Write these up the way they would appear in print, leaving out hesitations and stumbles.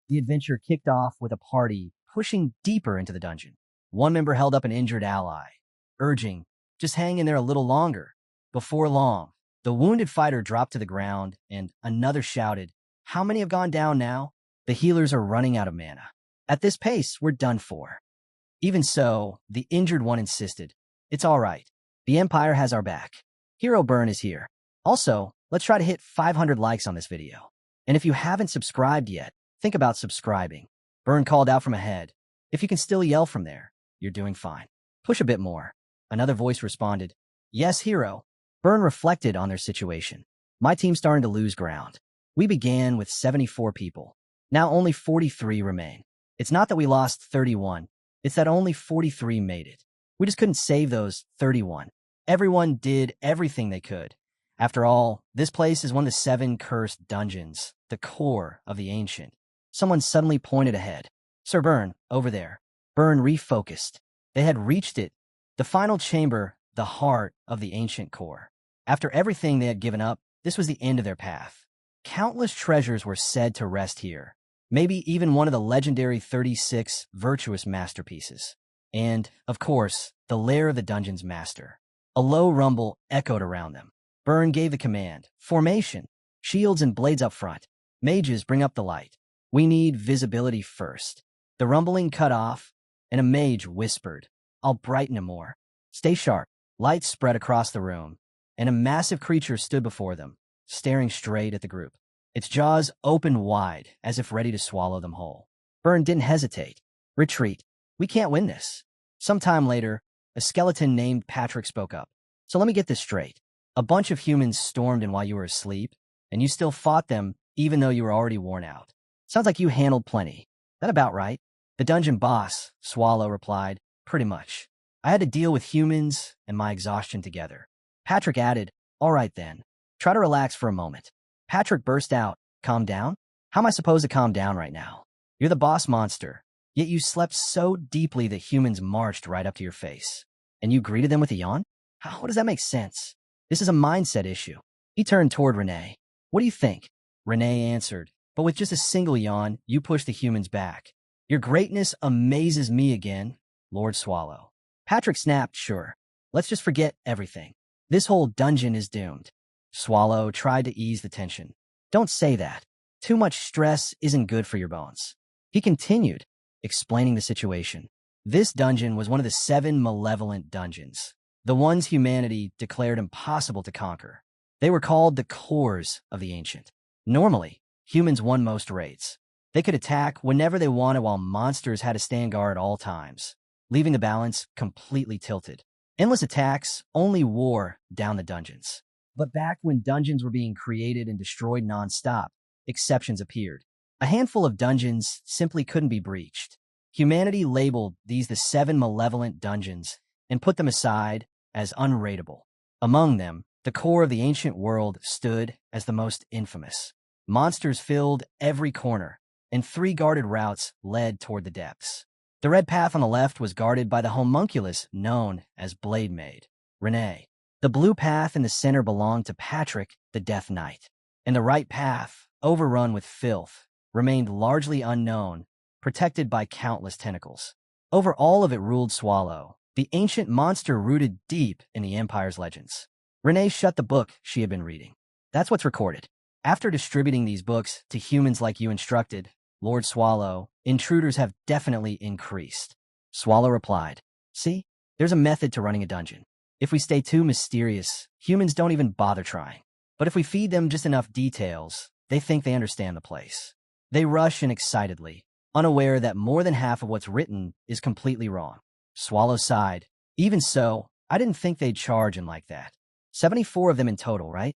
The adventure kicked off with a party pushing deeper into the dungeon. One member held up an injured ally, urging, just hang in there a little longer. Before long, the wounded fighter dropped to the ground, and another shouted, how many have gone down now? The healers are running out of mana. At this pace, we're done for. Even so, the injured one insisted, it's all right. The Empire has our back. Hero Burn is here. Also, let's try to hit 500 likes on this video. And if you haven't subscribed yet, think about subscribing. Burn called out from ahead. If you can still yell from there, you're doing fine. Push a bit more. Another voice responded, yes, hero. Burn reflected on their situation. My team's starting to lose ground. We began with 74 people. Now only 43 remain. It's not that we lost 31. It's that only 43 made it. We just couldn't save those 31. Everyone did everything they could. After all, this place is one of the 7 cursed dungeons, the core of the ancient. Someone suddenly pointed ahead. Sir Burn, over there. Burn refocused. They had reached it. The final chamber, the heart of the ancient core. After everything they had given up, this was the end of their path. Countless treasures were said to rest here. Maybe even one of the legendary 36 virtuous masterpieces. And, of course, the lair of the dungeon's master. A low rumble echoed around them. Burn gave the command. Formation. Shields and blades up front. Mages, bring up the light. We need visibility first. The rumbling cut off, and a mage whispered, I'll brighten it more. Stay sharp. Light spread across the room, and a massive creature stood before them, staring straight at the group. Its jaws opened wide, as if ready to swallow them whole. Burn didn't hesitate. Retreat. We can't win this. Sometime later, a skeleton named Patrick spoke up. So let me get this straight. A bunch of humans stormed in while you were asleep, and you still fought them even though you were already worn out. Sounds like you handled plenty. That about right? The dungeon boss, Swallow replied, pretty much. I had to deal with humans and my exhaustion together. Patrick added, all right then. Try to relax for a moment. Patrick burst out, calm down? How am I supposed to calm down right now? You're the boss monster, yet you slept so deeply that humans marched right up to your face. And you greeted them with a yawn? How does that make sense? This is a mindset issue. He turned toward Renee. What do you think? Renee answered, but with just a single yawn, you pushed the humans back. Your greatness amazes me again, Lord Swallow. Patrick snapped, sure. Let's just forget everything. This whole dungeon is doomed. Swallow tried to ease the tension. Don't say that. Too much stress isn't good for your bones. He continued, explaining the situation. This dungeon was one of the 7 malevolent dungeons, the ones humanity declared impossible to conquer. They were called the cores of the ancient. Normally, humans won most raids. They could attack whenever they wanted while monsters had to stand guard at all times, leaving the balance completely tilted. Endless attacks only wore down the dungeons. But back when dungeons were being created and destroyed non-stop, exceptions appeared. A handful of dungeons simply couldn't be breached. Humanity labeled these the 7 malevolent dungeons and put them aside as unraidable. Among them, the core of the ancient world stood as the most infamous. Monsters filled every corner, and 3 guarded routes led toward the depths. The red path on the left was guarded by the homunculus known as Blade Maid, Renee. The blue path in the center belonged to Patrick, the Death Knight. And the right path, overrun with filth, remained largely unknown, protected by countless tentacles. Over all of it ruled Swallow, the ancient monster rooted deep in the Empire's legends. Renee shut the book she had been reading. That's what's recorded. After distributing these books to humans like you instructed, Lord Swallow, intruders have definitely increased. Swallow replied, see, there's a method to running a dungeon. If we stay too mysterious, humans don't even bother trying. But if we feed them just enough details, they think they understand the place. They rush in excitedly, unaware that more than half of what's written is completely wrong. Swallow sighed. Even so, I didn't think they'd charge in like that. 74 of them in total, right?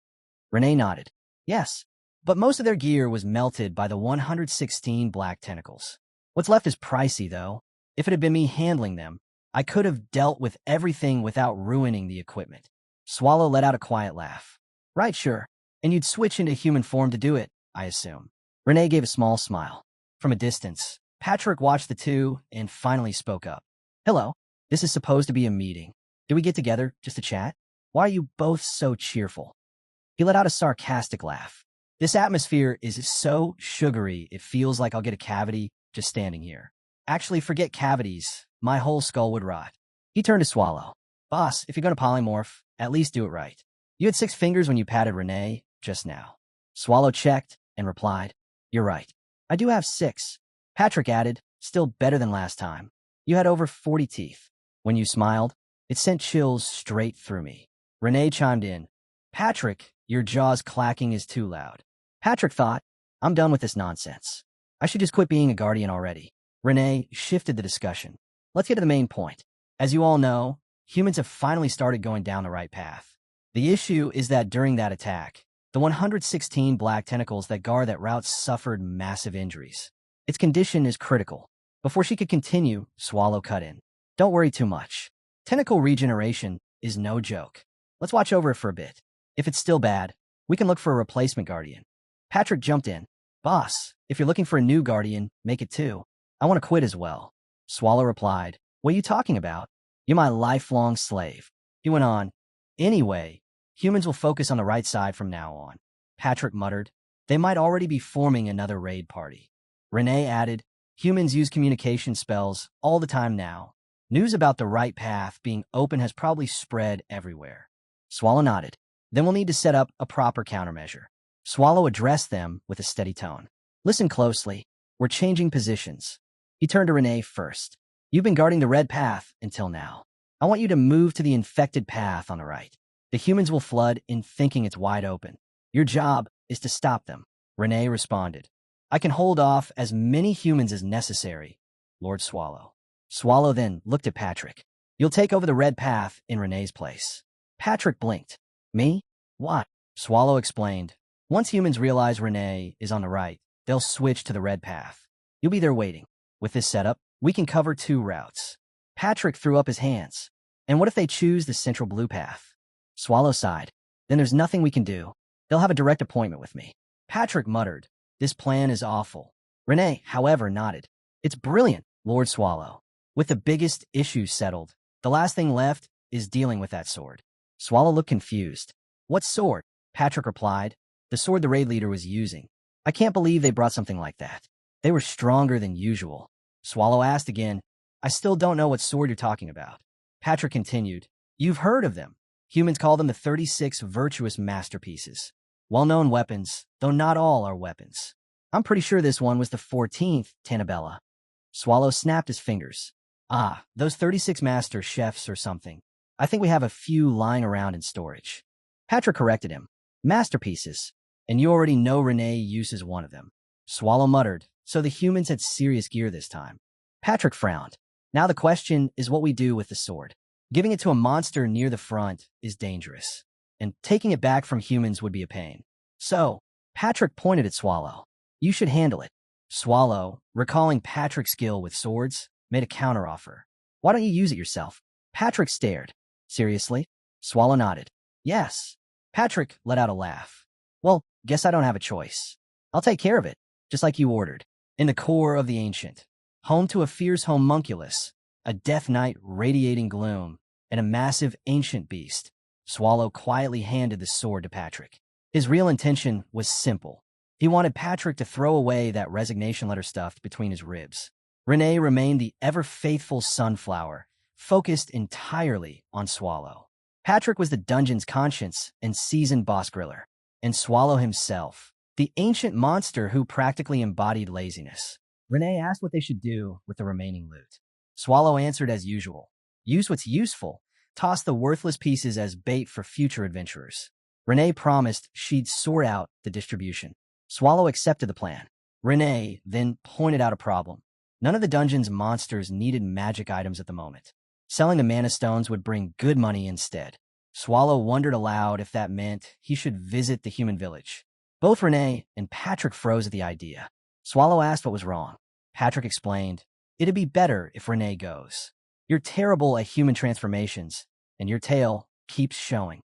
Renee nodded. Yes, but most of their gear was melted by the 116 black tentacles. What's left is pricey, though. If it had been me handling them, I could have dealt with everything without ruining the equipment. Swallow let out a quiet laugh. Right, sure. And you'd switch into human form to do it, I assume. Renee gave a small smile. From a distance, Patrick watched the two and finally spoke up. Hello, this is supposed to be a meeting. Did we get together just to chat? Why are you both so cheerful? He let out a sarcastic laugh. This atmosphere is so sugary, it feels like I'll get a cavity just standing here. Actually, forget cavities. My whole skull would rot. He turned to Swallow. Boss, if you're going to polymorph, at least do it right. You had 6 fingers when you patted Renee just now. Swallow checked and replied, you're right. I do have 6. Patrick added, still better than last time. You had over 40 teeth. When you smiled, it sent chills straight through me. Renee chimed in, Patrick, your jaws clacking is too loud. Patrick thought, I'm done with this nonsense. I should just quit being a guardian already. Renee shifted the discussion. Let's get to the main point. As you all know, humans have finally started going down the right path. The issue is that during that attack, the 116 black tentacles that guard that route suffered massive injuries. Its condition is critical. Before she could continue, Swallow cut in. Don't worry too much. Tentacle regeneration is no joke. Let's watch over it for a bit. If it's still bad, we can look for a replacement guardian. Patrick jumped in. Boss, if you're looking for a new guardian, make it 2. I want to quit as well. Swallow replied, what are you talking about? You're my lifelong slave. He went on, anyway, humans will focus on the right side from now on. Patrick muttered, they might already be forming another raid party. Renee added, humans use communication spells all the time now. News about the right path being open has probably spread everywhere. Swallow nodded. Then we'll need to set up a proper countermeasure. Swallow addressed them with a steady tone. Listen closely. We're changing positions. He turned to Renee first. You've been guarding the red path until now. I want you to move to the infected path on the right. The humans will flood in thinking it's wide open. Your job is to stop them. Renee responded. I can hold off as many humans as necessary, Lord Swallow. Swallow then looked at Patrick. You'll take over the red path in Renee's place. Patrick blinked. Me? What? Swallow explained. Once humans realize Renee is on the right, they'll switch to the red path. You'll be there waiting. With this setup, we can cover 2 routes. Patrick threw up his hands. And what if they choose the central blue path? Swallow sighed. Then there's nothing we can do. They'll have a direct appointment with me. Patrick muttered. This plan is awful. Renee, however, nodded. It's brilliant, Lord Swallow. With the biggest issues settled, the last thing left is dealing with that sword. Swallow looked confused. What sword? Patrick replied. The sword the raid leader was using. I can't believe they brought something like that. They were stronger than usual. Swallow asked again. I still don't know what sword you're talking about. Patrick continued. You've heard of them. Humans call them the 36 virtuous masterpieces. Well-known weapons, though not all are weapons. I'm pretty sure this one was the 14th Tanabella. Swallow snapped his fingers. Ah, those 36 master chefs or something. I think we have a few lying around in storage. Patrick corrected him. Masterpieces. And you already know Renee uses one of them. Swallow muttered. So the humans had serious gear this time. Patrick frowned. Now the question is what we do with the sword. Giving it to a monster near the front is dangerous, and taking it back from humans would be a pain. So, Patrick pointed at Swallow. You should handle it. Swallow, recalling Patrick's skill with swords, made a counteroffer. Why don't you use it yourself? Patrick stared. Seriously? Swallow nodded. Yes. Patrick let out a laugh. Well, guess I don't have a choice. I'll take care of it, just like you ordered. In the core of the ancient, home to a fierce homunculus, a death knight radiating gloom, and a massive ancient beast, Swallow quietly handed the sword to Patrick. His real intention was simple. He wanted Patrick to throw away that resignation letter stuffed between his ribs. Renee remained the ever-faithful sunflower, focused entirely on Swallow. Patrick was the dungeon's conscience and seasoned boss griller, and Swallow himself, the ancient monster who practically embodied laziness. Renee asked what they should do with the remaining loot. Swallow answered as usual. Use what's useful. Toss the worthless pieces as bait for future adventurers. Renee promised she'd sort out the distribution. Swallow accepted the plan. Renee then pointed out a problem. None of the dungeon's monsters needed magic items at the moment. Selling the mana stones would bring good money instead. Swallow wondered aloud if that meant he should visit the human village. Both Renee and Patrick froze at the idea. Swallow asked what was wrong. Patrick explained, it'd be better if Renee goes. You're terrible at human transformations, and your tail keeps showing.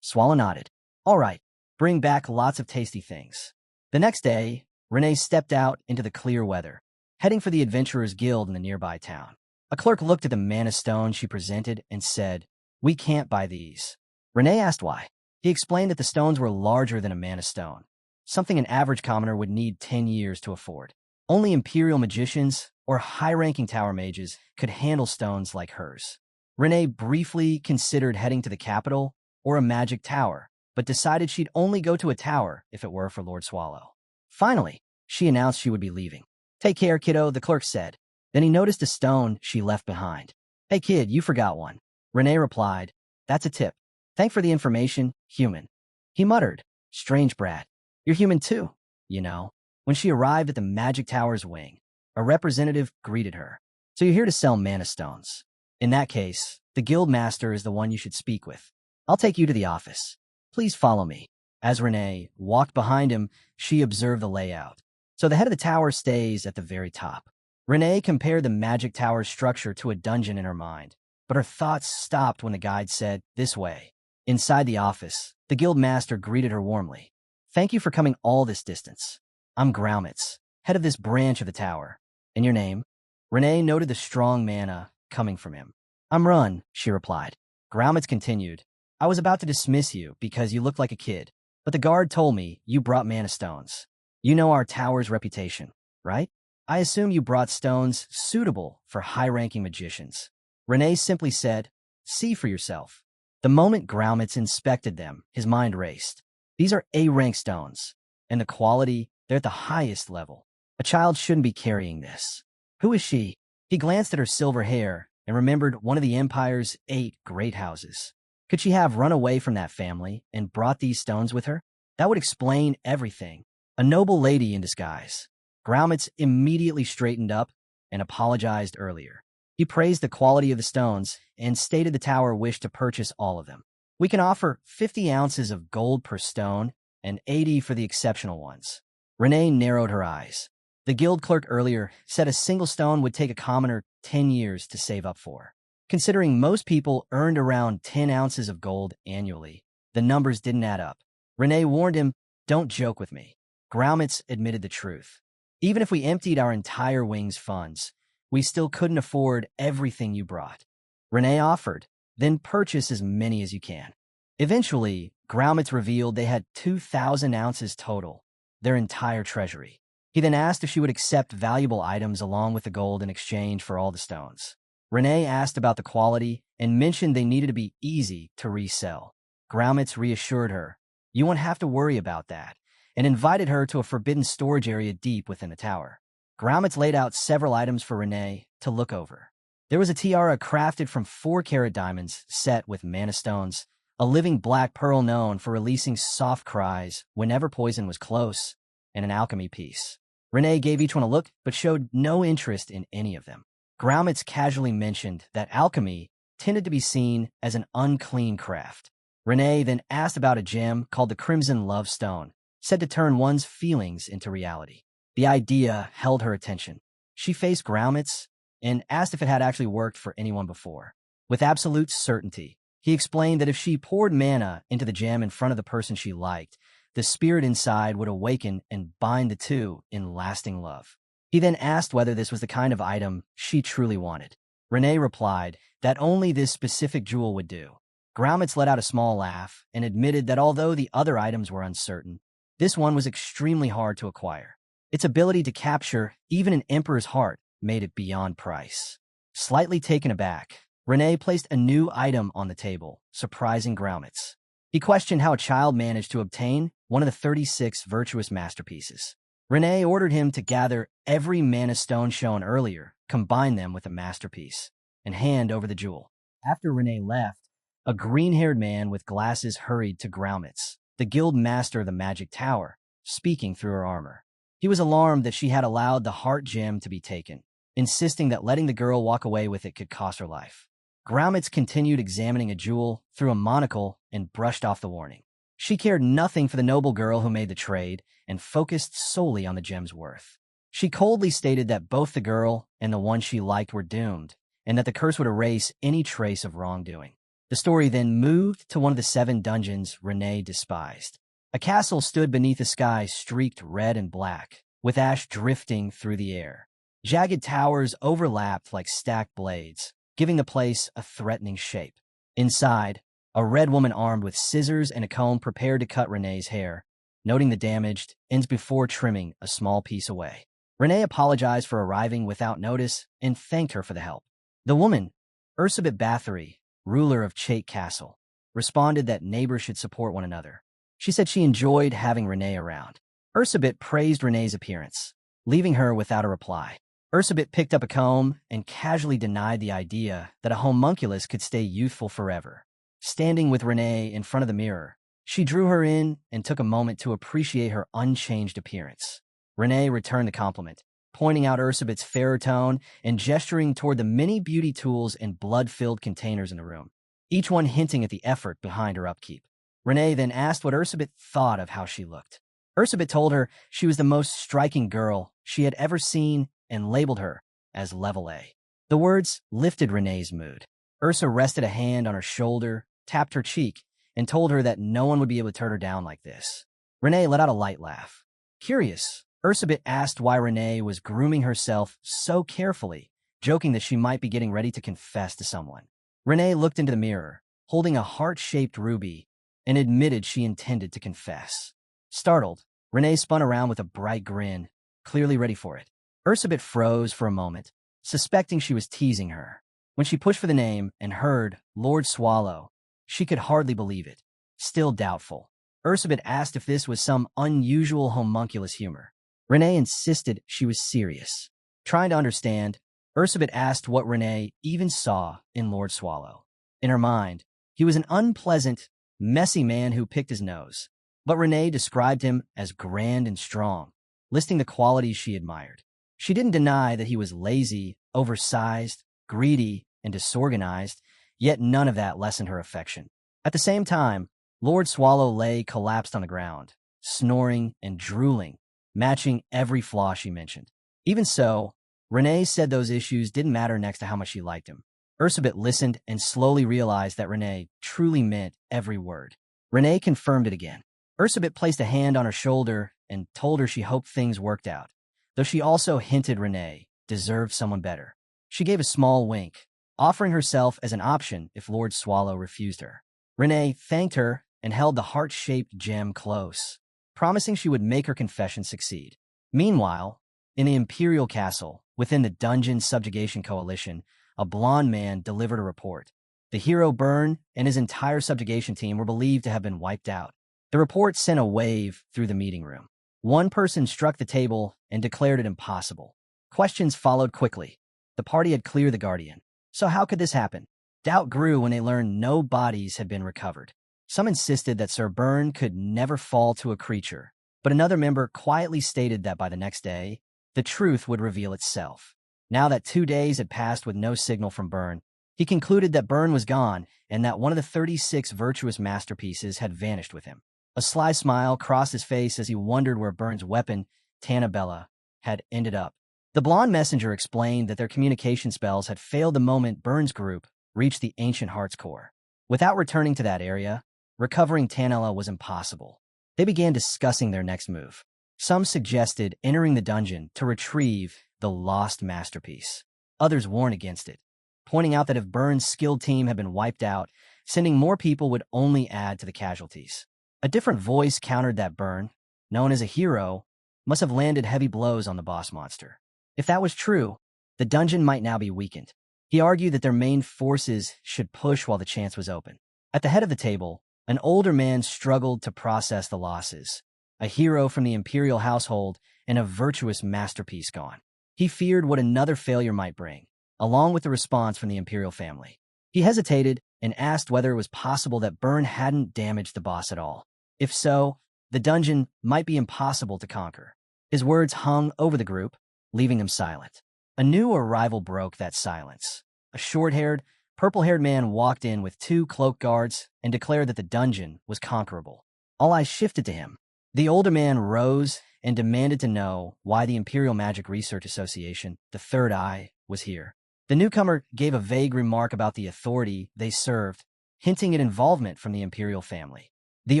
Swallow nodded. All right, bring back lots of tasty things. The next day, Renee stepped out into the clear weather, heading for the Adventurers Guild in the nearby town. A clerk looked at the mana stone she presented and said, we can't buy these. Renee asked why. He explained that the stones were larger than a mana stone. something an average commoner would need 10 years to afford. Only imperial magicians or high-ranking tower mages could handle stones like hers. Renee briefly considered heading to the capital or a magic tower, but decided she'd only go to a tower if it were for Lord Swallow. Finally, she announced she would be leaving. "Take care, kiddo," the clerk said. Then he noticed a stone she left behind. "Hey, kid, you forgot one." Renee replied, "That's a tip. Thanks for the information, human." He muttered, "Strange brat. You're human too, you know." When she arrived at the magic tower's wing, a representative greeted her. "So you're here to sell mana stones. In that case, the guild master is the one you should speak with. I'll take you to the office. Please follow me." As Renee walked behind him, she observed the layout. So the head of the tower stays at the very top. Renee compared the magic tower's structure to a dungeon in her mind, but her thoughts stopped when the guide said, "This way." Inside the office, the guild master greeted her warmly. "Thank you for coming all this distance. I'm Graumitz, head of this branch of the tower. And your name?" Renee noted the strong mana coming from him. "I'm Run," she replied. Graumitz continued, "I was about to dismiss you because you looked like a kid, but the guard told me you brought mana stones. You know our tower's reputation, right? I assume you brought stones suitable for high-ranking magicians." Renee simply said, "See for yourself." The moment Graumitz inspected them, his mind raced. These are A-rank stones, and the quality, they're at the highest level. A child shouldn't be carrying this. Who is she? He glanced at her silver hair and remembered one of the Empire's 8 great houses. Could she have run away from that family and brought these stones with her? That would explain everything. A noble lady in disguise. Graumitz immediately straightened up and apologized earlier. He praised the quality of the stones and stated the tower wished to purchase all of them. "We can offer 50 ounces of gold per stone and 80 for the exceptional ones." Renee narrowed her eyes. The guild clerk earlier said a single stone would take a commoner 10 years to save up for. Considering most people earned around 10 ounces of gold annually, the numbers didn't add up. Renee warned him, "Don't joke with me." Graumitz admitted the truth. "Even if we emptied our entire wing's funds, we still couldn't afford everything you brought." Renee offered, "Then purchase as many as you can." Eventually, Graumitz revealed they had 2,000 ounces total, their entire treasury. He then asked if she would accept valuable items along with the gold in exchange for all the stones. Renee asked about the quality and mentioned they needed to be easy to resell. Graumitz reassured her, "You won't have to worry about that," and invited her to a forbidden storage area deep within the tower. Graumitz laid out several items for Renee to look over. There was a tiara crafted from 4-carat diamonds set with mana stones, a living black pearl known for releasing soft cries whenever poison was close, and an alchemy piece. Renee gave each one a look, but showed no interest in any of them. Graumitz casually mentioned that alchemy tended to be seen as an unclean craft. Renee then asked about a gem called the Crimson Love Stone, said to turn one's feelings into reality. The idea held her attention. She faced Graumitz and asked if it had actually worked for anyone before. With absolute certainty, he explained that if she poured mana into the gem in front of the person she liked, the spirit inside would awaken and bind the two in lasting love. He then asked whether this was the kind of item she truly wanted. Renee replied that only this specific jewel would do. Graumitz let out a small laugh and admitted that although the other items were uncertain, this one was extremely hard to acquire. Its ability to capture even an emperor's heart made it beyond price. Slightly taken aback, Renee placed a new item on the table, surprising Graumitz. He questioned how a child managed to obtain one of the 36 virtuous masterpieces. Renee ordered him to gather every mana stone shown earlier, combine them with a masterpiece, and hand over the jewel. After Renee left, a green-haired man with glasses hurried to Graumitz, the guild master of the magic tower, speaking through her armor. He was alarmed that she had allowed the heart gem to be taken, insisting that letting the girl walk away with it could cost her life. Graumitz continued examining a jewel through a monocle and brushed off the warning. She cared nothing for the noble girl who made the trade and focused solely on the gem's worth. She coldly stated that both the girl and the one she liked were doomed, and that the curse would erase any trace of wrongdoing. The story then moved to one of the 7 dungeons Renee despised. A castle stood beneath a sky streaked red and black, with ash drifting through the air. Jagged towers overlapped like stacked blades, giving the place a threatening shape. Inside, a red woman armed with scissors and a comb prepared to cut Renee's hair. noting the damaged ends before trimming a small piece away. Renee apologized for arriving without notice and thanked her for the help. The woman, Ursabet Bathory, ruler of Chait Castle, responded that neighbors should support one another. She said she enjoyed having Renee around. Ursabet praised Renee's appearance, leaving her without a reply. Ursabet picked up a comb and casually denied the idea that a homunculus could stay youthful forever. Standing with Renee in front of the mirror, she drew her in and took a moment to appreciate her unchanged appearance. Renee returned the compliment, pointing out Ursabet's fairer tone and gesturing toward the many beauty tools and blood-filled containers in the room, each one hinting at the effort behind her upkeep. Renee then asked what Ursabet thought of how she looked. Ursabet told her she was the most striking girl she had ever seen and labeled her as level A. The words lifted Renee's mood. Ursa rested a hand on her shoulder, tapped her cheek, and told her that no one would be able to turn her down like this. Renee let out a light laugh. Curious, Ursabet asked why Renee was grooming herself so carefully, joking that she might be getting ready to confess to someone. Renee looked into the mirror, holding a heart-shaped ruby, and admitted she intended to confess. Startled, Renee spun around with a bright grin, clearly ready for it. Ursabet froze for a moment, suspecting she was teasing her. When she pushed for the name and heard Lord Swallow, she could hardly believe it. Still doubtful, Ursabet asked if this was some unusual homunculus humor. Renee insisted she was serious. Trying to understand, Ursabet asked what Renee even saw in Lord Swallow. In her mind, he was an unpleasant, messy man who picked his nose. But Renee described him as grand and strong, listing the qualities she admired. She didn't deny that he was lazy, oversized, greedy, and disorganized, yet none of that lessened her affection. At the same time, Lord Swallow lay collapsed on the ground, snoring and drooling, matching every flaw she mentioned. Even so, Renee said those issues didn't matter next to how much she liked him. Ursabet listened and slowly realized that Renee truly meant every word. Renee confirmed it again. Ursabet placed a hand on her shoulder and told her she hoped things worked out, though she also hinted Renee deserved someone better. She gave a small wink, offering herself as an option if Lord Swallow refused her. Renee thanked her and held the heart-shaped gem close, promising she would make her confession succeed. Meanwhile, in the Imperial Castle, within the Dungeon Subjugation Coalition, a blonde man delivered a report. The hero Byrne and his entire subjugation team were believed to have been wiped out. The report sent a wave through the meeting room. One person struck the table and declared it impossible. Questions followed quickly. The party had cleared the Guardian. So how could this happen? Doubt grew when they learned no bodies had been recovered. Some insisted that Sir Byrne could never fall to a creature, but another member quietly stated that by the next day, the truth would reveal itself. Now that 2 days had passed with no signal from Byrne, he concluded that Byrne was gone and that one of the 36 virtuous masterpieces had vanished with him. A sly smile crossed his face as he wondered where Byrne's weapon, Tannabella, had ended up. The blonde messenger explained that their communication spells had failed the moment Byrne's group reached the ancient heart's core. Without returning to that area, recovering Tannella was impossible. They began discussing their next move. Some suggested entering the dungeon to retrieve the lost masterpiece. Others warned against it, pointing out that if Byrne's skilled team had been wiped out, sending more people would only add to the casualties. A different voice countered that Byrne, known as a hero, must have landed heavy blows on the boss monster. If that was true, the dungeon might now be weakened. He argued that their main forces should push while the chance was open. At the head of the table, an older man struggled to process the losses. A hero from the imperial household and a virtuous masterpiece gone. He feared what another failure might bring, along with the response from the imperial family. He hesitated and asked whether it was possible that Byrne hadn't damaged the boss at all. If so, the dungeon might be impossible to conquer. His words hung over the group, leaving them silent. A new arrival broke that silence. A short-haired, purple-haired man walked in with 2 cloaked guards and declared that the dungeon was conquerable. All eyes shifted to him. The older man rose and demanded to know why the Imperial Magic Research Association, the Third Eye, was here. The newcomer gave a vague remark about the authority they served, hinting at involvement from the imperial family. The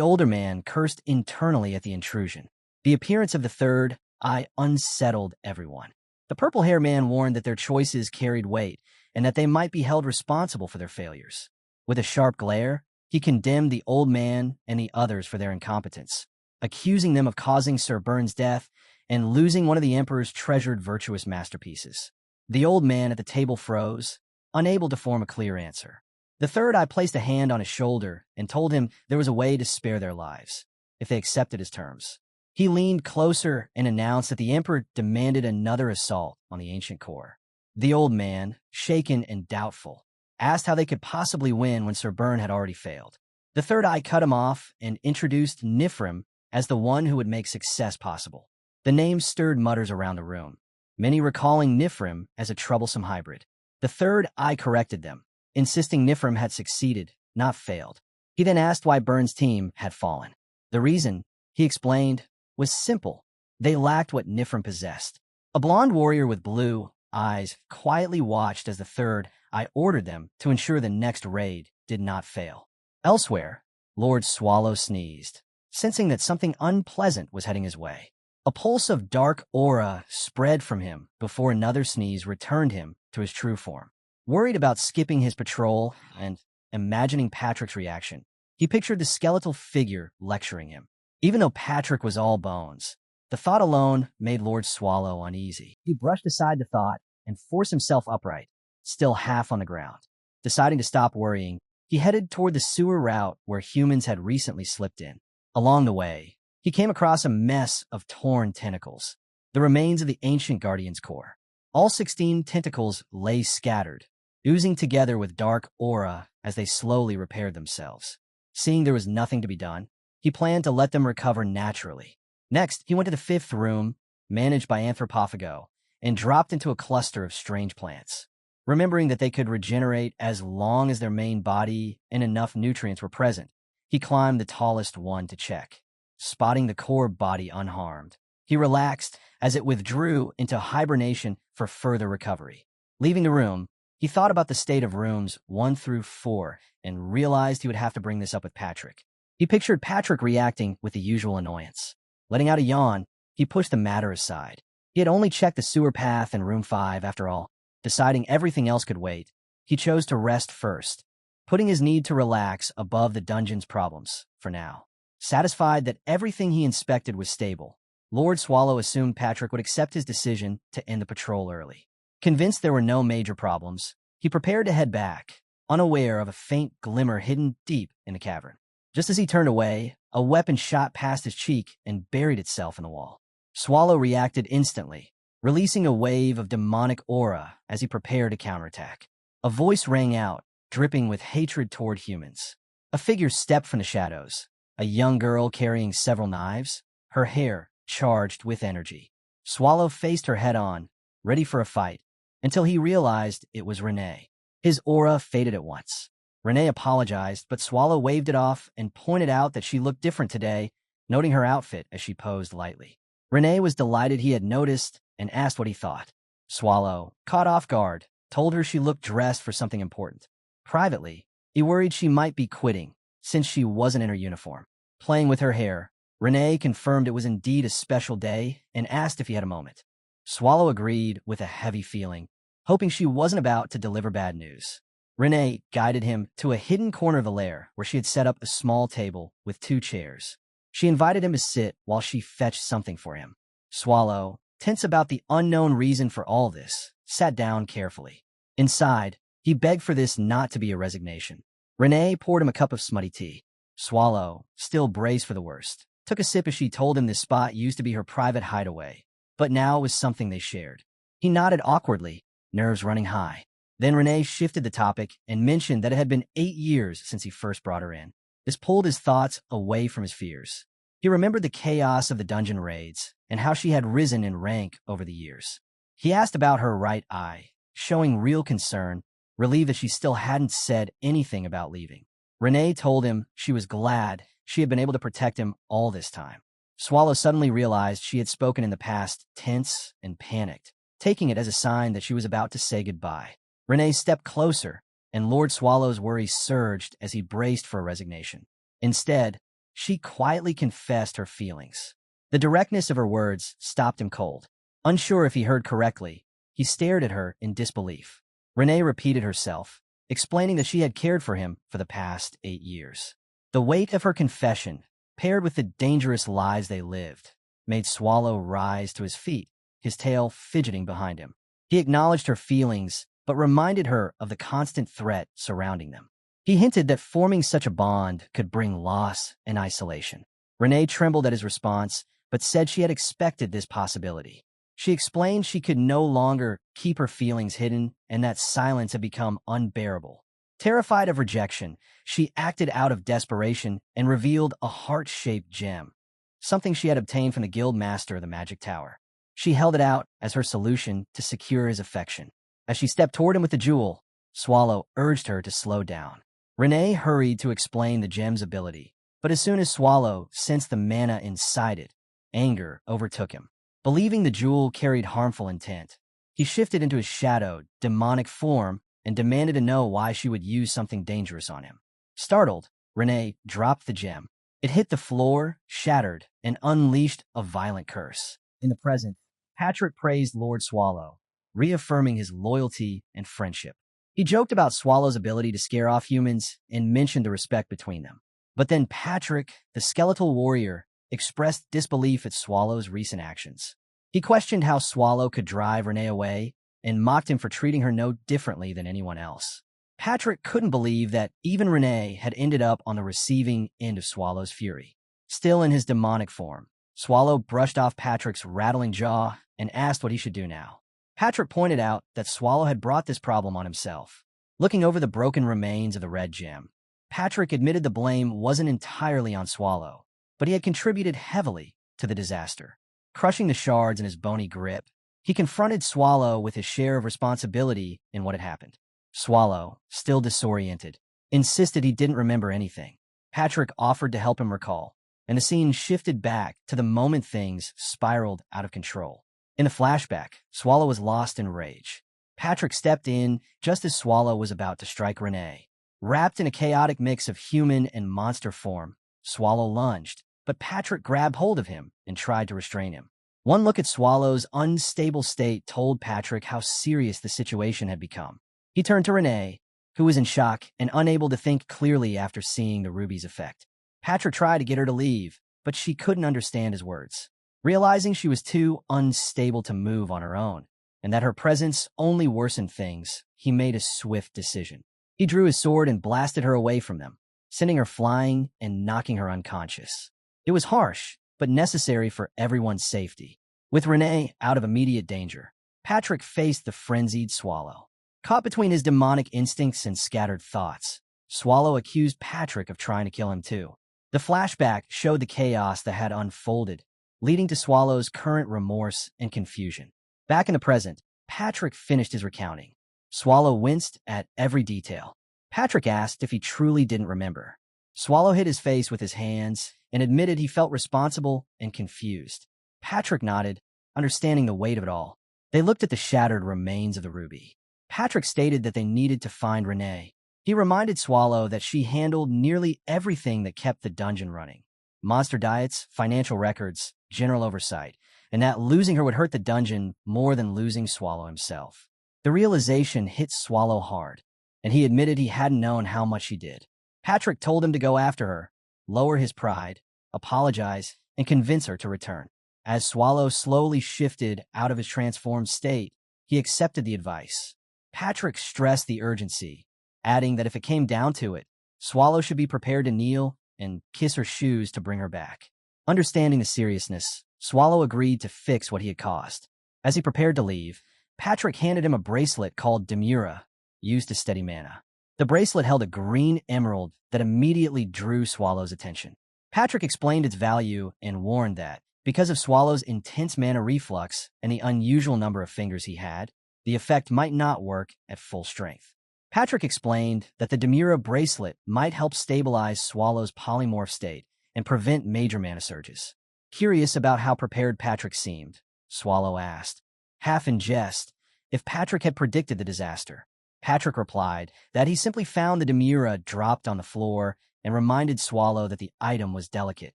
older man cursed internally at the intrusion. The appearance of the Third Eye unsettled everyone. The purple-haired man warned that their choices carried weight and that they might be held responsible for their failures. With a sharp glare, he condemned the old man and the others for their incompetence. accusing them of causing Sir Burn's death and losing one of the Emperor's treasured virtuous masterpieces. The old man at the table froze, unable to form a clear answer. The third eye placed a hand on his shoulder and told him there was a way to spare their lives, if they accepted his terms. He leaned closer and announced that the Emperor demanded another assault on the ancient core. The old man, shaken and doubtful, asked how they could possibly win when Sir Burn had already failed. The third eye cut him off and introduced Nifrim as the one who would make success possible. The name stirred mutters around the room, many recalling Nifrim as a troublesome hybrid. The third eye corrected them, insisting Nifrim had succeeded, not failed. He then asked why Burn's team had fallen. The reason, he explained, was simple. They lacked what Nifrim possessed. A blonde warrior with blue eyes quietly watched as the third eye ordered them to ensure the next raid did not fail. Elsewhere, Lord Swallow sneezed, sensing that something unpleasant was heading his way. A pulse of dark aura spread from him before another sneeze returned him to his true form. Worried about skipping his patrol and imagining Patrick's reaction, he pictured the skeletal figure lecturing him. Even though Patrick was all bones, the thought alone made Lord Swallow uneasy. He brushed aside the thought and forced himself upright, still half on the ground. Deciding to stop worrying, he headed toward the sewer route where humans had recently slipped in. Along the way, he came across a mess of torn tentacles, the remains of the ancient Guardian's core. All 16 tentacles lay scattered, oozing together with dark aura as they slowly repaired themselves. Seeing there was nothing to be done, he planned to let them recover naturally. Next, he went to the fifth room, managed by Anthropophago, and dropped into a cluster of strange plants. Remembering that they could regenerate as long as their main body and enough nutrients were present, he climbed the tallest one to check. Spotting the core body unharmed, he relaxed as it withdrew into hibernation for further recovery. Leaving the room, he thought about the state of rooms 1 through 4 and realized he would have to bring this up with Patrick. He pictured Patrick reacting with the usual annoyance. Letting out a yawn, he pushed the matter aside. He had only checked the sewer path in room 5 after all. Deciding everything else could wait, he chose to rest first, putting his need to relax above the dungeon's problems for now. Satisfied that everything he inspected was stable, Lord Swallow assumed Patrick would accept his decision to end the patrol early. Convinced there were no major problems, he prepared to head back, unaware of a faint glimmer hidden deep in the cavern. Just as he turned away, a weapon shot past his cheek and buried itself in the wall. Swallow reacted instantly, releasing a wave of demonic aura as he prepared to counterattack. A voice rang out, dripping with hatred toward humans. A figure stepped from the shadows, a young girl carrying several knives, her hair charged with energy. Swallow faced her head-on, ready for a fight, until he realized it was Renee. His aura faded at once. Renee apologized, but Swallow waved it off and pointed out that she looked different today, noting her outfit as she posed lightly. Renee was delighted he had noticed and asked what he thought. Swallow, caught off guard, told her she looked dressed for something important. Privately, he worried she might be quitting, since she wasn't in her uniform. Playing with her hair, Renee confirmed it was indeed a special day and asked if he had a moment. Swallow agreed with a heavy feeling, hoping she wasn't about to deliver bad news. Renee guided him to a hidden corner of the lair where she had set up a small table with 2 chairs. She invited him to sit while she fetched something for him. Swallow, tense about the unknown reason for all this, sat down carefully. Inside, he begged for this not to be a resignation. Renee poured him a cup of smutty tea. Swallow, still braced for the worst, took a sip as she told him this spot used to be her private hideaway, but now it was something they shared. He nodded awkwardly, nerves running high. Then Renee shifted the topic and mentioned that it had been 8 years since he first brought her in. This pulled his thoughts away from his fears. He remembered the chaos of the dungeon raids and how she had risen in rank over the years. He asked about her right eye, showing real concern, relieved that she still hadn't said anything about leaving. Renee told him she was glad she had been able to protect him all this time. Swallow suddenly realized she had spoken in the past tense and panicked, taking it as a sign that she was about to say goodbye. Renee stepped closer, and Lord Swallow's worry surged as he braced for a resignation. Instead, she quietly confessed her feelings. The directness of her words stopped him cold. Unsure if he heard correctly, he stared at her in disbelief. Renee repeated herself, explaining that she had cared for him for the past 8 years. The weight of her confession paired with the dangerous lives they lived, made Swallow rise to his feet, his tail fidgeting behind him. He acknowledged her feelings, but reminded her of the constant threat surrounding them. He hinted that forming such a bond could bring loss and isolation. Renee trembled at his response, but said she had expected this possibility. She explained she could no longer keep her feelings hidden and that silence had become unbearable. Terrified of rejection, she acted out of desperation and revealed a heart-shaped gem, something she had obtained from the guild master of the magic tower. She held it out as her solution to secure his affection. As she stepped toward him with the jewel, Swallow urged her to slow down. Renee hurried to explain the gem's ability, but as soon as Swallow sensed the mana inside it, anger overtook him. Believing the jewel carried harmful intent, he shifted into his shadowed, demonic form and demanded to know why she would use something dangerous on him. Startled, Renee dropped the gem. It hit the floor, shattered, and unleashed a violent curse. In the present, Patrick praised Lord Swallow, reaffirming his loyalty and friendship. He joked about Swallow's ability to scare off humans and mentioned the respect between them. But then Patrick, the skeletal warrior, expressed disbelief at Swallow's recent actions. He questioned how Swallow could drive Renee away and mocked him for treating her no differently than anyone else. Patrick couldn't believe that even Renee had ended up on the receiving end of Swallow's fury. Still in his demonic form, Swallow brushed off Patrick's rattling jaw and asked what he should do now. Patrick pointed out that Swallow had brought this problem on himself. Looking over the broken remains of the red gem, Patrick admitted the blame wasn't entirely on Swallow, but he had contributed heavily to the disaster. Crushing the shards in his bony grip, he confronted Swallow with his share of responsibility in what had happened. Swallow, still disoriented, insisted he didn't remember anything. Patrick offered to help him recall, and the scene shifted back to the moment things spiraled out of control. In the flashback, Swallow was lost in rage. Patrick stepped in just as Swallow was about to strike Renee. Wrapped in a chaotic mix of human and monster form, Swallow lunged, but Patrick grabbed hold of him and tried to restrain him. One look at Swallow's unstable state told Patrick how serious the situation had become. He turned to Renee, who was in shock and unable to think clearly after seeing the ruby's effect. Patrick tried to get her to leave, but she couldn't understand his words. Realizing she was too unstable to move on her own, and that her presence only worsened things, he made a swift decision. He drew his sword and blasted her away from them, sending her flying and knocking her unconscious. It was harsh, but necessary for everyone's safety. With Renee out of immediate danger, Patrick faced the frenzied Swallow. Caught between his demonic instincts and scattered thoughts, Swallow accused Patrick of trying to kill him too. The flashback showed the chaos that had unfolded, leading to Swallow's current remorse and confusion. Back in the present, Patrick finished his recounting. Swallow winced at every detail. Patrick asked if he truly didn't remember. Swallow hid his face with his hands and admitted he felt responsible and confused. Patrick nodded, understanding the weight of it all. They looked at the shattered remains of the ruby. Patrick stated that they needed to find Renee. He reminded Swallow that she handled nearly everything that kept the dungeon running. Monster diets, financial records, general oversight, and that losing her would hurt the dungeon more than losing Swallow himself. The realization hit Swallow hard, and he admitted he hadn't known how much she did. Patrick told him to go after her, lower his pride, apologize, and convince her to return. As Swallow slowly shifted out of his transformed state, he accepted the advice. Patrick stressed the urgency, adding that if it came down to it, Swallow should be prepared to kneel and kiss her shoes to bring her back. Understanding the seriousness, Swallow agreed to fix what he had caused. As he prepared to leave, Patrick handed him a bracelet called Demura, used to steady mana. The bracelet held a green emerald that immediately drew Swallow's attention. Patrick explained its value and warned that, because of Swallow's intense mana reflux and the unusual number of fingers he had, the effect might not work at full strength. Patrick explained that the Demura bracelet might help stabilize Swallow's polymorph state and prevent major mana surges. Curious about how prepared Patrick seemed, Swallow asked, half in jest, if Patrick had predicted the disaster. Patrick replied that he simply found the Demura dropped on the floor and reminded Swallow that the item was delicate.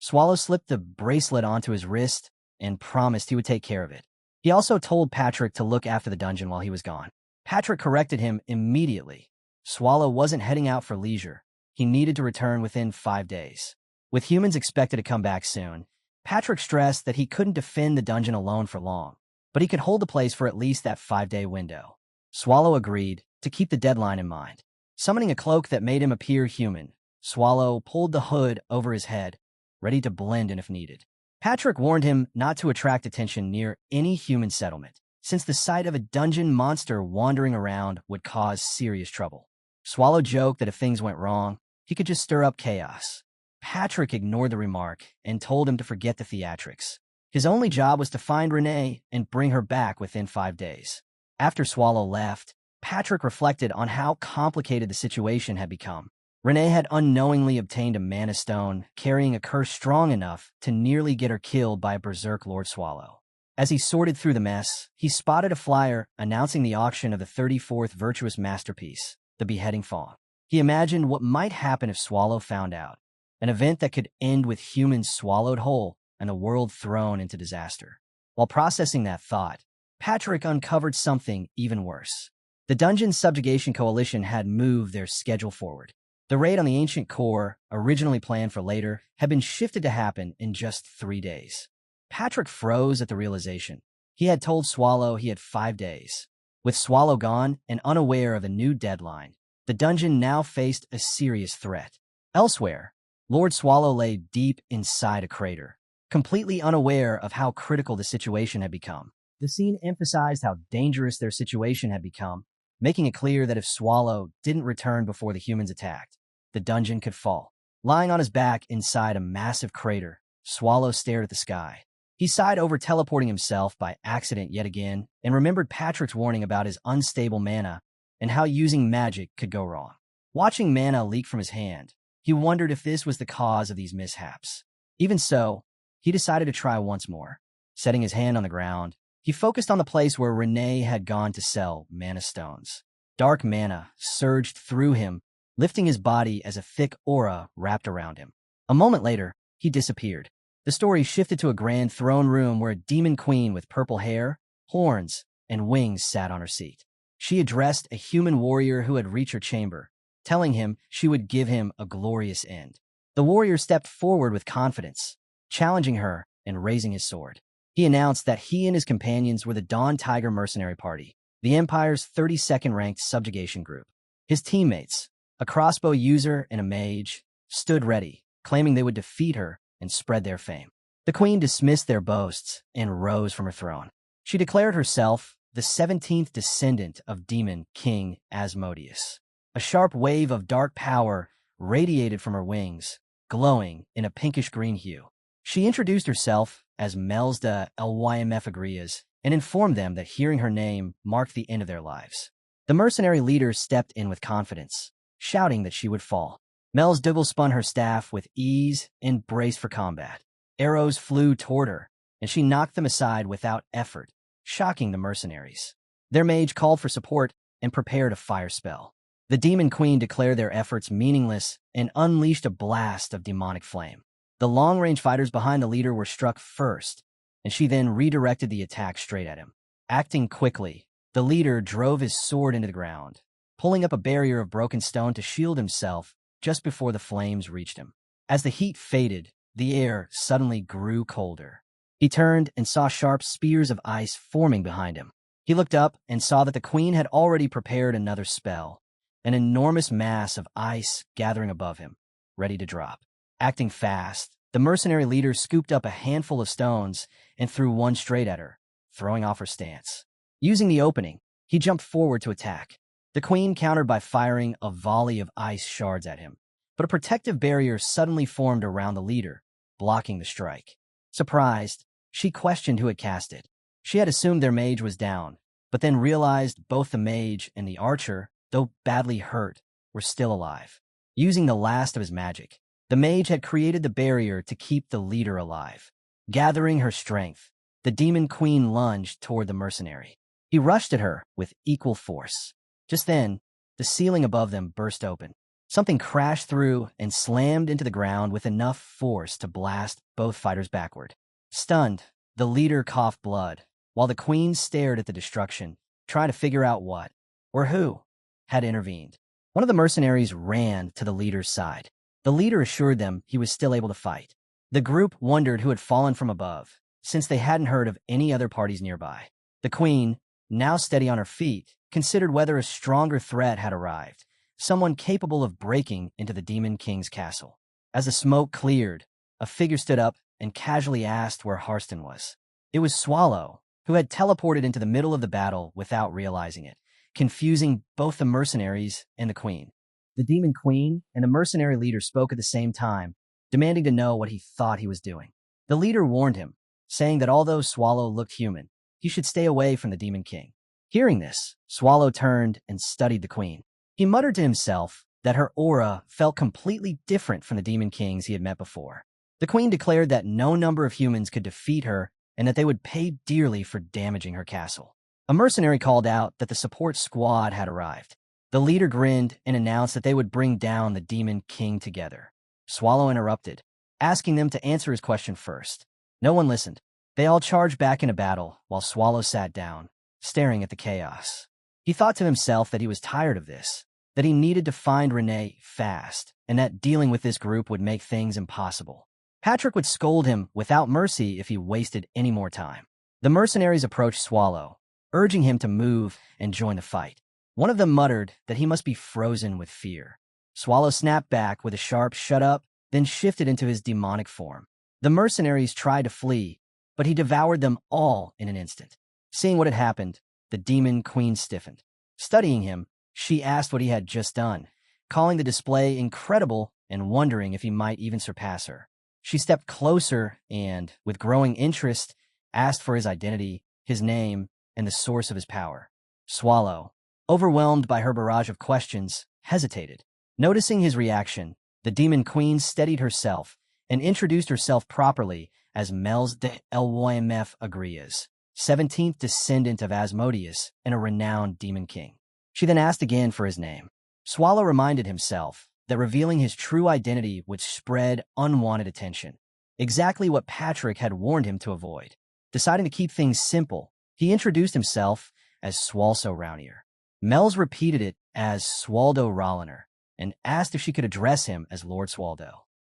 Swallow slipped the bracelet onto his wrist and promised he would take care of it. He also told Patrick to look after the dungeon while he was gone. Patrick corrected him immediately. Swallow wasn't heading out for leisure. He needed to return within 5 days. With humans expected to come back soon, Patrick stressed that he couldn't defend the dungeon alone for long, but he could hold the place for at least that 5-day window. Swallow agreed to keep the deadline in mind. Summoning a cloak that made him appear human, Swallow pulled the hood over his head, ready to blend in if needed. Patrick warned him not to attract attention near any human settlement, since the sight of a dungeon monster wandering around would cause serious trouble. Swallow joked that if things went wrong, he could just stir up chaos. Patrick ignored the remark and told him to forget the theatrics. His only job was to find Renee and bring her back within 5 days. After Swallow left, Patrick reflected on how complicated the situation had become. Renee had unknowingly obtained a mana stone, carrying a curse strong enough to nearly get her killed by a berserk Lord Swallow. As he sorted through the mess, he spotted a flyer announcing the auction of the 34th virtuous masterpiece, the beheading fawn. He imagined what might happen if Swallow found out, an event that could end with humans swallowed whole and the world thrown into disaster. While processing that thought, Patrick uncovered something even worse. The Dungeon Subjugation Coalition had moved their schedule forward. The raid on the ancient core, originally planned for later, had been shifted to happen in just 3 days. Patrick froze at the realization. He had told Swallow he had 5 days. With Swallow gone and unaware of a new deadline, the dungeon now faced a serious threat. Elsewhere, Lord Swallow lay deep inside a crater, completely unaware of how critical the situation had become. The scene emphasized how dangerous their situation had become, making it clear that if Swallow didn't return before the humans attacked, the dungeon could fall. Lying on his back inside a massive crater, Swallow stared at the sky. He sighed over teleporting himself by accident yet again and remembered Patrick's warning about his unstable mana and how using magic could go wrong. Watching mana leak from his hand, he wondered if this was the cause of these mishaps. Even so, he decided to try once more. Setting his hand on the ground, he focused on the place where Renee had gone to sell mana stones. Dark mana surged through him, lifting his body as a thick aura wrapped around him. A moment later, he disappeared. The story shifted to a grand throne room where a demon queen with purple hair, horns, and wings sat on her seat. She addressed a human warrior who had reached her chamber, telling him she would give him a glorious end. The warrior stepped forward with confidence, challenging her and raising his sword. He announced that he and his companions were the Dawn Tiger Mercenary Party, the Empire's 32nd ranked subjugation group. His teammates, a crossbow user and a mage, stood ready, claiming they would defeat her and spread their fame. The queen dismissed their boasts and rose from her throne. She declared herself the 17th descendant of demon King Asmodeus. A sharp wave of dark power radiated from her wings, glowing in a pinkish-green hue. She introduced herself as Melsda Lymf Agrias and informed them that hearing her name marked the end of their lives. The mercenary leader stepped in with confidence, shouting that she would fall. Mel's double spun her staff with ease and braced for combat. Arrows flew toward her, and she knocked them aside without effort, shocking the mercenaries. Their mage called for support and prepared a fire spell. The demon queen declared their efforts meaningless and unleashed a blast of demonic flame. The long-range fighters behind the leader were struck first, and she then redirected the attack straight at him. Acting quickly, the leader drove his sword into the ground, pulling up a barrier of broken stone to shield himself just before the flames reached him. As the heat faded, the air suddenly grew colder. He turned and saw sharp spears of ice forming behind him. He looked up and saw that the queen had already prepared another spell, an enormous mass of ice gathering above him, ready to drop. Acting fast, the mercenary leader scooped up a handful of stones and threw one straight at her, throwing off her stance. Using the opening, he jumped forward to attack. The queen countered by firing a volley of ice shards at him, but a protective barrier suddenly formed around the leader, blocking the strike. Surprised, she questioned who had cast it. She had assumed their mage was down, but then realized both the mage and the archer, though badly hurt, were still alive. Using the last of his magic, the mage had created the barrier to keep the leader alive. Gathering her strength, the demon queen lunged toward the mercenary. He rushed at her with equal force. Just then, the ceiling above them burst open. Something crashed through and slammed into the ground with enough force to blast both fighters backward. Stunned, the leader coughed blood, while the queen stared at the destruction, trying to figure out what, or who, had intervened. One of the mercenaries ran to the leader's side. The leader assured them he was still able to fight. The group wondered who had fallen from above, since they hadn't heard of any other parties nearby. The queen, now steady on her feet, considered whether a stronger threat had arrived, someone capable of breaking into the Demon King's castle. As the smoke cleared, a figure stood up and casually asked where Harsten was. It was Swallow, who had teleported into the middle of the battle without realizing it, confusing both the mercenaries and the queen. The Demon Queen and the mercenary leader spoke at the same time, demanding to know what he thought he was doing. The leader warned him, saying that although Swallow looked human, he should stay away from the Demon King. Hearing this, Swallow turned and studied the queen. He muttered to himself that her aura felt completely different from the Demon Kings he had met before. The queen declared that no number of humans could defeat her and that they would pay dearly for damaging her castle. A mercenary called out that the support squad had arrived. The leader grinned and announced that they would bring down the Demon King together. Swallow interrupted, asking them to answer his question first. No one listened. They all charged back into battle while Swallow sat down, staring at the chaos. He thought to himself that he was tired of this, that he needed to find Renee fast, and that dealing with this group would make things impossible. Patrick would scold him without mercy if he wasted any more time. The mercenaries approached Swallow, urging him to move and join the fight. One of them muttered that he must be frozen with fear. Swallow snapped back with a sharp "shut up," then shifted into his demonic form. The mercenaries tried to flee, but he devoured them all in an instant. Seeing what had happened, the Demon Queen stiffened. Studying him, she asked what he had just done, calling the display incredible and wondering if he might even surpass her. She stepped closer and, with growing interest, asked for his identity, his name, and the source of his power. Swallow, overwhelmed by her barrage of questions, hesitated. Noticing his reaction, the Demon Queen steadied herself and introduced herself properly as Mels de Lymf Agrias, 17th descendant of Asmodeus and a renowned Demon King. She then asked again for his name. Swallow reminded himself that revealing his true identity would spread unwanted attention, exactly what Patrick had warned him to avoid. Deciding to keep things simple, he introduced himself as Swalso Raunier. Mels repeated it as Swaldo Rolliner and asked if she could address him as Lord Swaldo.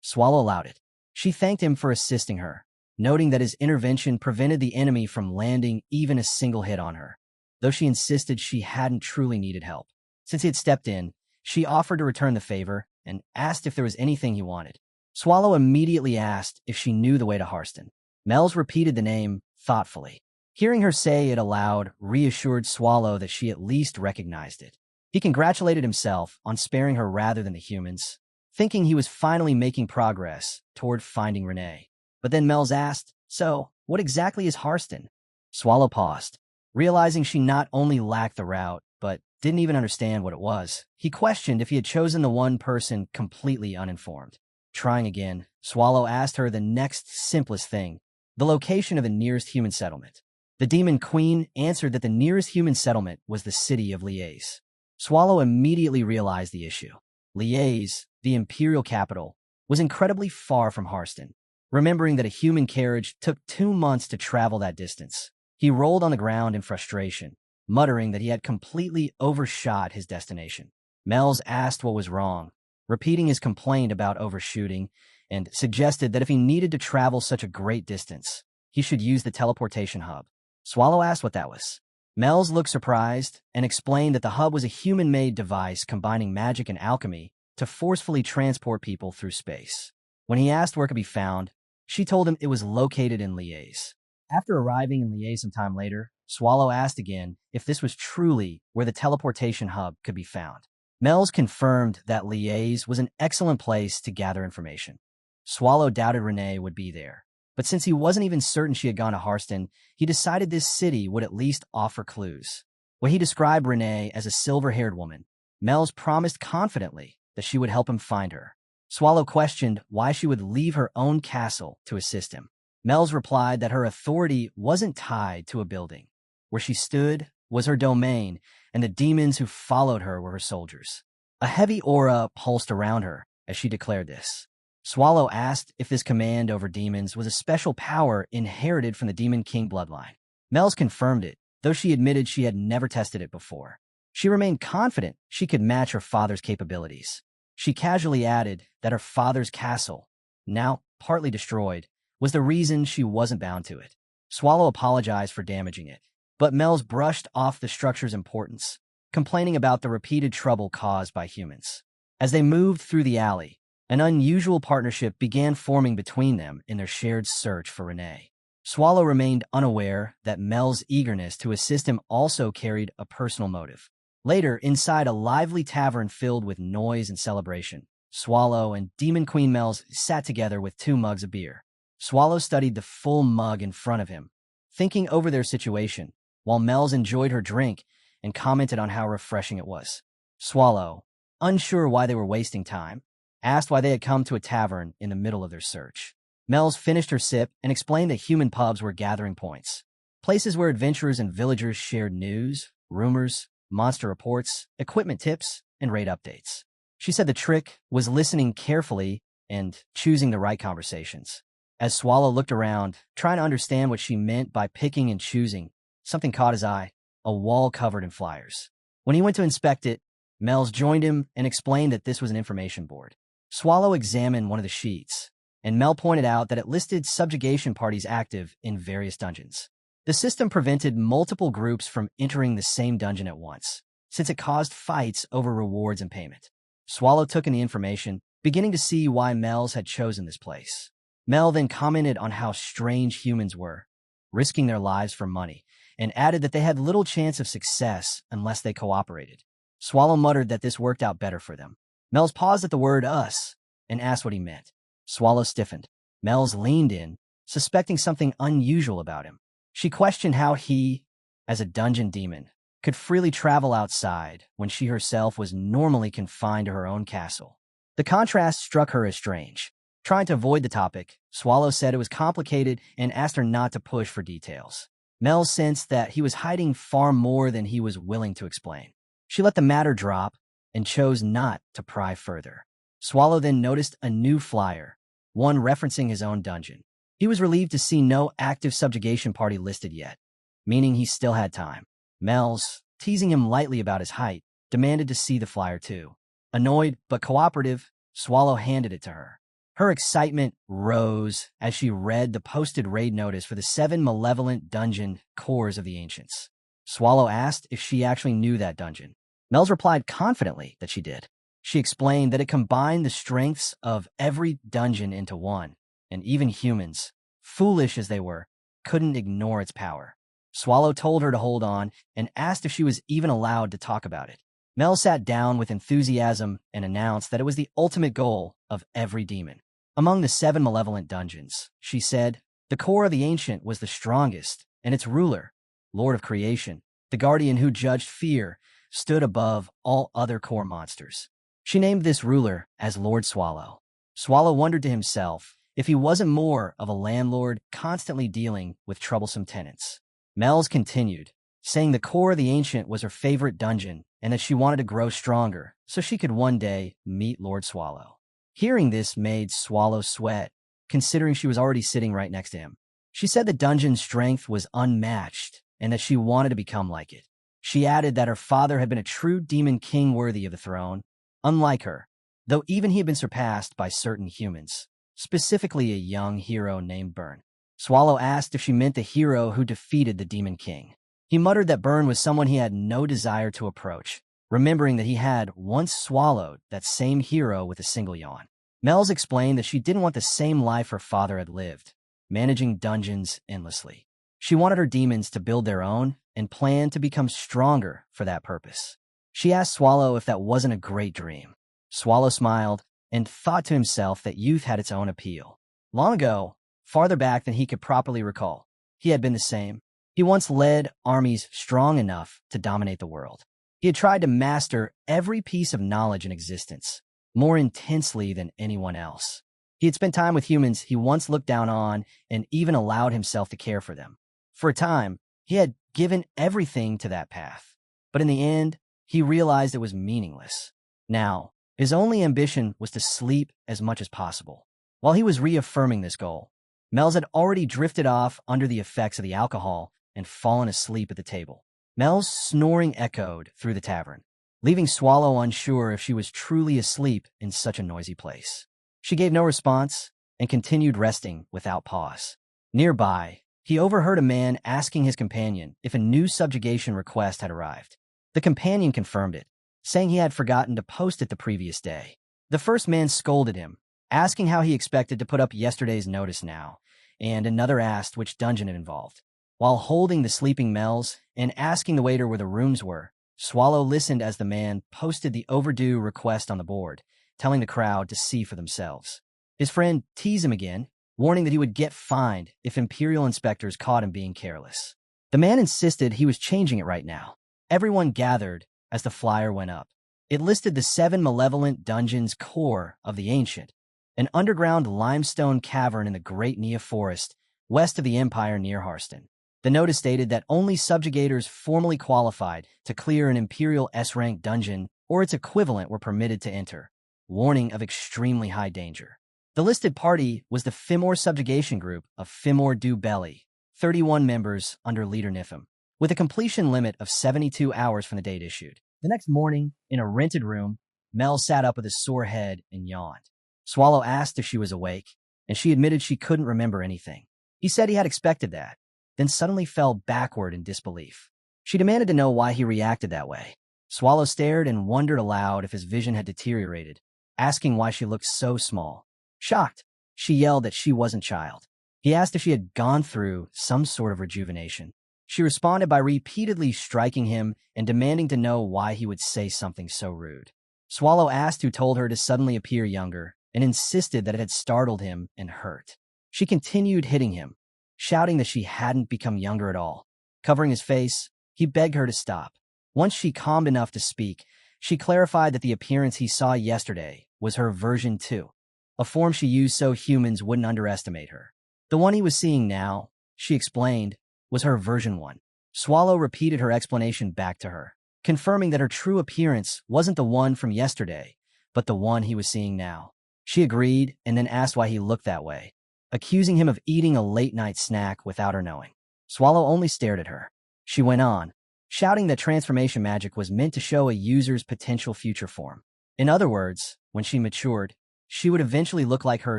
Swallow allowed it. She thanked him for assisting her, noting that his intervention prevented the enemy from landing even a single hit on her, though she insisted she hadn't truly needed help. Since he had stepped in, she offered to return the favor and asked if there was anything he wanted. Swallow immediately asked if she knew the way to Harsten. Mels repeated the name thoughtfully. Hearing her say it aloud reassured Swallow that she at least recognized it. He congratulated himself on sparing her rather than the humans, thinking he was finally making progress toward finding Renee. But then Mels asked, "So, what exactly is Harsten?" Swallow paused, realizing she not only lacked the route, but didn't even understand what it was. He questioned if he had chosen the one person completely uninformed. Trying again, Swallow asked her the next simplest thing, the location of the nearest human settlement. The Demon Queen answered that the nearest human settlement was the city of Liège. Swallow immediately realized the issue. Liège, the imperial capital, was incredibly far from Harsten. Remembering that a human carriage took 2 months to travel that distance, he rolled on the ground in frustration, muttering that he had completely overshot his destination. Mels asked what was wrong, repeating his complaint about overshooting, and suggested that if he needed to travel such a great distance, he should use the teleportation hub. Swallow asked what that was. Mels looked surprised and explained that the hub was a human-made device combining magic and alchemy to forcefully transport people through space. When he asked where it could be found, she told him it was located in Liège. After arriving in Liège some time later, Swallow asked again if this was truly where the teleportation hub could be found. Mels confirmed that Liège was an excellent place to gather information. Swallow doubted Renee would be there, but since he wasn't even certain she had gone to Harsten, he decided this city would at least offer clues. When he described Renee as a silver-haired woman, Mels promised confidently that she would help him find her. Swallow questioned why she would leave her own castle to assist him. Mels replied that her authority wasn't tied to a building. Where she stood was her domain, and the demons who followed her were her soldiers. A heavy aura pulsed around her as she declared this. Swallow asked if this command over demons was a special power inherited from the Demon King bloodline. Mels confirmed it, though she admitted she had never tested it before. She remained confident she could match her father's capabilities. She casually added that her father's castle, now partly destroyed, was the reason she wasn't bound to it. Swallow apologized for damaging it, but Mel's brushed off the structure's importance, complaining about the repeated trouble caused by humans. As they moved through the alley, an unusual partnership began forming between them in their shared search for Renee. Swallow remained unaware that Mel's eagerness to assist him also carried a personal motive. Later, inside a lively tavern filled with noise and celebration, Swallow and Demon Queen Mel's sat together with 2 mugs of beer. Swallow studied the full mug in front of him, thinking over their situation, while Mel's enjoyed her drink and commented on how refreshing it was. Swallow, unsure why they were wasting time, asked why they had come to a tavern in the middle of their search. Mel's finished her sip and explained that human pubs were gathering points, places where adventurers and villagers shared news, rumors, monster reports, equipment tips, and raid updates. She said the trick was listening carefully and choosing the right conversations. As Swallow looked around, trying to understand what she meant by picking and choosing, something caught his eye, a wall covered in flyers. When he went to inspect it, Mel's joined him and explained that this was an information board. Swallow examined one of the sheets, and Mel pointed out that it listed subjugation parties active in various dungeons. The system prevented multiple groups from entering the same dungeon at once, since it caused fights over rewards and payment. Swallow took in the information, beginning to see why Mel's had chosen this place. Mel then commented on how strange humans were, risking their lives for money, and added that they had little chance of success unless they cooperated. Swallow muttered that this worked out better for them. Mel's paused at the word us and asked what he meant. Swallow stiffened. Mel's leaned in, suspecting something unusual about him. She questioned how he, as a dungeon demon, could freely travel outside when she herself was normally confined to her own castle. The contrast struck her as strange. Trying to avoid the topic, Swallow said it was complicated and asked her not to push for details. Mel sensed that he was hiding far more than he was willing to explain. She let the matter drop and chose not to pry further. Swallow then noticed a new flyer, one referencing his own dungeon. He was relieved to see no active subjugation party listed yet, meaning he still had time. Mel's, teasing him lightly about his height, demanded to see the flyer too. Annoyed but cooperative, Swallow handed it to her. Her excitement rose as she read the posted raid notice for the 7 malevolent dungeon cores of the Ancients. Swallow asked if she actually knew that dungeon. Mel's replied confidently that she did. She explained that it combined the strengths of every dungeon into one, and even humans, foolish as they were, couldn't ignore its power. Swallow told her to hold on and asked if she was even allowed to talk about it. Mel sat down with enthusiasm and announced that it was the ultimate goal of every demon. Among the 7 malevolent dungeons, she said, the core of the Ancient was the strongest, and its ruler, Lord of Creation, the guardian who judged fear, stood above all other core monsters. She named this ruler as Lord Swallow. Swallow wondered to himself if he wasn't more of a landlord constantly dealing with troublesome tenants. Mel's continued, saying the core of the Ancient was her favorite dungeon and that she wanted to grow stronger so she could one day meet Lord Swallow. Hearing this made Swallow sweat, considering she was already sitting right next to him. She said the dungeon's strength was unmatched and that she wanted to become like it. She added that her father had been a true demon king worthy of the throne, unlike her, though even he had been surpassed by certain humans, specifically a young hero named Burn. Swallow asked if she meant the hero who defeated the demon king. He muttered that Burn was someone he had no desire to approach, remembering that he had once swallowed that same hero with a single yawn. Mel's explained that she didn't want the same life her father had lived, managing dungeons endlessly. She wanted her demons to build their own and planned to become stronger for that purpose. She asked Swallow if that wasn't a great dream. Swallow smiled and thought to himself that youth had its own appeal. Long ago, farther back than he could properly recall, he had been the same. He once led armies strong enough to dominate the world. He had tried to master every piece of knowledge in existence, more intensely than anyone else. He had spent time with humans he once looked down on and even allowed himself to care for them. For a time, he had given everything to that path, but in the end, he realized it was meaningless. Now, his only ambition was to sleep as much as possible. While he was reaffirming this goal, Mel's had already drifted off under the effects of the alcohol and fallen asleep at the table. Mel's snoring echoed through the tavern. leaving Swallow unsure if she was truly asleep in such a noisy place. She gave no response and continued resting without pause. Nearby, he overheard a man asking his companion if a new subjugation request had arrived. The companion confirmed it, saying he had forgotten to post it the previous day. The first man scolded him, asking how he expected to put up yesterday's notice now, and another asked which dungeon it involved. While holding the sleeping Mel's and asking the waiter where the rooms were, Swallow listened as the man posted the overdue request on the board, telling the crowd to see for themselves. His friend teased him again, warning that he would get fined if Imperial inspectors caught him being careless. The man insisted he was changing it right now. Everyone gathered as the flyer went up. It listed the 7 malevolent dungeons core of the Ancient, an underground limestone cavern in the Great Nia Forest, west of the Empire near Harsten. The notice stated that only subjugators formally qualified to clear an Imperial S-rank dungeon or its equivalent were permitted to enter, warning of extremely high danger. The listed party was the Fimor subjugation group of Fimor du Belly, 31 members under leader Nifim, with a completion limit of 72 hours from the date issued. The next morning, in a rented room, Mel sat up with a sore head and yawned. Swallow asked if she was awake, and she admitted she couldn't remember anything. He said he had expected that, then suddenly fell backward in disbelief. She demanded to know why he reacted that way. Swallow stared and wondered aloud if his vision had deteriorated, asking why she looked so small. Shocked, she yelled that she wasn't child. He asked if she had gone through some sort of rejuvenation. She responded by repeatedly striking him and demanding to know why he would say something so rude. Swallow asked who told her to suddenly appear younger and insisted that it had startled him and hurt. She continued hitting him, shouting that she hadn't become younger at all. Covering his face, he begged her to stop. Once she calmed enough to speak, she clarified that the appearance he saw yesterday was her version 2, a form she used so humans wouldn't underestimate her. The one he was seeing now, she explained, was her version 1. Swallow repeated her explanation back to her, confirming that her true appearance wasn't the one from yesterday, but the one he was seeing now. She agreed and then asked why he looked that way, accusing him of eating a late-night snack without her knowing. Swallow only stared at her. She went on, shouting that transformation magic was meant to show a user's potential future form. In other words, when she matured, she would eventually look like her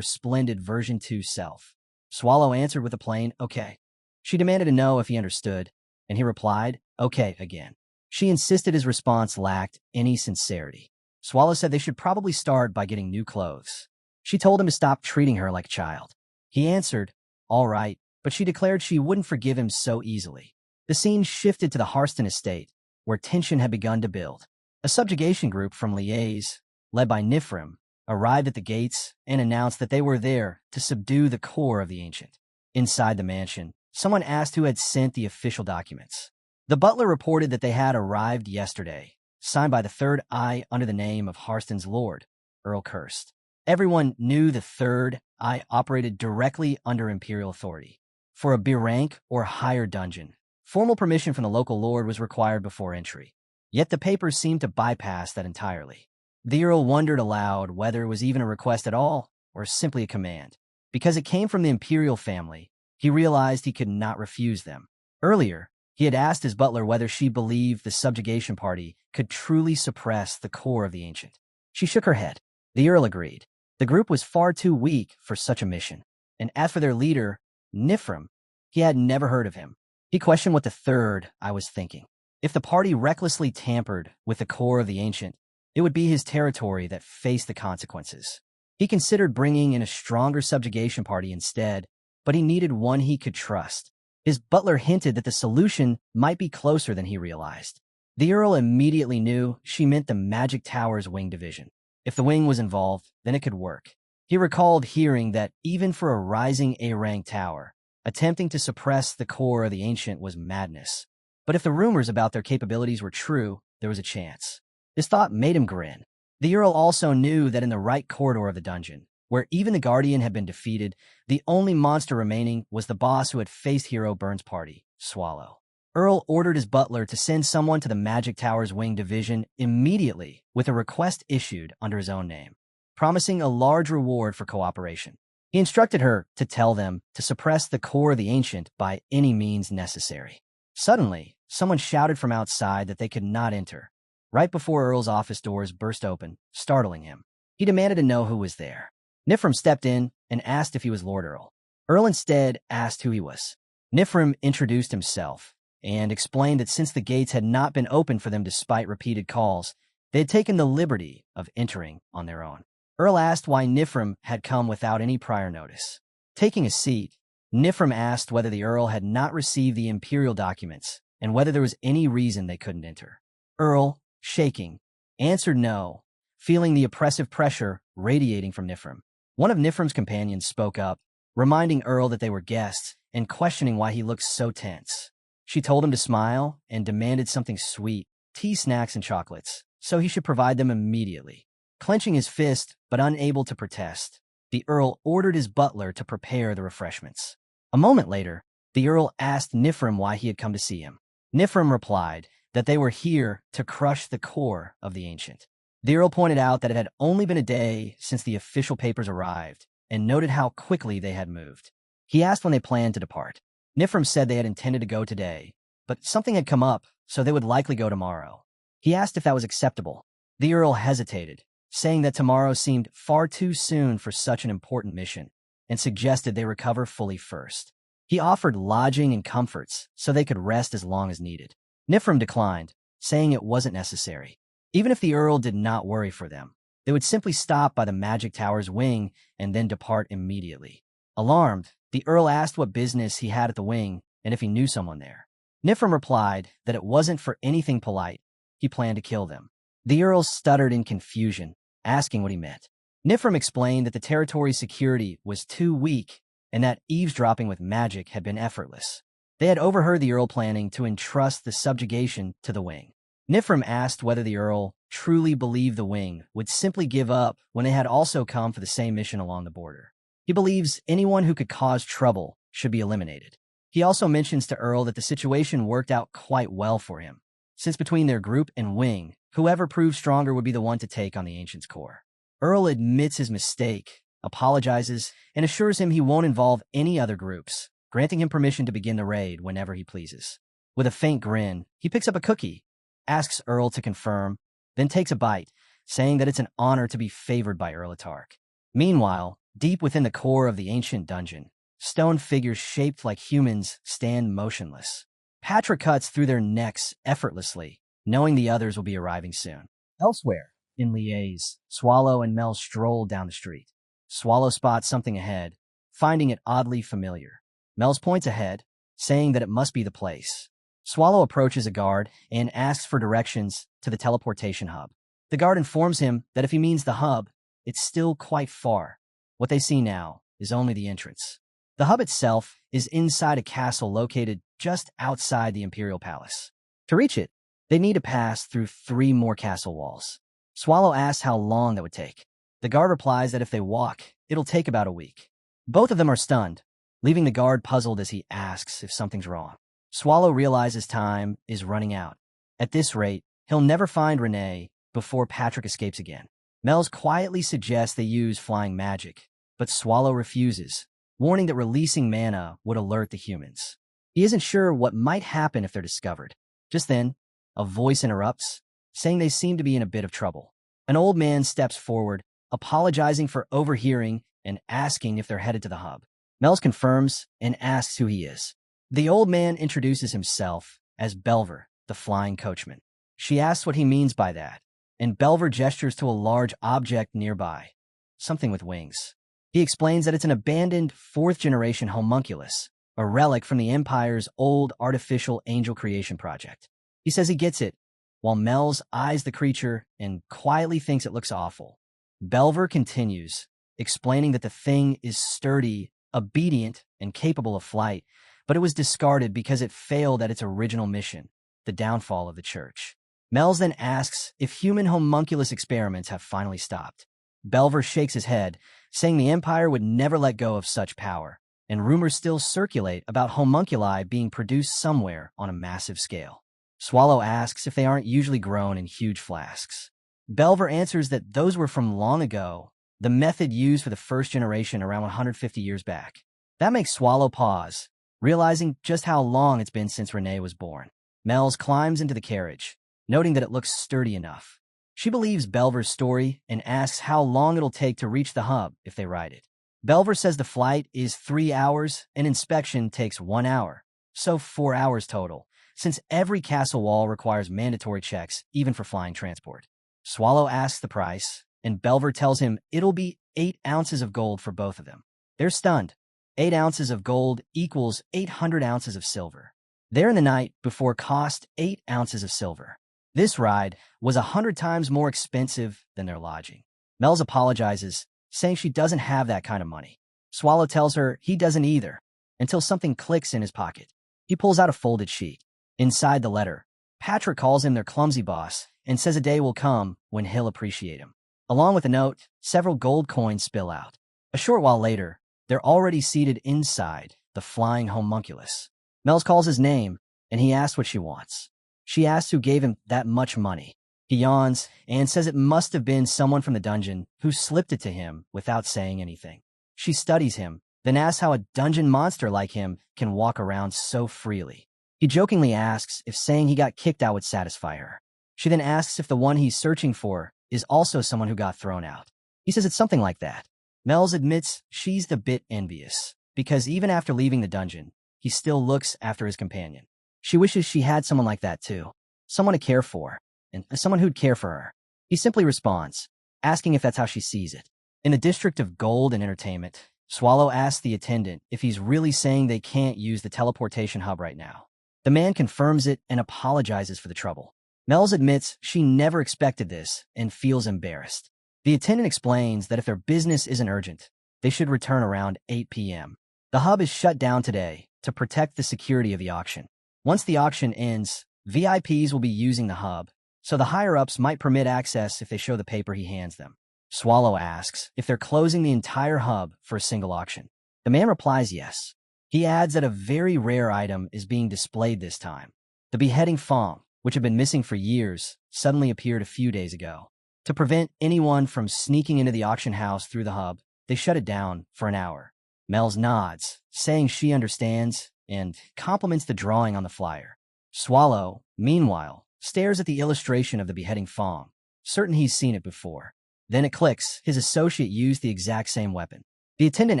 splendid version 2 self. Swallow answered with a plain, okay. She demanded to know if he understood, and he replied, okay, again. She insisted his response lacked any sincerity. Swallow said they should probably start by getting new clothes. She told him to stop treating her like a child. He answered, all right, but she declared she wouldn't forgive him so easily. The scene shifted to the Harsten estate, where tension had begun to build. A subjugation group from Liège, led by Nifrim, arrived at the gates and announced that they were there to subdue the core of the Ancient. Inside the mansion, someone asked who had sent the official documents. The butler reported that they had arrived yesterday, signed by the Third Eye under the name of Harsten's lord, Earl Cursed. Everyone knew the Third Eye operated directly under Imperial authority. For a B rank or higher dungeon, formal permission from the local lord was required before entry. Yet the papers seemed to bypass that entirely. The Earl wondered aloud whether it was even a request at all, or simply a command. Because it came from the Imperial family, he realized he could not refuse them. Earlier, he had asked his butler whether she believed the subjugation party could truly suppress the core of the Ancient. She shook her head. The Earl agreed. The group was far too weak for such a mission. And as for their leader, Nifrim, he had never heard of him. He questioned what the Third Eye was thinking. If the party recklessly tampered with the core of the Ancient, it would be his territory that faced the consequences. He considered bringing in a stronger subjugation party instead, but he needed one he could trust. His butler hinted that the solution might be closer than he realized. The Earl immediately knew she meant the Magic Tower's wing division. If the wing was involved, then it could work. He recalled hearing that even for a rising A-rank tower, attempting to suppress the core of the Ancient was madness. But if the rumors about their capabilities were true, there was a chance. This thought made him grin. The Earl also knew that in the right corridor of the dungeon, where even the Guardian had been defeated, the only monster remaining was the boss who had faced Hero Byrne's party, Swallow. Earl ordered his butler to send someone to the Magic Tower's wing division immediately with a request issued under his own name, promising a large reward for cooperation. He instructed her to tell them to suppress the core of the Ancient by any means necessary. Suddenly, someone shouted from outside that they could not enter. right before Earl's office doors burst open, startling him. He demanded to know who was there. Nifrim stepped in and asked if he was Lord Earl. Earl instead asked who he was. Nifrim introduced himself and explained that since the gates had not been opened for them despite repeated calls, they had taken the liberty of entering on their own. Earl asked why Nifrim had come without any prior notice. Taking a seat, Nifrim asked whether the Earl had not received the imperial documents and whether there was any reason they couldn't enter. Earl, shaking, answered no, feeling the oppressive pressure radiating from Nifrim. One of Nifrim's companions spoke up, reminding Earl that they were guests and questioning why he looked so tense. She told him to smile and demanded something sweet, tea, snacks, and chocolates, so he should provide them immediately. Clenching his fist, but unable to protest, the Earl ordered his butler to prepare the refreshments. A moment later, the Earl asked Nifrim why he had come to see him. Nifrim replied that they were here to crush the core of the Ancient. The Earl pointed out that it had only been a day since the official papers arrived, and noted how quickly they had moved. He asked when they planned to depart. Nifrim said they had intended to go today, but something had come up, so they would likely go tomorrow. He asked if that was acceptable. The Earl hesitated, saying that tomorrow seemed far too soon for such an important mission, and suggested they recover fully first. He offered lodging and comforts so they could rest as long as needed. Nifrim declined, saying it wasn't necessary. Even if the Earl did not worry for them, they would simply stop by the Magic Tower's wing and then depart immediately. Alarmed, the Earl asked what business he had at the wing and if he knew someone there. Nifrim replied that it wasn't for anything polite. He planned to kill them. The Earl stuttered in confusion, asking what he meant. Nifrim explained that the territory's security was too weak and that eavesdropping with magic had been effortless. They had overheard the Earl planning to entrust the subjugation to the wing. Nifrim asked whether the Earl truly believed the wing would simply give up when they had also come for the same mission along the border. He believes anyone who could cause trouble should be eliminated. He also mentions to Earl that the situation worked out quite well for him, since between their group and wing, whoever proved stronger would be the one to take on the Ancient's core. Earl admits his mistake, apologizes, and assures him he won't involve any other groups, granting him permission to begin the raid whenever he pleases. With a faint grin, he picks up a cookie, asks Earl to confirm, then takes a bite, saying that it's an honor to be favored by Earl Atark. Meanwhile, deep within the core of the ancient dungeon, stone figures shaped like humans stand motionless. Patra cuts through their necks effortlessly, knowing the others will be arriving soon. Elsewhere, in Liège, Swallow and Mel stroll down the street. Swallow spots something ahead, finding it oddly familiar. Mel's points ahead, saying that it must be the place. Swallow approaches a guard and asks for directions to the teleportation hub. The guard informs him that if he means the hub, it's still quite far. What they see now is only the entrance. The hub itself is inside a castle located just outside the Imperial Palace. To reach it, they need to pass through 3 more castle walls. Swallow asks how long that would take. The guard replies that if they walk, it'll take about a week. Both of them are stunned, leaving the guard puzzled as he asks if something's wrong. Swallow realizes time is running out. At this rate, he'll never find Renee before Patrick escapes again. Mel's quietly suggests they use flying magic, but Swallow refuses, warning that releasing mana would alert the humans. He isn't sure what might happen if they're discovered. Just then, a voice interrupts, saying they seem to be in a bit of trouble. An old man steps forward, apologizing for overhearing and asking if they're headed to the hub. Mel's confirms and asks who he is. The old man introduces himself as Belver, the flying coachman. She asks what he means by that, and Belver gestures to a large object nearby, something with wings. He explains that it's an abandoned 4th-generation homunculus, a relic from the Empire's old artificial angel creation project. He says he gets it, while Mel's eyes the creature and quietly thinks it looks awful. Belver continues, explaining that the thing is sturdy, obedient, and capable of flight, but it was discarded because it failed at its original mission, the downfall of the church. Mel's then asks if human homunculus experiments have finally stopped. Belver shakes his head, saying the Empire would never let go of such power, and rumors still circulate about homunculi being produced somewhere on a massive scale. Swallow asks if they aren't usually grown in huge flasks. Belver answers that those were from long ago, the method used for the 1st generation around 150 years back. That makes Swallow pause, realizing just how long it's been since Renee was born. Mel's climbs into the carriage, noting that it looks sturdy enough. She believes Belver's story and asks how long it'll take to reach the hub if they ride it. Belver says the flight is 3 hours and inspection takes 1 hour, so 4 hours total, since every castle wall requires mandatory checks, even for flying transport. Swallow asks the price, and Belver tells him it'll be 8 ounces of gold for both of them. They're stunned. 8 ounces of gold equals 800 ounces of silver. There in the night before cost 8 ounces of silver. This ride was 100 times more expensive than their lodging. Mel's apologizes, saying she doesn't have that kind of money. Swallow tells her he doesn't either, until something clicks in his pocket. He pulls out a folded sheet. Inside the letter, Patrick calls him their clumsy boss and says a day will come when he'll appreciate him. Along with a note, several gold coins spill out. A short while later, they're already seated inside the flying homunculus. Mels calls his name, and he asks what she wants. She asks who gave him that much money. He yawns and says it must have been someone from the dungeon who slipped it to him without saying anything. She studies him, then asks how a dungeon monster like him can walk around so freely. He jokingly asks if saying he got kicked out would satisfy her. She then asks if the one he's searching for is also someone who got thrown out. He says it's something like that. Mels admits she's the bit envious, because even after leaving the dungeon, he still looks after his companion. She wishes she had someone like that too, someone to care for, and someone who'd care for her. He simply responds, asking if that's how she sees it. In the District of Gold and Entertainment, Swallow asks the attendant if he's really saying they can't use the teleportation hub right now. The man confirms it and apologizes for the trouble. Mels admits she never expected this and feels embarrassed. The attendant explains that if their business isn't urgent, they should return around 8 p.m. The hub is shut down today to protect the security of the auction. Once the auction ends, VIPs will be using the hub, so the higher-ups might permit access if they show the paper he hands them. Swallow asks if they're closing the entire hub for a single auction. The man replies yes. He adds that a very rare item is being displayed this time. The beheading fong, which had been missing for years, suddenly appeared a few days ago. To prevent anyone from sneaking into the auction house through the hub, they shut it down for an hour. Mels nods, saying she understands, and compliments the drawing on the flyer. Swallow, meanwhile, stares at the illustration of the beheading fong, certain he's seen it before. Then it clicks, his associate used the exact same weapon. The attendant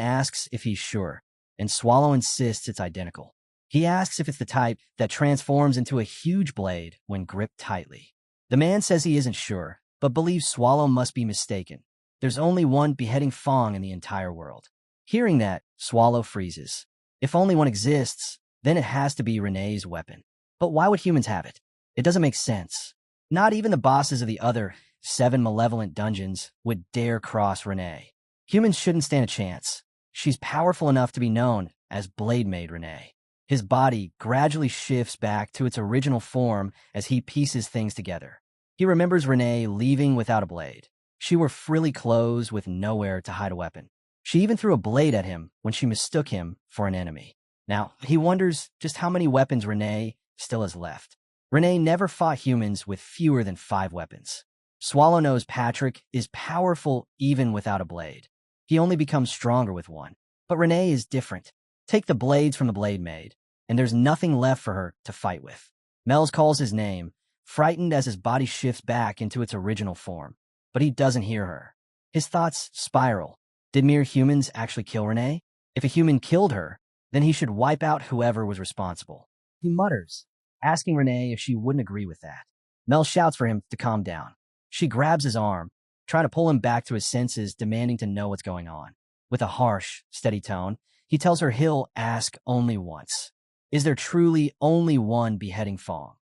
asks if he's sure, and Swallow insists it's identical. He asks if it's the type that transforms into a huge blade when gripped tightly. The man says he isn't sure, but believes Swallow must be mistaken. There's only one beheading fong in the entire world. Hearing that, Swallow freezes. If only one exists, then it has to be Renee's weapon. But why would humans have it? It doesn't make sense. Not even the bosses of the other 7 malevolent dungeons would dare cross Renee. Humans shouldn't stand a chance. She's powerful enough to be known as Blade Maid Renee. His body gradually shifts back to its original form as he pieces things together. He remembers Renee leaving without a blade. She wore frilly clothes with nowhere to hide a weapon. She even threw a blade at him when she mistook him for an enemy. Now, he wonders just how many weapons Renee still has left. Renee never fought humans with fewer than 5 weapons. Swallow knows Patrick is powerful even without a blade. He only becomes stronger with one. But Renee is different. Take the blades from the Blade Maid, and there's nothing left for her to fight with. Mels calls his name, frightened as his body shifts back into its original form. But he doesn't hear her. His thoughts spiral. Did mere humans actually kill Renee? If a human killed her, then he should wipe out whoever was responsible. He mutters, asking Renee if she wouldn't agree with that. Mel shouts for him to calm down. She grabs his arm, trying to pull him back to his senses, demanding to know what's going on. With a harsh, steady tone, he tells her he'll ask only once. Is there truly only one beheading fong?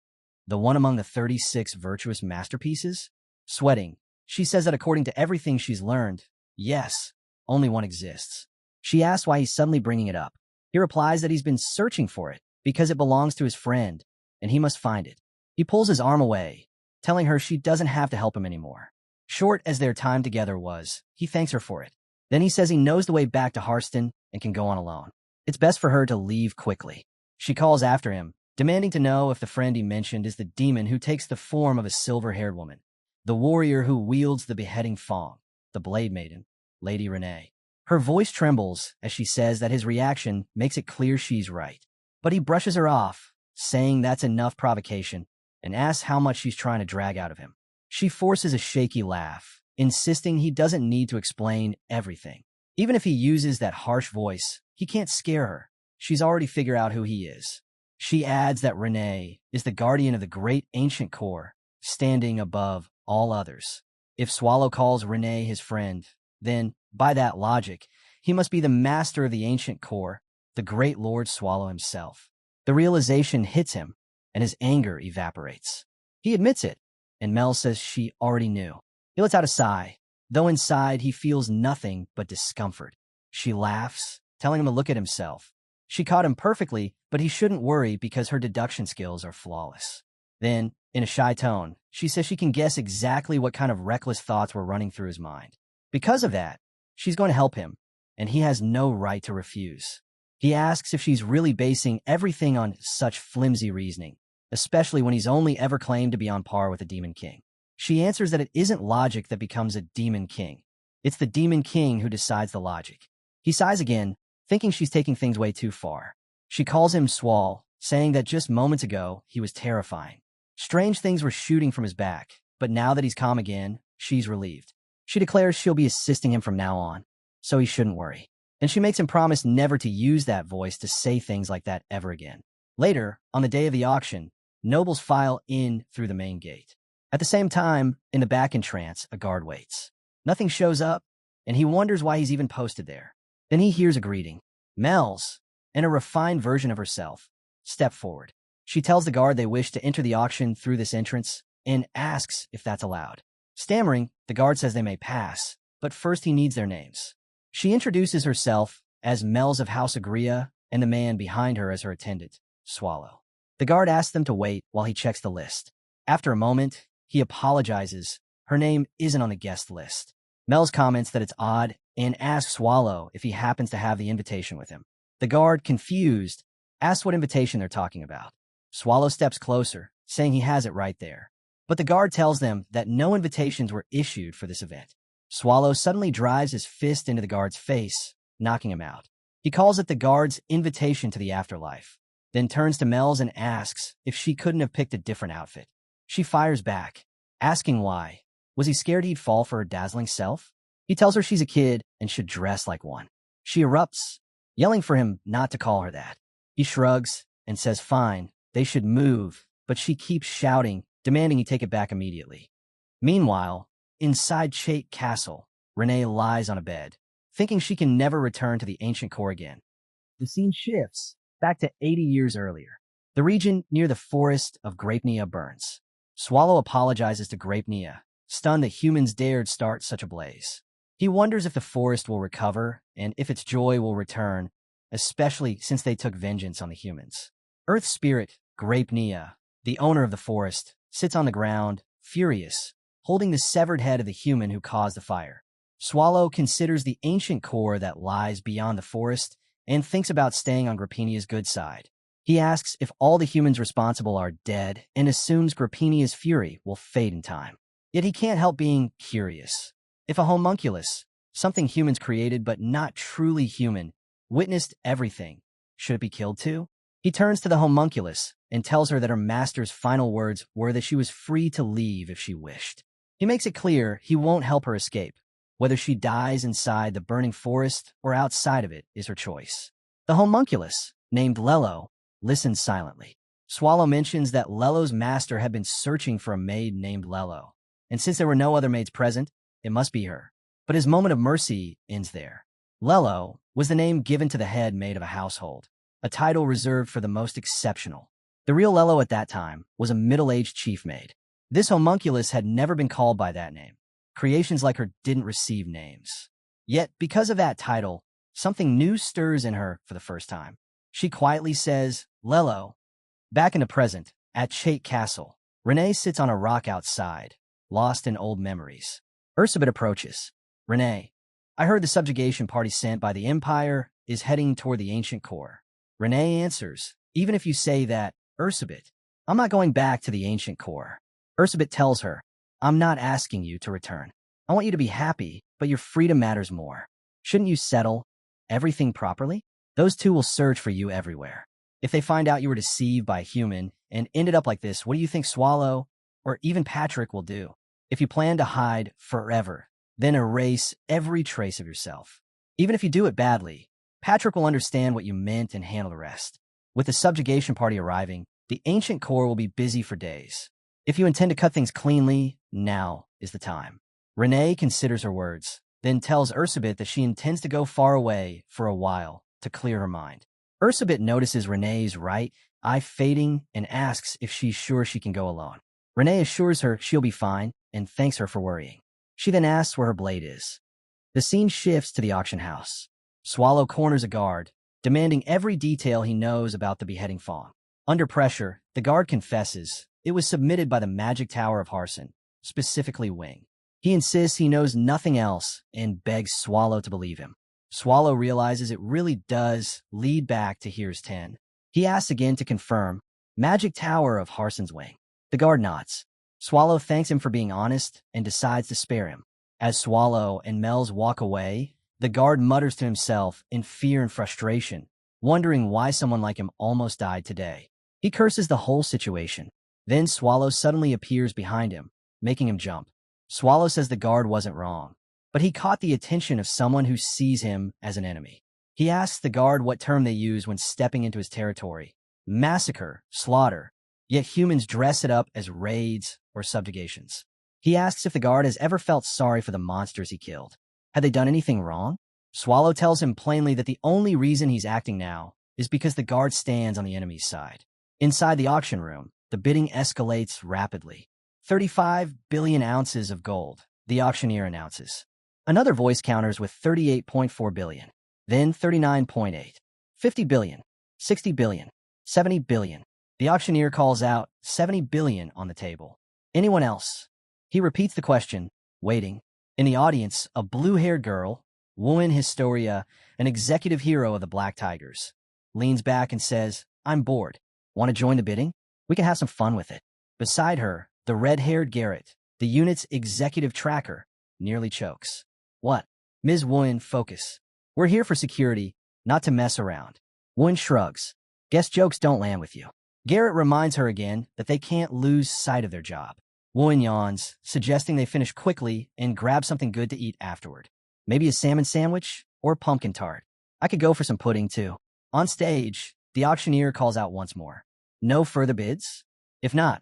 The one among the 36 virtuous masterpieces? Sweating, she says that according to everything she's learned, yes, only one exists. She asks why he's suddenly bringing it up. He replies that he's been searching for it because it belongs to his friend, and he must find it. He pulls his arm away, telling her she doesn't have to help him anymore. Short as their time together was, he thanks her for it. Then he says he knows the way back to Harsten and can go on alone. It's best for her to leave quickly. She calls after him, demanding to know if the friend he mentioned is the demon who takes the form of a silver-haired woman, the warrior who wields the beheading fong, the Blade Maiden, Lady Renee. Her voice trembles as she says that his reaction makes it clear she's right. But he brushes her off, saying that's enough provocation, and asks how much she's trying to drag out of him. She forces a shaky laugh, insisting he doesn't need to explain everything. Even if he uses that harsh voice, he can't scare her. She's already figured out who he is. She adds that Renee is the guardian of the great ancient core, standing above all others. If Swallow calls Renee his friend, then, by that logic, he must be the master of the ancient core, the great Lord Swallow himself. The realization hits him, and his anger evaporates. He admits it, and Mel says she already knew. He lets out a sigh, though inside he feels nothing but discomfort. She laughs, telling him to look at himself. She caught him perfectly, but he shouldn't worry because her deduction skills are flawless. Then, in a shy tone, she says she can guess exactly what kind of reckless thoughts were running through his mind. Because of that, she's going to help him, and he has no right to refuse. He asks if she's really basing everything on such flimsy reasoning, especially when he's only ever claimed to be on par with the Demon King. She answers that it isn't logic that becomes a Demon King. It's the Demon King who decides the logic. He sighs again, thinking she's taking things way too far. She calls him Swall, saying that just moments ago he was terrifying. Strange things were shooting from his back, but now that he's calm again, she's relieved. She declares she'll be assisting him from now on, so he shouldn't worry. And she makes him promise never to use that voice to say things like that ever again. Later, on the day of the auction, nobles file in through the main gate. At the same time, in the back entrance, a guard waits. Nothing shows up, and he wonders why he's even posted there. Then he hears a greeting. Mel's, and a refined version of herself, step forward. She tells the guard they wish to enter the auction through this entrance and asks if that's allowed. Stammering, the guard says they may pass, but first he needs their names. She introduces herself as Mel's of House Agria and the man behind her as her attendant, Swallow. The guard asks them to wait while he checks the list. After a moment, he apologizes. Her name isn't on the guest list. Mel's comments that it's odd and asks Swallow if he happens to have the invitation with him. The guard, confused, asks what invitation they're talking about. Swallow steps closer, saying he has it right there. But the guard tells them that no invitations were issued for this event. Swallow suddenly drives his fist into the guard's face, knocking him out. He calls it the guard's invitation to the afterlife, then turns to Mel's and asks if she couldn't have picked a different outfit. She fires back, asking why. Was he scared he'd fall for her dazzling self? He tells her she's a kid and should dress like one. She erupts, yelling for him not to call her that. He shrugs and says fine, they should move, but she keeps shouting, demanding he take it back immediately. Meanwhile, inside Chait Castle, Renee lies on a bed, thinking she can never return to the ancient core again. The scene shifts back to 80 years earlier. The region near the forest of Grapenia burns. Swallow apologizes to Grapenia, stunned that humans dared start such a blaze. He wonders if the forest will recover and if its joy will return, especially since they took vengeance on the humans. Earth Spirit, Grapenia, the owner of the forest, sits on the ground, furious, holding the severed head of the human who caused the fire. Swallow considers the ancient core that lies beyond the forest and thinks about staying on Grapenia's good side. He asks if all the humans responsible are dead and assumes Grapenia's fury will fade in time. Yet he can't help being curious. If a homunculus, something humans created but not truly human, witnessed everything, should it be killed too? He turns to the homunculus and tells her that her master's final words were that she was free to leave if she wished. He makes it clear he won't help her escape. Whether she dies inside the burning forest or outside of it is her choice. The homunculus, named Lello, listens silently. Swallow mentions that Lello's master had been searching for a maid named Lello, and since there were no other maids present, it must be her. But his moment of mercy ends there. Lello was the name given to the head maid of a household, a title reserved for the most exceptional. The real Lello at that time was a middle-aged chief maid. This homunculus had never been called by that name. Creations like her didn't receive names. Yet, because of that title, something new stirs in her for the first time. She quietly says, Lello. Back in the present, at Chait Castle, Renee sits on a rock outside, lost in old memories. Ursabet approaches. Renee, I heard the subjugation party sent by the Empire is heading toward the ancient core. Renee answers, even if you say that, Ursabet, I'm not going back to the ancient core. Ursabet tells her, I'm not asking you to return. I want you to be happy, but your freedom matters more. Shouldn't you settle everything properly? Those two will search for you everywhere. If they find out you were deceived by a human and ended up like this, what do you think Swallow or even Patrick will do? If you plan to hide forever, then erase every trace of yourself. Even if you do it badly, Patrick will understand what you meant and handle the rest. With the subjugation party arriving, the ancient core will be busy for days. If you intend to cut things cleanly, now is the time. Renee considers her words, then tells Ursabit that she intends to go far away for a while to clear her mind. Ursabit notices Renee's right eye fading and asks if she's sure she can go alone. Renee assures her she'll be fine and thanks her for worrying. She then asks where her blade is. The scene shifts to the auction house. Swallow corners a guard, demanding every detail he knows about the beheading fawn. Under pressure, the guard confesses it was submitted by the magic tower of Harsten, specifically Wing. He insists he knows nothing else and begs Swallow to believe him. Swallow realizes it really does lead back to Here's 10. He asks again to confirm, Magic Tower of Harsten's Wing. The guard nods. Swallow thanks him for being honest and decides to spare him. As Swallow and Mel's walk away, the guard mutters to himself in fear and frustration, wondering why someone like him almost died today. He curses the whole situation. Then Swallow suddenly appears behind him, making him jump. Swallow says the guard wasn't wrong, but he caught the attention of someone who sees him as an enemy. He asks the guard what term they use when stepping into his territory. Massacre, slaughter, yet humans dress it up as raids or subjugations. He asks if the guard has ever felt sorry for the monsters he killed. Had they done anything wrong? Swallow tells him plainly that the only reason he's acting now is because the guard stands on the enemy's side. Inside the auction room, the bidding escalates rapidly. 35 billion ounces of gold, the auctioneer announces. Another voice counters with 38.4 billion, then 39.8, 50 billion, 60 billion, 70 billion. The auctioneer calls out 70 billion on the table. Anyone else? He repeats the question, waiting. In the audience, a blue-haired girl, Wuin Historia, an executive hero of the Black Tigers, leans back and says, I'm bored. Want to join the bidding? We can have some fun with it. Beside her, the red-haired Garrett, the unit's executive tracker, nearly chokes. What? Ms. Wuin, focus. We're here for security, not to mess around. Wuin shrugs. Guess jokes don't land with you. Garrett reminds her again that they can't lose sight of their job. Wuin yawns, suggesting they finish quickly and grab something good to eat afterward. Maybe a salmon sandwich or pumpkin tart. I could go for some pudding, too. On stage, the auctioneer calls out once more. No further bids? If not,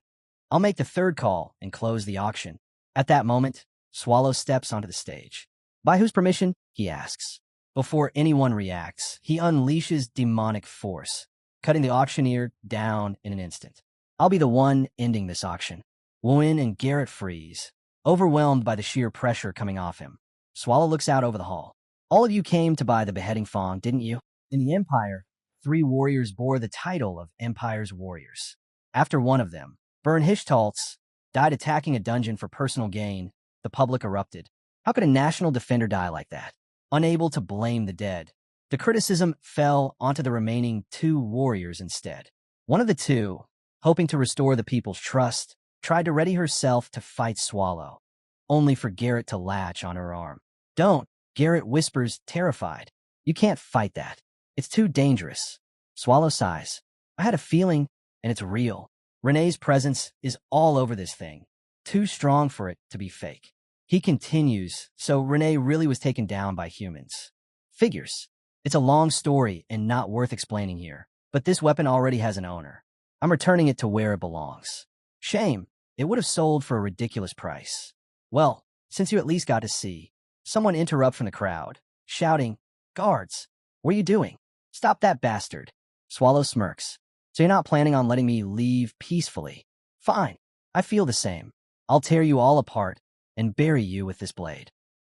I'll make the third call and close the auction. At that moment, Swallow steps onto the stage. By whose permission? He asks. Before anyone reacts, he unleashes demonic force, cutting the auctioneer down in an instant. I'll be the one ending this auction. Wuin and Garrett freeze, overwhelmed by the sheer pressure coming off him. Swallow looks out over the hall. All of you came to buy the beheading fawn, didn't you? In the Empire, 3 warriors bore the title of Empire's Warriors. After one of them, Bern Hishtaltz, died attacking a dungeon for personal gain, the public erupted. How could a national defender die like that? Unable to blame the dead, the criticism fell onto the remaining 2 warriors instead. One of the 2, hoping to restore the people's trust, tried to ready herself to fight Swallow, only for Garrett to latch on her arm. Don't, Garrett whispers, terrified. You can't fight that. It's too dangerous. Swallow sighs. I had a feeling, and it's real. Renee's presence is all over this thing, too strong for it to be fake. He continues, so Renee really was taken down by humans. Figures. It's a long story and not worth explaining here, but this weapon already has an owner. I'm returning it to where it belongs. Shame. It would have sold for a ridiculous price. Well, since you at least got to see. Someone interrupts from the crowd, shouting, Guards, what are you doing? Stop that bastard. Swallow smirks. So you're not planning on letting me leave peacefully? Fine. I feel the same. I'll tear you all apart and bury you with this blade.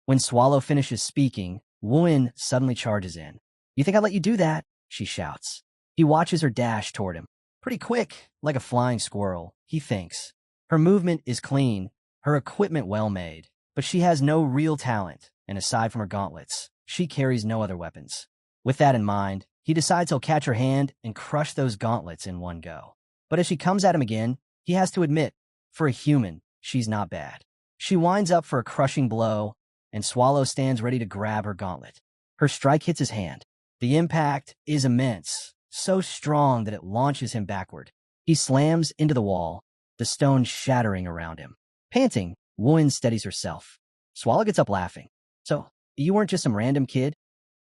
When Swallow finishes speaking, Wuin suddenly charges in. You think I'd let you do that? She shouts. He watches her dash toward him. Pretty quick, like a flying squirrel, he thinks. Her movement is clean, her equipment well-made, but she has no real talent, and aside from her gauntlets, she carries no other weapons. With that in mind, he decides he'll catch her hand and crush those gauntlets in one go. But as she comes at him again, he has to admit, for a human, she's not bad. She winds up for a crushing blow, and Swallow stands ready to grab her gauntlet. Her strike hits his hand. The impact is immense, so strong that it launches him backward. He slams into the wall, the stone shattering around him. Panting, Woon steadies herself. Swallow gets up laughing. So, you weren't just some random kid?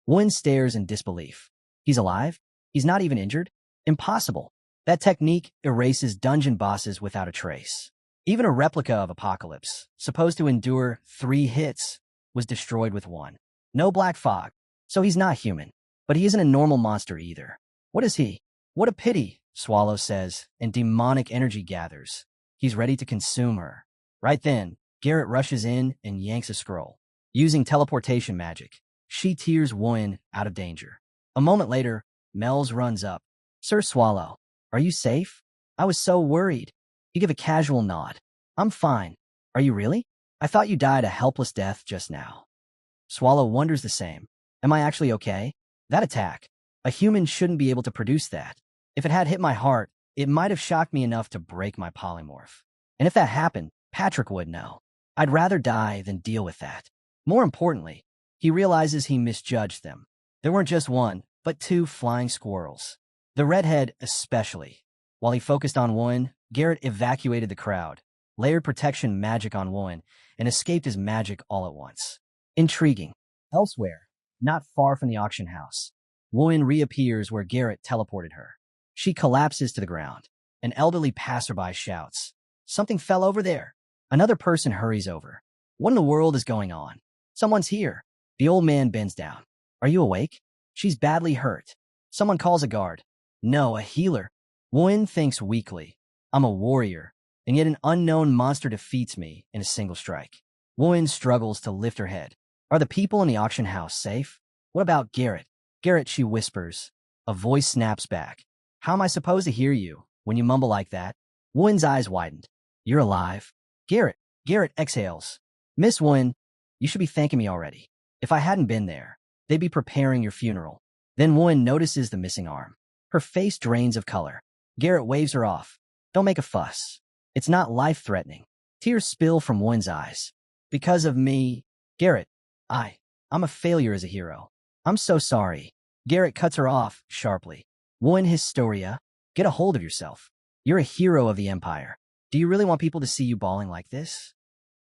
Woon stares in disbelief. He's alive? He's not even injured? Impossible. That technique erases dungeon bosses without a trace. Even a replica of Apocalypse, supposed to endure 3 hits, was destroyed with 1. No black fog, so he's not human. But he isn't a normal monster either. What is he? What a pity, Swallow says, and demonic energy gathers. He's ready to consume her. Right then, Garrett rushes in and yanks a scroll. Using teleportation magic, she tears Woon out of danger. A moment later, Mel's runs up. Sir Swallow, are you safe? I was so worried. You give a casual nod. I'm fine. Are you really? I thought you died a helpless death just now. Swallow wonders the same. Am I actually okay? That attack. A human shouldn't be able to produce that. If it had hit my heart, it might have shocked me enough to break my polymorph. And if that happened, Patrick would know. I'd rather die than deal with that. More importantly, he realizes he misjudged them. There weren't just 1, but 2 flying squirrels. The redhead especially. While he focused on Woon, Garrett evacuated the crowd, layered protection magic on Woon, and escaped his magic all at once. Intriguing. Elsewhere, not far from the auction house, Woon reappears where Garrett teleported her. She collapses to the ground. An elderly passerby shouts, "Something fell over there." Another person hurries over. What in the world is going on? Someone's here. The old man bends down. Are you awake? She's badly hurt. Someone calls a guard. No, a healer. Woon thinks weakly. I'm a warrior, and yet an unknown monster defeats me in a single strike. Woon struggles to lift her head. Are the people in the auction house safe? What about Garrett? Garrett, she whispers. A voice snaps back. How am I supposed to hear you when you mumble like that? Woon's eyes widened. You're alive. Garrett exhales. Miss Woon, you should be thanking me already. If I hadn't been there, they'd be preparing your funeral. Then Woon notices the missing arm. Her face drains of color. Garrett waves her off. Don't make a fuss. It's not life-threatening. Tears spill from Woon's eyes. Because of me, Garrett, I'm a failure as a hero. I'm so sorry. Garrett cuts her off sharply. Woon Historia, get a hold of yourself. You're a hero of the Empire. Do you really want people to see you bawling like this?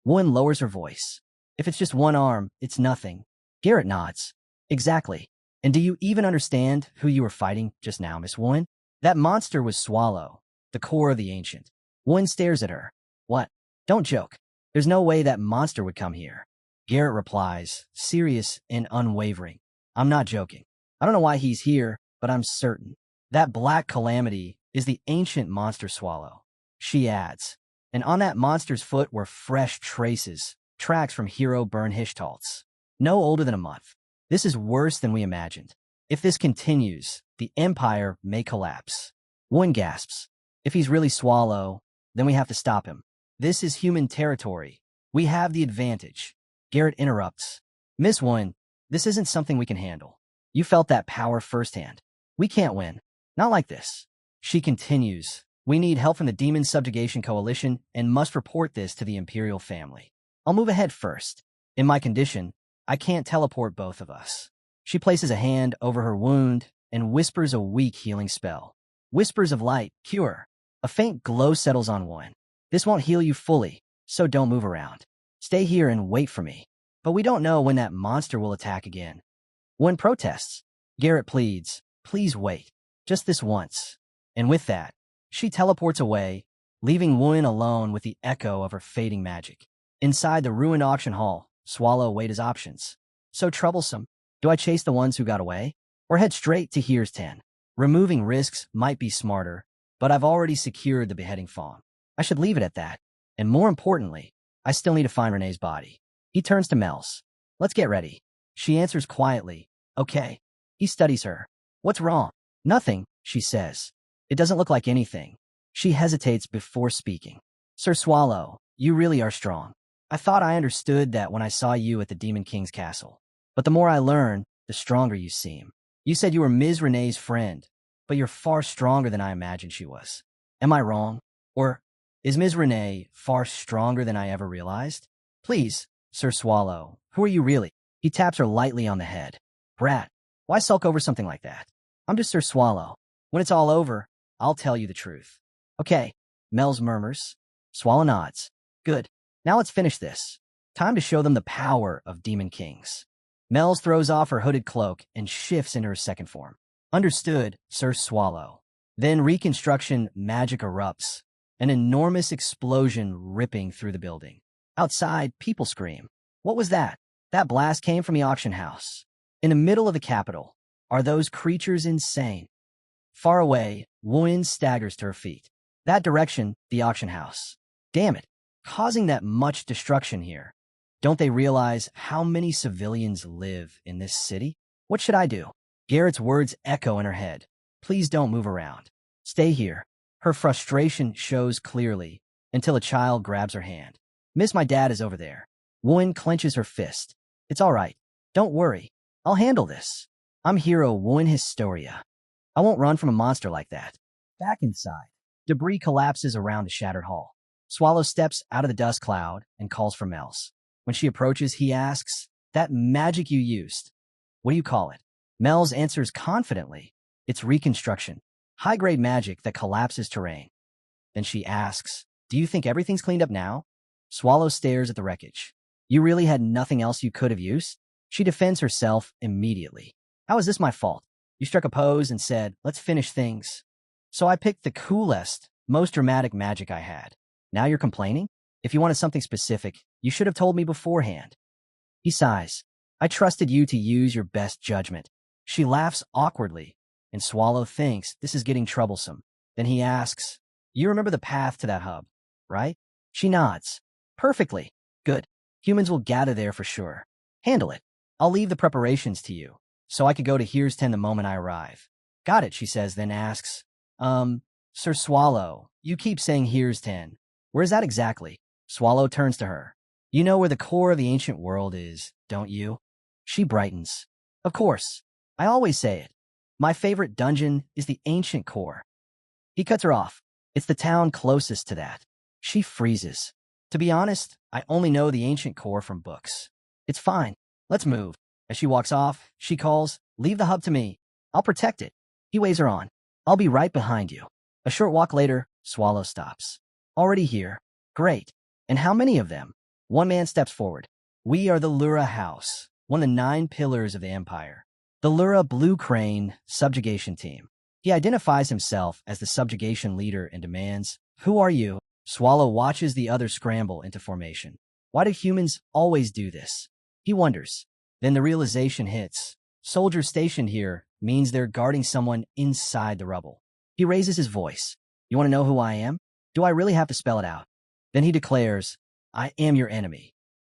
Woon lowers her voice. If it's just 1 arm, it's nothing. Garrett nods. Exactly. And do you even understand who you were fighting just now, Miss Woon? That monster was Swallow, the core of the Ancient. Woon stares at her. What? Don't joke. There's no way that monster would come here. Garrett replies, serious and unwavering. I'm not joking. I don't know why he's here, but I'm certain. That black calamity is the ancient monster Swallow. She adds, and on that monster's foot were fresh traces, tracks from hero Burn Hishtaltz. No older than a month. This is worse than we imagined. If this continues, the Empire may collapse. Woon gasps. If he's really Swallow, then we have to stop him. This is human territory. We have the advantage. Garrett interrupts. Miss Woon, this isn't something we can handle. You felt that power firsthand. We can't win. Not like this. She continues. We need help from the Demon Subjugation Coalition and must report this to the Imperial family. I'll move ahead first. In my condition, I can't teleport both of us. She places a hand over her wound and whispers a weak healing spell. Whispers of light, cure. A faint glow settles on Woon. This won't heal you fully, so don't move around. Stay here and wait for me. But we don't know when that monster will attack again. Woon protests. Garrett pleads, please wait. Just this once. And with that, she teleports away, leaving Woon alone with the echo of her fading magic. Inside the ruined auction hall, Swallow weighed his options. So troublesome. Do I chase the ones who got away? Or head straight to Here's 10? Removing risks might be smarter, but I've already secured the beheading fawn. I should leave it at that. And more importantly, I still need to find Renee's body. He turns to Mel's. Let's get ready. She answers quietly. Okay. He studies her. What's wrong? Nothing, she says. It doesn't look like anything. She hesitates before speaking. Sir Swallow, you really are strong. I thought I understood that when I saw you at the Demon King's castle. But the more I learn, the stronger you seem. You said you were Ms. Renee's friend, but you're far stronger than I imagined she was. Am I wrong? Or is Ms. Renee far stronger than I ever realized? Please, Sir Swallow, who are you really? He taps her lightly on the head. Brat, why sulk over something like that? I'm just Sir Swallow. When it's all over, I'll tell you the truth. Okay, Mel's murmurs. Swallow nods. Good. Now let's finish this. Time to show them the power of Demon Kings. Mel's throws off her hooded cloak and shifts into her second form. Understood, Sir Swallow. Then reconstruction magic erupts, an enormous explosion ripping through the building. Outside, people scream. What was that? That blast came from the auction house. In the middle of the capital. Are those creatures insane? Far away, Wuin staggers to her feet. That direction, the auction house. Damn it, causing that much destruction here. Don't they realize how many civilians live in this city? What should I do? Garrett's words echo in her head. Please don't move around. Stay here. Her frustration shows clearly until a child grabs her hand. Miss, my dad is over there. Wuin clenches her fist. It's all right. Don't worry. I'll handle this. I'm hero Wuin Historia. I won't run from a monster like that. Back inside, debris collapses around the shattered hall. Swallow steps out of the dust cloud and calls for Mel's. When she approaches, he asks, that magic you used, what do you call it? Mel's answers confidently, it's reconstruction, high-grade magic that collapses terrain. Then she asks, do you think everything's cleaned up now? Swallow stares at the wreckage. You really had nothing else you could have used? She defends herself immediately. How is this my fault? You struck a pose and said, let's finish things. So I picked the coolest, most dramatic magic I had. Now you're complaining? If you wanted something specific, you should have told me beforehand. He sighs. I trusted you to use your best judgment. She laughs awkwardly, and Swallow thinks this is getting troublesome. Then he asks, you remember the path to that hub, right? She nods. Perfectly. Good. Humans will gather there for sure. Handle it. I'll leave the preparations to you, so I could go to Harsten the moment I arrive. Got it, she says, then asks, Sir Swallow, you keep saying Harsten. Where's that exactly? Swallow turns to her. You know where the core of the ancient world is, don't you? She brightens. Of course. I always say it. My favorite dungeon is the ancient core. He cuts her off. It's the town closest to that. She freezes. To be honest, I only know the ancient core from books. It's fine. Let's move. As she walks off, she calls, leave the hub to me. I'll protect it. He waves her on. I'll be right behind you. A short walk later, Swallow stops. Already here. Great. And how many of them? One man steps forward. We are the Lura House, one of the 9 pillars of the Empire. The Lura Blue Crane Subjugation Team. He identifies himself as the subjugation leader and demands, who are you? Swallow watches the others scramble into formation. Why do humans always do this? He wonders. Then the realization hits. Soldiers stationed here means they're guarding someone inside the rubble. He raises his voice. You want to know who I am? Do I really have to spell it out? Then he declares, I am your enemy.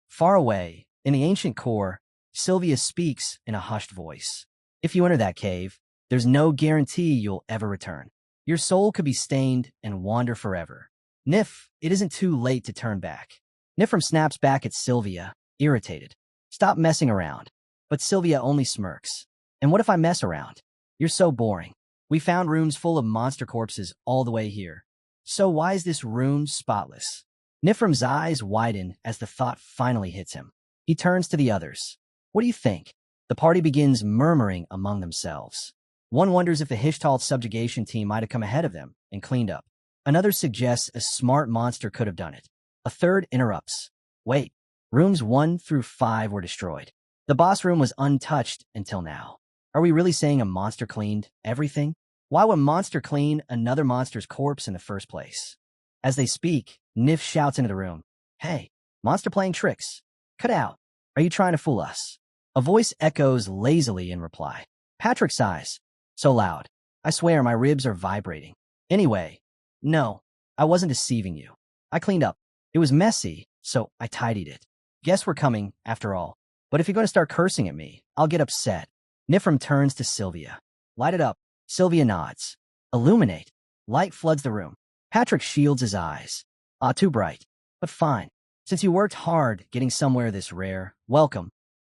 Far away, in the ancient core, Sylvia speaks in a hushed voice. If you enter that cave, there's no guarantee you'll ever return. Your soul could be stained and wander forever. Nif, it isn't too late to turn back. Nifrim snaps back at Sylvia, irritated. Stop messing around. But Sylvia only smirks. And what if I mess around? You're so boring. We found rooms full of monster corpses all the way here. So why is this room spotless? Nifrim's eyes widen as the thought finally hits him. He turns to the others. What do you think? The party begins murmuring among themselves. One wonders if the Hishtal subjugation team might have come ahead of them and cleaned up. Another suggests a smart monster could have done it. A third interrupts. Wait, rooms 1 through 5 were destroyed. The boss room was untouched until now. Are we really saying a monster cleaned everything? Why would monster clean another monster's corpse in the first place? As they speak, Nif shouts into the room. Hey, monster playing tricks. Cut out. Are you trying to fool us? A voice echoes lazily in reply. Patrick sighs. So loud. I swear my ribs are vibrating. Anyway, no, I wasn't deceiving you. I cleaned up. It was messy, so I tidied it. Guess we're coming, after all. But if you're going to start cursing at me, I'll get upset. Nifrim turns to Sylvia. Light it up. Sylvia nods. Illuminate. Light floods the room. Patrick shields his eyes. Ah, too bright. But fine. Since you worked hard getting somewhere this rare, welcome.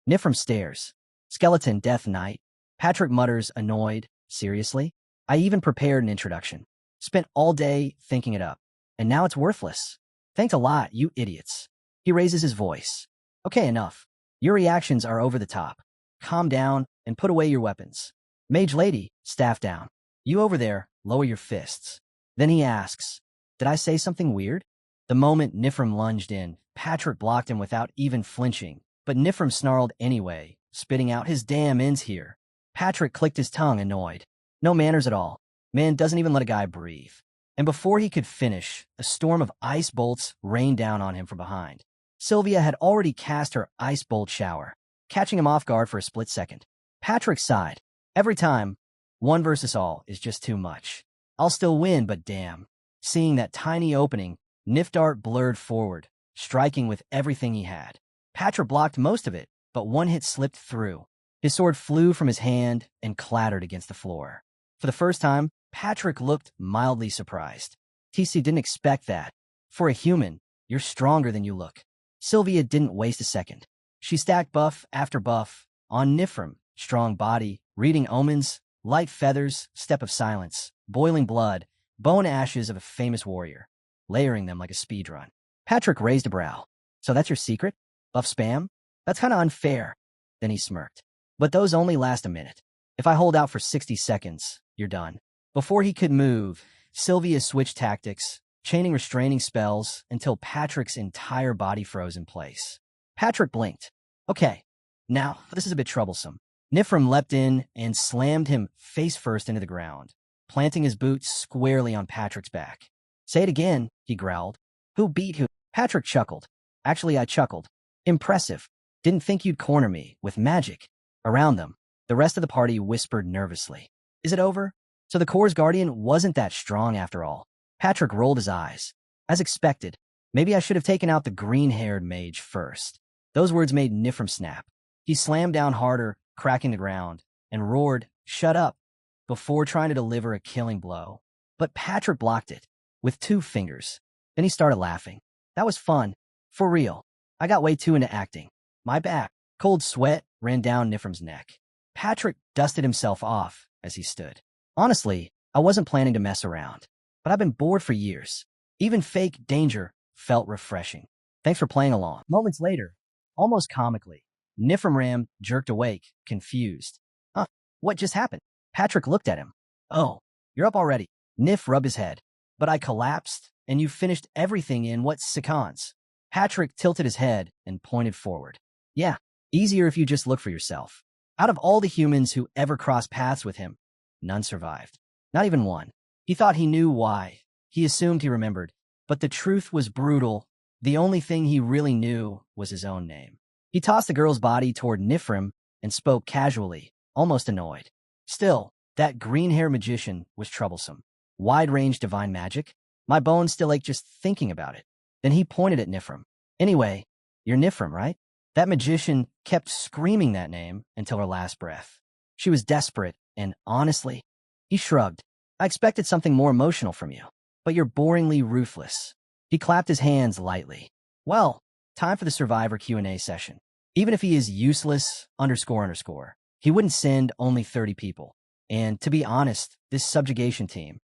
Nifrim stares. Skeleton Death Knight. Patrick mutters, annoyed. Seriously? I even prepared an introduction. Spent all day thinking it up. And now it's worthless. Thanks a lot, you idiots. He raises his voice. Okay, enough. Your reactions are over the top. Calm down and put away your weapons. Mage Lady, staff down. You over there, lower your fists. Then he asks, "Did I say something weird?" The moment Nifrim lunged in, Patrick blocked him without even flinching, but Nifrim snarled anyway, spitting out his damn ends here. Patrick clicked his tongue, annoyed. No manners at all. Man doesn't even let a guy breathe. And before he could finish, a storm of ice bolts rained down on him from behind. Sylvia had already cast her ice bolt shower, catching him off guard for a split second. Patrick sighed. Every time, one versus all is just too much. I'll still win, but damn. Seeing that tiny opening, Nifdart blurred forward, striking with everything he had. Patrick blocked most of it, but one hit slipped through. His sword flew from his hand and clattered against the floor. For the first time, Patrick looked mildly surprised. TC didn't expect that. For a human, you're stronger than you look. Sylvia didn't waste a second. She stacked buff after buff on Nifrim, strong body, reading omens, light feathers, step of silence, boiling blood, bone ashes of a famous warrior, layering them like a speedrun. Patrick raised a brow. So that's your secret? Buff spam? That's kind of unfair. Then he smirked. But those only last a minute. If I hold out for 60 seconds, you're done. Before he could move, Sylvia switched tactics, chaining restraining spells until Patrick's entire body froze in place. Patrick blinked. Okay, now this is a bit troublesome. Nifrim leapt in and slammed him face first into the ground, planting his boots squarely on Patrick's back. Say it again, he growled. Who beat who? Patrick chuckled. Actually, I chuckled. Impressive. Didn't think you'd corner me with magic. Around them, the rest of the party whispered nervously. Is it over? So the Core's guardian wasn't that strong after all. Patrick rolled his eyes. As expected, maybe I should have taken out the green-haired mage first. Those words made Nifrim snap. He slammed down harder, cracking the ground, and roared, "Shut up," before trying to deliver a killing blow. But Patrick blocked it with 2 fingers. Then he started laughing. That was fun. For real. I got way too into acting. My back. Cold sweat ran down Nifrim's neck. Patrick dusted himself off as he stood. Honestly, I wasn't planning to mess around, but I've been bored for years. Even fake danger felt refreshing. Thanks for playing along. Moments later, almost comically, Nifrim Ram jerked awake, confused. Huh, what just happened? Patrick looked at him. Oh, you're up already. Nif rubbed his head. But I collapsed, and you finished everything in what seconds? Patrick tilted his head and pointed forward. Yeah, easier if you just look for yourself. Out of all the humans who ever crossed paths with him, none survived. Not even one. He thought he knew why. He assumed he remembered. But the truth was brutal. The only thing he really knew was his own name. He tossed the girl's body toward Nifrim and spoke casually, almost annoyed. Still, that green-haired magician was troublesome. Wide-range divine magic? My bones still ache just thinking about it. Then he pointed at Nifrim. Anyway, you're Nifrim, right? That magician kept screaming that name until her last breath. She was desperate, and honestly, he shrugged. I expected something more emotional from you, but you're boringly ruthless. He clapped his hands lightly. Well, time for the Survivor Q&A session. Even if he is useless, __, he wouldn't send only 30 people. And to be honest, this subjugation team,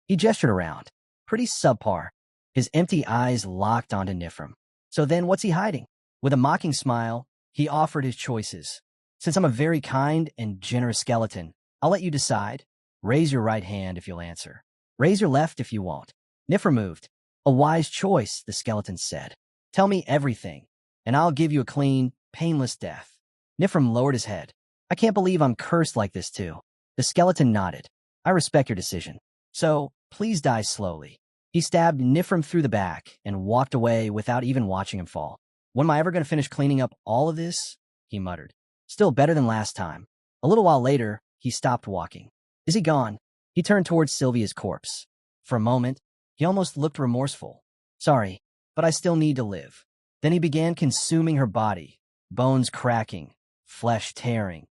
he gestured around. Pretty subpar. His empty eyes locked onto Nifrim. So then what's he hiding? With a mocking smile, he offered his choices. Since I'm a very kind and generous skeleton, I'll let you decide. Raise your right hand if you'll answer. Raise your left if you won't. Nifrim moved. A wise choice, the skeleton said. Tell me everything, and I'll give you a clean, painless death. Nifrim lowered his head. I can't believe I'm cursed like this too. The skeleton nodded. I respect your decision. So, please die slowly. He stabbed Nifrim through the back and walked away without even watching him fall. When am I ever going to finish cleaning up all of this? He muttered. Still better than last time. A little while later, he stopped walking. Is he gone? He turned towards Sylvia's corpse. For a moment, he almost looked remorseful. Sorry, but I still need to live. Then he began consuming her body, bones cracking, flesh tearing,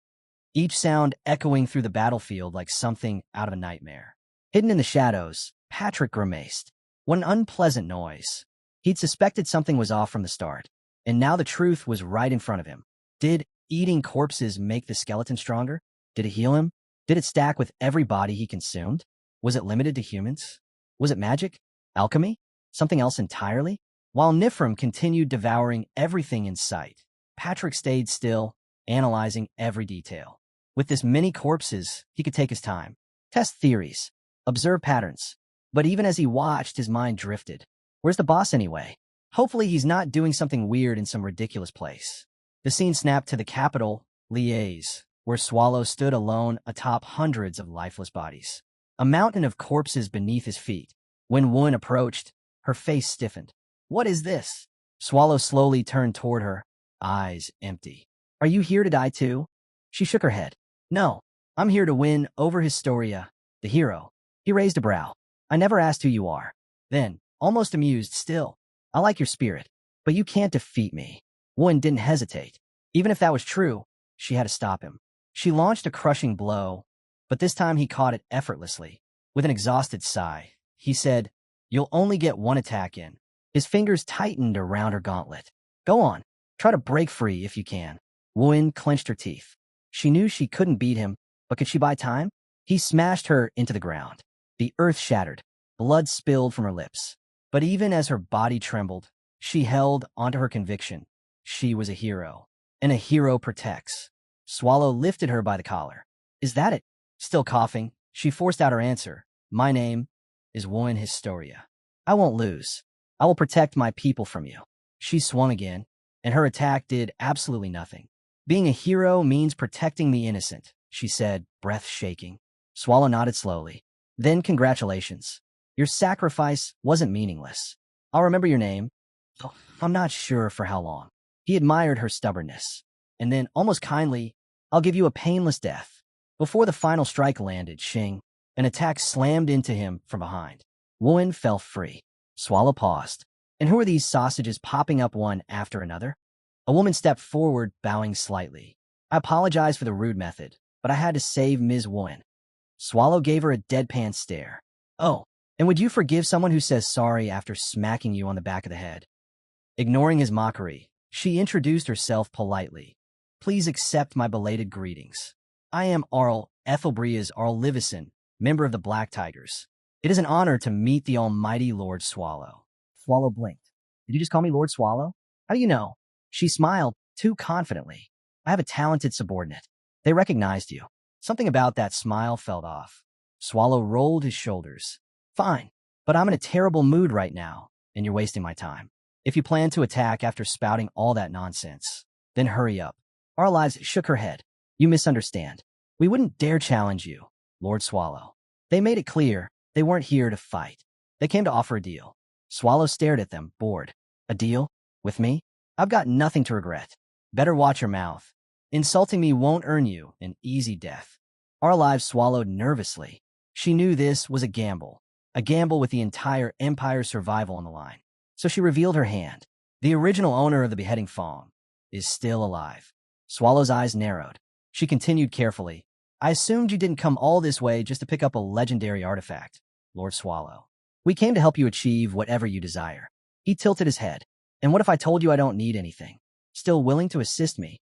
each sound echoing through the battlefield like something out of a nightmare. Hidden in the shadows, Patrick grimaced. What an unpleasant noise. He'd suspected something was off from the start, and now the truth was right in front of him. Did eating corpses make the skeleton stronger? Did it heal him? Did it stack with every body he consumed? Was it limited to humans? Was it magic? Alchemy? Something else entirely? While Nifrim continued devouring everything in sight, Patrick stayed still, analyzing every detail. With this many corpses, he could take his time. Test theories. Observe patterns. But even as he watched, his mind drifted. Where's the boss anyway? Hopefully he's not doing something weird in some ridiculous place. The scene snapped to the capital, Liège, where Swallow stood alone atop hundreds of lifeless bodies. A mountain of corpses beneath his feet. When Wun approached, her face stiffened. What is this? Swallow slowly turned toward her, eyes empty. Are you here to die too? She shook her head. No, I'm here to win over Historia, the hero. He raised a brow. I never asked who you are. Then, almost amused still, I like your spirit, but you can't defeat me. Wun didn't hesitate. Even if that was true, she had to stop him. She launched a crushing blow, but this time he caught it effortlessly. With an exhausted sigh, he said, You'll only get one attack in. His fingers tightened around her gauntlet. Go on, try to break free if you can. Wun clenched her teeth. She knew she couldn't beat him, but could she buy time? He smashed her into the ground. The earth shattered. Blood spilled from her lips. But even as her body trembled, she held onto her conviction. She was a hero, and a hero protects. Swallow lifted her by the collar. Is that it? Still coughing, she forced out her answer. My name is Wun Historia. I won't lose. I will protect my people from you. She swung again, and her attack did absolutely nothing. Being a hero means protecting the innocent, she said, breath shaking. Swallow nodded slowly. Then congratulations. Your sacrifice wasn't meaningless. I'll remember your name. Oh, I'm not sure for how long. He admired her stubbornness. And then, almost kindly, I'll give you a painless death. Before the final strike landed, Xing, an attack slammed into him from behind. Wun fell free. Swallow paused. And who are these sausages popping up one after another? A woman stepped forward, bowing slightly. I apologize for the rude method, but I had to save Ms. Wun. Swallow gave her a deadpan stare. Oh, and would you forgive someone who says sorry after smacking you on the back of the head? Ignoring his mockery, she introduced herself politely. Please accept my belated greetings. I am Arl Ethelbria's Arl Livison, member of the Black Tigers. It is an honor to meet the almighty Lord Swallow. Swallow blinked. Did you just call me Lord Swallow? How do you know? She smiled, too confidently. I have a talented subordinate. They recognized you. Something about that smile felt off. Swallow rolled his shoulders. Fine, but I'm in a terrible mood right now, and you're wasting my time. If you plan to attack after spouting all that nonsense, then hurry up. Our Lives shook her head. You misunderstand. We wouldn't dare challenge you, Lord Swallow. They made it clear they weren't here to fight. They came to offer a deal. Swallow stared at them, bored. A deal? With me? I've got nothing to regret. Better watch your mouth. Insulting me won't earn you an easy death. Our Lives swallowed nervously. She knew this was a gamble with the entire Empire's survival on the line. So she revealed her hand. The original owner of the beheading Fong is still alive. Swallow's eyes narrowed. She continued carefully. I assumed you didn't come all this way just to pick up a legendary artifact, Lord Swallow. We came to help you achieve whatever you desire. He tilted his head. And what if I told you I don't need anything? Still willing to assist me?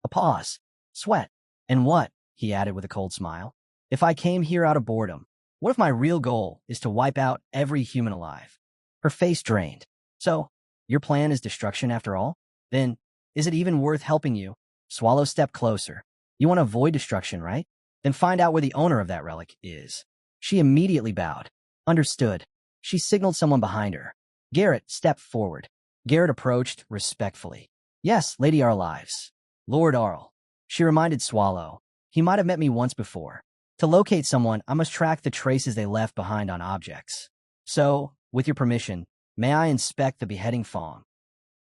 A pause. Sweat. And what? He added with a cold smile. If I came here out of boredom, what if my real goal is to wipe out every human alive? Her face drained. So, your plan is destruction after all? Then, is it even worth helping you? Swallow stepped closer. You want to avoid destruction, right? Then find out where the owner of that relic is. She immediately bowed. Understood. She signaled someone behind her. Garrett stepped forward. Garrett approached respectfully. Yes, Lady Our Lives. Lord Arl. She reminded Swallow. He might have met me once before. To locate someone, I must track the traces they left behind on objects. So, with your permission, may I inspect the beheading Fong?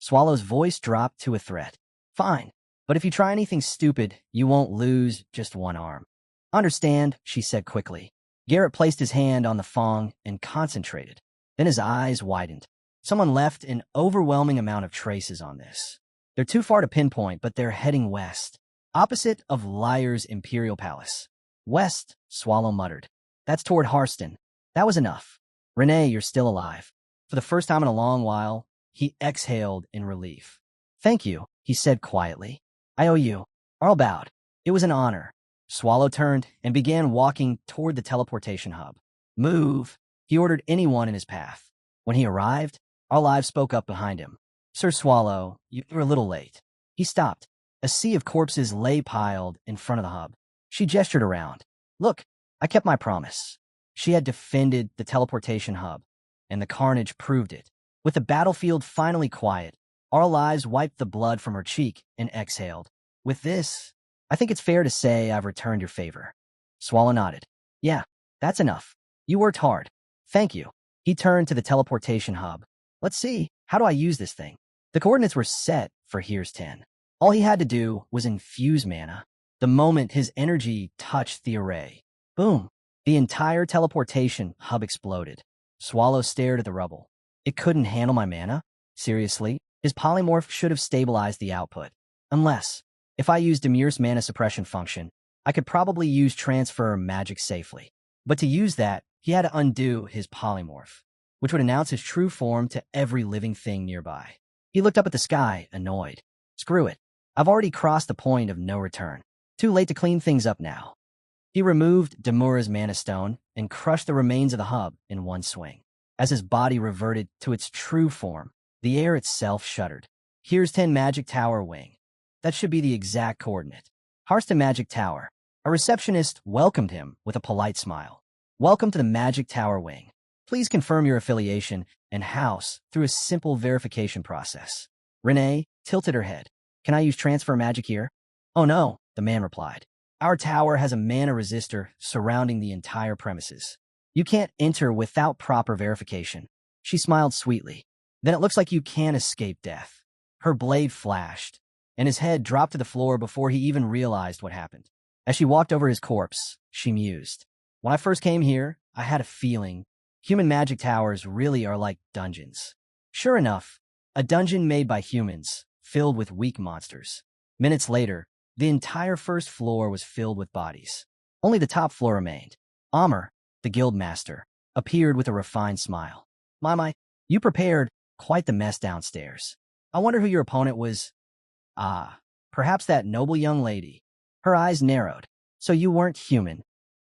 Swallow's voice dropped to a threat. Fine, but if you try anything stupid, you won't lose just one arm. Understand, she said quickly. Garrett placed his hand on the Fong and concentrated. Then his eyes widened. Someone left an overwhelming amount of traces on this. They're too far to pinpoint, but they're heading west, opposite of Liar's Imperial Palace. West, Swallow muttered. That's toward Harsten. That was enough. Renee, you're still alive. For the first time in a long while, he exhaled in relief. Thank you, he said quietly. I owe you. Arl bowed. It was an honor. Swallow turned and began walking toward the teleportation hub. Move, he ordered anyone in his path. When he arrived, Our Lives spoke up behind him. Sir Swallow, you're a little late. He stopped. A sea of corpses lay piled in front of the hub. She gestured around. Look, I kept my promise. She had defended the teleportation hub, and the carnage proved it. With the battlefield finally quiet, our lives wiped the blood from her cheek and exhaled. With this, I think it's fair to say I've returned your favor. Swallow nodded. Yeah, that's enough. You worked hard. Thank you. He turned to the teleportation hub. Let's see, how do I use this thing? The coordinates were set for Harsten. All he had to do was infuse mana. The moment his energy touched the array, boom, the entire teleportation hub exploded. Swallow stared at the rubble. It couldn't handle my mana? Seriously? His polymorph should have stabilized the output. Unless, if I used Demir's mana suppression function, I could probably use transfer magic safely. But to use that, he had to undo his polymorph, which would announce his true form to every living thing nearby. He looked up at the sky, annoyed. Screw it. I've already crossed the point of no return. Too late to clean things up now. He removed Demura's mana stone and crushed the remains of the hub in one swing. As his body reverted to its true form, the air itself shuddered. Here's 10 Magic Tower Wing. That should be the exact coordinate. Harsten Magic Tower. A receptionist welcomed him with a polite smile. Welcome to the Magic Tower Wing. Please confirm your affiliation and house through a simple verification process. Renee tilted her head. Can I use transfer magic here? Oh no, the man replied. Our tower has a mana resistor surrounding the entire premises. You can't enter without proper verification. She smiled sweetly. Then it looks like you can escape death. Her blade flashed, and his head dropped to the floor before he even realized what happened. As she walked over his corpse, she mused. When I first came here, I had a feeling human magic towers really are like dungeons. Sure enough, a dungeon made by humans, filled with weak monsters. Minutes later, the entire first floor was filled with bodies. Only the top floor remained. Amr, the guild master, appeared with a refined smile. My, you prepared quite the mess downstairs. I wonder who your opponent was. Ah, perhaps that noble young lady. Her eyes narrowed. So you weren't human.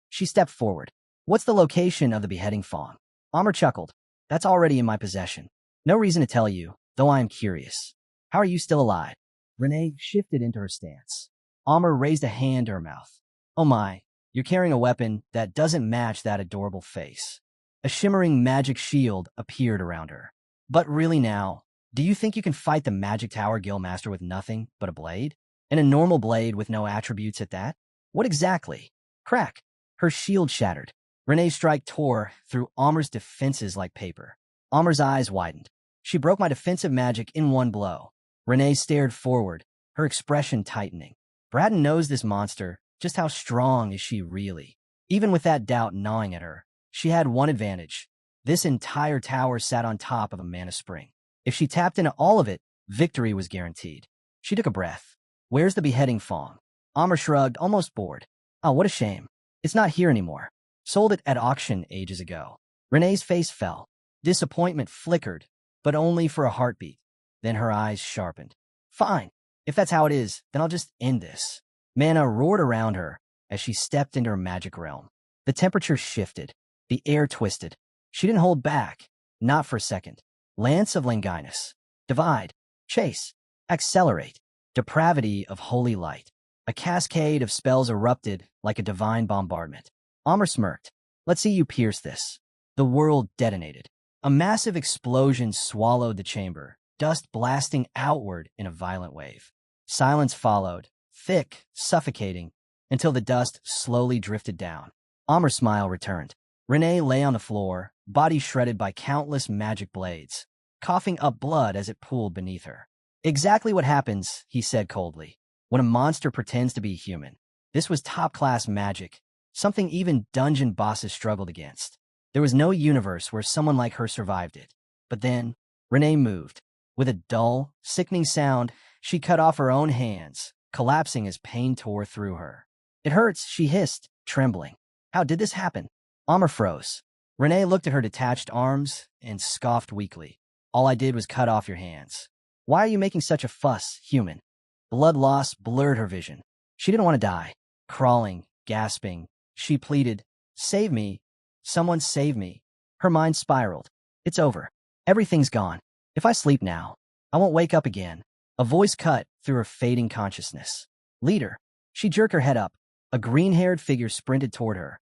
She stepped forward. What's the location of the beheading fawn? Amr chuckled. That's already in my possession. No reason to tell you, though I am curious. How are you still alive? Renee shifted into her stance. Amr raised a hand to her mouth. Oh my, you're carrying a weapon that doesn't match that adorable face. A shimmering magic shield appeared around her. But really now, do you think you can fight the Magic Tower Guildmaster with nothing but a blade? And a normal blade with no attributes at that? What exactly? Crack. Her shield shattered. Renee's strike tore through Amr's defenses like paper. Amr's eyes widened. She broke my defensive magic in one blow. Renee stared forward, her expression tightening. Braddon knows this monster. Just how strong is she really? Even with that doubt gnawing at her, she had one advantage. This entire tower sat on top of a mana spring. If she tapped into all of it, victory was guaranteed. She took a breath. Where's the beheading fawn? Amr shrugged, almost bored. Oh, what a shame. It's not here anymore. Sold it at auction ages ago. Renee's face fell. Disappointment flickered, but only for a heartbeat. Then her eyes sharpened. Fine. If that's how it is, then I'll just end this. Mana roared around her as she stepped into her magic realm. The temperature shifted. The air twisted. She didn't hold back. Not for a second. Lance of Longinus. Divide. Chase. Accelerate. Depravity of holy light. A cascade of spells erupted like a divine bombardment. Amr smirked. Let's see you pierce this. The world detonated. A massive explosion swallowed the chamber, dust blasting outward in a violent wave. Silence followed, thick, suffocating, until the dust slowly drifted down. Amr's smile returned. Renee lay on the floor, body shredded by countless magic blades, coughing up blood as it pooled beneath her. Exactly what happens, he said coldly, when a monster pretends to be human. This was top-class magic, something even dungeon bosses struggled against. There was no universe where someone like her survived it. But then, Renee moved. With a dull, sickening sound, she cut off her own hands, collapsing as pain tore through her. It hurts, she hissed, trembling. How did this happen? Amr froze. Renee looked at her detached arms and scoffed weakly. All I did was cut off your hands. Why are you making such a fuss, human? Blood loss blurred her vision. She didn't want to die. Crawling, gasping, she pleaded, Save me. Someone save me. Her mind spiraled. It's over. Everything's gone. If I sleep now, I won't wake up again. A voice cut through her fading consciousness. Leader. She jerked her head up. A green-haired figure sprinted toward her.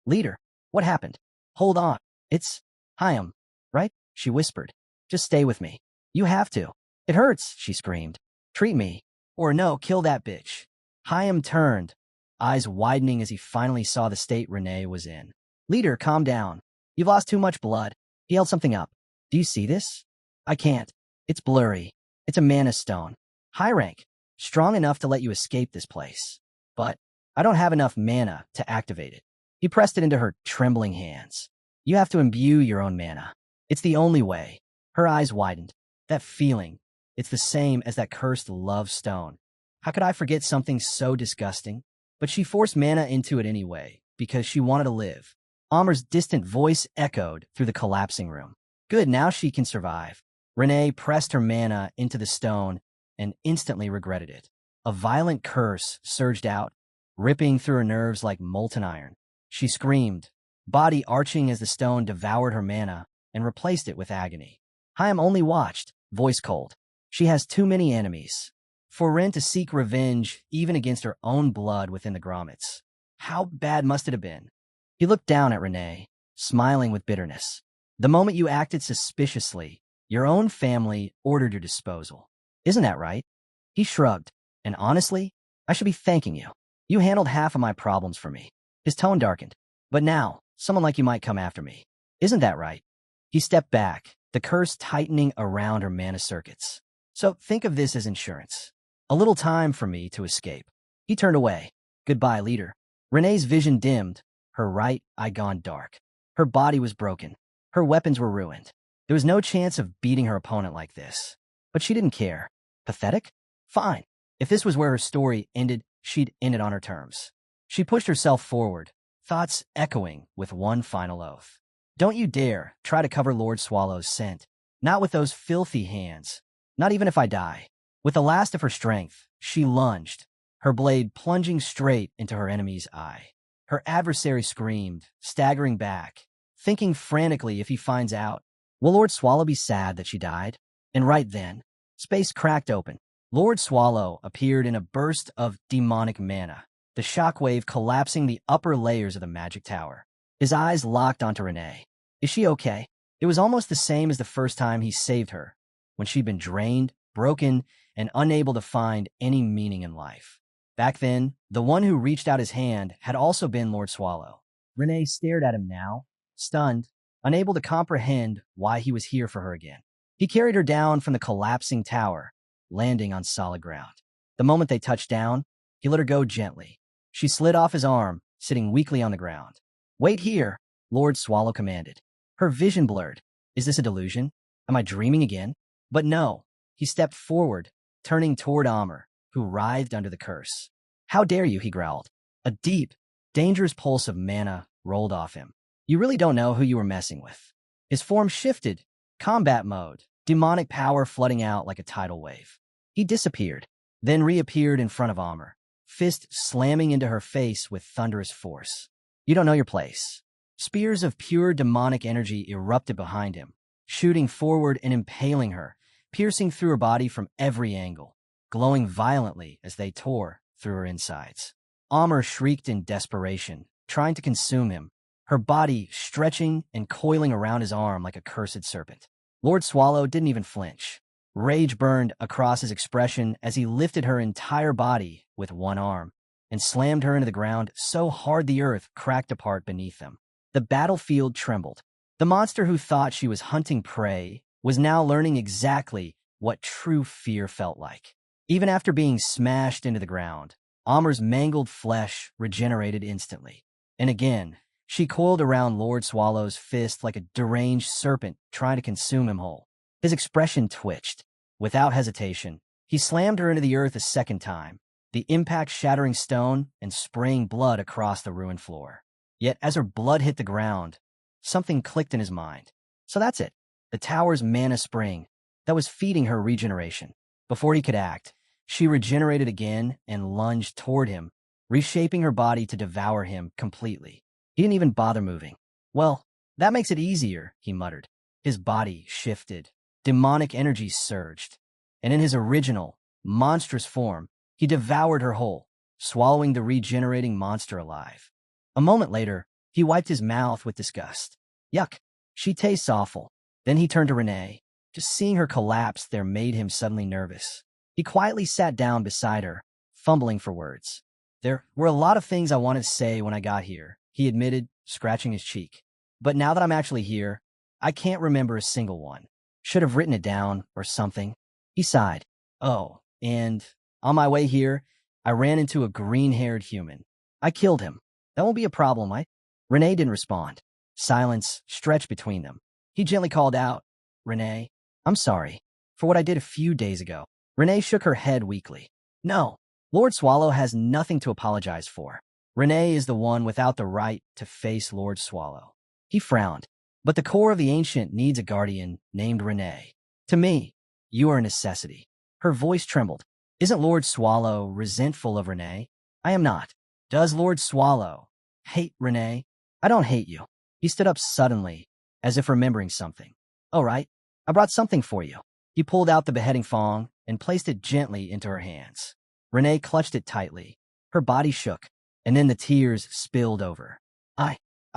Leader. What happened? Hold on. It's Hyam, right? She whispered. Just stay with me. You have to. It hurts, she screamed. Treat me. Or no, kill that bitch. Hyam turned, eyes widening as he finally saw the state Renee was in. Leader, calm down. You've lost too much blood. He held something up. Do you see this? I can't. It's blurry. It's a mana stone. High rank. Strong enough to let you escape this place. But I don't have enough mana to activate it. He pressed it into her trembling hands. You have to imbue your own mana. It's the only way. Her eyes widened. That feeling. It's the same as that cursed love stone. How could I forget something so disgusting? But she forced mana into it anyway, because she wanted to live. Amar's distant voice echoed through the collapsing room. Good, now she can survive. Renee pressed her mana into the stone and instantly regretted it. A violent curse surged out, ripping through her nerves like molten iron. She screamed, body arching as the stone devoured her mana and replaced it with agony. Hyam only watched, voice cold. She has too many enemies. For Ren to seek revenge even against her own blood within the grommets. How bad must it have been? He looked down at Renee, smiling with bitterness. The moment you acted suspiciously, your own family ordered your disposal. Isn't that right? He shrugged, and honestly, I should be thanking you. You handled half of my problems for me. His tone darkened. But now, someone like you might come after me. Isn't that right? He stepped back, the curse tightening around her mana circuits. So think of this as insurance. A little time for me to escape. He turned away. Goodbye, leader. Renee's vision dimmed, her right eye gone dark. Her body was broken. Her weapons were ruined. There was no chance of beating her opponent like this. But she didn't care. Pathetic? Fine. If this was where her story ended, she'd end it on her terms. She pushed herself forward, thoughts echoing with one final oath. Don't you dare try to cover Lord Swallow's scent. Not with those filthy hands. Not even if I die. With the last of her strength, she lunged, her blade plunging straight into her enemy's eye. Her adversary screamed, staggering back, thinking frantically if he finds out. Will Lord Swallow be sad that she died? And right then, space cracked open. Lord Swallow appeared in a burst of demonic mana, the shockwave collapsing the upper layers of the magic tower. His eyes locked onto Renee. Is she okay? It was almost the same as the first time he saved her, when she'd been drained, broken, and unable to find any meaning in life. Back then, the one who reached out his hand had also been Lord Swallow. Renee stared at him now, stunned, unable to comprehend why he was here for her again. He carried her down from the collapsing tower, landing on solid ground. The moment they touched down, he let her go gently. She slid off his arm, sitting weakly on the ground. Wait here, Lord Swallow commanded. Her vision blurred. Is this a delusion? Am I dreaming again? But no. He stepped forward, turning toward Amr, who writhed under the curse. How dare you, he growled. A deep, dangerous pulse of mana rolled off him. You really don't know who you were messing with. His form shifted, combat mode, demonic power flooding out like a tidal wave. He disappeared, then reappeared in front of Amr, fist slamming into her face with thunderous force. You don't know your place. Spears of pure demonic energy erupted behind him, shooting forward and impaling her, piercing through her body from every angle, glowing violently as they tore through her insides. Amr shrieked in desperation, trying to consume him, her body stretching and coiling around his arm like a cursed serpent. Lord Swallow didn't even flinch. Rage burned across his expression as he lifted her entire body with one arm and slammed her into the ground so hard the earth cracked apart beneath them. The battlefield trembled. The monster who thought she was hunting prey was now learning exactly what true fear felt like. Even after being smashed into the ground, Amr's mangled flesh regenerated instantly. And again, she coiled around Lord Swallow's fist like a deranged serpent trying to consume him whole. His expression twitched. Without hesitation, he slammed her into the earth a second time, the impact shattering stone and spraying blood across the ruined floor. Yet as her blood hit the ground, something clicked in his mind. So that's it. The tower's mana spring that was feeding her regeneration. Before he could act, she regenerated again and lunged toward him, reshaping her body to devour him completely. He didn't even bother moving. Well, that makes it easier, he muttered. His body shifted. Demonic energy surged. And in his original, monstrous form, he devoured her whole, swallowing the regenerating monster alive. A moment later, He wiped his mouth with disgust. Yuck, she tastes awful. Then he turned to Renee. Just seeing her collapse there made him suddenly nervous. He quietly sat down beside her, fumbling for words. There were a lot of things I wanted to say when I got here, he admitted, scratching his cheek. But now that I'm actually here, I can't remember a single one. Should have written it down or something. He sighed. Oh, and on my way here, I ran into a green-haired human. I killed him. That won't be a problem, right? Renee didn't respond. Silence stretched between them. He gently called out, Renee, I'm sorry for what I did a few days ago. Renee shook her head weakly. No, Lord Swallow has nothing to apologize for. Renee is the one without the right to face Lord Swallow. He frowned. But the core of the ancient needs a guardian named Renee. To me, you are a necessity. Her voice trembled. Isn't Lord Swallow resentful of Renee? I am not. Does Lord Swallow hate Renee? I don't hate you. He stood up suddenly, as if remembering something. All right, I brought something for you. He pulled out the beheading thong and placed it gently into her hands. Renee clutched it tightly. Her body shook, and then the tears spilled over.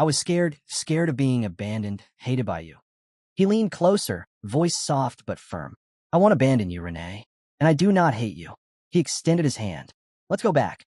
I was scared of being abandoned, hated by you. He leaned closer, voice soft but firm. I won't abandon you, Renee, and I do not hate you. He extended his hand. Let's go back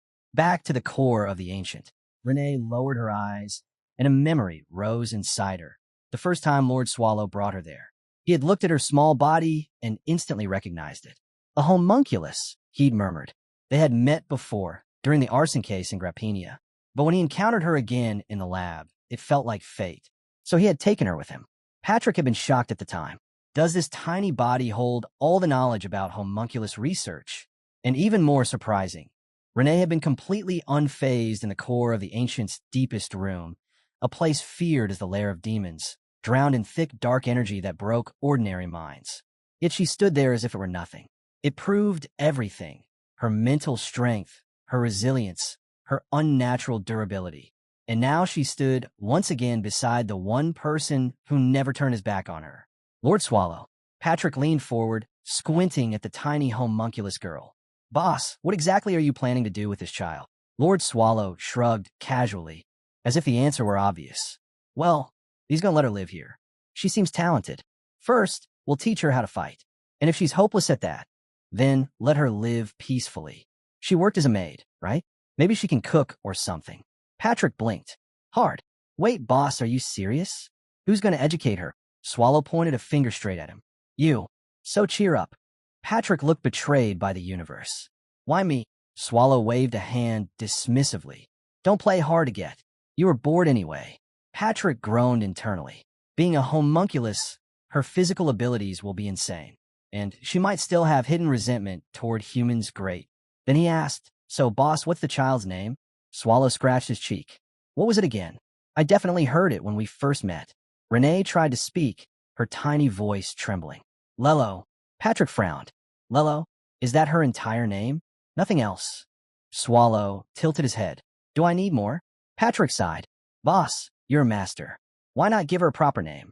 to the core of the ancient. Renee lowered her eyes, and a memory rose inside her. The first time Lord Swallow brought her there. He had looked at her small body and instantly recognized it. A homunculus, he'd murmured. They had met before, during the arson case in Grappenia. But when he encountered her again in the lab, it felt like fate. So he had taken her with him. Patrick had been shocked at the time. Does this tiny body hold all the knowledge about homunculus research? And even more surprising, Renee had been completely unfazed in the core of the ancient's deepest room, a place feared as the lair of demons, drowned in thick, dark energy that broke ordinary minds. Yet she stood there as if it were nothing. It proved everything: her mental strength, her resilience, her unnatural durability. And now she stood once again beside the one person who never turned his back on her. Lord Swallow. Patrick leaned forward, squinting at the tiny homunculus girl. Boss, what exactly are you planning to do with this child? Lord Swallow shrugged casually, as if the answer were obvious. Well, he's gonna let her live here. She seems talented. First, we'll teach her how to fight. And if she's hopeless at that, then let her live peacefully. She worked as a maid, right? Maybe she can cook or something. Patrick blinked. Hard. Wait, boss, are you serious? Who's going to educate her? Swallow pointed a finger straight at him. You. So cheer up. Patrick looked betrayed by the universe. Why me? Swallow waved a hand dismissively. Don't play hard to get. You were bored anyway. Patrick groaned internally. Being a homunculus, her physical abilities will be insane. And she might still have hidden resentment toward humans great. Then he asked, so boss, what's the child's name? Swallow scratched his cheek. What was it again? I definitely heard it when we first met. Renee tried to speak, her tiny voice trembling. Lello. Patrick frowned. Lello? Is that her entire name? Nothing else. Swallow tilted his head. Do I need more? Patrick sighed. Boss, you're a master. Why not give her a proper name?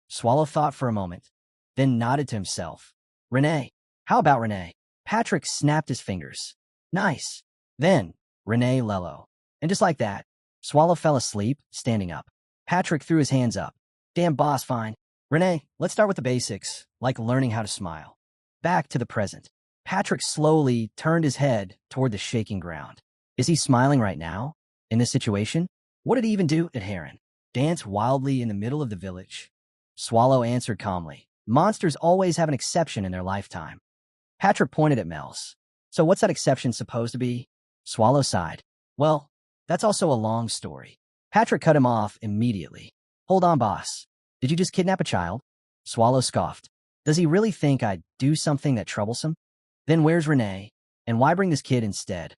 Swallow thought for a moment, then nodded to himself. Renee. How about Renee? Patrick snapped his fingers. Nice. Then, Renee Lello. And just like that, Swallow fell asleep, standing up. Patrick threw his hands up. Damn, boss, fine. Renee, let's start with the basics, like learning how to smile. Back to the present. Patrick slowly turned his head toward the shaking ground. Is he smiling right now? In this situation? What did he even do at Heron? Dance wildly in the middle of the village? Swallow answered calmly. Monsters always have an exception in their lifetime. Patrick pointed at Mel's. So what's that exception supposed to be? Swallow sighed. Well, that's also a long story. Patrick cut him off immediately. Hold on, boss. Did you just kidnap a child? Swallow scoffed. Does he really think I'd do something that troublesome? Then where's Renee? And why bring this kid instead?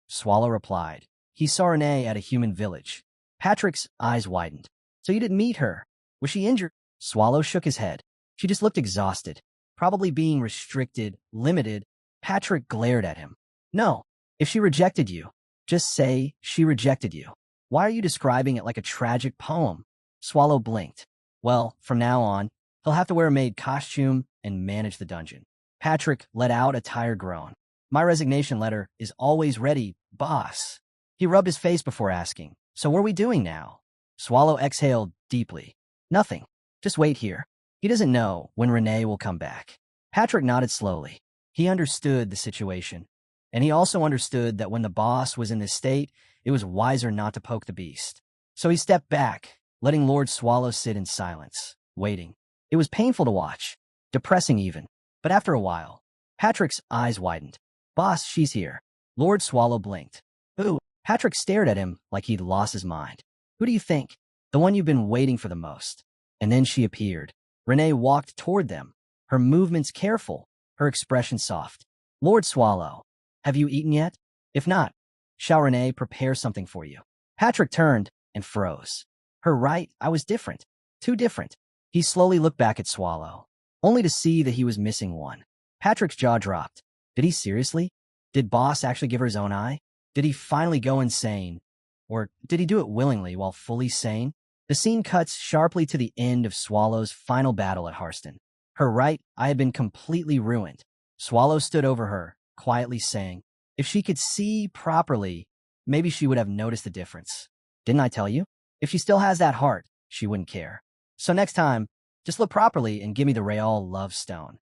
Swallow replied. He saw Renee at a human village. Patrick's eyes widened. So you didn't meet her. Was she injured? Swallow shook his head. She just looked exhausted, probably being restricted, limited. Patrick glared at him. No. If she rejected you, just say she rejected you. Why are you describing it like a tragic poem? Swallow blinked. Well, from now on, he'll have to wear a maid costume and manage the dungeon. Patrick let out a tired groan. My resignation letter is always ready, boss. He rubbed his face before asking, so what are we doing now? Swallow exhaled deeply. Nothing. Just wait here. He doesn't know when Renee will come back. Patrick nodded slowly. He understood the situation. And he also understood that when the boss was in this state, it was wiser not to poke the beast. So he stepped back, letting Lord Swallow sit in silence, waiting. It was painful to watch, depressing even. But after a while, Patrick's eyes widened. Boss, she's here. Lord Swallow blinked. Who? Patrick stared at him like he'd lost his mind. Who do you think? The one you've been waiting for the most. And then she appeared. Renee walked toward them, her movements careful, her expression soft. Lord Swallow, have you eaten yet? If not, shall Renee prepare something for you? Patrick turned and froze. Her right, I was different. Too different. He slowly looked back at Swallow, only to see that he was missing one. Patrick's jaw dropped. Did he seriously? Did Boss actually give her his own eye? Did he finally go insane? Or did he do it willingly while fully sane? The scene cuts sharply to the end of Swallow's final battle at Harsten. Her right eye had been completely ruined. Swallow stood over her, quietly saying, if she could see properly, maybe she would have noticed the difference. Didn't I tell you? If she still has that heart, she wouldn't care. So next time, just look properly and give me the Real Love Stone.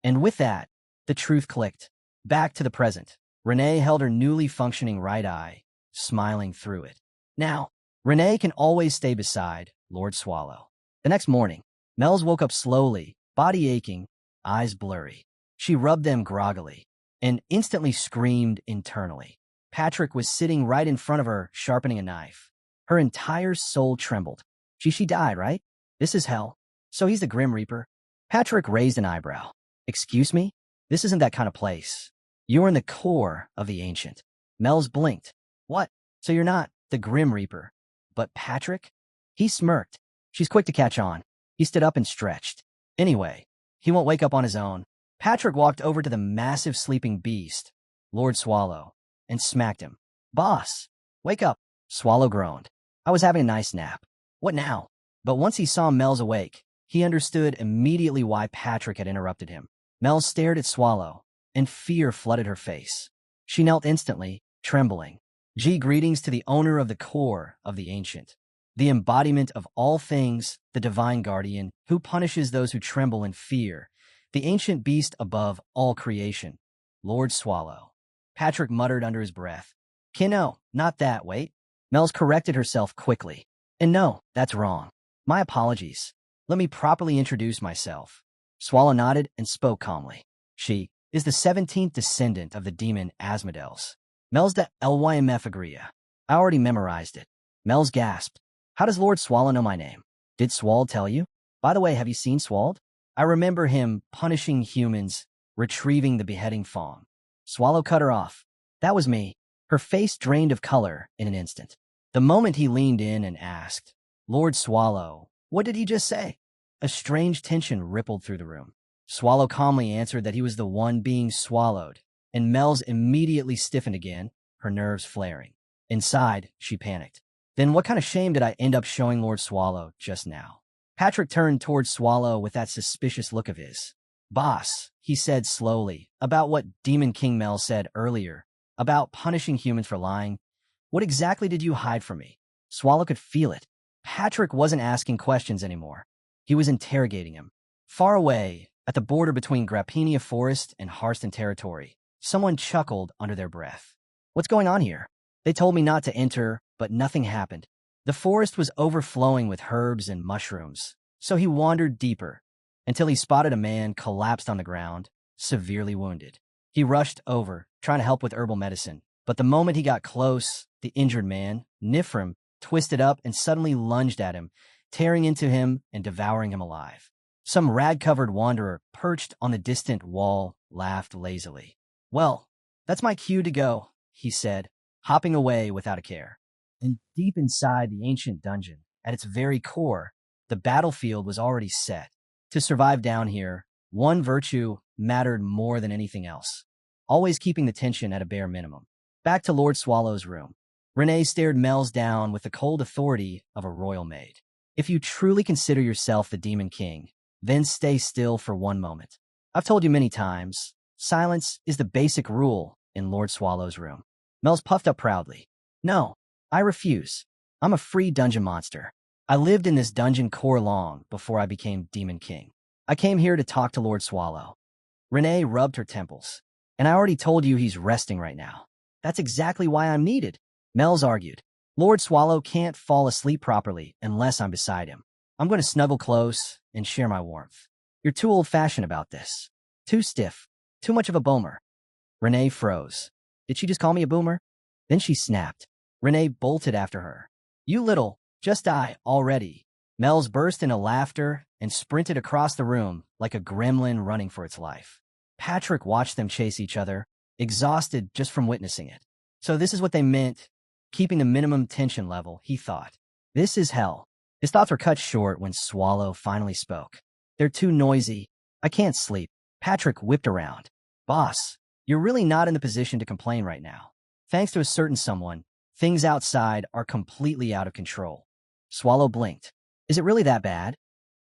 And with that, the truth clicked. Back to the present. Renee held her newly functioning right eye, smiling through it. Now, Renee can always stay beside Lord Swallow. The next morning, Mel's woke up slowly, body aching, eyes blurry. She rubbed them groggily and instantly screamed internally. Patrick was sitting right in front of her, sharpening a knife. Her entire soul trembled. She died, right? This is hell. So he's the Grim Reaper? Patrick raised an eyebrow. Excuse me? This isn't that kind of place. You're in the core of the ancient. Mel's blinked. What? So you're not the Grim Reaper? But Patrick? He smirked. She's quick to catch on. He stood up and stretched. Anyway, he won't wake up on his own. Patrick walked over to the massive sleeping beast, Lord Swallow, and smacked him. Boss, wake up. Swallow groaned. I was having a nice nap. What now? But once he saw Mel's awake, he understood immediately why Patrick had interrupted him. Mel stared at Swallow, and fear flooded her face. She knelt instantly, trembling. Greetings to the owner of the core of the ancient, the embodiment of all things, the divine guardian, who punishes those who tremble in fear, the ancient beast above all creation, Lord Swallow. Patrick muttered under his breath. No, not that, wait. Mel's corrected herself quickly. And no, that's wrong. My apologies. Let me properly introduce myself. Swallow nodded and spoke calmly. She is the 17th descendant of the demon Asmodeus. Mel's the LYMF Agria. I already memorized it. Mel's gasped. How does Lord Swallow know my name? Did Swald tell you? By the way, have you seen Swald? I remember him punishing humans, retrieving the beheading fawn. Swallow cut her off. That was me. Her face drained of color in an instant. The moment he leaned in and asked, Lord Swallow, what did he just say? A strange tension rippled through the room. Swallow calmly answered that he was the one being swallowed, and Mel's immediately stiffened again, her nerves flaring. Inside, she panicked. Then what kind of shame did I end up showing Lord Swallow just now? Patrick turned towards Swallow with that suspicious look of his. Boss, he said slowly, about what Demon King Mel said earlier, about punishing humans for lying. What exactly did you hide from me? Swallow could feel it. Patrick wasn't asking questions anymore. He was interrogating him. Far away, at the border between Grappenia Forest and Harsten territory, someone chuckled under their breath. What's going on here? They told me not to enter, but nothing happened. The forest was overflowing with herbs and mushrooms, so he wandered deeper, until he spotted a man collapsed on the ground, severely wounded. He rushed over, trying to help with herbal medicine, but the moment he got close, the injured man, Nifrim, twisted up and suddenly lunged at him, tearing into him and devouring him alive. Some rag-covered wanderer, perched on the distant wall, laughed lazily. Well, that's my cue to go, he said, hopping away without a care. And deep inside the ancient dungeon, at its very core, the battlefield was already set. To survive down here, one virtue mattered more than anything else, always keeping the tension at a bare minimum. Back to Lord Swallow's room. Renee stared Mel's down with the cold authority of a royal maid. If you truly consider yourself the Demon King, then stay still for one moment. I've told you many times, silence is the basic rule in Lord Swallow's room. Mel's puffed up proudly. No, I refuse. I'm a free dungeon monster. I lived in this dungeon core long before I became Demon King. I came here to talk to Lord Swallow. Renee rubbed her temples. And I already told you he's resting right now. That's exactly why I'm needed. Mel's argued. Lord Swallow can't fall asleep properly unless I'm beside him. I'm going to snuggle close and share my warmth. You're too old-fashioned about this. Too stiff. Too much of a boomer. Renee froze. Did she just call me a boomer? Then she snapped. Renee bolted after her. You little, just die already. Mel's burst into laughter and sprinted across the room like a gremlin running for its life. Patrick watched them chase each other, exhausted just from witnessing it. So this is what they meant, keeping the minimum tension level, he thought. This is hell. His thoughts were cut short when Swallow finally spoke. They're too noisy. I can't sleep. Patrick whipped around. Boss, you're really not in the position to complain right now. Thanks to a certain someone, things outside are completely out of control. Swallow blinked. Is it really that bad?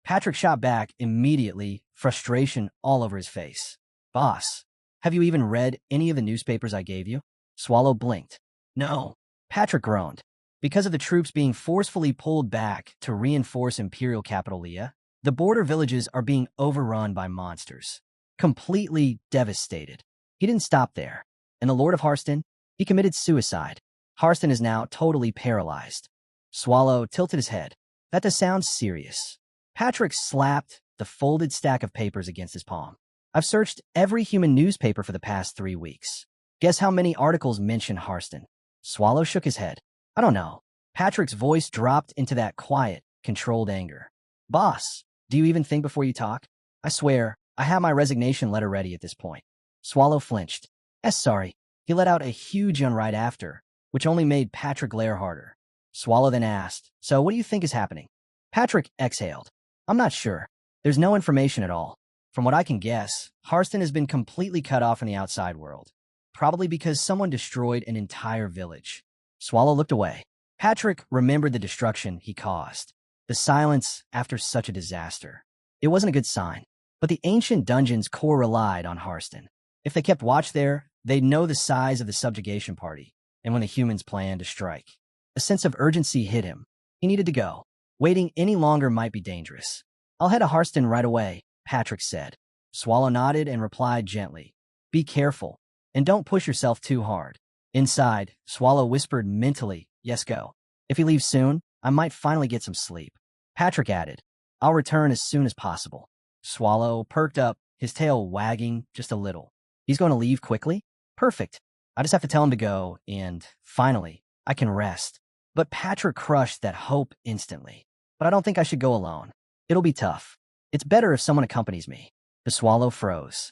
Patrick shot back immediately, frustration all over his face. Boss, have you even read any of the newspapers I gave you? Swallow blinked. No. Patrick groaned. Because of the troops being forcefully pulled back to reinforce Imperial capital Leah, the border villages are being overrun by monsters. Completely devastated. He didn't stop there. And the Lord of Harsten, he committed suicide. Harsten is now totally paralyzed. Swallow tilted his head. That does sound serious. Patrick slapped the folded stack of papers against his palm. I've searched every human newspaper for the past 3 weeks. Guess how many articles mention Harsten? Swallow shook his head. I don't know. Patrick's voice dropped into that quiet, controlled anger. Boss, do you even think before you talk? I swear, I have my resignation letter ready at this point. Swallow flinched. Sorry. He let out a huge yawn right after, which only made Patrick glare harder. Swallow then asked, so what do you think is happening? Patrick exhaled. I'm not sure. There's no information at all. From what I can guess, Harsten has been completely cut off in the outside world. Probably because someone destroyed an entire village. Swallow looked away. Patrick remembered the destruction he caused. The silence after such a disaster. It wasn't a good sign. But the ancient dungeon's core relied on Harsten. If they kept watch there, they'd know the size of the subjugation party, and when the humans planned to strike. A sense of urgency hit him. He needed to go. Waiting any longer might be dangerous. I'll head to Harsten right away, Patrick said. Swallow nodded and replied gently. Be careful, and don't push yourself too hard. Inside, Swallow whispered mentally, yes, go. If he leaves soon, I might finally get some sleep. Patrick added, I'll return as soon as possible. Swallow perked up, his tail wagging just a little. He's going to leave quickly? Perfect. I just have to tell him to go, and, finally, I can rest. But Patrick crushed that hope instantly. But I don't think I should go alone. It'll be tough. It's better if someone accompanies me. The Swallow froze.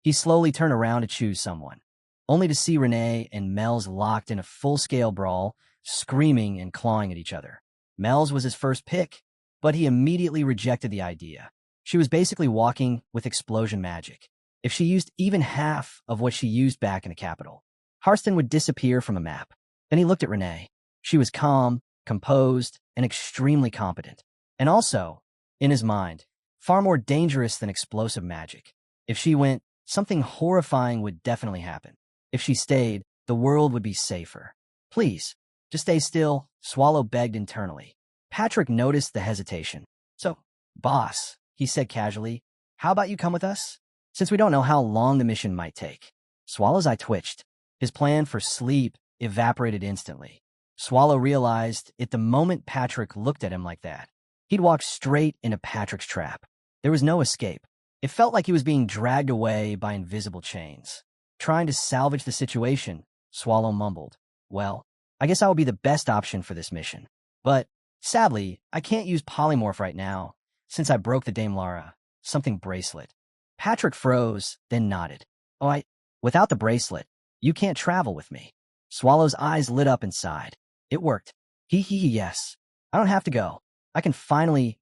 He slowly turned around to choose someone, only to see Renee and Mel's locked in a full-scale brawl, screaming and clawing at each other. Mel's was his first pick, but he immediately rejected the idea. She was basically walking with explosion magic. If she used even half of what she used back in the capital, Harsten would disappear from the map. Then he looked at Renee. She was calm, composed, and extremely competent. And also, in his mind, far more dangerous than explosive magic. If she went, something horrifying would definitely happen. If she stayed, the world would be safer. Please, just stay still, Swallow begged internally. Patrick noticed the hesitation. So, boss, he said casually, how about you come with us? Since we don't know how long the mission might take. Swallow's eye twitched. His plan for sleep evaporated instantly. Swallow realized it the moment Patrick looked at him like that. He'd walked straight into Patrick's trap. There was no escape. It felt like he was being dragged away by invisible chains. Trying to salvage the situation, Swallow mumbled. Well, I guess I will be the best option for this mission. But, sadly, I can't use polymorph right now, since I broke the Dame Lara, something bracelet. Patrick froze, then nodded. Without the bracelet, you can't travel with me. Swallow's eyes lit up inside. It worked. Yes. I don't have to go. I can finally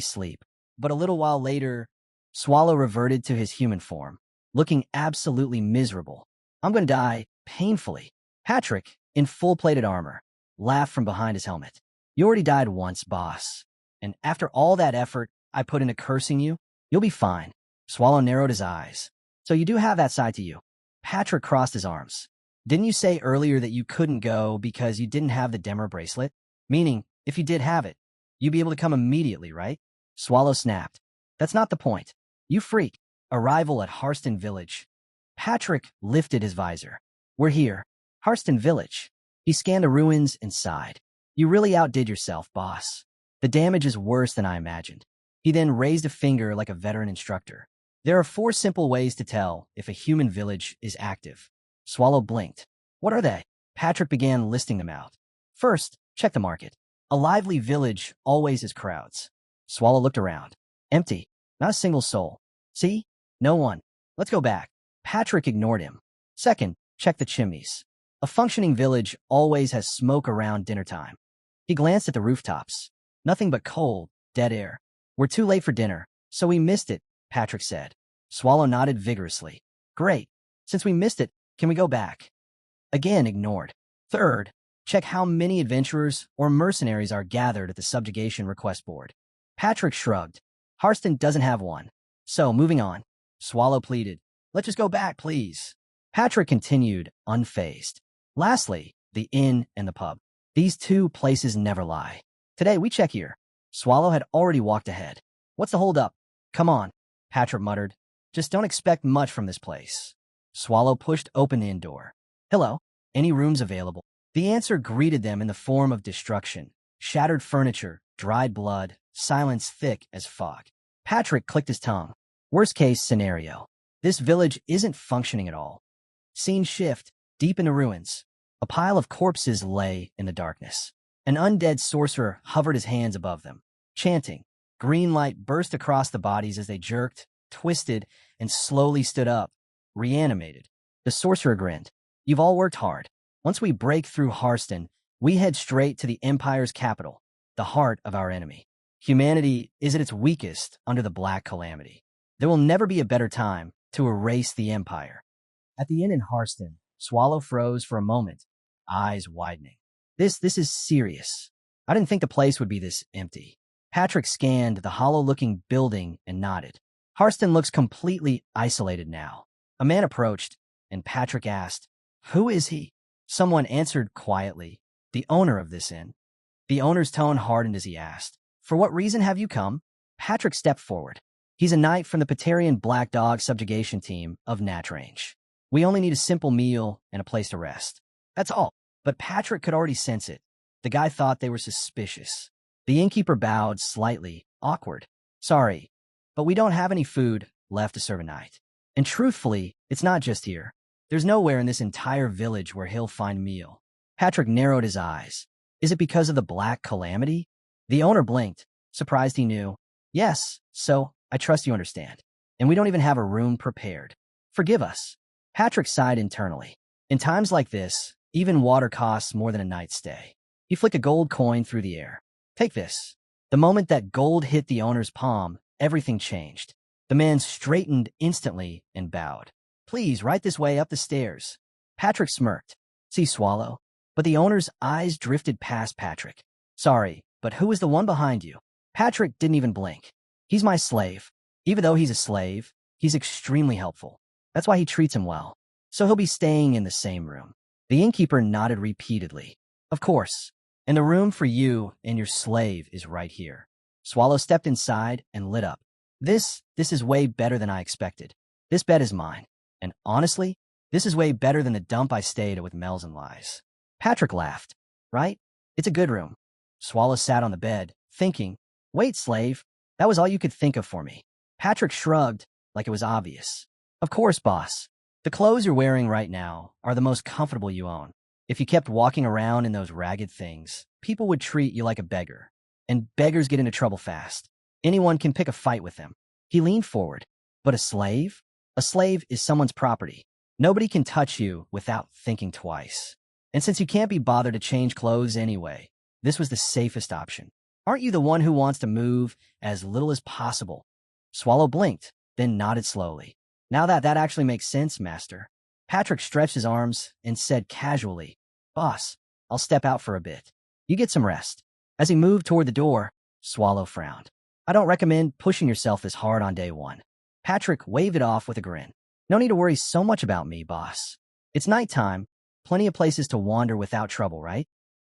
sleep. But a little while later, Swallow reverted to his human form, looking absolutely miserable. I'm going to die painfully. Patrick, in full-plated armor, laughed from behind his helmet. You already died once, boss. And after all that effort I put into cursing you, you'll be fine. Swallow narrowed his eyes. So you do have that side to you. Patrick crossed his arms. Didn't you say earlier that you couldn't go because you didn't have the Demer bracelet? Meaning, if you did have it, you'd be able to come immediately, right? Swallow snapped. That's not the point. You freak. Arrival at Harsten Village. Patrick lifted his visor. We're here. Harsten Village. He scanned the ruins and sighed. You really outdid yourself, boss. The damage is worse than I imagined. He then raised a finger like a veteran instructor. There are 4 simple ways to tell if a human village is active. Swallow blinked. What are they? Patrick began listing them out. First, check the market. A lively village always has crowds. Swallow looked around. Empty. Not a single soul. See? No one. Let's go back. Patrick ignored him. Second, check the chimneys. A functioning village always has smoke around dinner time. He glanced at the rooftops. Nothing but cold, dead air. We're too late for dinner, so we missed it, Patrick said. Swallow nodded vigorously. Great. Since we missed it, can we go back? Again ignored. Third, check how many adventurers or mercenaries are gathered at the subjugation request board. Patrick shrugged. Harsten doesn't have one. So, moving on. Swallow pleaded. Let's just go back, please. Patrick continued, unfazed. Lastly, the inn and the pub. These 2 places never lie. Today, we check here. Swallow had already walked ahead. What's the holdup? Come on, Patrick muttered. Just don't expect much from this place. Swallow pushed open the inn door. Hello, any rooms available? The answer greeted them in the form of destruction. Shattered furniture, dried blood, silence thick as fog. Patrick clicked his tongue. Worst case scenario. This village isn't functioning at all. Scene shift, deep in the ruins. A pile of corpses lay in the darkness. An undead sorcerer hovered his hands above them, chanting. Green light burst across the bodies as they jerked, twisted, and slowly stood up, reanimated. The sorcerer grinned. You've all worked hard. Once we break through Harsten, we head straight to the Empire's capital, the heart of our enemy. Humanity is at its weakest under the Black Calamity. There will never be a better time to erase the Empire. At the inn in Harsten, Swallow froze for a moment, eyes widening. This is serious. I didn't think the place would be this empty. Patrick scanned the hollow-looking building and nodded. Harsten looks completely isolated now. A man approached, and Patrick asked, Who is he? Someone answered quietly, The owner of this inn. The owner's tone hardened as he asked, For what reason have you come? Patrick stepped forward. He's a knight from the Puppeteer Black Dog subjugation team of Natch Range. We only need a simple meal and a place to rest. That's all. But Patrick could already sense it. The guy thought they were suspicious. The innkeeper bowed slightly, awkward. Sorry, but we don't have any food left to serve a knight. And truthfully, it's not just here. There's nowhere in this entire village where he'll find a meal. Patrick narrowed his eyes. Is it because of the Black Calamity? The owner blinked, surprised he knew. Yes, so I trust you understand. And we don't even have a room prepared. Forgive us. Patrick sighed internally. In times like this, even water costs more than a night's stay. He flicked a gold coin through the air. Take this. The moment that gold hit the owner's palm, everything changed. The man straightened instantly and bowed. Please, right this way up the stairs. Patrick smirked. See, Swallow? But the owner's eyes drifted past Patrick. Sorry, but who is the one behind you? Patrick didn't even blink. He's my slave. Even though he's a slave, he's extremely helpful. That's why he treats him well. So he'll be staying in the same room. The innkeeper nodded repeatedly. Of course. And the room for you and your slave is right here. Swallow stepped inside and lit up. This is way better than I expected. This bed is mine. And honestly, this is way better than the dump I stayed at with Mel's and Lies. Patrick laughed. Right? It's a good room. Swallow sat on the bed, thinking, Wait, slave, that was all you could think of for me. Patrick shrugged, like it was obvious. Of course, boss. The clothes you're wearing right now are the most comfortable you own. If you kept walking around in those ragged things, people would treat you like a beggar. And beggars get into trouble fast. Anyone can pick a fight with them. He leaned forward. But a slave? A slave is someone's property. Nobody can touch you without thinking twice. And since you can't be bothered to change clothes anyway, this was the safest option. Aren't you the one who wants to move as little as possible? Swallow blinked, then nodded slowly. Now that actually makes sense, master. Patrick stretched his arms and said casually, Boss, I'll step out for a bit. You get some rest. As he moved toward the door, Swallow frowned. I don't recommend pushing yourself this hard on day one. Patrick waved it off with a grin. No need to worry so much about me, boss. It's nighttime, plenty of places to wander without trouble, right?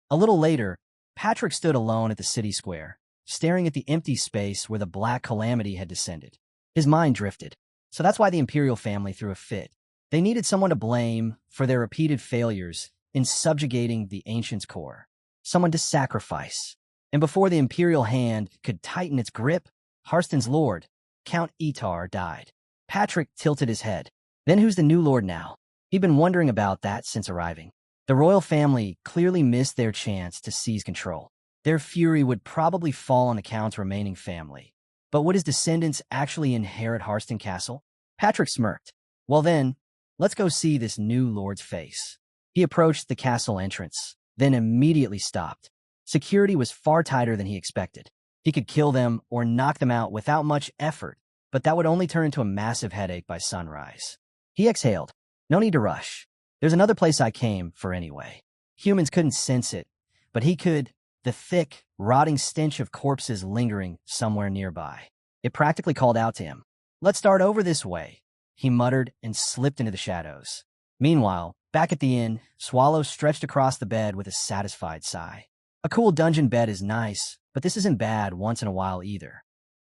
A little later, Patrick stood alone at the city square, staring at the empty space where the black calamity had descended. His mind drifted. So that's why the imperial family threw a fit. They needed someone to blame for their repeated failures in subjugating the ancient's core. Someone to sacrifice. And before the imperial hand could tighten its grip, Harsten's lord, Count Etar, died. Patrick tilted his head. Then who's the new lord now? He'd been wondering about that since arriving. The royal family clearly missed their chance to seize control. Their fury would probably fall on the Count's remaining family. But would his descendants actually inherit Harsten Castle? Patrick smirked. Well then, let's go see this new lord's face. He approached the castle entrance, then immediately stopped. Security was far tighter than he expected. He could kill them or knock them out without much effort, but that would only turn into a massive headache by sunrise. He exhaled. No need to rush. There's another place I came for anyway. Humans couldn't sense it, but he could. The thick, rotting stench of corpses lingering somewhere nearby. It practically called out to him. Let's start over this way, he muttered and slipped into the shadows. Meanwhile, back at the inn, Swallow stretched across the bed with a satisfied sigh. A cool dungeon bed is nice, but this isn't bad once in a while either.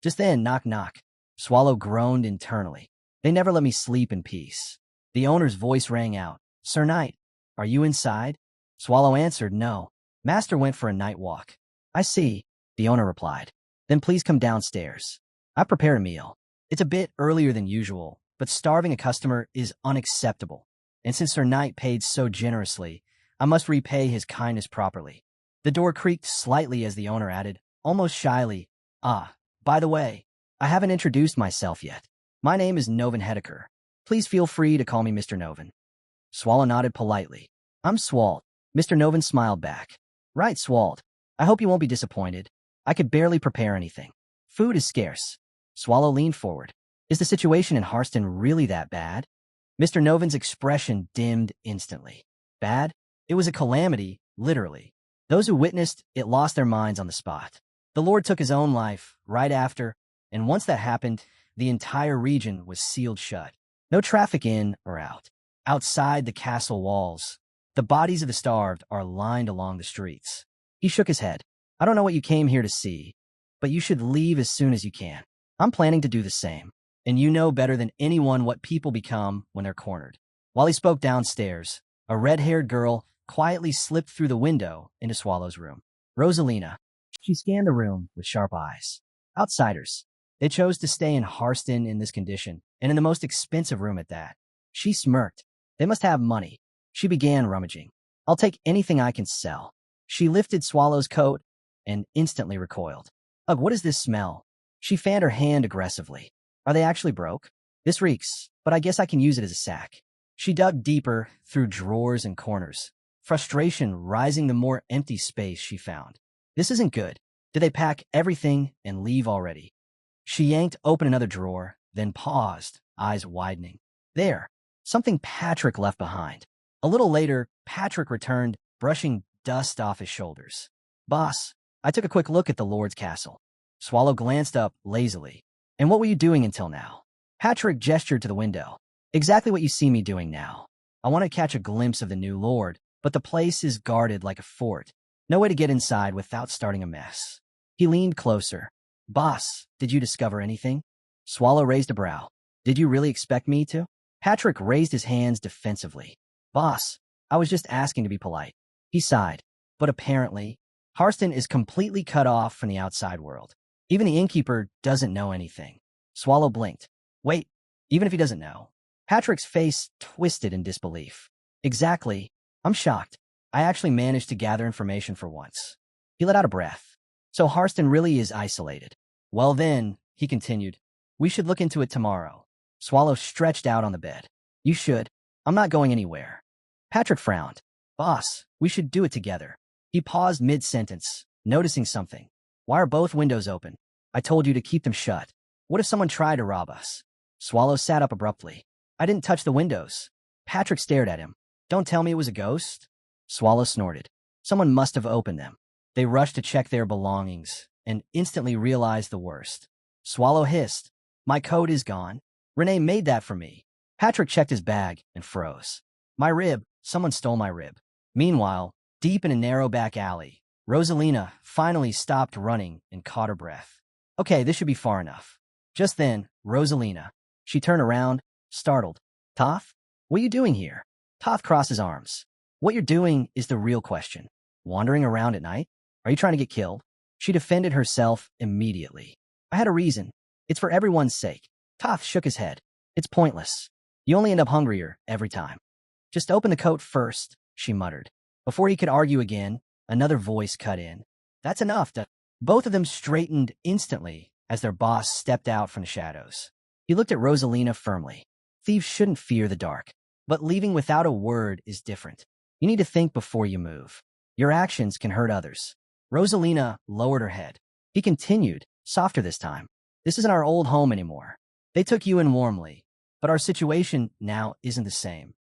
Just then, knock knock. Swallow groaned internally. They never let me sleep in peace. The owner's voice rang out. Sir Knight, are you inside? Swallow answered no. Master went for a night walk. I see, the owner replied. Then please come downstairs. I prepared a meal. It's a bit earlier than usual, but starving a customer is unacceptable. And since Sir Knight paid so generously, I must repay his kindness properly. The door creaked slightly as the owner added, almost shyly, by the way, I haven't introduced myself yet. My name is Novan Hedeker. Please feel free to call me Mr. Novan. Swallow nodded politely. I'm Swald. Mr. Novan smiled back. Right, Swald. I hope you won't be disappointed. I could barely prepare anything. Food is scarce. Swallow leaned forward. Is the situation in Harsten really that bad? Mr. Novan's expression dimmed instantly. Bad? It was a calamity, literally. Those who witnessed it lost their minds on the spot. The Lord took his own life right after, and once that happened, the entire region was sealed shut. No traffic in or out. Outside the castle walls, the bodies of the starved are lined along the streets. He shook his head. I don't know what you came here to see, but you should leave as soon as you can. I'm planning to do the same, and you know better than anyone what people become when they're cornered. While he spoke downstairs, a red-haired girl quietly slipped through the window into Swallow's room. Rosalina. She scanned the room with sharp eyes. Outsiders. They chose to stay in Harsten in this condition, and in the most expensive room at that. She smirked. They must have money. She began rummaging. I'll take anything I can sell. She lifted Swallow's coat and instantly recoiled. Ugh, what is this smell? She fanned her hand aggressively. Are they actually broke? This reeks, but I guess I can use it as a sack. She dug deeper through drawers and corners, frustration rising the more empty space she found. This isn't good. Did they pack everything and leave already? She yanked open another drawer, then paused, eyes widening. There, something Patrick left behind. A little later, Patrick returned, brushing dust off his shoulders. Boss, I took a quick look at the Lord's castle. Swallow glanced up lazily. And what were you doing until now? Patrick gestured to the window. Exactly what you see me doing now. I want to catch a glimpse of the new Lord, but the place is guarded like a fort. No way to get inside without starting a mess. He leaned closer. Boss, did you discover anything? Swallow raised a brow. Did you really expect me to? Patrick raised his hands defensively. Boss, I was just asking to be polite. He sighed. But apparently, Harsten is completely cut off from the outside world. Even the innkeeper doesn't know anything. Swallow blinked. Wait, even if he doesn't know. Patrick's face twisted in disbelief. Exactly. I'm shocked. I actually managed to gather information for once. He let out a breath. So Harsten really is isolated. Well then, he continued, we should look into it tomorrow. Swallow stretched out on the bed. You should. I'm not going anywhere. Patrick frowned. Boss, we should do it together. He paused mid-sentence, noticing something. Why are both windows open? I told you to keep them shut. What if someone tried to rob us? Swallow sat up abruptly. I didn't touch the windows. Patrick stared at him. Don't tell me it was a ghost? Swallow snorted. Someone must have opened them. They rushed to check their belongings and instantly realized the worst. Swallow hissed. My coat is gone. Renee made that for me. Patrick checked his bag and froze. My rib. Someone stole my rib. Meanwhile, deep in a narrow back alley, Rosalina finally stopped running and caught her breath. Okay, this should be far enough. Just then, Rosalina. She turned around, startled. Toth? What are you doing here? Toth crossed his arms. What you're doing is the real question. Wandering around at night? Are you trying to get killed? She defended herself immediately. I had a reason. It's for everyone's sake. Toth shook his head. It's pointless. You only end up hungrier every time. Just open the coat first, she muttered. Before he could argue again, another voice cut in. That's enough. Both of them straightened instantly as their boss stepped out from the shadows. He looked at Rosalina firmly. Thieves shouldn't fear the dark, but leaving without a word is different. You need to think before you move. Your actions can hurt others. Rosalina lowered her head. He continued, softer this time. This isn't our old home anymore. They took you in warmly, but our situation now isn't the same.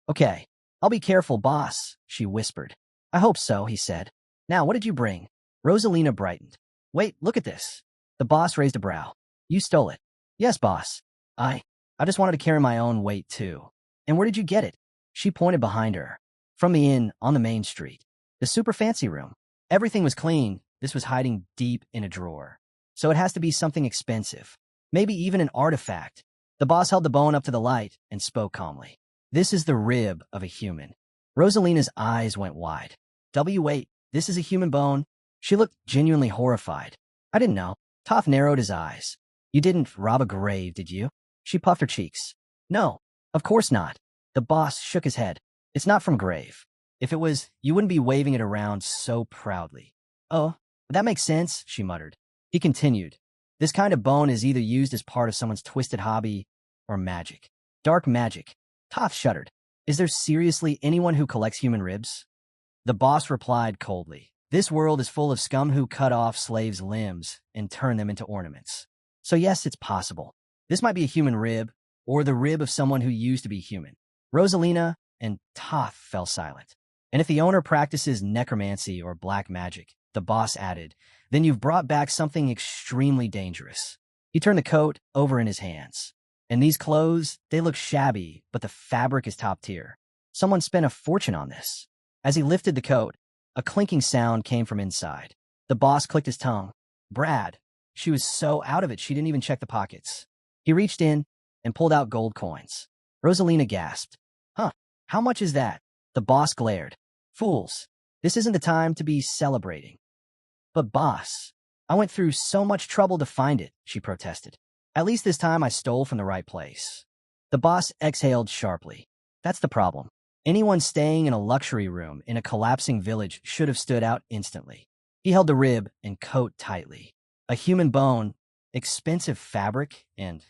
Okay, I'll be careful, boss, she whispered. I hope so, he said. Now, what did you bring? Rosalina brightened. Wait, look at this. The boss raised a brow. You stole it. Yes, boss. I just wanted to carry my own weight, too. And where did you get it? She pointed behind her. From the inn on the main street. The super fancy room. Everything was clean. This was hiding deep in a drawer. So it has to be something expensive. Maybe even an artifact. The boss held the bone up to the light and spoke calmly. This is the rib of a human. Rosalina's eyes went wide. Wait, this is a human bone? She looked genuinely horrified. I didn't know. Toth narrowed his eyes. You didn't rob a grave, did you? She puffed her cheeks. No, of course not. The boss shook his head. It's not from grave. If it was, you wouldn't be waving it around so proudly. Oh, that makes sense, she muttered. He continued. This kind of bone is either used as part of someone's twisted hobby or magic. Dark magic. Toth shuddered. Is there seriously anyone who collects human ribs? The boss replied coldly. This world is full of scum who cut off slaves' limbs and turn them into ornaments. So yes, it's possible. This might be a human rib, or the rib of someone who used to be human. Rosalina and Toth fell silent. And if the owner practices necromancy or black magic, the boss added, then you've brought back something extremely dangerous. He turned the coat over in his hands. And these clothes, they look shabby, but the fabric is top tier. Someone spent a fortune on this. As he lifted the coat, a clinking sound came from inside. The boss clicked his tongue. Brad. She was so out of it she didn't even check the pockets. He reached in and pulled out gold coins. Rosalina gasped. Huh, how much is that? The boss glared. Fools, this isn't the time to be celebrating. But boss, I went through so much trouble to find it, she protested. At least this time I stole from the right place. The boss exhaled sharply. That's the problem. Anyone staying in a luxury room in a collapsing village should have stood out instantly. He held the rib and coat tightly. A human bone, expensive fabric, and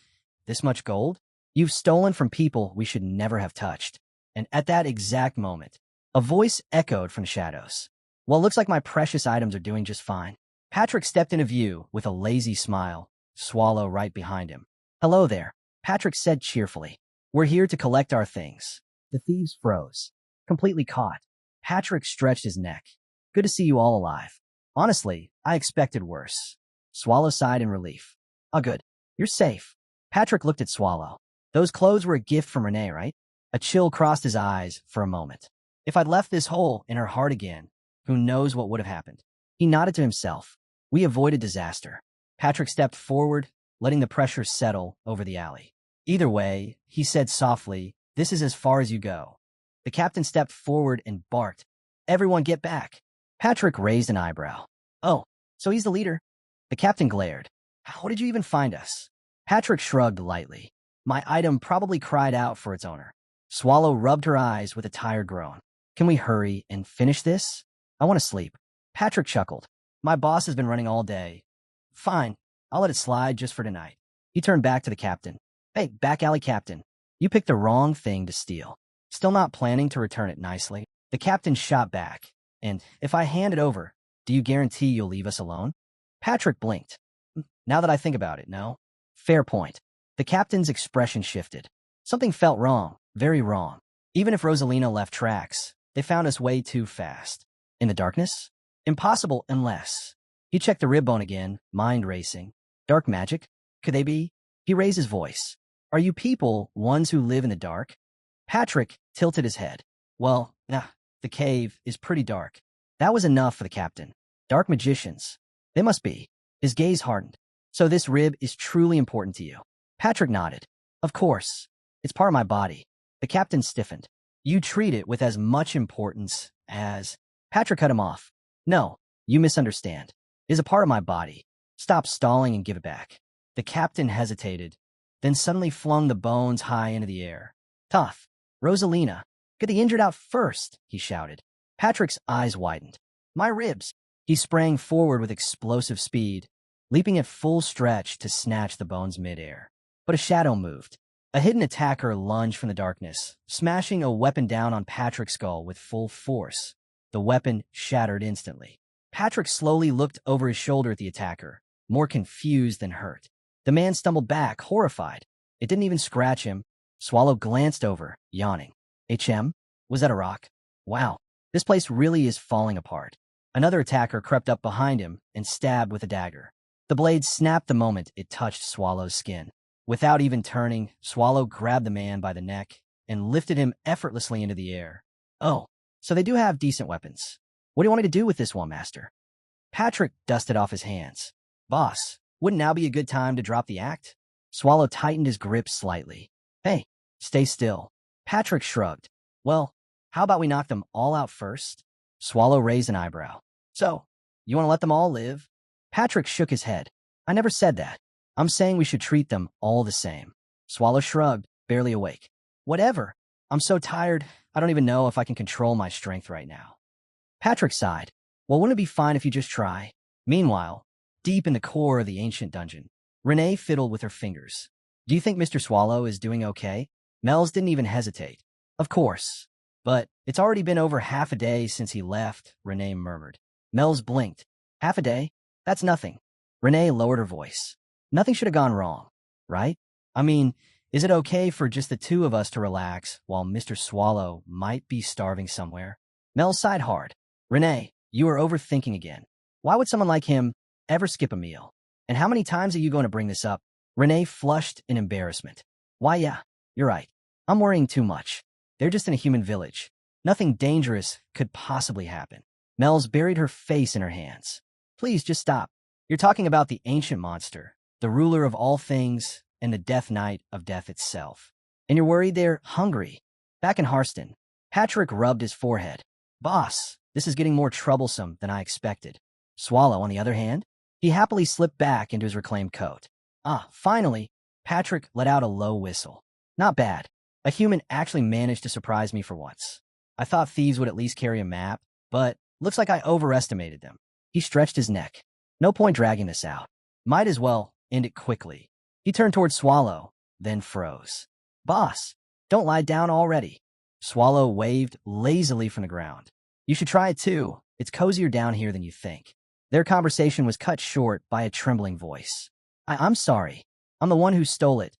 this much gold? You've stolen from people we should never have touched. And at that exact moment, a voice echoed from the shadows. Well, looks like my precious items are doing just fine. Patrick stepped into view with a lazy smile, Swallow right behind him. Hello there, Patrick said cheerfully. We're here to collect our things. The thieves froze, completely caught. Patrick stretched his neck. Good to see you all alive. Honestly, I expected worse. Swallow sighed in relief. Oh, good. You're safe. Patrick looked at Swallow. Those clothes were a gift from Renee, right? A chill crossed his eyes for a moment. If I'd left this hole in her heart again, who knows what would have happened? He nodded to himself. We avoided disaster. Patrick stepped forward, letting the pressure settle over the alley. Either way, he said softly, this is as far as you go. The captain stepped forward and barked. Everyone get back. Patrick raised an eyebrow. Oh, so he's the leader? The captain glared. How did you even find us? Patrick shrugged lightly. My item probably cried out for its owner. Swallow rubbed her eyes with a tired groan. Can we hurry and finish this? I want to sleep. Patrick chuckled. My boss has been running all day. Fine, I'll let it slide just for tonight. He turned back to the captain. Hey, back alley captain. You picked the wrong thing to steal. Still not planning to return it nicely? The captain shot back. And if I hand it over, do you guarantee you'll leave us alone? Patrick blinked. Now that I think about it, no. Fair point. The captain's expression shifted. Something felt wrong, very wrong. Even if Rosalina left tracks, they found us way too fast. In the darkness? Impossible unless. He checked the rib bone again, mind racing. Dark magic? Could they be? He raised his voice. Are you people ones who live in the dark? Patrick tilted his head. Well, the cave is pretty dark. That was enough for the captain. Dark magicians. They must be. His gaze hardened. So this rib is truly important to you. Patrick nodded. Of course. It's part of my body. The captain stiffened. You treat it with as much importance as... Patrick cut him off. No, you misunderstand. It is a part of my body. Stop stalling and give it back. The captain hesitated, then suddenly flung the bones high into the air. Tough. Rosalina, get the injured out first, he shouted. Patrick's eyes widened. My ribs. He sprang forward with explosive speed, leaping at full stretch to snatch the bones midair. But a shadow moved. A hidden attacker lunged from the darkness, smashing a weapon down on Patrick's skull with full force. The weapon shattered instantly. Patrick slowly looked over his shoulder at the attacker, more confused than hurt. The man stumbled back, horrified. It didn't even scratch him. Swallow glanced over, yawning. Was that a rock? Wow, this place really is falling apart. Another attacker crept up behind him and stabbed with a dagger. The blade snapped the moment it touched Swallow's skin. Without even turning, Swallow grabbed the man by the neck and lifted him effortlessly into the air. Oh, so they do have decent weapons. What do you want me to do with this one, Master? Patrick dusted off his hands. Boss, wouldn't now be a good time to drop the act? Swallow tightened his grip slightly. Hey, stay still. Patrick shrugged. Well, how about we knock them all out first? Swallow raised an eyebrow. So, you want to let them all live? Patrick shook his head. I never said that. I'm saying we should treat them all the same. Swallow shrugged, barely awake. Whatever. I'm so tired, I don't even know if I can control my strength right now. Patrick sighed. Well, wouldn't it be fine if you just try? Meanwhile, deep in the core of the ancient dungeon, Renee fiddled with her fingers. Do you think Mr. Swallow is doing okay? Mel's didn't even hesitate. Of course. But it's already been over half a day since he left, Renee murmured. Mel's blinked. Half a day? That's nothing. Renee lowered her voice. Nothing should have gone wrong, right? I mean, is it okay for just the two of us to relax while Mr. Swallow might be starving somewhere? Mel sighed hard. Renee, you are overthinking again. Why would someone like him ever skip a meal? And how many times are you going to bring this up? Renee flushed in embarrassment. Why, yeah, you're right. I'm worrying too much. They're just in a human village. Nothing dangerous could possibly happen. Mel's buried her face in her hands. Please, just stop. You're talking about the ancient monster, the ruler of all things, and the death knight of death itself. And you're worried they're hungry. Back in Harsten, Patrick rubbed his forehead. Boss, this is getting more troublesome than I expected. Swallow, on the other hand, he happily slipped back into his reclaimed coat. Finally, Patrick let out a low whistle. Not bad. A human actually managed to surprise me for once. I thought thieves would at least carry a map, but looks like I overestimated them. He stretched his neck. No point dragging this out. Might as well end it quickly. He turned toward Swallow, then froze. Boss, don't lie down already. Swallow waved lazily from the ground. You should try it too. It's cozier down here than you think. Their conversation was cut short by a trembling voice. I'm sorry. I'm the one who stole it.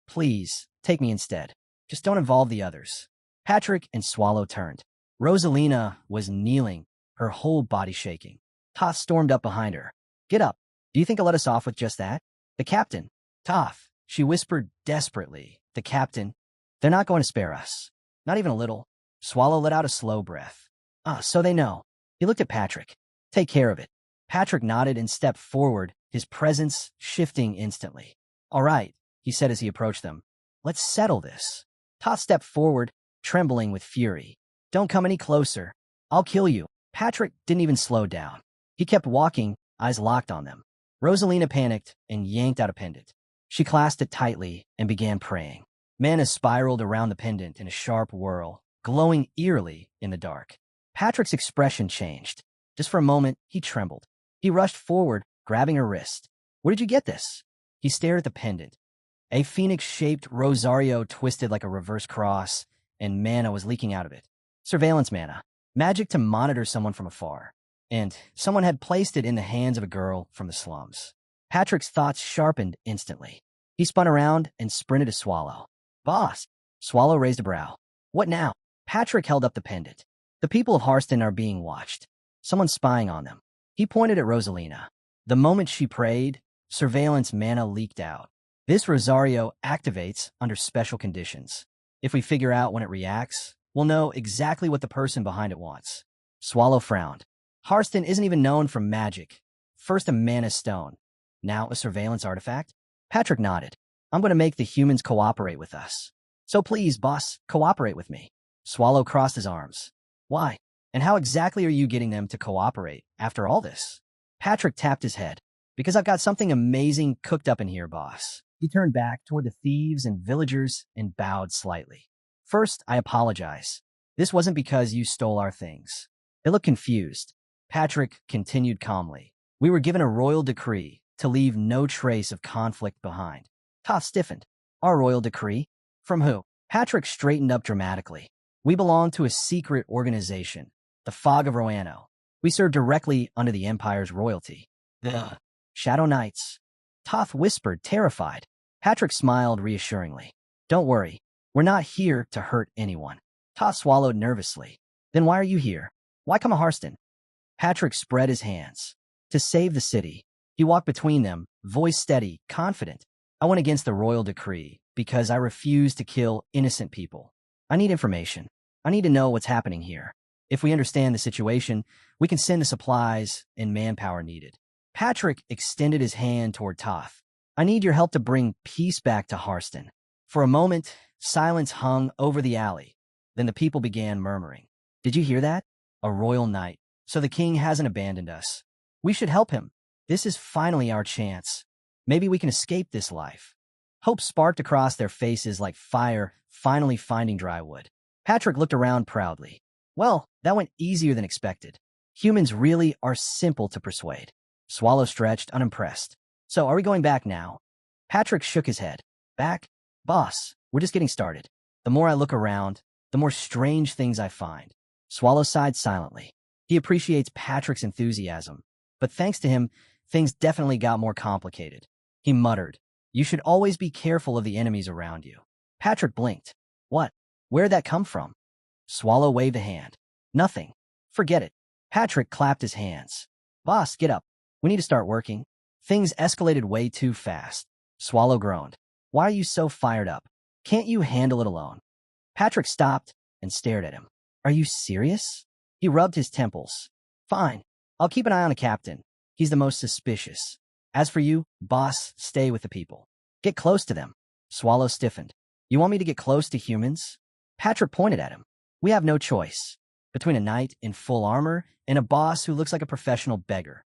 Please, take me instead. Just don't involve the others. Patrick and Swallow turned. Rosalina was kneeling, her whole body shaking. Toph stormed up behind her. Get up. Do you think I'll let us off with just that? The captain. Toph, she whispered desperately. The captain. They're not going to spare us. Not even a little. Swallow let out a slow breath. So they know. He looked at Patrick. Take care of it. Patrick nodded and stepped forward, his presence shifting instantly. All right, he said as he approached them. Let's settle this. Toph stepped forward, trembling with fury. Don't come any closer. I'll kill you. Patrick didn't even slow down. He kept walking, eyes locked on them. Rosalina panicked and yanked out a pendant. She clasped it tightly and began praying. Mana spiraled around the pendant in a sharp whirl, glowing eerily in the dark. Patrick's expression changed. Just for a moment, he trembled. He rushed forward, grabbing her wrist. Where did you get this? He stared at the pendant. A phoenix-shaped rosario twisted like a reverse cross, and mana was leaking out of it. Surveillance mana. Magic to monitor someone from afar. And someone had placed it in the hands of a girl from the slums. Patrick's thoughts sharpened instantly. He spun around and sprinted to Swallow. Boss! Swallow raised a brow. What now? Patrick held up the pendant. The people of Harsten are being watched. Someone's spying on them. He pointed at Rosalina. The moment she prayed, surveillance mana leaked out. This rosario activates under special conditions. If we figure out when it reacts, we'll know exactly what the person behind it wants. Swallow frowned. Harsten isn't even known for magic. First a mana stone, now a surveillance artifact? Patrick nodded. I'm going to make the humans cooperate with us. So please, boss, cooperate with me. Swallow crossed his arms. Why? And how exactly are you getting them to cooperate after all this? Patrick tapped his head. Because I've got something amazing cooked up in here, boss. He turned back toward the thieves and villagers and bowed slightly. First, I apologize. This wasn't because you stole our things. They looked confused. Patrick continued calmly. We were given a royal decree to leave no trace of conflict behind. Toth stiffened. Our royal decree? From who? Patrick straightened up dramatically. We belong to a secret organization, the Fog of Roano. We serve directly under the Empire's royalty. The Shadow Knights. Toth whispered, terrified. Patrick smiled reassuringly. Don't worry. We're not here to hurt anyone. Toth swallowed nervously. Then why are you here? Why come a Harsten? Patrick spread his hands. To save the city. He walked between them, voice steady, confident. I went against the royal decree because I refuse to kill innocent people. I need information. I need to know what's happening here. If we understand the situation, we can send the supplies and manpower needed. Patrick extended his hand toward Toth. I need your help to bring peace back to Harsten. For a moment, silence hung over the alley. Then the people began murmuring. Did you hear that? A royal knight. So the king hasn't abandoned us. We should help him. This is finally our chance. Maybe we can escape this life. Hope sparked across their faces like fire finally finding dry wood. Patrick looked around proudly. Well, that went easier than expected. Humans really are simple to persuade. Swallow stretched, unimpressed. So, are we going back now? Patrick shook his head. Back? Boss, we're just getting started. The more I look around, the more strange things I find. Swallow sighed silently. He appreciates Patrick's enthusiasm, but thanks to him, things definitely got more complicated. He muttered, You should always be careful of the enemies around you. Patrick blinked. What? Where'd that come from? Swallow waved a hand. Nothing. Forget it. Patrick clapped his hands. Boss, get up. We need to start working. Things escalated way too fast. Swallow groaned. Why are you so fired up? Can't you handle it alone? Patrick stopped and stared at him. Are you serious? He rubbed his temples. Fine. I'll keep an eye on the captain. He's the most suspicious. As for you, boss, stay with the people. Get close to them. Swallow stiffened. You want me to get close to humans? Patrick pointed at him. We have no choice. Between a knight in full armor and a boss who looks like a professional beggar.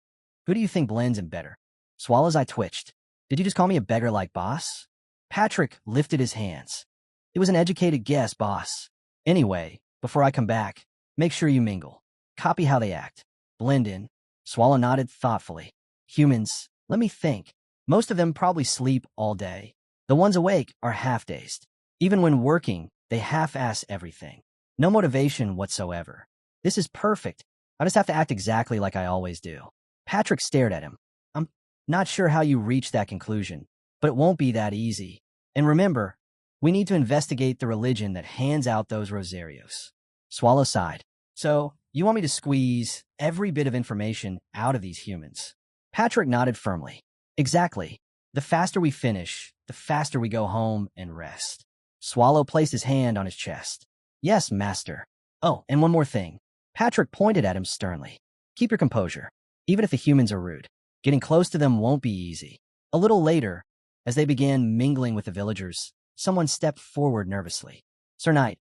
Who do you think blends in better? Swallow's eye twitched. Did you just call me a beggar like boss? Patrick lifted his hands. It was an educated guess, boss. Anyway, before I come back, make sure you mingle. Copy how they act. Blend in. Swallow nodded thoughtfully. Humans, let me think. Most of them probably sleep all day. The ones awake are half-dazed. Even when working, they half-ass everything. No motivation whatsoever. This is perfect. I just have to act exactly like I always do. Patrick stared at him. I'm not sure how you reached that conclusion, but it won't be that easy. And remember, we need to investigate the religion that hands out those rosarios. Swallow sighed. So, you want me to squeeze every bit of information out of these humans? Patrick nodded firmly. Exactly. The faster we finish, the faster we go home and rest. Swallow placed his hand on his chest. Yes, master. Oh, and one more thing. Patrick pointed at him sternly. Keep your composure, even if the humans are rude. Getting close to them won't be easy. A little later, as they began mingling with the villagers, someone stepped forward nervously. Sir Knight,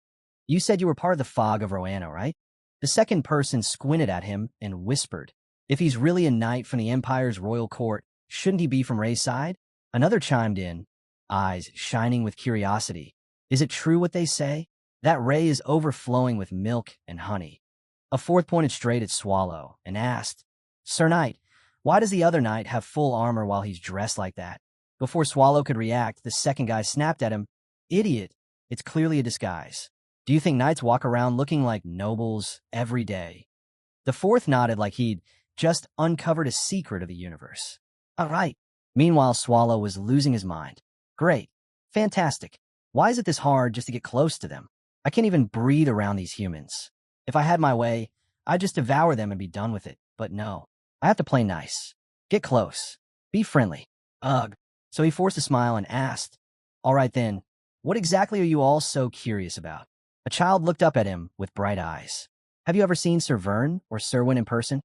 you said you were part of the Fog of Roano, right? The second person squinted at him and whispered, If he's really a knight from the Empire's royal court, shouldn't he be from Ray's side? Another chimed in, eyes shining with curiosity. Is it true what they say? That Ray is overflowing with milk and honey. A fourth pointed straight at Swallow and asked, Sir Knight, why does the other knight have full armor while he's dressed like that? Before Swallow could react, the second guy snapped at him. Idiot, it's clearly a disguise. Do you think knights walk around looking like nobles every day? The fourth nodded like he'd just uncovered a secret of the universe. All right. Meanwhile, Swallow was losing his mind. Great. Fantastic. Why is it this hard just to get close to them? I can't even breathe around these humans. If I had my way, I'd just devour them and be done with it. But no. I have to play nice. Get close. Be friendly. Ugh. So he forced a smile and asked, All right then, what exactly are you all so curious about? A child looked up at him with bright eyes. Have you ever seen Sir Vern or Serwyn in person?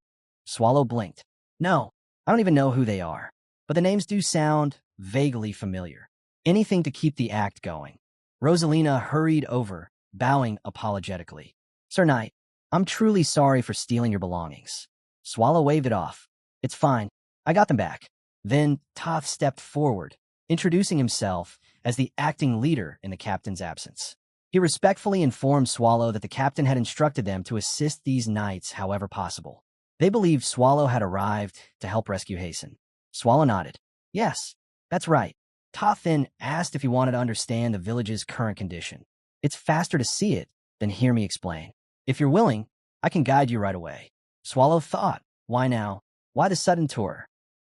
Swallow blinked. No, I don't even know who they are. But the names do sound vaguely familiar. Anything to keep the act going. Rosalina hurried over, bowing apologetically. Sir Knight, I'm truly sorry for stealing your belongings. Swallow waved it off. It's fine. I got them back. Then Toth stepped forward, introducing himself as the acting leader in the captain's absence. He respectfully informed Swallow that the captain had instructed them to assist these knights however possible. They believed Swallow had arrived to help rescue Harsten. Swallow nodded. Yes, that's right. Toth then asked if he wanted to understand the village's current condition. It's faster to see it than hear me explain. If you're willing, I can guide you right away. Swallow thought, why now? Why the sudden tour?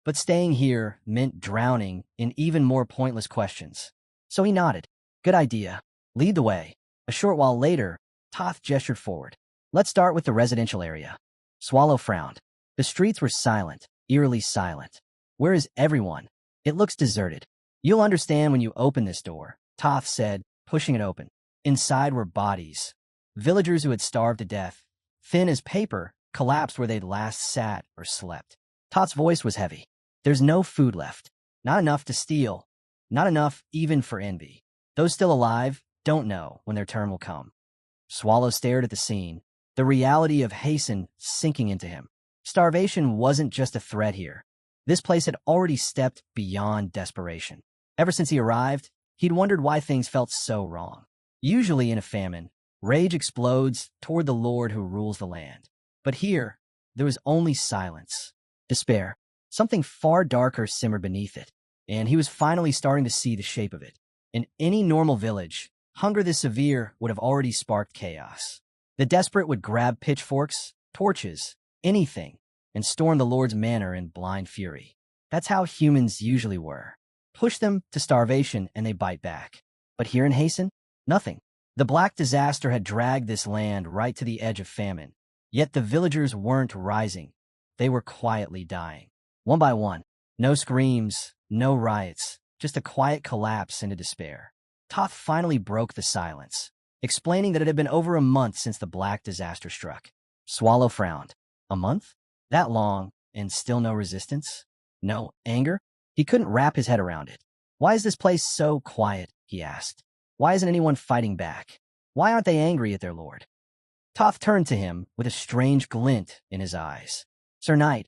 But staying here meant drowning in even more pointless questions. So he nodded. Good idea. Lead the way. A short while later, Toth gestured forward. Let's start with the residential area. Swallow frowned. The streets were silent, eerily silent. Where is everyone? It looks deserted. You'll understand when you open this door, Toth said, pushing it open. Inside were bodies. Villagers who had starved to death, thin as paper, collapsed where they'd last sat or slept. Toth's voice was heavy. There's no food left. Not enough to steal. Not enough even for envy. Those still alive don't know when their turn will come. Swallow stared at the scene, the reality of Harsten sinking into him. Starvation wasn't just a threat here. This place had already stepped beyond desperation. Ever since he arrived, he'd wondered why things felt so wrong. Usually in a famine, rage explodes toward the lord who rules the land. But here, there was only silence, despair. Something far darker simmered beneath it, and he was finally starting to see the shape of it. In any normal village, hunger this severe would have already sparked chaos. The desperate would grab pitchforks, torches, anything, and storm the lord's manor in blind fury. That's how humans usually were. Push them to starvation and they bite back. But here in Harsten, nothing. The black disaster had dragged this land right to the edge of famine. Yet the villagers weren't rising. They were quietly dying. One by one. No screams, no riots, just a quiet collapse into despair. Toth finally broke the silence, explaining that it had been over a month since the black disaster struck. Swallow frowned. A month? That long, and still no resistance? No anger? He couldn't wrap his head around it. Why is this place so quiet? He asked. Why isn't anyone fighting back? Why aren't they angry at their lord? Toth turned to him with a strange glint in his eyes. Sir Knight.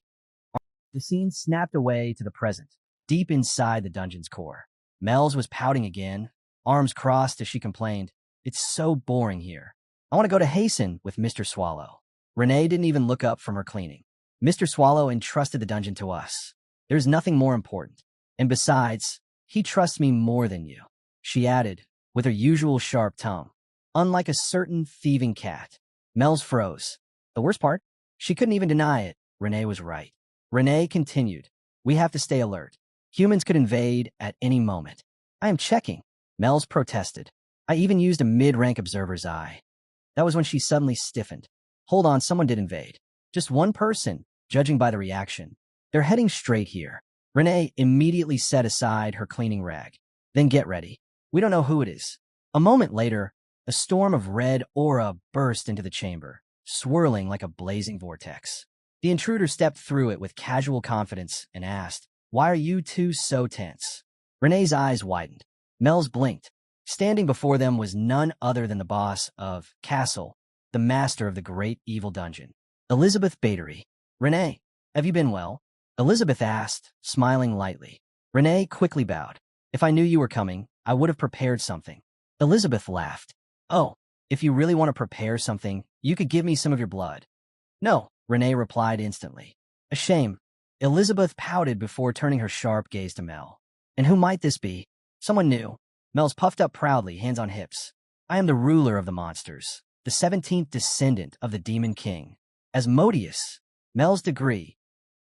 The scene snapped away to the present, deep inside the dungeon's core. Mel's was pouting again, arms crossed as she complained, It's so boring here. I want to go to Harsten with Mr. Swallow. Renee didn't even look up from her cleaning. Mr. Swallow entrusted the dungeon to us. There's nothing more important. And besides, he trusts me more than you, she added, with her usual sharp tongue. Unlike a certain thieving cat. Mel's froze. The worst part? She couldn't even deny it. Renee was right. Renee continued. We have to stay alert. Humans could invade at any moment. I am checking. Mel's protested. I even used a mid-rank observer's eye. That was when she suddenly stiffened. Hold on, someone did invade. Just one person, judging by the reaction. They're heading straight here. Renee immediately set aside her cleaning rag. Then get ready. We don't know who it is. A moment later, a storm of red aura burst into the chamber, swirling like a blazing vortex. The intruder stepped through it with casual confidence and asked, Why are you two so tense? Renee's eyes widened. Mel's blinked. Standing before them was none other than the boss of Castle, the master of the great evil dungeon. Elizabeth Battery. Renee, have you been well? Elizabeth asked, smiling lightly. Renee quickly bowed. If I knew you were coming, I would have prepared something. Elizabeth laughed. Oh, if you really want to prepare something, you could give me some of your blood. No, Renee replied instantly. A shame. Elizabeth pouted before turning her sharp gaze to Mel. And who might this be? Someone new. Mel's puffed up proudly, hands on hips. I am the ruler of the monsters, the 17th descendant of the Demon King. Asmodeus. Mel's degree.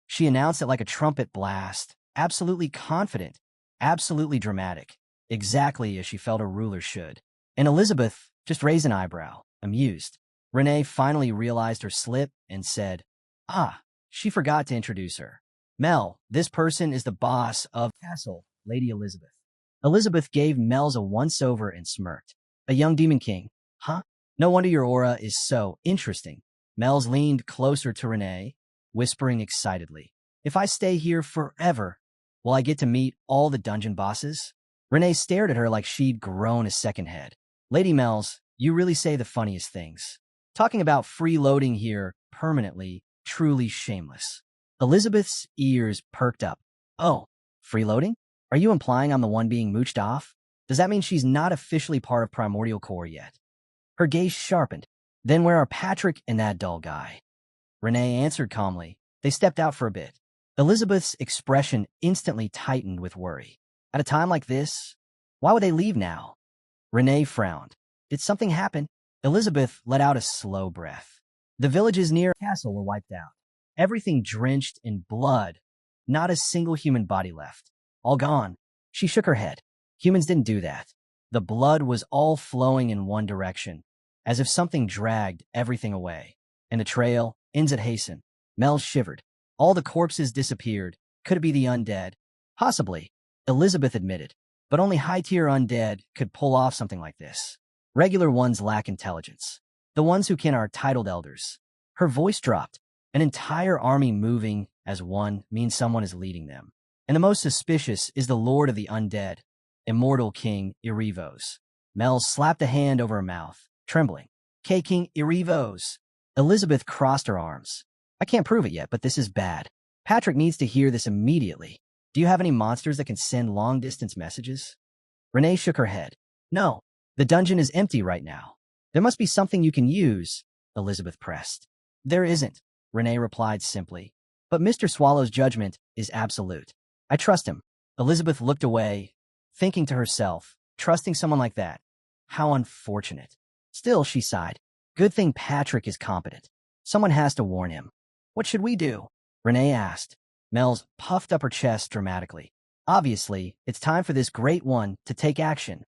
She announced it like a trumpet blast, absolutely confident, absolutely dramatic, exactly as she felt a ruler should. And Elizabeth just raised an eyebrow, amused. Renee finally realized her slip and said, Ah, she forgot to introduce her. Mel, this person is the boss of Castle, Lady Elizabeth. Elizabeth gave Mel's a once-over and smirked. A young demon king. Huh? No wonder your aura is so interesting. Mel's leaned closer to Renee, whispering excitedly. If I stay here forever, will I get to meet all the dungeon bosses? Renee stared at her like she'd grown a second head. Lady Mel's, you really say the funniest things. Talking about freeloading here permanently, truly shameless. Elizabeth's ears perked up. Oh, freeloading? Are you implying I'm the one being mooched off? Does that mean she's not officially part of Primordial Core yet? Her gaze sharpened. Then where are Patrick and that dull guy? Renee answered calmly. They stepped out for a bit. Elizabeth's expression instantly tightened with worry. At a time like this, why would they leave now? Renee frowned. Did something happen? Elizabeth let out a slow breath. The villages near the castle were wiped out. Everything drenched in blood. Not a single human body left. All gone. She shook her head. Humans didn't do that. The blood was all flowing in one direction, as if something dragged everything away. And the trail ends at Harsten. Mel shivered. All the corpses disappeared. Could it be the undead? Possibly, Elizabeth admitted. But only high-tier undead could pull off something like this. Regular ones lack intelligence. The ones who can are titled elders. Her voice dropped. An entire army moving as one means someone is leading them. And the most suspicious is the lord of the undead, immortal King Irivos. Mel slapped a hand over her mouth, trembling. King Irivos. Elizabeth crossed her arms. I can't prove it yet, but this is bad. Patrick needs to hear this immediately. Do you have any monsters that can send long-distance messages? Renee shook her head. No, the dungeon is empty right now. There must be something you can use, Elizabeth pressed. There isn't, Renee replied simply. But Mr. Swallow's judgment is absolute. I trust him. Elizabeth looked away, thinking to herself, trusting someone like that. How unfortunate. Still, she sighed. Good thing Patrick is competent. Someone has to warn him. What should we do? Renee asked. Mel's puffed up her chest dramatically. Obviously, it's time for this great one to take action.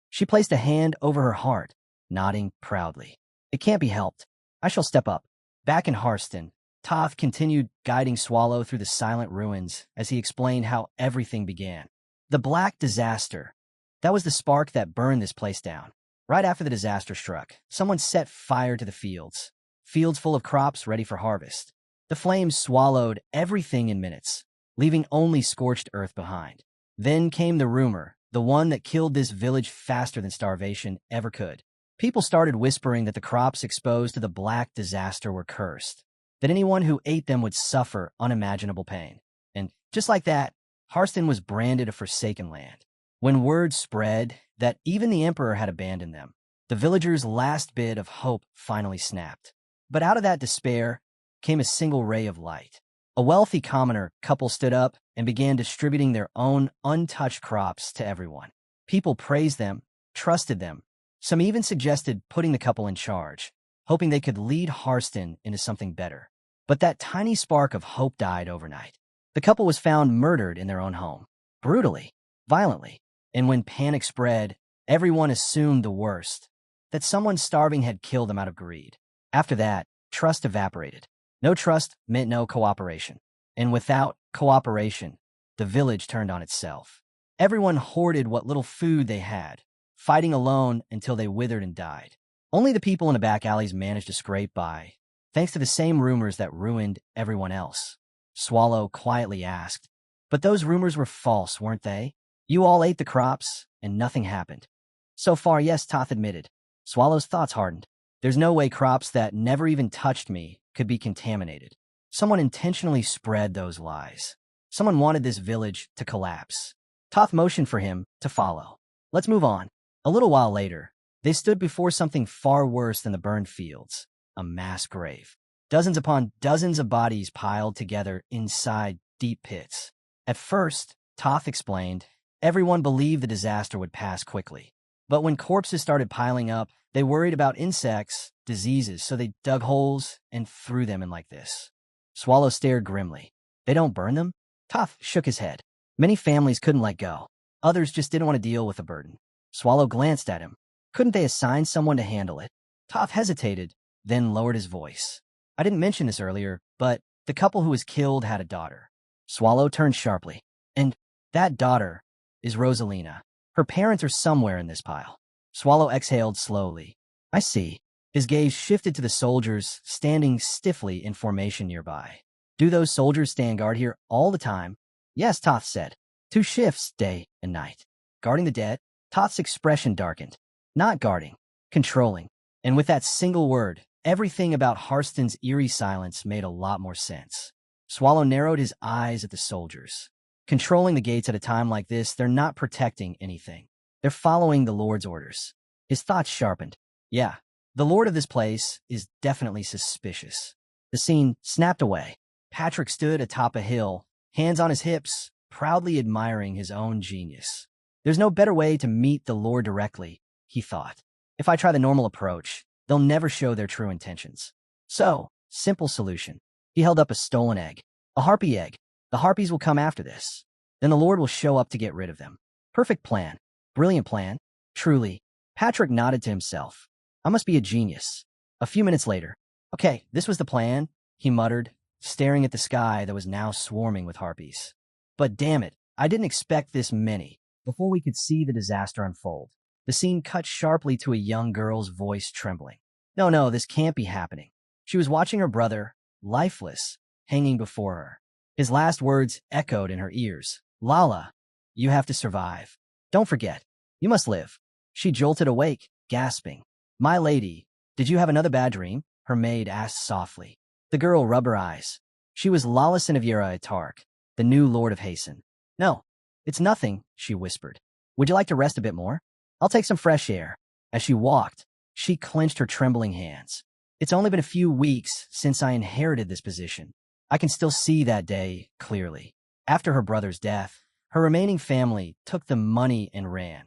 She placed a hand over her heart, nodding proudly. It can't be helped. I shall step up. Back in Harsten, Toth continued guiding Swallow through the silent ruins as he explained how everything began. The Black Disaster. That was the spark that burned this place down. Right after the disaster struck, someone set fire to the fields. Fields full of crops ready for harvest. The flames swallowed everything in minutes, leaving only scorched earth behind. Then came the rumor, the one that killed this village faster than starvation ever could. People started whispering that the crops exposed to the Black Disaster were cursed, that anyone who ate them would suffer unimaginable pain. And just like that, Harsten was branded a forsaken land. When word spread that even the emperor had abandoned them, the villagers' last bit of hope finally snapped. But out of that despair came a single ray of light. A wealthy commoner couple stood up and began distributing their own untouched crops to everyone. People praised them, trusted them. Some even suggested putting the couple in charge, hoping they could lead Harsten into something better. But that tiny spark of hope died overnight. The couple was found murdered in their own home, brutally, violently. And when panic spread, everyone assumed the worst, that someone starving had killed them out of greed. After that, trust evaporated. No trust meant no cooperation. And without cooperation, the village turned on itself. Everyone hoarded what little food they had, fighting alone until they withered and died. Only the people in the back alleys managed to scrape by, thanks to the same rumors that ruined everyone else. Swallow quietly asked, but those rumors were false, weren't they? You all ate the crops, and nothing happened. So far, yes, Toth admitted. Swallow's thoughts hardened. There's no way crops that never even touched me could be contaminated. Someone intentionally spread those lies. Someone wanted this village to collapse. Toth motioned for him to follow. Let's move on. A little while later, they stood before something far worse than the burned fields, a mass grave. Dozens upon dozens of bodies piled together inside deep pits. At first, Toth explained, everyone believed the disaster would pass quickly. But when corpses started piling up, they worried about insects, diseases, so they dug holes and threw them in like this. Swallow stared grimly. They don't burn them? Toth shook his head. Many families couldn't let go. Others just didn't want to deal with the burden. Swallow glanced at him. Couldn't they assign someone to handle it? Toth hesitated, then lowered his voice. I didn't mention this earlier, but the couple who was killed had a daughter. Swallow turned sharply. And that daughter is Rosalina. Her parents are somewhere in this pile. Swallow exhaled slowly. I see. His gaze shifted to the soldiers standing stiffly in formation nearby. Do those soldiers stand guard here all the time? Yes, Toth said. 2 shifts, day and night. Guarding the dead? Toth's expression darkened. Not guarding, controlling. And with that single word, everything about Harsten's eerie silence made a lot more sense. Swallow narrowed his eyes at the soldiers. Controlling the gates at a time like this, they're not protecting anything. They're following the Lord's orders. His thoughts sharpened. Yeah, the Lord of this place is definitely suspicious. The scene snapped away. Patrick stood atop a hill, hands on his hips, proudly admiring his own genius. There's no better way to meet the Lord directly, he thought. If I try the normal approach, they'll never show their true intentions. So, simple solution. He held up a stolen egg. A harpy egg. The harpies will come after this. Then the Lord will show up to get rid of them. Perfect plan. Brilliant plan. Truly. Patrick nodded to himself. I must be a genius. A few minutes later. Okay, this was the plan, he muttered, staring at the sky that was now swarming with harpies. But damn it, I didn't expect this many. Before we could see the disaster unfold, the scene cut sharply to a young girl's voice trembling. No, this can't be happening. She was watching her brother, lifeless, hanging before her. His last words echoed in her ears. Lala, you have to survive. Don't forget, you must live. She jolted awake, gasping. My lady, did you have another bad dream? Her maid asked softly. The girl rubbed her eyes. She was Lala Sinavira Atark, the new Lord of Hasten. No, it's nothing, she whispered. Would you like to rest a bit more? I'll take some fresh air. As she walked, she clenched her trembling hands. It's only been a few weeks since I inherited this position. I can still see that day clearly. After her brother's death, her remaining family took the money and ran,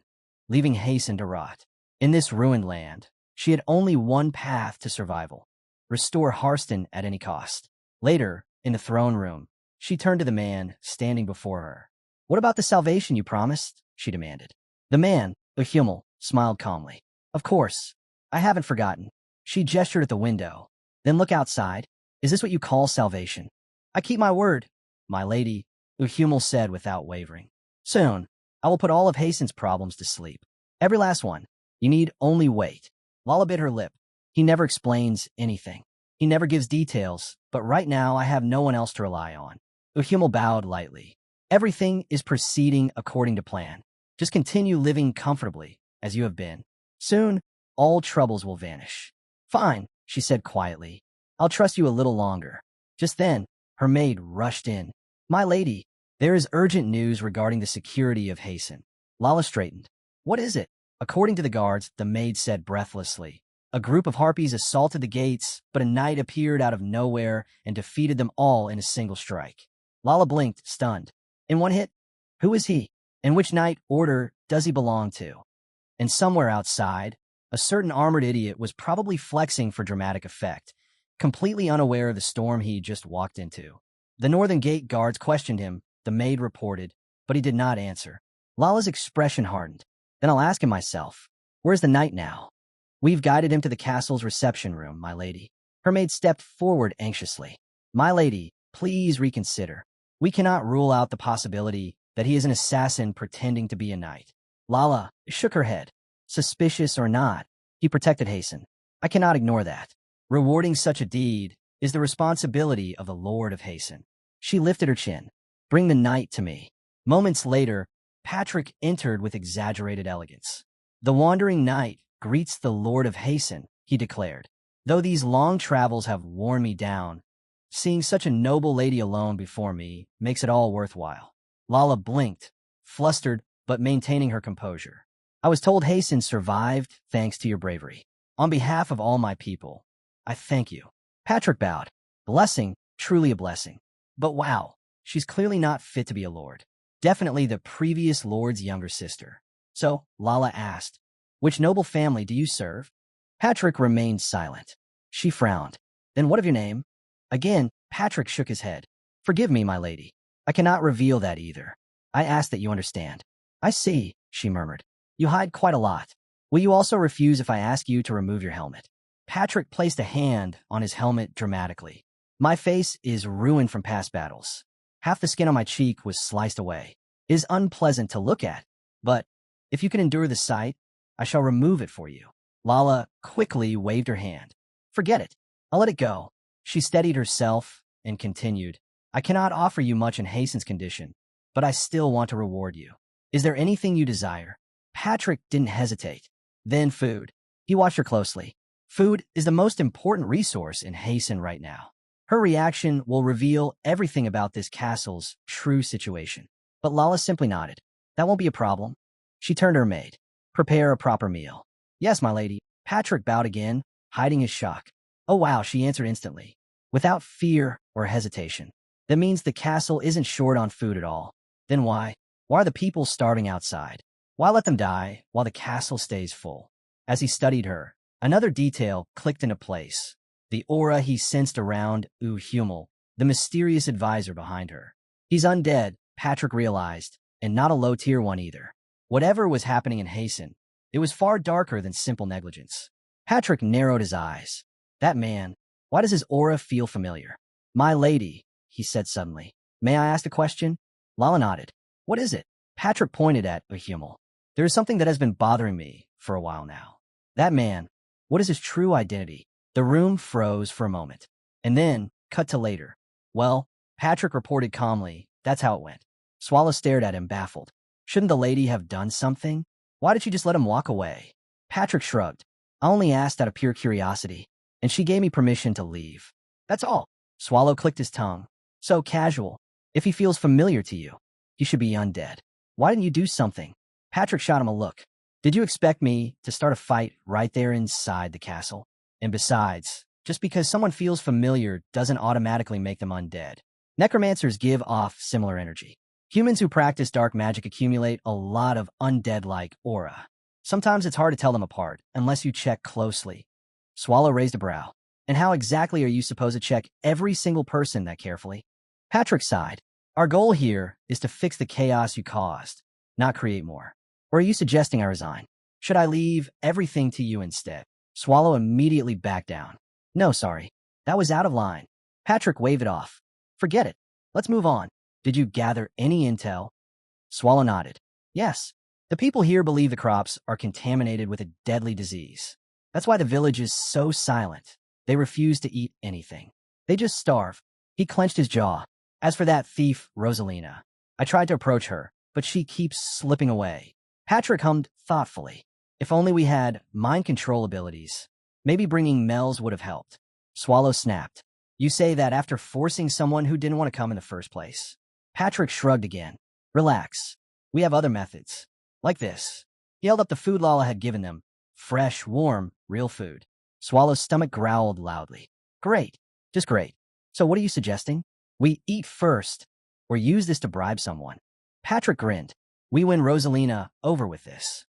leaving Hasten to rot. In this ruined land, she had only one path to survival: restore Harsten at any cost. Later, in the throne room, she turned to the man standing before her. What about the salvation you promised? She demanded. The man, the Hummel, smiled calmly. Of course. I haven't forgotten. She gestured at the window. Then look outside. Is this what you call salvation? I keep my word, my lady, Hummel said without wavering. Soon, I will put all of Hasten's problems to sleep. Every last one. You need only wait. Lala bit her lip. He never explains anything. He never gives details, but right now I have no one else to rely on. Hummel bowed lightly. Everything is proceeding according to plan. Just continue living comfortably, as you have been. Soon, all troubles will vanish. Fine, she said quietly. I'll trust you a little longer. Just then, her maid rushed in. My lady, there is urgent news regarding the security of Hasten. Lala straightened. What is it? According to the guards, the maid said breathlessly. A group of harpies assaulted the gates, but a knight appeared out of nowhere and defeated them all in a single strike. Lala blinked, stunned. In one hit? Who is he? And which knight order does he belong to? And somewhere outside, a certain armored idiot was probably flexing for dramatic effect, completely unaware of the storm he just walked into. The northern gate guards questioned him, the maid reported, but he did not answer. Lala's expression hardened. Then I'll ask him myself. Where's the knight now? We've guided him to the castle's reception room, my lady. Her maid stepped forward anxiously. My lady, please reconsider. We cannot rule out the possibility that he is an assassin pretending to be a knight. Lala shook her head. Suspicious or not, he protected Hasten. I cannot ignore that. Rewarding such a deed is the responsibility of the Lord of Hasten. She lifted her chin. Bring the knight to me. Moments later, Patrick entered with exaggerated elegance. The wandering knight greets the Lord of Hasten, he declared. Though these long travels have worn me down, seeing such a noble lady alone before me makes it all worthwhile. Lala blinked, flustered but maintaining her composure. I was told Hasten survived thanks to your bravery. On behalf of all my people, I thank you. Patrick bowed. Blessing, truly a blessing. But wow, she's clearly not fit to be a lord. Definitely the previous lord's younger sister. So, Lala asked, which noble family do you serve? Patrick remained silent. She frowned. Then what of your name? Again, Patrick shook his head. Forgive me, my lady. I cannot reveal that either. I ask that you understand. I see, she murmured. You hide quite a lot. Will you also refuse if I ask you to remove your helmet? Patrick placed a hand on his helmet dramatically. My face is ruined from past battles. Half the skin on my cheek was sliced away. It is unpleasant to look at, but if you can endure the sight, I shall remove it for you. Lala quickly waved her hand. Forget it. I'll let it go. She steadied herself and continued. I cannot offer you much in Hasten's condition, but I still want to reward you. Is there anything you desire? Patrick didn't hesitate. Then food. He watched her closely. Food is the most important resource in Hasten right now. Her reaction will reveal everything about this castle's true situation. But Lala simply nodded. That won't be a problem. She turned to her maid. Prepare a proper meal. Yes, my lady. Patrick bowed again, hiding his shock. Oh wow, she answered instantly, without fear or hesitation. That means the castle isn't short on food at all. Then why? Why are the people starving outside? Why let them die while the castle stays full? As he studied her, another detail clicked into place. The aura he sensed around Hummel, the mysterious advisor behind her. He's undead, Patrick realized, and not a low-tier one either. Whatever was happening in Hasten, it was far darker than simple negligence. Patrick narrowed his eyes. That man, why does his aura feel familiar? My lady, he said suddenly. May I ask a question? Lala nodded. What is it? Patrick pointed at Hummel. There is something that has been bothering me for a while now. That man, what is his true identity? The room froze for a moment, and then cut to later. Well, Patrick reported calmly, that's how it went. Swallow stared at him, baffled. Shouldn't the lady have done something? Why did she just let him walk away? Patrick shrugged. I only asked out of pure curiosity, and she gave me permission to leave. That's all. Swallow clicked his tongue. So casual. If he feels familiar to you, he should be undead. Why didn't you do something? Patrick shot him a look. Did you expect me to start a fight right there inside the castle? And besides, just because someone feels familiar doesn't automatically make them undead. Necromancers give off similar energy. Humans who practice dark magic accumulate a lot of undead-like aura. Sometimes it's hard to tell them apart, unless you check closely. Swallow raised a brow. And how exactly are you supposed to check every single person that carefully? Patrick sighed. Our goal here is to fix the chaos you caused, not create more. Or are you suggesting I resign? Should I leave everything to you instead? Swallow immediately backed down. No, sorry. That was out of line. Patrick waved it off. Forget it. Let's move on. Did you gather any intel? Swallow nodded. Yes. The people here believe the crops are contaminated with a deadly disease. That's why the village is so silent. They refuse to eat anything. They just starve. He clenched his jaw. As for that thief, Rosalina, I tried to approach her, but she keeps slipping away. Patrick hummed thoughtfully. If only we had mind control abilities. Maybe bringing Mel's would have helped. Swallow snapped. You say that after forcing someone who didn't want to come in the first place. Patrick shrugged again. Relax. We have other methods. Like this. He held up the food Lala had given them. Fresh, warm, real food. Swallow's stomach growled loudly. Great. Just great. So what are you suggesting? We eat first, or use this to bribe someone. Patrick grinned. We win Rosalina over with this.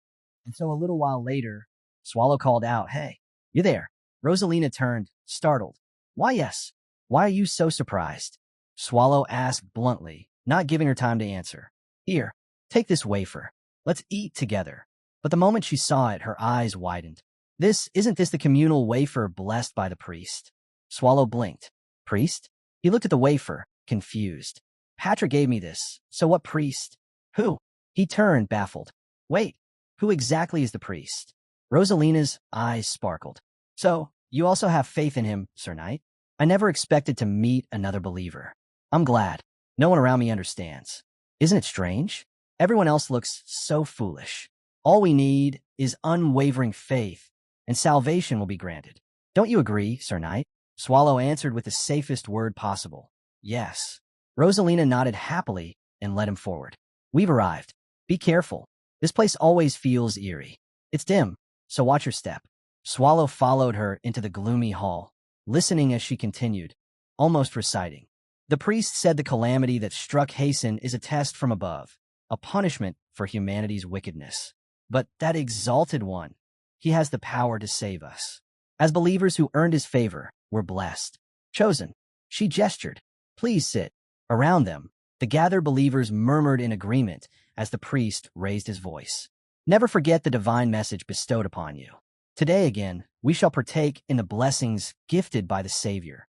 And so a little while later, Swallow called out, Hey, you there? Rosalina turned, startled. Why yes? Why are you so surprised? Swallow asked bluntly, not giving her time to answer. Here, take this wafer. Let's eat together. But the moment she saw it, her eyes widened. Isn't this the communal wafer blessed by the priest? Swallow blinked. Priest? He looked at the wafer, confused. Patrick gave me this. So what priest? Who? He turned, baffled. Wait, who exactly is the priest? Rosalina's eyes sparkled. So, you also have faith in him, Sir Knight? I never expected to meet another believer. I'm glad. No one around me understands. Isn't it strange? Everyone else looks so foolish. All we need is unwavering faith, and salvation will be granted. Don't you agree, Sir Knight? Swallow answered with the safest word possible. Yes. Rosalina nodded happily and led him forward. We've arrived. Be careful. This place always feels eerie. It's dim, so watch your step. Swallow followed her into the gloomy hall, listening as she continued, almost reciting. The priest said the calamity that struck Hasten is a test from above, a punishment for humanity's wickedness. But that exalted one, he has the power to save us. As believers who earned his favor, we're blessed. Chosen. She gestured. Please sit. Around them, the gathered believers murmured in agreement as the priest raised his voice. Never forget the divine message bestowed upon you. Today again, we shall partake in the blessings gifted by the Savior.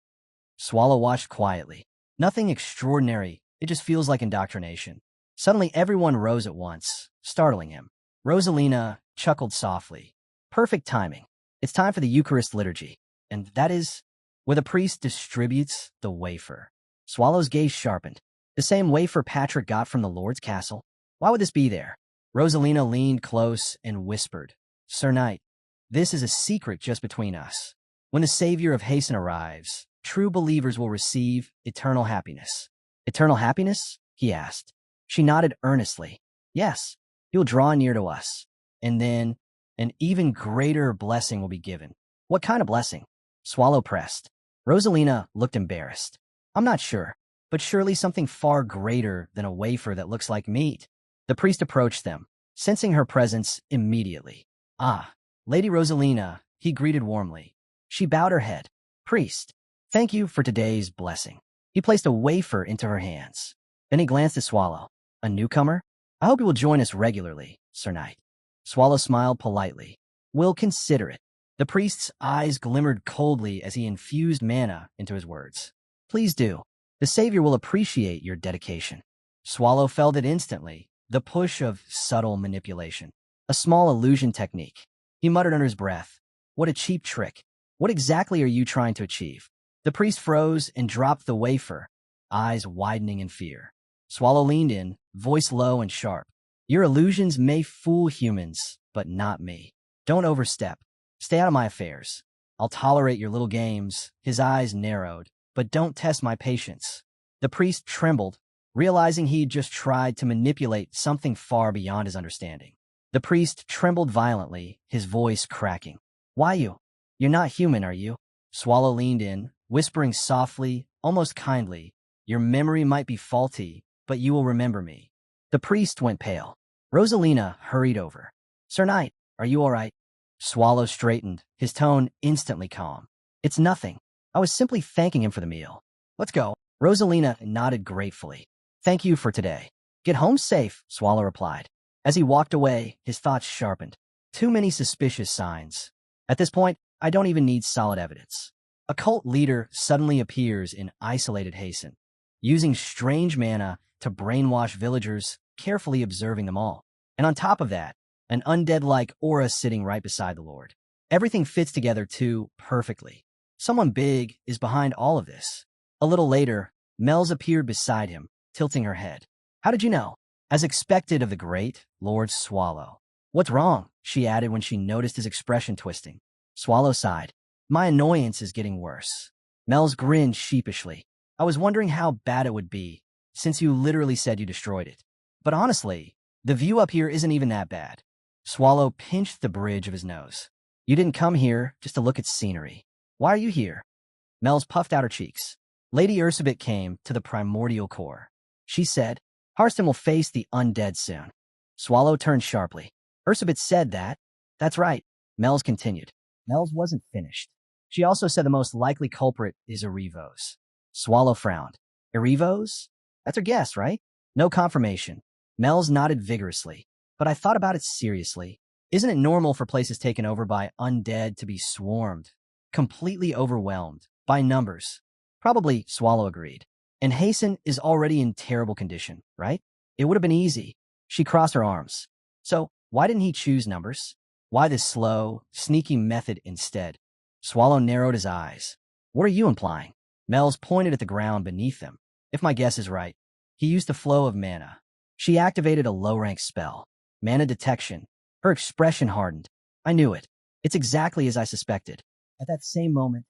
Swallow watched quietly. Nothing extraordinary, it just feels like indoctrination. Suddenly everyone rose at once, startling him. Rosalina chuckled softly. Perfect timing. It's time for the Eucharist liturgy, and that is where the priest distributes the wafer. Swallow's gaze sharpened. The same wafer Patrick got from the Lord's castle? Why would this be there? Rosalina leaned close and whispered, Sir Knight, this is a secret just between us. When the savior of Hasten arrives, true believers will receive eternal happiness. Eternal happiness? He asked. She nodded earnestly. Yes, he will draw near to us. And then an even greater blessing will be given. What kind of blessing? Swallow pressed. Rosalina looked embarrassed. I'm not sure, but surely something far greater than a wafer that looks like meat. The priest approached them, sensing her presence immediately. Ah, Lady Rosalina, he greeted warmly. She bowed her head. Priest, thank you for today's blessing. He placed a wafer into her hands. Then he glanced at Swallow. A newcomer? I hope you will join us regularly, Sir Knight. Swallow smiled politely. We'll consider it. The priest's eyes glimmered coldly as he infused mana into his words. Please do. The savior will appreciate your dedication. Swallow felt it instantly, the push of subtle manipulation. A small illusion technique. He muttered under his breath. What a cheap trick. What exactly are you trying to achieve? The priest froze and dropped the wafer, eyes widening in fear. Swallow leaned in, voice low and sharp. Your illusions may fool humans, but not me. Don't overstep. Stay out of my affairs. I'll tolerate your little games. His eyes narrowed. But don't test my patience. The priest trembled, realizing he'd just tried to manipulate something far beyond his understanding. The priest trembled violently, his voice cracking. Why you? You're not human, are you? Swallow leaned in, whispering softly, almost kindly. Your memory might be faulty, but you will remember me. The priest went pale. Rosalina hurried over. Sir Knight, are you all right? Swallow straightened, his tone instantly calm. It's nothing. I was simply thanking him for the meal. Let's go. Rosalina nodded gratefully. Thank you for today. Get home safe, Swallow replied. As he walked away, his thoughts sharpened. Too many suspicious signs. At this point, I don't even need solid evidence. A cult leader suddenly appears in isolated Hasten, using strange mana to brainwash villagers, carefully observing them all. And on top of that, an undead-like aura sitting right beside the Lord. Everything fits together too perfectly. Someone big is behind all of this. A little later, Mel's appeared beside him, tilting her head. How did you know? As expected of the great Lord Swallow. What's wrong? She added when she noticed his expression twisting. Swallow sighed. My annoyance is getting worse. Mel's grinned sheepishly. I was wondering how bad it would be, since you literally said you destroyed it. But honestly, the view up here isn't even that bad. Swallow pinched the bridge of his nose. You didn't come here just to look at scenery. Why are you here? Mel's puffed out her cheeks. Lady Ursabet came to the primordial core. She said, Harsten will face the undead soon. Swallow turned sharply. Ursabet said that. That's right. Mel's continued. Mel's wasn't finished. She also said the most likely culprit is Erivos. Swallow frowned. Erivos? That's her guess, right? No confirmation. Mel's nodded vigorously. But I thought about it seriously. Isn't it normal for places taken over by undead to be swarmed, completely overwhelmed, by numbers? Probably, Swallow agreed. And Hasten is already in terrible condition, right? It would have been easy. She crossed her arms. So, why didn't he choose numbers? Why this slow, sneaky method instead? Swallow narrowed his eyes. What are you implying? Mel's pointed at the ground beneath them. If my guess is right, he used the flow of mana. She activated a low-rank spell. Mana detection. Her expression hardened. I knew it. It's exactly as I suspected. At that same moment,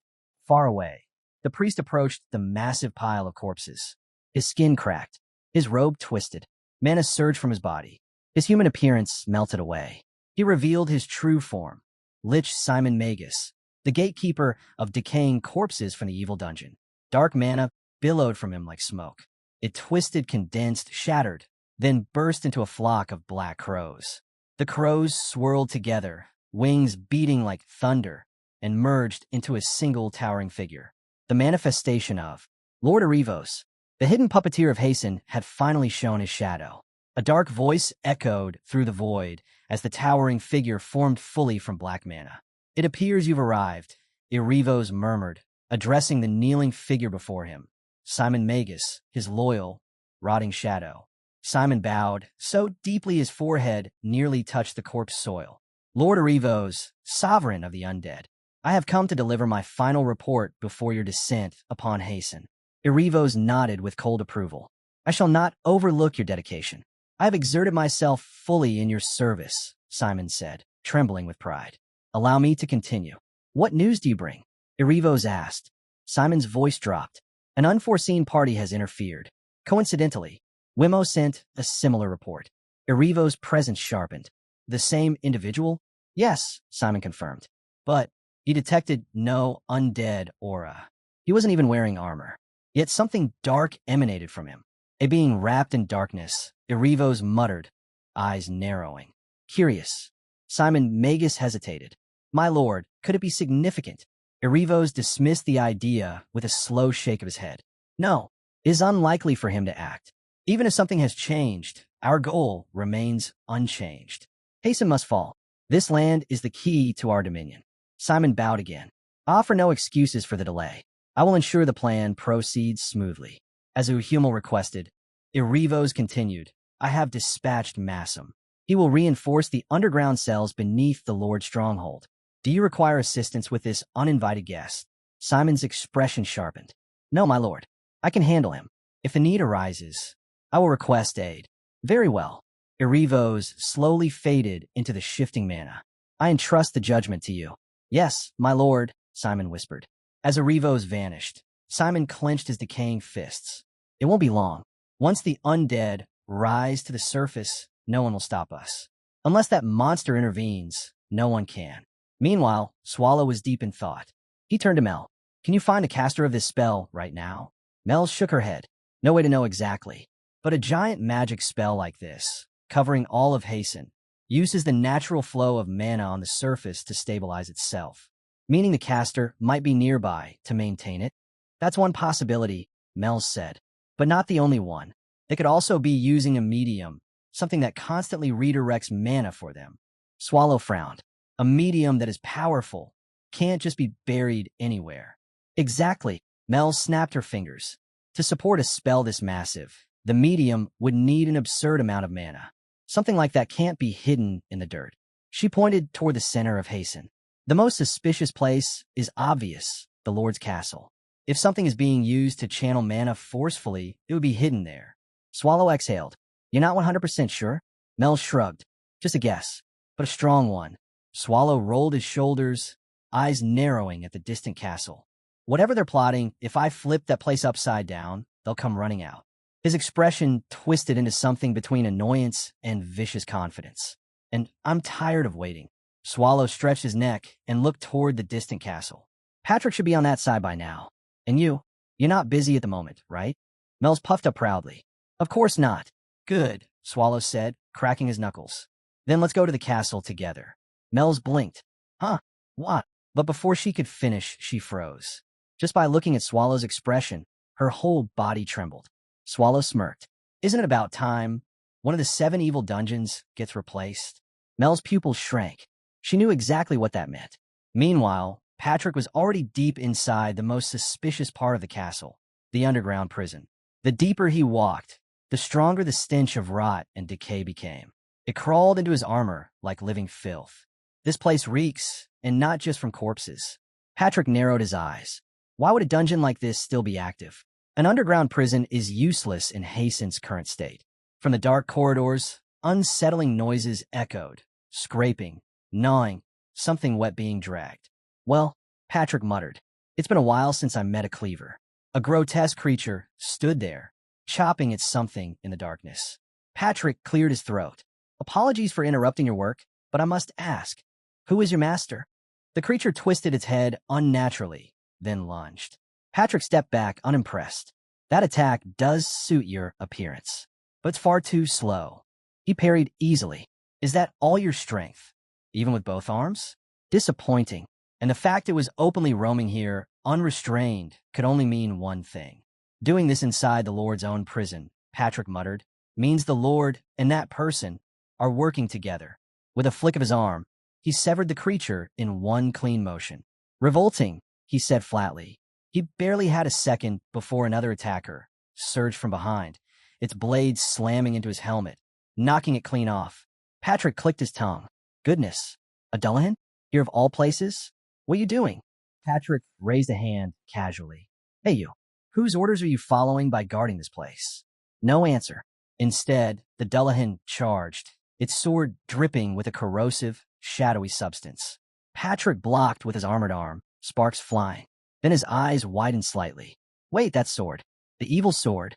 far away, the priest approached the massive pile of corpses. His skin cracked. His robe twisted. Mana surged from his body. His human appearance melted away. He revealed his true form. Lich Simon Magus, the gatekeeper of decaying corpses from the evil dungeon. Dark mana billowed from him like smoke. It twisted, condensed, shattered, then burst into a flock of black crows. The crows swirled together, wings beating like thunder, and merged into a single towering figure. The manifestation of Lord Erivos, the hidden puppeteer of Hasten, had finally shown his shadow. A dark voice echoed through the void as the towering figure formed fully from black mana. It appears you've arrived, Erivos murmured, addressing the kneeling figure before him. Simon Magus, his loyal, rotting shadow. Simon bowed, so deeply his forehead nearly touched the corpse soil. Lord Erivos, sovereign of the undead, I have come to deliver my final report before your descent upon Hasten. Irivos nodded with cold approval. I shall not overlook your dedication. I have exerted myself fully in your service, Simon said, trembling with pride. Allow me to continue. What news do you bring? Irivos asked. Simon's voice dropped. An unforeseen party has interfered. Coincidentally, Wimo sent a similar report. Irivos' presence sharpened. The same individual? Yes, Simon confirmed. But he detected no undead aura. He wasn't even wearing armor. Yet something dark emanated from him. A being wrapped in darkness, Irivos muttered, eyes narrowing. Curious. Simon Magus hesitated. My lord, could it be significant? Irivos dismissed the idea with a slow shake of his head. No, it is unlikely for him to act. Even if something has changed, our goal remains unchanged. Hasten must fall. This land is the key to our dominion. Simon bowed again. I offer no excuses for the delay. I will ensure the plan proceeds smoothly. As Uhumel requested, Irivos continued, I have dispatched Massam. He will reinforce the underground cells beneath the Lord's stronghold. Do you require assistance with this uninvited guest? Simon's expression sharpened. No, my lord. I can handle him. If the need arises, I will request aid. Very well. Irivos slowly faded into the shifting mana. I entrust the judgment to you. Yes, my lord, Simon whispered. As Irivos vanished, Simon clenched his decaying fists. It won't be long. Once the undead rise to the surface, no one will stop us. Unless that monster intervenes, no one can. Meanwhile, Swallow was deep in thought. He turned to Mel. Can you find a caster of this spell right now? Mel shook her head. No way to know exactly. But a giant magic spell like this, covering all of Hasten, uses the natural flow of mana on the surface to stabilize itself, meaning the caster might be nearby to maintain it. That's one possibility, Mel said, but not the only one. They could also be using a medium, something that constantly redirects mana for them. Swallow frowned. A medium that is powerful can't just be buried anywhere. Exactly, Mel snapped her fingers. To support a spell this massive, the medium would need an absurd amount of mana. Something like that can't be hidden in the dirt. She pointed toward the center of Hasten. The most suspicious place is obvious, the Lord's castle. If something is being used to channel mana forcefully, it would be hidden there. Swallow exhaled. You're not 100% sure? Mel shrugged. Just a guess, but a strong one. Swallow rolled his shoulders, eyes narrowing at the distant castle. Whatever they're plotting, if I flip that place upside down, they'll come running out. His expression twisted into something between annoyance and vicious confidence. And I'm tired of waiting. Swallow stretched his neck and looked toward the distant castle. Patrick should be on that side by now. And you're not busy at the moment, right? Mel's puffed up proudly. Of course not. Good, Swallow said, cracking his knuckles. Then let's go to the castle together. Mel's blinked. Huh? What? But before she could finish, she froze. Just by looking at Swallow's expression, her whole body trembled. Swallow smirked. Isn't it about time? One of the 7 evil dungeons gets replaced. Mel's pupils shrank. She knew exactly what that meant. Meanwhile, Patrick was already deep inside the most suspicious part of the castle, the underground prison. The deeper he walked, the stronger the stench of rot and decay became. It crawled into his armor like living filth. This place reeks, and not just from corpses. Patrick narrowed his eyes. Why would a dungeon like this still be active? An underground prison is useless in Hasten's current state. From the dark corridors, unsettling noises echoed, scraping, gnawing, something wet being dragged. Well, Patrick muttered, it's been a while since I met a cleaver. A grotesque creature stood there, chopping at something in the darkness. Patrick cleared his throat. Apologies for interrupting your work, but I must ask, who is your master? The creature twisted its head unnaturally, then lunged. Patrick stepped back, unimpressed. That attack does suit your appearance, but it's far too slow. He parried easily. Is that all your strength, even with both arms? Disappointing. And the fact it was openly roaming here, unrestrained, could only mean one thing. Doing this inside the Lord's own prison, Patrick muttered, means the Lord and that person are working together. With a flick of his arm, he severed the creature in one clean motion. Revolting, he said flatly. He barely had a second before another attacker surged from behind, its blade slamming into his helmet, knocking it clean off. Patrick clicked his tongue. Goodness, a Dullahan? Here of all places? What are you doing? Patrick raised a hand casually. Hey, you. Whose orders are you following by guarding this place? No answer. Instead, the Dullahan charged, its sword dripping with a corrosive, shadowy substance. Patrick blocked with his armored arm, sparks flying. Then his eyes widened slightly. Wait, that sword. The evil sword.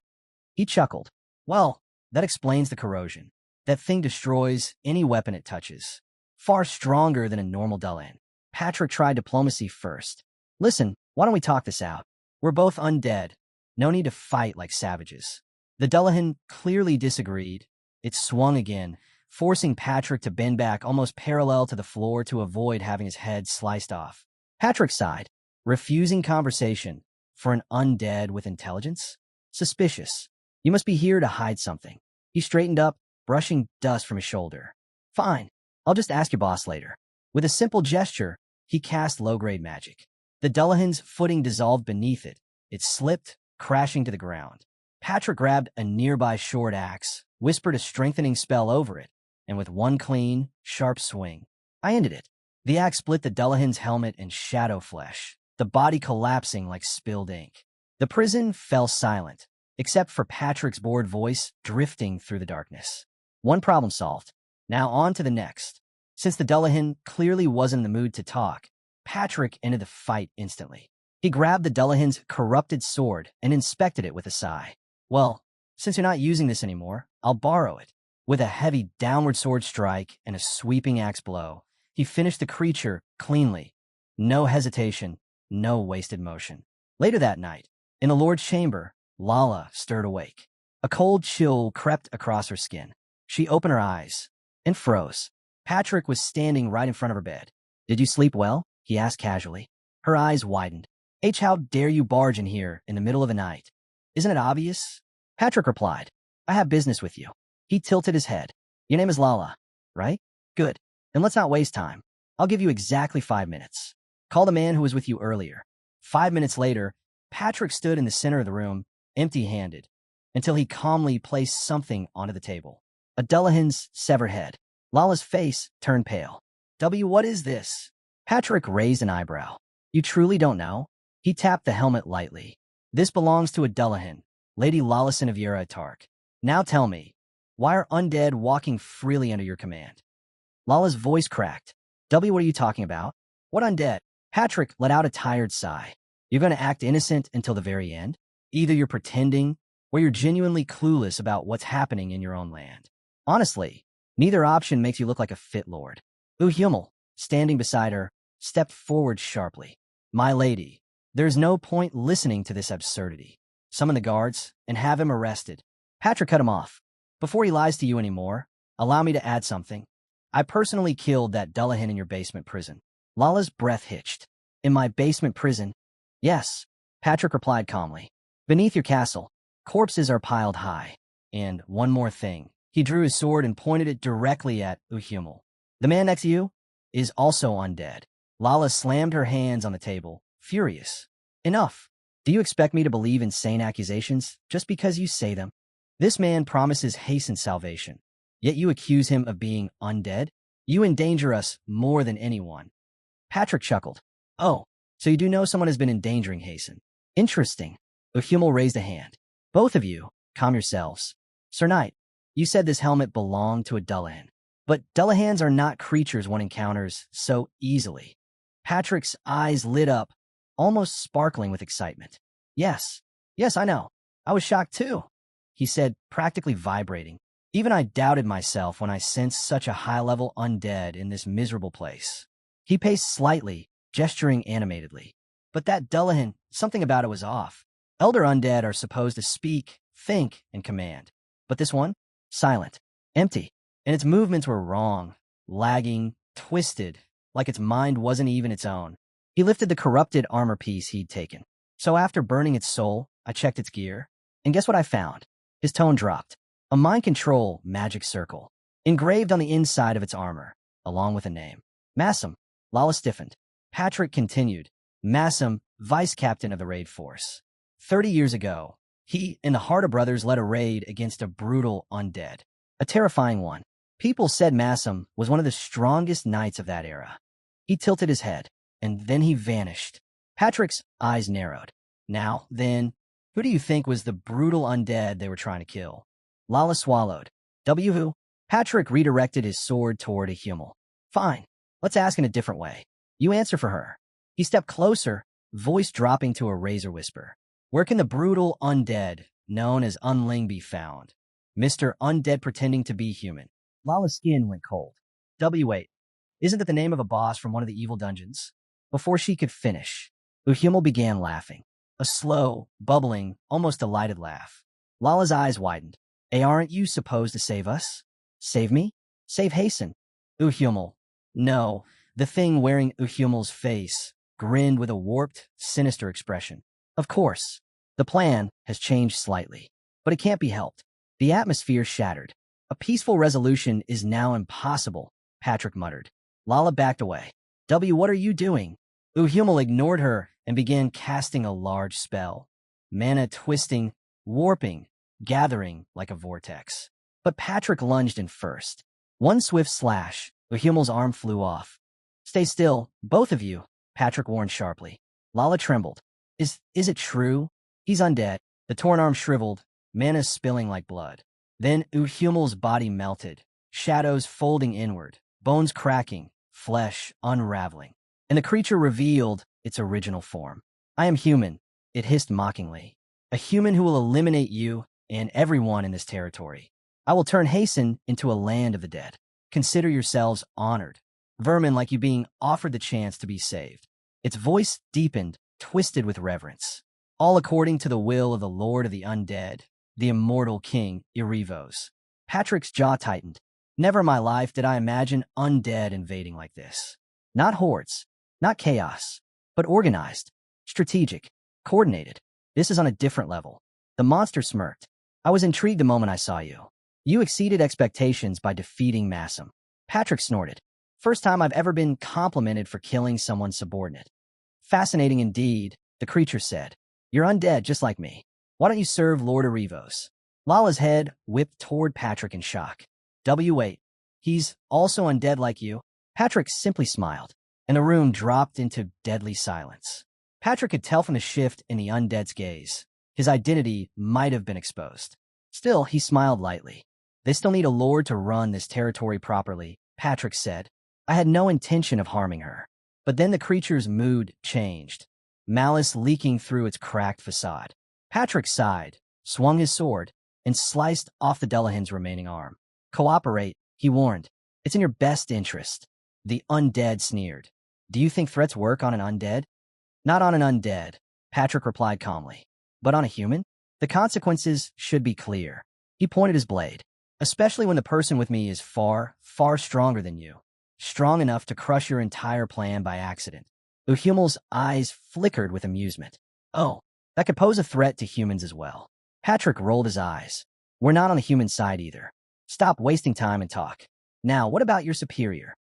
He chuckled. Well, that explains the corrosion. That thing destroys any weapon it touches. Far stronger than a normal Dullahan. Patrick tried diplomacy first. Listen, why don't we talk this out? We're both undead. No need to fight like savages. The Dullahan clearly disagreed. It swung again, forcing Patrick to bend back almost parallel to the floor to avoid having his head sliced off. Patrick sighed, refusing conversation. For an undead with intelligence? Suspicious. You must be here to hide something. He straightened up, brushing dust from his shoulder. Fine. I'll just ask your boss later. With a simple gesture, he cast low-grade magic. The Dullahan's footing dissolved beneath it. It slipped, crashing to the ground. Patrick grabbed a nearby short axe, whispered a strengthening spell over it, and with one clean, sharp swing, I ended it. The axe split the Dullahan's helmet and shadow flesh, the body collapsing like spilled ink. The prison fell silent, except for Patrick's bored voice drifting through the darkness. One problem solved. Now on to the next. Since the Dullahan clearly wasn't in the mood to talk, Patrick ended the fight instantly. He grabbed the Dullahan's corrupted sword and inspected it with a sigh. Well, since you're not using this anymore, I'll borrow it. With a heavy downward sword strike and a sweeping axe blow, he finished the creature cleanly. No hesitation, no wasted motion. Later that night, in the Lord's chamber, Lala stirred awake. A cold chill crept across her skin. She opened her eyes and froze. Patrick was standing right in front of her bed. Did you sleep well? He asked casually. Her eyes widened. How dare you barge in here in the middle of the night? Isn't it obvious? Patrick replied. I have business with you. He tilted his head. Your name is Lala, right? Good. Then let's not waste time. I'll give you exactly 5 minutes. Call the man who was with you earlier. 5 minutes later, Patrick stood in the center of the room, empty-handed, until he calmly placed something onto the table. A Dullahan's severed head. Lala's face turned pale. What is this? Patrick raised an eyebrow. You truly don't know? He tapped the helmet lightly. This belongs to a Dullahan, Lady Lawlison of Yera Tark. Now tell me, why are undead walking freely under your command? Lala's voice cracked. What are you talking about? What undead? Patrick let out a tired sigh. You're going to act innocent until the very end? Either you're pretending, or you're genuinely clueless about what's happening in your own land. Honestly, neither option makes you look like a fit lord. Hummel, standing beside her, stepped forward sharply. My lady, there's no point listening to this absurdity. Summon the guards and have him arrested. Patrick cut him off. Before he lies to you anymore, allow me to add something. I personally killed that Dullahan in your basement prison. Lala's breath hitched. In my basement prison? Yes, Patrick replied calmly. Beneath your castle, corpses are piled high. And one more thing. He drew his sword and pointed it directly at Hummel. The man next to you is also undead. Lala slammed her hands on the table, furious. Enough. Do you expect me to believe insane accusations just because you say them? This man promises hastened salvation, yet you accuse him of being undead? You endanger us more than anyone. Patrick chuckled. Oh, so you do know someone has been endangering Hasten. Interesting. Hummel raised a hand. Both of you, calm yourselves. Sir Knight, you said this helmet belonged to a Dullahan. But Dullahans are not creatures one encounters so easily. Patrick's eyes lit up, almost sparkling with excitement. Yes, I know. I was shocked too, he said, practically vibrating. Even I doubted myself when I sensed such a high-level undead in this miserable place. He paced slightly, gesturing animatedly. But that Dullahan, something about it was off. Elder undead are supposed to speak, think, and command. But this one? Silent. Empty. And its movements were wrong, lagging, twisted, like its mind wasn't even its own. He lifted the corrupted armor piece he'd taken. So after burning its soul, I checked its gear. And guess what I found? His tone dropped. A mind control magic circle, engraved on the inside of its armor, along with a name. Massam. Lala stiffened. Patrick continued. Massam, vice captain of the raid force. 30 years ago, he and the Harda brothers led a raid against a brutal undead. A terrifying one. People said Massam was one of the strongest knights of that era. He tilted his head, and then he vanished. Patrick's eyes narrowed. Now, then, Who do you think was the brutal undead they were trying to kill? Lala swallowed. W who? Patrick redirected his sword toward a hummel. Fine. Let's ask in a different way. You answer for her. He stepped closer, voice dropping to a razor whisper. Where can the brutal undead, known as Unling, be found? Mr. Undead pretending to be human. Lala's skin went cold. Wait. Isn't that the name of a boss from one of the evil dungeons? Before she could finish, Uhummel began laughing. A slow, bubbling, almost delighted laugh. Lala's eyes widened. Aren't you supposed to save us? Save me? Save Harsten. Uhummel. No, the thing wearing Uhummel's face grinned with a warped, sinister expression. Of course, the plan has changed slightly, but it can't be helped. The atmosphere shattered. A peaceful resolution is now impossible, Patrick muttered. Lala backed away. What are you doing? Uhummel ignored her and began casting a large spell. Mana twisting, warping, gathering like a vortex. But Patrick lunged in first. One swift slash, Uhummel's arm flew off. Stay still, both of you, Patrick warned sharply. Lala trembled. Is it true? He's undead. The torn arm shriveled, mana spilling like blood. Then Uhummel's body melted, shadows folding inward, bones cracking, flesh unraveling. And the creature revealed its original form. I am human, it hissed mockingly. A human who will eliminate you and everyone in this territory. I will turn Harsten into a land of the dead. Consider yourselves honored. Vermin like you being offered the chance to be saved. Its voice deepened, twisted with reverence. All according to the will of the Lord of the Undead, the immortal king, Irivos. Patrick's jaw tightened. Never in my life did I imagine undead invading like this. Not hordes, not chaos, but organized, strategic, coordinated. This is on a different level. The monster smirked. I was intrigued the moment I saw you. You exceeded expectations by defeating Massam. Patrick snorted. First time I've ever been complimented for killing someone subordinate. Fascinating indeed, the creature said. You're undead just like me. Why don't you serve Lord Irivos? Lala's head whipped toward Patrick in shock. Wait. He's also undead like you? Patrick simply smiled, and the room dropped into deadly silence. Patrick could tell from the shift in the undead's gaze. His identity might have been exposed. Still, he smiled lightly. They still need a lord to run this territory properly, Patrick said. I had no intention of harming her. But then the creature's mood changed, malice leaking through its cracked facade. Patrick sighed, swung his sword, and sliced off the Dullahan's remaining arm. Cooperate, he warned. It's in your best interest. The undead sneered. Do you think threats work on an undead? Not on an undead, Patrick replied calmly. But on a human? The consequences should be clear. He pointed his blade. Especially when the person with me is far, far stronger than you. Strong enough to crush your entire plan by accident. Uhummel's eyes flickered with amusement. Oh, that could pose a threat to humans as well. Patrick rolled his eyes. We're not on the human side either. Stop wasting time and talk. Now, what about your superior?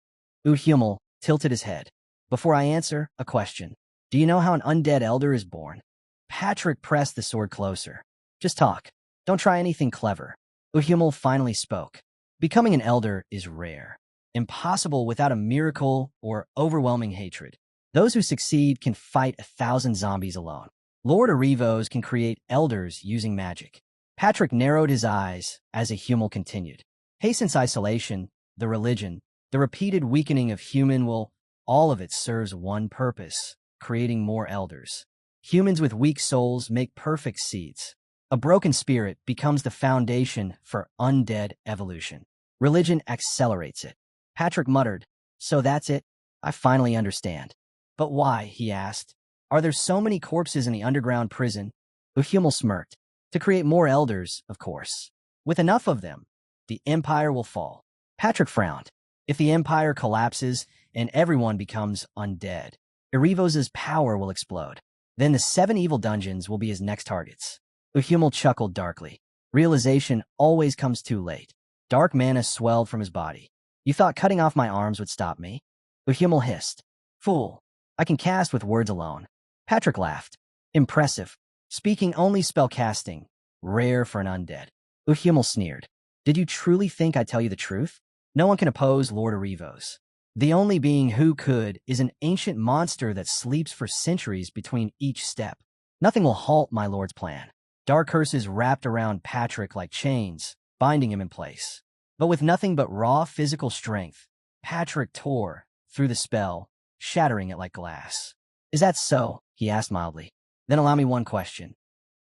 Uhummel tilted his head. Before I answer, a question. Do you know how an undead elder is born? Patrick pressed the sword closer. Just talk. Don't try anything clever. Uhummel finally spoke. Becoming an elder is rare. Impossible without a miracle or overwhelming hatred. Those who succeed can fight 1,000 zombies alone. Lord Irivos can create elders using magic. Patrick narrowed his eyes as Uhummel continued. Harsten's isolation, the religion, the repeated weakening of human will, all of it serves one purpose, creating more elders. Humans with weak souls make perfect seeds. A broken spirit becomes the foundation for undead evolution. Religion accelerates it. Patrick muttered, so that's it? I finally understand. But why, he asked. Are there so many corpses in the underground prison? Uhummel smirked. To create more elders, of course. With enough of them, the empire will fall. Patrick frowned. If the empire collapses and everyone becomes undead, Irivos' power will explode. Then the 7 evil dungeons will be his next targets. Uhummel chuckled darkly. Realization always comes too late. Dark mana swelled from his body. You thought cutting off my arms would stop me? Uhummel hissed. Fool. I can cast with words alone. Patrick laughed. Impressive. Speaking only spellcasting. Rare for an undead. Uhummel sneered. Did you truly think I'd tell you the truth? No one can oppose Lord Irivos. The only being who could is an ancient monster that sleeps for centuries between each step. Nothing will halt my lord's plan. Dark curses wrapped around Patrick like chains, binding him in place. But with nothing but raw physical strength, Patrick tore through the spell, shattering it like glass. "Is that so?" he asked mildly. "Then allow me one question."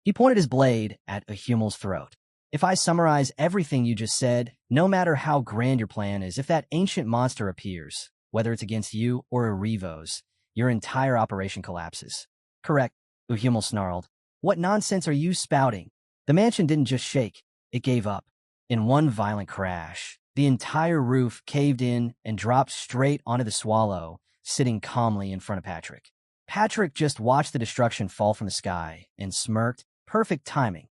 He pointed his blade at Ahumul's throat. "If I summarize everything you just said, no matter how grand your plan is, if that ancient monster appears, whether it's against you or Arivos, your entire operation collapses." "Correct," Ahumul snarled. "What nonsense are you spouting?" The mansion didn't just shake, it gave up. In one violent crash, the entire roof caved in and dropped straight onto the swallow, sitting calmly in front of Patrick. Patrick just watched the destruction fall from the sky and smirked. Perfect timing.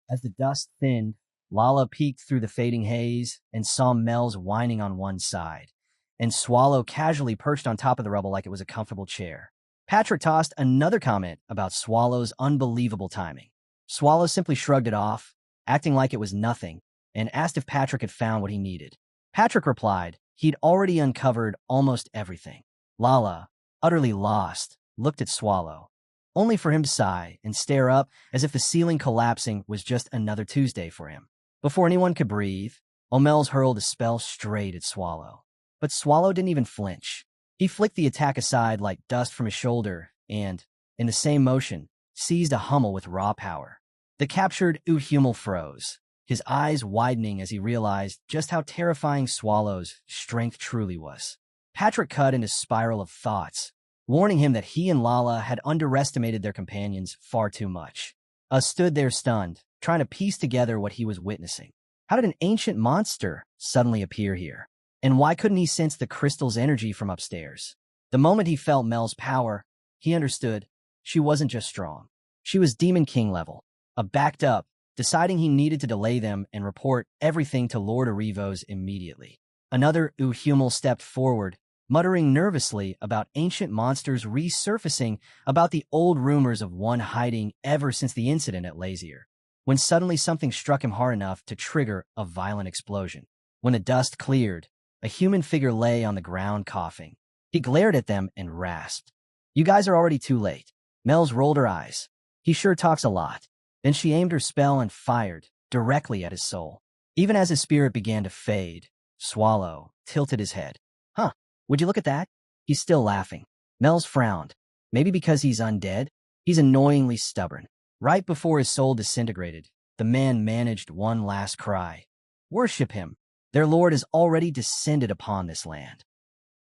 As the dust thinned, Lala peeked through the fading haze and saw Mel's whining on one side, and Swallow casually perched on top of the rubble like it was a comfortable chair. Patrick tossed another comment about Swallow's unbelievable timing. Swallow simply shrugged it off, acting like it was nothing, and asked if Patrick had found what he needed. Patrick replied he'd already uncovered almost everything. Lala, utterly lost, looked at Swallow, only for him to sigh and stare up as if the ceiling collapsing was just another Tuesday for him. Before anyone could breathe, O'Mel's hurled a spell straight at Swallow. But Swallow didn't even flinch. He flicked the attack aside like dust from his shoulder and, in the same motion, seized a Hummel with raw power. The captured Uhumul froze, his eyes widening as he realized just how terrifying Swallow's strength truly was. Patrick cut in a spiral of thoughts, warning him that he and Lala had underestimated their companions far too much. Stood there stunned, trying to piece together what he was witnessing. How did an ancient monster suddenly appear here? And why couldn't he sense the crystal's energy from upstairs? The moment he felt Mel's power, he understood she wasn't just strong. She was Demon King level, backed up, deciding he needed to delay them and report everything to Lord Arivos immediately. Another Uhumul stepped forward, muttering nervously about ancient monsters resurfacing, about the old rumors of one hiding ever since the incident at Lazier, when suddenly something struck him hard enough to trigger a violent explosion. When the dust cleared, a human figure lay on the ground coughing. He glared at them and rasped, "You guys are already too late." Mel's rolled her eyes. "He sure talks a lot." Then she aimed her spell and fired directly at his soul. Even as his spirit began to fade, Swallow tilted his head. "Huh, would you look at that?" He's still laughing. Mel's frowned. Maybe because he's undead? He's annoyingly stubborn. Right before his soul disintegrated, the man managed one last cry. "Worship him. Their lord has already descended upon this land."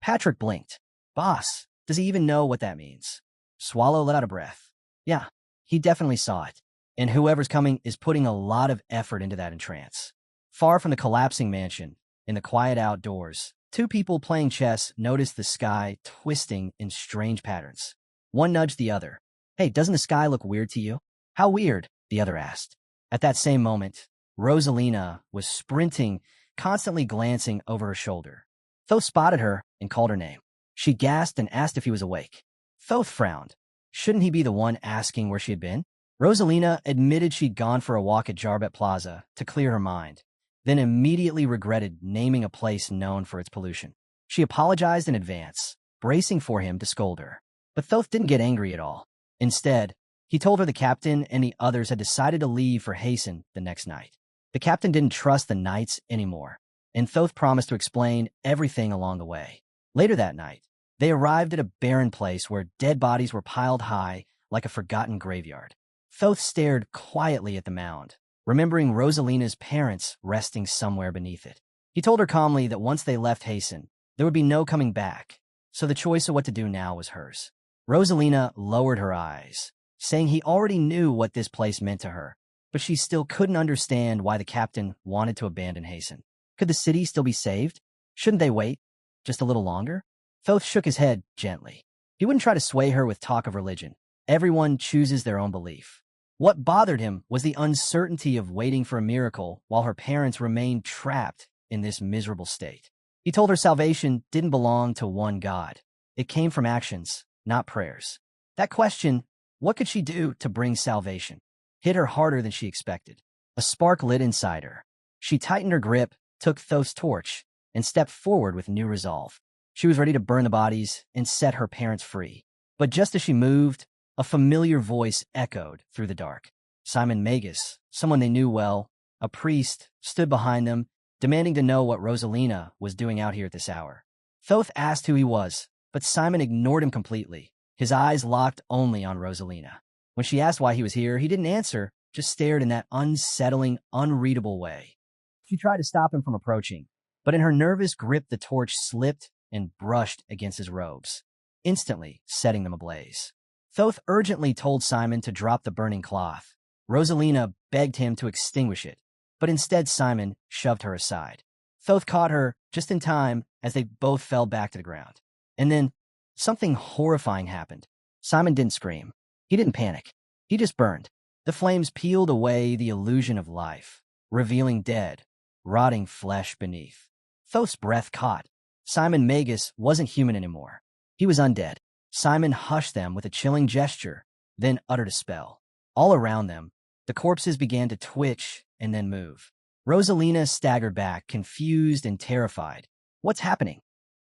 Patrick blinked. "Boss, does he even know what that means?" Swallow let out a breath. Yeah, he definitely saw it. And whoever's coming is putting a lot of effort into that entrance. Far from the collapsing mansion, in the quiet outdoors, two people playing chess noticed the sky twisting in strange patterns. One nudged the other. "Hey, doesn't the sky look weird to you?" "How weird?" the other asked. At that same moment, Rosalina was sprinting, constantly glancing over her shoulder. Thoth spotted her and called her name. She gasped and asked if he was awake. Thoth frowned. Shouldn't he be the one asking where she had been? Rosalina admitted she'd gone for a walk at Jarbet Plaza to clear her mind, then immediately regretted naming a place known for its pollution. She apologized in advance, bracing for him to scold her. But Thoth didn't get angry at all. Instead, he told her the captain and the others had decided to leave for Harsten the next night. The captain didn't trust the knights anymore, and Thoth promised to explain everything along the way. Later that night, they arrived at a barren place where dead bodies were piled high like a forgotten graveyard. Thoth stared quietly at the mound, remembering Rosalina's parents resting somewhere beneath it. He told her calmly that once they left Harsten, there would be no coming back, so the choice of what to do now was hers. Rosalina lowered her eyes, saying he already knew what this place meant to her, but she still couldn't understand why the captain wanted to abandon Harsten. Could the city still be saved? Shouldn't they wait just a little longer? Thoth shook his head gently. He wouldn't try to sway her with talk of religion. Everyone chooses their own belief. What bothered him was the uncertainty of waiting for a miracle while her parents remained trapped in this miserable state. He told her salvation didn't belong to one God. It came from actions, not prayers. That question, what could she do to bring salvation, hit her harder than she expected. A spark lit inside her. She tightened her grip, took Thoth's torch, and stepped forward with new resolve. She was ready to burn the bodies and set her parents free. But just as she moved, a familiar voice echoed through the dark. Simon Magus, someone they knew well, a priest, stood behind them, demanding to know what Rosalina was doing out here at this hour. Thoth asked who he was, but Simon ignored him completely, his eyes locked only on Rosalina. When she asked why he was here, he didn't answer, just stared in that unsettling, unreadable way. She tried to stop him from approaching, but in her nervous grip the torch slipped and brushed against his robes, instantly setting them ablaze. Thoth urgently told Simon to drop the burning cloth. Rosalina begged him to extinguish it, but instead Simon shoved her aside. Thoth caught her just in time as they both fell back to the ground. And then something horrifying happened. Simon didn't scream. He didn't panic. He just burned. The flames peeled away the illusion of life, revealing dead, rotting flesh beneath. Thoth's breath caught. Simon Magus wasn't human anymore. He was undead. Simon hushed them with a chilling gesture, then uttered a spell. All around them, the corpses began to twitch and then move. Rosalina staggered back, confused and terrified. What's happening?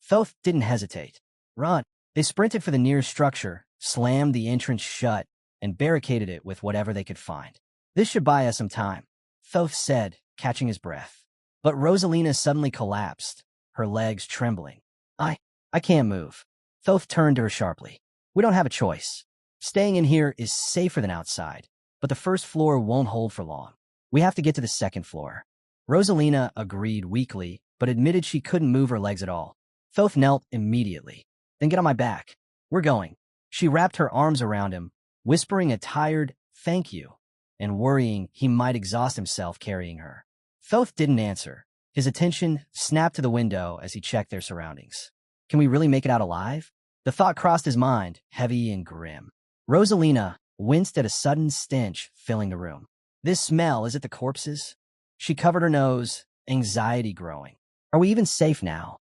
Thoth didn't hesitate. Run. They sprinted for the nearest structure, slammed the entrance shut, and barricaded it with whatever they could find. This should buy us some time, Thoth said, catching his breath. But Rosalina suddenly collapsed, her legs trembling. I can't move. Thoth turned to her sharply. We don't have a choice. Staying in here is safer than outside, but the first floor won't hold for long. We have to get to the second floor. Rosalina agreed weakly, but admitted she couldn't move her legs at all. Thoth knelt immediately. Then get on my back. We're going. She wrapped her arms around him, whispering a tired thank you, and worrying he might exhaust himself carrying her. Thoth didn't answer. His attention snapped to the window as he checked their surroundings. Can we really make it out alive? The thought crossed his mind, heavy and grim. Rosalina winced at a sudden stench filling the room. This smell, is it the corpses? She covered her nose, anxiety growing. Are we even safe now?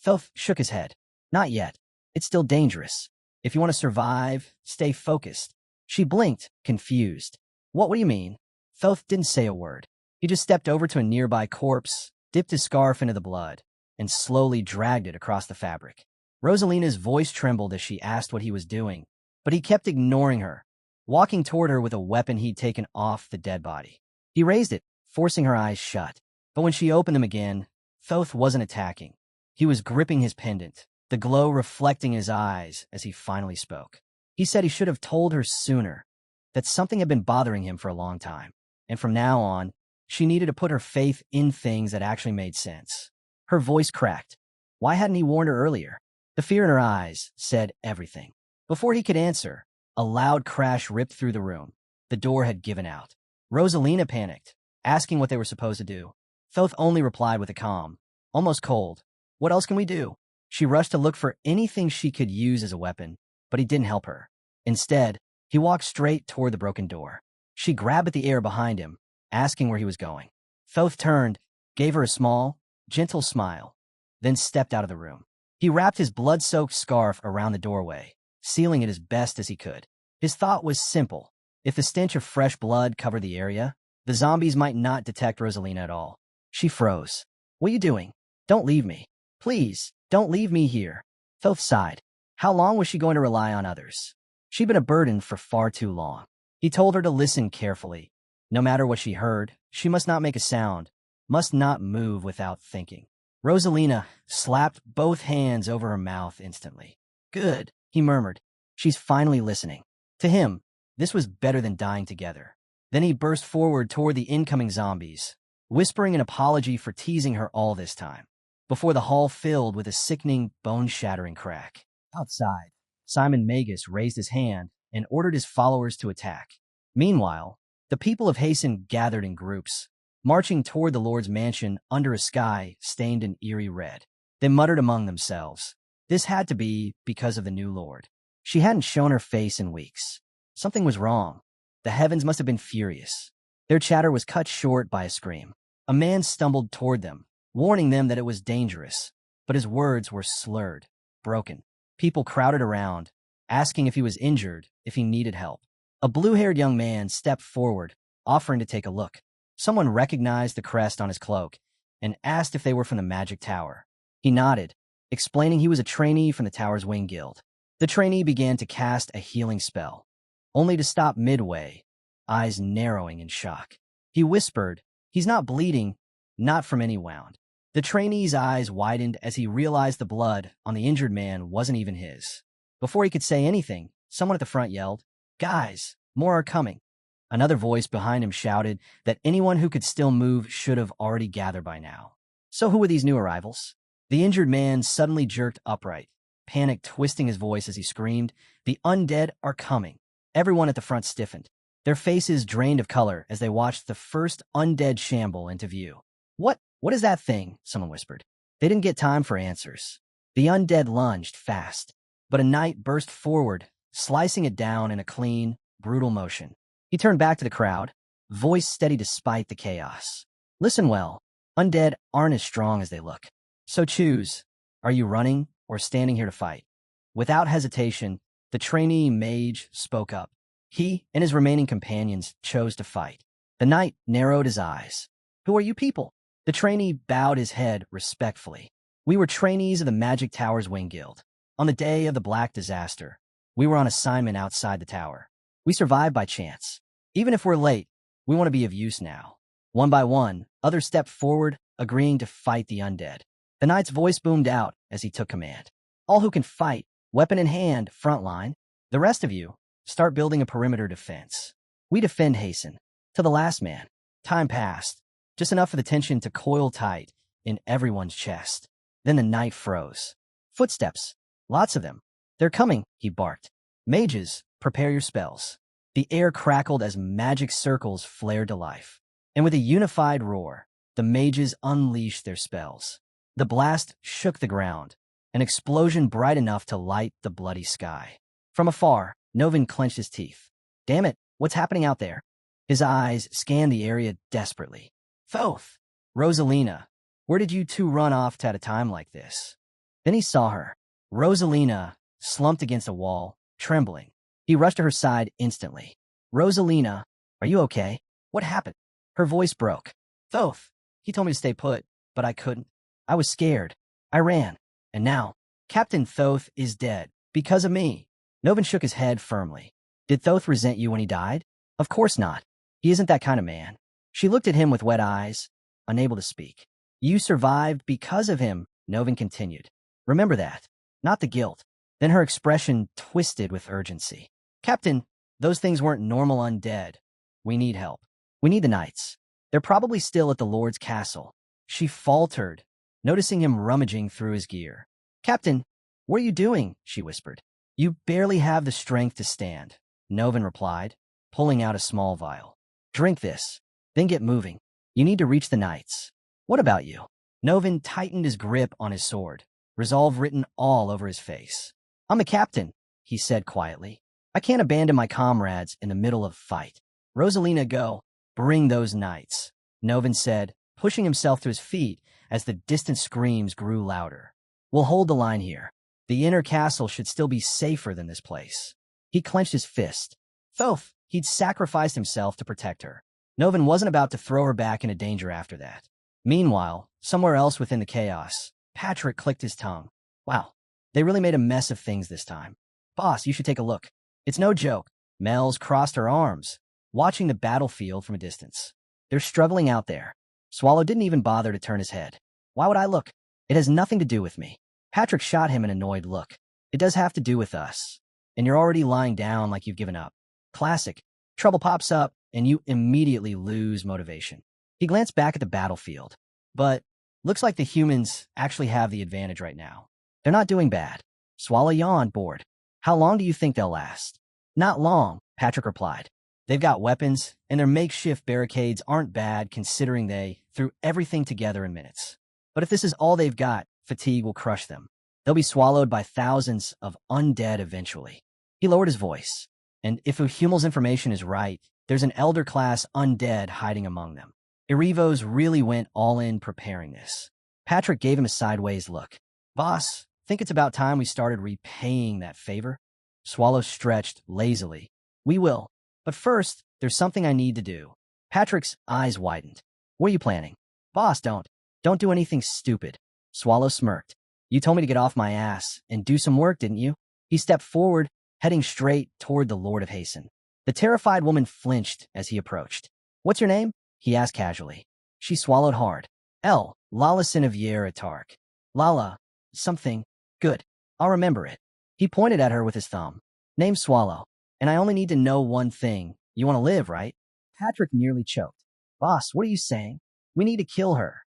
Thoth shook his head. Not yet. It's still dangerous. If you want to survive, stay focused. She blinked, confused. What do you mean? Thoth didn't say a word. He just stepped over to a nearby corpse, dipped his scarf into the blood, and slowly dragged it across the fabric. Rosalina's voice trembled as she asked what he was doing, but he kept ignoring her, walking toward her with a weapon he'd taken off the dead body. He raised it, forcing her eyes shut. But when she opened them again, Thoth wasn't attacking. He was gripping his pendant, the glow reflecting his eyes as he finally spoke. He said he should have told her sooner, that something had been bothering him for a long time, and from now on, she needed to put her faith in things that actually made sense. Her voice cracked. Why hadn't he warned her earlier? The fear in her eyes said everything. Before he could answer, a loud crash ripped through the room. The door had given out. Rosalina panicked, asking what they were supposed to do. Thoth only replied with a calm, almost cold, "What else can we do?" She rushed to look for anything she could use as a weapon, but he didn't help her. Instead, he walked straight toward the broken door. She grabbed at the air behind him, asking where he was going. Thoth turned, gave her a small, gentle smile, then stepped out of the room. He wrapped his blood-soaked scarf around the doorway, sealing it as best as he could. His thought was simple. If the stench of fresh blood covered the area, the zombies might not detect Rosalina at all. She froze. What are you doing? Don't leave me. Please, don't leave me here. Thoth sighed. How long was she going to rely on others? She'd been a burden for far too long. He told her to listen carefully. No matter what she heard, she must not make a sound, must not move without thinking. Rosalina slapped both hands over her mouth instantly. Good, he murmured. She's finally listening. To him, this was better than dying together. Then he burst forward toward the incoming zombies, whispering an apology for teasing her all this time, before the hall filled with a sickening, bone-shattering crack. Outside, Simon Magus raised his hand and ordered his followers to attack. Meanwhile, the people of Harsten gathered in groups, marching toward the Lord's mansion under a sky stained in eerie red. They muttered among themselves. This had to be because of the new Lord. She hadn't shown her face in weeks. Something was wrong. The heavens must have been furious. Their chatter was cut short by a scream. A man stumbled toward them, warning them that it was dangerous, but his words were slurred, broken. People crowded around, asking if he was injured, if he needed help. A blue-haired young man stepped forward, offering to take a look. Someone recognized the crest on his cloak and asked if they were from the Magic Tower. He nodded, explaining he was a trainee from the tower's wing guild. The trainee began to cast a healing spell, only to stop midway. eyes narrowing in shock. He whispered, "He's not bleeding, not from any wound." The trainee's eyes widened as he realized the blood on the injured man wasn't even his. Before he could say anything, someone at the front yelled, "Guys, more are coming." Another voice behind him shouted that anyone who could still move should have already gathered by now. So who were these new arrivals? The injured man suddenly jerked upright, panic twisting his voice as he screamed, "The undead are coming." Everyone at the front stiffened, their faces drained of color as they watched the first undead shamble into view. What is that thing?" someone whispered. They didn't get time for answers. The undead lunged fast, but a knight burst forward, slicing it down in a clean, brutal motion. He turned back to the crowd, voice steady despite the chaos. "Listen well, undead aren't as strong as they look. So choose, are you running or standing here to fight?" Without hesitation, the trainee mage spoke up. He and his remaining companions chose to fight. The knight narrowed his eyes. "Who are you people?" The trainee bowed his head respectfully. "We were trainees of the Magic Tower's Wing Guild. On the day of the Black Disaster, we were on assignment outside the tower. We survived by chance. Even if we're late, we want to be of use now." One by one, others stepped forward, agreeing to fight the undead. The knight's voice boomed out as he took command. "All who can fight, weapon in hand, front line. The rest of you, start building a perimeter defense. We defend Harsten, to the last man." Time passed, just enough for the tension to coil tight in everyone's chest. Then the knight froze. Footsteps. Lots of them. "They're coming," he barked. "Mages, prepare your spells." The air crackled as magic circles flared to life. And with a unified roar, the mages unleashed their spells. The blast shook the ground, an explosion bright enough to light the bloody sky. From afar, Novin clenched his teeth. "Damn it, what's happening out there?" His eyes scanned the area desperately. "Thoth! Rosalina, where did you two run off to at a time like this?" Then he saw her. Rosalina, slumped against a wall, trembling. He rushed to her side instantly. "Rosalina, are you okay? What happened?" Her voice broke. "Thoth, he told me to stay put, but I couldn't. I was scared. I ran. And now, Captain Thoth is dead. Because of me." Novin shook his head firmly. "Did Thoth resent you when he died?" "Of course not. He isn't that kind of man." She looked at him with wet eyes, unable to speak. "You survived because of him," Novin continued. "Remember that, not the guilt." Then her expression twisted with urgency. "Captain, those things weren't normal undead. We need help. We need the knights. They're probably still at the Lord's castle." She faltered, noticing him rummaging through his gear. "Captain, what are you doing?" she whispered. "You barely have the strength to stand," Novin replied, pulling out a small vial. "Drink this, then get moving. You need to reach the knights." "What about you?" Novin tightened his grip on his sword, resolve written all over his face. "I'm the captain," he said quietly. "I can't abandon my comrades in the middle of a fight." "Rosalina, go. Bring those knights," Novin said, pushing himself to his feet as the distant screams grew louder. "We'll hold the line here. The inner castle should still be safer than this place." He clenched his fist. Thoth, he'd sacrificed himself to protect her. Novin wasn't about to throw her back into danger after that. Meanwhile, somewhere else within the chaos, Patrick clicked his tongue. "Wow, they really made a mess of things this time. Boss, you should take a look. It's no joke." Mel's crossed her arms, watching the battlefield from a distance. "They're struggling out there." Swallow didn't even bother to turn his head. "Why would I look? It has nothing to do with me." Patrick shot him an annoyed look. "It does have to do with us. And you're already lying down like you've given up. Classic. Trouble pops up, and you immediately lose motivation." He glanced back at the battlefield. "But looks like the humans actually have the advantage right now. They're not doing bad." Swallow yawned, bored. "How long do you think they'll last?" "Not long," Patrick replied. "They've got weapons, and their makeshift barricades aren't bad considering they threw everything together in minutes. But if this is all they've got, fatigue will crush them. They'll be swallowed by thousands of undead eventually." He lowered his voice. "And if Humel's information is right, there's an elder class undead hiding among them. Irivos really went all in preparing this." Patrick gave him a sideways look. "Boss, think it's about time we started repaying that favor?" Swallow stretched lazily. "We will. But first, there's something I need to do." Patrick's eyes widened. "What are you planning?" "Boss, don't do anything stupid." Swallow smirked. "You told me to get off my ass and do some work, didn't you?" He stepped forward, heading straight toward the Lord of Harsten. The terrified woman flinched as he approached. What's your name? He asked casually. She swallowed hard. Lala Sinavier Atark. Lala, something. Good. I'll remember it. He pointed at her with his thumb. Name Swallow. And I only need to know one thing. You want to live, right? Patrick nearly choked. Boss, what are you saying? We need to kill her.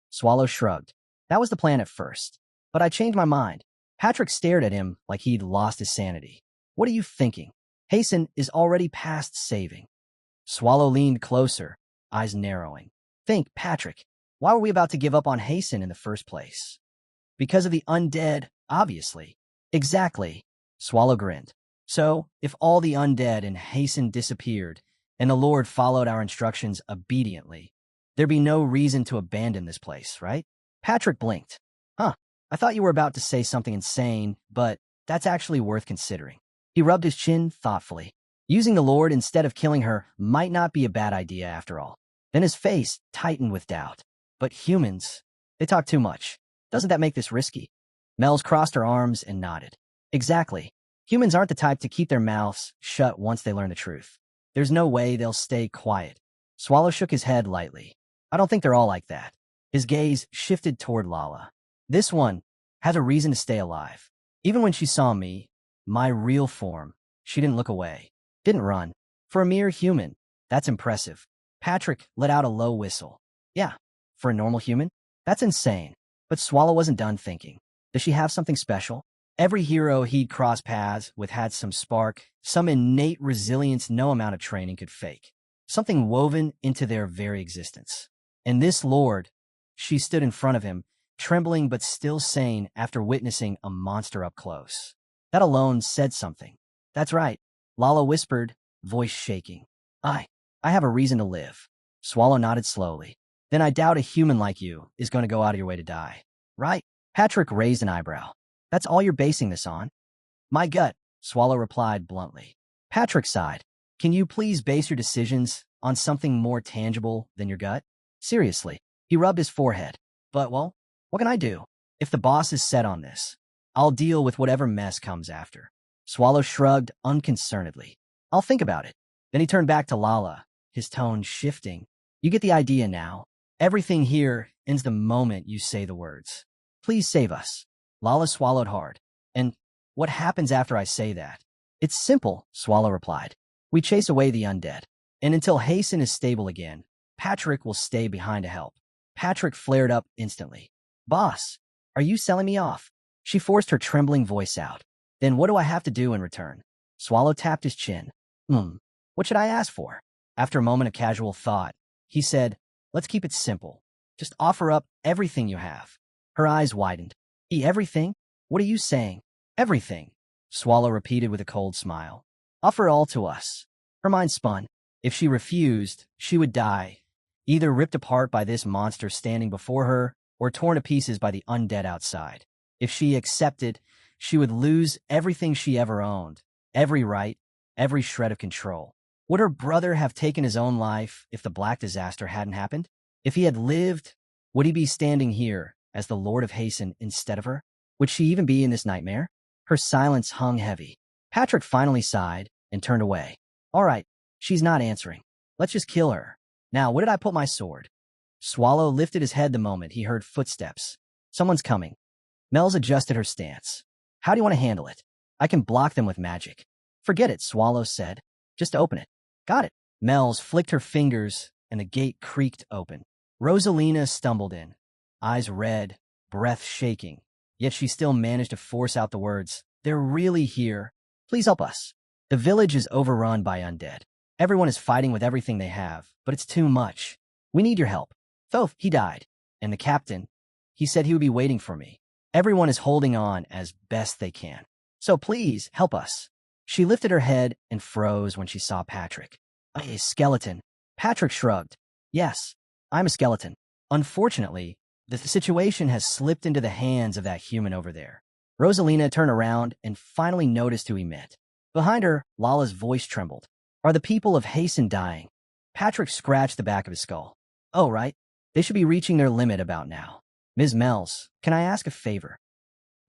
Swallow shrugged. That was the plan at first. But I changed my mind. Patrick stared at him like he'd lost his sanity. What are you thinking? Hasten is already past saving. Swallow leaned closer, eyes narrowing. Think, Patrick, why were we about to give up on Hasten in the first place? Because of the undead, obviously. Exactly. Swallow grinned. So, if all the undead in Hasten disappeared, and the Lord followed our instructions obediently, there'd be no reason to abandon this place, right? Patrick blinked. I thought you were about to say something insane, but that's actually worth considering. He rubbed his chin thoughtfully. Using the Lord instead of killing her might not be a bad idea after all. Then his face tightened with doubt. But humans, they talk too much. Doesn't that make this risky? Mel's crossed her arms and nodded. Exactly. Humans aren't the type to keep their mouths shut once they learn the truth. There's no way they'll stay quiet. Swallow shook his head lightly. I don't think they're all like that. His gaze shifted toward Lala. This one has a reason to stay alive. Even when she saw me, my real form, she didn't look away. Didn't run. For a mere human, that's impressive. Patrick let out a low whistle. Yeah, for a normal human, that's insane. But Swallow wasn't done thinking. Does she have something special? Every hero he'd crossed paths with had some spark, some innate resilience no amount of training could fake. Something woven into their very existence. And this Lord, she stood in front of him, trembling but still sane after witnessing a monster up close. That alone said something. That's right, Lala whispered, voice shaking. I have a reason to live. Swallow nodded slowly. Then I doubt a human like you is going to go out of your way to die. Right? Patrick raised an eyebrow. That's all you're basing this on? My gut, Swallow replied bluntly. Patrick sighed. Can you please base your decisions on something more tangible than your gut? Seriously. He rubbed his forehead. But, well, what can I do? If the boss is set on this, I'll deal with whatever mess comes after. Swallow shrugged unconcernedly. I'll think about it. Then he turned back to Lala, his tone shifting. You get the idea now. Everything here ends the moment you say the words. Please save us. Lala swallowed hard. And what happens after I say that? It's simple, Swallow replied. We chase away the undead. And until Hasten is stable again, Patrick will stay behind to help. Patrick flared up instantly. Boss, are you selling me off? She forced her trembling voice out. Then what do I have to do in return? Swallow tapped his chin. What should I ask for? After a moment of casual thought, he said, let's keep it simple. Just offer up everything you have. Her eyes widened. Everything? What are you saying? Everything. Swallow repeated with a cold smile. Offer all to us. Her mind spun. If she refused, she would die, either ripped apart by this monster standing before her or torn to pieces by the undead outside. If she accepted, she would lose everything she ever owned, every right, every shred of control. Would her brother have taken his own life if the Black Disaster hadn't happened? If he had lived, would he be standing here as the Lord of Hasten instead of her? Would she even be in this nightmare? Her silence hung heavy. Patrick finally sighed and turned away. All right, she's not answering. Let's just kill her. Now, where did I put my sword? Swallow lifted his head the moment he heard footsteps. Someone's coming. Mel's adjusted her stance. How do you want to handle it? I can block them with magic. Forget it, Swallow said. Just open it. Got it. Mel's flicked her fingers and the gate creaked open. Rosalina stumbled in, eyes red, breath shaking. Yet she still managed to force out the words, They're really here. Please help us. The village is overrun by undead. Everyone is fighting with everything they have, but it's too much. We need your help. Thoth, he died. And the captain, he said he would be waiting for me. Everyone is holding on as best they can. So please, help us. She lifted her head and froze when she saw Patrick. A skeleton. Patrick shrugged. Yes, I'm a skeleton. Unfortunately, the situation has slipped into the hands of that human over there. Rosalina turned around and finally noticed who he meant. Behind her, Lala's voice trembled. Are the people of Hasten dying? Patrick scratched the back of his skull. Oh, right. They should be reaching their limit about now. Ms. Mells, can I ask a favor?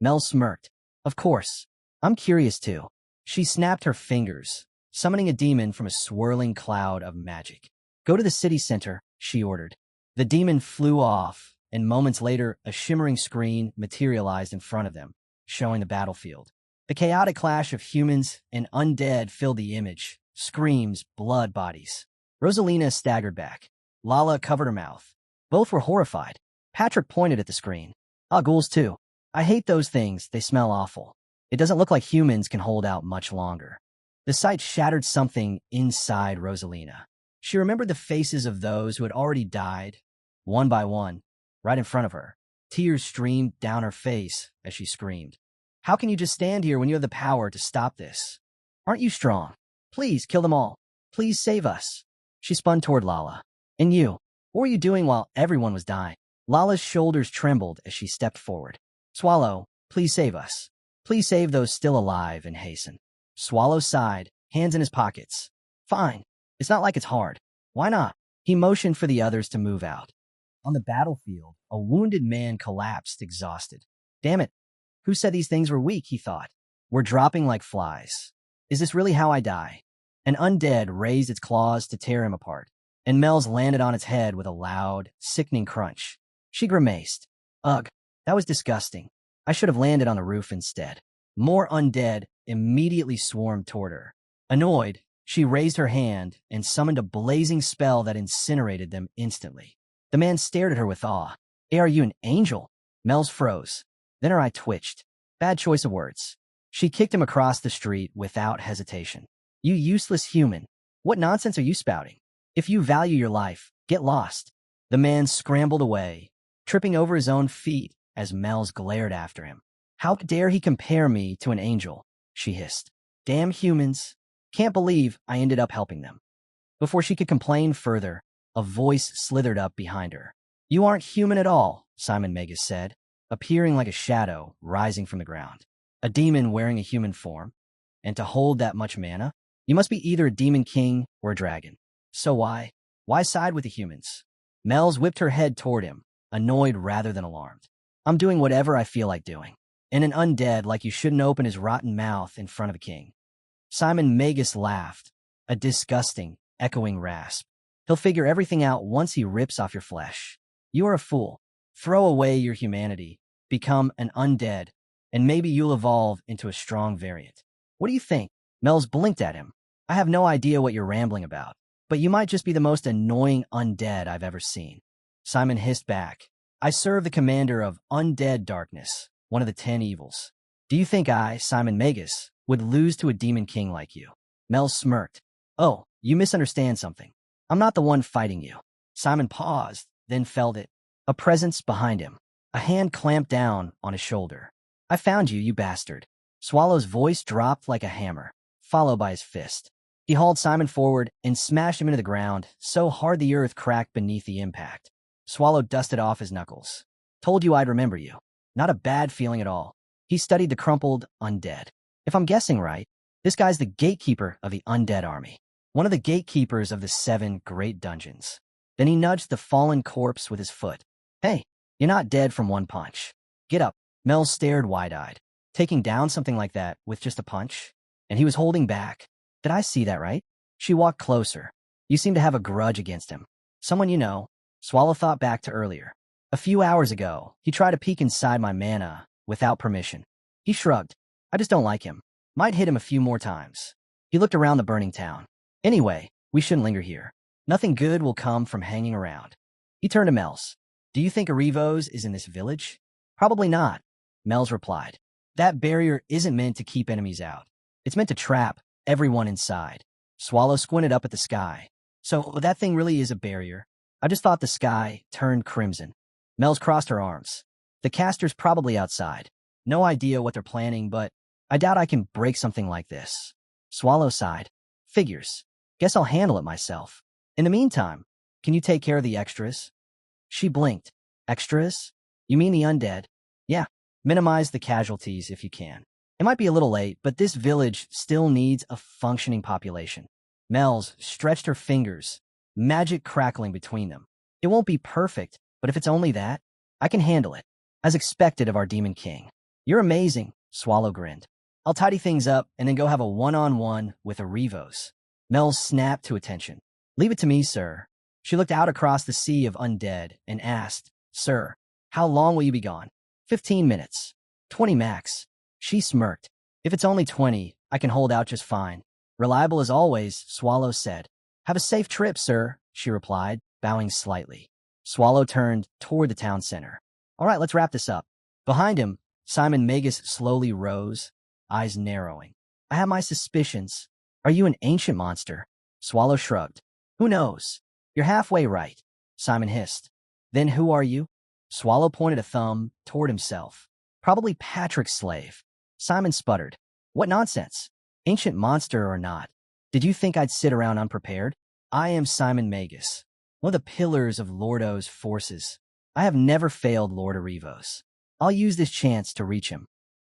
Mel smirked. Of course. I'm curious too. She snapped her fingers, summoning a demon from a swirling cloud of magic. Go to the city center, she ordered. The demon flew off, and moments later, a shimmering screen materialized in front of them, showing the battlefield. The chaotic clash of humans and undead filled the image. Screams, blood, bodies. Rosalina staggered back. Lala covered her mouth. Both were horrified. Patrick pointed at the screen. Ah, ghouls too. I hate those things. They smell awful. It doesn't look like humans can hold out much longer. The sight shattered something inside Rosalina. She remembered the faces of those who had already died, one by one, right in front of her. Tears streamed down her face as she screamed. How can you just stand here when you have the power to stop this? Aren't you strong? Please kill them all. Please save us. She spun toward Lala. And you? What were you doing while everyone was dying? Lala's shoulders trembled as she stepped forward. Swallow, please save us. Please save those still alive and hasten. Swallow sighed, hands in his pockets. Fine. It's not like it's hard. Why not? He motioned for the others to move out. On the battlefield, a wounded man collapsed, exhausted. Damn it. Who said these things were weak, he thought. We're dropping like flies. Is this really how I die? An undead raised its claws to tear him apart, and Mel's landed on its head with a loud, sickening crunch. She grimaced. Ugh, that was disgusting. I should have landed on the roof instead. More undead immediately swarmed toward her. Annoyed, she raised her hand and summoned a blazing spell that incinerated them instantly. The man stared at her with awe. Hey, are you an angel? Mel's froze. Then her eye twitched. Bad choice of words. She kicked him across the street without hesitation. You useless human. What nonsense are you spouting? If you value your life, get lost. The man scrambled away, tripping over his own feet as Mel's glared after him. How dare he compare me to an angel? She hissed. Damn humans. Can't believe I ended up helping them. Before she could complain further, a voice slithered up behind her. You aren't human at all, Simon Magus said, appearing like a shadow rising from the ground. A demon wearing a human form? And to hold that much mana? You must be either a demon king or a dragon. So why? Why side with the humans? Mel's whipped her head toward him, annoyed rather than alarmed. I'm doing whatever I feel like doing. And an undead like you shouldn't open his rotten mouth in front of a king. Simon Magus laughed, a disgusting, echoing rasp. He'll figure everything out once he rips off your flesh. You are a fool. Throw away your humanity, become an undead, and maybe you'll evolve into a strong variant. What do you think? Mel's blinked at him. I have no idea what you're rambling about, but you might just be the most annoying undead I've ever seen. Simon hissed back. I serve the commander of Undead Darkness, one of the 10 evils. Do you think I, Simon Magus, would lose to a demon king like you? Mel smirked. Oh, you misunderstand something. I'm not the one fighting you. Simon paused, then felt it. A presence behind him. A hand clamped down on his shoulder. I found you, you bastard. Swallow's voice dropped like a hammer, followed by his fist. He hauled Simon forward and smashed him into the ground so hard the earth cracked beneath the impact. Swallow dusted off his knuckles. Told you I'd remember you. Not a bad feeling at all. He studied the crumpled undead. If I'm guessing right, this guy's the gatekeeper of the undead army. One of the gatekeepers of the 7 great dungeons. Then he nudged the fallen corpse with his foot. Hey, you're not dead from one punch. Get up. Mel stared wide-eyed. Taking down something like that with just a punch? And he was holding back. Did I see that right? She walked closer. You seem to have a grudge against him. Someone you know. Swallow thought back to earlier. A few hours ago, he tried to peek inside my mana without permission. He shrugged. I just don't like him. Might hit him a few more times. He looked around the burning town. Anyway, we shouldn't linger here. Nothing good will come from hanging around. He turned to Mel's. Do you think Arivos is in this village? Probably not, Mel's replied. That barrier isn't meant to keep enemies out. It's meant to trap everyone inside. Swallow squinted up at the sky. So that thing really is a barrier. I just thought the sky turned crimson. Mel's crossed her arms. The caster's probably outside. No idea what they're planning, but I doubt I can break something like this. Swallow sighed. Figures. Guess I'll handle it myself. In the meantime, can you take care of the extras? She blinked. Extras? You mean the undead? Yeah. Minimize the casualties if you can. It might be a little late, but this village still needs a functioning population. Mel's stretched her fingers, magic crackling between them. It won't be perfect, but if it's only that, I can handle it. As expected of our demon king. You're amazing, Swallow grinned. I'll tidy things up and then go have a one-on-one with Arivos. Mel snapped to attention. Leave it to me, sir. She looked out across the sea of undead and asked, Sir, how long will you be gone? 15 minutes. 20 max. She smirked. If it's only 20, I can hold out just fine. Reliable as always, Swallow said. Have a safe trip, sir, she replied, bowing slightly. Swallow turned toward the town center. All right, let's wrap this up. Behind him, Simon Magus slowly rose, eyes narrowing. I have my suspicions. Are you an ancient monster? Swallow shrugged. Who knows? You're halfway right, Simon hissed. Then who are you? Swallow pointed a thumb toward himself. Probably Patrick's slave. Simon sputtered. What nonsense? Ancient monster or not? Did you think I'd sit around unprepared? I am Simon Magus, one of the pillars of Lordo's forces. I have never failed Lord Arivos. I'll use this chance to reach him.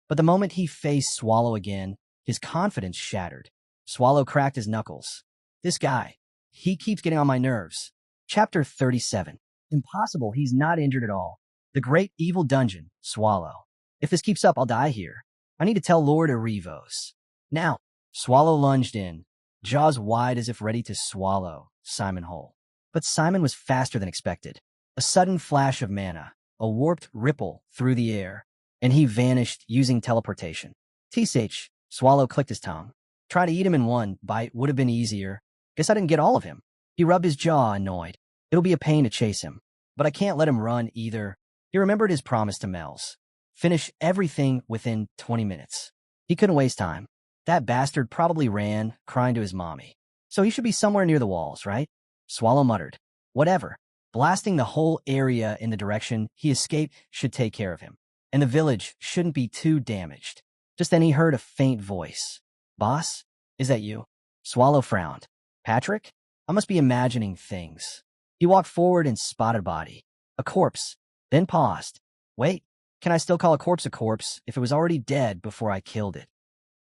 But the moment he faced Swallow again, his confidence shattered. Swallow cracked his knuckles. This guy, he keeps getting on my nerves. Chapter 37. Impossible, he's not injured at all. The great evil dungeon, Swallow. If this keeps up, I'll die here. I need to tell Lord Arivos. Now, Swallow lunged in, jaws wide as if ready to swallow Simon whole. But Simon was faster than expected. A sudden flash of mana, a warped ripple through the air, and he vanished using teleportation. TSH, Swallow clicked his tongue. Try to eat him in one bite would have been easier. Guess I didn't get all of him. He rubbed his jaw, annoyed. It'll be a pain to chase him. But I can't let him run either. He remembered his promise to Mel's. Finish everything within 20 minutes. He couldn't waste time. That bastard probably ran, crying to his mommy. So he should be somewhere near the walls, right? Swallow muttered. Whatever. Blasting the whole area in the direction he escaped should take care of him. And the village shouldn't be too damaged. Just then he heard a faint voice. Boss? Is that you? Swallow frowned. Patrick? I must be imagining things. He walked forward and spotted a body. A corpse. Then paused. Wait, can I still call a corpse if it was already dead before I killed it?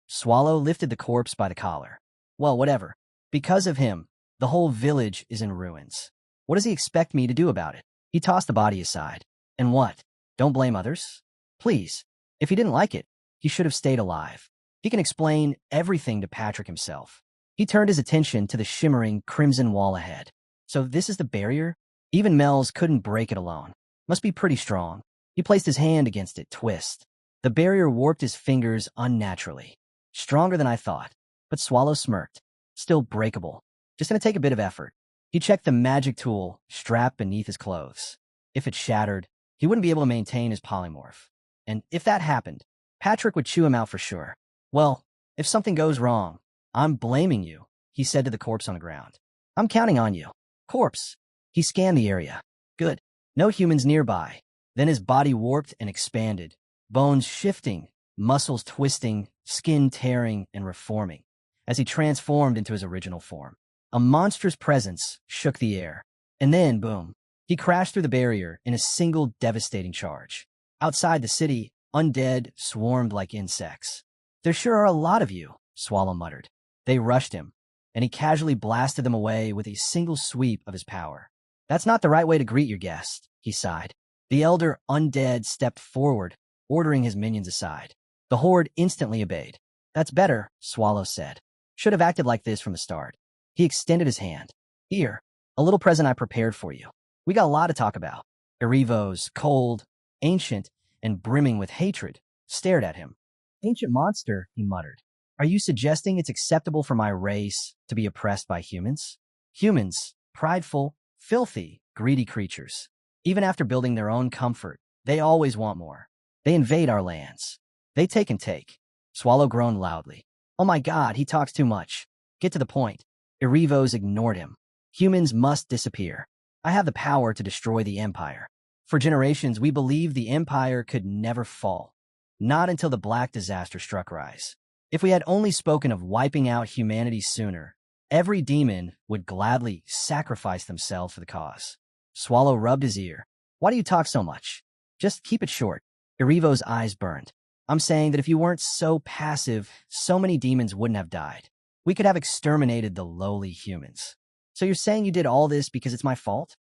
Swallow lifted the corpse by the collar. Well, whatever. Because of him, the whole village is in ruins. What does he expect me to do about it? He tossed the body aside. And what? Don't blame others? Please. If he didn't like it, he should have stayed alive. He can explain everything to Patrick himself. He turned his attention to the shimmering crimson wall ahead. So this is the barrier? Even Mel's couldn't break it alone. Must be pretty strong. He placed his hand against it, twist. The barrier warped his fingers unnaturally. Stronger than I thought. But Swallow smirked. Still breakable. Just gonna take a bit of effort. He checked the magic tool strapped beneath his clothes. If it shattered, he wouldn't be able to maintain his polymorph. And if that happened, Patrick would chew him out for sure. Well, if something goes wrong, I'm blaming you, he said to the corpse on the ground. I'm counting on you. Corpse. He scanned the area. Good. No humans nearby. Then his body warped and expanded. Bones shifting, muscles twisting, skin tearing and reforming, as he transformed into his original form. A monstrous presence shook the air. And then, boom, he crashed through the barrier in a single devastating charge. Outside the city, undead swarmed like insects. There sure are a lot of you, Swallow muttered. They rushed him, and he casually blasted them away with a single sweep of his power. That's not the right way to greet your guest, he sighed. The elder undead stepped forward, ordering his minions aside. The horde instantly obeyed. That's better, Swallow said. Should have acted like this from the start. He extended his hand. Here, a little present I prepared for you. We got a lot to talk about. Arivos, cold, ancient, and brimming with hatred, stared at him. Ancient monster, he muttered. Are you suggesting it's acceptable for my race to be oppressed by humans? Humans, prideful, filthy, greedy creatures. Even after building their own comfort, they always want more. They invade our lands. They take and take. Swallow groaned loudly. Oh my God, he talks too much. Get to the point. Arivos ignored him. Humans must disappear. I have the power to destroy the Empire. For generations, we believed the Empire could never fall. Not until the Black Disaster struck Rise. If we had only spoken of wiping out humanity sooner, every demon would gladly sacrifice themselves for the cause. Swallow rubbed his ear. Why do you talk so much? Just keep it short. Arivos' eyes burned. I'm saying that if you weren't so passive, so many demons wouldn't have died. We could have exterminated the lowly humans. So you're saying you did all this because it's my fault?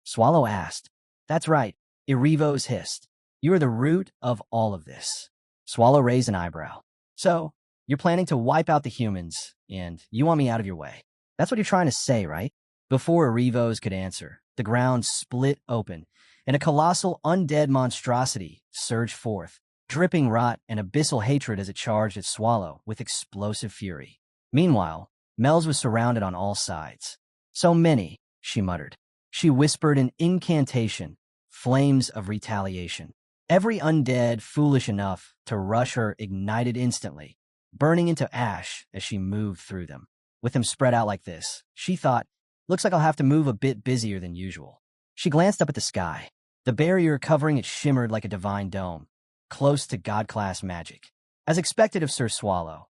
Swallow asked. That's right, Arivos hissed. You are the root of all of this. Swallow raised an eyebrow. So, you're planning to wipe out the humans, and you want me out of your way. That's what you're trying to say, right? Before Arivos could answer, the ground split open, and a colossal undead monstrosity surged forth, dripping rot and abyssal hatred as it charged its swallow with explosive fury. Meanwhile, Mel's was surrounded on all sides. So many, she muttered. She whispered an incantation, flames of retaliation. Every undead foolish enough to rush her ignited instantly, burning into ash as she moved through them. With them spread out like this, she thought, looks like I'll have to move a bit busier than usual. She glanced up at the sky. The barrier covering it shimmered like a divine dome, close to god-class magic. As expected of Sir Swallow.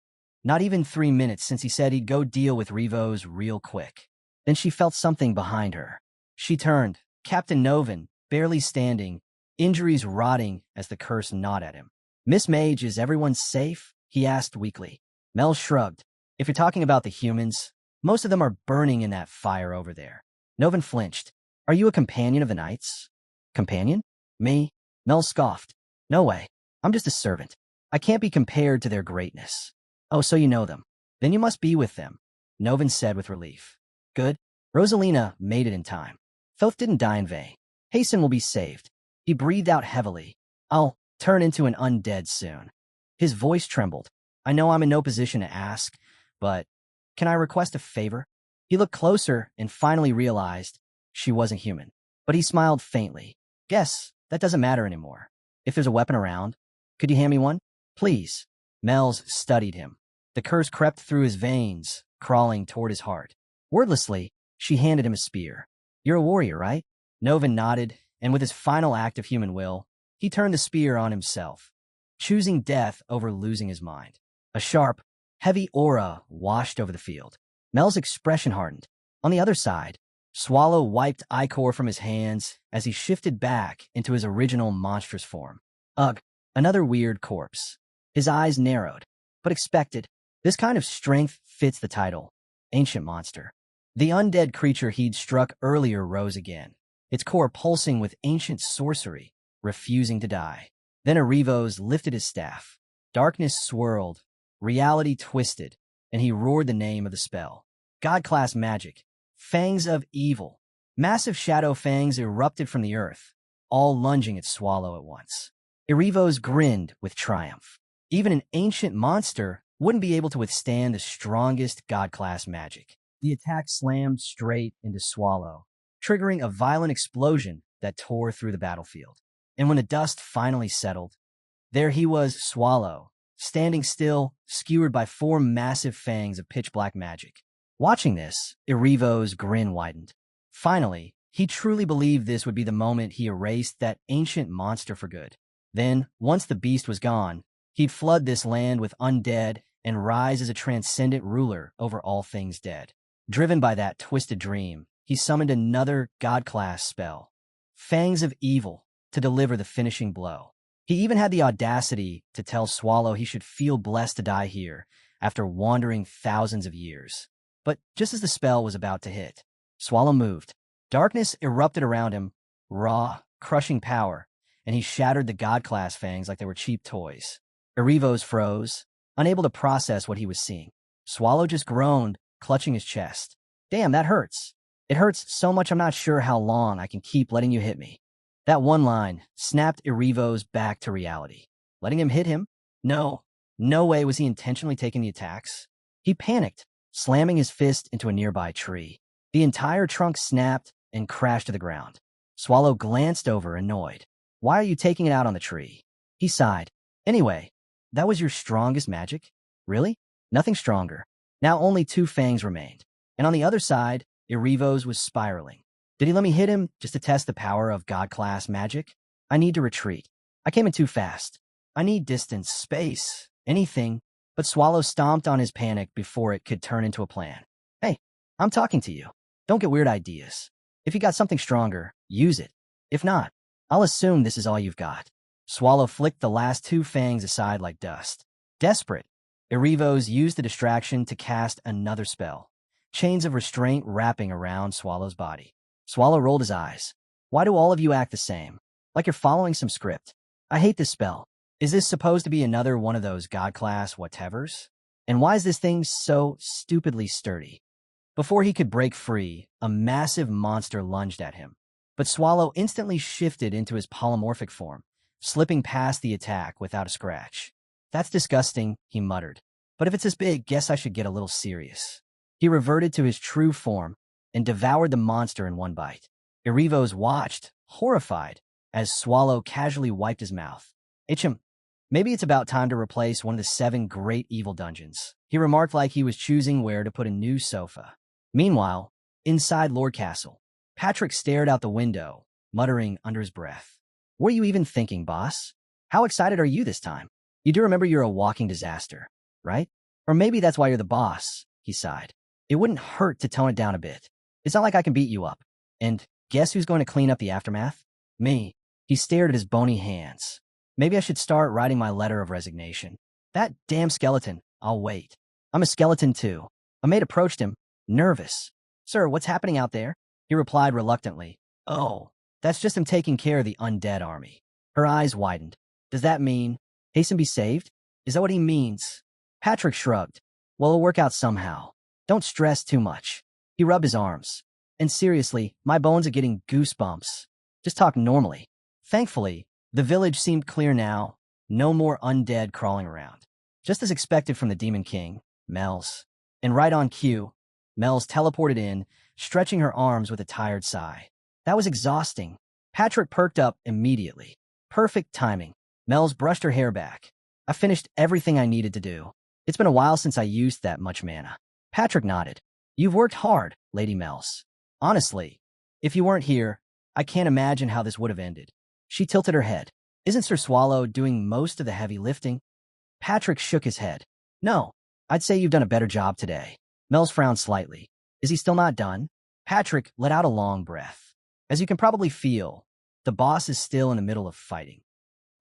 Not even 3 minutes since he said he'd go deal with Rivos real quick. Then she felt something behind her. She turned, Captain Novin, barely standing, injuries rotting as the curse gnawed at him. Miss Mage, is everyone safe? He asked weakly. Mel shrugged. If you're talking about the humans, most of them are burning in that fire over there. Novin flinched. Are you a companion of the Knights? Companion? Me? Mel scoffed. No way. I'm just a servant. I can't be compared to their greatness. Oh, so you know them. Then you must be with them, Novin said with relief. Good. Rosalina made it in time. Thoth didn't die in vain. Hasten will be saved. He breathed out heavily. I'll turn into an undead soon. His voice trembled. I know I'm in no position to ask, but can I request a favor? He looked closer and finally realized she wasn't human. But he smiled faintly. Guess that doesn't matter anymore. If there's a weapon around, could you hand me one? Please. Mel's studied him. The curse crept through his veins, crawling toward his heart. Wordlessly, she handed him a spear. You're a warrior, right? Novin nodded, and with his final act of human will, he turned the spear on himself, choosing death over losing his mind. A sharp, heavy aura washed over the field. Mel's expression hardened. On the other side, Swallow wiped ichor from his hands as he shifted back into his original monstrous form. Ugh, another weird corpse. His eyes narrowed, but expected. This kind of strength fits the title. Ancient monster. The undead creature he'd struck earlier rose again, its core pulsing with ancient sorcery, refusing to die. Then Arivos lifted his staff. Darkness swirled, reality twisted, and he roared the name of the spell. God-class magic. Fangs of evil. Massive shadow fangs erupted from the earth, all lunging at Swallow at once. Arivos grinned with triumph. Even an ancient monster wouldn't be able to withstand the strongest god-class magic. The attack slammed straight into Swallow, triggering a violent explosion that tore through the battlefield. And when the dust finally settled, there he was, Swallow, standing still, skewered by 4 massive fangs of pitch-black magic. Watching this, Arivos' grin widened. Finally, he truly believed this would be the moment he erased that ancient monster for good. Then, once the beast was gone, he'd flood this land with undead and rise as a transcendent ruler over all things dead. Driven by that twisted dream, he summoned another god-class spell, Fangs of Evil, to deliver the finishing blow. He even had the audacity to tell Swallow he should feel blessed to die here after wandering thousands of years. But just as the spell was about to hit, Swallow moved. Darkness erupted around him, raw, crushing power, and he shattered the god-class fangs like they were cheap toys. Arivos froze, unable to process what he was seeing. Swallow just groaned, clutching his chest. Damn, that hurts. It hurts so much I'm not sure how long I can keep letting you hit me. That one line snapped Arivos back to reality. Letting him hit him? No way was he intentionally taking the attacks. He panicked, slamming his fist into a nearby tree. The entire trunk snapped and crashed to the ground. Swallow glanced over, annoyed. Why are you taking it out on the tree? He sighed. Anyway, that was your strongest magic? Really? Nothing stronger. Now only 2 fangs remained. And on the other side, Arivos was spiraling. Did he let me hit him just to test the power of god-class magic? I need to retreat. I came in too fast. I need distance, space, anything. But Swallow stomped on his panic before it could turn into a plan. Hey, I'm talking to you. Don't get weird ideas. If you got something stronger, use it. If not, I'll assume this is all you've got. Swallow flicked the last 2 fangs aside like dust. Desperate, Arivos used the distraction to cast another spell, chains of restraint wrapping around Swallow's body. Swallow rolled his eyes. Why do all of you act the same? Like you're following some script. I hate this spell. Is this supposed to be another one of those God-class whatevers? And why is this thing so stupidly sturdy? Before he could break free, a massive monster lunged at him. But Swallow instantly shifted into his polymorphic form, slipping past the attack without a scratch. That's disgusting, he muttered. But if it's this big, guess I should get a little serious. He reverted to his true form and devoured the monster in one bite. Irivos watched, horrified, as Swallow casually wiped his mouth. Itchem, maybe it's about time to replace one of the 7 great evil dungeons, he remarked like he was choosing where to put a new sofa. Meanwhile, inside Lord Castle, Patrick stared out the window, muttering under his breath. What are you even thinking, boss? How excited are you this time? You do remember you're a walking disaster, right? Or maybe that's why you're the boss, he sighed. It wouldn't hurt to tone it down a bit. It's not like I can beat you up. And guess who's going to clean up the aftermath? Me. He stared at his bony hands. Maybe I should start writing my letter of resignation. That damn skeleton. I'll wait. I'm a skeleton too. A maid approached him, nervous. Sir, what's happening out there? He replied reluctantly. Oh, that's just him taking care of the undead army. Her eyes widened. Does that mean Hasten be saved? Is that what he means? Patrick shrugged. Well, it'll work out somehow. Don't stress too much. He rubbed his arms. And seriously, my bones are getting goosebumps. Just talk normally. Thankfully, the village seemed clear now. No more undead crawling around. Just as expected from the Demon King, Mel's. And right on cue, Mel's teleported in, stretching her arms with a tired sigh. That was exhausting. Patrick perked up immediately. Perfect timing. Mel's brushed her hair back. I finished everything I needed to do. It's been a while since I used that much mana. Patrick nodded. You've worked hard, Lady Mel's. Honestly, if you weren't here, I can't imagine how this would have ended. She tilted her head. Isn't Sir Swallow doing most of the heavy lifting? Patrick shook his head. No, I'd say you've done a better job today. Mel's frowned slightly. Is he still not done? Patrick let out a long breath. As you can probably feel, the boss is still in the middle of fighting.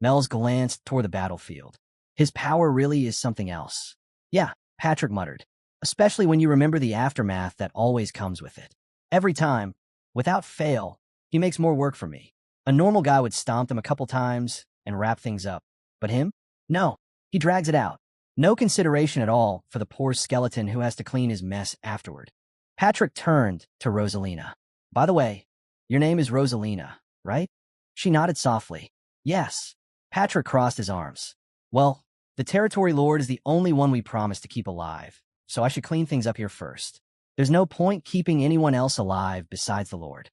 Mel's glanced toward the battlefield. His power really is something else. Yeah, Patrick muttered. Especially when you remember the aftermath that always comes with it. Every time, without fail, he makes more work for me. A normal guy would stomp them a couple times and wrap things up. But him? No, he drags it out. No consideration at all for the poor skeleton who has to clean his mess afterward. Patrick turned to Rosalina. By the way, your name is Rosalina, right? She nodded softly. Yes. Patrick crossed his arms. Well, the Territory Lord is the only one we promised to keep alive, so I should clean things up here first. There's no point keeping anyone else alive besides the Lord.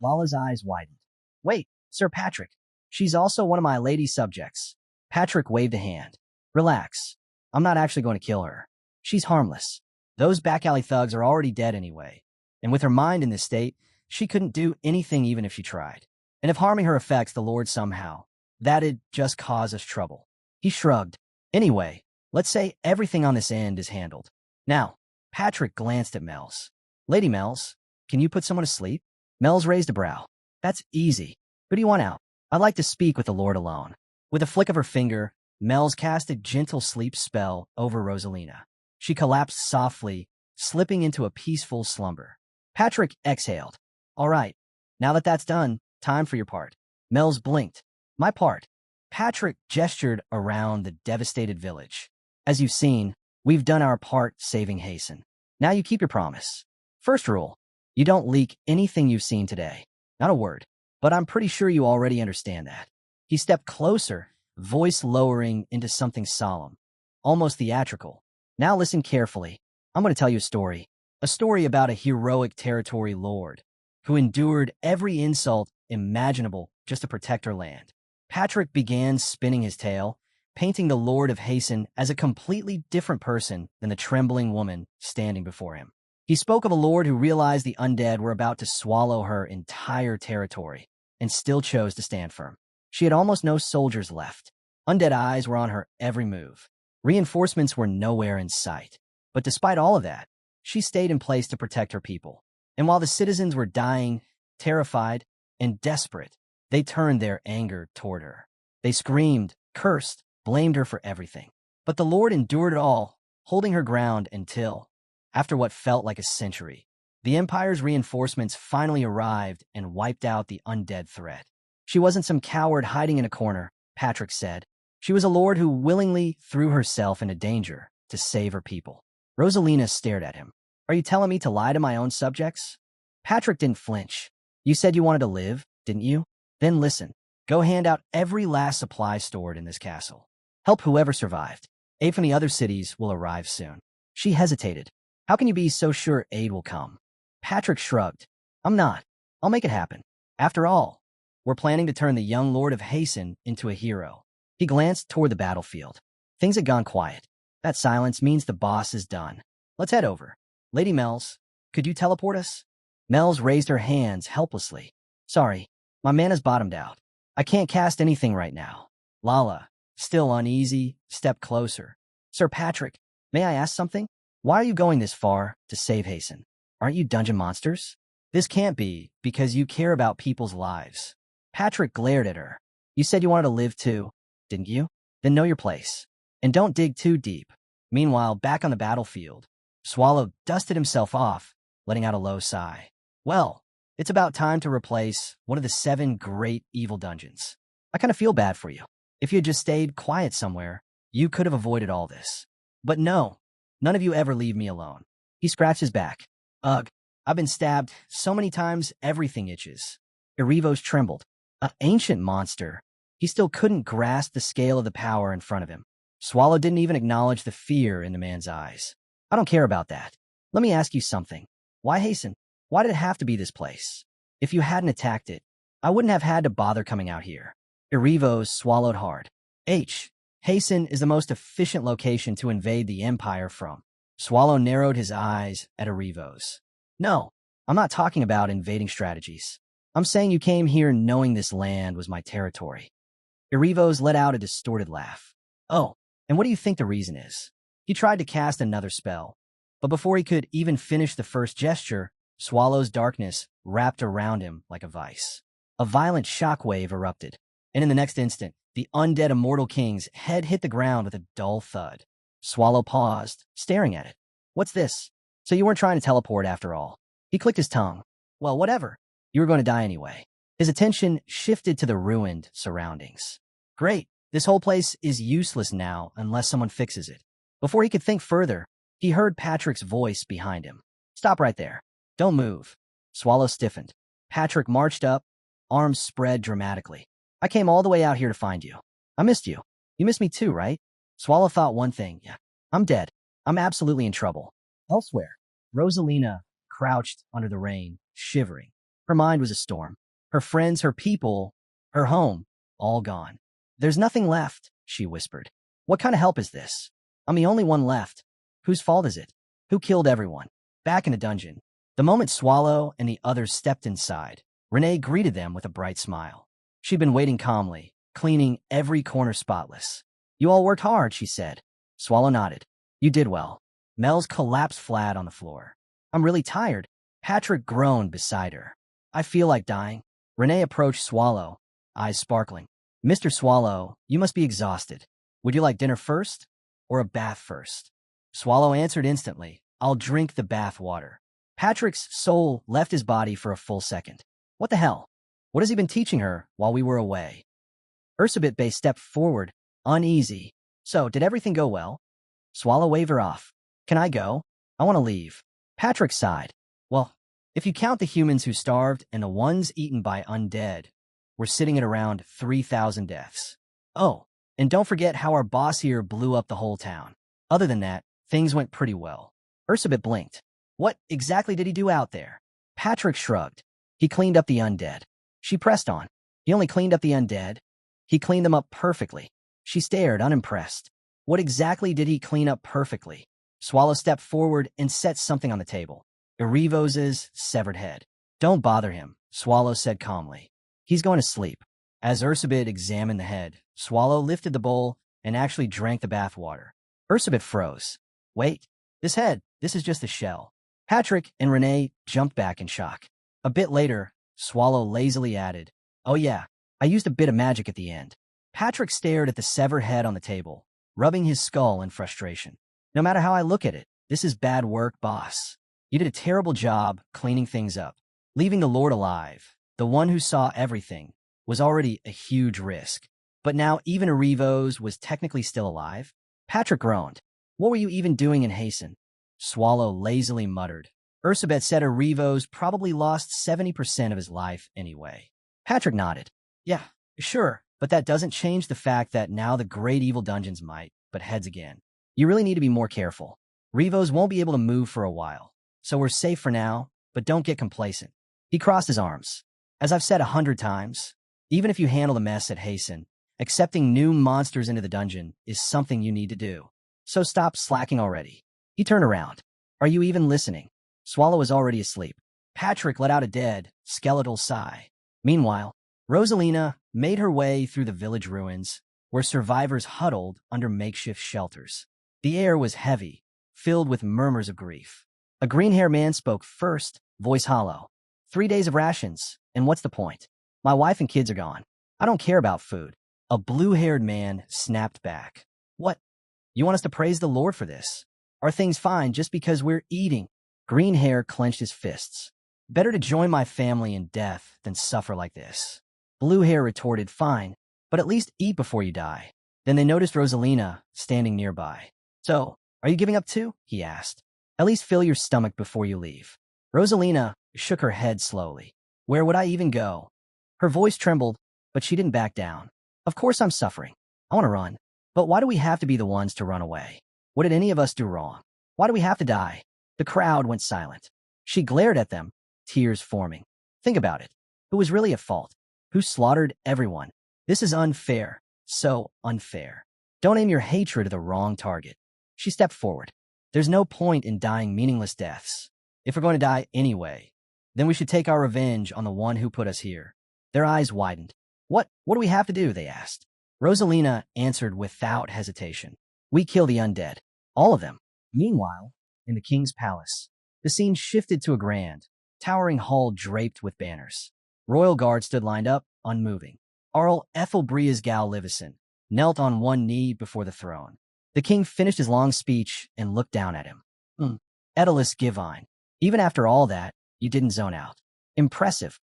Lala's eyes widened. Wait, Sir Patrick. She's also one of my lady subjects. Patrick waved a hand. Relax. I'm not actually going to kill her. She's harmless. Those back alley thugs are already dead anyway. And with her mind in this state, she couldn't do anything even if she tried. And if harming her affects the Lord somehow, that'd just cause us trouble. He shrugged. Anyway, let's say everything on this end is handled. Now, Patrick glanced at Mel's. Lady Mel's, can you put someone to sleep? Mel's raised a brow. That's easy. Who do you want out? I'd like to speak with the Lord alone. With a flick of her finger, Mel's cast a gentle sleep spell over Rosalina. She collapsed softly, slipping into a peaceful slumber. Patrick exhaled. All right, now that that's done, time for your part. Mel's blinked. My part. Patrick gestured around the devastated village. As you've seen, we've done our part saving Hasten. Now you keep your promise. First rule, you don't leak anything you've seen today. Not a word. But I'm pretty sure you already understand that. He stepped closer, voice lowering into something solemn, almost theatrical. Now listen carefully. I'm going to tell you a story about a heroic territory lord who endured every insult imaginable just to protect her land. Patrick began spinning his tale, painting the Lord of Hasten as a completely different person than the trembling woman standing before him. He spoke of a lord who realized the undead were about to swallow her entire territory and still chose to stand firm. She had almost no soldiers left. Undead eyes were on her every move. Reinforcements were nowhere in sight. But despite all of that, she stayed in place to protect her people. And while the citizens were dying, terrified, and desperate, they turned their anger toward her. They screamed, cursed, blamed her for everything. But the Lord endured it all, holding her ground until, after what felt like a century, the Empire's reinforcements finally arrived and wiped out the undead threat. She wasn't some coward hiding in a corner, Patrick said. She was a lord who willingly threw herself into danger to save her people. Rosalina stared at him. Are you telling me to lie to my own subjects? Patrick didn't flinch. You said you wanted to live, didn't you? Then listen. Go hand out every last supply stored in this castle. Help whoever survived. Aid from the other cities will arrive soon. She hesitated. How can you be so sure aid will come? Patrick shrugged. I'm not. I'll make it happen. After all, we're planning to turn the young Lord of Harsten into a hero. He glanced toward the battlefield. Things had gone quiet. That silence means the boss is done. Let's head over. Lady Mel's, could you teleport us? Mel's raised her hands helplessly. Sorry, my mana's bottomed out. I can't cast anything right now. Lala, still uneasy, stepped closer. Sir Patrick, may I ask something? Why are you going this far to save Harsten? Aren't you dungeon monsters? This can't be, because you care about people's lives. Patrick glared at her. You said you wanted to live too, didn't you? Then know your place. And don't dig too deep. Meanwhile, back on the battlefield, Swallow dusted himself off, letting out a low sigh. Well, it's about time to replace one of the 7 great evil dungeons. I kind of feel bad for you. If you had just stayed quiet somewhere, you could have avoided all this. But no, none of you ever leave me alone. He scratched his back. Ugh, I've been stabbed so many times everything itches. Irivos trembled. An ancient monster. He still couldn't grasp the scale of the power in front of him. Swallow didn't even acknowledge the fear in the man's eyes. I don't care about that. Let me ask you something. Why Harsten? Why did it have to be this place? If you hadn't attacked it, I wouldn't have had to bother coming out here. Irivos swallowed hard. Harsten is the most efficient location to invade the Empire from. Swallow narrowed his eyes at Irivos. No, I'm not talking about invading strategies. I'm saying you came here knowing this land was my territory. Irivos let out a distorted laugh. Oh, and what do you think the reason is? He tried to cast another spell, but before he could even finish the first gesture, Swallow's darkness wrapped around him like a vice. A violent shockwave erupted, and in the next instant, the undead immortal king's head hit the ground with a dull thud. Swallow paused, staring at it. What's this? So you weren't trying to teleport after all. He clicked his tongue. Well, whatever. You were going to die anyway. His attention shifted to the ruined surroundings. Great. This whole place is useless now unless someone fixes it. Before he could think further, he heard Patrick's voice behind him. Stop right there. Don't move. Swallow stiffened. Patrick marched up, arms spread dramatically. I came all the way out here to find you. I missed you. You missed me too, right? Swallow thought one thing. Yeah, I'm dead. I'm absolutely in trouble. Elsewhere, Rosalina crouched under the rain, shivering. Her mind was a storm. Her friends, her people, her home, all gone. There's nothing left, she whispered. What kind of help is this? I'm the only one left. Whose fault is it? Who killed everyone? Back in the dungeon. The moment Swallow and the others stepped inside, Renee greeted them with a bright smile. She'd been waiting calmly, cleaning every corner spotless. You all worked hard, she said. Swallow nodded. You did well. Mel's collapsed flat on the floor. I'm really tired. Patrick groaned beside her. I feel like dying. Renee approached Swallow, eyes sparkling. Mr. Swallow, you must be exhausted. Would you like dinner first or a bath first? Swallow answered instantly. I'll drink the bath water. Patrick's soul left his body for a full second. What the hell? What has he been teaching her while we were away? Ursabet Bay stepped forward, uneasy. So, did everything go well? Swallow waved her off. Can I go? I want to leave. Patrick sighed. Well, if you count the humans who starved and the ones eaten by undead, we're sitting at around 3,000 deaths. Oh, and don't forget how our boss here blew up the whole town. Other than that, things went pretty well. Ursabet blinked. What exactly did he do out there? Patrick shrugged. He cleaned up the undead. She pressed on. He only cleaned up the undead. He cleaned them up perfectly. She stared, unimpressed. What exactly did he clean up perfectly? Swallow stepped forward and set something on the table. Irivos' severed head. Don't bother him, Swallow said calmly. He's going to sleep. As Ursabet examined the head, Swallow lifted the bowl and actually drank the bath water. Ursabet froze. Wait, this is just the shell. Patrick and Renee jumped back in shock. A bit later, Swallow lazily added, oh yeah, I used a bit of magic at the end. Patrick stared at the severed head on the table, rubbing his skull in frustration. No matter how I look at it, this is bad work, boss. You did a terrible job cleaning things up. Leaving the Lord alive, the one who saw everything, was already a huge risk. But now even Arivos was technically still alive. Patrick groaned. What were you even doing in Hasten? Swallow lazily muttered. Ursabet said Arivos probably lost 70% of his life anyway. Patrick nodded. Yeah, sure, but that doesn't change the fact that now the great evil dungeons might, but heads again. You really need to be more careful. Rivos won't be able to move for a while, so we're safe for now, but don't get complacent. He crossed his arms. As I've said 100 times, even if you handle the mess at Hasten, accepting new monsters into the dungeon is something you need to do. So stop slacking already. He turned around. Are you even listening? Swallow was already asleep. Patrick let out a dead, skeletal sigh. Meanwhile, Rosalina made her way through the village ruins, where survivors huddled under makeshift shelters. The air was heavy, filled with murmurs of grief. A green-haired man spoke first, voice hollow. 3 days of rations, and what's the point? My wife and kids are gone. I don't care about food. A blue-haired man snapped back. What? You want us to praise the Lord for this? Are things fine just because we're eating? Green hair clenched his fists. Better to join my family in death than suffer like this. Blue hair retorted, fine, but at least eat before you die. Then they noticed Rosalina standing nearby. So, are you giving up too? He asked. At least fill your stomach before you leave. Rosalina shook her head slowly. Where would I even go? Her voice trembled, but she didn't back down. Of course I'm suffering. I want to run. But why do we have to be the ones to run away? What did any of us do wrong? Why do we have to die? The crowd went silent. She glared at them, tears forming. Think about it. Who was really at fault? Who slaughtered everyone? This is unfair. So unfair. Don't aim your hatred at the wrong target. She stepped forward. There's no point in dying meaningless deaths. If we're going to die anyway, then we should take our revenge on the one who put us here. Their eyes widened. What do we have to do? They asked. Rosalina answered without hesitation. We kill the undead. All of them. Meanwhile, in the king's palace, the scene shifted to a grand, towering hall draped with banners. Royal guards stood lined up, unmoving. Arl Ethelbria's Gal Livison knelt on one knee before the throne. The king finished his long speech and looked down at him. Edalus Givine. Even after all that, you didn't zone out. Impressive.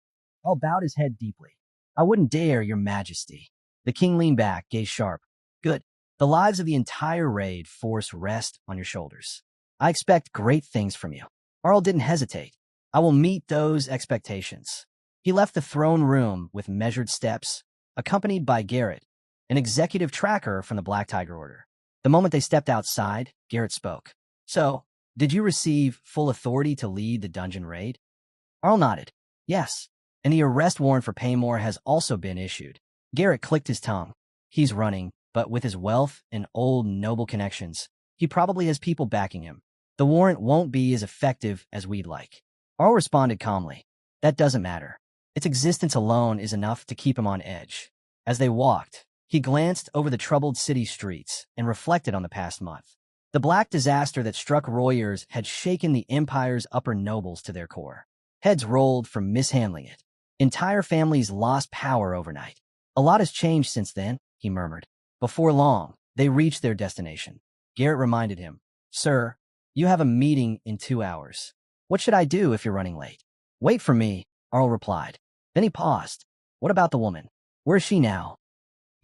Arl bowed his head deeply. I wouldn't dare, your majesty. The king leaned back, gaze sharp. Good. The lives of the entire raid force rest on your shoulders. I expect great things from you. Arl didn't hesitate. I will meet those expectations. He left the throne room with measured steps, accompanied by Garrett, an executive tracker from the Black Tiger Order. The moment they stepped outside, Garrett spoke. So, did you receive full authority to lead the dungeon raid? Arl nodded. Yes, and the arrest warrant for Paymore has also been issued. Garrett clicked his tongue. He's running, but with his wealth and old noble connections, he probably has people backing him. The warrant won't be as effective as we'd like. Arl responded calmly. That doesn't matter. Its existence alone is enough to keep him on edge. As they walked, he glanced over the troubled city streets and reflected on the past month. The black disaster that struck Royers had shaken the Empire's upper nobles to their core. Heads rolled from mishandling it. Entire families lost power overnight. A lot has changed since then, he murmured. Before long, they reached their destination. Garrett reminded him, Sir, you have a meeting in 2 hours. What should I do if you're running late? Wait for me, Arl replied. Then he paused. What about the woman? Where is she now?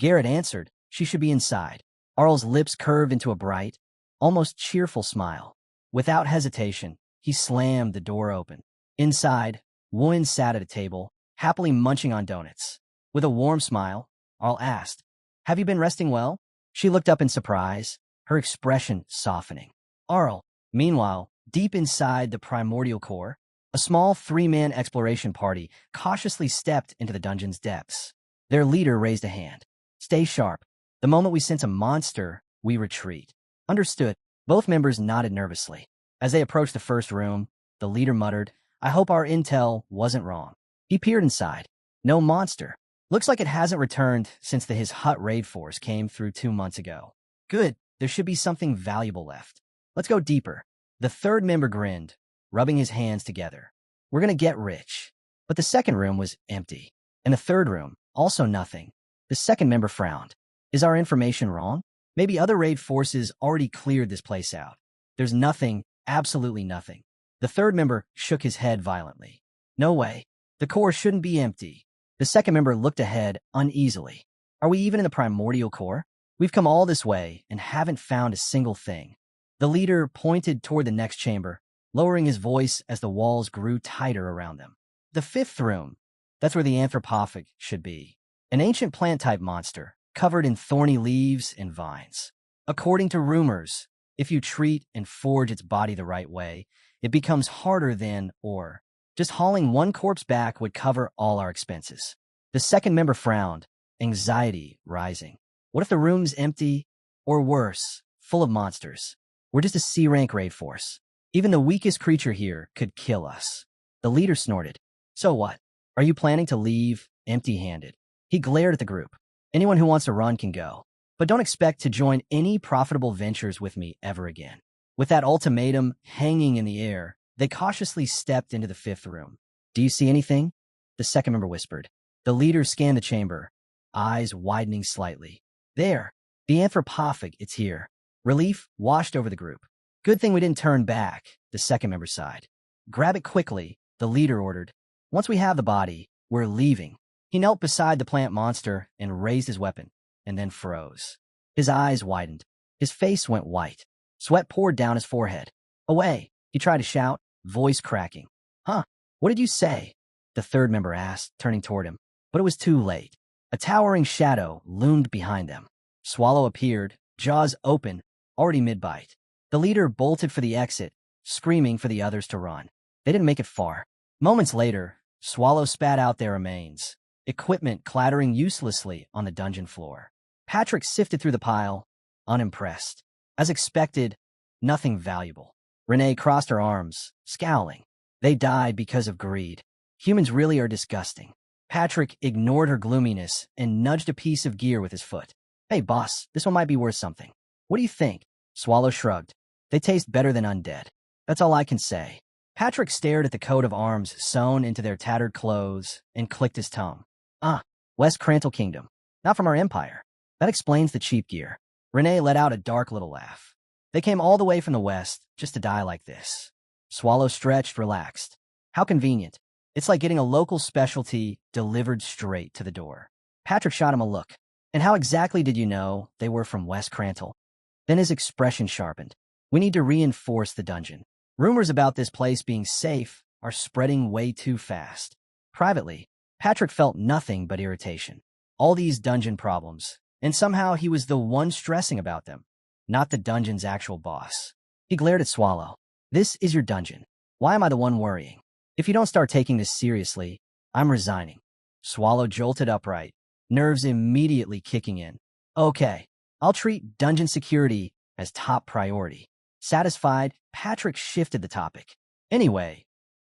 Garrett answered, she should be inside. Arl's lips curved into a bright, almost cheerful smile. Without hesitation, he slammed the door open. Inside, Wooin sat at a table, happily munching on donuts. With a warm smile, Arl asked, Have you been resting well? She looked up in surprise, her expression softening. Arl, meanwhile, deep inside the primordial core, a small 3-man exploration party cautiously stepped into the dungeon's depths. Their leader raised a hand. Stay sharp. The moment we sense a monster, we retreat. Understood. Both members nodded nervously. As they approached the first room, the leader muttered, I hope our intel wasn't wrong. He peered inside. No monster. Looks like it hasn't returned since the His Hut raid force came through 2 months ago. Good. There should be something valuable left. Let's go deeper. The third member grinned, rubbing his hands together. We're gonna get rich. But the second room was empty. And the third room, also nothing. The second member frowned. Is our information wrong? Maybe other raid forces already cleared this place out. There's nothing, absolutely nothing. The third member shook his head violently. No way. The core shouldn't be empty. The second member looked ahead uneasily. Are we even in the primordial core? We've come all this way and haven't found a single thing. The leader pointed toward the next chamber, lowering his voice as the walls grew tighter around them. The fifth room. That's where the anthropophag should be. An ancient plant-type monster, covered in thorny leaves and vines. According to rumors, if you treat and forge its body the right way, it becomes harder than, or just hauling one corpse back would cover all our expenses. The second member frowned, anxiety rising. What if the room's empty, or worse, full of monsters? We're just a C-rank raid force. Even the weakest creature here could kill us. The leader snorted. So what? Are you planning to leave empty-handed? He glared at the group. Anyone who wants to run can go. But don't expect to join any profitable ventures with me ever again. With that ultimatum hanging in the air, they cautiously stepped into the fifth room. Do you see anything? The second member whispered. The leader scanned the chamber, eyes widening slightly. There, the anthropophag, it's here. Relief washed over the group. Good thing we didn't turn back, the second member sighed. Grab it quickly, the leader ordered. Once we have the body, we're leaving. He knelt beside the plant monster and raised his weapon, and then froze. His eyes widened. His face went white. Sweat poured down his forehead. Away, he tried to shout, voice cracking. Huh, what did you say? The third member asked, turning toward him. But it was too late. A towering shadow loomed behind them. Swallow appeared, jaws open, already mid-bite. The leader bolted for the exit, screaming for the others to run. They didn't make it far. Moments later, Swallow spat out their remains, equipment clattering uselessly on the dungeon floor. Patrick sifted through the pile, unimpressed. As expected, nothing valuable. Renee crossed her arms, scowling. They died because of greed. Humans really are disgusting. Patrick ignored her gloominess and nudged a piece of gear with his foot. Hey, boss, this one might be worth something. What do you think? Swallow shrugged. They taste better than undead. That's all I can say. Patrick stared at the coat of arms sewn into their tattered clothes and clicked his tongue. West Crantle Kingdom. Not from our empire. That explains the cheap gear. Renee let out a dark little laugh. They came all the way from the west just to die like this. Swallow stretched, relaxed. How convenient. It's like getting a local specialty delivered straight to the door. Patrick shot him a look. And how exactly did you know they were from West Crantle? Then his expression sharpened. We need to reinforce the dungeon. Rumors about this place being safe are spreading way too fast. Privately, Patrick felt nothing but irritation. All these dungeon problems, and somehow he was the one stressing about them, not the dungeon's actual boss. He glared at Swallow. This is your dungeon. Why am I the one worrying? If you don't start taking this seriously, I'm resigning. Swallow jolted upright, nerves immediately kicking in. Okay, I'll treat dungeon security as top priority. Satisfied, Patrick shifted the topic. Anyway,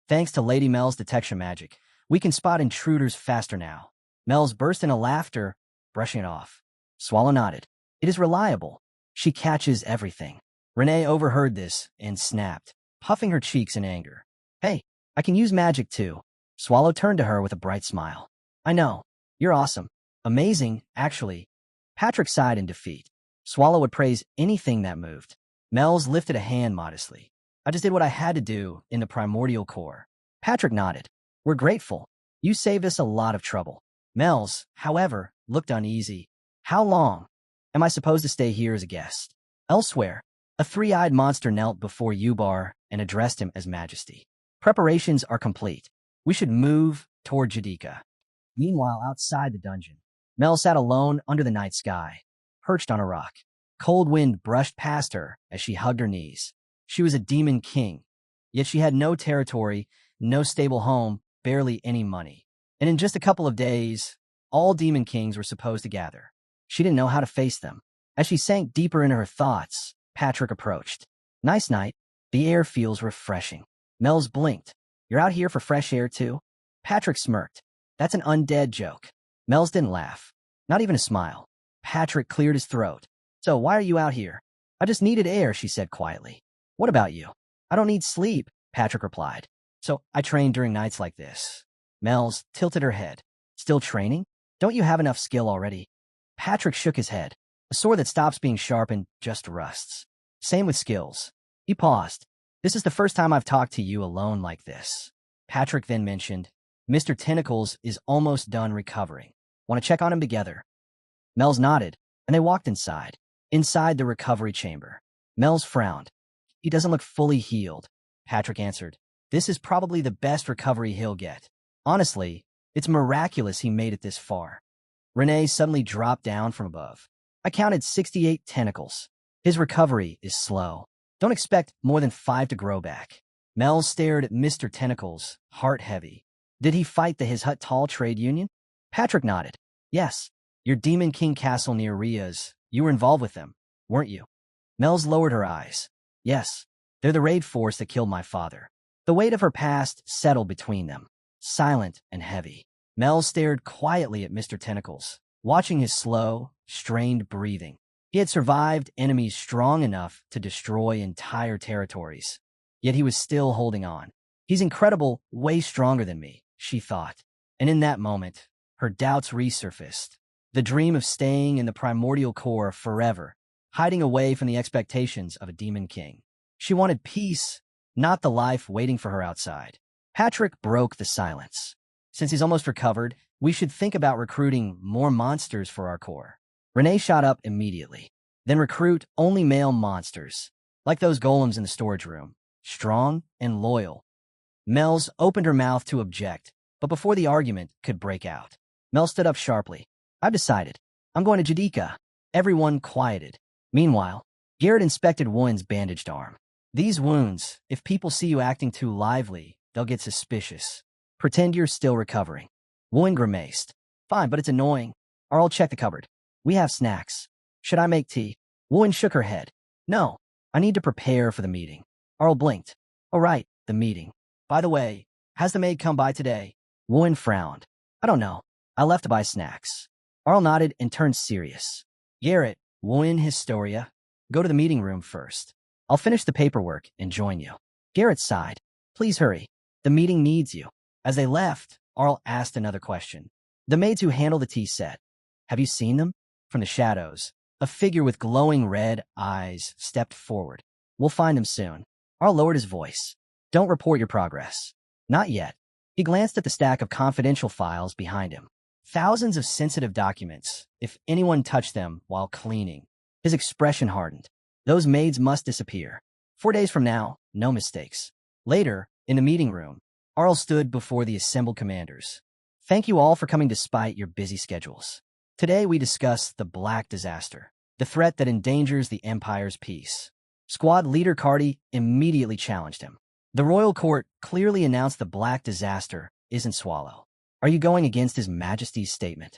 thanks to Lady Mel's detection magic, we can spot intruders faster now. Mel's burst into laughter, brushing it off. Swallow nodded. It is reliable. She catches everything. Renee overheard this and snapped, puffing her cheeks in anger. Hey, I can use magic too. Swallow turned to her with a bright smile. I know. You're awesome. Amazing, actually. Patrick sighed in defeat. Swallow would praise anything that moved. Mel's lifted a hand modestly. I just did what I had to do in the primordial core. Patrick nodded. We're grateful. You saved us a lot of trouble. Mel's, however, looked uneasy. How long? Am I supposed to stay here as a guest? Elsewhere, a three-eyed monster knelt before Ubar and addressed him as Majesty. Preparations are complete. We should move toward Jadika. Meanwhile, outside the dungeon, Mel sat alone under the night sky, perched on a rock. Cold wind brushed past her as she hugged her knees. She was a demon king, yet she had no territory, no stable home, barely any money. And in just a couple of days, all demon kings were supposed to gather. She didn't know how to face them. As she sank deeper into her thoughts, Patrick approached. Nice night. The air feels refreshing. Mel's blinked. You're out here for fresh air too? Patrick smirked. That's an undead joke. Mel's didn't laugh. Not even a smile. Patrick cleared his throat. So why are you out here? I just needed air, she said quietly. What about you? I don't need sleep, Patrick replied. So I train during nights like this. Mel's tilted her head. Still training? Don't you have enough skill already? Patrick shook his head. A sword that stops being sharpened just rusts. Same with skills. He paused. This is the first time I've talked to you alone like this. Patrick then mentioned, Mr. Tentacles is almost done recovering. Want to check on him together? Mel's nodded, and they walked inside. Inside the recovery chamber, Mel's frowned. He doesn't look fully healed, Patrick answered. This is probably the best recovery he'll get. Honestly, it's miraculous he made it this far. Renee suddenly dropped down from above. I counted 68 tentacles. His recovery is slow. Don't expect more than 5 to grow back. Mel stared at Mr. Tentacles, heart heavy. Did he fight the His Hut Tall trade union? Patrick nodded. Yes. Your Demon King castle near Ria's. You were involved with them, weren't you? Mel's lowered her eyes. Yes. They're the raid force that killed my father. The weight of her past settled between them, silent and heavy. Mel stared quietly at Mr. Tentacles, watching his slow, strained breathing. He had survived enemies strong enough to destroy entire territories. Yet he was still holding on. He's incredible, way stronger than me, she thought. And in that moment, her doubts resurfaced. The dream of staying in the primordial core forever, hiding away from the expectations of a demon king. She wanted peace, not the life waiting for her outside. Patrick broke the silence. Since he's almost recovered, we should think about recruiting more monsters for our core. Renee shot up immediately. Then recruit only male monsters, like those golems in the storage room, strong and loyal. Mel's opened her mouth to object, but before the argument could break out, Mel stood up sharply. I've decided. I'm going to Jadika. Everyone quieted. Meanwhile, Garrett inspected Woon's bandaged arm. These wounds, if people see you acting too lively, they'll get suspicious. Pretend you're still recovering. Woon grimaced. Fine, but it's annoying. Or I'll check the cupboard. We have snacks. Should I make tea? Woon shook her head. No, I need to prepare for the meeting. Arl blinked. Oh right, the meeting. By the way, has the maid come by today? Woon frowned. I don't know. I left to buy snacks. Arl nodded and turned serious. Garrett, Woon Historia, go to the meeting room first. I'll finish the paperwork and join you. Garrett sighed. Please hurry. The meeting needs you. As they left, Arl asked another question. The maids who handle the tea said, have you seen them? From the shadows, a figure with glowing red eyes stepped forward. We'll find him soon. Arl lowered his voice. Don't report your progress. Not yet. He glanced at the stack of confidential files behind him. Thousands of sensitive documents, if anyone touched them while cleaning. His expression hardened. Those maids must disappear. 4 days from now, no mistakes. Later, in the meeting room, Arl stood before the assembled commanders. Thank you all for coming despite your busy schedules. Today we discuss the Black Disaster, the threat that endangers the Empire's peace. Squad leader Cardi immediately challenged him. The royal court clearly announced the Black Disaster isn't Swallow. Are you going against His Majesty's statement?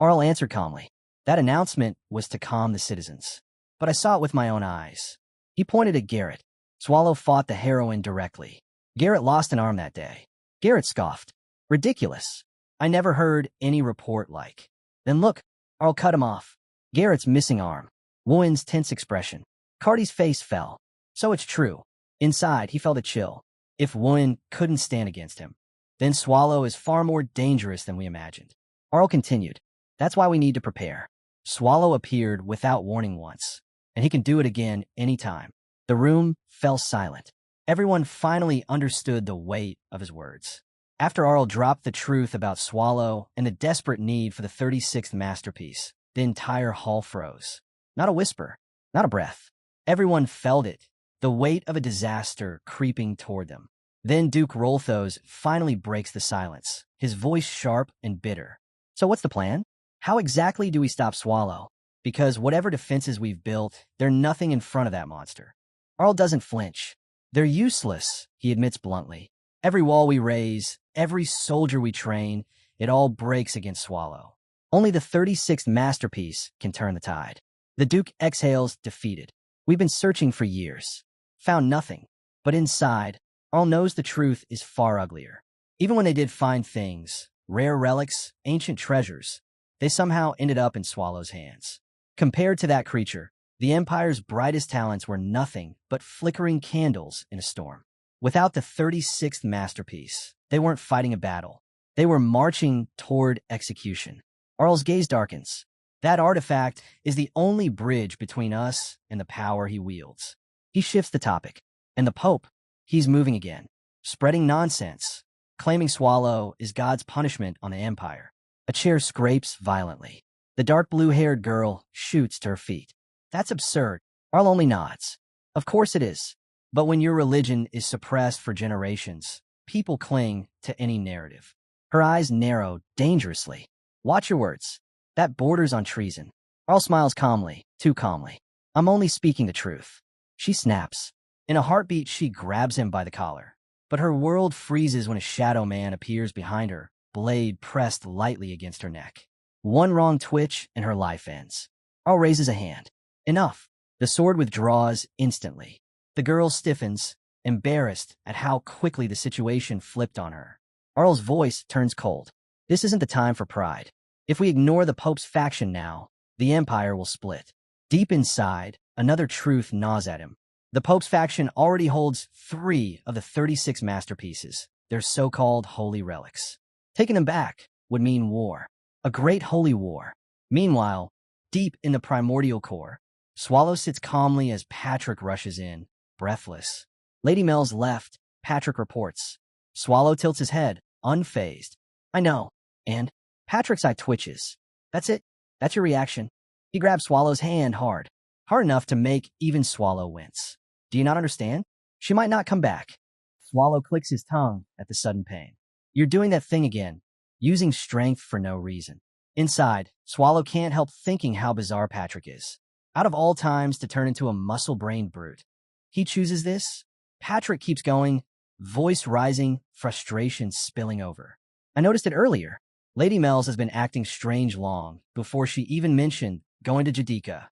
Arl answered calmly. That announcement was to calm the citizens. But I saw it with my own eyes. He pointed at Garrett. Swallow fought the heroine directly. Garrett lost an arm that day. Garrett scoffed. Ridiculous. I never heard any report like. Then look, Arl cut him off. Garrett's missing arm. Woon's tense expression. Cardi's face fell. So it's true. Inside, he felt a chill. If Woon couldn't stand against him, then Swallow is far more dangerous than we imagined. Arl continued. That's why we need to prepare. Swallow appeared without warning once, and he can do it again anytime. The room fell silent. Everyone finally understood the weight of his words. After Arl dropped the truth about Swallow and the desperate need for the 36th masterpiece, the entire hall froze. Not a whisper, not a breath. Everyone felt it, the weight of a disaster creeping toward them. Then Duke Rolthos finally breaks the silence, his voice sharp and bitter. So what's the plan? How exactly do we stop Swallow? Because whatever defenses we've built, they're nothing in front of that monster. Arl doesn't flinch. They're useless, he admits bluntly. Every wall we raise, every soldier we train, it all breaks against Swallow. Only the 36th masterpiece can turn the tide. The Duke exhales, defeated. We've been searching for years. Found nothing. But inside, Arl knows the truth is far uglier. Even when they did find things, rare relics, ancient treasures, they somehow ended up in Swallow's hands. Compared to that creature, the Empire's brightest talents were nothing but flickering candles in a storm. Without the 36th masterpiece, they weren't fighting a battle. They were marching toward execution. Arl's gaze darkens. That artifact is the only bridge between us and the power he wields. He shifts the topic. And the Pope, he's moving again, spreading nonsense, claiming Swallow is God's punishment on the Empire. A chair scrapes violently. The dark blue-haired girl shoots to her feet. That's absurd. Arl only nods. Of course it is. But when your religion is suppressed for generations, people cling to any narrative. Her eyes narrow dangerously. Watch your words. That borders on treason. Arl smiles calmly, too calmly. I'm only speaking the truth. She snaps. In a heartbeat, she grabs him by the collar. But her world freezes when a shadow man appears behind her, blade pressed lightly against her neck. One wrong twitch and her life ends. Arl raises a hand. Enough. The sword withdraws instantly. The girl stiffens, embarrassed at how quickly the situation flipped on her. Arl's voice turns cold. This isn't the time for pride. If we ignore the Pope's faction now, the Empire will split. Deep inside, another truth gnaws at him. The Pope's faction already holds 3 of the 36 masterpieces, their so-called holy relics. Taking them back would mean war. A great holy war. Meanwhile, deep in the primordial core, Swallow sits calmly as Patrick rushes in, breathless. Lady Mel's left, Patrick reports. Swallow tilts his head, unfazed. I know. And Patrick's eye twitches. That's it? That's your reaction? He grabs Swallow's hand hard enough to make even Swallow wince. Do you not understand? She might not come back. Swallow clicks his tongue at the sudden pain. You're doing that thing again, using strength for no reason. Inside, Swallow can't help thinking how bizarre Patrick is. Out of all times to turn into a muscle-brained brute. He chooses this. Patrick keeps going, voice rising, frustration spilling over. I noticed it earlier. Lady Mel's has been acting strange long before she even mentioned going to Jadika.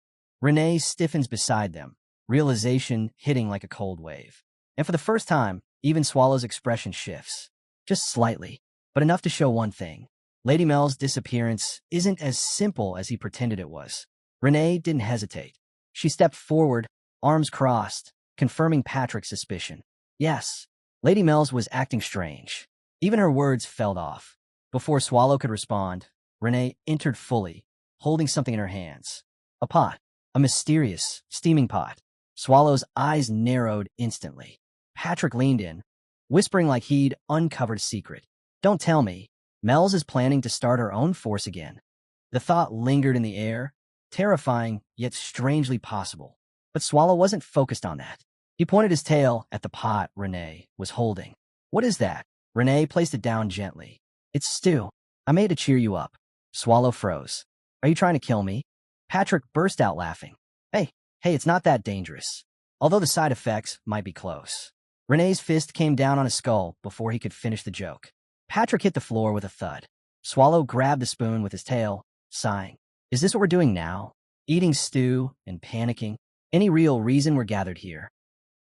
Renee stiffens beside them, realization hitting like a cold wave. And for the first time, even Swallow's expression shifts. Just slightly, but enough to show one thing. Lady Mel's disappearance isn't as simple as he pretended it was. Renee didn't hesitate. She stepped forward, arms crossed, confirming Patrick's suspicion. Yes, Lady Mel's was acting strange. Even her words fell off. Before Swallow could respond, Renee entered fully, holding something in her hands. A pot. A mysterious, steaming pot. Swallow's eyes narrowed instantly. Patrick leaned in, whispering like he'd uncovered a secret. Don't tell me. Mel's is planning to start her own force again. The thought lingered in the air, terrifying yet strangely possible. But Swallow wasn't focused on that. He pointed his tail at the pot Renee was holding. What is that? Renee placed it down gently. It's stew. I made to cheer you up. Swallow froze. Are you trying to kill me? Patrick burst out laughing. Hey, it's not that dangerous. Although the side effects might be close. Renee's fist came down on his skull before he could finish the joke. Patrick hit the floor with a thud. Swallow grabbed the spoon with his tail, sighing. Is this what we're doing now? Eating stew and panicking? Any real reason we're gathered here?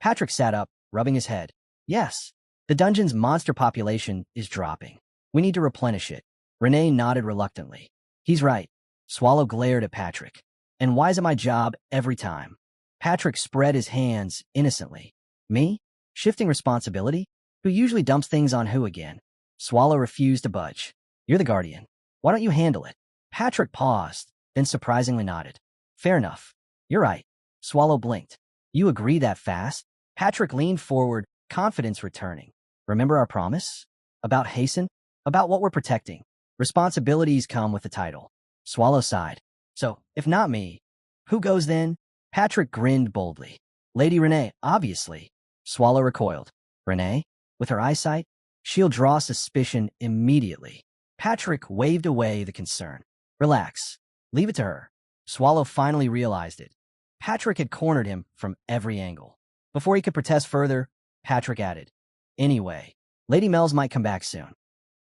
Patrick sat up, rubbing his head. Yes, the dungeon's monster population is dropping. We need to replenish it. Renee nodded reluctantly. He's right. Swallow glared at Patrick. And why is it my job every time? Patrick spread his hands innocently. Me? Shifting responsibility? Who usually dumps things on who again? Swallow refused to budge. You're the guardian. Why don't you handle it? Patrick paused, then surprisingly nodded. Fair enough. You're right. Swallow blinked. You agree that fast? Patrick leaned forward, confidence returning. Remember our promise? About Harsten? About what we're protecting. Responsibilities come with the title. Swallow sighed. So, if not me, who goes then? Patrick grinned boldly. Lady Renee, obviously. Swallow recoiled. Renee? With her eyesight? She'll draw suspicion immediately. Patrick waved away the concern. Relax. Leave it to her. Swallow finally realized it. Patrick had cornered him from every angle. Before he could protest further, Patrick added, Anyway, Lady Mel's might come back soon.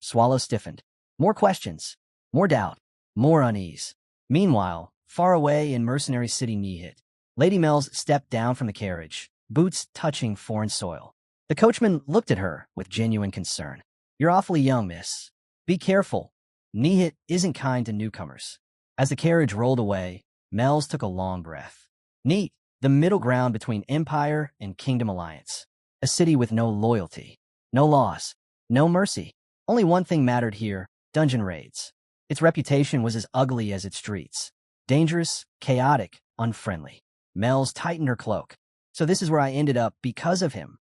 Swallow stiffened. More questions. More doubt. More unease. Meanwhile, far away in Mercenary City Nihit, Lady Mel's stepped down from the carriage, boots touching foreign soil. The coachman looked at her with genuine concern. You're awfully young, miss. Be careful. Nihit isn't kind to newcomers. As the carriage rolled away, Mel's took a long breath. Neat, the middle ground between Empire and Kingdom Alliance. A city with no loyalty, no laws, no mercy. Only one thing mattered here, dungeon raids. Its reputation was as ugly as its streets. Dangerous, chaotic, unfriendly. Mel's tightened her cloak. So this is where I ended up because of him.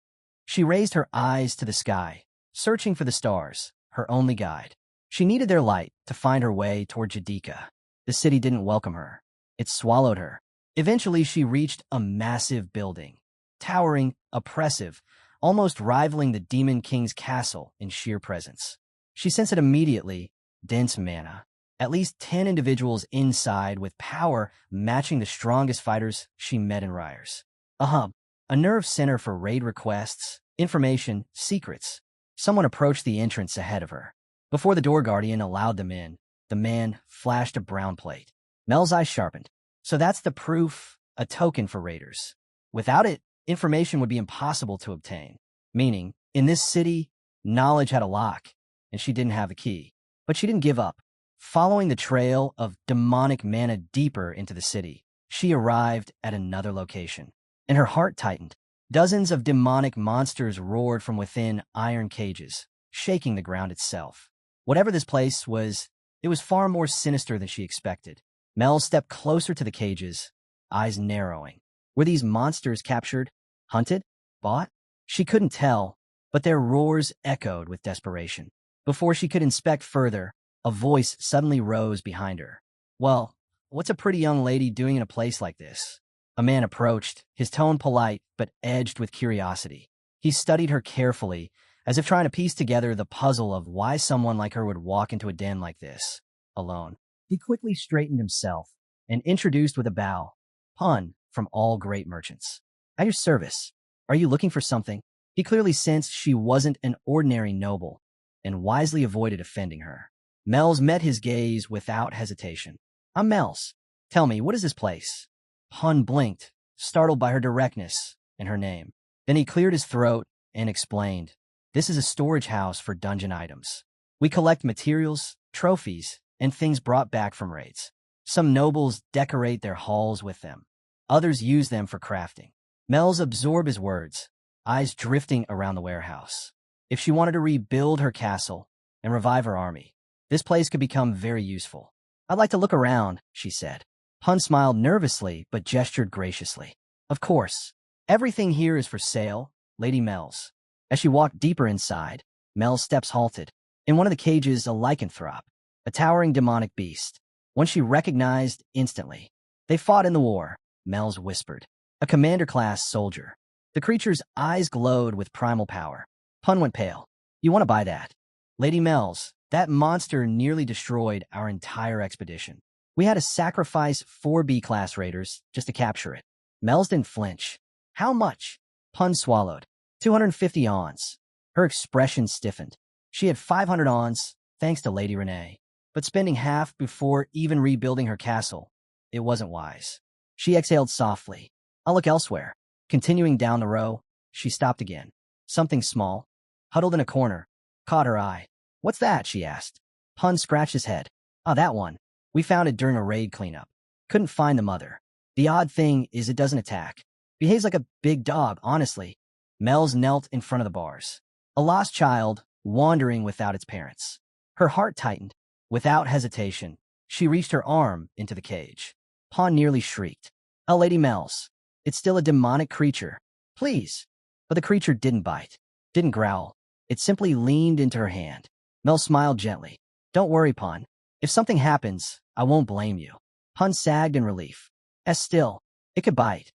She raised her eyes to the sky, searching for the stars, her only guide. She needed their light to find her way toward Jadika. The city didn't welcome her. It swallowed her. Eventually, she reached a massive building, towering, oppressive, almost rivaling the Demon King's castle in sheer presence. She sensed it immediately, dense mana. At least 10 individuals inside with power matching the strongest fighters she met in Ryers. A hub, a nerve center for raid requests, information, secrets. Someone approached the entrance ahead of her. Before the door guardian allowed them in, the man flashed a brown plate. Mel's eyes sharpened. So that's the proof, a token for raiders. Without it, information would be impossible to obtain. Meaning, in this city, knowledge had a lock, and she didn't have the key. But she didn't give up. Following the trail of demonic mana deeper into the city, she arrived at another location, and her heart tightened. Dozens of demonic monsters roared from within iron cages, shaking the ground itself. Whatever this place was, it was far more sinister than she expected. Mel stepped closer to the cages, eyes narrowing. Were these monsters captured, hunted, bought? She couldn't tell, but their roars echoed with desperation. Before she could inspect further, a voice suddenly rose behind her. Well, what's a pretty young lady doing in a place like this? A man approached, his tone polite but edged with curiosity. He studied her carefully, as if trying to piece together the puzzle of why someone like her would walk into a den like this, alone. He quickly straightened himself and introduced with a bow, "Pun from all great merchants. At your service. Are you looking for something?" He clearly sensed she wasn't an ordinary noble and wisely avoided offending her. Mel's met his gaze without hesitation. "I'm Mel's. Tell me, what is this place?" Pun blinked, startled by her directness and her name. Then he cleared his throat and explained, "This is a storage house for dungeon items. We collect materials, trophies, and things brought back from raids. Some nobles decorate their halls with them. Others use them for crafting." Mel's absorbed his words, eyes drifting around the warehouse. If she wanted to rebuild her castle and revive her army, this place could become very useful. "I'd like to look around," she said. Pun smiled nervously but gestured graciously. "Of course. Everything here is for sale, Lady Mel's." As she walked deeper inside, Mel's steps halted. In one of the cages, a lycanthrope, a towering demonic beast, one she recognized instantly. "They fought in the war," Mel's whispered. "A commander-class soldier." The creature's eyes glowed with primal power. Pun went pale. "You want to buy that?" "Lady Mel's, that monster nearly destroyed our entire expedition. We had to sacrifice 4 B-class raiders just to capture it." Mel's didn't flinch. "How much?" Pun swallowed. 250 ons. Her expression stiffened. She had 500 ons, thanks to Lady Renee. But spending half before even rebuilding her castle, it wasn't wise. She exhaled softly. "I'll look elsewhere." Continuing down the row, she stopped again. Something small, huddled in a corner, caught her eye. "What's that?" she asked. Pun scratched his head. "Ah, that one. We found it during a raid cleanup. Couldn't find the mother. The odd thing is it doesn't attack. Behaves like a big dog, honestly." Mel's knelt in front of the bars. A lost child, wandering without its parents. Her heart tightened. Without hesitation, she reached her arm into the cage. Pun nearly shrieked. "Oh, Lady Mel's. It's still a demonic creature. Please." But the creature didn't bite, didn't growl. It simply leaned into her hand. Mel smiled gently. "Don't worry, Pun. If something happens, I won't blame you." Pun sagged in relief. "As still, it could bite."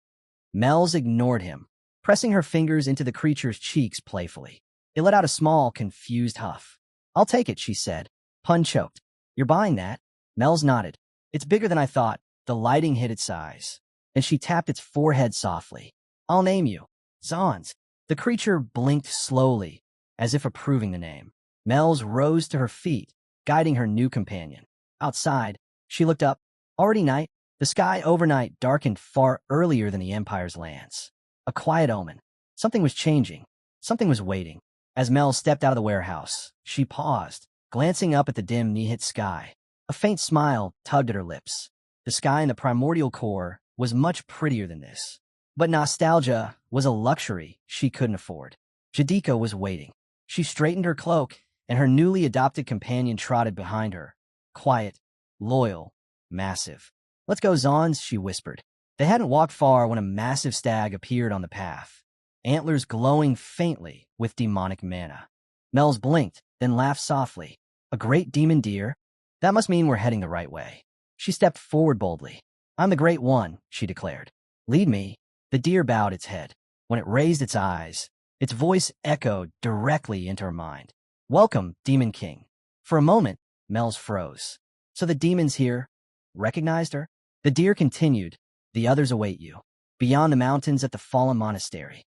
Mel's ignored him, pressing her fingers into the creature's cheeks playfully. It let out a small, confused huff. "I'll take it," she said. Pun choked. "You're buying that?" Mel's nodded. "It's bigger than I thought." The lighting hid its eyes, and she tapped its forehead softly. "I'll name you Zons." The creature blinked slowly, as if approving the name. Mel's rose to her feet, guiding her new companion. Outside, she looked up. Already night. The sky overnight darkened far earlier than the Empire's lands. A quiet omen. Something was changing. Something was waiting. As Mel stepped out of the warehouse, she paused, glancing up at the dim Nihit sky. A faint smile tugged at her lips. The sky in the primordial core was much prettier than this. But nostalgia was a luxury she couldn't afford. Jadika was waiting. She straightened her cloak, and her newly adopted companion trotted behind her. Quiet, loyal, massive. "Let's go, Zons," she whispered. They hadn't walked far when a massive stag appeared on the path, antlers glowing faintly with demonic mana. Mel's blinked, then laughed softly. "A great demon deer? That must mean we're heading the right way." She stepped forward boldly. I'm the Great One, she declared. Lead me. The deer bowed its head. When it raised its eyes, its voice echoed directly into her mind. Welcome, Demon King. For a moment, Mel's froze. So the demon's here? Recognized her? The deer continued. The others await you. Beyond the mountains at the fallen monastery.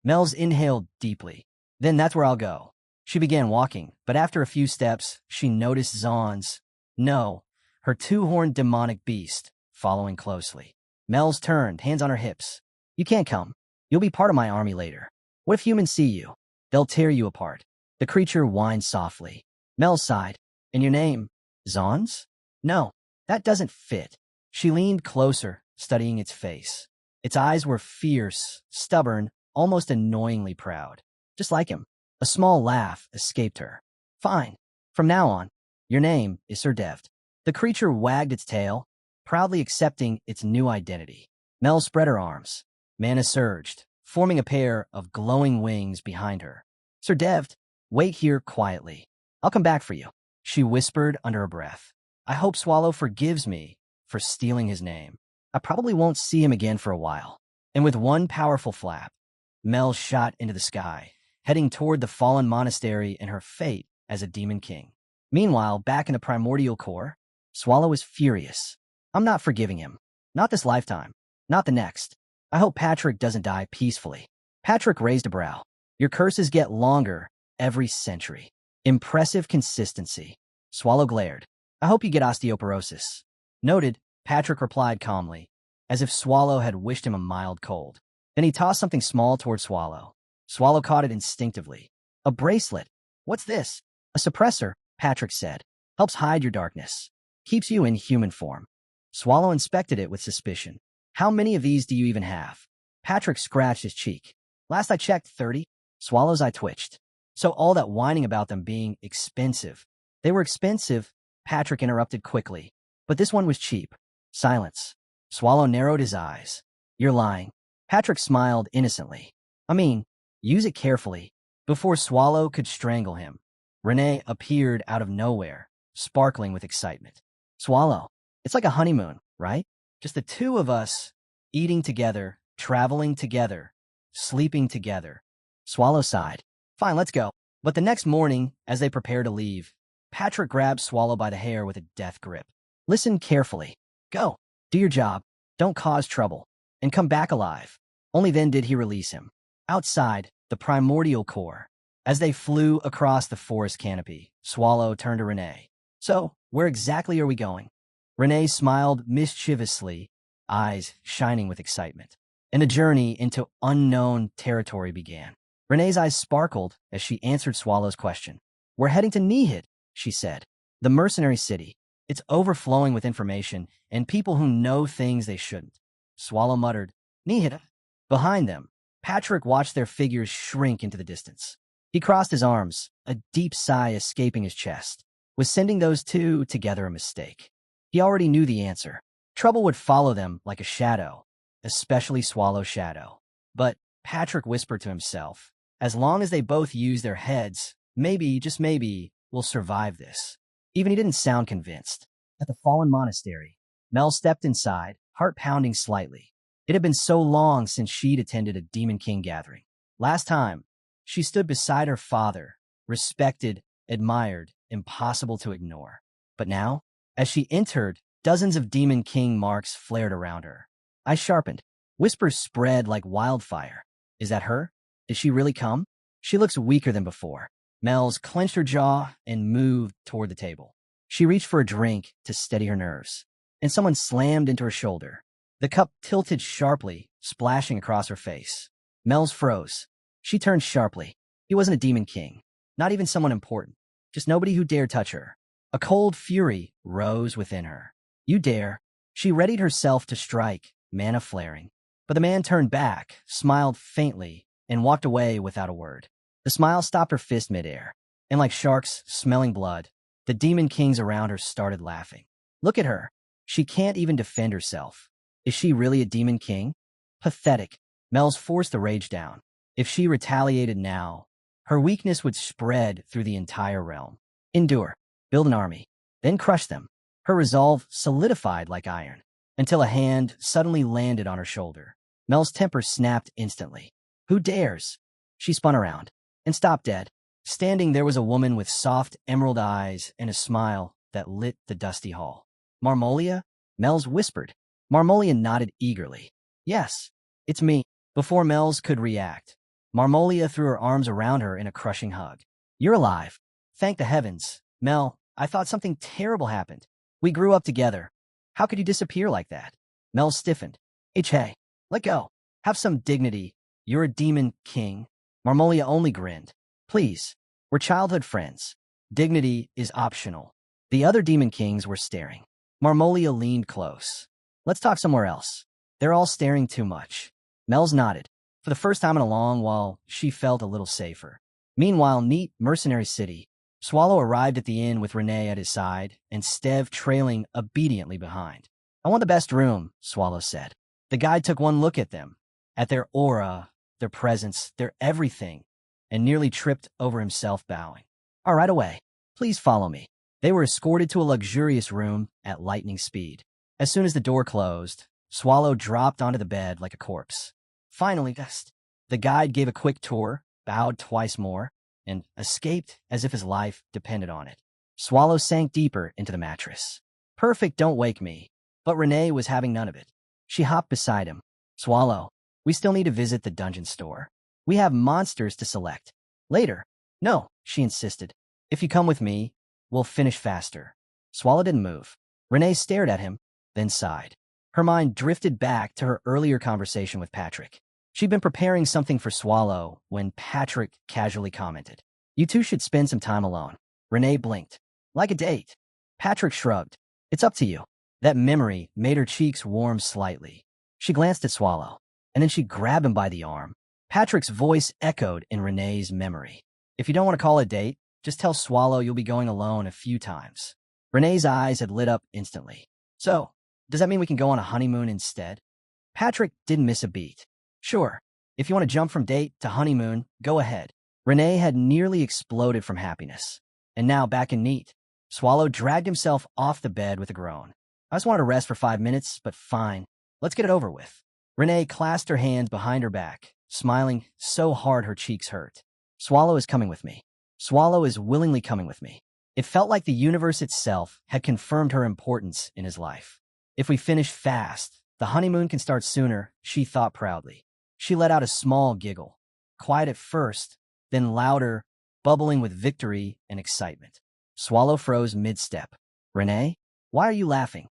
Mel's inhaled deeply. Then that's where I'll go. She began walking, but after a few steps, she noticed Zahn's. No, her two-horned demonic beast, following closely. Mel's turned, hands on her hips. You can't come. You'll be part of my army later. What if humans see you? They'll tear you apart. The creature whined softly. Mel sighed. And your name? Zahn's? No, that doesn't fit. She leaned closer, studying its face. Its eyes were fierce, stubborn, almost annoyingly proud. Just like him. A small laugh escaped her. Fine. From now on, your name is Sir Devd. The creature wagged its tail, proudly accepting its new identity. Mel spread her arms. Mana surged, forming a pair of glowing wings behind her. Sir Devd, wait here quietly. I'll come back for you, she whispered under her breath. I hope Swallow forgives me for stealing his name. I probably won't see him again for a while. And with one powerful flap, Mel shot into the sky, heading toward the fallen monastery and her fate as a demon king. Meanwhile, back in the primordial core, Swallow is furious. I'm not forgiving him. Not this lifetime. Not the next. I hope Patrick doesn't die peacefully. Patrick raised a brow. Your curses get longer every century. Impressive consistency. Swallow glared. I hope you get osteoporosis. Noted, Patrick replied calmly, as if Swallow had wished him a mild cold. Then he tossed something small toward Swallow. Swallow caught it instinctively. A bracelet. What's this? A suppressor, Patrick said. Helps hide your darkness. Keeps you in human form. Swallow inspected it with suspicion. How many of these do you even have? Patrick scratched his cheek. Last I checked, 30. Swallow's eye twitched. So all that whining about them being expensive. They were expensive, Patrick interrupted quickly. But this one was cheap. Silence. Swallow narrowed his eyes. You're lying. Patrick smiled innocently. I mean, use it carefully. Before Swallow could strangle him, Renee appeared out of nowhere, sparkling with excitement. Swallow, it's like a honeymoon, right? Just the two of us, eating together, traveling together, sleeping together. Swallow sighed. Fine, let's go. But the next morning, as they prepared to leave, Patrick grabbed Swallow by the hair with a death grip. Listen carefully. Go. Do your job. Don't cause trouble. And come back alive. Only then did he release him. Outside, the primordial core. As they flew across the forest canopy, Swallow turned to Renee. So, where exactly are we going? Renee smiled mischievously, eyes shining with excitement. And a journey into unknown territory began. Renee's eyes sparkled as she answered Swallow's question. We're heading to Nihid, she said. The mercenary city. It's overflowing with information and people who know things they shouldn't. Swallow muttered, Nihid. Behind them, Patrick watched their figures shrink into the distance. He crossed his arms, a deep sigh escaping his chest. Was sending those two together a mistake? He already knew the answer. Trouble would follow them like a shadow, especially Swallow's shadow. But Patrick whispered to himself, as long as they both use their heads, maybe, just maybe, we'll survive this. Even he didn't sound convinced. At the fallen monastery, Mel stepped inside, heart pounding slightly. It had been so long since she'd attended a Demon King gathering. Last time, she stood beside her father, respected, admired, impossible to ignore. But now, as she entered, dozens of Demon King marks flared around her. Eyes sharpened. Whispers spread like wildfire. Is that her? Did she really come? She looks weaker than before. Mel's clenched her jaw and moved toward the table. She reached for a drink to steady her nerves, and someone slammed into her shoulder. The cup tilted sharply, splashing across her face. Mel's froze. She turned sharply. He wasn't a Demon King, not even someone important, just nobody who dared touch her. A cold fury rose within her. You dare. She readied herself to strike, mana flaring. But the man turned back, smiled faintly, and walked away without a word. The smile stopped her fist midair, and like sharks smelling blood, the Demon Kings around her started laughing. Look at her. She can't even defend herself. Is she really a Demon King? Pathetic. Mel's forced the rage down. If she retaliated now, her weakness would spread through the entire realm. Endure. Build an army. Then crush them. Her resolve solidified like iron, until a hand suddenly landed on her shoulder. Mel's temper snapped instantly. Who dares? She spun around and stopped dead. Standing there was a woman with soft emerald eyes and a smile that lit the dusty hall. Marmolia? Mel's whispered. Marmolia nodded eagerly. Yes, it's me. Before Mel's could react, Marmolia threw her arms around her in a crushing hug. You're alive. Thank the heavens. Mel, I thought something terrible happened. We grew up together. How could you disappear like that? Mel stiffened. Hey, let go. Have some dignity. You're a demon king. Marmolia only grinned. Please, we're childhood friends. Dignity is optional. The other demon kings were staring. Marmolia leaned close. Let's talk somewhere else. They're all staring too much. Mel's nodded. For the first time in a long while, she felt a little safer. Meanwhile, neat mercenary city. Swallow arrived at the inn with Renee at his side and Stev trailing obediently behind. I want the best room, Swallow said. The guide took one look at them, at their aura, their presence, their everything, and nearly tripped over himself bowing. All right, away. Please follow me. They were escorted to a luxurious room at lightning speed. As soon as the door closed, Swallow dropped onto the bed like a corpse. Finally, the guide gave a quick tour, bowed twice more, and escaped as if his life depended on it. Swallow sank deeper into the mattress. Perfect, don't wake me. But Renee was having none of it. She hopped beside him. Swallow, we still need to visit the dungeon store. We have monsters to select. Later. No, she insisted. If you come with me, we'll finish faster. Swallow didn't move. Renee stared at him, then sighed. Her mind drifted back to her earlier conversation with Patrick. She'd been preparing something for Swallow when Patrick casually commented, "You two should spend some time alone." Renee blinked. Like a date. Patrick shrugged. It's up to you. That memory made her cheeks warm slightly. She glanced at Swallow, and then she grabbed him by the arm. Patrick's voice echoed in Renee's memory. If you don't want to call it a date, just tell Swallow you'll be going alone a few times. Renee's eyes had lit up instantly. So, does that mean we can go on a honeymoon instead? Patrick didn't miss a beat. Sure, if you want to jump from date to honeymoon, go ahead. Renee had nearly exploded from happiness. And now back in neat. Swallow dragged himself off the bed with a groan. I just wanted to rest for 5 minutes, but fine. Let's get it over with. Renee clasped her hands behind her back, smiling so hard her cheeks hurt. Swallow is coming with me. Swallow is willingly coming with me. It felt like the universe itself had confirmed her importance in his life. If we finish fast, the honeymoon can start sooner, she thought proudly. She let out a small giggle, quiet at first, then louder, bubbling with victory and excitement. Swallow froze mid-step. Renee, why are you laughing?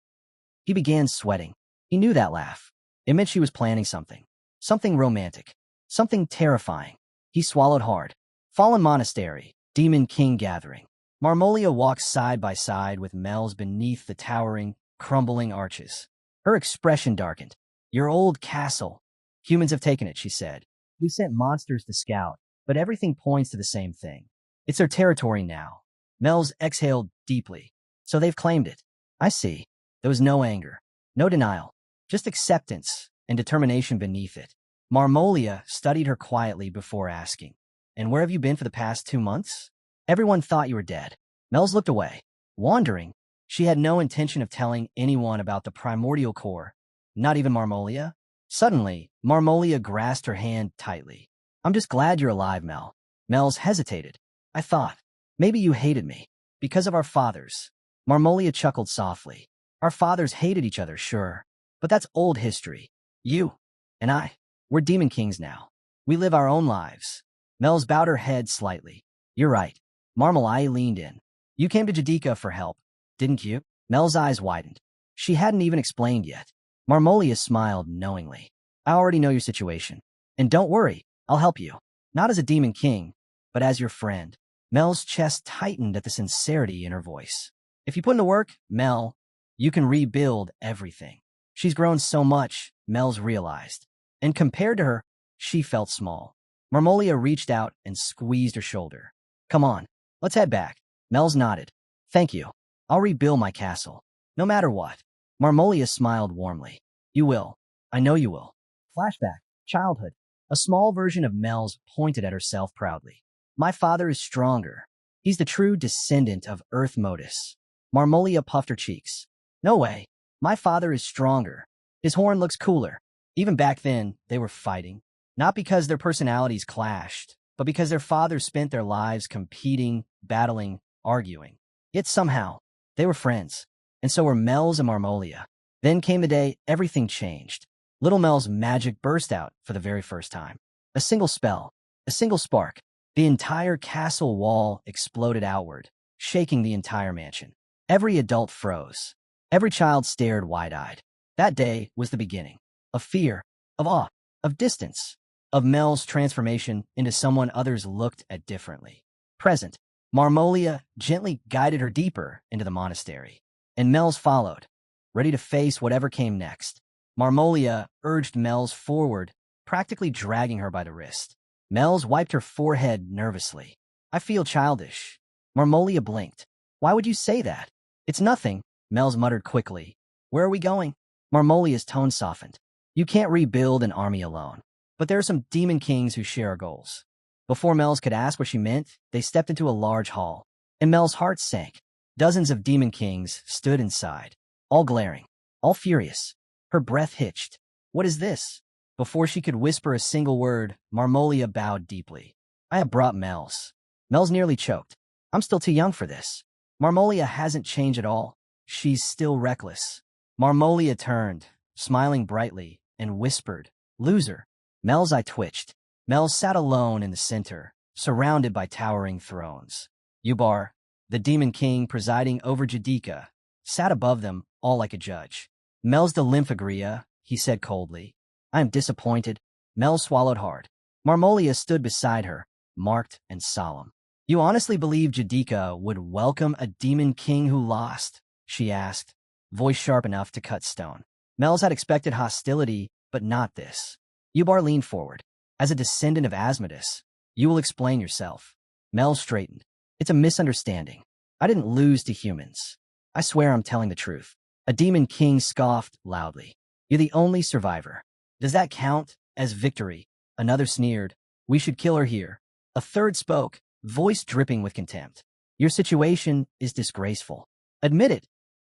He began sweating. He knew that laugh. It meant she was planning something. Something romantic. Something terrifying. He swallowed hard. Fallen Monastery. Demon King Gathering. Marmolia walked side by side with Mel's beneath the towering, crumbling arches. Her expression darkened. Your old castle. Humans have taken it, she said. We sent monsters to scout, but everything points to the same thing. It's their territory now. Mel's exhaled deeply. So they've claimed it. I see. There was no anger, no denial, just acceptance and determination beneath it. Marmolia studied her quietly before asking, "And where have you been for the past 2 months?" Everyone thought you were dead. Mel's looked away, wondering. She had no intention of telling anyone about the primordial core, not even Marmolia. Suddenly, Marmolia grasped her hand tightly. I'm just glad you're alive, Mel. Mel's hesitated. I thought, maybe you hated me, because of our fathers. Marmolia chuckled softly. Our fathers hated each other, sure, but that's old history. You and I, we're demon kings now. We live our own lives. Mel's bowed her head slightly. You're right. Marmolia leaned in. You came to Jadika for help, didn't you? Mel's eyes widened. She hadn't even explained yet. Marmolia smiled knowingly. I already know your situation. And don't worry, I'll help you. Not as a demon king, but as your friend. Mel's chest tightened at the sincerity in her voice. If you put in the work, Mel, you can rebuild everything. She's grown so much, Mel's realized. And compared to her, she felt small. Marmolia reached out and squeezed her shoulder. Come on, let's head back. Mel's nodded. Thank you. I'll rebuild my castle. No matter what. Marmolia smiled warmly. You will. I know you will. Flashback. Childhood. A small version of Mel's pointed at herself proudly. My father is stronger. He's the true descendant of Earth Modus. Marmolia puffed her cheeks. No way. My father is stronger. His horn looks cooler. Even back then, they were fighting. Not because their personalities clashed, but because their fathers spent their lives competing, battling, arguing. Yet somehow, they were friends. And so were Mel's and Marmolia. Then came the day everything changed. Little Mel's magic burst out for the very first time. A single spell, a single spark. The entire castle wall exploded outward, shaking the entire mansion. Every adult froze. Every child stared wide-eyed. That day was the beginning. Of fear, of awe, of distance, of Mel's transformation into someone others looked at differently. Present, Marmolia gently guided her deeper into the monastery. And Mel's followed, ready to face whatever came next. Marmolia urged Mel's forward, practically dragging her by the wrist. Mel's wiped her forehead nervously. I feel childish. Marmolia blinked. Why would you say that? It's nothing, Mel's muttered quickly. Where are we going? Marmolia's tone softened. You can't rebuild an army alone. But there are some demon kings who share our goals. Before Mel's could ask what she meant, they stepped into a large hall. And Mel's heart sank. Dozens of demon kings stood inside, all glaring, all furious. Her breath hitched. What is this? Before she could whisper a single word, Marmolia bowed deeply. I have brought Mel's. Mel's nearly choked. I'm still too young for this. Marmolia hasn't changed at all. She's still reckless. Marmolia turned, smiling brightly, and whispered, Loser. Mel's eye twitched. Mel sat alone in the center, surrounded by towering thrones. Ubar, the demon king presiding over Jadika, sat above them, all like a judge. Mel's the Lymphagria, he said coldly. I am disappointed. Mel swallowed hard. Marmolia stood beside her, marked and solemn. You honestly believe Jadika would welcome a demon king who lost? She asked, voice sharp enough to cut stone. Mel's had expected hostility, but not this. Ubar leaned forward. As a descendant of Asmodeus, you will explain yourself. Mel straightened. It's a misunderstanding. I didn't lose to humans. I swear I'm telling the truth. A demon king scoffed loudly. You're the only survivor. Does that count as victory? Another sneered. We should kill her here. A third spoke, voice dripping with contempt. Your situation is disgraceful. Admit it.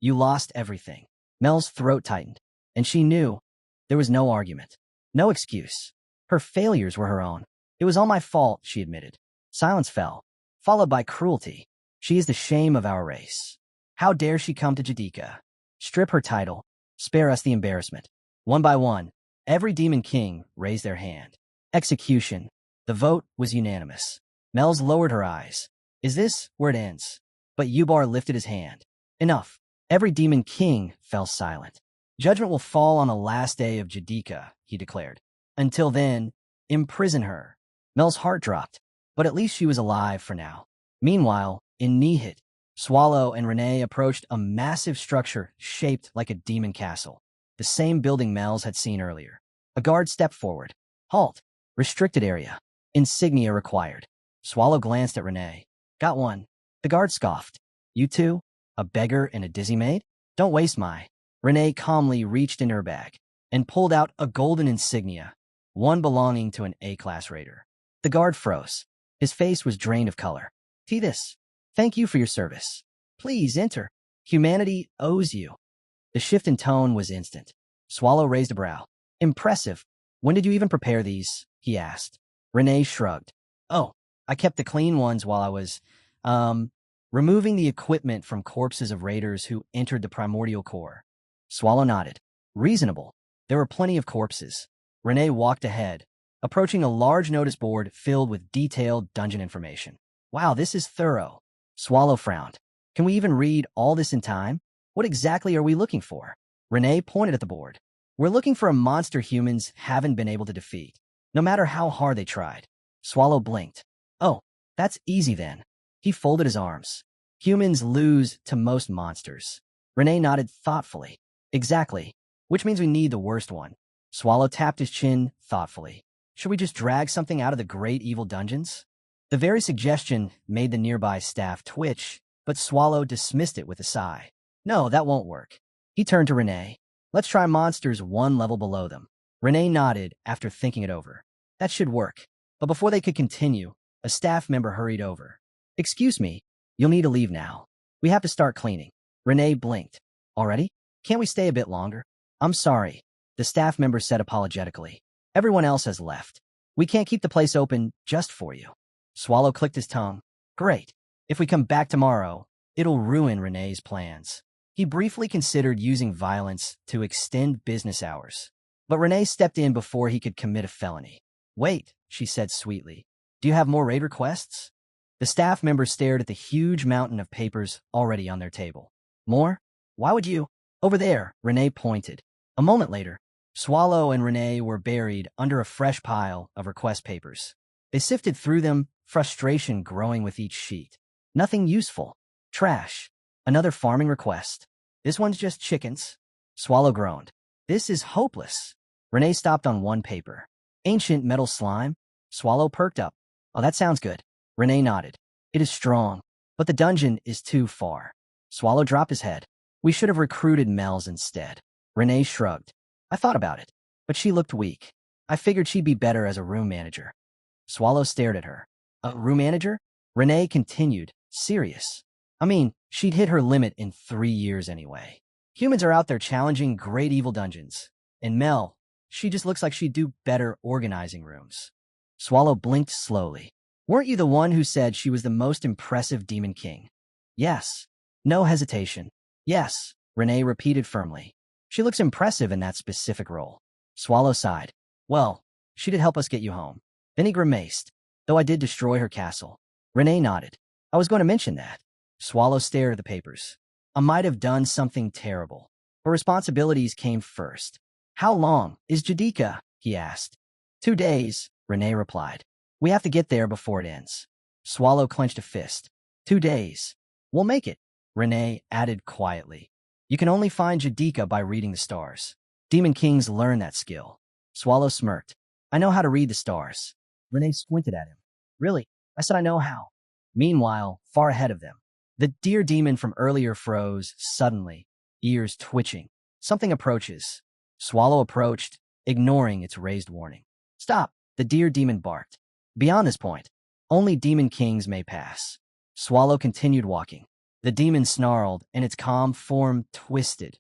You lost everything. Mel's throat tightened, and she knew there was no argument, no excuse. Her failures were her own. It was all my fault, she admitted. Silence fell, followed by cruelty. She is the shame of our race. How dare she come to Jadika? Strip her title. Spare us the embarrassment. One by one, every demon king raised their hand. Execution. The vote was unanimous. Mel's lowered her eyes. Is this where it ends? But Ubar lifted his hand. Enough. Every demon king fell silent. Judgment will fall on the last day of Jadika, he declared. Until then, imprison her. Mel's heart dropped, but at least she was alive for now. Meanwhile, in Nihit, Swallow and Renee approached a massive structure shaped like a demon castle, the same building Mel's had seen earlier. A guard stepped forward. Halt. Restricted area. Insignia required. Swallow glanced at Renee. Got one. The guard scoffed. You two? A beggar and a dizzy maid? Don't waste my. Renee calmly reached into her bag and pulled out a golden insignia, one belonging to an A-class raider. The guard froze. His face was drained of color. See this. Thank you for your service. Please enter. Humanity owes you. The shift in tone was instant. Swallow raised a brow. Impressive. When did you even prepare these? He asked. Renee shrugged. Oh, I kept the clean ones while I was, removing the equipment from corpses of raiders who entered the primordial core. Swallow nodded. Reasonable. There were plenty of corpses. Renee walked ahead, approaching a large notice board filled with detailed dungeon information. Wow, this is thorough. Swallow frowned. Can we even read all this in time? What exactly are we looking for? Renee pointed at the board. We're looking for a monster humans haven't been able to defeat, no matter how hard they tried. Swallow blinked. Oh, that's easy then. He folded his arms. Humans lose to most monsters. Renee nodded thoughtfully. Exactly. Which means we need the worst one. Swallow tapped his chin thoughtfully. Should we just drag something out of the great evil dungeons? The very suggestion made the nearby staff twitch, but Swallow dismissed it with a sigh. No, that won't work. He turned to Renee. Let's try monsters one level below them. Renee nodded after thinking it over. That should work. But before they could continue, a staff member hurried over. Excuse me, you'll need to leave now. We have to start cleaning. Renee blinked. Already? Can't we stay a bit longer? I'm sorry, the staff member said apologetically. Everyone else has left. We can't keep the place open just for you. Swallow clicked his tongue. Great. If we come back tomorrow, it'll ruin Renee's plans. He briefly considered using violence to extend business hours. But Renee stepped in before he could commit a felony. Wait, she said sweetly. Do you have more raid requests? The staff member stared at the huge mountain of papers already on their table. More? Why would you? Over there, Renee pointed. A moment later, Swallow and Renee were buried under a fresh pile of request papers. They sifted through them, frustration growing with each sheet. Nothing useful. Trash. Another farming request. This one's just chickens. Swallow groaned. This is hopeless. Renee stopped on one paper. Ancient metal slime? Swallow perked up. Oh, that sounds good. Renee nodded. It is strong, but the dungeon is too far. Swallow dropped his head. We should have recruited Mel's instead. Renee shrugged. I thought about it, but she looked weak. I figured she'd be better as a room manager. Swallow stared at her. A room manager? Renee continued, serious. I mean, she'd hit her limit in 3 years anyway. Humans are out there challenging great evil dungeons. And Mel, she just looks like she'd do better organizing rooms. Swallow blinked slowly. Weren't you the one who said she was the most impressive demon king? Yes. No hesitation. Yes, Renee repeated firmly. She looks impressive in that specific role. Swallow sighed. Well, she did help us get you home. Then he grimaced. Though I did destroy her castle. Renee nodded. I was going to mention that. Swallow stared at the papers. I might have done something terrible. But responsibilities came first. How long is Jadika? He asked. 2 days, Renee replied. We have to get there before it ends. Swallow clenched a fist. 2 days. We'll make it, Renee added quietly. You can only find Jadika by reading the stars. Demon kings learn that skill. Swallow smirked. I know how to read the stars. Renee squinted at him. Really? I said I know how. Meanwhile, far ahead of them, the deer demon from earlier froze suddenly, ears twitching. Something approaches. Swallow approached, ignoring its raised warning. Stop, the deer demon barked. Beyond this point, only demon kings may pass. Swallow continued walking. The demon snarled, and its calm form twisted,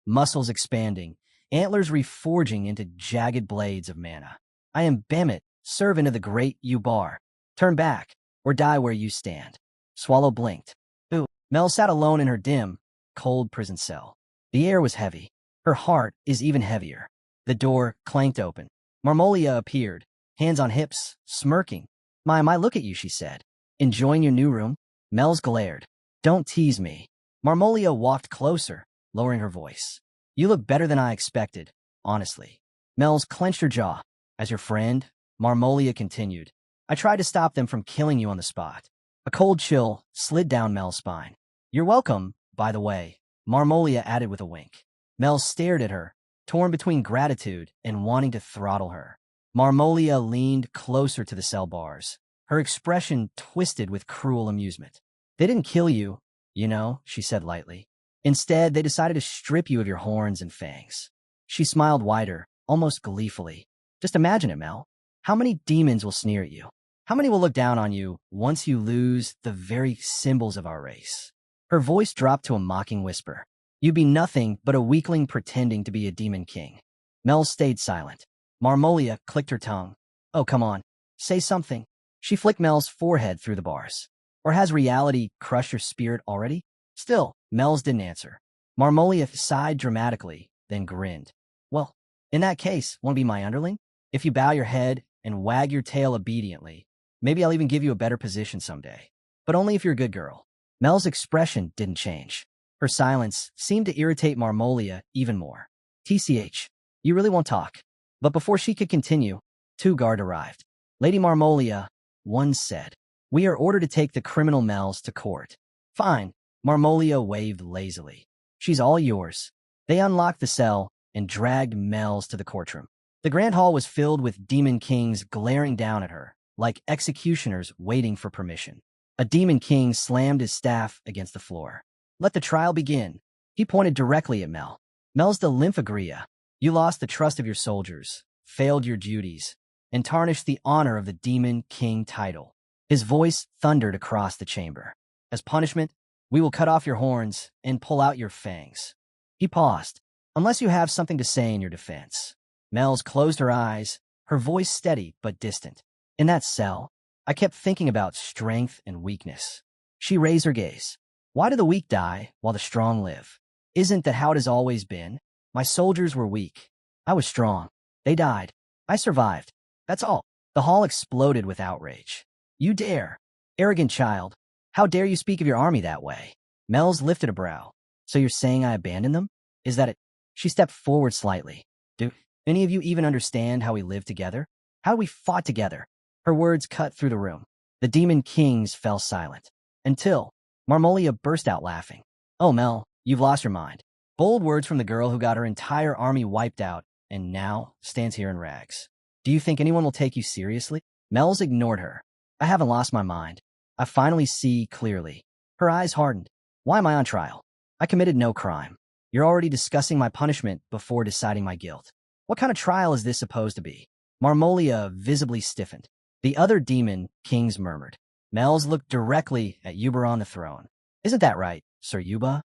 muscles expanding, antlers reforging into jagged blades of mana. I am Bamit, servant of the great Ubar. Turn back, or die where you stand. Swallow blinked. Ooh. Mel sat alone in her dim, cold prison cell. The air was heavy. Her heart is even heavier. The door clanked open. Marmolia appeared, hands on hips, smirking. My, look at you, she said. Enjoying your new room? Mel's glared. Don't tease me. Marmolia walked closer, lowering her voice. You look better than I expected, honestly. Mel's clenched her jaw. As your friend, Marmolia continued. I tried to stop them from killing you on the spot. A cold chill slid down Mel's spine. You're welcome, by the way, Marmolia added with a wink. Mel stared at her, torn between gratitude and wanting to throttle her. Marmolia leaned closer to the cell bars, her expression twisted with cruel amusement. They didn't kill you, you know, she said lightly. Instead, they decided to strip you of your horns and fangs. She smiled wider, almost gleefully. Just imagine it, Mel. How many demons will sneer at you? How many will look down on you once you lose the very symbols of our race? Her voice dropped to a mocking whisper. You'd be nothing but a weakling pretending to be a demon king. Mel stayed silent. Marmolia clicked her tongue. Oh, come on. Say something. She flicked Mel's forehead through the bars. Or has reality crushed your spirit already? Still, Mel's didn't answer. Marmolia sighed dramatically, then grinned. Well, in that case, want to be my underling? If you bow your head and wag your tail obediently, maybe I'll even give you a better position someday. But only if you're a good girl. Mel's expression didn't change. Her silence seemed to irritate Marmolia even more. TCH, you really won't talk. But before she could continue, 2 guards arrived. Lady Marmolia, one said, we are ordered to take the criminal Mels to court. Fine, Marmolia waved lazily. She's all yours. They unlocked the cell and dragged Mels to the courtroom. The grand hall was filled with demon kings glaring down at her, like executioners waiting for permission. A demon king slammed his staff against the floor. Let the trial begin. He pointed directly at Mel. Mel's the Lymphagria. You lost the trust of your soldiers, failed your duties, and tarnished the honor of the demon king title. His voice thundered across the chamber. As punishment, We will cut off your horns and pull out your fangs. He paused. Unless you have something to say in your defense. Mel's closed her eyes, her voice steady but distant. In that cell, I kept thinking about strength and weakness. She raised her gaze. Why do the weak die while the strong live? Isn't that how it has always been? My soldiers were weak. I was strong. They died. I survived. That's all. The hall exploded with outrage. You dare. Arrogant child. How dare you speak of your army that way? Mel's lifted a brow. So you're saying I abandoned them? Is that it? She stepped forward slightly. Do any of you even understand how we lived together? How we fought together? Her words cut through the room. The demon kings fell silent. Until Marmolia burst out laughing. Oh, Mel, you've lost your mind. Bold words from the girl who got her entire army wiped out and now stands here in rags. Do you think anyone will take you seriously? Mel's ignored her. I haven't lost my mind. I finally see clearly. Her eyes hardened. Why am I on trial? I committed no crime. You're already discussing my punishment before deciding my guilt. What kind of trial is this supposed to be? Marmolia visibly stiffened. The other demon kings murmured. Mel's looked directly at Yuba on the throne. Isn't that right, Sir Yuba?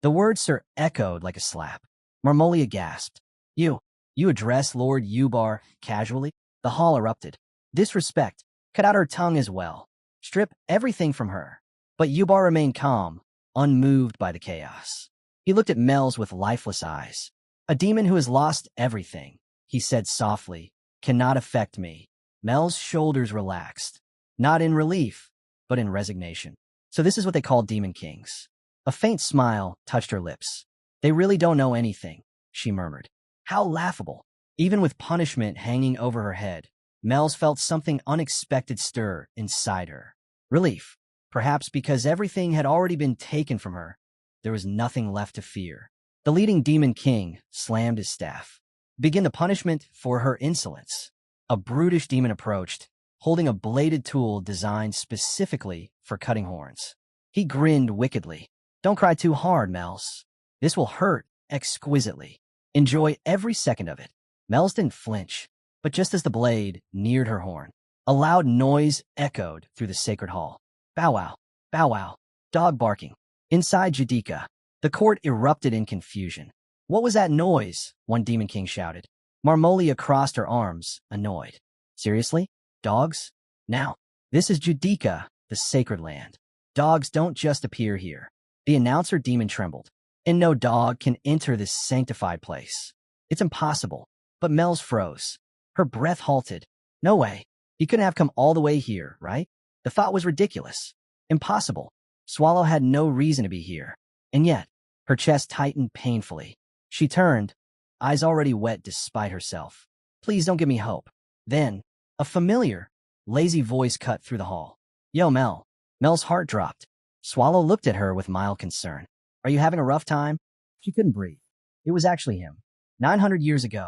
The word Sir echoed like a slap. Marmolia gasped. You address Lord Yubar casually? The hall erupted. Disrespect. Cut out her tongue as well. Strip everything from her. But Yubar remained calm, unmoved by the chaos. He looked at Mel's with lifeless eyes. A demon who has lost everything, he said softly, cannot affect me. Mel's shoulders relaxed. Not in relief, but in resignation. So this is what they call demon kings. A faint smile touched her lips. They really don't know anything, she murmured. How laughable. Even with punishment hanging over her head, Mel's felt something unexpected stir inside her. Relief. Perhaps because everything had already been taken from her, there was nothing left to fear. The leading demon king slammed his staff. Begin the punishment for her insolence. A brutish demon approached, holding a bladed tool designed specifically for cutting horns. He grinned wickedly. Don't cry too hard, Mels. This will hurt exquisitely. Enjoy every second of it. Mels didn't flinch, but just as the blade neared her horn, a loud noise echoed through the sacred hall. Bow wow, bow wow, dog barking. Inside Judika, the court erupted in confusion. What was that noise? One demon king shouted. Marmolia crossed her arms, annoyed. Seriously? Dogs? Now, this is Judika, the sacred land. Dogs don't just appear here. The announcer demon trembled. And no dog can enter this sanctified place. It's impossible. But Mel's froze. Her breath halted. No way. He couldn't have come all the way here, right? The thought was ridiculous. Impossible. Swallow had no reason to be here. And yet, her chest tightened painfully. She turned, eyes already wet despite herself. Please don't give me hope. Then, a familiar, lazy voice cut through the hall. Yo, Mel. Mel's heart dropped. Swallow looked at her with mild concern. Are you having a rough time? She couldn't breathe. It was actually him. 900 years ago,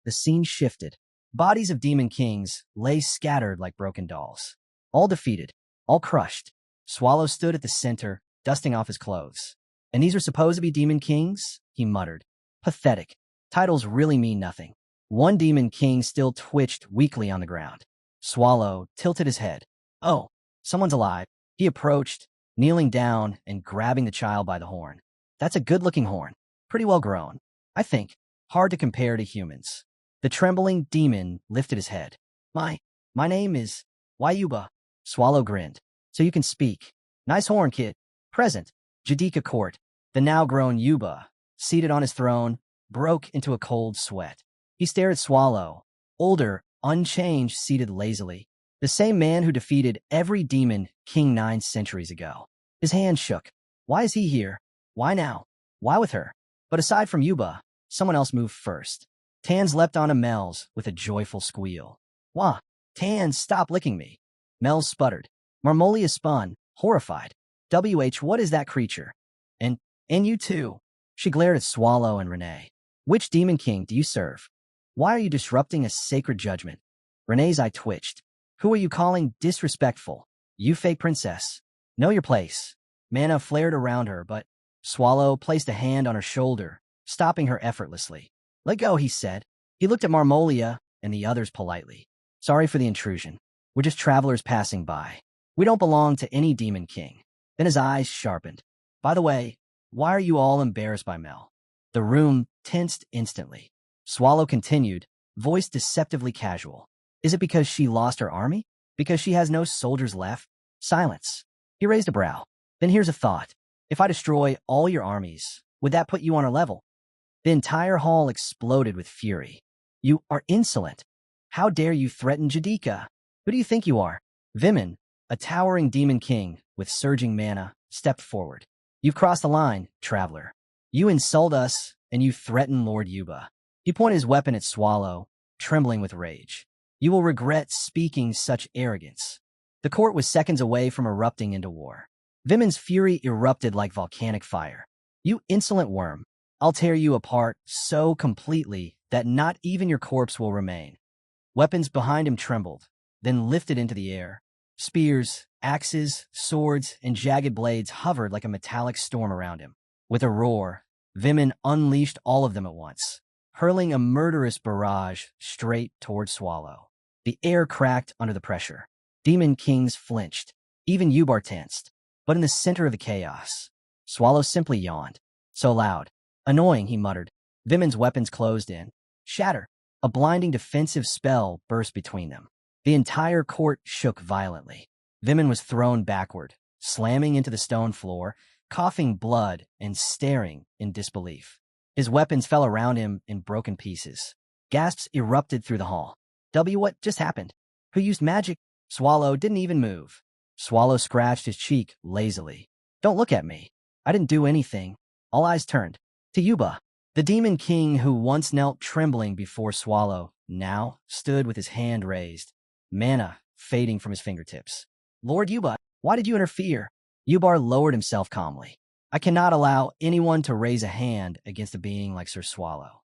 the scene shifted. Bodies of demon kings lay scattered like broken dolls. All defeated, all crushed. Swallow stood at the center, dusting off his clothes. And these are supposed to be demon kings? He muttered. Pathetic. Titles really mean nothing. One demon king still twitched weakly on the ground. Swallow tilted his head. Oh, someone's alive. He approached, kneeling down and grabbing the child by the horn. That's a good-looking horn. Pretty well grown. I think. Hard to compare to humans. The trembling demon lifted his head. My name is Wayuba. Swallow grinned. So you can speak. Nice horn, kid. Present. Judika court. The now-grown Yuba, seated on his throne, broke into a cold sweat. He stared at Swallow, older, unchanged, seated lazily. The same man who defeated every demon king 9 centuries ago. His hand shook. Why is he here? Why now? Why with her? But aside from Yuba, someone else moved first. Tans leapt onto Mel's with a joyful squeal. Wah! Tans, stop licking me. Mel sputtered. Marmolia spun, horrified. What is that creature? And you too. She glared at Swallow and Renee. Which demon king do you serve? Why are you disrupting a sacred judgment? Renee's eye twitched. Who are you calling disrespectful? You fake princess. Know your place. Mana flared around her, but Swallow placed a hand on her shoulder, stopping her effortlessly. Let go, he said. He looked at Marmolia and the others politely. Sorry for the intrusion. We're just travelers passing by. We don't belong to any demon king. Then his eyes sharpened. By the way, why are you all embarrassed by Mel? The room tensed instantly. Swallow continued, voice deceptively casual. Is it because she lost her army? Because she has no soldiers left? Silence. He raised a brow. Then here's a thought. If I destroy all your armies, would that put you on our level? The entire hall exploded with fury. You are insolent. How dare you threaten Jadika? Who do you think you are? Vimin, a towering demon king with surging mana, stepped forward. You've crossed the line, traveler. You insult us, and you threaten Lord Yuba. He pointed his weapon at Swallow, trembling with rage. You will regret speaking such arrogance. The court was seconds away from erupting into war. Vimin's fury erupted like volcanic fire. You insolent worm. I'll tear you apart so completely that not even your corpse will remain. Weapons behind him trembled, then lifted into the air. Spears, axes, swords, and jagged blades hovered like a metallic storm around him. With a roar, Vimin unleashed all of them at once, hurling a murderous barrage straight toward Swallow. The air cracked under the pressure. Demon kings flinched. Even Ubar tensed. But in the center of the chaos, Swallow simply yawned. So loud. Annoying, he muttered. Vimin's weapons closed in. Shatter. A blinding defensive spell burst between them. The entire court shook violently. Vimin was thrown backward, slamming into the stone floor, coughing blood and staring in disbelief. His weapons fell around him in broken pieces. Gasps erupted through the hall. What just happened? Who used magic? Swallow didn't even move. Swallow scratched his cheek lazily. Don't look at me. I didn't do anything. All eyes turned to Yuba. The demon king who once knelt trembling before Swallow now stood with his hand raised, mana fading from his fingertips. Lord Yuba, why did you interfere? Yubar lowered himself calmly. I cannot allow anyone to raise a hand against a being like Sir Swallow.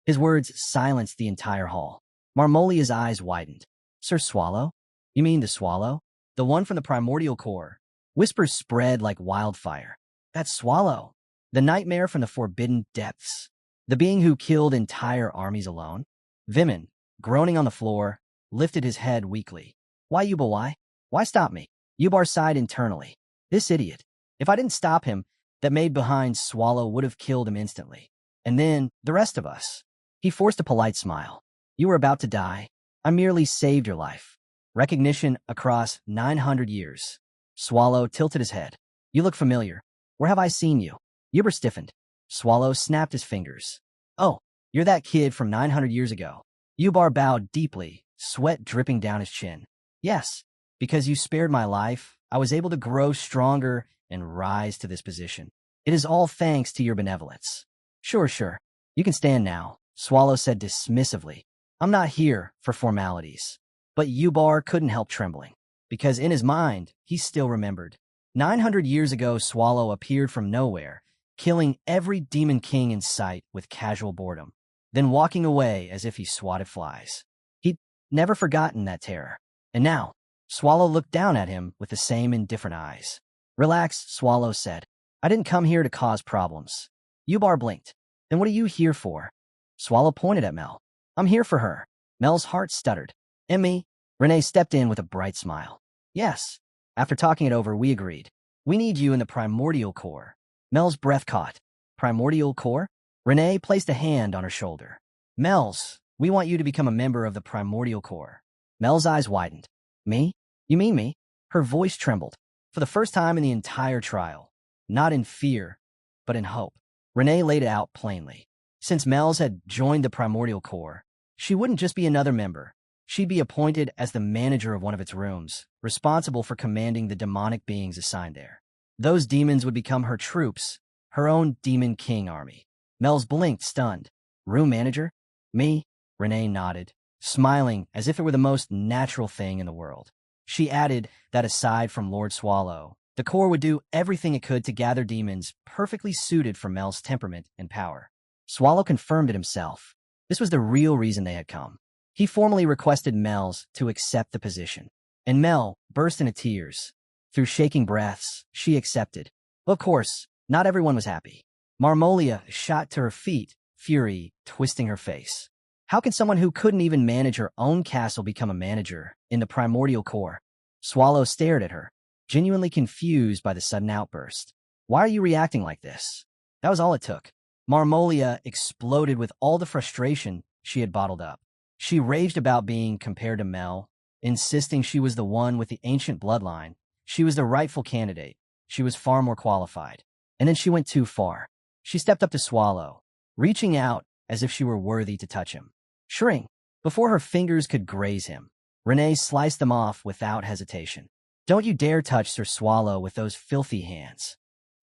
His words silenced the entire hall. Marmolia's eyes widened. Sir Swallow? You mean the Swallow? The one from the primordial core? Whispers spread like wildfire. That's Swallow. The nightmare from the forbidden depths. The being who killed entire armies alone. Vimin, groaning on the floor, lifted his head weakly. Why, Yuba, why? Why stop me? Yubar sighed internally. This idiot. If I didn't stop him, that maid behind Swallow would have killed him instantly. And then, the rest of us. He forced a polite smile. You were about to die. I merely saved your life. Recognition across 900 years. Swallow tilted his head. You look familiar. Where have I seen you? Yubar stiffened. Swallow snapped his fingers. Oh, you're that kid from 900 years ago. Yubar bowed deeply, sweat dripping down his chin. Yes, because you spared my life, I was able to grow stronger and rise to this position. It is all thanks to your benevolence. Sure. You can stand now, Swallow said dismissively. I'm not here for formalities. But Yubar couldn't help trembling, because in his mind, he still remembered. 900 years ago, Swallow appeared from nowhere, killing every demon king in sight with casual boredom, then walking away as if he swatted flies. He'd never forgotten that terror. And now, Swallow looked down at him with the same indifferent eyes. Relax, Swallow said. I didn't come here to cause problems. Yubar blinked. Then what are you here for? Swallow pointed at Mel. I'm here for her. Mel's heart stuttered. And me? Renee stepped in with a bright smile. Yes. After talking it over, we agreed. We need you in the primordial core. Mel's breath caught. Primordial core? Renee placed a hand on her shoulder. Mel's, we want you to become a member of the primordial core. Mel's eyes widened. Me? You mean me? Her voice trembled. For the first time in the entire trial. Not in fear, but in hope. Renee laid it out plainly. Since Mel's had joined the primordial core, she wouldn't just be another member. She'd be appointed as the manager of one of its rooms, responsible for commanding the demonic beings assigned there. Those demons would become her troops, her own demon king army. Mel's blinked, stunned. Room manager? Me? Renee nodded, smiling as if it were the most natural thing in the world. She added that aside from Lord Swallow, the core would do everything it could to gather demons perfectly suited for Mel's temperament and power. Swallow confirmed it himself. This was the real reason they had come. He formally requested Mel's to accept the position. And Mel burst into tears. Through shaking breaths, she accepted. Of course, not everyone was happy. Marmolia shot to her feet, fury twisting her face. How can someone who couldn't even manage her own castle become a manager in the primordial core? Swallow stared at her, genuinely confused by the sudden outburst. Why are you reacting like this? That was all it took. Marmolia exploded with all the frustration she had bottled up. She raged about being compared to Mel, insisting she was the one with the ancient bloodline. She was the rightful candidate. She was far more qualified. And then she went too far. She stepped up to Swallow, reaching out as if she were worthy to touch him. Shring, before her fingers could graze him, Renee sliced them off without hesitation. Don't you dare touch Sir Swallow with those filthy hands.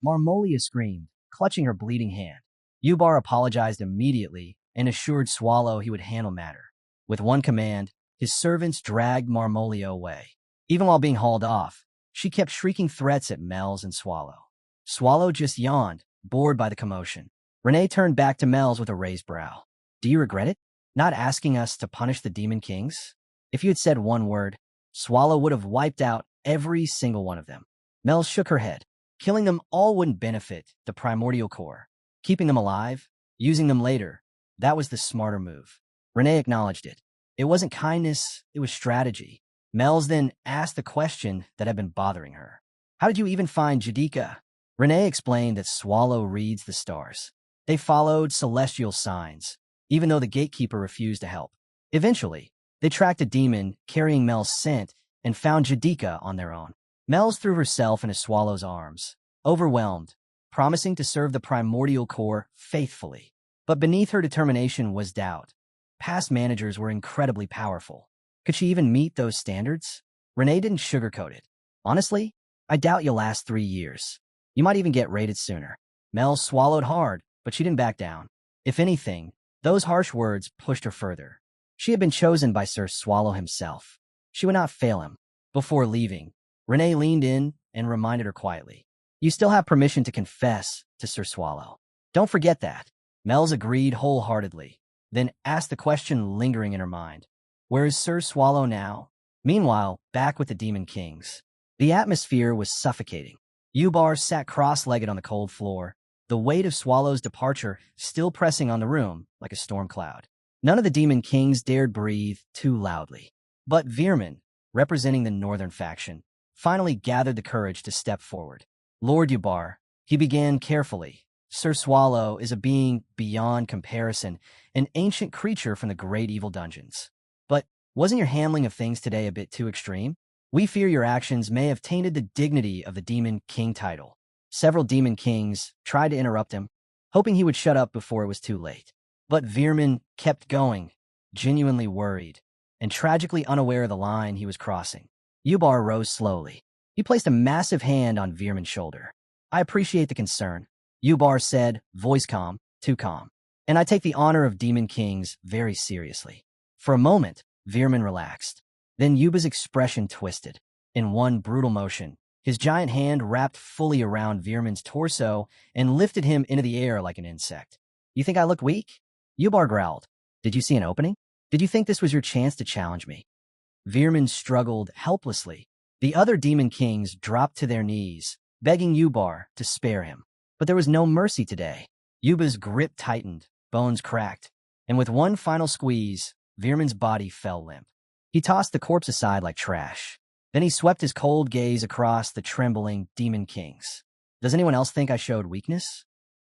Marmolia screamed, clutching her bleeding hand. Ubar apologized immediately and assured Swallow he would handle matter. With one command, his servants dragged Marmolia away. Even while being hauled off, she kept shrieking threats at Mel's and Swallow. Swallow just yawned, bored by the commotion. Renee turned back to Mel's with a raised brow. Do you regret it? Not asking us to punish the Demon Kings? If you had said one word, Swallow would have wiped out every single one of them. Mel shook her head. Killing them all wouldn't benefit the primordial core. Keeping them alive, using them later, that was the smarter move. Renee acknowledged it. It wasn't kindness, it was strategy. Mel's then asked the question that had been bothering her. How did you even find Jadika? Renee explained that Swallow reads the stars. They followed celestial signs, even though the gatekeeper refused to help. Eventually, they tracked a demon carrying Mel's scent and found Jadika on their own. Mel's threw herself into Swallow's arms, overwhelmed, promising to serve the primordial core faithfully. But beneath her determination was doubt. Past managers were incredibly powerful. Could she even meet those standards? Renee didn't sugarcoat it. Honestly, I doubt you'll last 3 years. You might even get raided sooner. Mel swallowed hard, but she didn't back down. If anything, those harsh words pushed her further. She had been chosen by Sir Swallow himself. She would not fail him. Before leaving, Renee leaned in and reminded her quietly. You still have permission to confess to Sir Swallow. Don't forget that. Mel's agreed wholeheartedly, then asked the question lingering in her mind. Where is Sir Swallow now? Meanwhile, back with the Demon Kings. The atmosphere was suffocating. Ubar sat cross-legged on the cold floor, the weight of Swallow's departure still pressing on the room like a storm cloud. None of the Demon Kings dared breathe too loudly. But Veerman, representing the northern faction, finally gathered the courage to step forward. Lord Ubar, he began carefully. Sir Swallow is a being beyond comparison, an ancient creature from the great evil dungeons. But wasn't your handling of things today a bit too extreme? We fear your actions may have tainted the dignity of the Demon King title. Several Demon Kings tried to interrupt him, hoping he would shut up before it was too late. But Veerman kept going, genuinely worried, and tragically unaware of the line he was crossing. Ubar rose slowly. He placed a massive hand on Veerman's shoulder. I appreciate the concern, Ubar said, voice calm, too calm. And I take the honor of Demon Kings very seriously. For a moment, Veerman relaxed. Then Yuba's expression twisted. In one brutal motion, his giant hand wrapped fully around Veerman's torso and lifted him into the air like an insect. You think I look weak? Ubar growled. Did you see an opening? Did you think this was your chance to challenge me? Veerman struggled helplessly. The other Demon Kings dropped to their knees, begging Ubar to spare him. But there was no mercy today. Yuba's grip tightened, bones cracked, and with one final squeeze, Veerman's body fell limp. He tossed the corpse aside like trash. Then he swept his cold gaze across the trembling Demon Kings. Does anyone else think I showed weakness?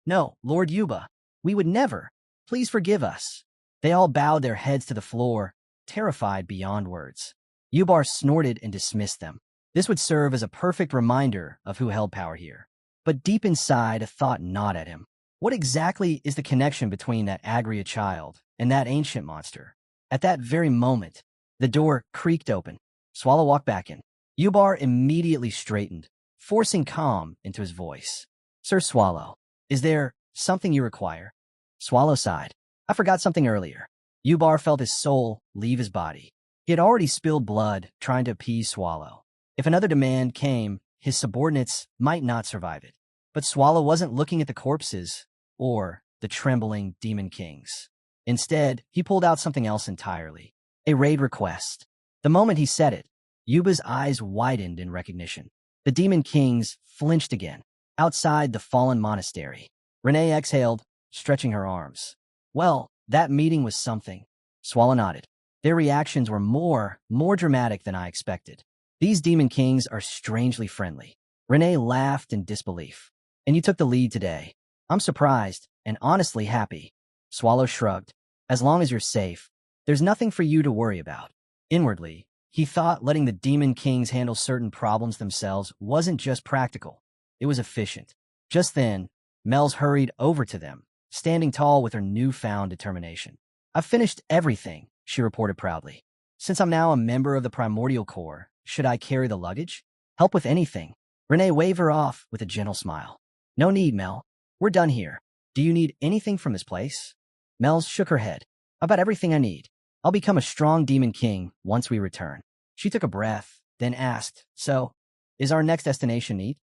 No, Lord Yuba. We would never. Please forgive us. They all bowed their heads to the floor, terrified beyond words. Ubar snorted and dismissed them. This would serve as a perfect reminder of who held power here. But deep inside, a thought gnawed at him. What exactly is the connection between that Agria child and that ancient monster? At that very moment, the door creaked open. Swallow walked back in. Ubar immediately straightened, forcing calm into his voice. Sir Swallow, is there something you require? Swallow sighed. I forgot something earlier. Ubar felt his soul leave his body. He had already spilled blood trying to appease Swallow. If another demand came, his subordinates might not survive it. But Swallow wasn't looking at the corpses or the trembling Demon Kings. Instead, he pulled out something else entirely. A raid request. The moment he said it, Yuba's eyes widened in recognition. The Demon Kings flinched again. Outside the fallen monastery, Renee exhaled, stretching her arms. Well, that meeting was something. Swallow nodded. Their reactions were more dramatic than I expected. These Demon Kings are strangely friendly. Renee laughed in disbelief. And you took the lead today. I'm surprised and honestly happy. Swallow shrugged. As long as you're safe, there's nothing for you to worry about. Inwardly, he thought letting the Demon Kings handle certain problems themselves wasn't just practical. It was efficient. Just then, Mel's hurried over to them, standing tall with her newfound determination. I've finished everything, she reported proudly. Since I'm now a member of the Primordial Corps, should I carry the luggage? Help with anything? Renee waved her off with a gentle smile. No need, Mel. We're done here. Do you need anything from this place? Mel shook her head. About everything I need. I'll become a strong Demon King once we return. She took a breath, then asked, So, is our next destination neat?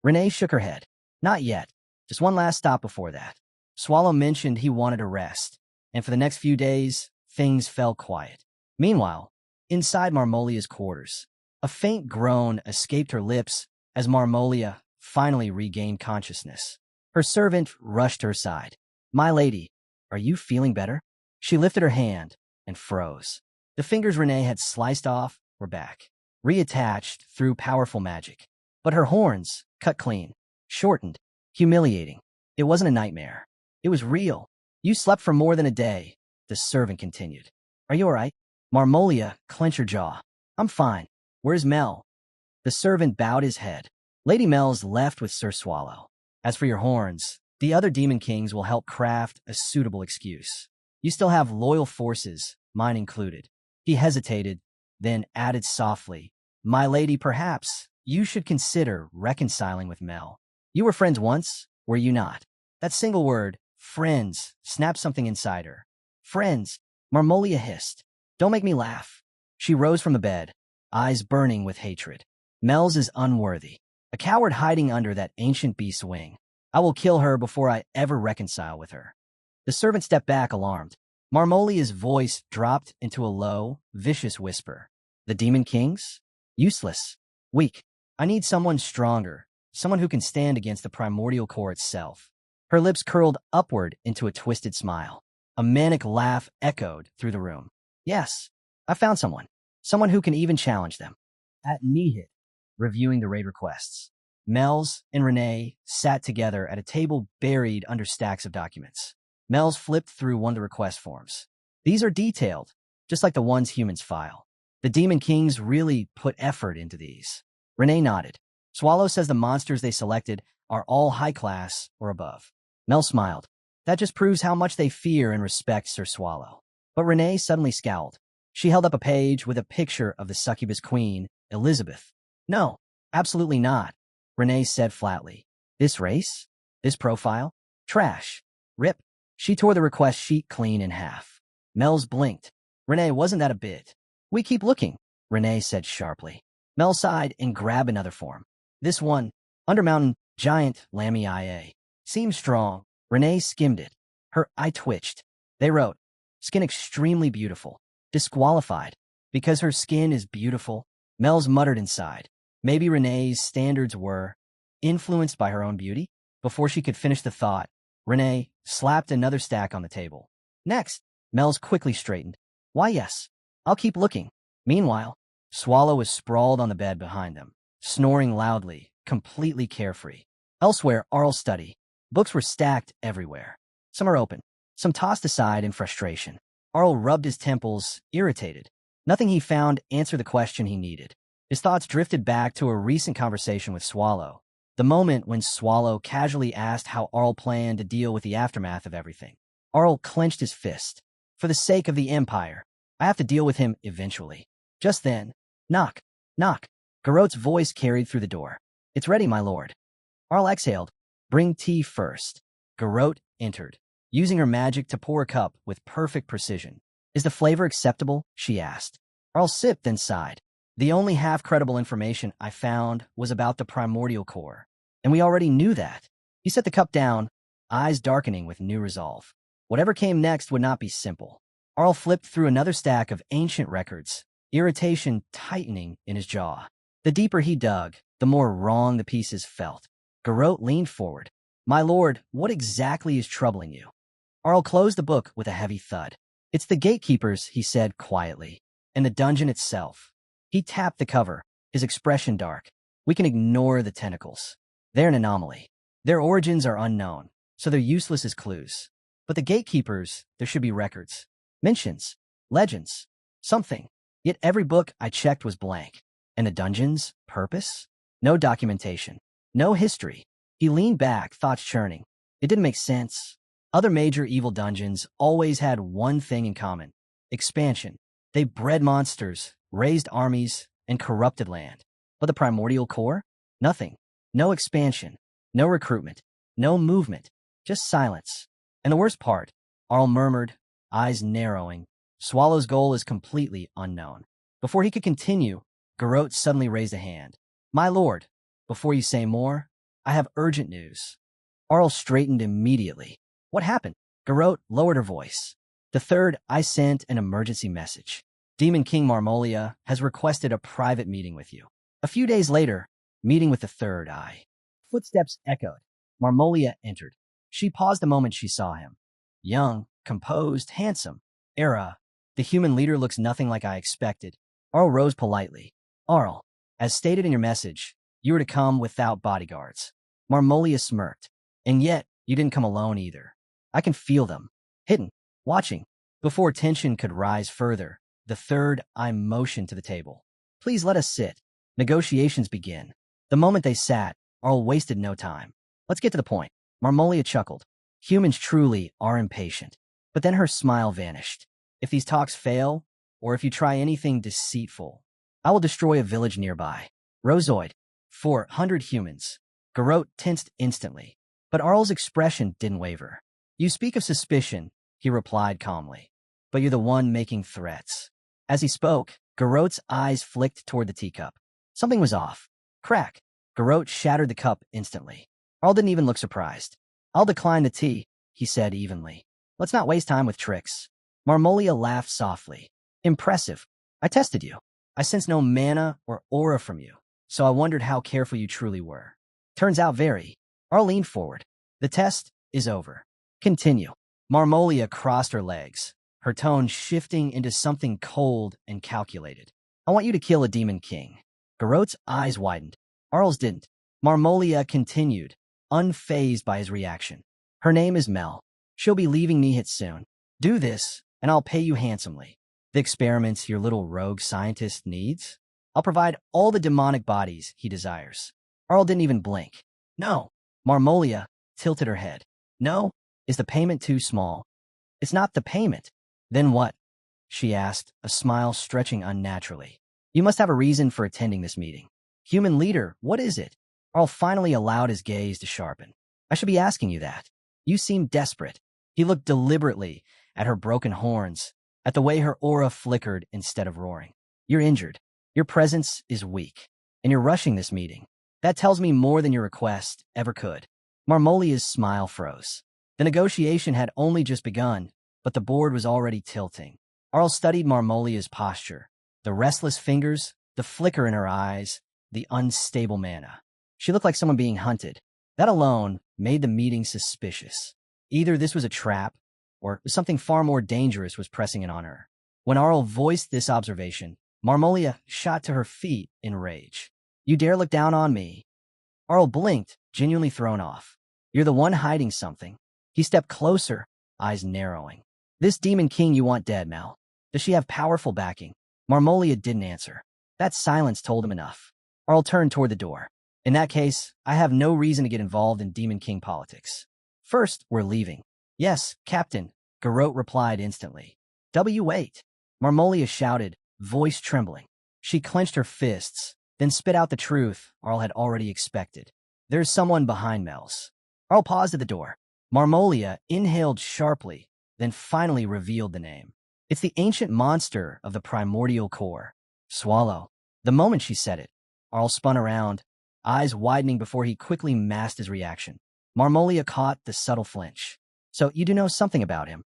Renee shook her head. Not yet. Just one last stop before that. Swallow mentioned he wanted a rest, and for the next few days, things fell quiet. Meanwhile, inside Marmolia's quarters, a faint groan escaped her lips as Marmolia finally regained consciousness. Her servant rushed to her side. My lady, are you feeling better? She lifted her hand and froze. The fingers Renee had sliced off were back, reattached through powerful magic. But her horns, cut clean, shortened, humiliating. It wasn't a nightmare. It was real. You slept for more than a day, the servant continued. Are you all right? Marmolia clenched her jaw. I'm fine. Where's Mel? The servant bowed his head. Lady Mel's left with Sir Swallow. As for your horns, the other Demon Kings will help craft a suitable excuse. You still have loyal forces, mine included. He hesitated, then added softly, My lady, perhaps you should consider reconciling with Mel. You were friends once, were you not? That single word, friends, snapped something inside her. Friends, Marmolia hissed. Don't make me laugh. She rose from the bed, eyes burning with hatred. Mel's is unworthy. A coward hiding under that ancient beast's wing. I will kill her before I ever reconcile with her. The servant stepped back, alarmed. Marmolia's voice dropped into a low, vicious whisper. The Demon Kings? Useless. Weak. I need someone stronger, someone who can stand against the Primordial Corps itself. Her lips curled upward into a twisted smile. A manic laugh echoed through the room. Yes, I found someone. Someone who can even challenge them. At Nihit, reviewing the raid requests, Mel's and Renee sat together at a table buried under stacks of documents. Mel's flipped through one of the request forms. These are detailed, just like the ones humans file. The Demon Kings really put effort into these. Renee nodded. Swallow says the monsters they selected are all high class or above. Mel smiled. That just proves how much they fear and respect Sir Swallow. But Renee suddenly scowled. She held up a page with a picture of the succubus queen, Elizabeth. No, absolutely not, Renee said flatly. This race? This profile? Trash. Rip. She tore the request sheet clean in half. Mel's blinked. Renee, wasn't that a bit? We keep looking, Renee said sharply. Mel sighed and grabbed another form. This one, Undermountain Giant Lammy IA. Seems strong. Renee skimmed it. Her eye twitched. They wrote, Skin extremely beautiful. Disqualified. Because her skin is beautiful, Mel's muttered inside. Maybe Renee's standards were influenced by her own beauty? Before she could finish the thought, Renee slapped another stack on the table. Next, Mel's quickly straightened. Why, yes. I'll keep looking. Meanwhile, Swallow was sprawled on the bed behind them, snoring loudly, completely carefree. Elsewhere, Arl's study. Books were stacked everywhere. Some are open, some tossed aside in frustration. Arl rubbed his temples, irritated. Nothing he found answered the question he needed. His thoughts drifted back to a recent conversation with Swallow. The moment when Swallow casually asked how Arl planned to deal with the aftermath of everything. Arl clenched his fist. For the sake of the Empire, I have to deal with him eventually. Just then, knock, knock. Garot's voice carried through the door. It's ready, my lord. Arl exhaled. Bring tea first. Garot entered, using her magic to pour a cup with perfect precision. Is the flavor acceptable? She asked. Arl sipped and sighed. The only half-credible information I found was about the Primordial Corps, and we already knew that. He set the cup down, eyes darkening with new resolve. Whatever came next would not be simple. Arl flipped through another stack of ancient records, irritation tightening in his jaw. The deeper he dug, the more wrong the pieces felt. Garot leaned forward. My lord, what exactly is troubling you? Arl closed the book with a heavy thud. It's the gatekeepers, he said quietly, and the dungeon itself. He tapped the cover, his expression dark. We can ignore the tentacles. They're an anomaly. Their origins are unknown, so they're useless as clues. But the gatekeepers, there should be records, mentions, legends, something. Yet every book I checked was blank. And the dungeons, purpose? No documentation, no history. He leaned back, thoughts churning. It didn't make sense. Other major evil dungeons always had one thing in common: expansion. They bred monsters, raised armies, and corrupted land. But the primordial core? Nothing. No expansion, no recruitment, no movement, just silence. And the worst part, Arl murmured, eyes narrowing, Swallow's goal is completely unknown. Before he could continue, Garrote suddenly raised a hand. My lord, before you say more, I have urgent news. Arl straightened immediately. What happened? Garrote lowered her voice. The third, I sent an emergency message. Demon King Marmolia has requested a private meeting with you. A few days later, meeting with the third eye. Footsteps echoed. Marmolia entered. She paused the moment she saw him. Young, composed, handsome. Era. The human leader looks nothing like I expected. Arl rose politely. Arl, as stated in your message, you were to come without bodyguards. Marmolia smirked. And yet, you didn't come alone either. I can feel them. Hidden. Watching. Before tension could rise further, the third eye motioned to the table. Please let us sit. Negotiations begin. The moment they sat, Arl wasted no time. Let's get to the point. Marmolia chuckled. Humans truly are impatient. But then her smile vanished. If these talks fail, or if you try anything deceitful, I will destroy a village nearby. Rozoid. 400 humans. Garrote tensed instantly. But Arl's expression didn't waver. You speak of suspicion, he replied calmly. But you're the one making threats. As he spoke, Garrote's eyes flicked toward the teacup. Something was off. Crack. Garrote shattered the cup instantly. Arl didn't even look surprised. I'll decline the tea, he said evenly. Let's not waste time with tricks. Marmolia laughed softly. Impressive. I tested you. I sensed no mana or aura from you, so I wondered how careful you truly were. Turns out very. Arl leaned forward. The test is over. Continue. Marmolia crossed her legs, her tone shifting into something cold and calculated. I want you to kill a demon king. Garrote's eyes widened. Arl's didn't. Marmolia continued, unfazed by his reaction. Her name is Mel. She'll be leaving Nihit soon. Do this, and I'll pay you handsomely. The experiments your little rogue scientist needs? I'll provide all the demonic bodies he desires. Arl didn't even blink. No. Marmolia tilted her head. No? Is the payment too small? It's not the payment. Then what? She asked, a smile stretching unnaturally. You must have a reason for attending this meeting. Human leader, what is it? Arl finally allowed his gaze to sharpen. I should be asking you that. You seem desperate. He looked deliberately at her broken horns, at the way her aura flickered instead of roaring. You're injured. Your presence is weak. And you're rushing this meeting. That tells me more than your request ever could. Marmolia's smile froze. The negotiation had only just begun, but the board was already tilting. Arl studied Marmolia's posture. The restless fingers, the flicker in her eyes, the unstable mana. She looked like someone being hunted. That alone made the meeting suspicious. Either this was a trap, or something far more dangerous was pressing in on her. When Arl voiced this observation, Marmolia shot to her feet in rage. You dare look down on me? Arl blinked, genuinely thrown off. You're the one hiding something. He stepped closer, eyes narrowing. This demon king you want dead, Mel. Does she have powerful backing? Marmolia didn't answer. That silence told him enough. Arl turned toward the door. In that case, I have no reason to get involved in demon king politics. First, we're leaving. Yes, Captain, Garrote replied instantly. Wait. Marmolia shouted, voice trembling. She clenched her fists, then spit out the truth Arl had already expected. There's someone behind Mel's. Arl paused at the door. Marmolia inhaled sharply, then finally revealed the name. It's the ancient monster of the primordial core. Swallow. The moment she said it, Arl spun around, eyes widening before he quickly masked his reaction. Marmolia caught the subtle flinch. So you do know something about him.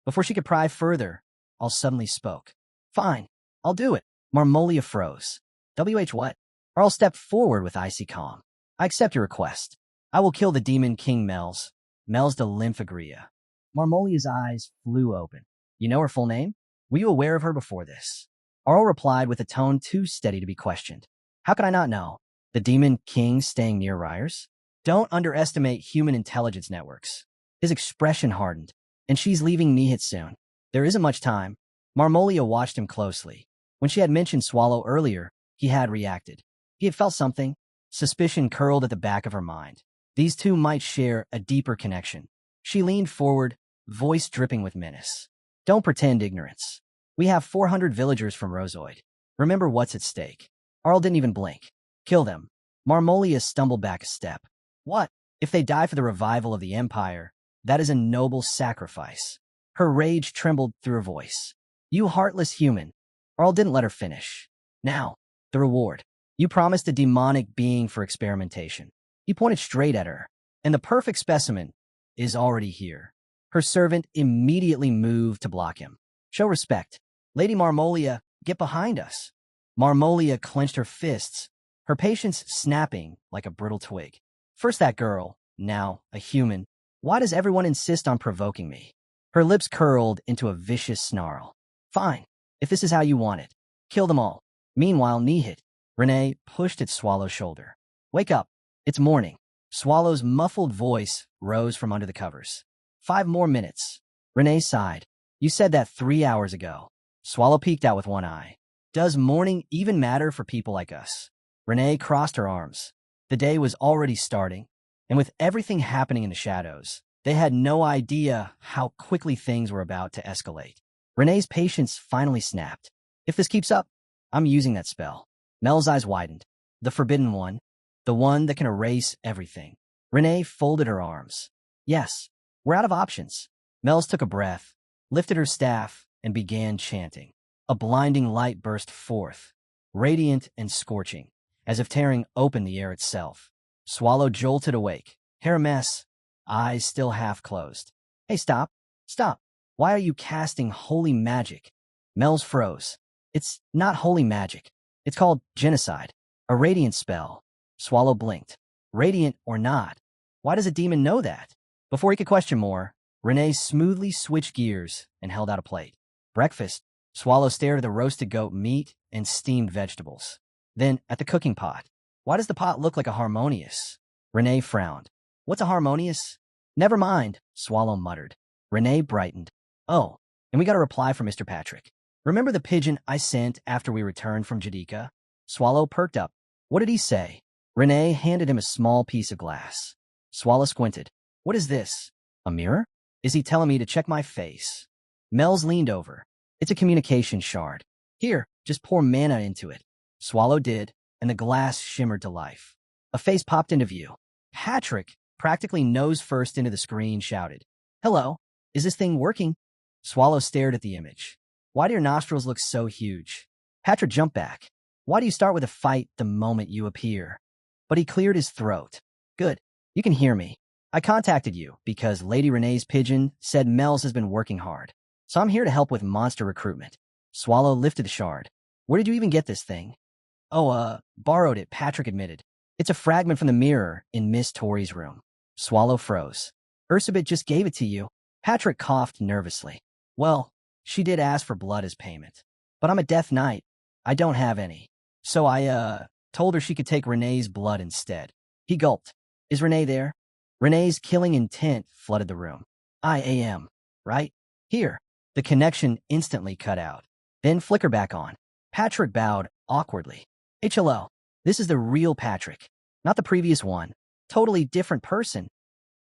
Before she could pry further, Arl suddenly spoke. Fine, I'll do it. Marmolia froze. What? Arl stepped forward with icy calm. I accept your request. I will kill the demon king Mel's de Lymphagria. Marmolia's eyes flew open. You know her full name? Were you aware of her before this? Arl replied with a tone too steady to be questioned. How could I not know? The demon king staying near Ryers? Don't underestimate human intelligence networks. His expression hardened. And she's leaving Nihit soon. There isn't much time. Marmolia watched him closely. When she had mentioned Swallow earlier, he had reacted. He had felt something. Suspicion curled at the back of her mind. These two might share a deeper connection. She leaned forward, voice dripping with menace. Don't pretend ignorance. We have 400 villagers from Rozoid. Remember what's at stake. Arl didn't even blink. Kill them. Marmolia stumbled back a step. What? If they die for the revival of the Empire, that is a noble sacrifice. Her rage trembled through her voice. You heartless human. Arl didn't let her finish. Now, the reward. You promised a demonic being for experimentation. He pointed straight at her, and the perfect specimen is already here. Her servant immediately moved to block him. Show respect. Lady Marmolia, get behind us. Marmolia clenched her fists, her patience snapping like a brittle twig. First that girl, now a human. Why does everyone insist on provoking me? Her lips curled into a vicious snarl. Fine, if this is how you want it. Kill them all. Meanwhile, Nihit. Renee pushed at Swallow's shoulder. Wake up. It's morning. Swallow's muffled voice rose from under the covers. 5 more minutes. Renee sighed. You said that 3 hours ago. Swallow peeked out with one eye. Does morning even matter for people like us? Renee crossed her arms. The day was already starting, and with everything happening in the shadows, they had no idea how quickly things were about to escalate. Renee's patience finally snapped. If this keeps up, I'm using that spell. Mel's eyes widened. The forbidden one. The one that can erase everything. Renee folded her arms. Yes, we're out of options. Mel's took a breath, lifted her staff, and began chanting. A blinding light burst forth, radiant and scorching, as if tearing open the air itself. Swallow jolted awake, hair a mess, eyes still half closed. Hey, stop. Stop. Why are you casting holy magic? Mel's froze. It's not holy magic. It's called genocide. A radiant spell. Swallow blinked. Radiant or not, why does a demon know that? Before he could question more, Renee smoothly switched gears and held out a plate. Breakfast. Swallow stared at the roasted goat meat and steamed vegetables. Then at the cooking pot. Why does the pot look like a harmonious? Renee frowned. What's a harmonious? Never mind, Swallow muttered. Renee brightened. Oh, and we got a reply from Mr. Patrick. Remember the pigeon I sent after we returned from Jadika? Swallow perked up. What did he say? Renee handed him a small piece of glass. Swallow squinted. What is this? A mirror? Is he telling me to check my face? Mel's leaned over. It's a communication shard. Here, just pour mana into it. Swallow did, and the glass shimmered to life. A face popped into view. Patrick, practically nose first into the screen, shouted. Hello, is this thing working? Swallow stared at the image. Why do your nostrils look so huge? Patrick jumped back. Why do you start with a fight the moment you appear? But he cleared his throat. Good, you can hear me. I contacted you because Lady Renee's pigeon said Mel's has been working hard. So I'm here to help with monster recruitment. Swallow lifted the shard. Where did you even get this thing? Oh, borrowed it, Patrick admitted. It's a fragment from the mirror in Miss Tori's room. Swallow froze. Ursabit just gave it to you. Patrick coughed nervously. Well, she did ask for blood as payment. But I'm a Death Knight. I don't have any. So I, told her she could take Renee's blood instead. He gulped. Is Renee there? Renee's killing intent flooded the room. I am, right? Here. The connection instantly cut out. Then flicker back on. Patrick bowed awkwardly. HLO. This is the real Patrick. Not the previous one. Totally different person.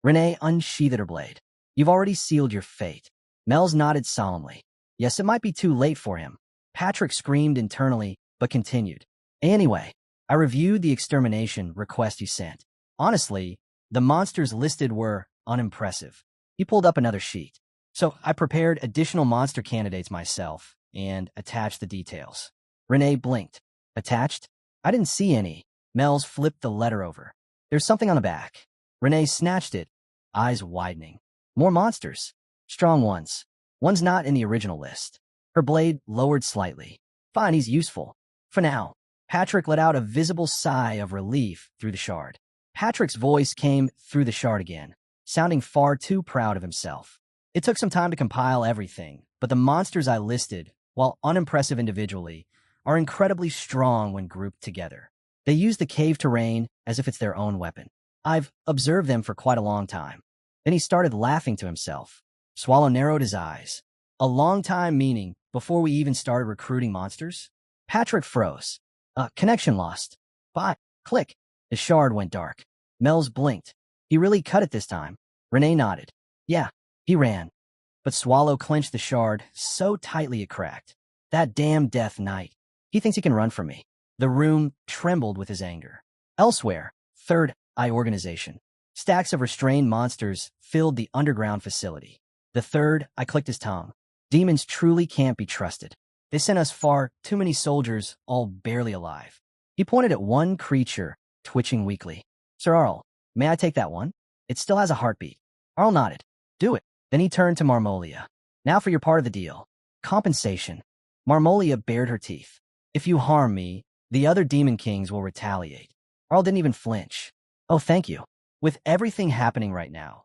Renee unsheathed her blade. You've already sealed your fate. Mel's nodded solemnly. Yes, it might be too late for him. Patrick screamed internally, but continued. Anyway, I reviewed the extermination request you sent. Honestly, the monsters listed were unimpressive. He pulled up another sheet. So I prepared additional monster candidates myself and attached the details. Renee blinked. Attached? I didn't see any. Mel's flipped the letter over. There's something on the back. Renee snatched it, eyes widening. More monsters. Strong ones. One's not in the original list. Her blade lowered slightly. Fine, he's useful. For now. Patrick let out a visible sigh of relief through the shard. Patrick's voice came through the shard again, sounding far too proud of himself. It took some time to compile everything, but the monsters I listed, while unimpressive individually, are incredibly strong when grouped together. They use the cave terrain as if it's their own weapon. I've observed them for quite a long time. Then he started laughing to himself. Swallow narrowed his eyes. A long time meaning before we even started recruiting monsters? Patrick froze. Connection lost. Bye. Click. The shard went dark. Mel's blinked. He really cut it this time. Renee nodded. Yeah, he ran. But Swallow clenched the shard so tightly it cracked. That damn Death Knight. He thinks he can run from me. The room trembled with his anger. Elsewhere, Third Eye Organization. Stacks of restrained monsters filled the underground facility. The Third Eye clicked his tongue. Demons truly can't be trusted. They sent us far too many soldiers, all barely alive. He pointed at one creature, twitching weakly. Sir Arl, may I take that one? It still has a heartbeat. Arl nodded. Do it. Then he turned to Marmolia. Now for your part of the deal. Compensation. Marmolia bared her teeth. If you harm me, the other demon kings will retaliate. Arl didn't even flinch. Oh, thank you. With everything happening right now,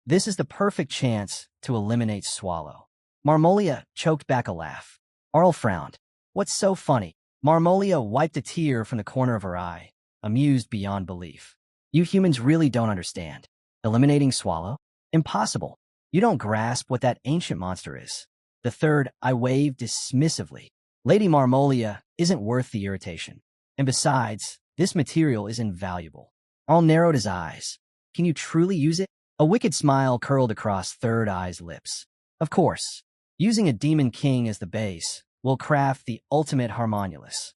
this is the perfect chance to eliminate Swallow. Marmolia choked back a laugh. Arl frowned. What's so funny? Marmolia wiped a tear from the corner of her eye, amused beyond belief. You humans really don't understand. Eliminating Swallow? Impossible. You don't grasp what that ancient monster is. The Third Eye waved dismissively. Lady Marmolia isn't worth the irritation. And besides, this material is invaluable. Arl narrowed his eyes. Can you truly use it? A wicked smile curled across Third Eye's lips. Of course. Using a demon king as the base, we'll craft the ultimate homunculus.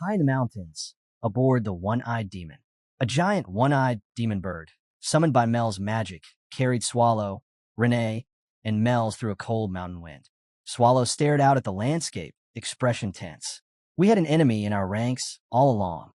High in the mountains, aboard the one-eyed demon. A giant one-eyed demon bird, summoned by Mel's magic, carried Swallow, Renee, and Mel's through a cold mountain wind. Swallow stared out at the landscape, expression tense. We had an enemy in our ranks all along.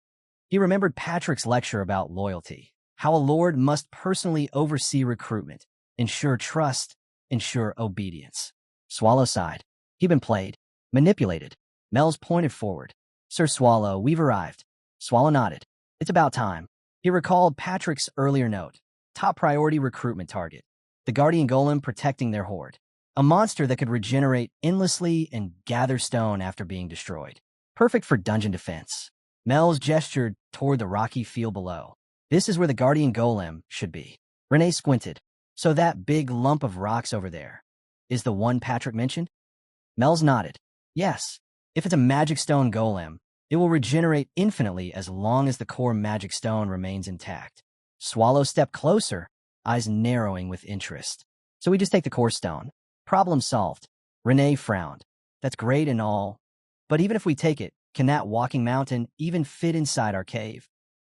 He remembered Patrick's lecture about loyalty, how a lord must personally oversee recruitment, ensure trust, ensure obedience. Swallow sighed. He'd been played, manipulated. Mel's pointed forward. Sir Swallow, we've arrived. Swallow nodded. It's about time. He recalled Patrick's earlier note. Top priority recruitment target. The guardian golem protecting their horde. A monster that could regenerate endlessly and gather stone after being destroyed. Perfect for dungeon defense. Mel's gestured toward the rocky field below. This is where the guardian golem should be. Renee squinted. So that big lump of rocks over there is the one Patrick mentioned? Mel's nodded. Yes. If it's a magic stone golem, it will regenerate infinitely as long as the core magic stone remains intact. Swallow stepped closer, eyes narrowing with interest. So we just take the core stone. Problem solved. Renee frowned. That's great and all, but even if we take it, can that walking mountain even fit inside our cave?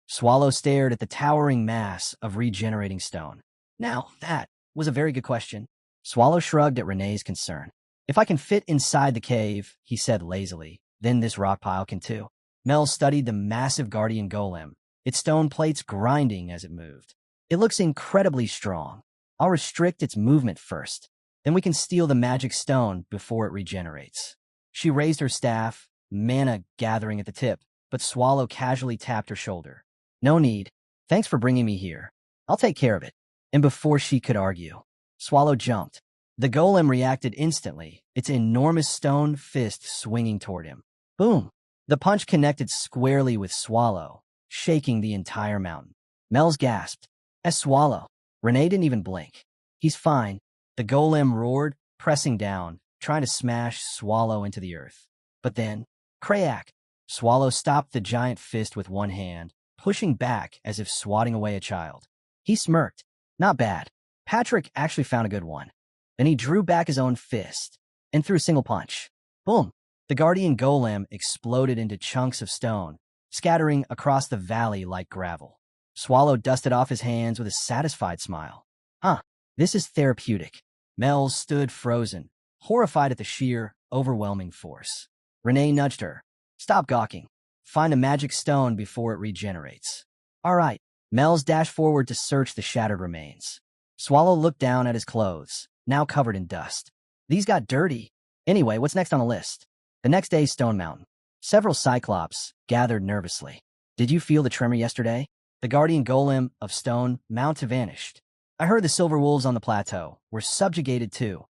Swallow stared at the towering mass of regenerating stone. Now, that was a very good question. Swallow shrugged at Renee's concern. If I can fit inside the cave, he said lazily, then this rock pile can too. Mel studied the massive guardian golem, its stone plates grinding as it moved. It looks incredibly strong. I'll restrict its movement first. Then we can steal the magic stone before it regenerates. She raised her staff, mana gathering at the tip, but Swallow casually tapped her shoulder. No need. Thanks for bringing me here. I'll take care of it. And before she could argue, Swallow jumped. The golem reacted instantly, its enormous stone fist swinging toward him. Boom! The punch connected squarely with Swallow, shaking the entire mountain. Mel's gasped. As Swallow. Renee didn't even blink. He's fine. The golem roared, pressing down, trying to smash Swallow into the earth. But then, crack! Swallow stopped the giant fist with one hand, pushing back as if swatting away a child. He smirked. Not bad. Patrick actually found a good one. Then he drew back his own fist and threw a single punch. Boom! The guardian golem exploded into chunks of stone, scattering across the valley like gravel. Swallow dusted off his hands with a satisfied smile. Huh, this is therapeutic. Mel stood frozen, horrified at the sheer, overwhelming force. Renee nudged her. Stop gawking. Find a magic stone before it regenerates. All right. Mel's dashed forward to search the shattered remains. Swallow looked down at his clothes, now covered in dust. These got dirty. Anyway, what's next on the list? The next day, Stone Mountain. Several Cyclops gathered nervously. Did you feel the tremor yesterday? The guardian golem of Stone Mountain vanished. I heard the Silver Wolves on the plateau were subjugated too.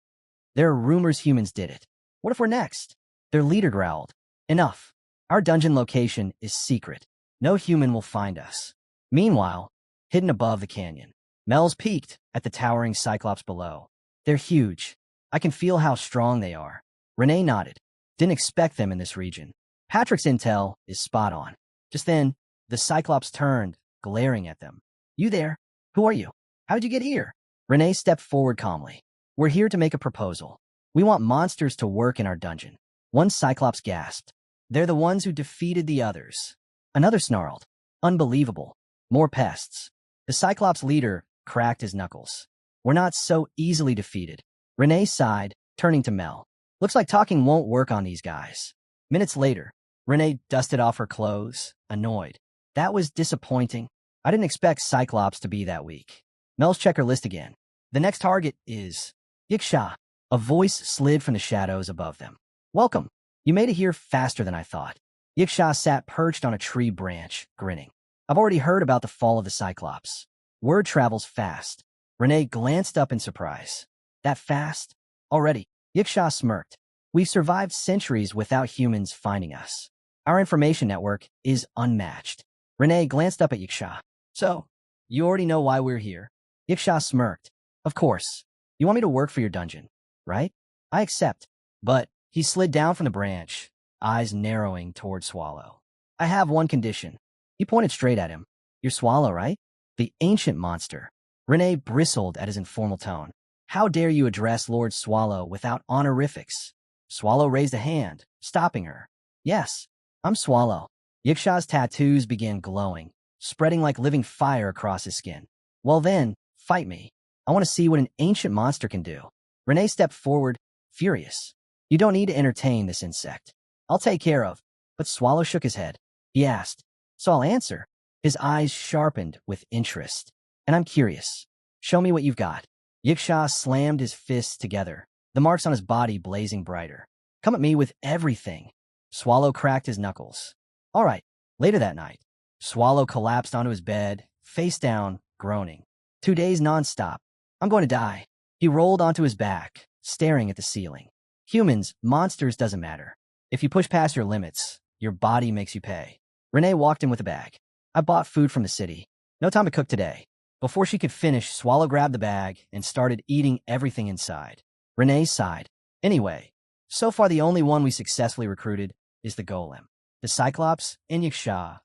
There are rumors humans did it. What if we're next? Their leader growled. Enough. Our dungeon location is secret. No human will find us. Meanwhile, hidden above the canyon. Mel's peeked at the towering cyclops below. They're huge. I can feel how strong they are. Renee nodded. Didn't expect them in this region. Patrick's intel is spot on. Just then, the cyclops turned, glaring at them. You there? Who are you? How did you get here? Renee stepped forward calmly. We're here to make a proposal. We want monsters to work in our dungeon. One cyclops gasped. They're the ones who defeated the others. Another snarled. Unbelievable. More pests. The cyclops leader cracked his knuckles. We're not so easily defeated. Renee sighed, turning to Mel. Looks like talking won't work on these guys. Minutes later, Renee dusted off her clothes, annoyed. That was disappointing. I didn't expect Cyclops to be that weak. Mel's checked her list again. The next target is Yiksha. A voice slid from the shadows above them. Welcome. You made it here faster than I thought. Yiksha sat perched on a tree branch, grinning. I've already heard about the fall of the Cyclops. Word travels fast. Renee glanced up in surprise. That fast? Already. Yiksha smirked. We've survived centuries without humans finding us. Our information network is unmatched. Renee glanced up at Yiksha. So, you already know why we're here? Yiksha smirked. Of course. You want me to work for your dungeon, right? I accept. But he slid down from the branch, eyes narrowing toward Swallow. I have one condition. He pointed straight at him. You're Swallow, right? The ancient monster. Renee bristled at his informal tone. How dare you address Lord Swallow without honorifics? Swallow raised a hand, stopping her. Yes, I'm Swallow. Yiksha's tattoos began glowing, spreading like living fire across his skin. Well then, fight me. I want to see what an ancient monster can do. Renee stepped forward, furious. You don't need to entertain this insect. I'll take care of. But Swallow shook his head. He asked, so I'll answer. His eyes sharpened with interest. And I'm curious. Show me what you've got. Yiksha slammed his fists together, the marks on his body blazing brighter. Come at me with everything. Swallow cracked his knuckles. All right. Later that night, Swallow collapsed onto his bed, face down, groaning. 2 days nonstop. I'm going to die. He rolled onto his back, staring at the ceiling. Humans, monsters doesn't matter. If you push past your limits, your body makes you pay. Renee walked in with a bag. I bought food from the city. No time to cook today. Before she could finish, Swallow grabbed the bag and started eating everything inside. Renee sighed. Anyway, so far the only one we successfully recruited is the golem. The Cyclops and Yiksha.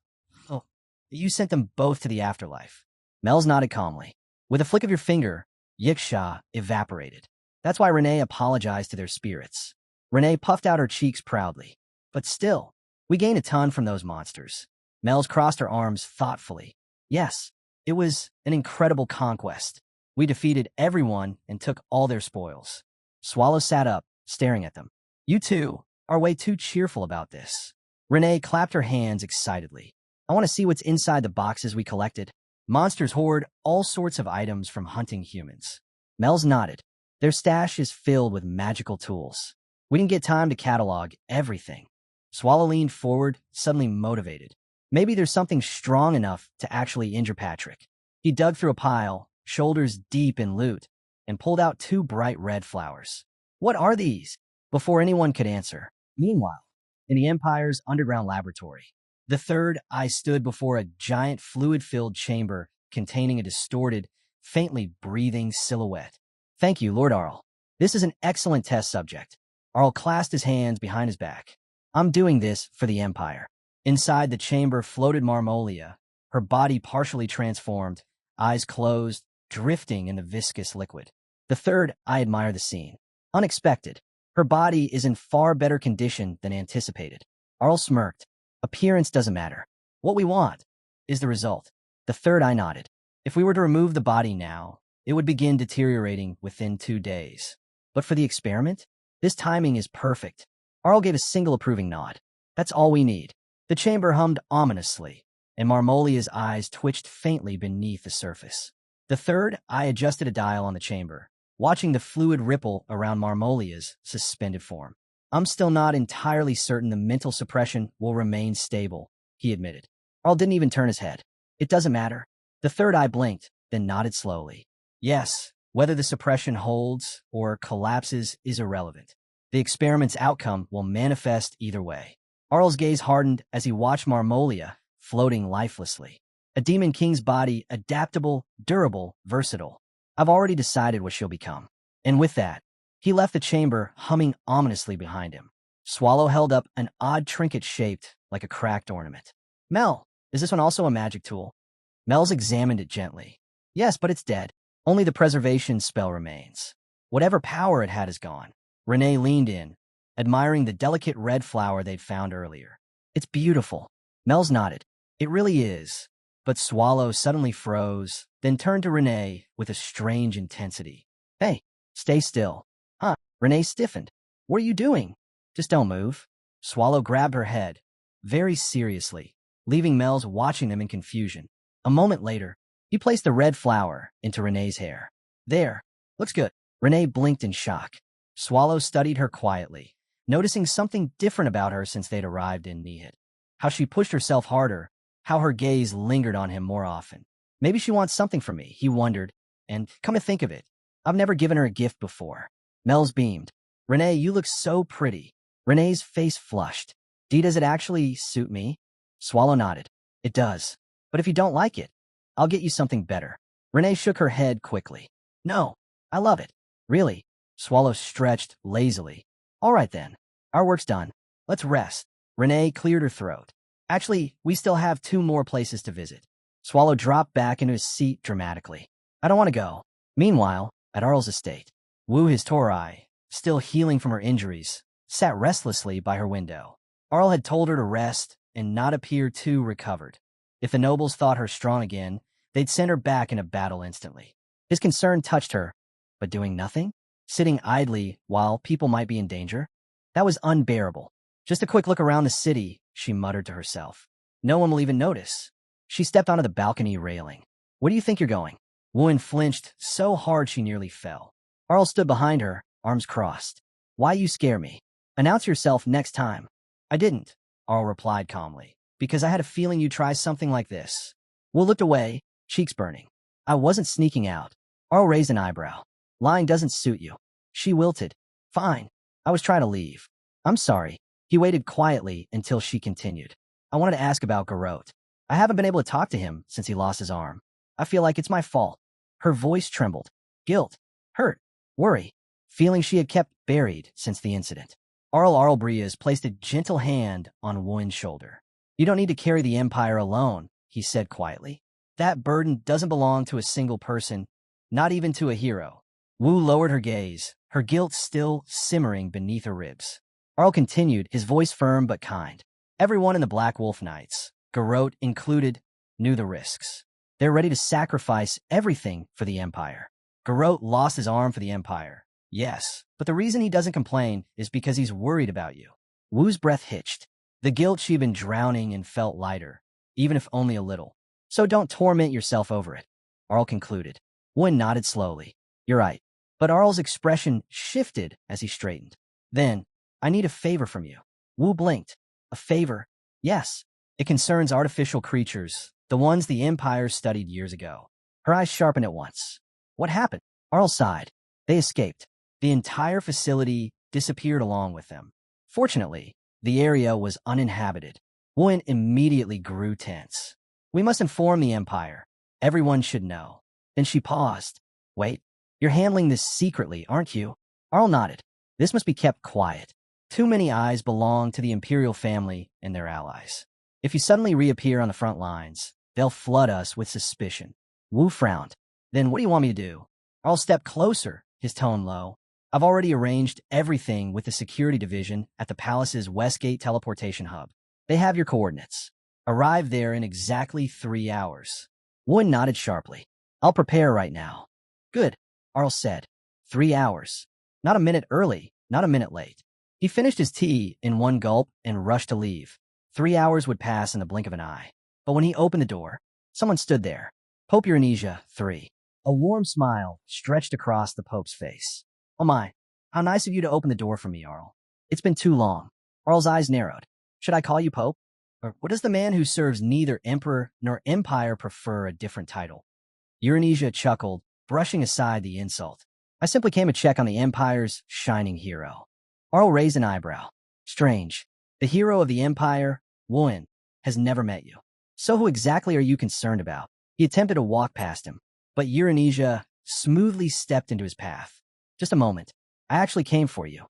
Oh, you sent them both to the afterlife. Mel's nodded calmly. With a flick of your finger, Yiksha evaporated. That's why Renee apologized to their spirits. Renee puffed out her cheeks proudly. But still, we gained a ton from those monsters. Mel's crossed her arms thoughtfully. Yes, it was an incredible conquest. We defeated everyone and took all their spoils. Swallow sat up, staring at them. You two are way too cheerful about this. Renee clapped her hands excitedly. I want to see what's inside the boxes we collected. Monsters hoard all sorts of items from hunting humans. Mel's nodded. Their stash is filled with magical tools. We didn't get time to catalog everything. Swallow leaned forward, suddenly motivated. Maybe there's something strong enough to actually injure Patrick. He dug through a pile, shoulders deep in loot, and pulled out 2 bright red flowers. What are these? Before anyone could answer. Meanwhile, in the Empire's underground laboratory, the third eye stood before a giant fluid-filled chamber containing a distorted, faintly breathing silhouette. Thank you, Lord Arl. This is an excellent test subject. Arl clasped his hands behind his back. I'm doing this for the Empire. Inside the chamber floated Marmolia, her body partially transformed, eyes closed, drifting in the viscous liquid. The third, I admire the scene. Unexpected. Her body is in far better condition than anticipated. Arl smirked. Appearance doesn't matter. What we want is the result. The third eye nodded. If we were to remove the body now, it would begin deteriorating within 2 days. But for the experiment, this timing is perfect. Arl gave a single approving nod. That's all we need. The chamber hummed ominously, and Marmolia's eyes twitched faintly beneath the surface. The third eye adjusted a dial on the chamber, watching the fluid ripple around Marmolia's suspended form. I'm still not entirely certain the mental suppression will remain stable, he admitted. Arl didn't even turn his head. It doesn't matter. The third eye blinked, then nodded slowly. Yes, whether the suppression holds or collapses is irrelevant. The experiment's outcome will manifest either way. Arl's gaze hardened as he watched Marmolia floating lifelessly. A demon king's body, adaptable, durable, versatile. I've already decided what she'll become. And with that, he left the chamber, humming ominously behind him. Swallow held up an odd trinket shaped like a cracked ornament. Mel, is this one also a magic tool? Mel's examined it gently. Yes, but it's dead. Only the preservation spell remains. Whatever power it had is gone. Renee leaned in, admiring the delicate red flower they'd found earlier. It's beautiful. Mel's nodded. It really is. But Swallow suddenly froze, then turned to Renee with a strange intensity. Hey, stay still. Huh? Renee stiffened. What are you doing? Just don't move. Swallow grabbed her head, very seriously, leaving Mel's watching them in confusion. A moment later, he placed the red flower into Renee's hair. There. Looks good. Renee blinked in shock. Swallow studied her quietly, noticing something different about her since they'd arrived in Nihid. How she pushed herself harder, how her gaze lingered on him more often. Maybe she wants something from me, he wondered, and come to think of it, I've never given her a gift before. Mel's beamed. Renee, you look so pretty. Renee's face flushed. Does it actually suit me? Swallow nodded. It does. But if you don't like it, I'll get you something better. Renee shook her head quickly. No, I love it. Really? Swallow stretched lazily. All right then. Our work's done. Let's rest. Renee cleared her throat. Actually, we still have 2 more places to visit. Swallow dropped back into his seat dramatically. I don't want to go. Meanwhile, at Arl's estate, Wu Historai, still healing from her injuries, sat restlessly by her window. Arl had told her to rest and not appear too recovered. If the nobles thought her strong again, they'd send her back into battle instantly. His concern touched her, but doing nothing? Sitting idly while people might be in danger? That was unbearable. Just a quick look around the city, she muttered to herself. No one will even notice. She stepped onto the balcony railing. Where do you think you're going? Wu flinched so hard she nearly fell. Arl stood behind her, arms crossed. Why you scare me? Announce yourself next time. I didn't, Arl replied calmly, because I had a feeling you'd try something like this. Wu looked away, cheeks burning. I wasn't sneaking out. Arl raised an eyebrow. Lying doesn't suit you. She wilted. Fine. I was trying to leave. I'm sorry. He waited quietly until she continued. I wanted to ask about Garrote. I haven't been able to talk to him since he lost his arm. I feel like it's my fault. Her voice trembled. Guilt. Hurt. Worry. Feeling she had kept buried since the incident. Arl Brias placed a gentle hand on Wu's shoulder. You don't need to carry the Empire alone, he said quietly. That burden doesn't belong to a single person, not even to a hero. Wu lowered her gaze, her guilt still simmering beneath her ribs. Arl continued, his voice firm but kind. Everyone in the Black Wolf Knights, Garrote included, knew the risks. They're ready to sacrifice everything for the Empire. Garrote lost his arm for the Empire. Yes, but the reason he doesn't complain is because he's worried about you. Wu's breath hitched. The guilt she'd been drowning in felt lighter, even if only a little. So don't torment yourself over it, Arl concluded. Wu nodded slowly. You're right. But Arl's expression shifted as he straightened. Then, I need a favor from you. Wu blinked. A favor? Yes. It concerns artificial creatures, the ones the Empire studied years ago. Her eyes sharpened at once. What happened? Arl sighed. They escaped. The entire facility disappeared along with them. Fortunately, the area was uninhabited. Wu immediately grew tense. We must inform the Empire. Everyone should know. Then she paused. Wait, you're handling this secretly, aren't you? Arl nodded. This must be kept quiet. Too many eyes belong to the Imperial family and their allies. If you suddenly reappear on the front lines, they'll flood us with suspicion. Wu frowned. Then what do you want me to do? Arl stepped closer, his tone low. I've already arranged everything with the security division at the palace's Westgate Teleportation hub. They have your coordinates. Arrive there in exactly 3 hours. Wu nodded sharply. I'll prepare right now. Good, Arl said. 3 hours. Not a minute early, not a minute late. He finished his tea in one gulp and rushed to leave. 3 hours would pass in the blink of an eye. But when he opened the door, someone stood there. Pope Euronisia, 3. A warm smile stretched across the Pope's face. Oh my, how nice of you to open the door for me, Arl. It's been too long. Arl's eyes narrowed. Should I call you Pope? Or what does the man who serves neither Emperor nor Empire prefer a different title? Euronisia chuckled, brushing aside the insult. I simply came to check on the Empire's shining hero. Arl raised an eyebrow. Strange. The hero of the Empire, Wu, has never met you. So who exactly are you concerned about? He attempted to walk past him, but Euronisia smoothly stepped into his path. Just a moment. I actually came for you.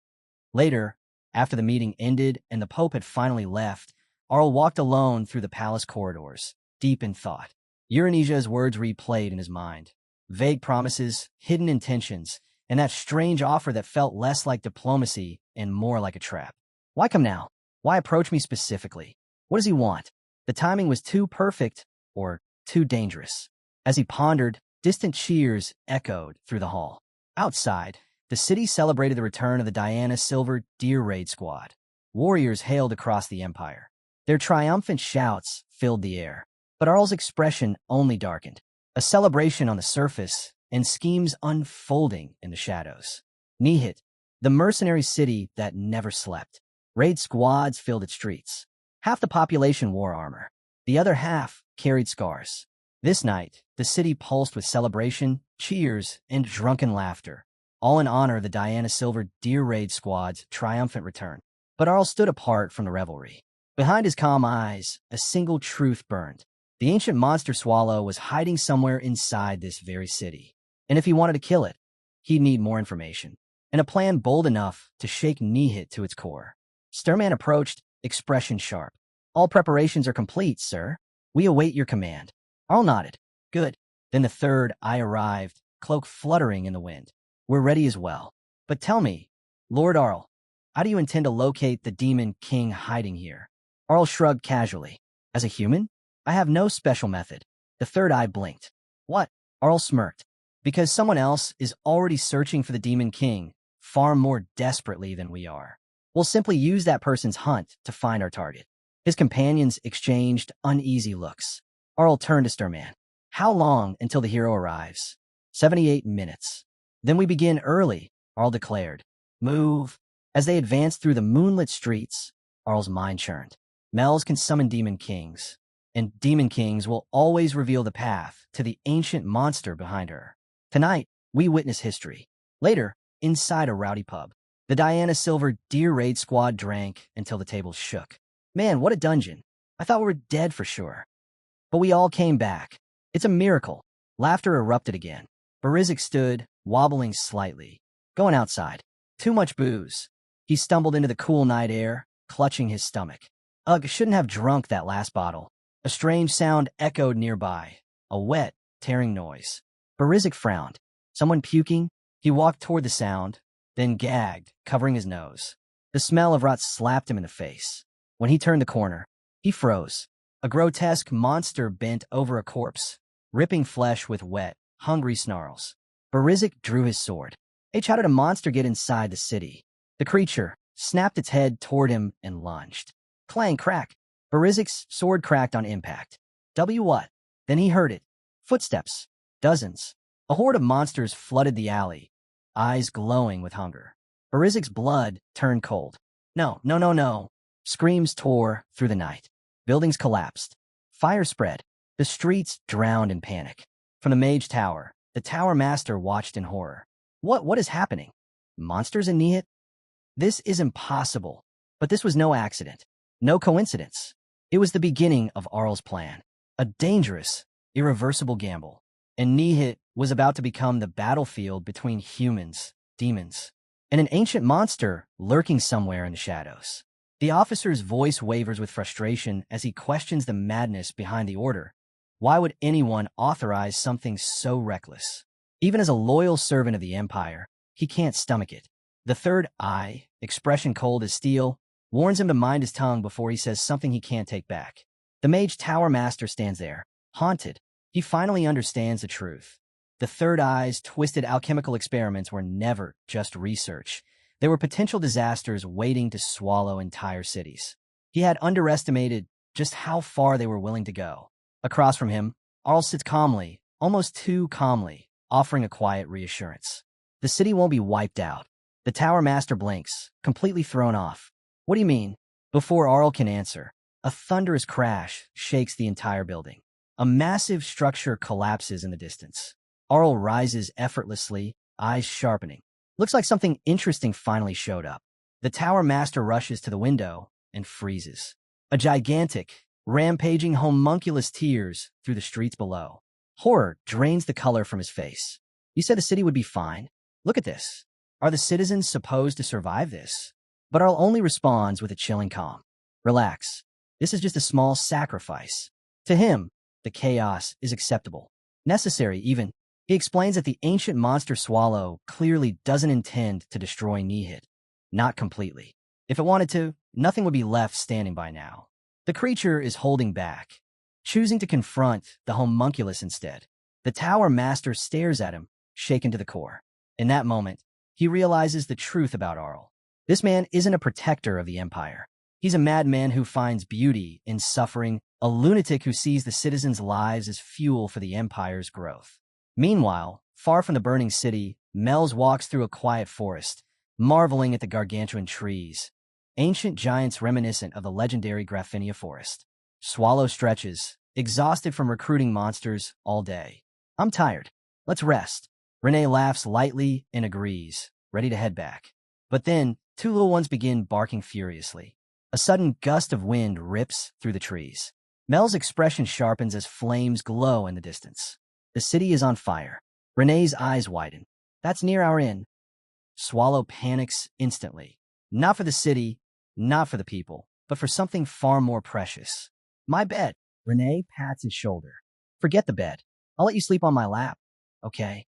Later, after the meeting ended and the Pope had finally left, Arl walked alone through the palace corridors, deep in thought. Euronisia's words replayed in his mind. Vague promises, hidden intentions, and that strange offer that felt less like diplomacy and more like a trap. Why come now? Why approach me specifically? What does he want? The timing was too perfect or too dangerous. As he pondered, distant cheers echoed through the hall. Outside, the city celebrated the return of the Diana Silver Deer Raid Squad. Warriors hailed across the empire. Their triumphant shouts filled the air, but Arl's expression only darkened. A celebration on the surface and schemes unfolding in the shadows. Nihit, the mercenary city that never slept. Raid squads filled its streets. Half the population wore armor. The other half carried scars. This night, the city pulsed with celebration, cheers, and drunken laughter, all in honor of the Diana Silver Deer Raid Squad's triumphant return. But Arl stood apart from the revelry. Behind his calm eyes, a single truth burned. The ancient monster swallow was hiding somewhere inside this very city. And if he wanted to kill it, he'd need more information, and a plan bold enough to shake Nihit to its core. Sturman approached, expression sharp. All preparations are complete, sir. We await your command. Arl nodded. Good. Then the third eye arrived, cloak fluttering in the wind. We're ready as well. But tell me, Lord Arl, how do you intend to locate the demon king hiding here? Arl shrugged casually. As a human? I have no special method. The third eye blinked. What? Arl smirked. Because someone else is already searching for the demon king far more desperately than we are. We'll simply use that person's hunt to find our target. His companions exchanged uneasy looks. Arl turned to Sturman. How long until the hero arrives? 78 minutes. Then we begin early, Arl declared. Move. As they advanced through the moonlit streets, Arl's mind churned. Mel's can summon demon kings, and demon kings will always reveal the path to the ancient monster behind her. Tonight, we witness history. Later, inside a rowdy pub, the Diana Silver Deer Raid Squad drank until the tables shook. Man, what a dungeon. I thought we were dead for sure. But we all came back. It's a miracle. Laughter erupted again. Barizik stood, wobbling slightly. Going outside. Too much booze. He stumbled into the cool night air, clutching his stomach. Ugh, shouldn't have drunk that last bottle. A strange sound echoed nearby. A wet, tearing noise. Barizik frowned. Someone puking? He walked toward the sound, then gagged, covering his nose. The smell of rot slapped him in the face. When he turned the corner, he froze. A grotesque monster bent over a corpse, ripping flesh with wet, hungry snarls. Barizik drew his sword. How did a monster get inside the city? The creature snapped its head toward him and lunged. Clang, crack. Barizik's sword cracked on impact. What? Then he heard it. Footsteps. Dozens. A horde of monsters flooded the alley, eyes glowing with hunger. Barizik's blood turned cold. No, no, no, no. Screams tore through the night. Buildings collapsed. Fire spread. The streets drowned in panic. From the mage tower, the tower master watched in horror. What is happening? Monsters in Nihit? This is impossible. But this was no accident. No coincidence. It was the beginning of Arl's plan. A dangerous, irreversible gamble. And Nihit was about to become the battlefield between humans, demons, and an ancient monster lurking somewhere in the shadows. The officer's voice wavers with frustration as he questions the madness behind the order. Why would anyone authorize something so reckless? Even as a loyal servant of the Empire, he can't stomach it. The third eye, expression cold as steel, warns him to mind his tongue before he says something he can't take back. The mage tower master stands there, haunted. He finally understands the truth. The third eye's twisted alchemical experiments were never just research. They were potential disasters waiting to swallow entire cities. He had underestimated just how far they were willing to go. Across from him, Arl sits calmly, almost too calmly, offering a quiet reassurance. The city won't be wiped out. The tower master blinks, completely thrown off. What do you mean? Before Arl can answer, a thunderous crash shakes the entire building. A massive structure collapses in the distance. Arl rises effortlessly, eyes sharpening. Looks like something interesting finally showed up. The tower master rushes to the window and freezes. A gigantic, rampaging homunculus tears through the streets below. Horror drains the color from his face. You said the city would be fine. Look at this. Are the citizens supposed to survive this? But Earl only responds with a chilling calm. Relax. This is just a small sacrifice. To him, the chaos is acceptable. Necessary, even. He explains that the ancient monster swallow clearly doesn't intend to destroy Nihid. Not completely. If it wanted to, nothing would be left standing by now. The creature is holding back, choosing to confront the homunculus instead. The tower master stares at him, shaken to the core. In that moment, he realizes the truth about Arl. This man isn't a protector of the empire. He's a madman who finds beauty in suffering, a lunatic who sees the citizens' lives as fuel for the empire's growth. Meanwhile, far from the burning city, Mel's walks through a quiet forest, marveling at the gargantuan trees, ancient giants reminiscent of the legendary Graphinia forest. Swallow stretches, exhausted from recruiting monsters all day. I'm tired. Let's rest. Renee laughs lightly and agrees, ready to head back. But then, two little ones begin barking furiously. A sudden gust of wind rips through the trees. Mel's expression sharpens as flames glow in the distance. The city is on fire. Renee's eyes widen. That's near our inn. Swallow panics instantly. Not for the city, not for the people, but for something far more precious. My bed. Renee pats his shoulder. Forget the bed. I'll let you sleep on my lap. Okay.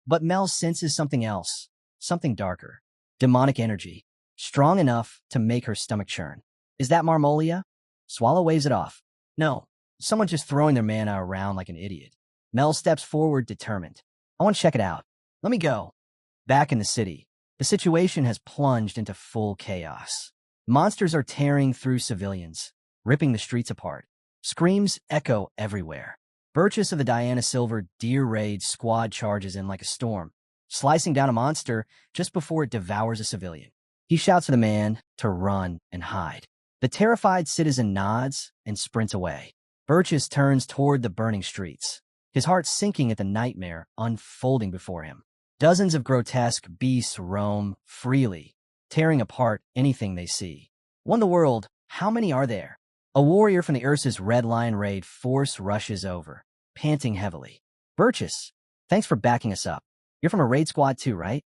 But Mel senses something else. Something darker. Demonic energy. Strong enough to make her stomach churn. Is that Marmolia? Swallow waves it off. No. Someone just throwing their mana around like an idiot. Mel steps forward, determined. I want to check it out. Let me go. Back in the city, the situation has plunged into full chaos. Monsters are tearing through civilians, ripping the streets apart. Screams echo everywhere. Burgess of the Diana Silver Deer Raid squad charges in like a storm, slicing down a monster just before it devours a civilian. He shouts for the man to run and hide. The terrified citizen nods and sprints away. Burgess turns toward the burning streets, his heart sinking at the nightmare unfolding before him. Dozens of grotesque beasts roam freely, tearing apart anything they see. What in the world? How many are there? A warrior from the Ursa's Red Lion raid force rushes over, panting heavily. Burgess, thanks for backing us up. You're from a raid squad too, right?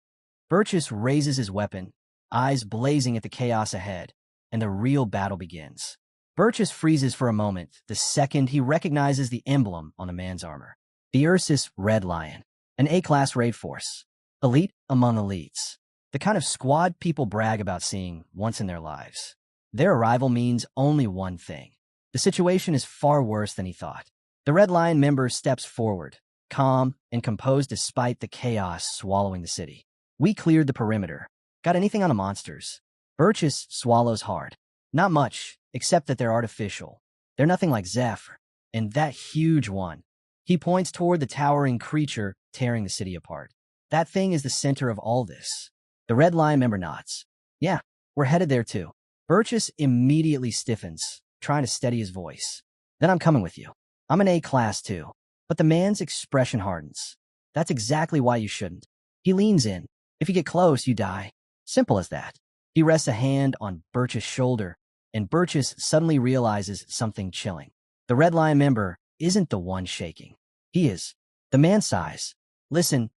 Burgess raises his weapon, eyes blazing at the chaos ahead, and the real battle begins. Burgess freezes for a moment the second he recognizes the emblem on the man's armor. The Ursus Red Lion, an A-class raid force. Elite among elites. The kind of squad people brag about seeing once in their lives. Their arrival means only one thing. The situation is far worse than he thought. The Red Lion member steps forward, calm and composed despite the chaos swallowing the city. We cleared the perimeter. Got anything on the monsters? Burgess swallows hard. Not much, except that they're artificial. They're nothing like Zephyr. And that huge one. He points toward the towering creature tearing the city apart. That thing is the center of all this. The Red Lion member nods. Yeah, we're headed there too. Burgess immediately stiffens, trying to steady his voice. Then I'm coming with you. I'm an A-class too. But the man's expression hardens. That's exactly why you shouldn't. He leans in. If you get close, you die. Simple as that. He rests a hand on Burgess' shoulder, and Burgess suddenly realizes something chilling. The Red Lion member isn't the one shaking. He is. The man sighs. Listen,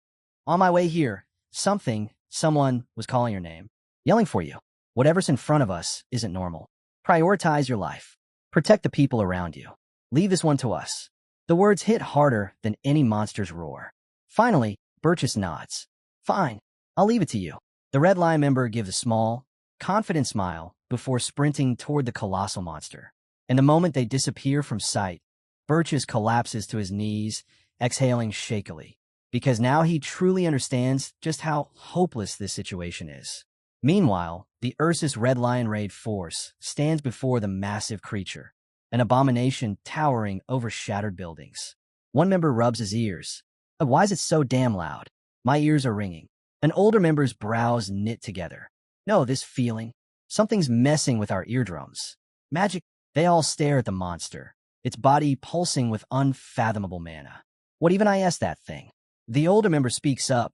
on my way here, someone was calling your name, yelling for you. Whatever's in front of us isn't normal. Prioritize your life. Protect the people around you. Leave this one to us. The words hit harder than any monster's roar. Finally, Burgess nods. Fine, I'll leave it to you. The Red Lion member gives a small, confident smile before sprinting toward the colossal monster. And the moment they disappear from sight, Burgess collapses to his knees, exhaling shakily, because now he truly understands just how hopeless this situation is. Meanwhile, the Ursus Red Lion raid force stands before the massive creature, an abomination towering over shattered buildings. One member rubs his ears. Why is it so damn loud? My ears are ringing. An older member's brows knit together. No, this feeling. Something's messing with our eardrums. Magic. They all stare at the monster, its body pulsing with unfathomable mana. What even I asked that thing? The older member speaks up,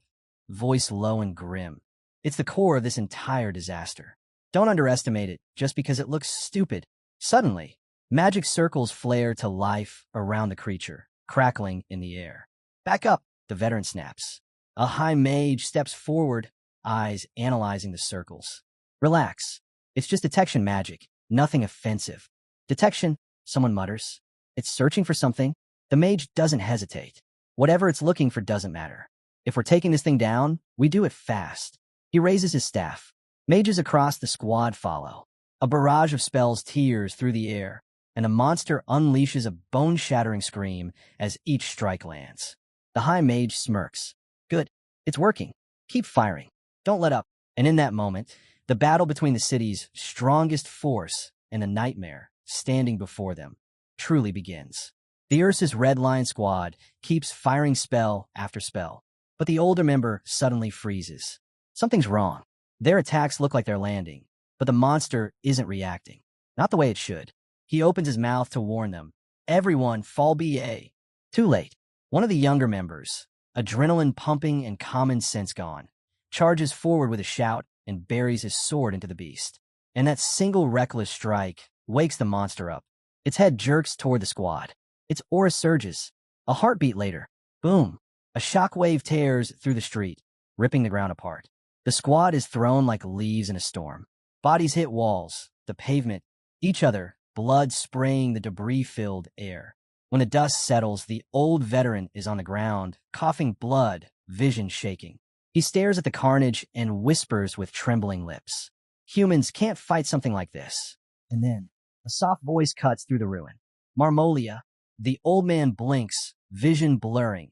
voice low and grim. It's the core of this entire disaster. Don't underestimate it just because it looks stupid. Suddenly, Magic circles flare to life around the creature, crackling in the air. Back up, the veteran snaps. A high mage steps forward, eyes analyzing the circles. Relax. It's just detection magic, nothing offensive. Detection, someone mutters. It's searching for something. The mage doesn't hesitate. Whatever it's looking for doesn't matter. If we're taking this thing down, we do it fast. He raises his staff. Mages across the squad follow. A barrage of spells tears through the air, and a monster unleashes a bone-shattering scream as each strike lands. The high mage smirks. Good. It's working. Keep firing. Don't let up. And in that moment, the battle between the city's strongest force and the nightmare standing before them truly begins. The Ursus Red Lion squad keeps firing spell after spell, but the older member suddenly freezes. Something's wrong. Their attacks look like they're landing, but the monster isn't reacting. Not the way it should. He opens his mouth to warn them. Everyone, fall BA. Too late. One of the younger members, adrenaline pumping and common sense gone, charges forward with a shout and buries his sword into the beast. And that single reckless strike wakes the monster up. Its head jerks toward the squad. Its aura surges. A heartbeat later, boom, a shockwave tears through the street, ripping the ground apart. The squad is thrown like leaves in a storm. Bodies hit walls, the pavement, each other, blood spraying the debris-filled air. When the dust settles, the old veteran is on the ground, coughing blood, vision shaking. He stares at the carnage and whispers with trembling lips. Humans can't fight something like this. And then, a soft voice cuts through the ruin. Marmolia. The old man blinks, vision blurring,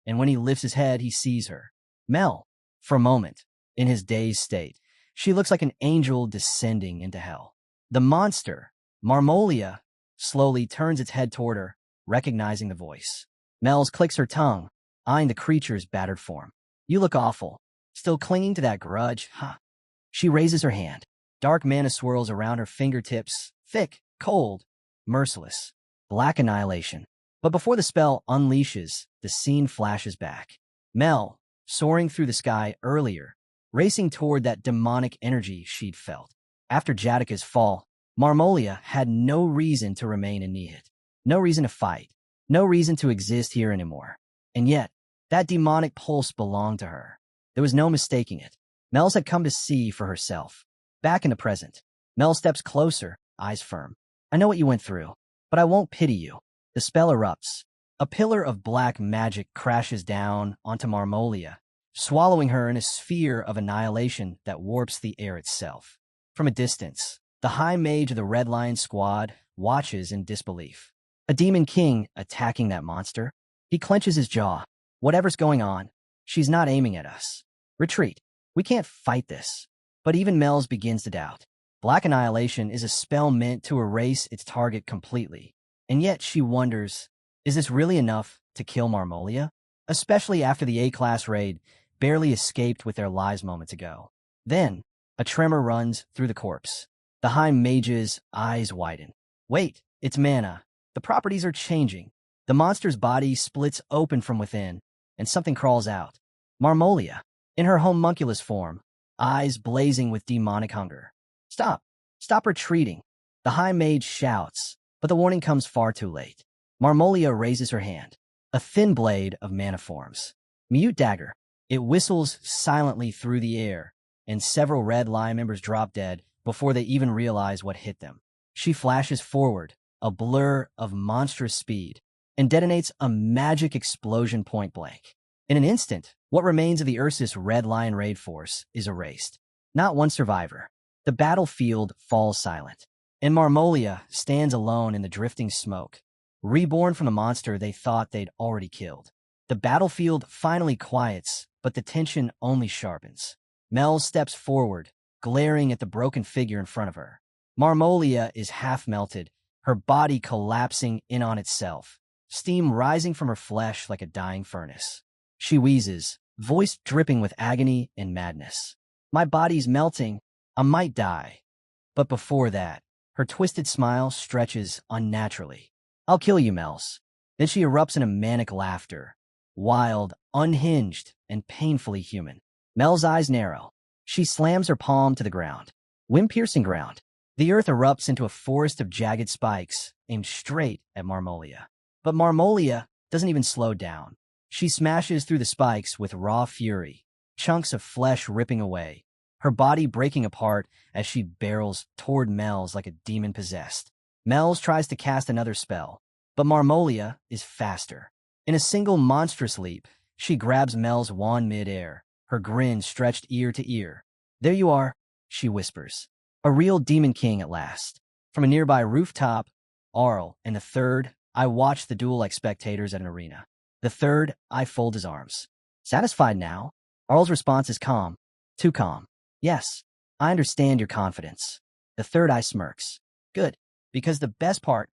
and when he lifts his head, he sees her. Mel. For a moment, in his dazed state, she looks like an angel descending into hell. The monster, Marmolia, slowly turns its head toward her, recognizing the voice. Mel's clicks her tongue, eyeing the creature's battered form. You look awful. Still clinging to that grudge, huh? She raises her hand. Dark mana swirls around her fingertips, thick, cold, merciless. Black annihilation. But before the spell unleashes, the scene flashes back. Mel, soaring through the sky earlier, racing toward that demonic energy she'd felt. After Jatika's fall, Marmolia had no reason to remain in Nihit. No reason to fight. No reason to exist here anymore. And yet, that demonic pulse belonged to her. There was no mistaking it. Mel's had come to see for herself. Back in the present, Mel steps closer, eyes firm. I know what you went through, but I won't pity you. The spell erupts. A pillar of black magic crashes down onto Marmolia, swallowing her in a sphere of annihilation that warps the air itself. From a distance, the high mage of the Red Lion squad watches in disbelief. A demon king attacking that monster? He clenches his jaw. Whatever's going on, she's not aiming at us. Retreat. We can't fight this. But even Mel's begins to doubt. Black Annihilation is a spell meant to erase its target completely. And yet she wonders, is this really enough to kill Marmolia? Especially after the A-class raid barely escaped with their lives moments ago. Then, a tremor runs through the corpse. The high mage's eyes widen. Wait, it's mana. The properties are changing. The monster's body splits open from within, and something crawls out. Marmolia, in her homunculus form, eyes blazing with demonic hunger. Stop! Stop retreating! The high mage shouts, but the warning comes far too late. Marmolia raises her hand. A thin blade of mana forms. Mute dagger. It whistles silently through the air, and several Red Lion members drop dead before they even realize what hit them. She flashes forward, a blur of monstrous speed, and detonates a magic explosion point blank. In an instant, what remains of the Ursus Red Lion raid force is erased. Not one survivor. The battlefield falls silent, and Marmolia stands alone in the drifting smoke, reborn from the monster they thought they'd already killed. The battlefield finally quiets, but the tension only sharpens. Mel steps forward, glaring at the broken figure in front of her. Marmolia is half melted, her body collapsing in on itself, steam rising from her flesh like a dying furnace. She wheezes, voice dripping with agony and madness. My body's melting. I might die. But before that, her twisted smile stretches unnaturally. I'll kill you, Mels. Then she erupts in a manic laughter. Wild, unhinged, and painfully human. Mel's eyes narrow. She slams her palm to the ground. Wind-piercing ground. The earth erupts into a forest of jagged spikes, aimed straight at Marmolia. But Marmolia doesn't even slow down. She smashes through the spikes with raw fury, chunks of flesh ripping away, her body breaking apart as she barrels toward Mel's like a demon possessed. Mel's tries to cast another spell, but Marmolia is faster. In a single monstrous leap, she grabs Mel's wand mid-air, her grin stretched ear to ear. "There you are," she whispers. "A real demon king at last." From a nearby rooftop, Arl and the third, I watch the duel like spectators at an arena. The third, I fold his arms. Satisfied now? Arl's response is calm. Too calm. "Yes, I understand your confidence." The third eye smirks. "Good, because the best part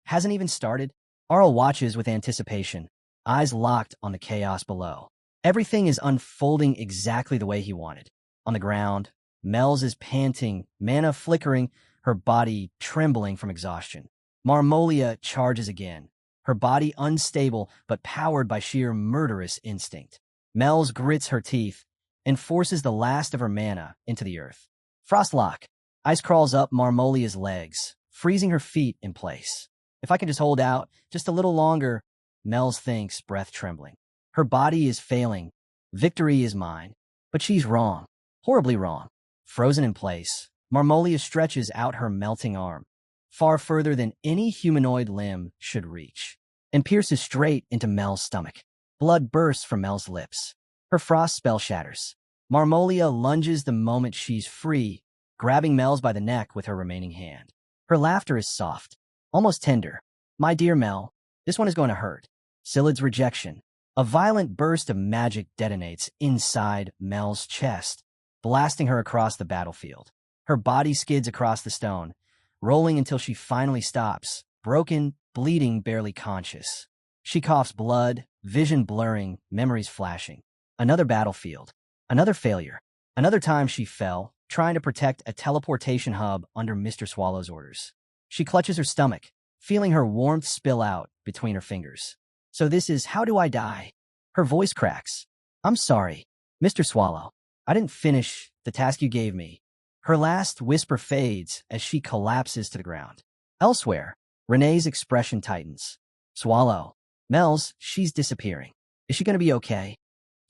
hasn't even started." Arl watches with anticipation, eyes locked on the chaos below. Everything is unfolding exactly the way he wanted. On the ground, Mel's is panting, mana flickering, her body trembling from exhaustion. Marmolia charges again, her body unstable but powered by sheer murderous instinct. Mel's grits her teeth and forces the last of her mana into the earth. Frostlock. Ice crawls up Marmolia's legs, freezing her feet in place. "If I can just hold out just a little longer," Mel's thinks, breath trembling. Her body is failing. Victory is mine. But she's wrong. Horribly wrong. Frozen in place, Marmolia stretches out her melting arm, far further than any humanoid limb should reach, and pierces straight into Mel's stomach. Blood bursts from Mel's lips. Her frost spell shatters. Marmolia lunges the moment she's free, grabbing Mel's by the neck with her remaining hand. Her laughter is soft, almost tender. "My dear Mel, this one is going to hurt." Scyld's rejection. A violent burst of magic detonates inside Mel's chest, blasting her across the battlefield. Her body skids across the stone, rolling until she finally stops, broken, bleeding, barely conscious. She coughs blood, vision blurring, memories flashing. Another battlefield. Another failure. Another time she fell, trying to protect a teleportation hub under Mr. Swallow's orders. She clutches her stomach, feeling her warmth spill out between her fingers. "So this is how do I die?" Her voice cracks. "I'm sorry, Mr. Swallow. I didn't finish the task you gave me." Her last whisper fades as she collapses to the ground. Elsewhere, Renee's expression tightens. "Swallow. Mel's, she's disappearing. Is she going to be okay?"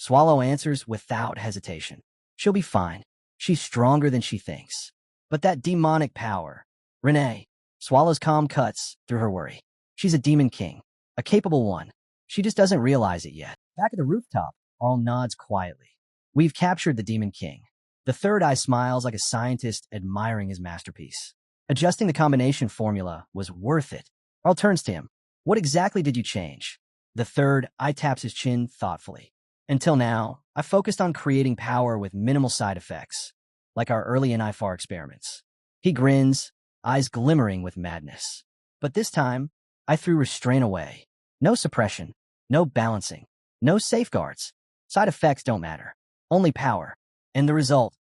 Swallow answers without hesitation. "She'll be fine. She's stronger than she thinks." But that demonic power. Renee. Swallow's calm cuts through her worry. She's a demon king. A capable one. She just doesn't realize it yet. Back at the rooftop, Arl nods quietly. "We've captured the demon king." The third eye smiles like a scientist admiring his masterpiece. Adjusting the combination formula was worth it. Arl turns to him. "What exactly did you change?" The third eye taps his chin thoughtfully. "Until now, I focused on creating power with minimal side effects, like our early NIFAR experiments." He grins, eyes glimmering with madness. "But this time, I threw restraint away. No suppression, no balancing, no safeguards. Side effects don't matter, only power. And the result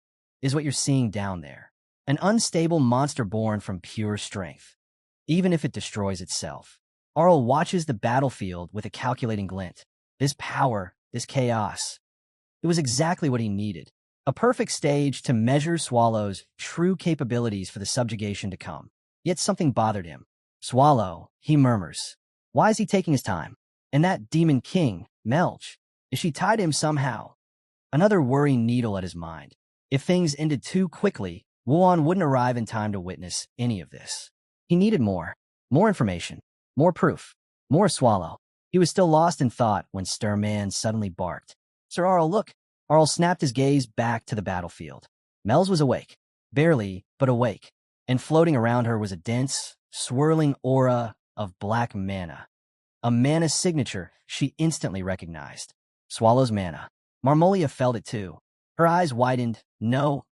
is what you're seeing down there. An unstable monster born from pure strength, even if it destroys itself." Arl watches the battlefield with a calculating glint. This power, this chaos, it was exactly what he needed. A perfect stage to measure Swallow's true capabilities for the subjugation to come. Yet something bothered him. "Swallow," he murmurs. "Why is he taking his time? And that demon king, Melch, is she tied to him somehow?" Another worrying needle at his mind. If things ended too quickly, Wuan wouldn't arrive in time to witness any of this. He needed more. More information. More proof. More Swallow. He was still lost in thought when Sturman suddenly barked. "Sir Arl, look." Arl snapped his gaze back to the battlefield. Mel's was awake. Barely, but awake. And floating around her was a dense, swirling aura of black mana. A mana signature she instantly recognized. Swallow's mana. Marmolia felt it too. Her eyes widened,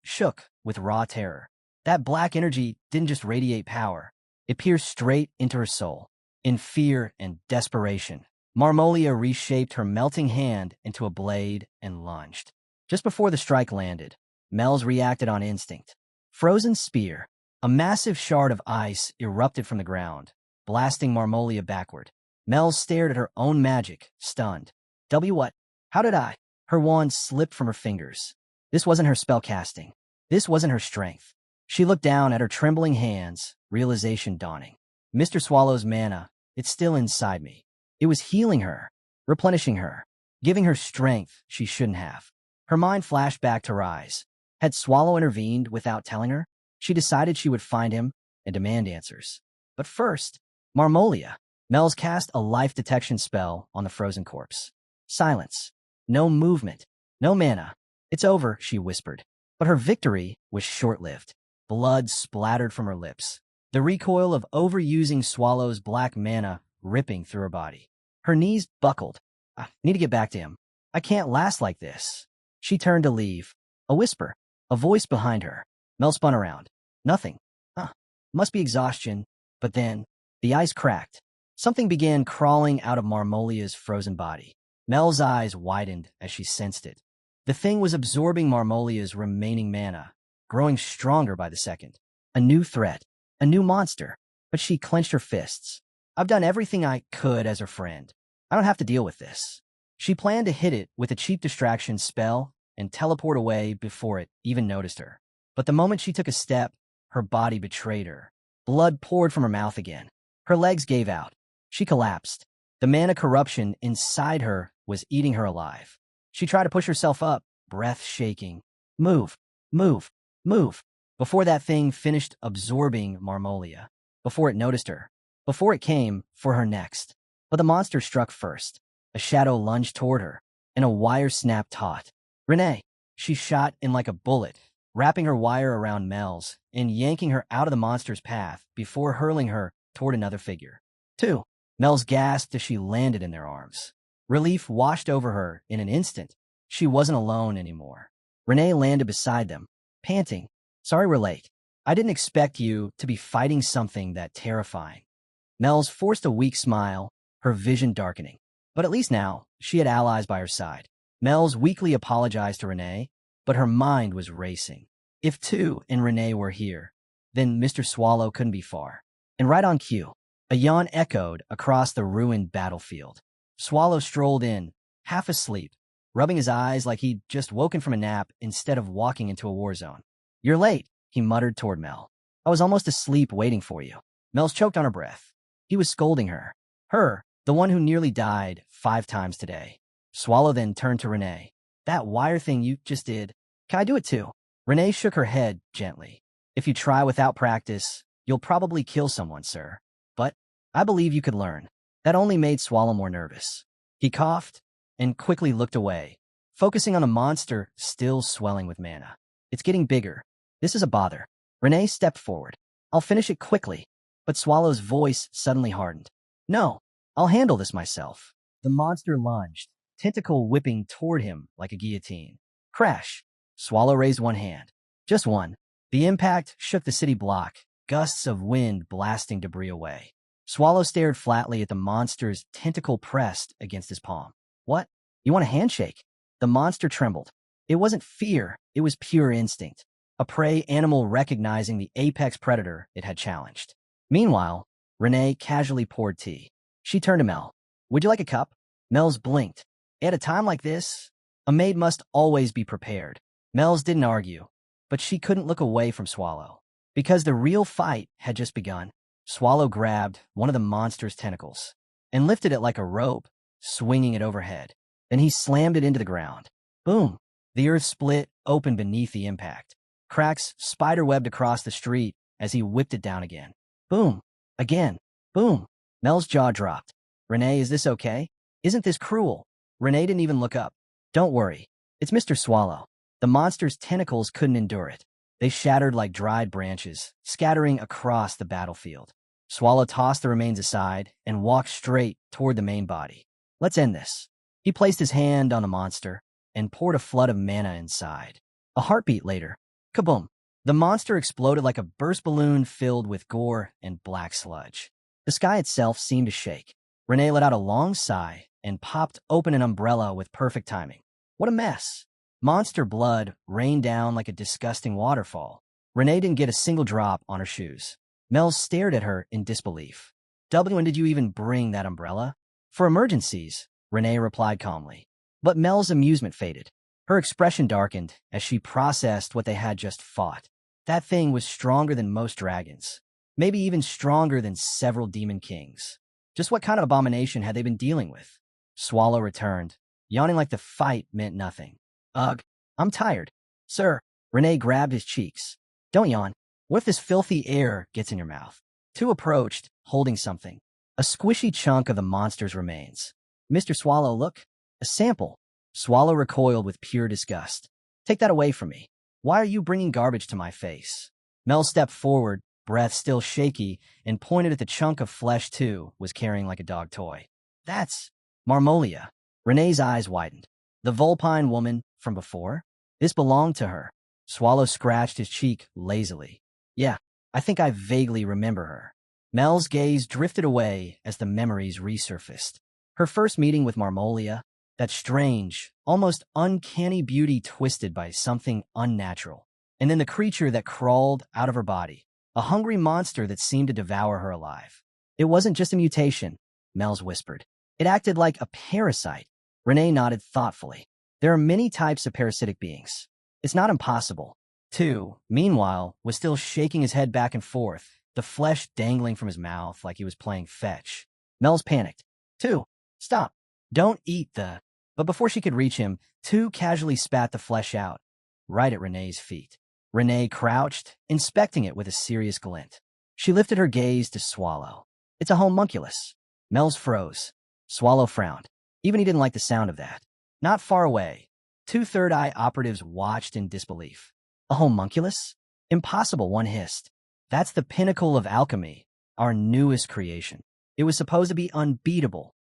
shook with raw terror. That black energy didn't just radiate power. It pierced straight into her soul. In fear and desperation, Marmolia reshaped her melting hand into a blade and lunged. Just before the strike landed, Mel's reacted on instinct. Frozen spear. A massive shard of ice erupted from the ground, blasting Marmolia backward. Mel stared at her own magic, stunned. What? How did I? Her wand slipped from her fingers. This wasn't her spellcasting. This wasn't her strength. She looked down at her trembling hands, realization dawning. Mr. Swallow's mana, it's still inside me. It was healing her, replenishing her, giving her strength she shouldn't have. Her mind flashed back to Rise. Had Swallow intervened without telling her? She decided she would find him and demand answers. But first, Marmolia. Mel's cast a life detection spell on the frozen corpse. Silence. No movement. No mana. It's over, she whispered. But her victory was short-lived. Blood splattered from her lips. The recoil of overusing Swallow's black mana ripping through her body. Her knees buckled. I need to get back to him. I can't last like this. She turned to leave. A whisper. A voice behind her. Mel spun around. Nothing. Must be exhaustion. But then, the ice cracked. Something began crawling out of Marmolia's frozen body. Mel's eyes widened as she sensed it. The thing was absorbing Marmolia's remaining mana, growing stronger by the second. A new threat. A new monster. But she clenched her fists. I've done everything I could as her friend. I don't have to deal with this. She planned to hit it with a cheap distraction spell and teleport away before it even noticed her. But the moment she took a step, her body betrayed her. Blood poured from her mouth again. Her legs gave out. She collapsed. The mana corruption inside her was eating her alive. She tried to push herself up, breath shaking. Move, move, move. Before that thing finished absorbing Marmolia. Before it noticed her. Before it came for her next. But the monster struck first. A shadow lunged toward her, and a wire snapped taut. Renee. She shot in like a bullet, wrapping her wire around Mel's and yanking her out of the monster's path before hurling her toward another figure. 2. Mel's gasped as she landed in their arms. Relief washed over her in an instant. She wasn't alone anymore. Renee landed beside them, panting. Sorry we're late. I didn't expect you to be fighting something that terrifying. Mel's forced a weak smile, her vision darkening. But at least now, she had allies by her side. Mel's weakly apologized to Renee, but her mind was racing. If 2 and Renee were here, then Mr. Swallow couldn't be far. And right on cue, a yawn echoed across the ruined battlefield. Swallow strolled in, half asleep, rubbing his eyes like he'd just woken from a nap instead of walking into a war zone. You're late, he muttered toward Mel. I was almost asleep waiting for you. Mel's choked on her breath. He was scolding her. Her, the one who nearly died 5 times today. Swallow then turned to Renee. That wire thing you just did, can I do it too? Renee shook her head gently. If you try without practice, you'll probably kill someone, sir. But I believe you could learn. That only made Swallow more nervous. He coughed and quickly looked away, focusing on the monster still swelling with mana. It's getting bigger. This is a bother. Renee stepped forward. I'll finish it quickly. But Swallow's voice suddenly hardened. No, I'll handle this myself. The monster lunged, tentacle whipping toward him like a guillotine. Crash! Swallow raised one hand. Just one. The impact shook the city block, gusts of wind blasting debris away. Swallow stared flatly at the monster's tentacle pressed against his palm. What? You want a handshake? The monster trembled. It wasn't fear, it was pure instinct. A prey animal recognizing the apex predator it had challenged. Meanwhile, Renee casually poured tea. She turned to Mel. Would you like a cup? Mel's blinked. At a time like this, a maid must always be prepared. Mel's didn't argue, but she couldn't look away from Swallow. Because the real fight had just begun. Swallow grabbed one of the monster's tentacles and lifted it like a rope, swinging it overhead. Then he slammed it into the ground. Boom! The earth split open beneath the impact. Cracks spiderwebbed across the street as he whipped it down again. Boom! Again! Boom! Mel's jaw dropped. Renee, is this okay? Isn't this cruel? Renee didn't even look up. Don't worry. It's Mr. Swallow. The monster's tentacles couldn't endure it. They shattered like dried branches, scattering across the battlefield. Swallow tossed the remains aside and walked straight toward the main body. Let's end this. He placed his hand on the monster and poured a flood of mana inside. A heartbeat later, kaboom! The monster exploded like a burst balloon filled with gore and black sludge. The sky itself seemed to shake. Renee let out a long sigh and popped open an umbrella with perfect timing. What a mess! Monster blood rained down like a disgusting waterfall. Renee didn't get a single drop on her shoes. Mel stared at her in disbelief. When did you even bring that umbrella? For emergencies, Renee replied calmly. But Mel's amusement faded. Her expression darkened as she processed what they had just fought. That thing was stronger than most dragons. maybe even stronger than several demon kings. Just what kind of abomination had they been dealing with? Swallow returned, yawning like the fight meant nothing. Ugh, I'm tired. Sir, Renee grabbed his cheeks. Don't yawn. What if this filthy air gets in your mouth? Two approached, holding something. A squishy chunk of the monster's remains. Mr. Swallow, look. A sample. Swallow recoiled with pure disgust. Take that away from me. Why are you bringing garbage to my face? Mel stepped forward, breath still shaky, and pointed at the chunk of flesh too was carrying like a dog toy. That's Marmolia. Renee's eyes widened. The vulpine woman from before? This belonged to her. Swallow scratched his cheek lazily. Yeah, I think I vaguely remember her. Mel's gaze drifted away as the memories resurfaced. Her first meeting with Marmolia, that strange, almost uncanny beauty twisted by something unnatural. And then the creature that crawled out of her body, a hungry monster that seemed to devour her alive. It wasn't just a mutation, Mel's whispered. It acted like a parasite. Renee nodded thoughtfully. There are many types of parasitic beings. It's not impossible. Two, meanwhile, was still shaking his head back and forth, the flesh dangling from his mouth like he was playing fetch. Mel's panicked. Two, stop. Don't eat the... But before she could reach him, Two casually spat the flesh out, right at Renee's feet. Renee crouched, inspecting it with a serious glint. She lifted her gaze to Swallow. It's a homunculus. Mel's froze. Swallow frowned. Even he didn't like the sound of that. Not far away, two third-eye operatives watched in disbelief. A homunculus? Impossible, one hissed. That's the pinnacle of alchemy, our newest creation. It was supposed to be unbeatable.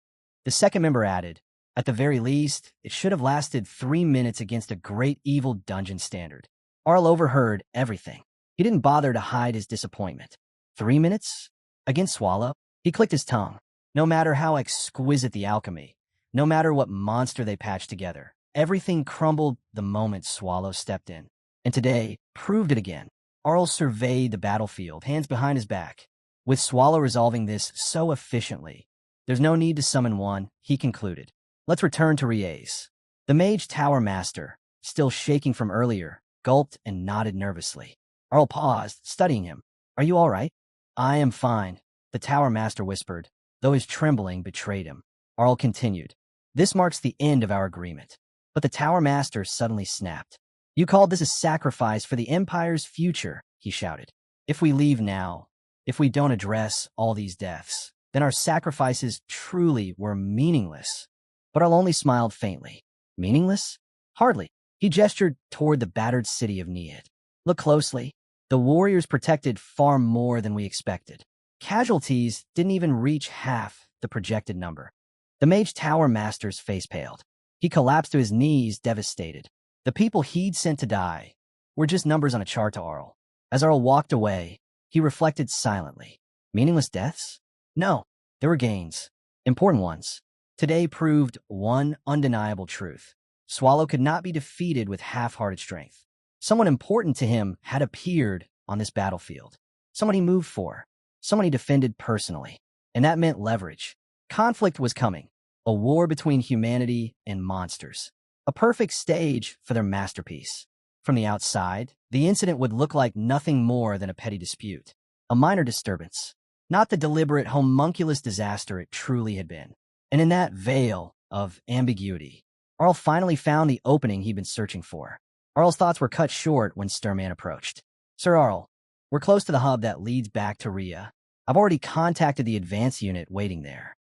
The second member added, at the very least, it should have lasted 3 minutes against a great evil dungeon standard. Arl overheard everything. He didn't bother to hide his disappointment. 3 minutes? Against Swallow? He clicked his tongue. No matter how exquisite the alchemy, no matter what monster they patched together, everything crumbled the moment Swallow stepped in. And today proved it again. Arl surveyed the battlefield, hands behind his back. With Swallow resolving this so efficiently, there's no need to summon one, he concluded. Let's return to Rie's. The Mage Tower Master, still shaking from earlier, gulped and nodded nervously. Arl paused, studying him. Are you all right? I am fine, the Tower Master whispered, though his trembling betrayed him. Arl continued. This marks the end of our agreement. But the Tower Master suddenly snapped. You called this a sacrifice for the Empire's future, he shouted. If we leave now, if we don't address all these deaths, then our sacrifices truly were meaningless. But Arl only smiled faintly. Meaningless? Hardly. He gestured toward the battered city of Need. Look closely. The warriors protected far more than we expected. Casualties didn't even reach half the projected number. The Mage Tower Master's face paled. He collapsed to his knees, devastated. The people he'd sent to die were just numbers on a chart to Arl. As Arl walked away, he reflected silently. Meaningless deaths? No, there were gains. Important ones. Today proved one undeniable truth. Swallow could not be defeated with half-hearted strength. Someone important to him had appeared on this battlefield. Someone he moved for. Someone he defended personally. And that meant leverage. Conflict was coming. A war between humanity and monsters. A perfect stage for their masterpiece. From the outside, the incident would look like nothing more than a petty dispute. A minor disturbance. Not the deliberate homunculus disaster it truly had been. And in that veil of ambiguity, Arl finally found the opening he'd been searching for. Arl's thoughts were cut short when Sturman approached. Sir Arl, we're close to the hub that leads back to Rhea. I've already contacted the advance unit waiting there.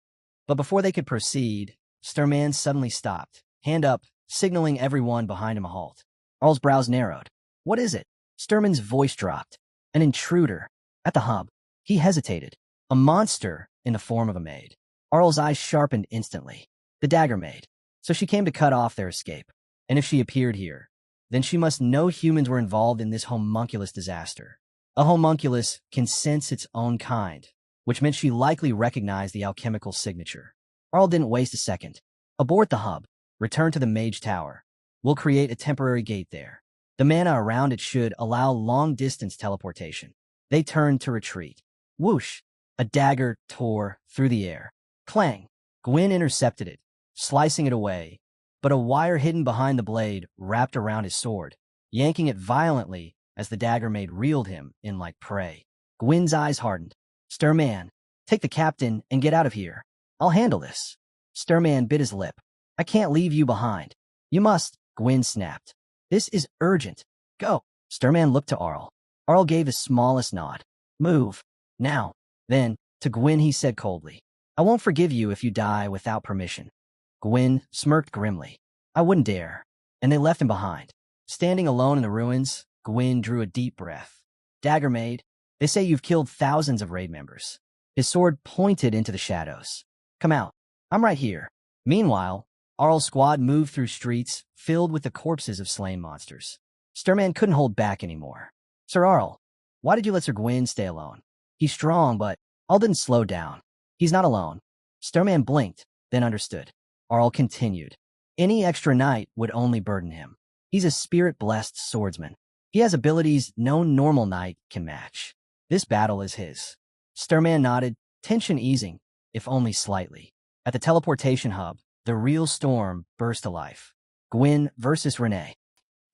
But before they could proceed, Sturman suddenly stopped, hand up, signaling everyone behind him a halt. Arl's brows narrowed. What is it? Sturman's voice dropped. An intruder. At the hub. He hesitated. A monster in the form of a maid. Arl's eyes sharpened instantly. The dagger maid. So she came to cut off their escape. And if she appeared here, then she must know humans were involved in this homunculus disaster. A homunculus can sense its own kind, which meant she likely recognized the alchemical signature. Arl didn't waste a second. Abort the hub. Return to the Mage Tower. We'll create a temporary gate there. The mana around it should allow long-distance teleportation. They turned to retreat. Whoosh! A dagger tore through the air. Clang! Gwyn intercepted it, slicing it away, but a wire hidden behind the blade wrapped around his sword, yanking it violently as the dagger maid reeled him in like prey. Gwyn's eyes hardened. Sturman, take the captain and get out of here. I'll handle this. Sturman bit his lip. I can't leave you behind. You must, Gwyn snapped. This is urgent. Go. Sturman looked to Arl. Arl gave the smallest nod. Move. Now. Then, to Gwyn he said coldly, I won't forgive you if you die without permission. Gwyn smirked grimly. I wouldn't dare. And they left him behind. Standing alone in the ruins, Gwyn drew a deep breath. Dagger maid, they say you've killed thousands of raid members. His sword pointed into the shadows. Come out. I'm right here. Meanwhile, Arl's squad moved through streets filled with the corpses of slain monsters. Sturman couldn't hold back anymore. Sir Arl, why did you let Sir Gwyn stay alone? He's strong, but Arl didn't slow down. He's not alone. Sturman blinked, then understood. Arl continued. Any extra night would only burden him. He's a spirit-blessed swordsman. He has abilities no normal knight can match. This battle is his. Sturman nodded, tension easing, if only slightly. At the teleportation hub, the real storm burst to life. Gwyn versus Renee.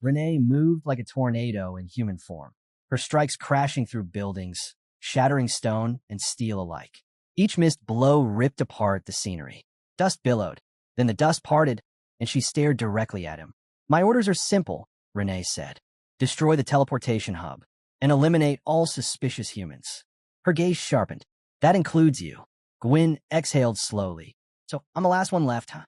Renee moved like a tornado in human form, her strikes crashing through buildings, shattering stone and steel alike. Each missed blow ripped apart the scenery. Dust billowed, then the dust parted, and she stared directly at him. My orders are simple, Renee said. Destroy the teleportation hub and eliminate all suspicious humans. Her gaze sharpened. That includes you. Gwyn exhaled slowly. So I'm the last one left, huh?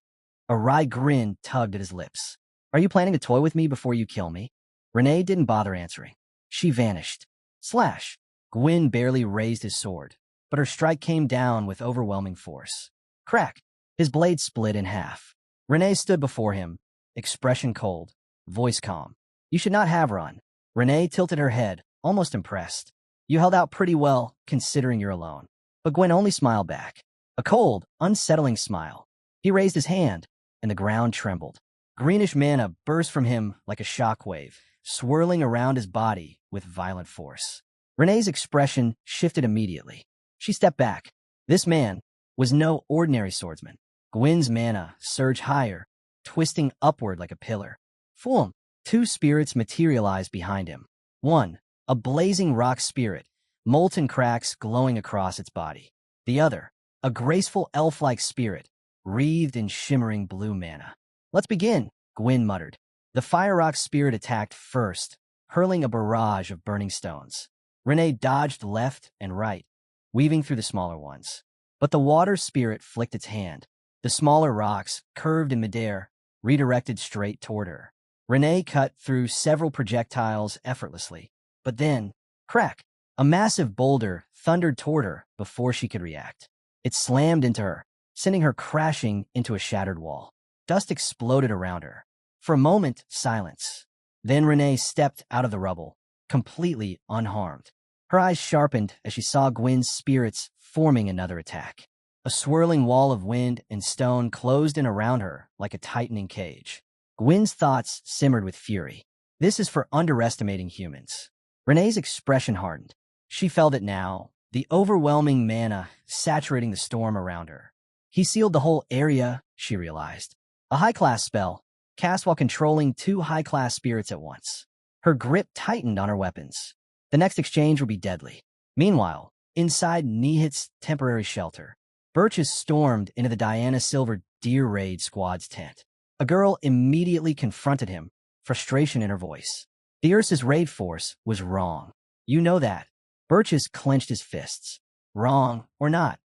A wry grin tugged at his lips. Are you planning to toy with me before you kill me? Renee didn't bother answering. She vanished. Slash! Gwyn barely raised his sword, but her strike came down with overwhelming force. Crack! His blade split in half. Renee stood before him, expression cold, voice calm. You should not have run. Renee tilted her head, almost impressed. You held out pretty well, considering you're alone. But Gwyn only smiled back. A cold, unsettling smile. He raised his hand, and the ground trembled. Greenish mana burst from him like a shockwave, swirling around his body with violent force. Renee's expression shifted immediately. She stepped back. This man was no ordinary swordsman. Gwyn's mana surged higher, twisting upward like a pillar. Fool! Two spirits materialized behind him. One, a blazing rock spirit, molten cracks glowing across its body. The other, a graceful elf-like spirit, wreathed in shimmering blue mana. Let's begin, Gwyn muttered. The fire rock spirit attacked first, hurling a barrage of burning stones. Renee dodged left and right, weaving through the smaller ones. But the water spirit flicked its hand. The smaller rocks, curved in midair, redirected straight toward her. Renee cut through several projectiles effortlessly. But then, crack! A massive boulder thundered toward her before she could react. It slammed into her, sending her crashing into a shattered wall. Dust exploded around her. For a moment, silence. Then Renee stepped out of the rubble, completely unharmed. Her eyes sharpened as she saw Gwyn's spirits forming another attack. A swirling wall of wind and stone closed in around her like a tightening cage. Gwyn's thoughts simmered with fury. This is for underestimating humans. Renee's expression hardened. She felt it now, the overwhelming mana saturating the storm around her. He sealed the whole area, she realized. A high-class spell, cast while controlling two high-class spirits at once. Her grip tightened on her weapons. The next exchange would be deadly. Meanwhile, inside Nihit's temporary shelter, Birches stormed into the Diana Silver Deer Raid Squad's tent. A girl immediately confronted him, frustration in her voice. The Ursa's raid force was wrong. You know that. Birches clenched his fists. Wrong or not?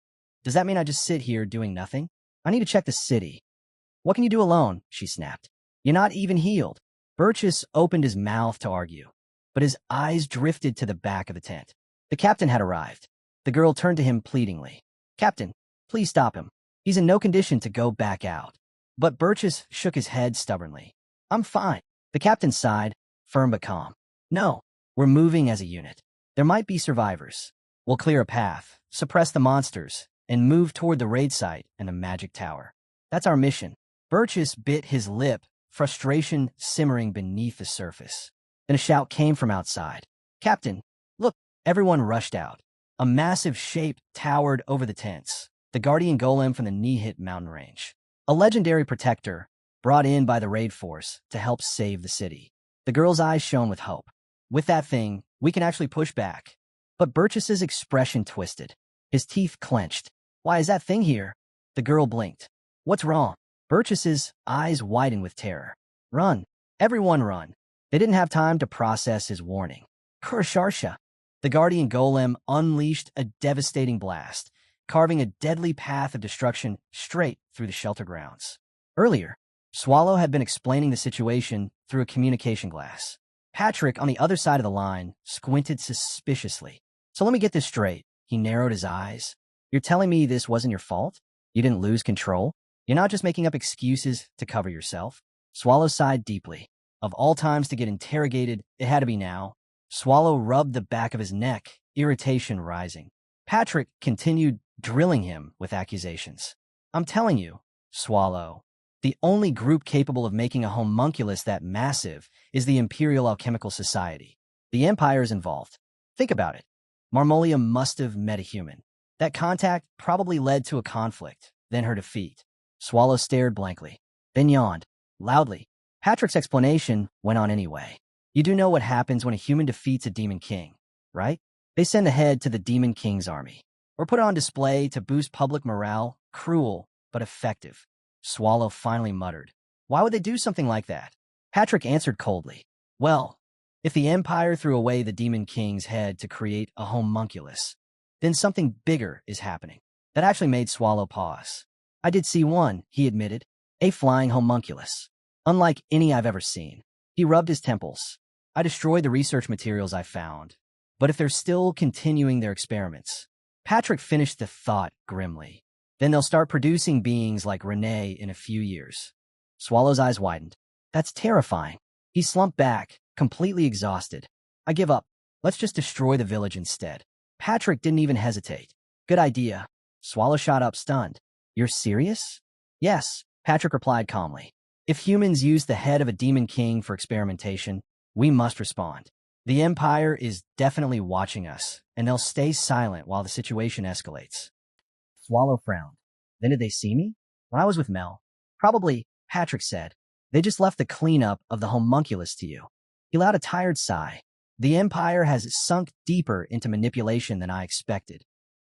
Does that mean I just sit here doing nothing? I need to check the city. What can you do alone? She snapped. You're not even healed. Birches opened his mouth to argue, but his eyes drifted to the back of the tent. The captain had arrived. The girl turned to him pleadingly. Captain, please stop him. He's in no condition to go back out. But Birches shook his head stubbornly. I'm fine. The captain sighed, firm but calm. No, we're moving as a unit. There might be survivors. We'll clear a path, suppress the monsters, and move toward the raid site and the magic tower. That's our mission. Birches bit his lip, frustration simmering beneath the surface. Then a shout came from outside. Captain, look! Everyone rushed out. A massive shape towered over the tents, the guardian golem from the Nihit mountain range. A legendary protector, brought in by the raid force to help save the city. The girl's eyes shone with hope. With that thing, we can actually push back. But Burgess's expression twisted. His teeth clenched. Why is that thing here? The girl blinked. What's wrong? Burgess's eyes widened with terror. Run. Everyone run. They didn't have time to process his warning. Kursharsha. The guardian golem unleashed a devastating blast, carving a deadly path of destruction straight through the shelter grounds. Earlier, Swallow had been explaining the situation through a communication glass. Patrick, on the other side of the line, squinted suspiciously. So let me get this straight. He narrowed his eyes. You're telling me this wasn't your fault? You didn't lose control? You're not just making up excuses to cover yourself? Swallow sighed deeply. Of all times to get interrogated, it had to be now. Swallow rubbed the back of his neck, irritation rising. Patrick continued drilling him with accusations. I'm telling you, Swallow, the only group capable of making a homunculus that massive is the Imperial Alchemical Society. The Empire's involved. Think about it. Marmolia must have met a human. That contact probably led to a conflict, then her defeat. Swallow stared blankly, then yawned, loudly. Patrick's explanation went on anyway. You do know what happens when a human defeats a demon king, right? They send the head to the demon king's army, or put it on display to boost public morale. Cruel, but effective. Swallow finally muttered. Why would they do something like that? Patrick answered coldly. Well, if the Empire threw away the demon king's head to create a homunculus, then something bigger is happening. That actually made Swallow pause. I did see one, he admitted. A flying homunculus. Unlike any I've ever seen. He rubbed his temples. I destroyed the research materials I found. But if they're still continuing their experiments, Patrick finished the thought grimly. Then they'll start producing beings like Renee in a few years. Swallow's eyes widened. That's terrifying. He slumped back, completely exhausted. I give up. Let's just destroy the village instead. Patrick didn't even hesitate. Good idea. Swallow shot up, stunned. You're serious? Yes, Patrick replied calmly. If humans use the head of a demon king for experimentation, we must respond. The Empire is definitely watching us, and they'll stay silent while the situation escalates. Swallow frowned. Then did they see me? When I was with Mel. Probably, Patrick said. They just left the cleanup of the homunculus to you. He let out a tired sigh. The Empire has sunk deeper into manipulation than I expected.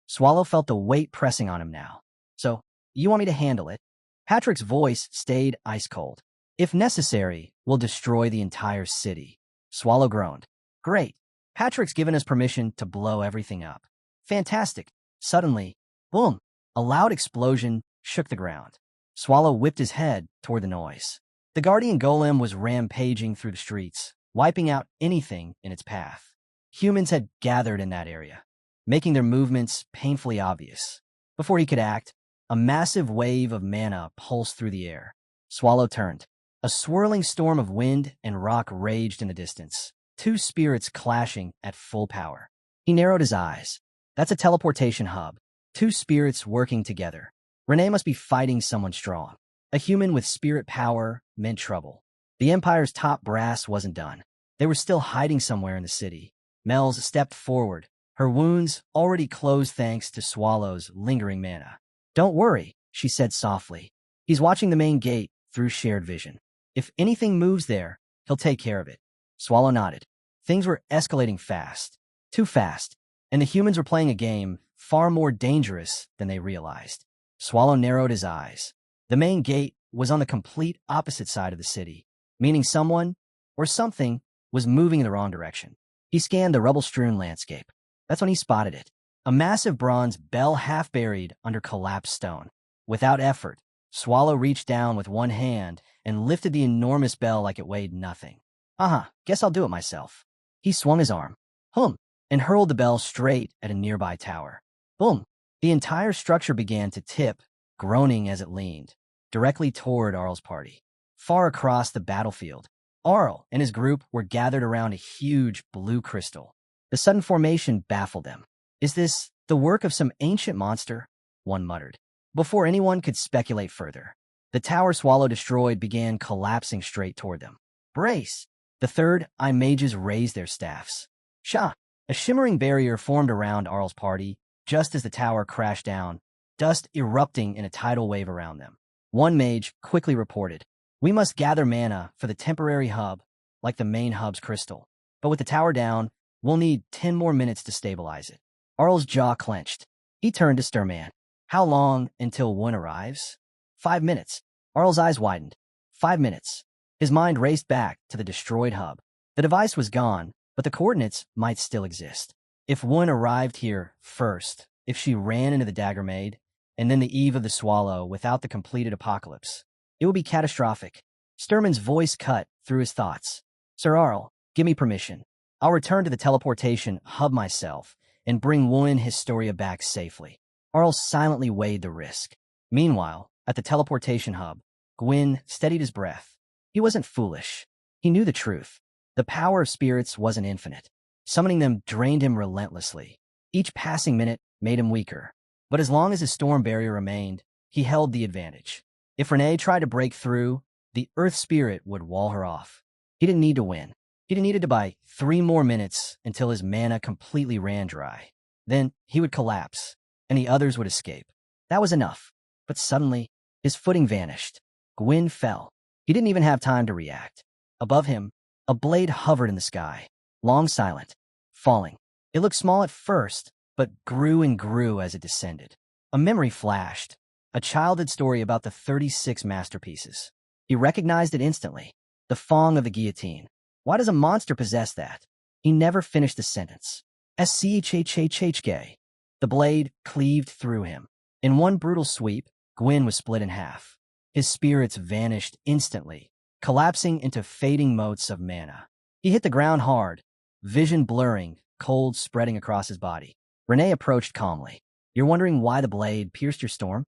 Swallow felt the weight pressing on him now. So, you want me to handle it? Patrick's voice stayed ice cold. If necessary, we'll destroy the entire city. Swallow groaned. Great. Patrick's given us permission to blow everything up. Fantastic. Suddenly, boom, a loud explosion shook the ground. Swallow whipped his head toward the noise. The guardian golem was rampaging through the streets, wiping out anything in its path. Humans had gathered in that area, making their movements painfully obvious. Before he could act, a massive wave of mana pulsed through the air. Swallow turned. A swirling storm of wind and rock raged in the distance, two spirits clashing at full power. He narrowed his eyes. That's a teleportation hub. Two spirits working together. Renee must be fighting someone strong. A human with spirit power meant trouble. The Empire's top brass wasn't done. They were still hiding somewhere in the city. Mel's stepped forward, her wounds already closed thanks to Swallow's lingering mana. Don't worry, she said softly. He's watching the main gate through shared vision. If anything moves there, he'll take care of it. Swallow nodded. Things were escalating fast. Too fast. And the humans were playing a game far more dangerous than they realized. Swallow narrowed his eyes. The main gate was on the complete opposite side of the city, meaning someone or something was moving in the wrong direction. He scanned the rubble-strewn landscape. That's when he spotted it. A massive bronze bell half buried under collapsed stone. Without effort, Swallow reached down with one hand and lifted the enormous bell like it weighed nothing. Guess I'll do it myself. He swung his arm, and hurled the bell straight at a nearby tower. Boom! The entire structure began to tip, groaning as it leaned, directly toward Arl's party. Far across the battlefield, Arl and his group were gathered around a huge blue crystal. The sudden formation baffled them. Is this the work of some ancient monster? One muttered. Before anyone could speculate further, the tower Swallow destroyed began collapsing straight toward them. Brace! The third eye mages raised their staffs. Shah! A shimmering barrier formed around Arl's party just as the tower crashed down, dust erupting in a tidal wave around them. One mage quickly reported, We must gather mana for the temporary hub, like the main hub's crystal. But with the tower down, We'll need 10 more minutes to stabilize it. Arl's jaw clenched. He turned to Sturman. How long until one arrives? 5 minutes. Arl's eyes widened. 5 minutes. His mind raced back to the destroyed hub. The device was gone, but the coordinates might still exist. If one arrived here first, if she ran into the Dagger Maid, and then the eve of the Swallow without the completed apocalypse, it would be catastrophic. Sturman's voice cut through his thoughts. Sir Arl, give me permission. I'll return to the teleportation hub myself and bring Wuan Historia back safely. Arl silently weighed the risk. Meanwhile, at the teleportation hub, Gwyn steadied his breath. He wasn't foolish. He knew the truth. The power of spirits wasn't infinite. Summoning them drained him relentlessly. Each passing minute made him weaker. But as long as his storm barrier remained, he held the advantage. If Renee tried to break through, the Earth Spirit would wall her off. He didn't need to win. He needed to buy 3 more minutes until his mana completely ran dry. Then he would collapse, and the others would escape. That was enough. But suddenly, his footing vanished. Gwyn fell. He didn't even have time to react. Above him, a blade hovered in the sky, long silent, falling. It looked small at first, but grew and grew as it descended. A memory flashed, a childhood story about the 36 masterpieces. He recognized it instantly, the Fong of the guillotine. Why does a monster possess that? He never finished the sentence. SCHHHHK. The blade cleaved through him. In one brutal sweep, Gwyn was split in half. His spirits vanished instantly, collapsing into fading motes of mana. He hit the ground hard, vision blurring, cold spreading across his body. Renee approached calmly. You're wondering why the blade pierced your storm?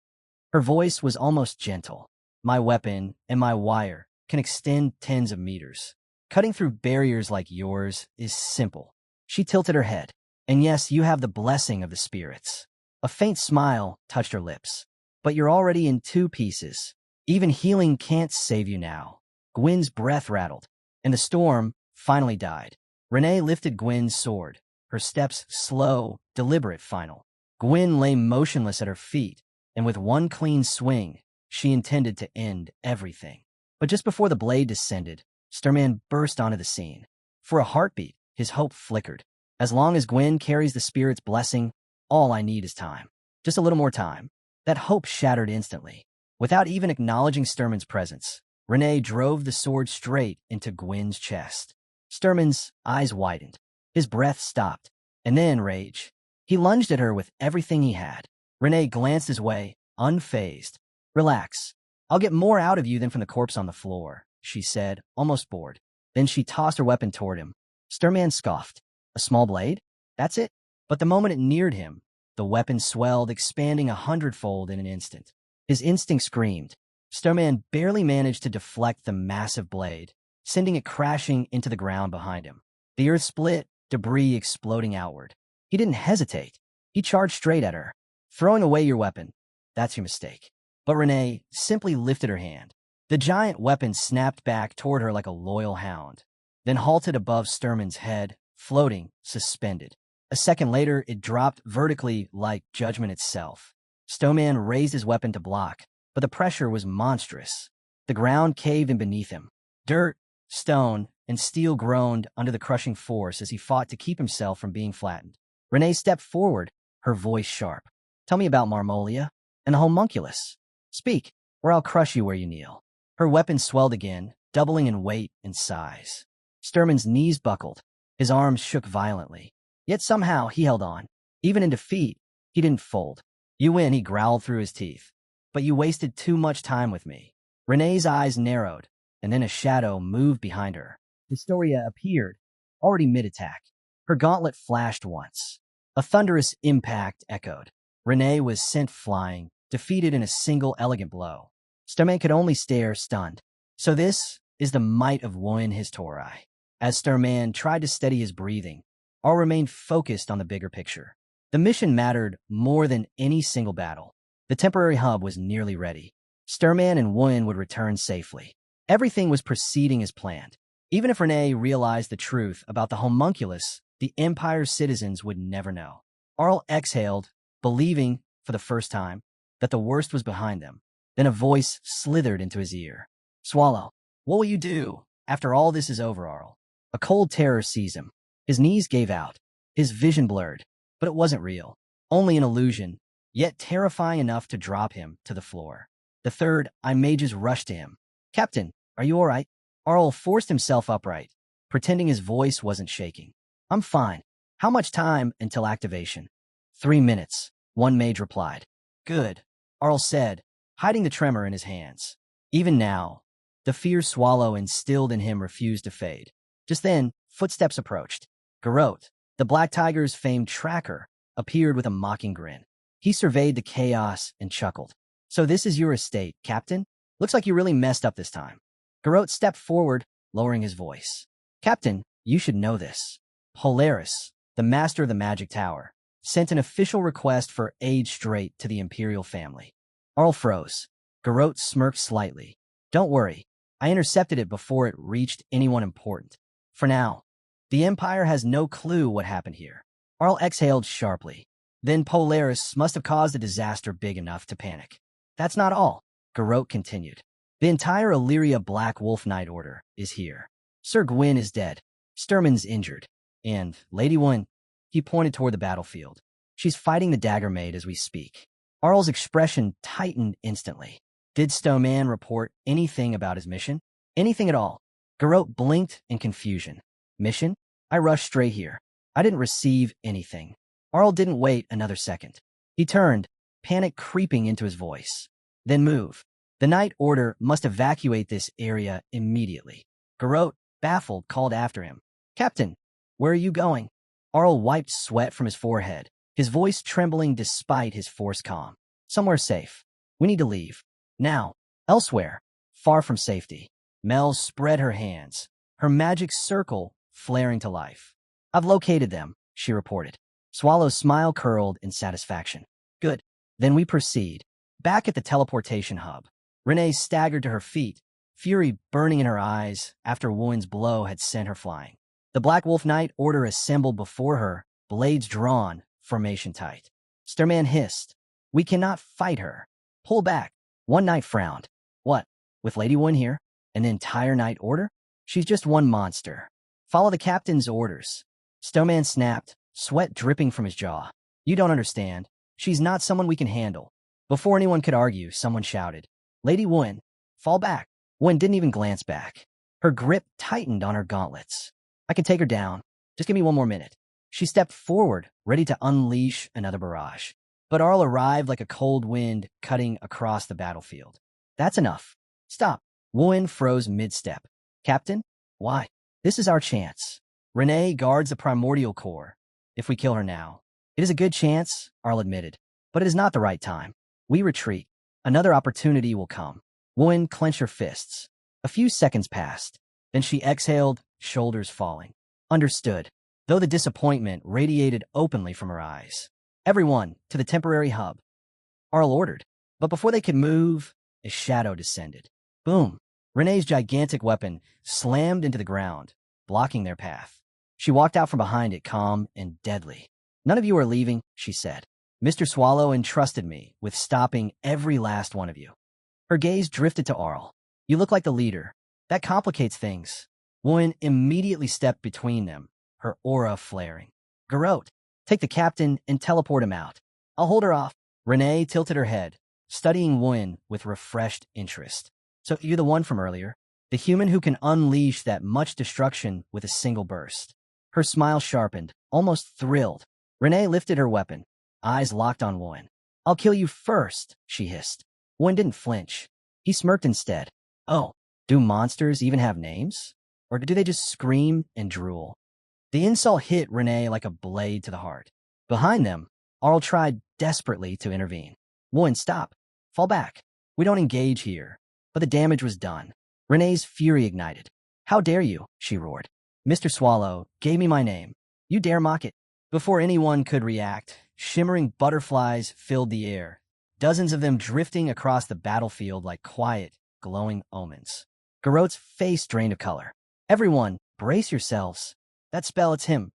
Her voice was almost gentle. My weapon and my wire can extend tens of meters. Cutting through barriers like yours is simple. She tilted her head. And yes, you have the blessing of the spirits. A faint smile touched her lips. But you're already in 2 pieces. Even healing can't save you now. Gwyn's breath rattled, and the storm finally died. Renee lifted Gwyn's sword, her steps slow, deliberate final. Gwyn lay motionless at her feet, and with one clean swing, she intended to end everything. But just before the blade descended, Sturman burst onto the scene. For a heartbeat, his hope flickered. As long as Gwyn carries the spirit's blessing, all I need is time. Just a little more time. That hope shattered instantly. Without even acknowledging Sturman's presence, Renee drove the sword straight into Gwyn's chest. Sturman's eyes widened. His breath stopped. And then rage. He lunged at her with everything he had. Renee glanced his way, unfazed. Relax. I'll get more out of you than from the corpse on the floor, she said, almost bored. Then she tossed her weapon toward him. Sturman scoffed. A small blade? That's it? But the moment it neared him, the weapon swelled, expanding 100-fold in an instant. His instinct screamed. Sturman barely managed to deflect the massive blade, sending it crashing into the ground behind him. The earth split, debris exploding outward. He didn't hesitate. He charged straight at her. Throwing away your weapon. That's your mistake. But Renee simply lifted her hand. The giant weapon snapped back toward her like a loyal hound, then halted above Sturman's head, floating, suspended. A second later, it dropped vertically like judgment itself. Sturman raised his weapon to block, but the pressure was monstrous. The ground caved in beneath him. Dirt, stone, and steel groaned under the crushing force as he fought to keep himself from being flattened. Renee stepped forward, her voice sharp. Tell me about Marmolia and the homunculus. Speak, or I'll crush you where you kneel. Her weapon swelled again, doubling in weight and size. Sturman's knees buckled. His arms shook violently. Yet somehow he held on. Even in defeat, he didn't fold. You win, he growled through his teeth. But you wasted too much time with me. Renee's eyes narrowed, and then a shadow moved behind her. Historia appeared, already mid-attack. Her gauntlet flashed once. A thunderous impact echoed. Renee was sent flying, defeated in a single elegant blow. Sturman could only stare, stunned. So this is the might of Wuan Historia. As Sturman tried to steady his breathing, Arl remained focused on the bigger picture. The mission mattered more than any single battle. The temporary hub was nearly ready. Sturman and Wuan would return safely. Everything was proceeding as planned. Even if Renee realized the truth about the homunculus, the Empire's citizens would never know. Arl exhaled, believing, for the first time, that the worst was behind them. Then a voice slithered into his ear. Swallow, what will you do after all this is over, Arl? A cold terror seized him. His knees gave out. His vision blurred, but it wasn't real. Only an illusion, yet terrifying enough to drop him to the floor. The third eye mages rushed to him. "Captain, are you all right?" Arl forced himself upright, pretending his voice wasn't shaking. "I'm fine. How much time until activation?" 3 minutes, one mage replied. "Good," Arl said, hiding the tremor in his hands. Even now, the fierce swallow instilled in him refused to fade. Just then, footsteps approached. Garrote, the Black Tiger's famed tracker, appeared with a mocking grin. He surveyed the chaos and chuckled. "So this is your estate, Captain? Looks like you really messed up this time." Garrote stepped forward, lowering his voice. "Captain, you should know this. Polaris, the master of the Magic Tower, sent an official request for aid straight to the Imperial family." Arl froze. Garrote smirked slightly. "Don't worry, I intercepted it before it reached anyone important. For now, the Empire has no clue what happened here." Arl exhaled sharply. Then Polaris must have caused a disaster big enough to panic. "That's not all," Garrote continued. "The entire Illyria Black Wolf Knight Order is here. Sir Gwyn is dead. Sturman's injured. And Lady Wynn," he pointed toward the battlefield. "She's fighting the Dagger Maid as we speak." Arl's expression tightened instantly. Did Stoneman report anything about his mission? Anything at all? Garrote blinked in confusion. "Mission? I rushed straight here. I didn't receive anything." Arl didn't wait another second. He turned, panic creeping into his voice. "Then move. The Night Order must evacuate this area immediately." Garrote, baffled, called after him. "Captain, where are you going?" Arl wiped sweat from his forehead, his voice trembling despite his forced calm. "Somewhere safe. We need to leave. Now. Elsewhere. Far from safety." Mel spread her hands, her magic circle flaring to life. "I've located them," she reported. Swallow's smile curled in satisfaction. "Good. Then we proceed." Back at the teleportation hub, Renee staggered to her feet, fury burning in her eyes after Woon's blow had sent her flying. The Black Wolf Knight Order assembled before her, blades drawn, formation tight. Sturman hissed. "We cannot fight her. Pull back." One knight frowned. "What? With Lady Woon here? And the entire Knight Order? She's just one monster. Follow the captain's orders." Stoneman snapped, sweat dripping from his jaw. "You don't understand. She's not someone we can handle." Before anyone could argue, someone shouted, "Lady Woon, fall back." Woon didn't even glance back. Her grip tightened on her gauntlets. "I can take her down. Just give me one more minute." She stepped forward, ready to unleash another barrage. But Arl arrived like a cold wind cutting across the battlefield. "That's enough. Stop." Woon froze mid-step. "Captain? Why? This is our chance. Renee guards the primordial core. If we kill her now, it is a good chance," Arl admitted. "But it is not the right time. We retreat. Another opportunity will come." Woon clenched her fists. A few seconds passed. Then she exhaled, shoulders falling. "Understood," though the disappointment radiated openly from her eyes. "Everyone, to the temporary hub," Arl ordered. But before they could move, a shadow descended. Boom! Renee's gigantic weapon slammed into the ground, blocking their path. She walked out from behind it, calm and deadly. "None of you are leaving," she said. "Mr. Swallow entrusted me with stopping every last one of you." Her gaze drifted to Arl. "You look like the leader. That complicates things." Woon immediately stepped between them, her aura flaring. "Garrote, take the captain and teleport him out. I'll hold her off." Renee tilted her head, studying Woon with refreshed interest. "So you're the one from earlier? The human who can unleash that much destruction with a single burst?" Her smile sharpened, almost thrilled. Renee lifted her weapon, eyes locked on Woon. "I'll kill you first," she hissed. Woon didn't flinch. He smirked instead. "Oh, do monsters even have names? Or do they just scream and drool?" The insult hit Renee like a blade to the heart. Behind them, Arl tried desperately to intervene. "Woon, stop. Fall back. We don't engage here." But the damage was done. Renee's fury ignited. "How dare you?" she roared. "Mr. Swallow gave me my name. You dare mock it?" Before anyone could react, shimmering butterflies filled the air, dozens of them drifting across the battlefield like quiet, glowing omens. Garrote's face drained of color. "Everyone, brace yourselves. That spell, it's him."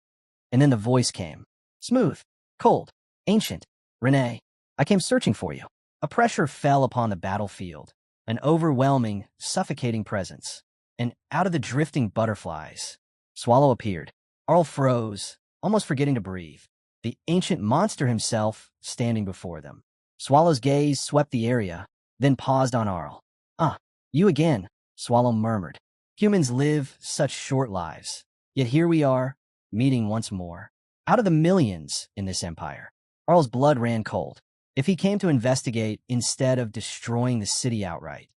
And then the voice came. Smooth, cold, ancient. "Renee, I came searching for you." A pressure fell upon the battlefield, an overwhelming, suffocating presence. And out of the drifting butterflies, Swallow appeared. Arl froze, almost forgetting to breathe. The ancient monster himself standing before them. Swallow's gaze swept the area, then paused on Arl. "Ah, you again," Swallow murmured. "Humans live such short lives. Yet here we are, meeting once more. Out of the millions in this empire." Arl's blood ran cold. If he came to investigate instead of destroying the city outright,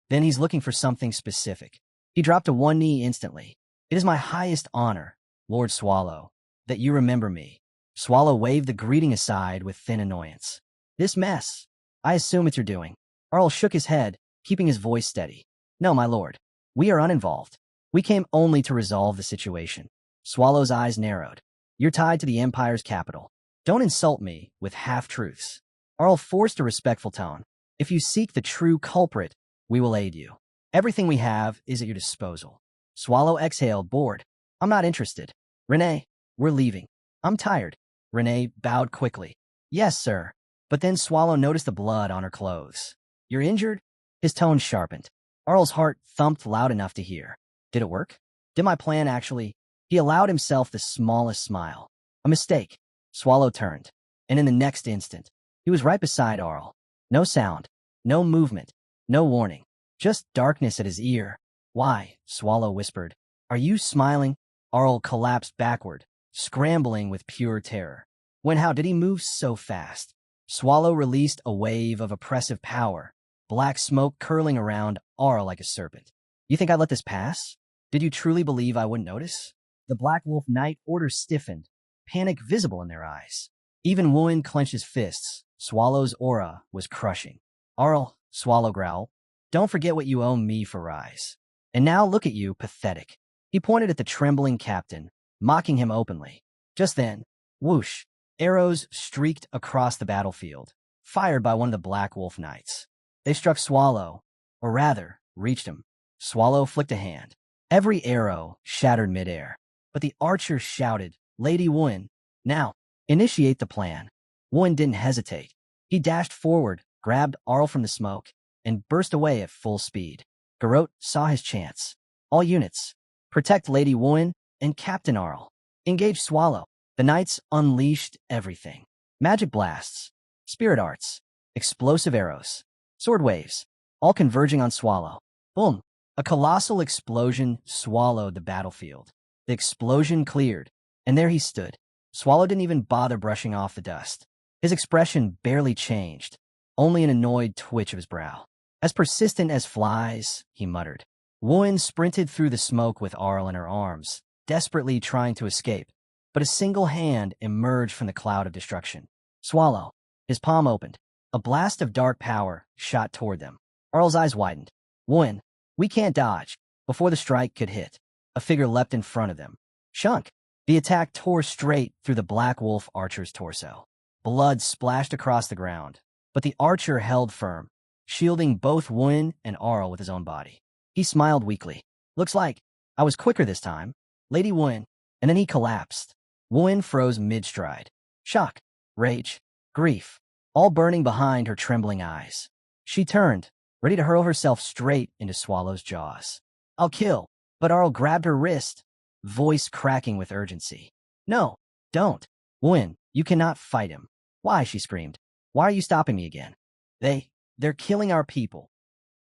then he's looking for something specific. He dropped to one knee instantly. "It is my highest honor, Lord Swallow, that you remember me." Swallow waved the greeting aside with thin annoyance. "This mess, I assume it's your doing." Arl shook his head, keeping his voice steady. "No, my lord. We are uninvolved. We came only to resolve the situation." Swallow's eyes narrowed. "You're tied to the Empire's capital. Don't insult me with half-truths." Arl forced a respectful tone. "If you seek the true culprit, we will aid you. Everything we have is at your disposal." Swallow exhaled, bored. "I'm not interested. Renee, we're leaving." "I'm tired." Renee bowed quickly. "Yes, sir." But then Swallow noticed the blood on her clothes. "You're injured?" His tone sharpened. Arl's heart thumped loud enough to hear. Did it work? Did my plan actually? He allowed himself the smallest smile. A mistake. Swallow turned, and in the next instant, he was right beside Arl. No sound, no movement, no warning, just darkness at his ear. "Why?" Swallow whispered. "Are you smiling?" Arl collapsed backward, scrambling with pure terror. How did he move so fast? Swallow released a wave of oppressive power, black smoke curling around Arl like a serpent. "You think I'd let this pass? Did you truly believe I wouldn't notice?" The Black Wolf Knight order stiffened, panic visible in their eyes. Even Wooin clenched his fists. Swallow's aura was crushing. "Arl," Swallow growled, "don't forget what you owe me for Rise. And now look at you, pathetic." He pointed at the trembling captain, mocking him openly. Just then, whoosh, arrows streaked across the battlefield, fired by one of the Black Wolf Knights. They struck Swallow, or rather, reached him. Swallow flicked a hand. Every arrow shattered midair, but the archer shouted, "Lady Wooin, now, initiate the plan." Wooin didn't hesitate. He dashed forward, grabbed Arl from the smoke, and burst away at full speed. Garrote saw his chance. "All units, protect Lady Wooin and Captain Arl. Engage Swallow." The knights unleashed everything. Magic blasts, spirit arts, explosive arrows, sword waves, all converging on Swallow. Boom! A colossal explosion swallowed the battlefield. The explosion cleared, and there he stood. Swallow didn't even bother brushing off the dust. His expression barely changed, only an annoyed twitch of his brow. "As persistent as flies," he muttered. Wooin sprinted through the smoke with Arl in her arms, desperately trying to escape, but a single hand emerged from the cloud of destruction. Swallow. His palm opened. A blast of dark power shot toward them. Arl's eyes widened. "Wooin, we can't dodge." Before the strike could hit, a figure leapt in front of them. Shunk. The attack tore straight through the Black Wolf archer's torso. Blood splashed across the ground, but the archer held firm, shielding both Wooin and Arl with his own body. He smiled weakly. "Looks like I was quicker this time, Lady Wooin." And then he collapsed. Wooin froze mid-stride. Shock, rage, grief, all burning behind her trembling eyes. She turned, ready to hurl herself straight into Swallow's jaws. "I'll kill." But Arl grabbed her wrist, voice cracking with urgency. "No, don't. Wooin, you cannot fight him." "Why?" she screamed. "Why are you stopping me again?" They're killing our people."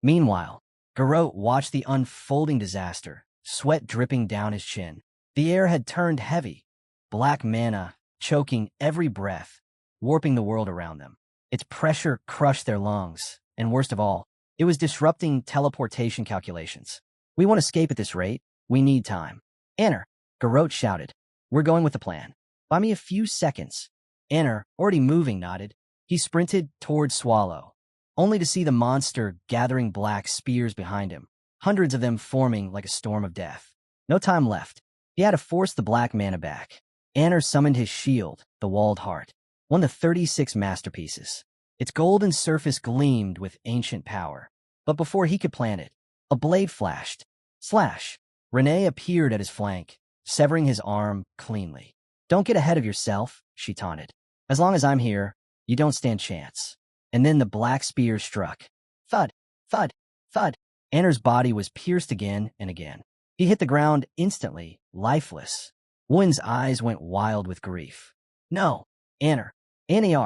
Meanwhile, Garrote watched the unfolding disaster, sweat dripping down his chin. The air had turned heavy, black mana choking every breath, warping the world around them. Its pressure crushed their lungs, and worst of all, it was disrupting teleportation calculations. "We won't escape at this rate. We need time." "Anner," Garrote shouted. "We're going with the plan. Buy me a few seconds." Anner, already moving, nodded. He sprinted toward Swallow, only to see the monster gathering black spears behind him, hundreds of them forming like a storm of death. No time left. He had to force the black mana back. Anner summoned his shield, the Walled Heart, one of the 36 masterpieces. Its golden surface gleamed with ancient power. But before he could plant it, a blade flashed. Slash! Renee appeared at his flank, severing his arm cleanly. "Don't get ahead of yourself," she taunted. "As long as I'm here, you don't stand chance." And then the black spear struck. Thud, thud, thud. Anner's body was pierced again and again. He hit the ground instantly, lifeless. Wun's eyes went wild with grief. No, Annie.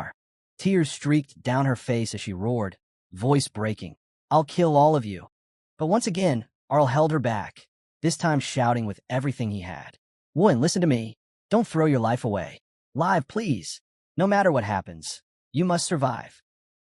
Tears streaked down her face as she roared, voice breaking. I'll kill all of you. But once again, Arl held her back, this time shouting with everything he had. Wun, listen to me. Don't throw your life away. Live, please. No matter what happens, you must survive.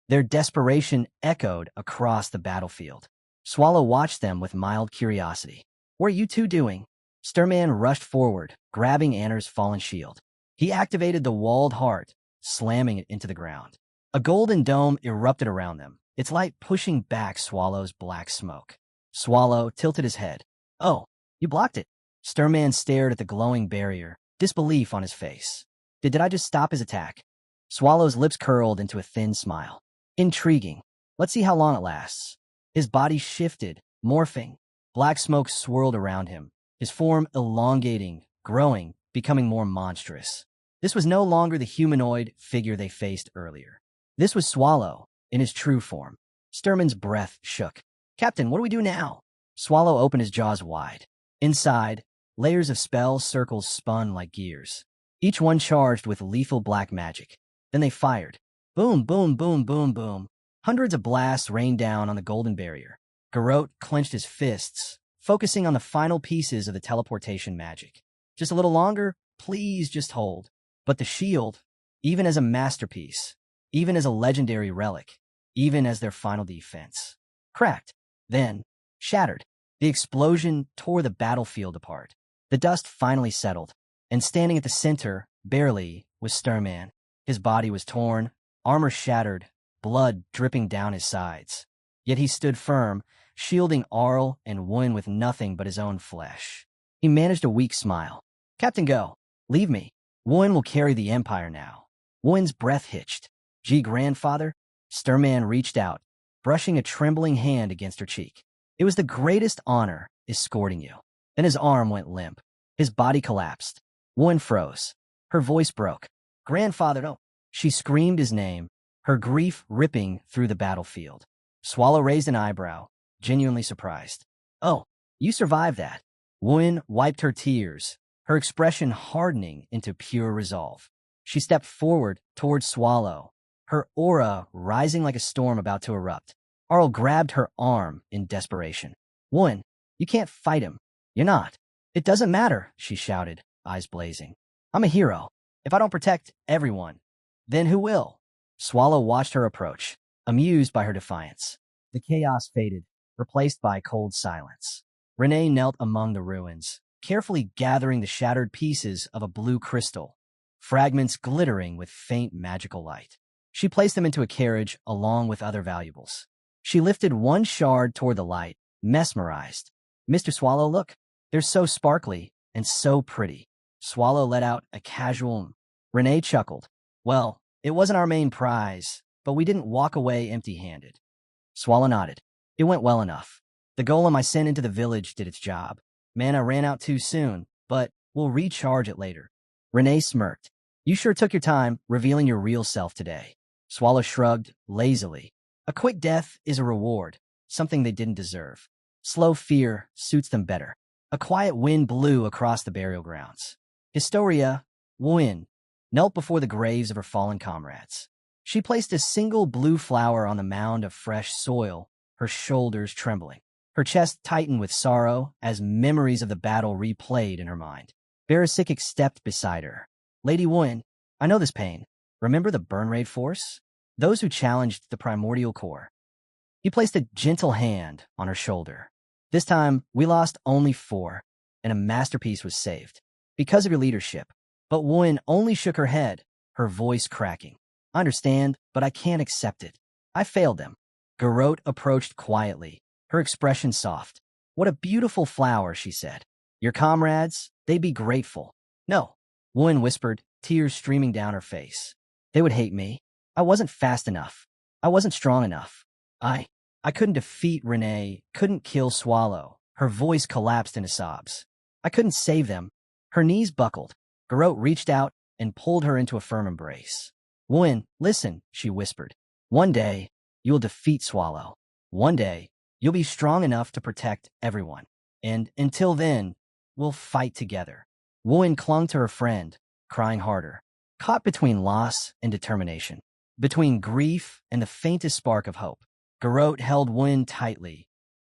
Their desperation echoed across the battlefield. Swallow watched them with mild curiosity. What are you two doing? Sturman rushed forward, grabbing Anner's fallen shield. He activated the walled heart, slamming it into the ground. A golden dome erupted around them, its light pushing back Swallow's black smoke. Swallow tilted his head. Oh, you blocked it. Sturman stared at the glowing barrier, disbelief on his face. Did I just stop his attack? Swallow's lips curled into a thin smile. Intriguing. Let's see how long it lasts. His body shifted, morphing. Black smoke swirled around him, his form elongating, growing, becoming more monstrous. This was no longer the humanoid figure they faced earlier. This was Swallow, in his true form. Sturman's breath shook. Captain, what do we do now? Swallow opened his jaws wide. Inside, layers of spell circles spun like gears, each one charged with lethal black magic. Then they fired. Boom, boom, boom, boom, boom. Hundreds of blasts rained down on the golden barrier. Garrote clenched his fists, focusing on the final pieces of the teleportation magic. Just a little longer, please just hold. But the shield, even as a masterpiece, even as a legendary relic, even as their final defense, cracked, then shattered. The explosion tore the battlefield apart. The dust finally settled, and standing at the center, barely, was Sturman. His body was torn, armor shattered, blood dripping down his sides. Yet he stood firm, shielding Arl and Wun with nothing but his own flesh. He managed a weak smile. Captain, go. Leave me. Wun will carry the Empire now. Wun's breath hitched. Gee, grandfather? Sturman reached out, brushing a trembling hand against her cheek. It was the greatest honor, escorting you. Then his arm went limp. His body collapsed. Wun froze. Her voice broke. Grandfather, no. She screamed his name, her grief ripping through the battlefield. Swallow raised an eyebrow, genuinely surprised. Oh, you survived that. Wun wiped her tears, her expression hardening into pure resolve. She stepped forward towards Swallow, her aura rising like a storm about to erupt. Arl grabbed her arm in desperation. Wun, you can't fight him. You're not. It doesn't matter, she shouted, eyes blazing. I'm a hero. If I don't protect everyone, then who will? Swallow watched her approach, amused by her defiance. The chaos faded, replaced by cold silence. Renee knelt among the ruins, carefully gathering the shattered pieces of a blue crystal, fragments glittering with faint magical light. She placed them into a carriage along with other valuables. She lifted one shard toward the light, mesmerized. Mr. Swallow, look. They're so sparkly and so pretty. Swallow let out a casual. Renee chuckled. Well, it wasn't our main prize, but we didn't walk away empty-handed. Swallow nodded. It went well enough. The golem I sent into the village did its job. Mana ran out too soon, but we'll recharge it later. Renee smirked. You sure took your time revealing your real self today. Swallow shrugged lazily. A quick death is a reward, something they didn't deserve. Slow fear suits them better. A quiet wind blew across the burial grounds. Historia, Wun, knelt before the graves of her fallen comrades. She placed a single blue flower on the mound of fresh soil, her shoulders trembling. Her chest tightened with sorrow as memories of the battle replayed in her mind. Barasikic stepped beside her. Lady Wun, I know this pain. Remember the burn raid force? Those who challenged the primordial core. He placed a gentle hand on her shoulder. This time, we lost only 4, and a masterpiece was saved. Because of your leadership. But Wun only shook her head, her voice cracking. I understand, but I can't accept it. I failed them. Garrote approached quietly, her expression soft. What a beautiful flower, she said. Your comrades, they'd be grateful. No, Wun whispered, tears streaming down her face. They would hate me. I wasn't fast enough. I wasn't strong enough. I couldn't defeat Renee, couldn't kill Swallow. Her voice collapsed into sobs. I couldn't save them. Her knees buckled. Garrote reached out and pulled her into a firm embrace. Wun, listen, she whispered. One day, you'll defeat Swallow. One day, you'll be strong enough to protect everyone. And until then, we'll fight together. Wuin clung to her friend, crying harder, caught between loss and determination, between grief and the faintest spark of hope. Garrote held Wuin tightly,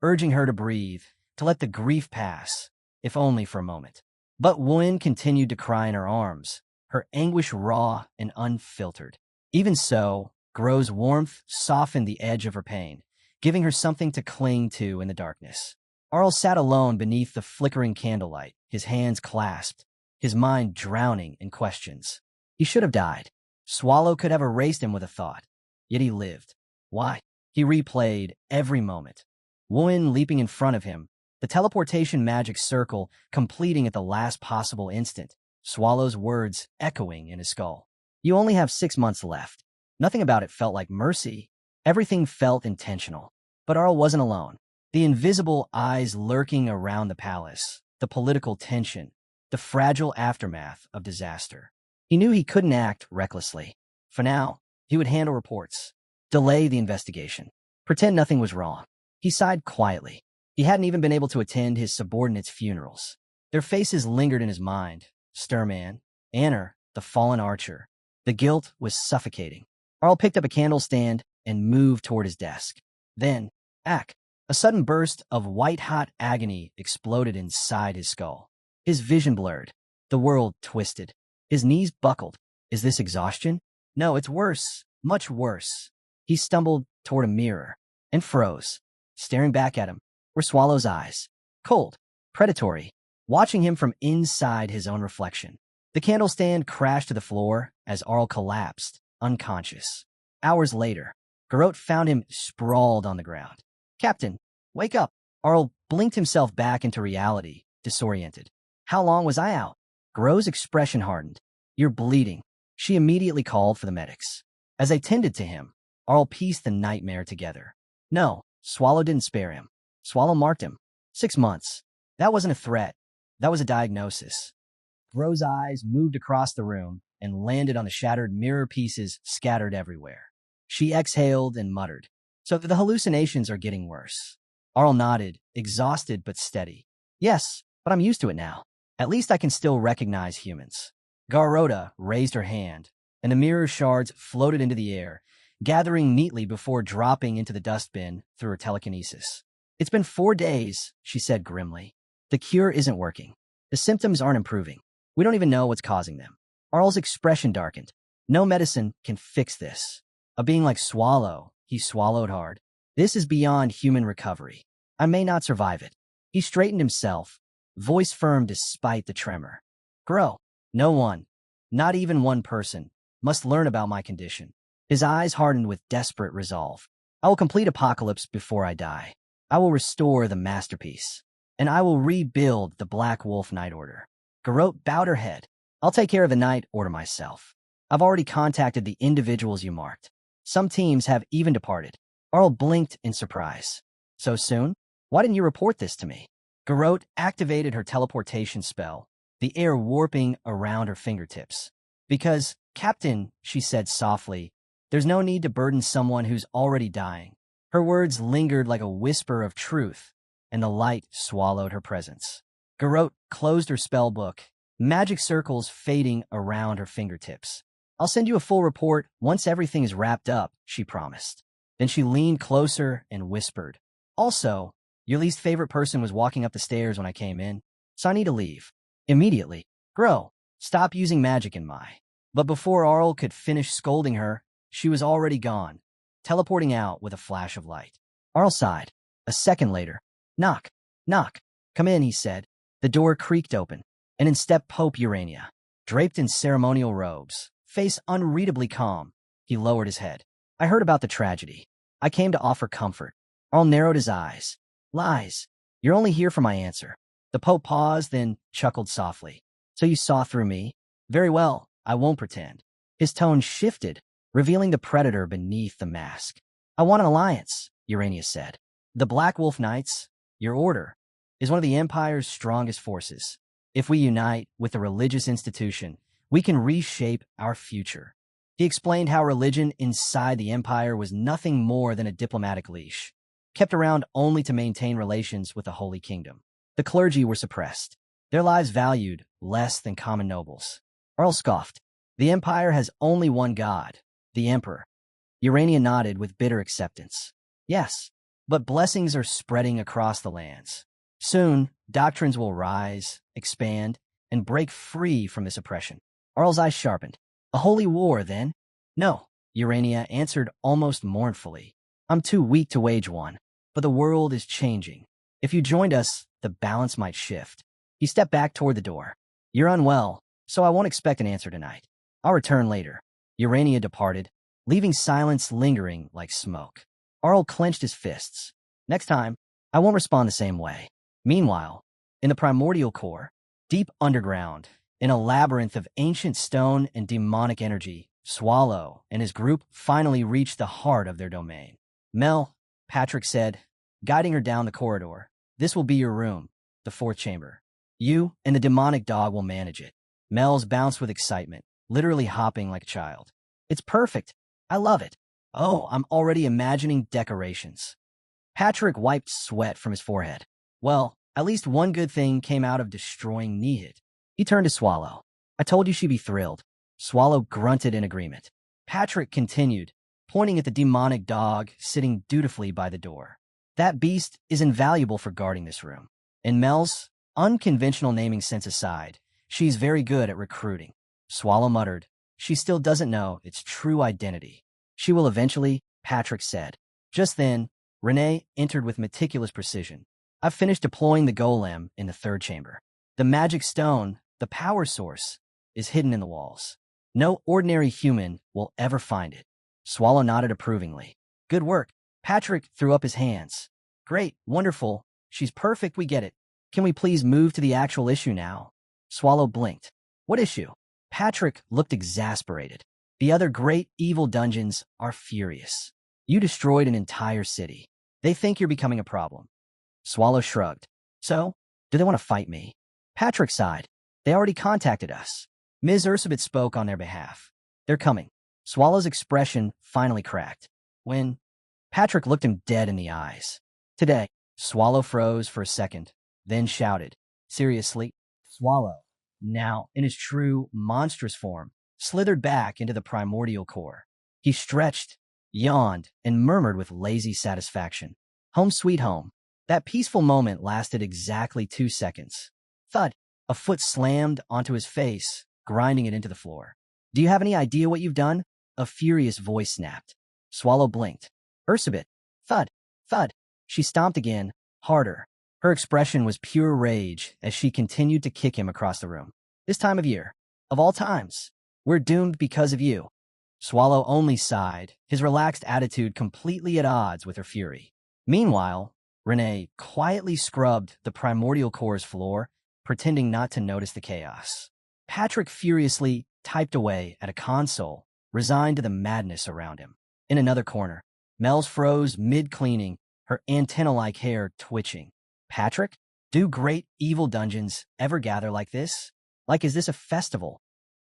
urging her to breathe, to let the grief pass, if only for a moment. But Wuin continued to cry in her arms, her anguish raw and unfiltered. Even so, Garrote's warmth softened the edge of her pain, giving her something to cling to in the darkness. Arl sat alone beneath the flickering candlelight, his hands clasped, his mind drowning in questions. He should have died. Swallow could have erased him with a thought. Yet he lived. Why? He replayed every moment. Wuin leaping in front of him, the teleportation magic circle completing at the last possible instant, Swallow's words echoing in his skull. You only have 6 months left. Nothing about it felt like mercy. Everything felt intentional. But Arl wasn't alone. The invisible eyes lurking around the palace, the political tension, the fragile aftermath of disaster. He knew he couldn't act recklessly. For now, he would handle reports, delay the investigation, pretend nothing was wrong. He sighed quietly. He hadn't even been able to attend his subordinates' funerals. Their faces lingered in his mind. Sturman, Anner, the fallen archer. The guilt was suffocating. Arl picked up a candle stand and moved toward his desk. Then, a sudden burst of white-hot agony exploded inside his skull. His vision blurred. The world twisted. His knees buckled. Is this exhaustion? No, it's worse. Much worse. He stumbled toward a mirror and froze. Staring back at him were Swallow's eyes. Cold, predatory, watching him from inside his own reflection. The candle stand crashed to the floor as Arl collapsed, unconscious. Hours later, Garrote found him sprawled on the ground. Captain, wake up. Arl blinked himself back into reality, disoriented. How long was I out? Garrote's expression hardened. You're bleeding. She immediately called for the medics. As they tended to him, Arl pieced the nightmare together. No, Swallow didn't spare him. Swallow marked him. 6 months. That wasn't a threat. That was a diagnosis. Garrote's eyes moved across the room and landed on the shattered mirror pieces scattered everywhere. She exhaled and muttered. So the hallucinations are getting worse. Arl nodded, exhausted but steady. Yes, but I'm used to it now. At least I can still recognize humans. Garrote raised her hand, and the mirror shards floated into the air, gathering neatly before dropping into the dustbin through her telekinesis. It's been 4 days, she said grimly. The cure isn't working. The symptoms aren't improving. We don't even know what's causing them. Arl's expression darkened. No medicine can fix this. A being like Swallow, he swallowed hard. This is beyond human recovery. I may not survive it. He straightened himself, voice firm despite the tremor. Grow. No one, not even one person, must learn about my condition. His eyes hardened with desperate resolve. I will complete Apocalypse before I die. I will restore the masterpiece. And I will rebuild the Black Wolf Night Order. Garrote bowed her head. I'll take care of the Night Order myself. I've already contacted the individuals you marked. Some teams have even departed. Arl blinked in surprise. So soon? Why didn't you report this to me? Garrote activated her teleportation spell, the air warping around her fingertips. Because, Captain, she said softly, there's no need to burden someone who's already dying. Her words lingered like a whisper of truth, and the light swallowed her presence. Garrote closed her spell book, magic circles fading around her fingertips. I'll send you a full report once everything is wrapped up, she promised. Then she leaned closer and whispered. Also, your least favorite person was walking up the stairs when I came in, so I need to leave. Immediately. Grow. Stop using magic in my. But before Arl could finish scolding her, she was already gone, teleporting out with a flash of light. Arl sighed. A second later. Knock. Knock. Come in, he said. The door creaked open, and in stepped Pope Urania. Draped in ceremonial robes, face unreadably calm, he lowered his head. I heard about the tragedy. I came to offer comfort. Arl narrowed his eyes. Lies. You're only here for my answer. The Pope paused, then chuckled softly. So you saw through me? Very well, I won't pretend. His tone shifted, revealing the predator beneath the mask. I want an alliance, Urania said. The Black Wolf Knights, your order, is one of the Empire's strongest forces. If we unite with the religious institution, we can reshape our future. He explained how religion inside the Empire was nothing more than a diplomatic leash, kept around only to maintain relations with the Holy Kingdom. The clergy were suppressed. their lives valued less than common nobles. Earl scoffed. The empire has only one god, the emperor. Urania nodded with bitter acceptance. Yes, but blessings are spreading across the lands. Soon, doctrines will rise, expand, and break free from this oppression. Earl's eyes sharpened. A holy war, then? No, Urania answered almost mournfully. I'm too weak to wage one, but the world is changing. If you joined us, the balance might shift. He stepped back toward the door. You're unwell, so I won't expect an answer tonight. I'll return later. Urania departed, leaving silence lingering like smoke. Arl clenched his fists. Next time, I won't respond the same way. Meanwhile, in the primordial core, deep underground, in a labyrinth of ancient stone and demonic energy, Swallow and his group finally reached the heart of their domain. Mel, Patrick said, guiding her down the corridor, this will be your room, the fourth chamber. You and the demonic dog will manage it. Mel's bounced with excitement, literally hopping like a child. It's perfect. I love it. Oh, I'm already imagining decorations. Patrick wiped sweat from his forehead. Well, at least one good thing came out of destroying Nihid. He turned to Swallow. I told you she'd be thrilled. Swallow grunted in agreement. Patrick continued, pointing at the demonic dog sitting dutifully by the door. That beast is invaluable for guarding this room. In Mel's unconventional naming sense aside, she's very good at recruiting. Swallow muttered. She still doesn't know its true identity. She will eventually, Patrick said. Just then, Renee entered with meticulous precision. I've finished deploying the golem in the third chamber. The magic stone, the power source, is hidden in the walls. No ordinary human will ever find it. Swallow nodded approvingly. Good work. Patrick threw up his hands. Great, wonderful. She's perfect, we get it. Can we please move to the actual issue now? Swallow blinked. What issue? Patrick looked exasperated. The other great evil dungeons are furious. You destroyed an entire city. They think you're becoming a problem. Swallow shrugged. So, do they want to fight me? Patrick sighed. They already contacted us. Ms. Ursabet spoke on their behalf. They're coming. Swallow's expression finally cracked. When Patrick looked him dead in the eyes. Today, Swallow froze for a second, then shouted. Seriously? Swallow, now in his true, monstrous form, slithered back into the primordial core. He stretched, yawned, and murmured with lazy satisfaction. Home sweet home. That peaceful moment lasted exactly 2 seconds. Thud. A foot slammed onto his face, grinding it into the floor. Do you have any idea what you've done? A furious voice snapped. Swallow blinked. Ursabet. Thud. Thud. She stomped again, harder. Her expression was pure rage as she continued to kick him across the room. This time of year. Of all times. We're doomed because of you. Swallow only sighed, his relaxed attitude completely at odds with her fury. Meanwhile, Renee quietly scrubbed the primordial core's floor, pretending not to notice the chaos. Patrick furiously typed away at a console, resigned to the madness around him. In another corner, Mel's froze mid-cleaning, her antenna-like hair twitching. Patrick, do great evil dungeons ever gather like this? Like, is this a festival?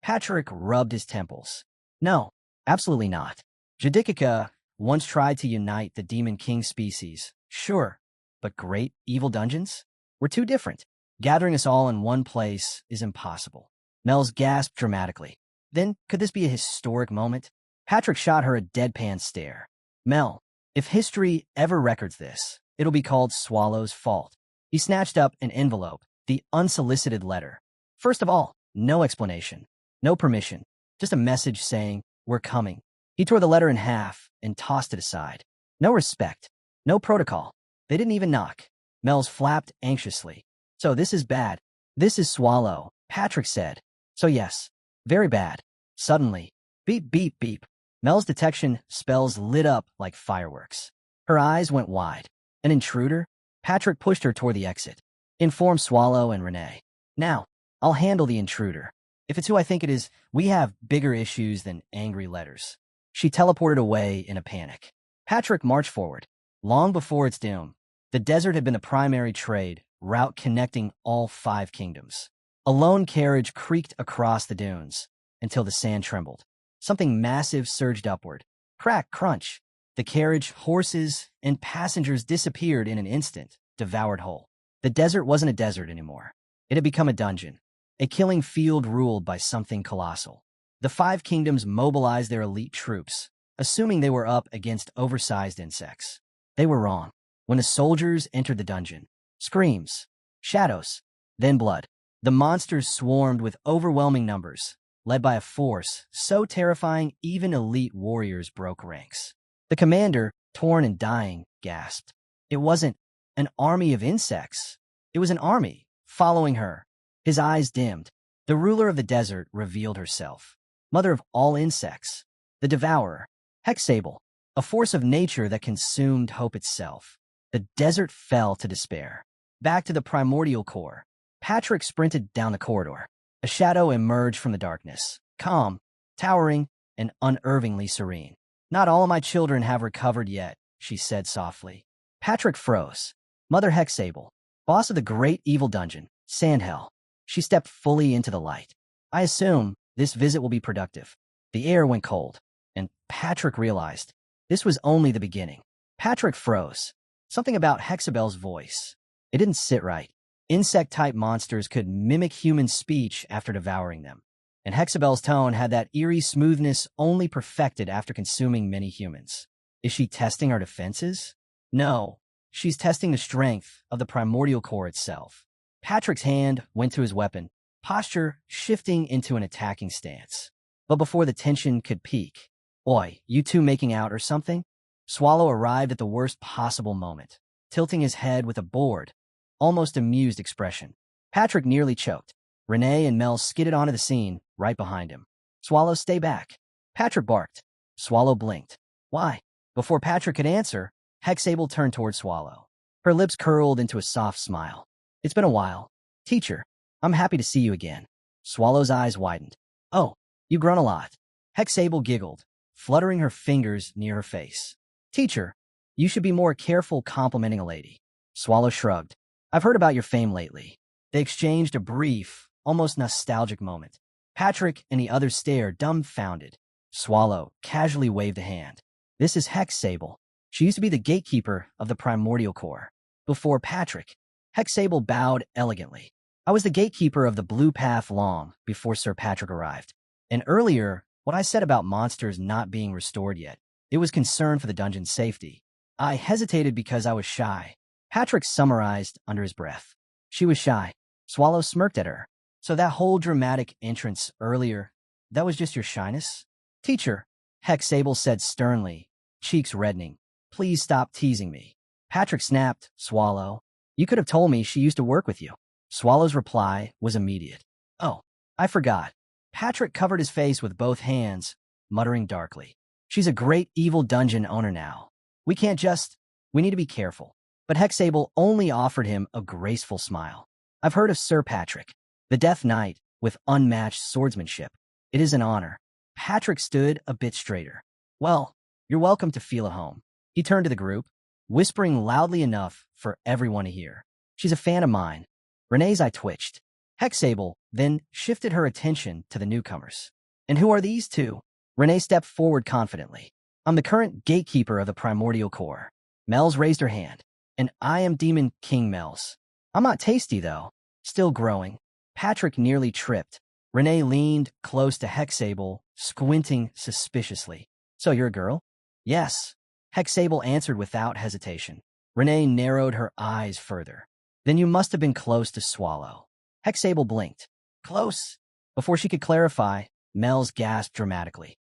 Patrick rubbed his temples. No, absolutely not. Judicica once tried to unite the Demon King species, sure, but great evil dungeons? We're too different. Gathering us all in one place is impossible. Mel's gasped dramatically. Then, could this be a historic moment? Patrick shot her a deadpan stare. Mel, if history ever records this, it'll be called Swallow's fault. He snatched up an envelope, the unsolicited letter. First of all, no explanation, no permission, just a message saying, we're coming. He tore the letter in half and tossed it aside. No respect, no protocol. They didn't even knock. Mel's flapped anxiously. So this is bad. This is Swallow, Patrick said. So yes, very bad. Suddenly, beep, beep, beep. Mel's detection spells lit up like fireworks. Her eyes went wide. An intruder? Patrick pushed her toward the exit. Inform Swallow and Renee. Now, I'll handle the intruder. If it's who I think it is, we have bigger issues than angry letters. She teleported away in a panic. Patrick marched forward. Long before its doom, the desert had been the primary trade route connecting all 5 kingdoms. A lone carriage creaked across the dunes until the sand trembled. Something massive surged upward. Crack, crunch. The carriage, horses, and passengers disappeared in an instant, devoured whole. The desert wasn't a desert anymore. It had become a dungeon, a killing field ruled by something colossal. The five kingdoms mobilized their elite troops, assuming they were up against oversized insects. They were wrong. When the soldiers entered the dungeon, screams, shadows, then blood. The monsters swarmed with overwhelming numbers, led by a force so terrifying even elite warriors broke ranks. The commander, torn and dying, gasped. It wasn't an army of insects. It was an army following her. His eyes dimmed. The ruler of the desert revealed herself. Mother of all insects, the devourer, Hexable, a force of nature that consumed hope itself. The desert fell to despair. Back to the primordial core, Patrick sprinted down the corridor. A shadow emerged from the darkness, calm, towering, and unervingly serene. Not all of my children have recovered yet, she said softly. Patrick froze. Mother Hexable, boss of the great evil dungeon, Sandhell. She stepped fully into the light. I assume this visit will be productive. The air went cold, and Patrick realized this was only the beginning. Patrick froze. Something about Hexabel's voice. It didn't sit right. Insect-type monsters could mimic human speech after devouring them, and Hexabel's tone had that eerie smoothness only perfected after consuming many humans. Is she testing our defenses? No, she's testing the strength of the primordial core itself. Patrick's hand went to his weapon, posture shifting into an attacking stance. But before the tension could peak, "Oi, you two making out or something?" Swallow arrived at the worst possible moment, tilting his head with a bored, almost amused expression. Patrick nearly choked. Renee and Mel skidded onto the scene right behind him. "Swallow, stay back." Patrick barked. Swallow blinked. "Why?" Before Patrick could answer, Hexable turned toward Swallow. Her lips curled into a soft smile. "It's been a while. Teacher, I'm happy to see you again." Swallow's eyes widened. "Oh, you've grown a lot." Hexable giggled, fluttering her fingers near her face. "Teacher, you should be more careful complimenting a lady." Swallow shrugged. "I've heard about your fame lately." They exchanged a brief, almost nostalgic moment. Patrick and the others stared, dumbfounded. Swallow casually waved a hand. "This is Hexable. She used to be the gatekeeper of the primordial core." Before Patrick, Hexable bowed elegantly. "I was the gatekeeper of the blue path long before Sir Patrick arrived. And earlier, what I said about monsters not being restored yet, it was concern for the dungeon's safety. I hesitated because I was shy." Patrick summarized under his breath. "She was shy." Swallow smirked at her. "So that whole dramatic entrance earlier, that was just your shyness?" "Teacher," Hexable said sternly, cheeks reddening, "please stop teasing me." Patrick snapped. "Swallow, you could have told me she used to work with you." Swallow's reply was immediate. "Oh, I forgot." Patrick covered his face with both hands, muttering darkly. "She's a great evil dungeon owner now. We need to be careful." But Hexable only offered him a graceful smile. "I've heard of Sir Patrick, the Death Knight, with unmatched swordsmanship. It is an honor." Patrick stood a bit straighter. "Well, you're welcome to feel at home." He turned to the group, whispering loudly enough for everyone to hear. "She's a fan of mine." Renee's eye twitched. Hexable then shifted her attention to the newcomers. "And who are these two?" Renee stepped forward confidently. "I'm the current gatekeeper of the primordial core." Mel's raised her hand. "And I am Demon King Mel's. I'm not tasty, though. Still growing." Patrick nearly tripped. Renee leaned close to Hexable, squinting suspiciously. "So you're a girl?" "Yes." Hexable answered without hesitation. Renee narrowed her eyes further. "Then you must have been close to Swallow." Hexable blinked. "Close?" Before she could clarify, Mel's gasped dramatically.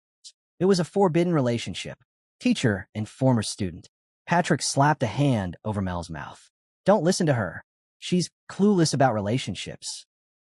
"It was a forbidden relationship. Teacher and former student." Patrick slapped a hand over Mel's mouth. "Don't listen to her. She's clueless about relationships."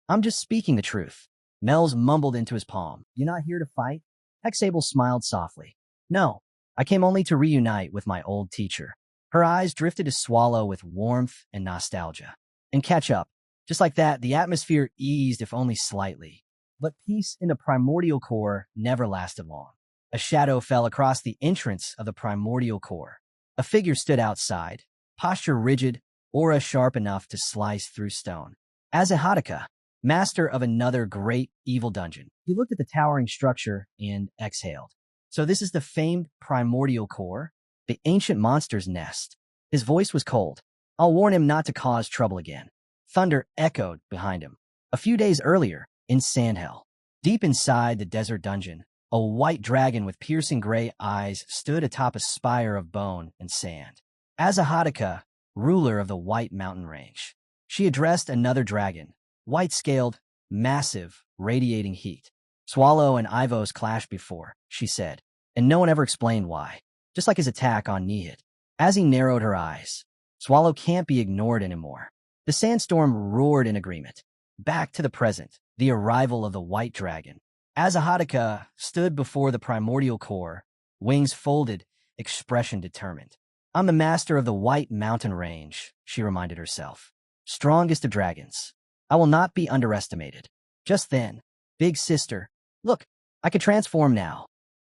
"I'm just speaking the truth." Mel's mumbled into his palm. "You not here to fight?" Hexable smiled softly. "No, I came only to reunite with my old teacher." Her eyes drifted to Swallow with warmth and nostalgia. "And catch up." Just like that, the atmosphere eased if only slightly. But peace in the primordial core never lasted long. A shadow fell across the entrance of the primordial core. A figure stood outside, posture rigid, aura sharp enough to slice through stone. Azahadaka, master of another great evil dungeon. He looked at the towering structure and exhaled. "So this is the famed primordial core? The ancient monster's nest." His voice was cold. "I'll warn him not to cause trouble again." Thunder echoed behind him. A few days earlier, in Sandhell, deep inside the desert dungeon, a white dragon with piercing gray eyes stood atop a spire of bone and sand. Azahadika, ruler of the White Mountain Range. She addressed another dragon, white-scaled, massive, radiating heat. Swallow and Ivos clashed before, she said, and no one ever explained why, just like his attack on Nihit. As he narrowed her eyes, Swallow can't be ignored anymore. The sandstorm roared in agreement. Back to the present, the arrival of the white dragon. Azahadika stood before the primordial core, wings folded, expression determined. I'm the master of the White Mountain Range, she reminded herself. Strongest of dragons. I will not be underestimated. Just then, big sister, look, I could transform now.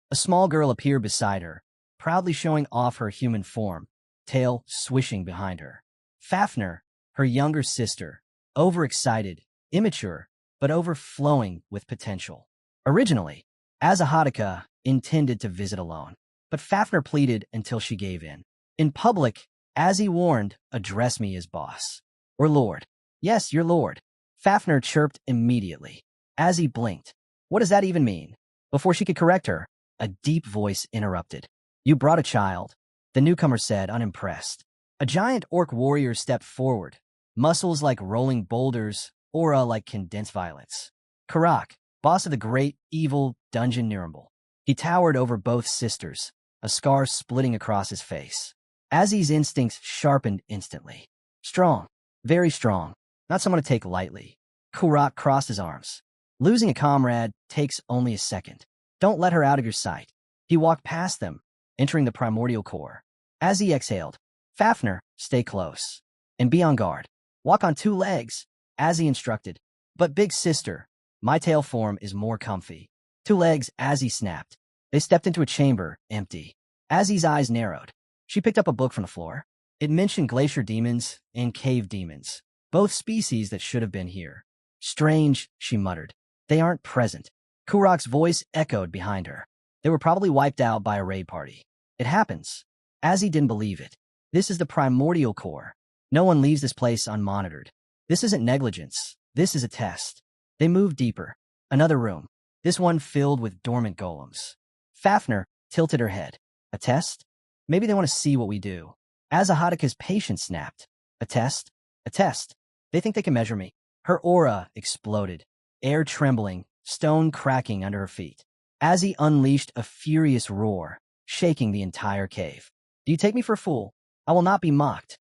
A small girl appeared beside her, proudly showing off her human form, tail swishing behind her. Fafnir, her younger sister, overexcited, immature, but overflowing with potential. Originally, Azahadika intended to visit alone, but Fafnir pleaded until she gave in. In public, as he warned, address me as boss. Or lord. Yes, your lord. Fafnir chirped immediately. As he blinked. What does that even mean? Before she could correct her, a deep voice interrupted. You brought a child, the newcomer said, unimpressed. A giant orc warrior stepped forward, muscles like rolling boulders, aura like condensed violets. Karak, boss of the great, evil dungeon Nuremberg. He towered over both sisters, a scar splitting across his face. Azzy's instincts sharpened instantly. Strong, very strong, not someone to take lightly. Karak crossed his arms. Losing a comrade takes only a second. Don't let her out of your sight. He walked past them, entering the primordial core. As he exhaled, Fafnir, stay close. And be on guard. Walk on 2 legs, as he instructed. But big sister, my tail form is more comfy. 2 legs, as he snapped. They stepped into a chamber, empty. Azzy's eyes narrowed. She picked up a book from the floor. It mentioned glacier demons and cave demons, both species that should have been here. Strange, she muttered. They aren't present. Kurak's voice echoed behind her. They were probably wiped out by a raid party. It happens. Azzy didn't believe it. This is the primordial core. No one leaves this place unmonitored. This isn't negligence. This is a test. They moved deeper. Another room. This one filled with dormant golems. Fafnir tilted her head. A test? Maybe they want to see what we do. Azahadika's patience snapped. A test? A test. They think they can measure me. Her aura exploded. Air trembling, stone cracking under her feet. Azzy unleashed a furious roar, shaking the entire cave. Do you take me for a fool? I will not be mocked.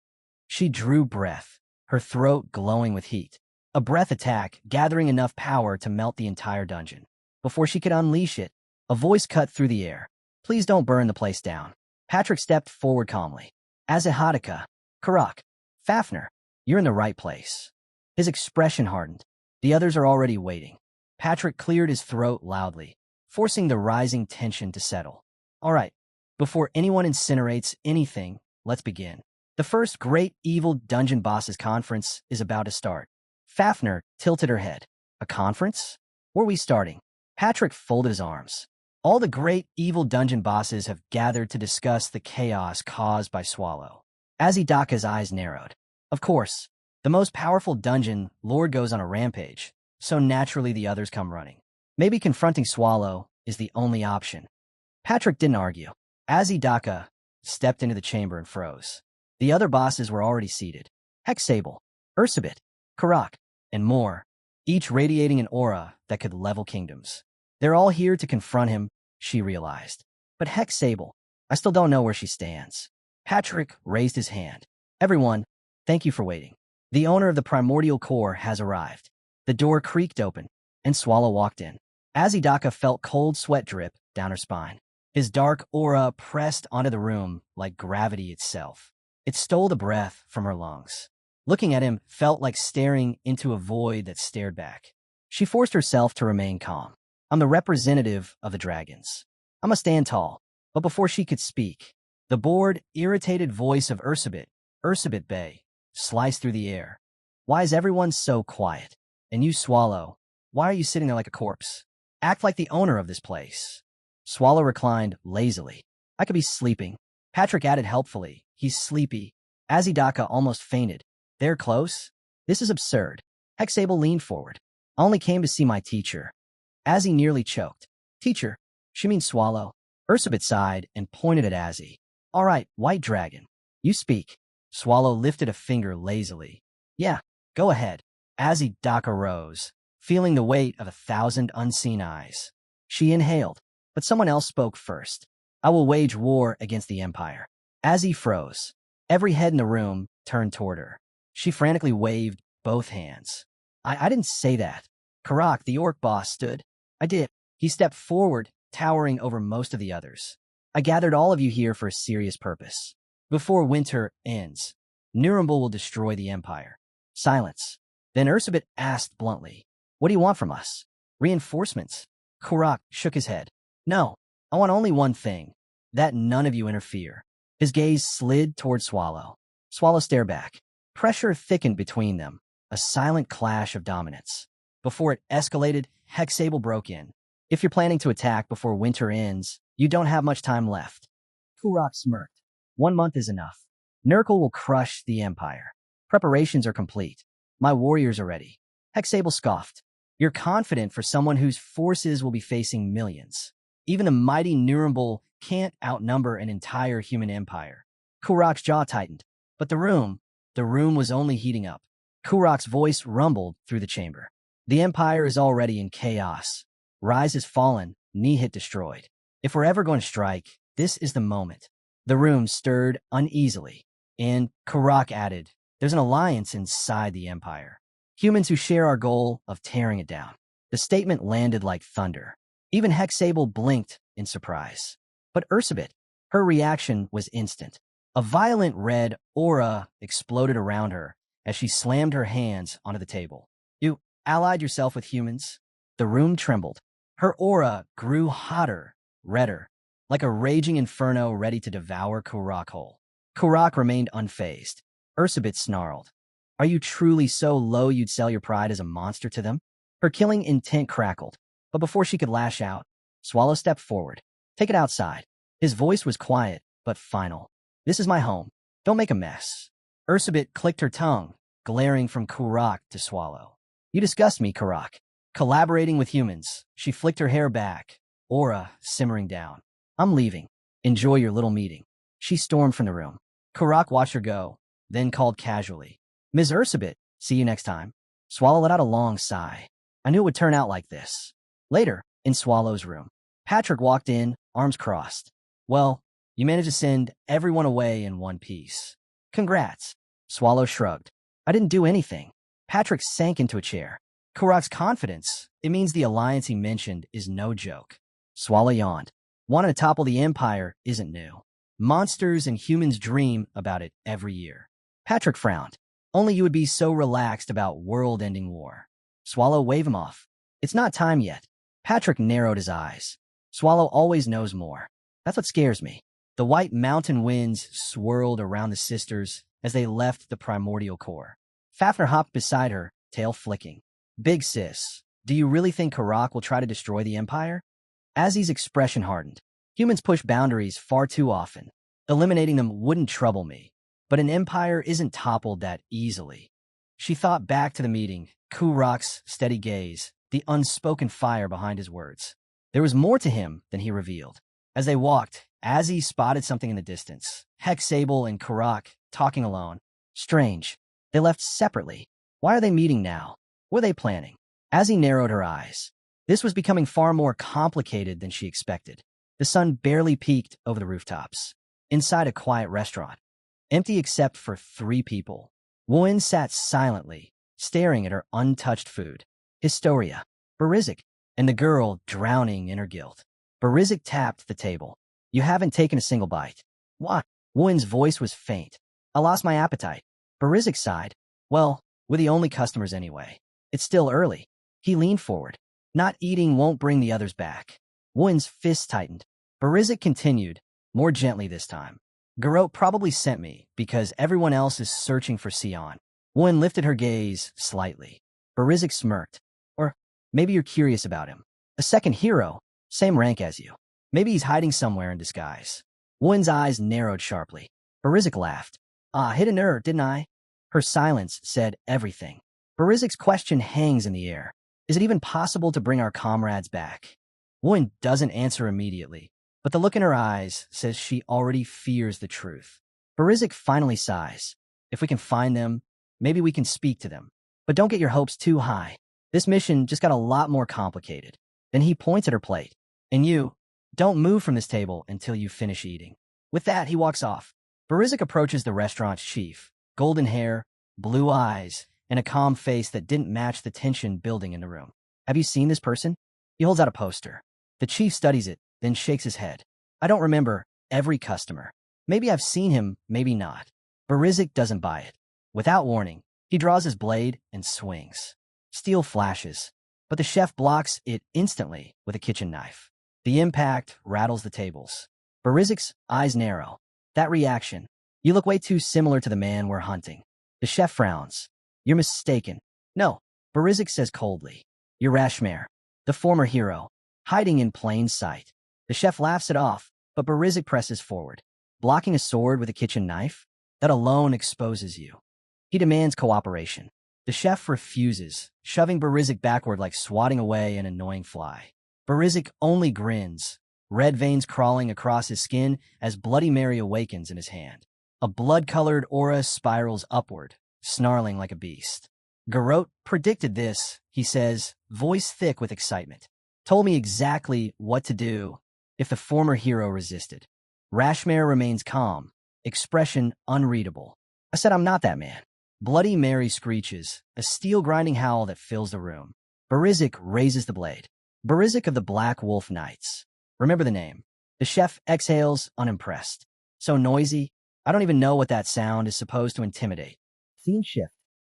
She drew breath, her throat glowing with heat. A breath attack, gathering enough power to melt the entire dungeon. Before she could unleash it, a voice cut through the air. Please don't burn the place down. Patrick stepped forward calmly. Azahadika, Karak, Fafnir, you're in the right place. His expression hardened. The others are already waiting. Patrick cleared his throat loudly, forcing the rising tension to settle. All right, before anyone incinerates anything, let's begin. The first Great Evil Dungeon Bosses Conference is about to start. Fafnir tilted her head. A conference? Where are we starting? Patrick folded his arms. All the Great Evil Dungeon Bosses have gathered to discuss the chaos caused by Swallow. Azidaka's eyes narrowed. Of course, the most powerful dungeon lord goes on a rampage, so naturally the others come running. Maybe confronting Swallow is the only option. Patrick didn't argue. Azidaka stepped into the chamber and froze. The other bosses were already seated. Hexable, Ursabit, Karak, and more, each radiating an aura that could level kingdoms. They're all here to confront him, she realized. But Hexable, I still don't know where she stands. Patrick raised his hand. Everyone, thank you for waiting. The owner of the primordial core has arrived. The door creaked open, and Swallow walked in. Azidaka felt cold sweat drip down her spine. His dark aura pressed onto the room like gravity itself. It stole the breath from her lungs. Looking at him felt like staring into a void that stared back. She forced herself to remain calm. I'm the representative of the dragons. I must stand tall. But before she could speak, the bored, irritated voice of Ursabit Bey, sliced through the air. Why is everyone so quiet? And you, Swallow, why are you sitting there like a corpse? Act like the owner of this place. Swallow reclined lazily. I could be sleeping. Patrick added helpfully. He's sleepy. Azidaka almost fainted. They're close? This is absurd. Hexable leaned forward. I only came to see my teacher. Azzy nearly choked. Teacher? She means Swallow. Ursabet sighed and pointed at Azzy. All right, White Dragon. You speak. Swallow lifted a finger lazily. Yeah, go ahead. Azzy Daka rose, feeling the weight of 1,000 unseen eyes. She inhaled, but someone else spoke first. I will wage war against the Empire. Azzy froze. Every head in the room turned toward her. She frantically waved both hands. I didn't say that. Karak, the orc boss, stood. I did. He stepped forward, towering over most of the others. I gathered all of you here for a serious purpose. Before winter ends, Nuremberg will destroy the Empire. Silence. Then Ursabet asked bluntly, what do you want from us? Reinforcements. Karak shook his head. No, I want only one thing. That none of you interfere. His gaze slid toward Swallow. Swallow stared back. Pressure thickened between them, a silent clash of dominance. Before it escalated, Hexable broke in. If you're planning to attack before winter ends, you don't have much time left. Karak smirked. 1 month is enough. Nurgle will crush the Empire. Preparations are complete. My warriors are ready. Hexable scoffed. You're confident for someone whose forces will be facing millions. Even the mighty Nuremberg can't outnumber an entire human empire. Kurak's jaw tightened. But the room was only heating up. Kurak's voice rumbled through the chamber. The Empire is already in chaos. Rise has fallen, Nihit destroyed. If we're ever going to strike, this is the moment. The room stirred uneasily, and Kurak added, there's an alliance inside the Empire. Humans who share our goal of tearing it down. The statement landed like thunder. Even Hexable blinked in surprise. But Ursabet, her reaction was instant. A violent red aura exploded around her as she slammed her hands onto the table. You allied yourself with humans? The room trembled. Her aura grew hotter, redder, like a raging inferno ready to devour Kurak whole. Kurak remained unfazed. Ursabet snarled. Are you truly so low you'd sell your pride as a monster to them? Her killing intent crackled, but before she could lash out, Swallow stepped forward. Take it outside. His voice was quiet, but final. This is my home. Don't make a mess. Ursabet clicked her tongue, glaring from Kurak to Swallow. You disgust me, Kurak. Collaborating with humans. She flicked her hair back, aura simmering down. I'm leaving. Enjoy your little meeting. She stormed from the room. Kurak watched her go, then called casually. Ms. Ursabet, see you next time. Swallow let out a long sigh. I knew it would turn out like this. Later, in Swallow's room, Patrick walked in, arms crossed. Well, you managed to send everyone away in one piece. Congrats. Swallow shrugged. I didn't do anything. Patrick sank into a chair. Kurak's confidence, it means the alliance he mentioned is no joke. Swallow yawned. Wanting to topple the Empire isn't new. Monsters and humans dream about it every year. Patrick frowned. Only you would be so relaxed about world-ending war. Swallow waved him off. It's not time yet. Patrick narrowed his eyes. Swallow always knows more. That's what scares me. The white mountain winds swirled around the sisters as they left the primordial core. Fafnir hopped beside her, tail flicking. Big sis, do you really think Karak will try to destroy the Empire? Azzy's expression hardened. Humans push boundaries far too often. Eliminating them wouldn't trouble me. But an empire isn't toppled that easily. She thought back to the meeting, Kurak's steady gaze, the unspoken fire behind his words. There was more to him than he revealed. As they walked, Azzy spotted something in the distance. Hexable and Kurak talking alone. Strange. They left separately. Why are they meeting now? What are they planning? Azzy narrowed her eyes. This was becoming far more complicated than she expected. The sun barely peeked over the rooftops. Inside a quiet restaurant, empty except for 3 people. Woon sat silently, staring at her untouched food. Historia, Barizik, and the girl drowning in her guilt. Barizik tapped the table. You haven't taken a single bite. Why? Woon's voice was faint. I lost my appetite. Barizik sighed. Well, we're the only customers anyway. It's still early. He leaned forward. Not eating won't bring the others back. Woon's fist tightened. Barizik continued, more gently this time. Garot probably sent me because everyone else is searching for Sion. Woon lifted her gaze slightly. Barizik smirked. Or maybe you're curious about him. A second hero, same rank as you. Maybe he's hiding somewhere in disguise. Woon's eyes narrowed sharply. Barizik laughed. Ah, hit a nerve, didn't I? Her silence said everything. Barizik's question hangs in the air. Is it even possible to bring our comrades back? Wun doesn't answer immediately, but the look in her eyes says she already fears the truth. Barizik finally sighs. If we can find them, maybe we can speak to them. But don't get your hopes too high. This mission just got a lot more complicated. Then he points at her plate. And you, don't move from this table until you finish eating. With that, he walks off. Barizik approaches the restaurant's chief. Golden hair, blue eyes, and a calm face that didn't match the tension building in the room. Have you seen this person? He holds out a poster. The chief studies it, then shakes his head. I don't remember every customer. Maybe I've seen him, maybe not. Barizik doesn't buy it. Without warning, he draws his blade and swings. Steel flashes, but the chef blocks it instantly with a kitchen knife. The impact rattles the tables. Barizik's eyes narrow. That reaction. You look way too similar to the man we're hunting. The chef frowns. You're mistaken. No, Barizik says coldly. You're Rashmare, the former hero, hiding in plain sight. The chef laughs it off, but Barizik presses forward. Blocking a sword with a kitchen knife? That alone exposes you. He demands cooperation. The chef refuses, shoving Barizik backward like swatting away an annoying fly. Barizik only grins, red veins crawling across his skin as Bloody Mary awakens in his hand. A blood-colored aura spirals upward, snarling like a beast. Garot predicted this, he says, voice thick with excitement. Told me exactly what to do if the former hero resisted. Rashmare remains calm, expression unreadable. I said I'm not that man. Bloody Mary screeches, a steel-grinding howl that fills the room. Barizik raises the blade. Barizik of the Black Wolf Knights. Remember the name. The chef exhales, unimpressed. So noisy, I don't even know what that sound is supposed to intimidate. Scene shift.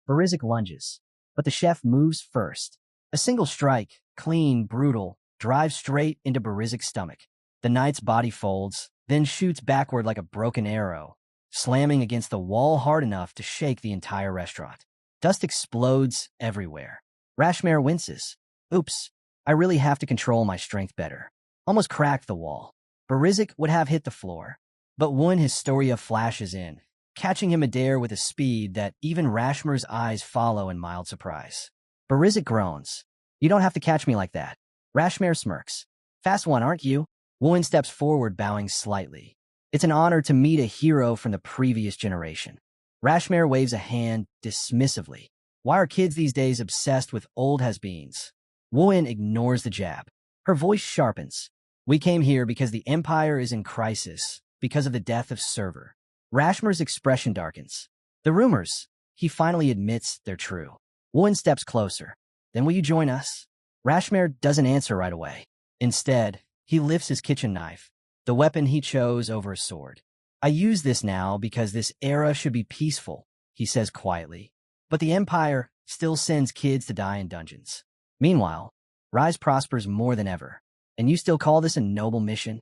Barizik lunges, but the chef moves first. A single strike, clean, brutal, drives straight into Barizik's stomach. The knight's body folds, then shoots backward like a broken arrow, slamming against the wall hard enough to shake the entire restaurant. Dust explodes everywhere. Rashmare winces. Oops, I really have to control my strength better. Almost cracked the wall. Barizik would have hit the floor, but Wun Historia flashes in, catching him midair with a speed that even Rashmare's eyes follow in mild surprise. Barizik groans. You don't have to catch me like that. Rashmare smirks. Fast one, aren't you? Wun steps forward, bowing slightly. It's an honor to meet a hero from the previous generation. Rashmare waves a hand dismissively. Why are kids these days obsessed with old has-beens? Wun ignores the jab. Her voice sharpens. We came here because the Empire is in crisis, because of the death of Server. Rashmare's expression darkens. The rumors, he finally admits they're true. Wun steps closer. Then will you join us? Rashmare doesn't answer right away. Instead, he lifts his kitchen knife, the weapon he chose over a sword. I use this now because this era should be peaceful, he says quietly. But the Empire still sends kids to die in dungeons. Meanwhile, Rise prospers more than ever. And you still call this a noble mission?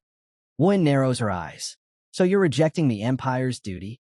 Wun narrows her eyes. So you're rejecting the Empire's duty?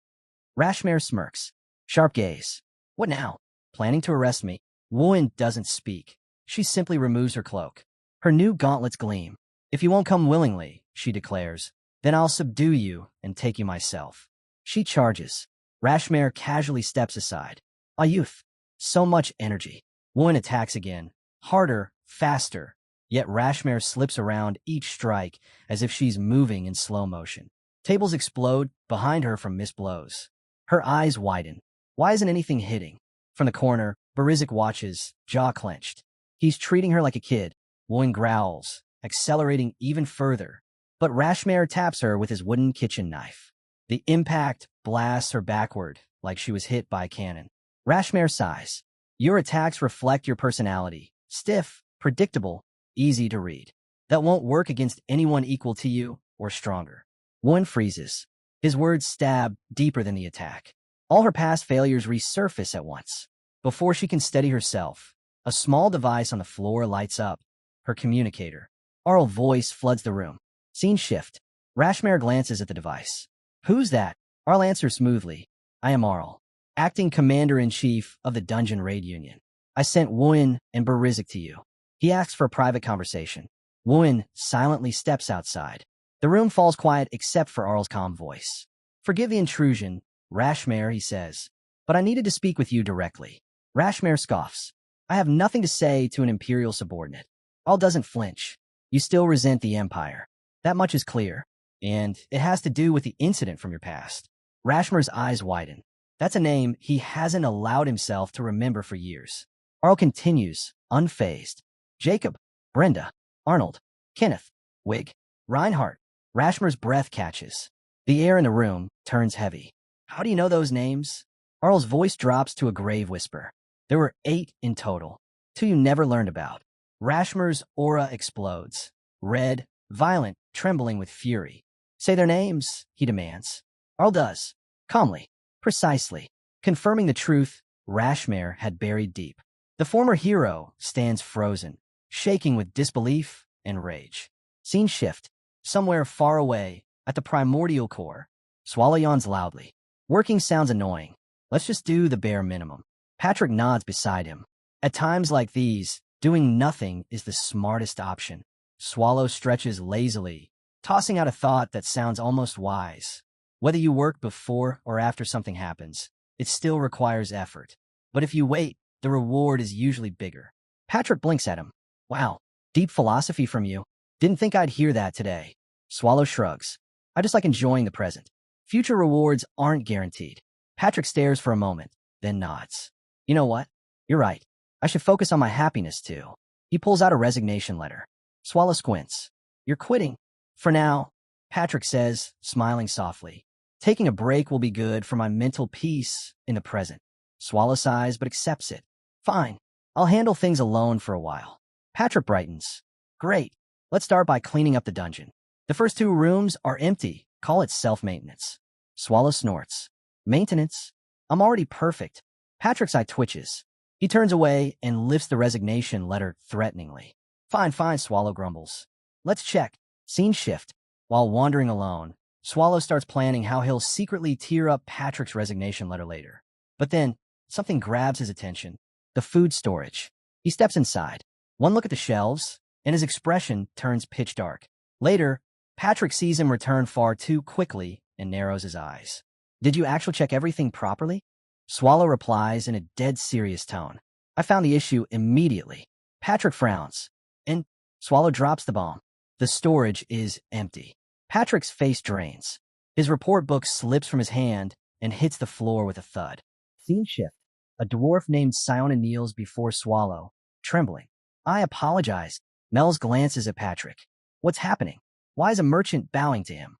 Rashmare smirks. Sharp gaze. What now? Planning to arrest me? Wun doesn't speak. She simply removes her cloak. Her new gauntlets gleam. If you won't come willingly, she declares, then I'll subdue you and take you myself. She charges. Rashmare casually steps aside. A youth. So much energy. Wun attacks again. Harder, faster. Yet Rashmare slips around each strike as if she's moving in slow motion. Tables explode behind her from missed blows. Her eyes widen. Why isn't anything hitting? From the corner, Barizik watches, jaw clenched. He's treating her like a kid. Wun growls, accelerating even further. But Rashmare taps her with his wooden kitchen knife. The impact blasts her backward like she was hit by a cannon. Rashmare sighs. Your attacks reflect your personality. Stiff, predictable, easy to read. That won't work against anyone equal to you or stronger. Wun freezes. His words stab deeper than the attack. All her past failures resurface at once. Before she can steady herself, a small device on the floor lights up. Her communicator. Arl's voice floods the room. Scene shift. Rashmare glances at the device. Who's that? Arl answers smoothly. I am Arl, acting commander-in-chief of the Dungeon Raid Union. I sent Wun and Barizik to you. He asks for a private conversation. Wun silently steps outside. The room falls quiet except for Arl's calm voice. Forgive the intrusion, Rashmare, he says. but I needed to speak with you directly. Rashmare scoffs. I have nothing to say to an imperial subordinate. Arl doesn't flinch. You still resent the Empire. That much is clear, and it has to do with the incident from your past. Rashmare's eyes widen. That's a name he hasn't allowed himself to remember for years. Arl continues, unfazed. Jacob, Brenda, Arnold, Kenneth, Wig, Reinhardt. Rashmare's breath catches. The air in the room turns heavy. How do you know those names? Arl's voice drops to a grave whisper. There were 8 in total. 2 you never learned about. Rashmare's aura explodes. Red, violent, trembling with fury. Say their names, he demands. Arl does. Calmly. Precisely. Confirming the truth Rashmare had buried deep. The former hero stands frozen, shaking with disbelief and rage. Scene shift. Somewhere far away, at the primordial core. Swallow yawns loudly. Working sounds annoying. Let's just do the bare minimum. Patrick nods beside him. At times like these, doing nothing is the smartest option. Swallow stretches lazily, tossing out a thought that sounds almost wise. Whether you work before or after something happens, it still requires effort. But if you wait, the reward is usually bigger. Patrick blinks at him. Wow, deep philosophy from you. Didn't think I'd hear that today. Swallow shrugs. I just like enjoying the present. Future rewards aren't guaranteed. Patrick stares for a moment, then nods. You know what? You're right. I should focus on my happiness too. He pulls out a resignation letter. Swallow squints. You're quitting. For now, Patrick says, smiling softly. Taking a break will be good for my mental peace in the present. Swallow sighs but accepts it. Fine. I'll handle things alone for a while. Patrick brightens. Great. Let's start by cleaning up the dungeon. The first 2 rooms are empty. Call it self-maintenance. Swallow snorts. Maintenance? I'm already perfect. Patrick's eye twitches. He turns away and lifts the resignation letter threateningly. Fine, Swallow grumbles. Let's check. Scene shift. While wandering alone, Swallow starts planning how he'll secretly tear up Patrick's resignation letter later. But then, something grabs his attention. The food storage. He steps inside. One look at the shelves, and his expression turns pitch dark. Later, Patrick sees him return far too quickly and narrows his eyes. Did you actually check everything properly? Swallow replies in a dead serious tone. I found the issue immediately. Patrick frowns, and Swallow drops the bomb. The storage is empty. Patrick's face drains. His report book slips from his hand and hits the floor with a thud. Scene shift. A dwarf named Siona kneels before Swallow, trembling. I apologize. Mel's glances at Patrick. What's happening? Why is a merchant bowing to him?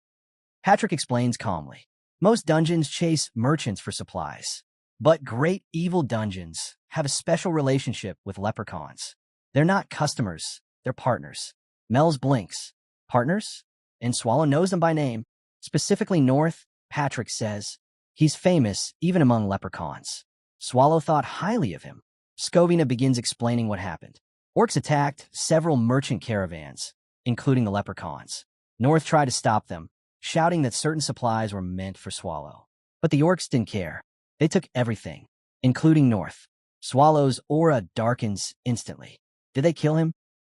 Patrick explains calmly. Most dungeons chase merchants for supplies. But great evil dungeons have a special relationship with leprechauns. They're not customers, they're partners. Mel's blinks. Partners? And Swallow knows them by name. Specifically North, Patrick says. He's famous even among leprechauns. Swallow thought highly of him. Scovina begins explaining what happened. Orcs attacked several merchant caravans, including the leprechauns. North tried to stop them, shouting that certain supplies were meant for Swallow. But the orcs didn't care. They took everything, including North. Swallow's aura darkens instantly. Did they kill him?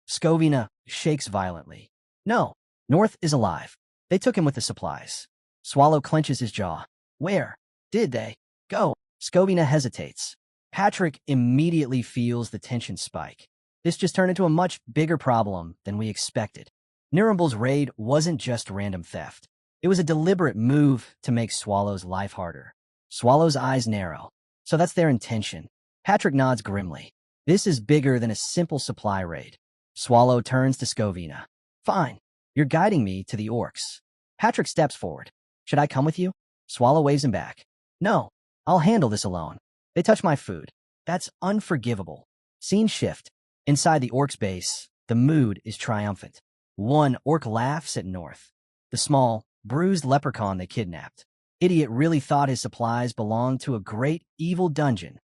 Scovina shakes violently. No, North is alive. They took him with the supplies. Swallow clenches his jaw. Where did they go? Scovina hesitates. Patrick immediately feels the tension spike. This just turned into a much bigger problem than we expected. Nuremble's raid wasn't just random theft. It was a deliberate move to make Swallow's life harder. Swallow's eyes narrow. So that's their intention. Patrick nods grimly. This is bigger than a simple supply raid. Swallow turns to Scovina. Fine. You're guiding me to the orcs. Patrick steps forward. Should I come with you? Swallow waves him back. No. I'll handle this alone. They touch my food. That's unforgivable. Scene shift. Inside the orcs' base, the mood is triumphant. One orc laughs at North. The small, bruised leprechaun they kidnapped. Idiot really thought his supplies belonged to a great evil dungeon.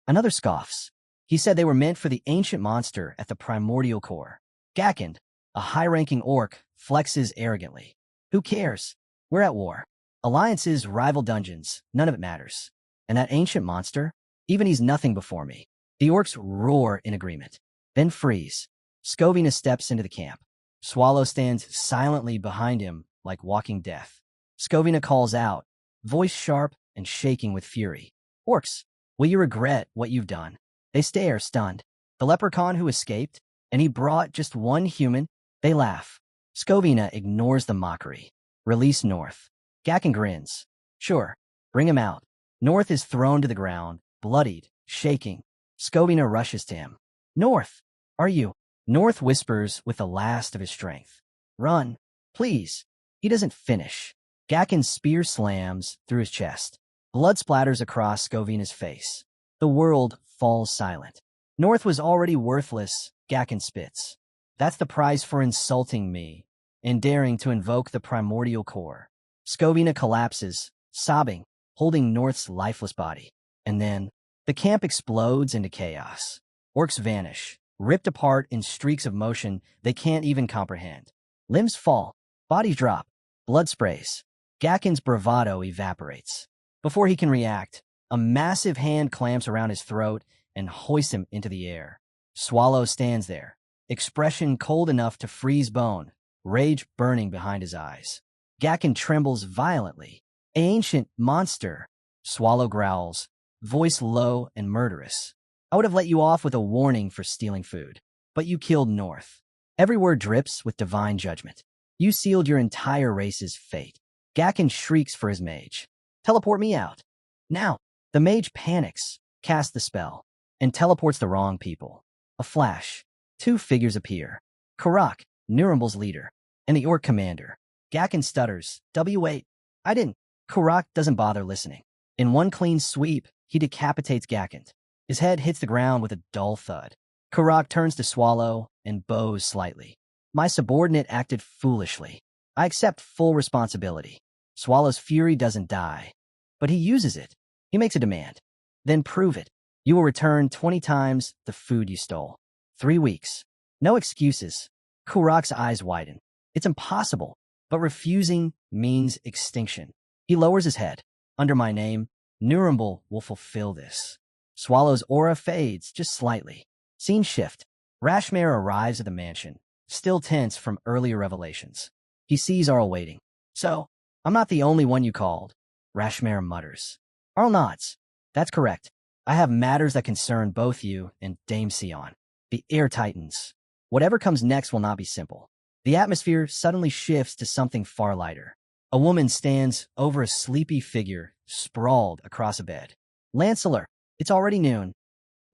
Another scoffs. He said they were meant for the ancient monster at the primordial core. Gakind, a high-ranking orc, flexes arrogantly. Who cares? We're at war. Alliances rival dungeons. None of it matters. And that ancient monster? Even he's nothing before me. The orcs roar in agreement. Then freeze. Scovina steps into the camp. Swallow stands silently behind him like walking death. Scovina calls out, voice sharp and shaking with fury. Orcs, will you regret what you've done? They stare, stunned. The leprechaun who escaped, and he brought just one human? They laugh. Scovina ignores the mockery. Release North. Gacken grins. Sure, bring him out. North is thrown to the ground, bloodied, shaking. Scovina rushes to him. North, are you? North whispers with the last of his strength. Run, please. He doesn't finish. Gacken's spear slams through his chest. Blood splatters across Scovina's face. The world falls silent. North was already worthless, Gacken spits. That's the price for insulting me and daring to invoke the primordial core. Scovina collapses, sobbing, holding North's lifeless body. And then, the camp explodes into chaos. Orcs vanish, ripped apart in streaks of motion they can't even comprehend. Limbs fall, bodies drop, blood sprays. Gacken's bravado evaporates. Before he can react, a massive hand clamps around his throat and hoists him into the air. Swallow stands there, expression cold enough to freeze bone, rage burning behind his eyes. Gacken trembles violently. Ancient monster, Swallow growls, voice low and murderous. I would have let you off with a warning for stealing food, but you killed North. Every word drips with divine judgment. You sealed your entire race's fate. Gacken shrieks for his mage. Teleport me out. Now. The mage panics, casts the spell, and teleports the wrong people. A flash. Two figures appear. Karak, Nuremble's leader, and the orc commander. Gacken stutters. W8. I didn't. Karak doesn't bother listening. In one clean sweep, he decapitates Gacken. His head hits the ground with a dull thud. Karak turns to Swallow and bows slightly. My subordinate acted foolishly. I accept full responsibility. Swallow's fury doesn't die, but he uses it. He makes a demand. Then prove it. You will return 20 times the food you stole. 3 weeks. No excuses. Karak's eyes widen. It's impossible, but refusing means extinction. He lowers his head. Under my name, Nuremble will fulfill this. Swallow's aura fades just slightly. Scene shift. Rashmare arrives at the mansion, still tense from earlier revelations. He sees Arl waiting. So, I'm not the only one you called, Rashmare mutters. Arl nods. That's correct. I have matters that concern both you and Dame Sion. The air tightens. Whatever comes next will not be simple. The atmosphere suddenly shifts to something far lighter. A woman stands over a sleepy figure sprawled across a bed. Lancelor, it's already noon.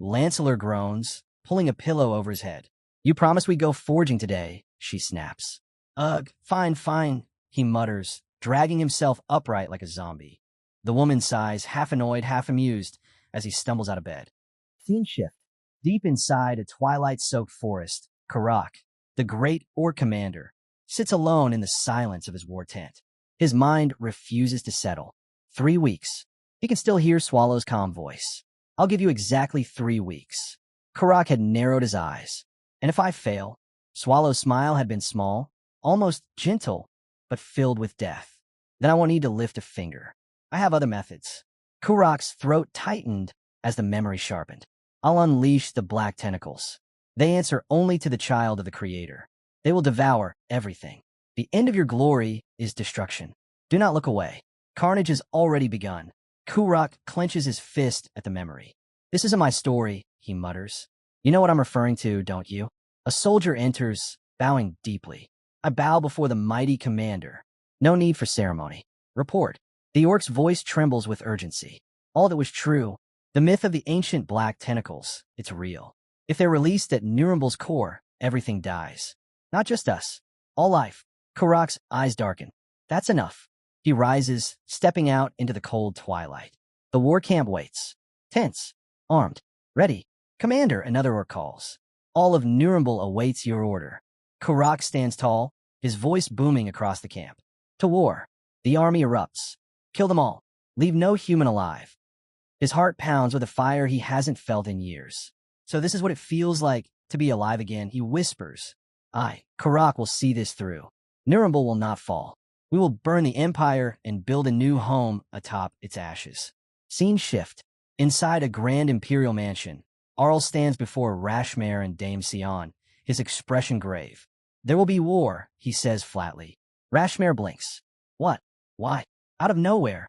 Lancelor groans, pulling a pillow over his head. You promised we'd go forging today, she snaps. Ugh, fine, he mutters, dragging himself upright like a zombie. The woman sighs, half annoyed, half amused, as he stumbles out of bed. Scene shift. Deep inside a twilight-soaked forest, Karak, the great orc commander, sits alone in the silence of his war tent. His mind refuses to settle. 3 weeks. He can still hear Swallow's calm voice. I'll give you exactly 3 weeks. Karak had narrowed his eyes. And if I fail? Swallow's smile had been small, almost gentle, but filled with death. Then I won't need to lift a finger. I have other methods. Karak's throat tightened as the memory sharpened. I'll unleash the black tentacles. They answer only to the child of the Creator. They will devour everything. The end of your glory is destruction. Do not look away. Carnage has already begun. Karak clenches his fist at the memory. This isn't my story, he mutters. You know what I'm referring to, don't you? A soldier enters, bowing deeply. I bow before the mighty commander. No need for ceremony. Report. The orc's voice trembles with urgency. All that was true. The myth of the ancient black tentacles. It's real. If they're released at Nuremble's core, everything dies. Not just us. All life. Karak's eyes darken. That's enough. He rises, stepping out into the cold twilight. The war camp waits. Tense. Armed. Ready. Commander, another orc calls. All of Nuremble awaits your order. Karak stands tall, his voice booming across the camp. To war. The army erupts. Kill them all. Leave no human alive. His heart pounds with a fire he hasn't felt in years. So this is what it feels like to be alive again, he whispers. Karak will see this through. Nuremble will not fall. We will burn the empire and build a new home atop its ashes. Scene shift. Inside a grand imperial mansion, Arl stands before Rashmare and Dame Sion, his expression grave. There will be war, he says flatly. Rashmare blinks. What? Why? Out of nowhere.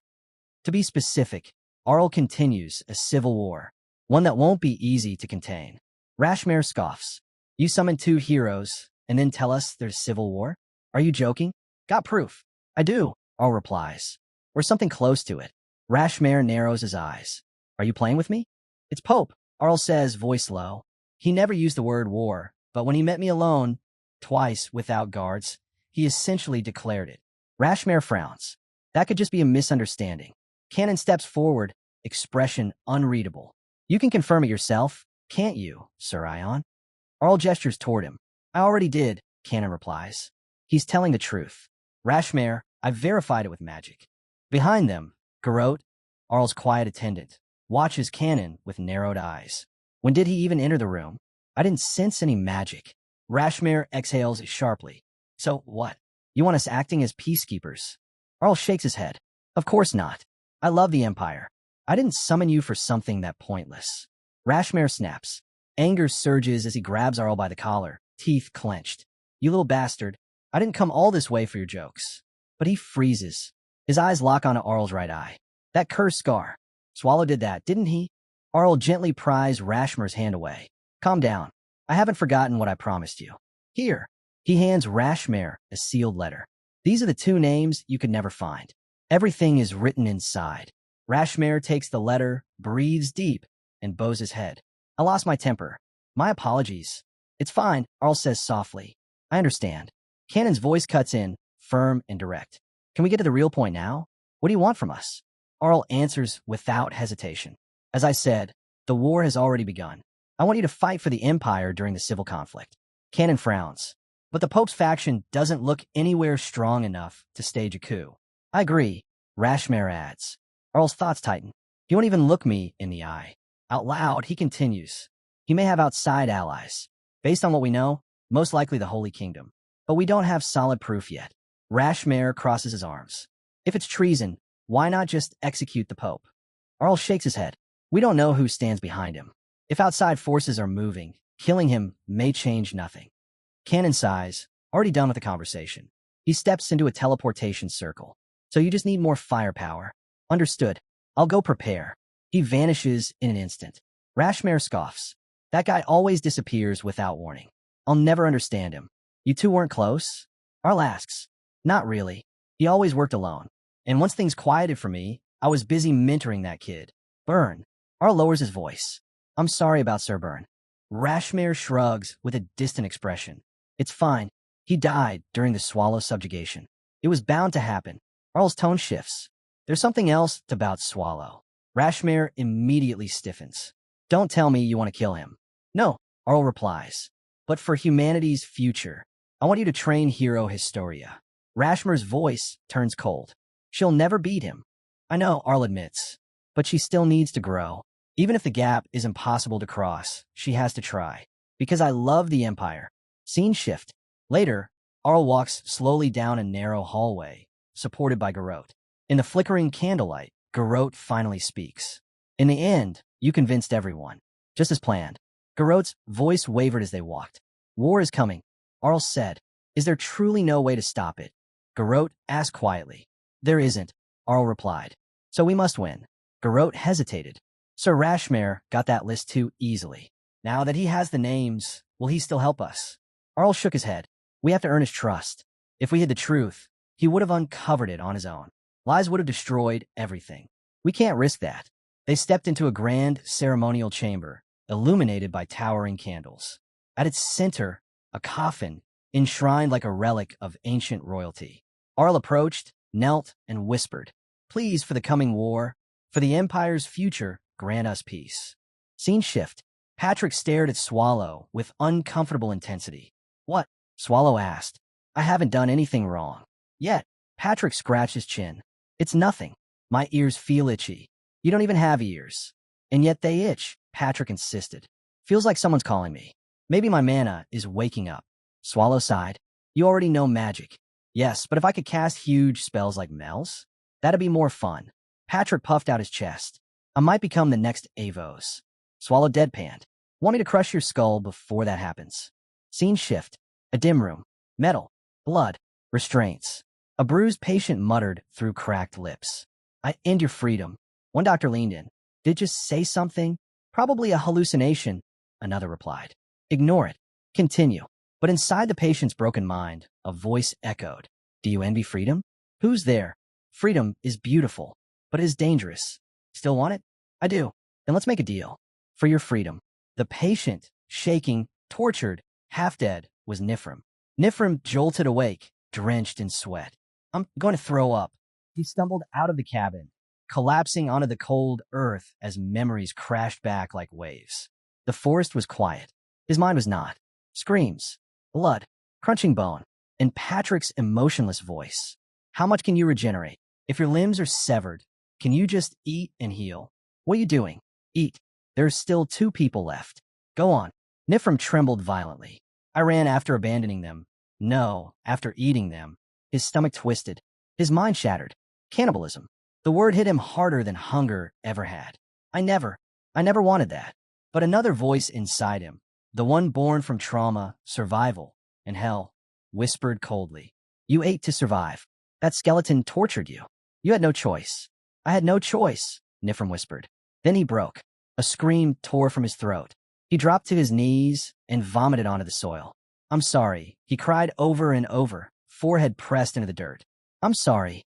To be specific, Arl continues a civil war, one that won't be easy to contain. Rashmare scoffs. You summon 2 heroes and then tell us there's civil war? Are you joking? Got proof. I do, Arl replies. Or something close to it. Rashmare narrows his eyes. Are you playing with me? It's Pope, Arl says, voice low. He never used the word war, but when he met me alone, twice without guards, he essentially declared it. Rashmare frowns. That could just be a misunderstanding. Canon steps forward, expression unreadable. You can confirm it yourself, can't you, Sir Ion? Arl gestures toward him. I already did, Canon replies. He's telling the truth. Rashmare, I've verified it with magic. Behind them, Garrote, Arl's quiet attendant, watches Canon with narrowed eyes. When did he even enter the room? I didn't sense any magic. Rashmare exhales sharply. So what? You want us acting as peacekeepers? Arl shakes his head. Of course not. I love the Empire. I didn't summon you for something that pointless. Rashmare snaps. Anger surges as he grabs Arl by the collar, teeth clenched. You little bastard. I didn't come all this way for your jokes. But he freezes. His eyes lock onto Arl's right eye. That cursed scar. Swallow did that, didn't he? Arl gently pries Rashmare's hand away. Calm down. I haven't forgotten what I promised you. Here. He hands Rashmare a sealed letter. These are the 2 names you could never find. Everything is written inside. Rashmare takes the letter, breathes deep, and bows his head. I lost my temper. My apologies. It's fine, Arl says softly. I understand. Canon's voice cuts in, firm and direct. Can we get to the real point now? What do you want from us? Arl answers without hesitation. As I said, the war has already begun. I want you to fight for the Empire during the civil conflict. Canon frowns. But the Pope's faction doesn't look anywhere strong enough to stage a coup. I agree, Rashmare adds. Arl's thoughts tighten. He won't even look me in the eye. Out loud, he continues. He may have outside allies. Based on what we know, most likely the Holy Kingdom. But we don't have solid proof yet. Rashmare crosses his arms. If it's treason, why not just execute the Pope? Arl shakes his head. We don't know who stands behind him. If outside forces are moving, killing him may change nothing. Canon sighs, already done with the conversation. He steps into a teleportation circle. So you just need more firepower. Understood. I'll go prepare. He vanishes in an instant. Rashmare scoffs. That guy always disappears without warning. I'll never understand him. You 2 weren't close? Arl asks. Not really. He always worked alone. And once things quieted for me, I was busy mentoring that kid. Burn. Arl lowers his voice. I'm sorry about Sir Burn. Rashmare shrugs with a distant expression. It's fine. He died during the Swallow subjugation. It was bound to happen. Arl's tone shifts. There's something else about Swallow. Rashmare immediately stiffens. Don't tell me you want to kill him. No, Arl replies. But for humanity's future, I want you to train Hero Historia. Rashmare's voice turns cold. She'll never beat him. I know, Arl admits. But she still needs to grow. Even if the gap is impossible to cross, she has to try. Because I love the Empire. Scene shift. Later, Arl walks slowly down a narrow hallway, supported by Garrote. In the flickering candlelight, Garrote finally speaks. In the end, you convinced everyone. Just as planned. Garrote's voice wavered as they walked. War is coming, Arl said. Is there truly no way to stop it? Garrote asked quietly. There isn't, Arl replied. So we must win. Garrote hesitated. Sir Rashmare got that list too easily. Now that he has the names, will he still help us? Arl shook his head. We have to earn his trust. If we hid the truth, he would have uncovered it on his own. Lies would have destroyed everything. We can't risk that. They stepped into a grand ceremonial chamber, illuminated by towering candles. At its center, a coffin, enshrined like a relic of ancient royalty. Arl approached, knelt, and whispered, Please, for the coming war, for the Empire's future, grant us peace. Scene shift. Patrick stared at Swallow with uncomfortable intensity. What? Swallow asked. I haven't done anything wrong. Yet, Patrick scratched his chin. It's nothing. My ears feel itchy. You don't even have ears. And yet they itch, Patrick insisted. Feels like someone's calling me. Maybe my mana is waking up. Swallow sighed. You already know magic. Yes, but if I could cast huge spells like Mel's, that'd be more fun. Patrick puffed out his chest. I might become the next Avos. Swallow deadpanned. Want me to crush your skull before that happens? Scene shift. A dim room. Metal. Blood. Restraints. A bruised patient muttered through cracked lips. I end your freedom. One doctor leaned in. Did it just say something? Probably a hallucination, another replied. Ignore it. Continue. But inside the patient's broken mind, a voice echoed. Do you envy freedom? Who's there? Freedom is beautiful, but it is dangerous. Still want it? I do. Then let's make a deal. For your freedom. The patient, shaking, tortured, half dead, was Nifrim. Nifrim jolted awake, drenched in sweat. I'm going to throw up. He stumbled out of the cabin, collapsing onto the cold earth as memories crashed back like waves. The forest was quiet. His mind was not. Screams, blood, crunching bone, and Patrick's emotionless voice. How much can you regenerate? If your limbs are severed, can you just eat and heal? What are you doing? Eat. There's still 2 people left. Go on. Nifrim trembled violently. I ran after abandoning them. No, after eating them. His stomach twisted. His mind shattered. Cannibalism. The word hit him harder than hunger ever had. I never wanted that. But another voice inside him, the one born from trauma, survival, and hell, whispered coldly. You ate to survive. That skeleton tortured you. You had no choice. I had no choice, Nifrim whispered. Then he broke. A scream tore from his throat. He dropped to his knees and vomited onto the soil. I'm sorry, he cried over and over, forehead pressed into the dirt. I'm sorry,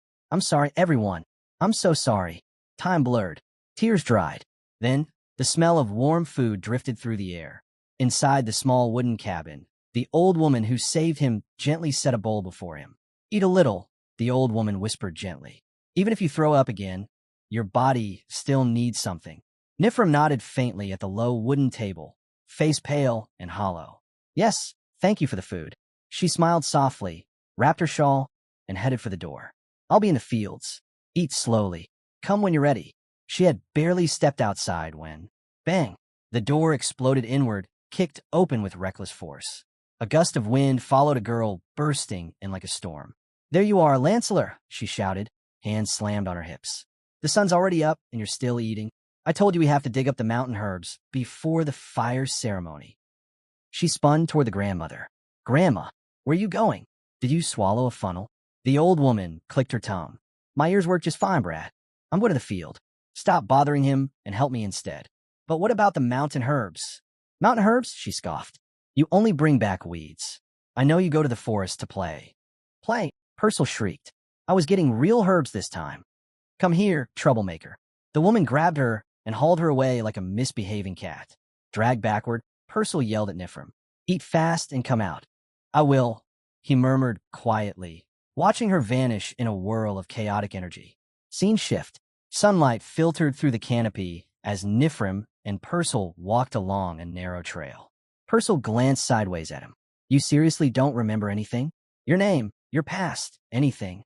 everyone. I'm so sorry. Time blurred. Tears dried. Then, the smell of warm food drifted through the air. Inside the small wooden cabin, the old woman who saved him gently set a bowl before him. Eat a little, the old woman whispered gently. Even if you throw up again, your body still needs something. Nifrim nodded faintly at the low wooden table, face pale and hollow. Yes, thank you for the food. She smiled softly, wrapped her shawl, and headed for the door. I'll be in the fields. Eat slowly. Come when you're ready. She had barely stepped outside when, bang, the door exploded inward, kicked open with reckless force. A gust of wind followed a girl bursting in like a storm. There you are, Lancelor, she shouted, hands slammed on her hips. The sun's already up and you're still eating. I told you we have to dig up the mountain herbs before the fire ceremony. She spun toward the grandmother. Grandma, where are you going? Did you swallow a funnel? The old woman clicked her tongue. My ears work just fine, Brad. I'm going to the field. Stop bothering him and help me instead. But what about the mountain herbs? Mountain herbs? She scoffed. You only bring back weeds. I know you go to the forest to play. Play? Purcell shrieked. I was getting real herbs this time. Come here, troublemaker. The woman grabbed her and hauled her away like a misbehaving cat. Dragged backward, Purcell yelled at Nifrim. Eat fast and come out. I will, he murmured quietly, watching her vanish in a whirl of chaotic energy. Scene shift. Sunlight filtered through the canopy as Nifrim and Purcell walked along a narrow trail. Purcell glanced sideways at him. You seriously don't remember anything? Your name, your past, anything?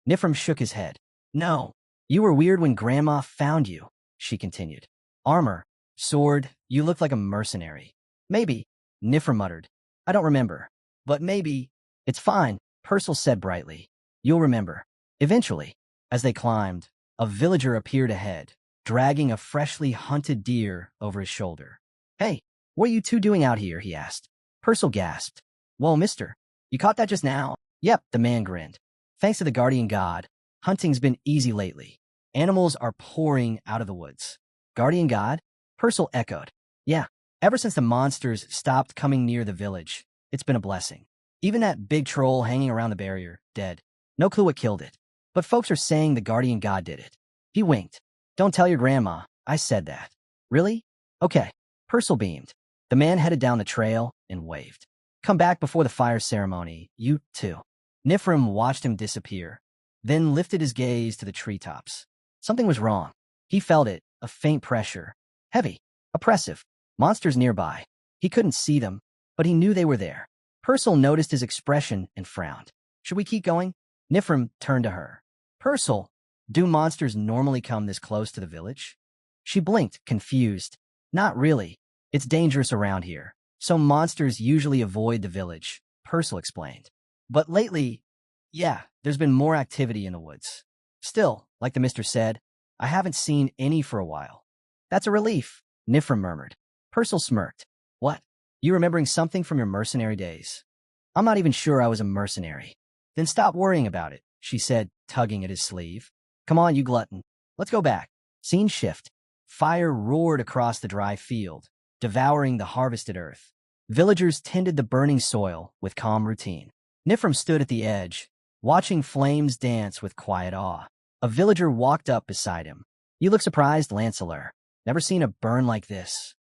Nifrim shook his head. No. You were weird when Grandma found you, she continued. Armor, sword, you looked like a mercenary. Maybe, Nifrim muttered. I don't remember. But maybe. It's fine, Purcell said brightly. You'll remember. Eventually, as they climbed, a villager appeared ahead, dragging a freshly hunted deer over his shoulder. Hey, what are you two doing out here? He asked. Purcell gasped. Whoa, mister, you caught that just now? Yep, the man grinned. Thanks to the guardian god, hunting's been easy lately. Animals are pouring out of the woods. Guardian god? Purcell echoed. Yeah, ever since the monsters stopped coming near the village, it's been a blessing. Even that big troll hanging around the barrier, dead. No clue what killed it. But folks are saying the guardian god did it. He winked. Don't tell your grandma, I said that. Really? Okay. Purcell beamed. The man headed down the trail and waved. Come back before the fire ceremony, you too. Nifrim watched him disappear, then lifted his gaze to the treetops. Something was wrong. He felt it, a faint pressure. Heavy, oppressive, monsters nearby. He couldn't see them, but he knew they were there. Purcell noticed his expression and frowned. Should we keep going? Nifrim turned to her. Purcell, do monsters normally come this close to the village? She blinked, confused. Not really. It's dangerous around here, so monsters usually avoid the village, Purcell explained. But lately, yeah, there's been more activity in the woods. Still, like the mister said, I haven't seen any for a while. That's a relief, Nifrim murmured. Purcell smirked. What? You remembering something from your mercenary days? I'm not even sure I was a mercenary. Then stop worrying about it, she said, tugging at his sleeve. Come on, you glutton. Let's go back. Scene shift. Fire roared across the dry field, devouring the harvested earth. Villagers tended the burning soil with calm routine. Nifrim stood at the edge, watching flames dance with quiet awe. A villager walked up beside him. "You look surprised, Lancelot. Never seen a burn like this."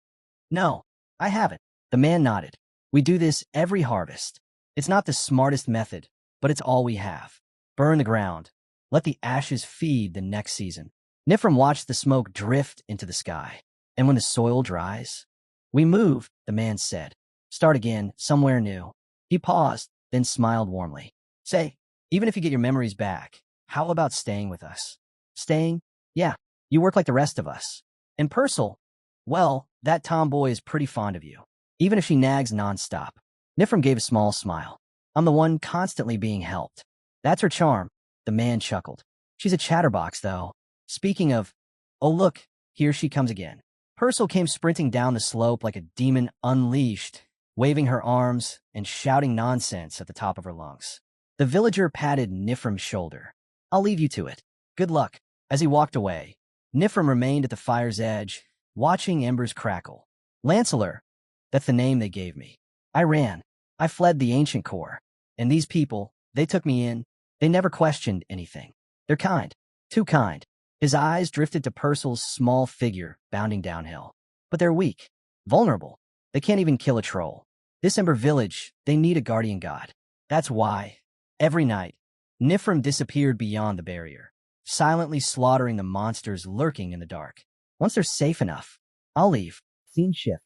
"No, I haven't." The man nodded. "We do this every harvest. It's not the smartest method, but it's all we have. Burn the ground. Let the ashes feed the next season." Nifrim watched the smoke drift into the sky. "And when the soil dries?" "We move," the man said. "Start again, somewhere new." He paused, then smiled warmly. "Say, even if you get your memories back, how about staying with us?" "Staying? Yeah, you work like the rest of us. And Purcell, well, that tomboy is pretty fond of you, even if she nags nonstop." Nifrim gave a small smile. "I'm the one constantly being helped. That's her charm." The man chuckled. "She's a chatterbox, though. Speaking of, oh look, here she comes again." Purcell came sprinting down the slope like a demon unleashed, waving her arms and shouting nonsense at the top of her lungs. The villager patted Nifrim's shoulder. "I'll leave you to it. Good luck." As he walked away, Nifrim remained at the fire's edge, watching embers crackle. "Lancelot, that's the name they gave me. I ran. I fled the ancient core. And these people, they took me in. They never questioned anything. They're kind. Too kind." His eyes drifted to Purcell's small figure bounding downhill. "But they're weak. Vulnerable. They can't even kill a troll. This Ember Village, they need a guardian god. That's why, every night, Nifrim disappeared beyond the barrier, silently slaughtering the monsters lurking in the dark. Once they're safe enough, I'll leave." Scene shift.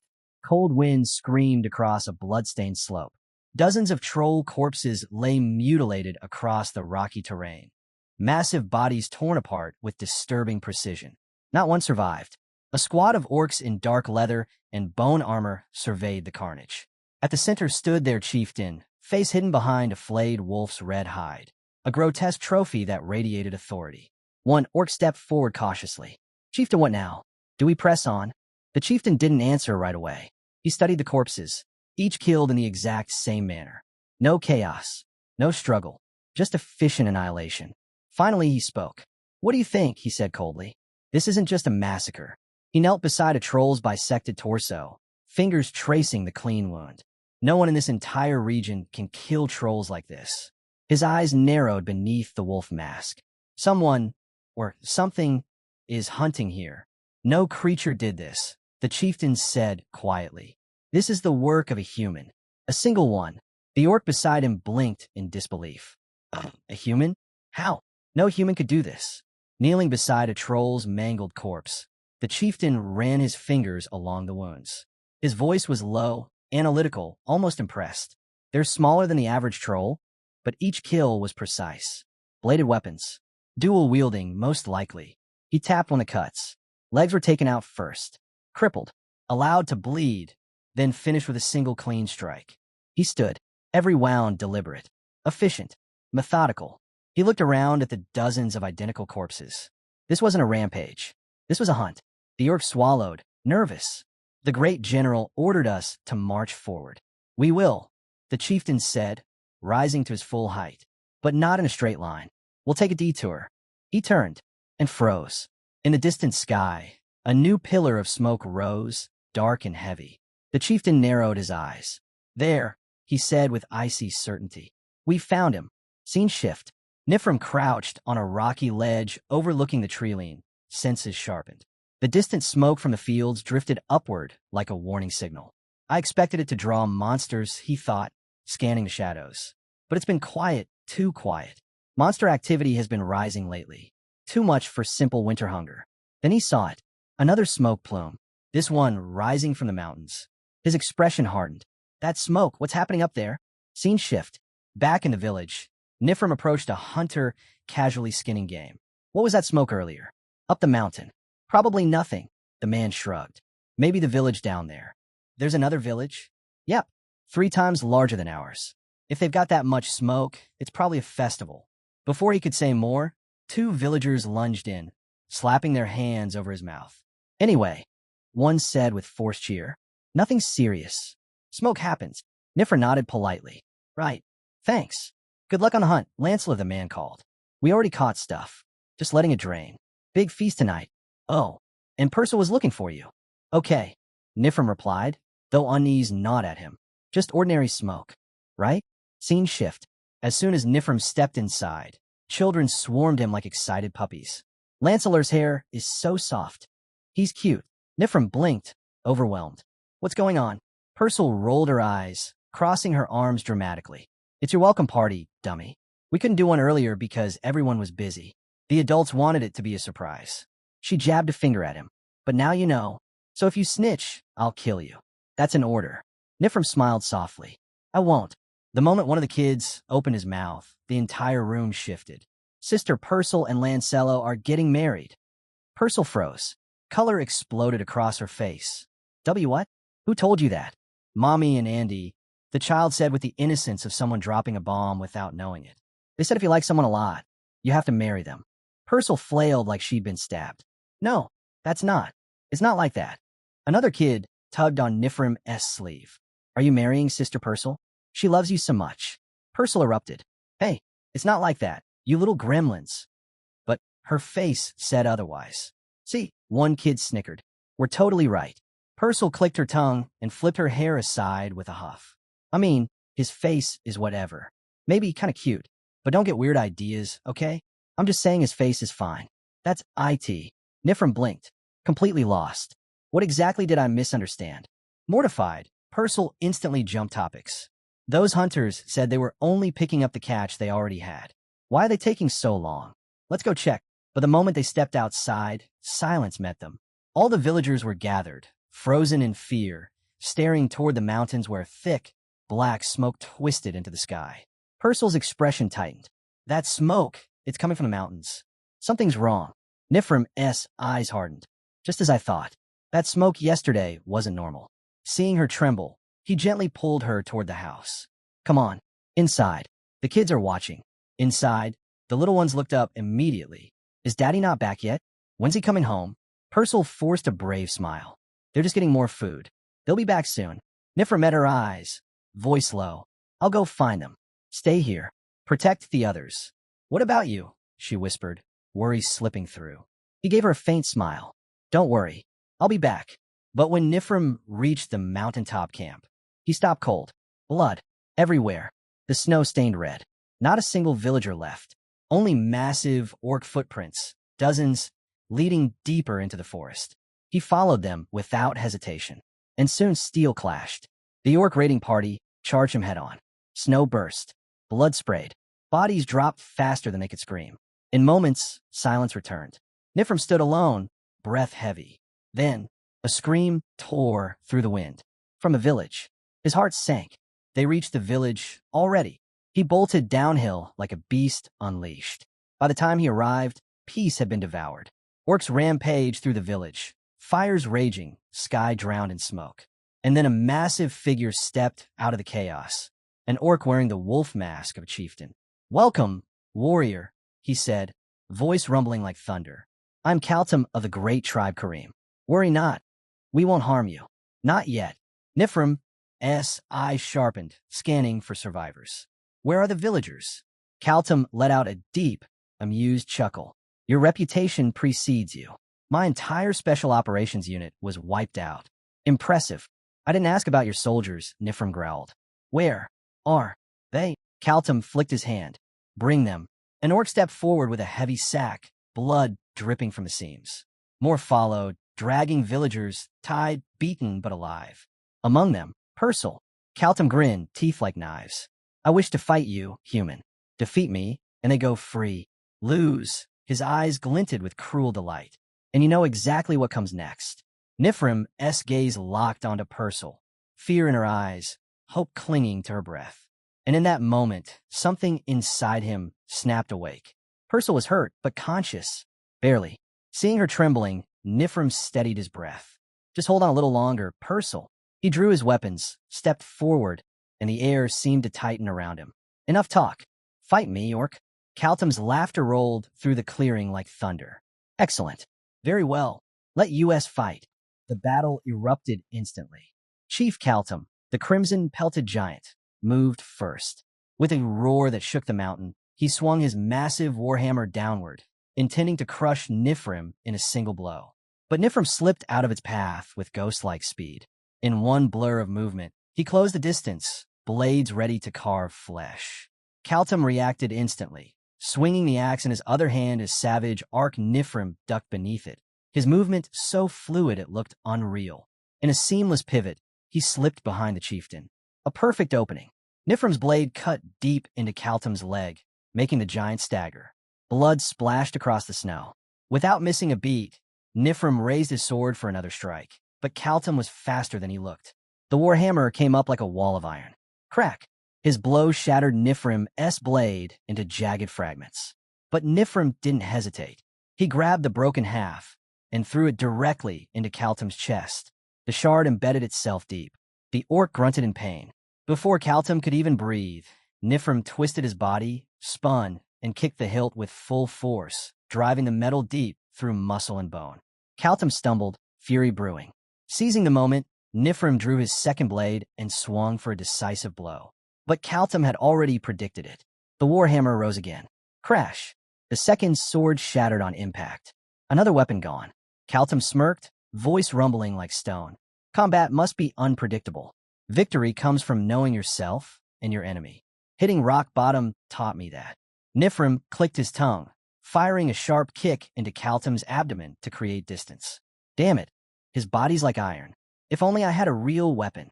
Cold winds screamed across a blood-stained slope. Dozens of troll corpses lay mutilated across the rocky terrain. Massive bodies torn apart with disturbing precision. Not one survived. A squad of orcs in dark leather and bone armor surveyed the carnage. At the center stood their chieftain, face hidden behind a flayed wolf's red hide, a grotesque trophy that radiated authority. One orc stepped forward cautiously. "Chieftain, what now? Do we press on?" The chieftain didn't answer right away. He studied the corpses, each killed in the exact same manner. No chaos, no struggle, just efficient annihilation. Finally, he spoke. "What do you think?" he said coldly. "This isn't just a massacre." He knelt beside a troll's bisected torso, fingers tracing the clean wound. "No one in this entire region can kill trolls like this." His eyes narrowed beneath the wolf mask. "Someone, or something, is hunting here. No creature did this," the chieftain said quietly. "This is the work of a human. A single one." The orc beside him blinked in disbelief. "A human? How? No human could do this." Kneeling beside a troll's mangled corpse, the chieftain ran his fingers along the wounds. His voice was low, analytical, almost impressed. "They're smaller than the average troll, but each kill was precise. Bladed weapons. Dual-wielding, most likely." He tapped on the cuts. Legs were taken out first. Crippled. Allowed to bleed, then finished with a single clean strike. He stood, every wound deliberate, efficient, methodical. He looked around at the dozens of identical corpses. This wasn't a rampage. This was a hunt. The orc swallowed, nervous. "The great general ordered us to march forward." "We will," the chieftain said, rising to his full height, "but not in a straight line. We'll take a detour." He turned and froze. In the distant sky, a new pillar of smoke rose, dark and heavy. The chieftain narrowed his eyes. "There," he said with icy certainty. "We found him." Scene shift. Nifrim crouched on a rocky ledge overlooking the treeline, senses sharpened. The distant smoke from the fields drifted upward like a warning signal. "I expected it to draw monsters," he thought, scanning the shadows. "But it's been quiet, too quiet. Monster activity has been rising lately. Too much for simple winter hunger." Then he saw it. Another smoke plume. This one rising from the mountains. His expression hardened. "That smoke, what's happening up there?" Scene shift. Back in the village, Nifrim approached a hunter casually skinning game. "What was that smoke earlier?" "Up the mountain." "Probably nothing," the man shrugged. "Maybe the village down there." "There's another village?" "Yep, 3 times larger than ours. If they've got that much smoke, it's probably a festival." Before he could say more, 2 villagers lunged in, slapping their hands over his mouth. "Anyway," one said with forced cheer, "nothing serious. Smoke happens." Nifrim nodded politely. "Right. Thanks. Good luck on the hunt," Lancelot the man called. "We already caught stuff. Just letting it drain. Big feast tonight." Oh, and Purcell was looking for you. Okay, Nifrim replied, though unease gnawed at him. Just ordinary smoke, right? Scene shift. As soon as Nifrim stepped inside, children swarmed him like excited puppies. Lancelor's hair is so soft. He's cute. Nifrim blinked, overwhelmed. What's going on? Purcell rolled her eyes, crossing her arms dramatically. It's your welcome party, dummy. We couldn't do one earlier because everyone was busy. The adults wanted it to be a surprise. She jabbed a finger at him. But now you know. So if you snitch, I'll kill you. That's an order. Nifrim smiled softly. I won't. The moment one of the kids opened his mouth, the entire room shifted. Sister Purcell and Lancelot are getting married. Purcell froze. Color exploded across her face. What? Who told you that? Mommy and Andy, the child said with the innocence of someone dropping a bomb without knowing it. They said if you like someone a lot, you have to marry them. Purcell flailed like she'd been stabbed. No, that's not. It's not like that. Another kid tugged on Nifrim's sleeve. Are you marrying Sister Purcell? She loves you so much. Purcell erupted. Hey, it's not like that, you little gremlins. But her face said otherwise. See, one kid snickered. We're totally right. Purcell clicked her tongue and flipped her hair aside with a huff. I mean, his face is whatever. Maybe kind of cute, but don't get weird ideas, okay? I'm just saying his face is fine. That's it. Nifrim blinked, completely lost. What exactly did I misunderstand? Mortified, Purcell instantly jumped topics. Those hunters said they were only picking up the catch they already had. Why are they taking so long? Let's go check. But the moment they stepped outside, silence met them. All the villagers were gathered, frozen in fear, staring toward the mountains where thick, black smoke twisted into the sky. Purcell's expression tightened. That smoke, it's coming from the mountains. Something's wrong. Nifrim's eyes hardened. Just as I thought. That smoke yesterday wasn't normal. Seeing her tremble, he gently pulled her toward the house. Come on, inside. The kids are watching. Inside, the little ones looked up immediately. Is Daddy not back yet? When's he coming home? Purcell forced a brave smile. They're just getting more food. They'll be back soon. Nifrim met her eyes, voice low. I'll go find them. Stay here. Protect the others. What about you? She whispered, worry slipping through. He gave her a faint smile. Don't worry. I'll be back. But when Nifrim reached the mountaintop camp, he stopped cold. Blood. Everywhere. The snow stained red. Not a single villager left. Only massive orc footprints. Dozens, leading deeper into the forest. He followed them without hesitation. And soon steel clashed. The orc raiding party charged him head-on. Snow burst. Blood sprayed. Bodies dropped faster than they could scream. In moments, silence returned. Nifrim stood alone, breath heavy. Then, a scream tore through the wind. From a village. His heart sank. They reached the village already. He bolted downhill like a beast unleashed. By the time he arrived, peace had been devoured. Orcs rampaged through the village. Fires raging, sky drowned in smoke. And then a massive figure stepped out of the chaos. An orc wearing the wolf mask of a chieftain. Welcome, warrior, he said, voice rumbling like thunder. I'm Kaltum of the great tribe Kareem. Worry not. We won't harm you. Not yet. Nifrim's eyes sharpened, scanning for survivors. Where are the villagers? Kaltum let out a deep, amused chuckle. Your reputation precedes you. My entire special operations unit was wiped out. Impressive. I didn't ask about your soldiers, Nifrim growled. Where are they? Kaltum flicked his hand. Bring them. An orc stepped forward with a heavy sack, blood dripping from the seams. More followed, dragging villagers, tied, beaten, but alive. Among them, Purcell. Kaltum grinned, teeth like knives. I wish to fight you, human. Defeat me, and they go free. Lose. His eyes glinted with cruel delight. And you know exactly what comes next. Nifrim's gaze locked onto Purcell. Fear in her eyes, hope clinging to her breath. And in that moment, something inside him snapped awake. Purcell was hurt, but conscious. Barely. Seeing her trembling, Nifrim steadied his breath. Just hold on a little longer, Purcell. He drew his weapons, stepped forward, and the air seemed to tighten around him. Enough talk. Fight me, orc. Kaltum's laughter rolled through the clearing like thunder. Excellent. Very well. Let us fight. The battle erupted instantly. Chief Kaltum, the crimson-pelted giant, moved first. With a roar that shook the mountain, he swung his massive warhammer downward, intending to crush Nifrim in a single blow. But Nifrim slipped out of its path with ghost-like speed. In one blur of movement, he closed the distance, blades ready to carve flesh. Kaltum reacted instantly, swinging the axe in his other hand as savage Arc Nifrim ducked beneath it, his movement so fluid it looked unreal. In a seamless pivot, he slipped behind the chieftain. A perfect opening. Nifrim's blade cut deep into Kaltum's leg, making the giant stagger. Blood splashed across the snow. Without missing a beat, Nifrim raised his sword for another strike, but Kaltum was faster than he looked. The warhammer came up like a wall of iron. Crack! His blow shattered Nifrim's blade into jagged fragments. But Nifrim didn't hesitate. He grabbed the broken half and threw it directly into Kaltum's chest. The shard embedded itself deep. The orc grunted in pain. Before Kaltum could even breathe, Nifrim twisted his body, spun, and kicked the hilt with full force, driving the metal deep through muscle and bone. Kaltum stumbled, fury brewing. Seizing the moment, Nifrim drew his second blade and swung for a decisive blow. But Kaltum had already predicted it. The warhammer rose again. Crash! The second sword shattered on impact. Another weapon gone. Kaltum smirked, voice rumbling like stone. Combat must be unpredictable. Victory comes from knowing yourself and your enemy. Hitting rock bottom taught me that. Nifrim clicked his tongue, firing a sharp kick into Kaltum's abdomen to create distance. Damn it, his body's like iron. If only I had a real weapon.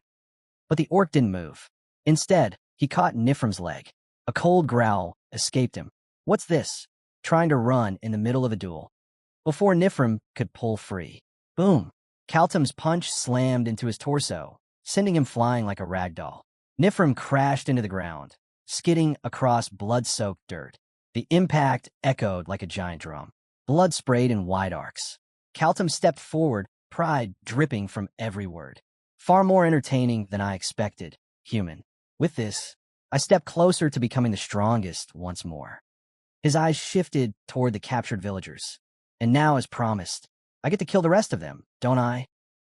But the orc didn't move. Instead, he caught Nifrim's leg. A cold growl escaped him. What's this? Trying to run in the middle of a duel. Before Nifrim could pull free. Boom! Kaltum's punch slammed into his torso, sending him flying like a rag doll. Nifrim crashed into the ground, skidding across blood-soaked dirt. The impact echoed like a giant drum. Blood sprayed in wide arcs. Kaltum stepped forward, pride dripping from every word. Far more entertaining than I expected, human. With this, I stepped closer to becoming the strongest once more. His eyes shifted toward the captured villagers. And now, as promised, I get to kill the rest of them, don't I?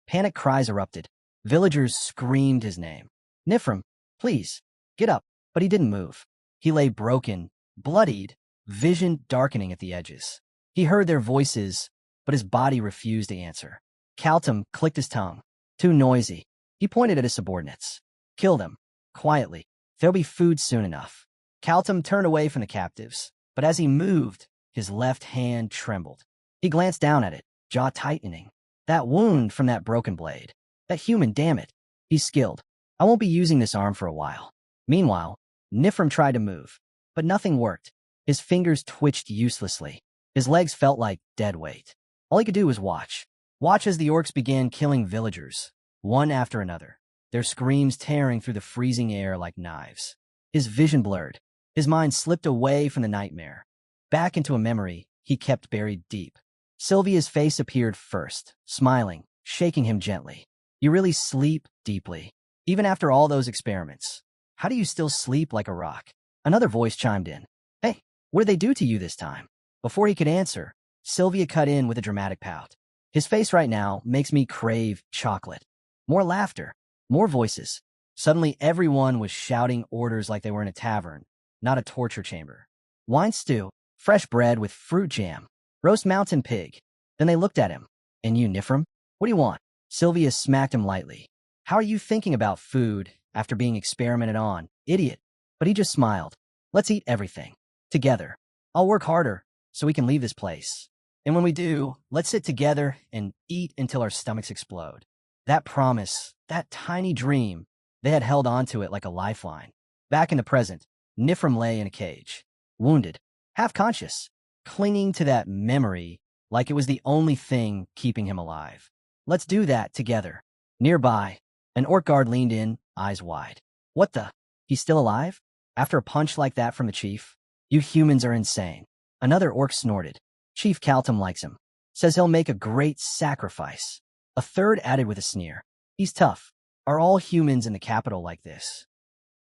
Panic cries erupted. Villagers screamed his name. Nifrim, please, get up. But he didn't move. He lay broken, bloodied, vision darkening at the edges. He heard their voices, but his body refused to answer. Kaltum clicked his tongue. Too noisy. He pointed at his subordinates. Kill them. Quietly. There'll be food soon enough. Kaltum turned away from the captives, but as he moved, his left hand trembled. He glanced down at it, jaw tightening. That wound from that broken blade. That human, damn it. He's skilled. I won't be using this arm for a while. Meanwhile, Nifrim tried to move, but nothing worked. His fingers twitched uselessly. His legs felt like dead weight. All he could do was watch. Watch as the orcs began killing villagers, one after another, their screams tearing through the freezing air like knives. His vision blurred. His mind slipped away from the nightmare, back into a memory he kept buried deep. Sylvia's face appeared first, smiling, shaking him gently. You really sleep deeply, even after all those experiments. How do you still sleep like a rock? Another voice chimed in. Hey, what did they do to you this time? Before he could answer, Sylvia cut in with a dramatic pout. His face right now makes me crave chocolate. More laughter, more voices. Suddenly everyone was shouting orders like they were in a tavern, not a torture chamber. Wine stew, fresh bread with fruit jam, roast mountain pig. Then they looked at him. And you, Nifrim? What do you want? Sylvia smacked him lightly. How are you thinking about food after being experimented on, idiot? But he just smiled. Let's eat everything. Together. I'll work harder so we can leave this place. And when we do, let's sit together and eat until our stomachs explode. That promise, that tiny dream, they had held onto it like a lifeline. Back in the present, Nifrim lay in a cage, wounded, half-conscious, clinging to that memory like it was the only thing keeping him alive. Let's do that together. Nearby, an orc guard leaned in, eyes wide. What the? He's still alive? After a punch like that from the chief? You humans are insane. Another orc snorted. Chief Kaltum likes him. Says he'll make a great sacrifice. A third added with a sneer. He's tough. Are all humans in the capital like this?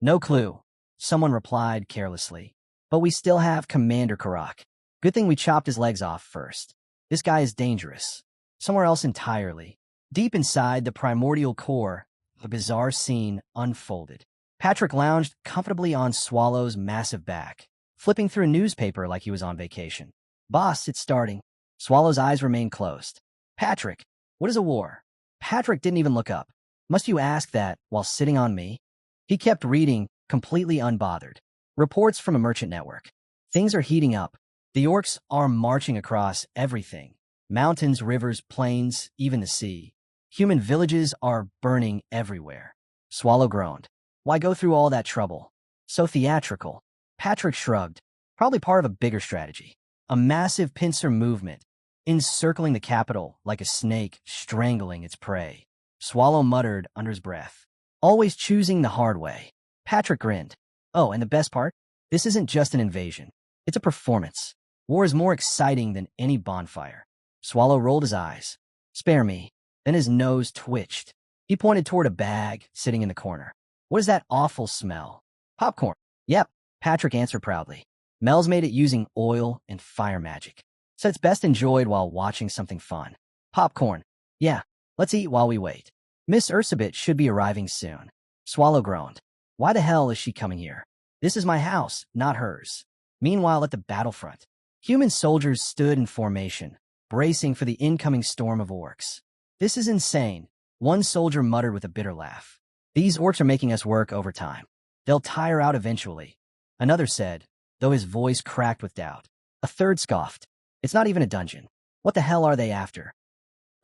No clue. Someone replied carelessly. But we still have Commander Karak. Good thing we chopped his legs off first. This guy is dangerous. Somewhere else entirely. Deep inside the primordial core, a bizarre scene unfolded. Patrick lounged comfortably on Swallow's massive back, flipping through a newspaper like he was on vacation. Boss, it's starting. Swallow's eyes remained closed. Patrick, what is a war? Patrick didn't even look up. Must you ask that while sitting on me? He kept reading, completely unbothered. Reports from a merchant network. Things are heating up. The orcs are marching across everything. Mountains, rivers, plains, even the sea. Human villages are burning everywhere. Swallow groaned. Why go through all that trouble? So theatrical. Patrick shrugged. Probably part of a bigger strategy. A massive pincer movement, encircling the capital like a snake strangling its prey. Swallow muttered under his breath. Always choosing the hard way. Patrick grinned. Oh, and the best part? This isn't just an invasion. It's a performance. War is more exciting than any bonfire. Swallow rolled his eyes. Spare me. Then his nose twitched. He pointed toward a bag sitting in the corner. What is that awful smell? Popcorn. Yep, Patrick answered proudly. Mel's made it using oil and fire magic. So it's best enjoyed while watching something fun. Popcorn. Yeah, let's eat while we wait. Miss Ursabit should be arriving soon. Swallow groaned. Why the hell is she coming here? This is my house, not hers. Meanwhile, at the battlefront, human soldiers stood in formation, bracing for the incoming storm of orcs. This is insane, one soldier muttered with a bitter laugh. These orcs are making us work overtime. They'll tire out eventually. Another said, though his voice cracked with doubt. A third scoffed. It's not even a dungeon. What the hell are they after?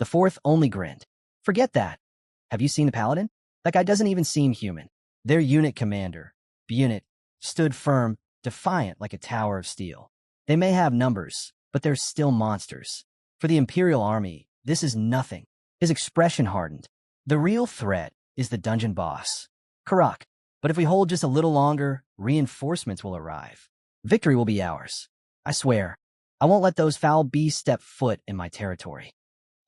The fourth only grinned. Forget that. Have you seen the paladin? That guy doesn't even seem human. Their unit commander, Bunit, stood firm, defiant like a tower of steel. They may have numbers, but they're still monsters. For the Imperial Army, this is nothing. His expression hardened. The real threat is the dungeon boss, Karak. But if we hold just a little longer, reinforcements will arrive. Victory will be ours. I swear, I won't let those foul beasts step foot in my territory.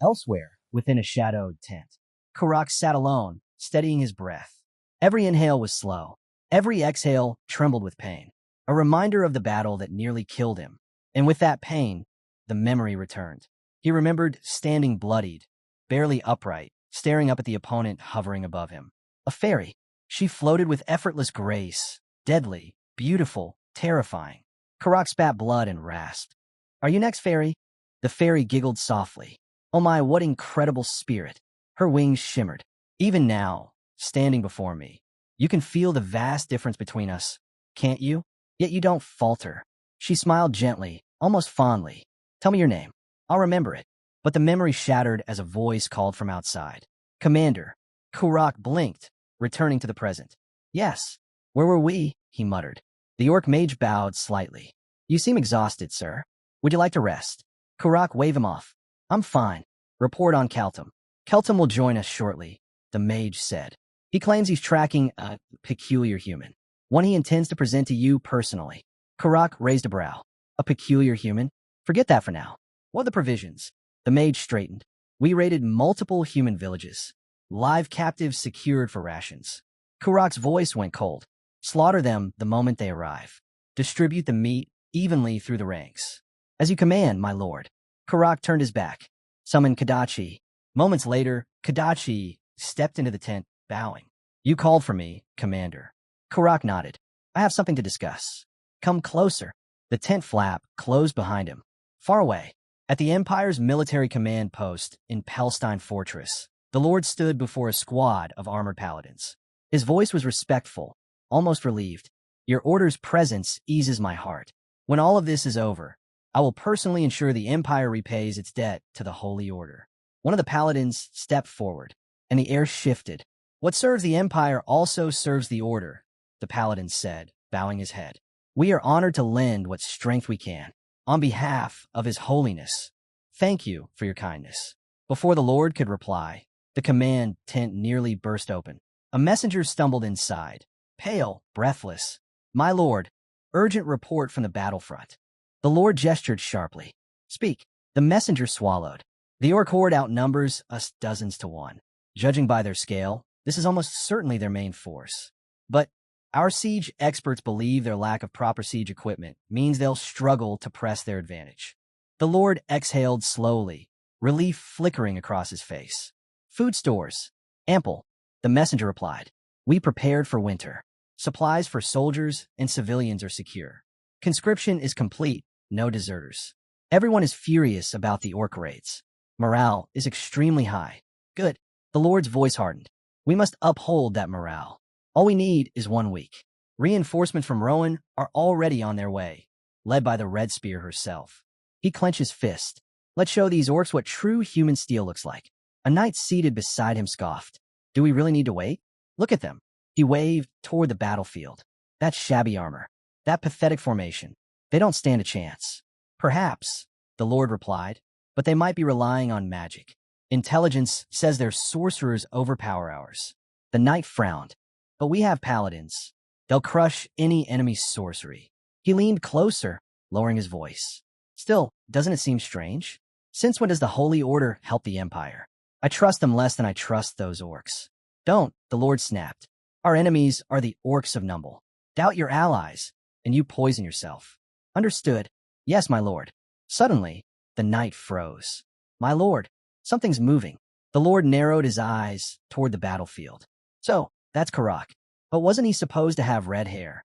Elsewhere, within a shadowed tent, Karak sat alone, steadying his breath. Every inhale was slow. Every exhale trembled with pain. A reminder of the battle that nearly killed him. And with that pain, the memory returned. He remembered standing bloodied, barely upright, staring up at the opponent hovering above him. A fairy. She floated with effortless grace, deadly, beautiful, terrifying. Karak spat blood and rasped. Are you next, fairy? The fairy giggled softly. Oh my, what incredible spirit. Her wings shimmered. Even now, standing before me, you can feel the vast difference between us, can't you? Yet you don't falter. She smiled gently, almost fondly. Tell me your name. I'll remember it. But the memory shattered as a voice called from outside. Commander. Karak blinked, returning to the present. Yes. Where were we? He muttered. The orc mage bowed slightly. You seem exhausted, sir. Would you like to rest? Karak waved him off. I'm fine. Report on Keltum. Keltum will join us shortly, the mage said. He claims he's tracking a peculiar human, one he intends to present to you personally. Karak raised a brow. A peculiar human? Forget that for now. What are the provisions? The mage straightened. We raided multiple human villages. Live captives secured for rations. Karak's voice went cold. Slaughter them the moment they arrive. Distribute the meat evenly through the ranks. As you command, my lord. Karak turned his back. Summoned Kadachi. Moments later, Kadachi stepped into the tent, bowing. You called for me, commander. Karak nodded. I have something to discuss. Come closer. The tent flap closed behind him. Far away, at the Empire's military command post in Palestine Fortress, the Lord stood before a squad of armored paladins. His voice was respectful, almost relieved. Your order's presence eases my heart. When all of this is over, I will personally ensure the Empire repays its debt to the Holy Order. One of the paladins stepped forward, and the air shifted. What serves the Empire also serves the Order, the paladin said, bowing his head. We are honored to lend what strength we can. On behalf of His Holiness, thank you for your kindness. Before the Lord could reply, the command tent nearly burst open. A messenger stumbled inside, pale, breathless. My lord, urgent report from the battlefront. The Lord gestured sharply. Speak. The messenger swallowed. The orc horde outnumbers us dozens to one. Judging by their scale, this is almost certainly their main force. But our siege experts believe their lack of proper siege equipment means they'll struggle to press their advantage. The Lord exhaled slowly, relief flickering across his face. Food stores. Ample. The messenger replied. We prepared for winter. Supplies for soldiers and civilians are secure. Conscription is complete. No deserters. Everyone is furious about the orc raids. Morale is extremely high. Good. The Lord's voice hardened. We must uphold that morale. All we need is 1 week. Reinforcements from Rowan are already on their way, led by the Red Spear herself. He clenches fist. Let's show these orcs what true human steel looks like. A knight seated beside him scoffed. Do we really need to wait? Look at them. He waved toward the battlefield. That shabby armor. That pathetic formation. They don't stand a chance. Perhaps, the Lord replied, but they might be relying on magic. Intelligence says their sorcerers overpower ours. The knight frowned. But we have paladins. They'll crush any enemy's sorcery. He leaned closer, lowering his voice. Still, doesn't it seem strange? Since when does the Holy Order help the Empire? I trust them less than I trust those orcs. Don't, the Lord snapped. Our enemies are the orcs of Numble. Doubt your allies, and you poison yourself. Understood. Yes, my lord. Suddenly, the knight froze. My lord, something's moving. The Lord narrowed his eyes toward the battlefield. So, that's Karak. But wasn't he supposed to have red hair?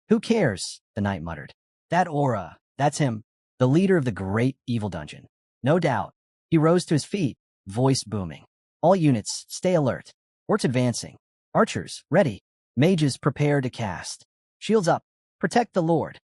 Who cares? The knight muttered. That aura, that's him, the leader of the great evil dungeon. No doubt. He rose to his feet, voice booming. All units, stay alert. Orcs advancing. Archers, ready. Mages, prepare to cast. Shields up. Protect the Lord.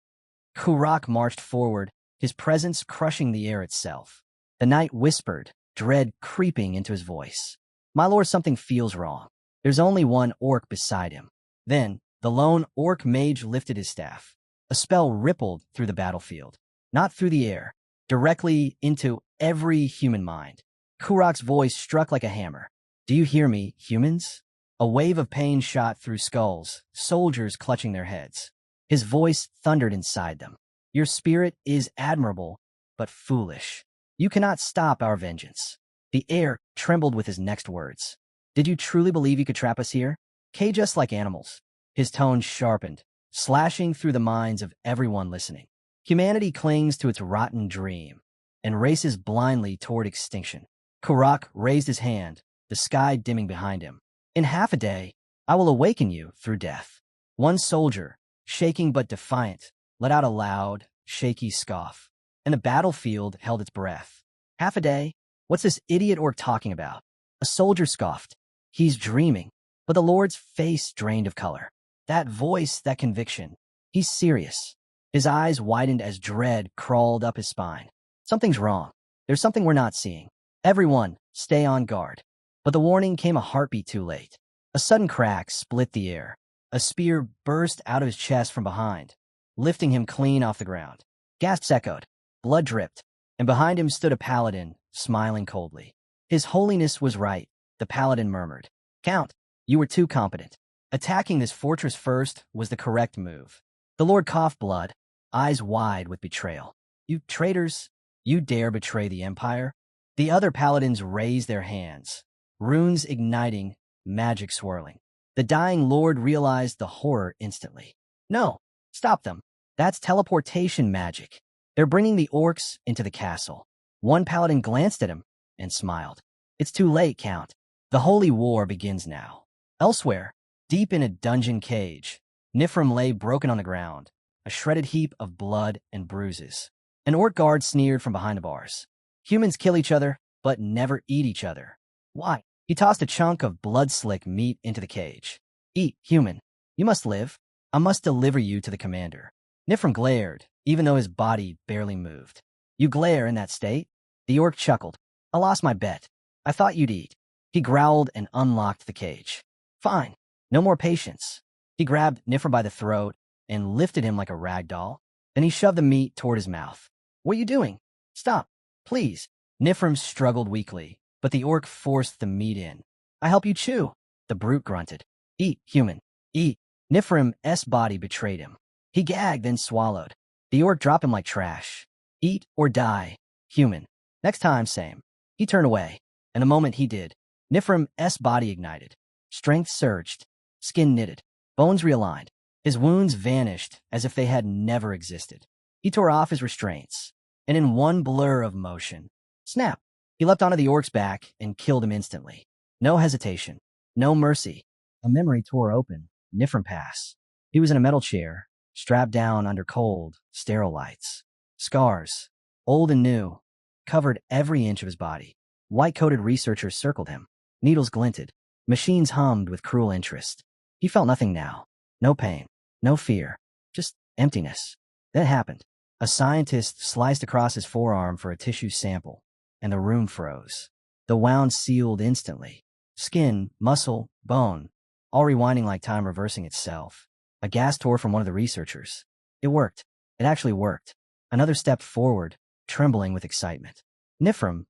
Karak marched forward, his presence crushing the air itself. The knight whispered, dread creeping into his voice. My lord, something feels wrong. There's only one orc beside him. Then, the lone orc mage lifted his staff. A spell rippled through the battlefield. Not through the air, directly into every human mind. Kurak's voice struck like a hammer. Do you hear me, humans? A wave of pain shot through skulls, soldiers clutching their heads. His voice thundered inside them. Your spirit is admirable, but foolish. You cannot stop our vengeance. The air trembled with his next words. Did you truly believe you could trap us here? Cage us like animals. His tone sharpened, slashing through the minds of everyone listening. Humanity clings to its rotten dream and races blindly toward extinction. Karak raised his hand, the sky dimming behind him. In half a day, I will awaken you through death. One soldier, shaking but defiant, let out a loud, shaky scoff, and the battlefield held its breath. Half a day? What's this idiot orc talking about? A soldier scoffed. He's dreaming. But the Lord's face drained of color. That voice, that conviction. He's serious. His eyes widened as dread crawled up his spine. Something's wrong. There's something we're not seeing. Everyone, stay on guard. But the warning came a heartbeat too late. A sudden crack split the air. A spear burst out of his chest from behind, lifting him clean off the ground. Gasps echoed. Blood dripped. And behind him stood a paladin, smiling coldly. His holiness was right, the paladin murmured. Count, you were too competent. Attacking this fortress first was the correct move. The Lord coughed blood, eyes wide with betrayal. You traitors, you dare betray the Empire? The other paladins raised their hands, runes igniting, magic swirling. The dying Lord realized the horror instantly. No, stop them. That's teleportation magic. They're bringing the orcs into the castle. One paladin glanced at him and smiled. It's too late, Count. The holy war begins now. Elsewhere, deep in a dungeon cage, Nifrim lay broken on the ground, a shredded heap of blood and bruises. An orc guard sneered from behind the bars. Humans kill each other, but never eat each other. Why? He tossed a chunk of blood-slick meat into the cage. Eat, human. You must live. I must deliver you to the commander. Nifrim glared, even though his body barely moved. You glare in that state? The orc chuckled. I lost my bet. I thought you'd eat. He growled and unlocked the cage. Fine. No more patience. He grabbed Nifrim by the throat and lifted him like a rag doll. Then he shoved the meat toward his mouth. What are you doing? Stop. Please. Nifrim struggled weakly, but the orc forced the meat in. I help you chew. The brute grunted. Eat, human. Eat. Nifrim's body betrayed him. He gagged, then swallowed. The orc dropped him like trash. Eat or die, human. Next time, same. He turned away, and the moment he did, Nifrim's body ignited. Strength surged, skin knitted, bones realigned. His wounds vanished as if they had never existed. He tore off his restraints, and in one blur of motion, snap, he leapt onto the orc's back and killed him instantly. No hesitation, no mercy. A memory tore open, Nifrim pass. He was in a metal chair, strapped down under cold, sterile lights. Scars, old and new, covered every inch of his body. White-coated researchers circled him. Needles glinted. Machines hummed with cruel interest. He felt nothing now. No pain. No fear. Just emptiness. Then it happened. A scientist sliced across his forearm for a tissue sample, and the room froze. The wound sealed instantly. Skin, muscle, bone, all rewinding like time reversing itself. A gas tore from one of the researchers. It worked. It actually worked. Another stepped forward, trembling with excitement. Nifrim,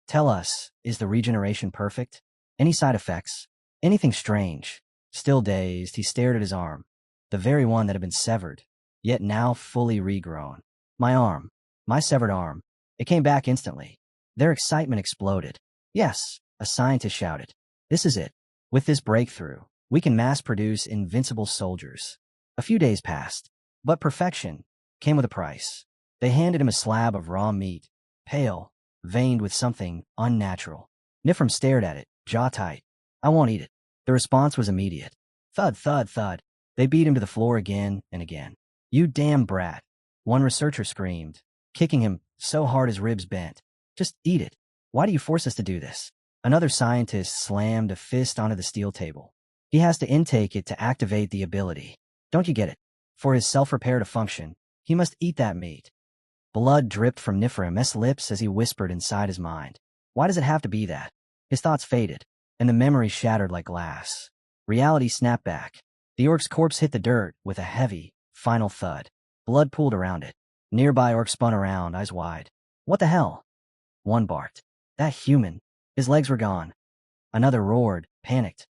tell us, is the regeneration perfect? Any side effects? Anything strange? Still dazed, he stared at his arm, the very one that had been severed, yet now fully regrown. My arm. My severed arm. It came back instantly. Their excitement exploded. Yes, a scientist shouted. This is it. With this breakthrough, we can mass-produce invincible soldiers. A few days passed, but perfection came with a price. They handed him a slab of raw meat, pale, veined with something unnatural. Nifrim stared at it, jaw tight. I won't eat it. The response was immediate. Thud, thud, thud. They beat him to the floor again and again. You damn brat. One researcher screamed, kicking him so hard his ribs bent. Just eat it. Why do you force us to do this? Another scientist slammed a fist onto the steel table. He has to intake it to activate the ability. Don't you get it? For his self-repair to function, he must eat that meat. Blood dripped from Nifrim's lips as he whispered inside his mind. Why does it have to be that? His thoughts faded, and the memory shattered like glass. Reality snapped back. The orc's corpse hit the dirt with a heavy, final thud. Blood pooled around it. Nearby orc spun around, eyes wide. What the hell? One barked. That human. His legs were gone. Another roared, panicked.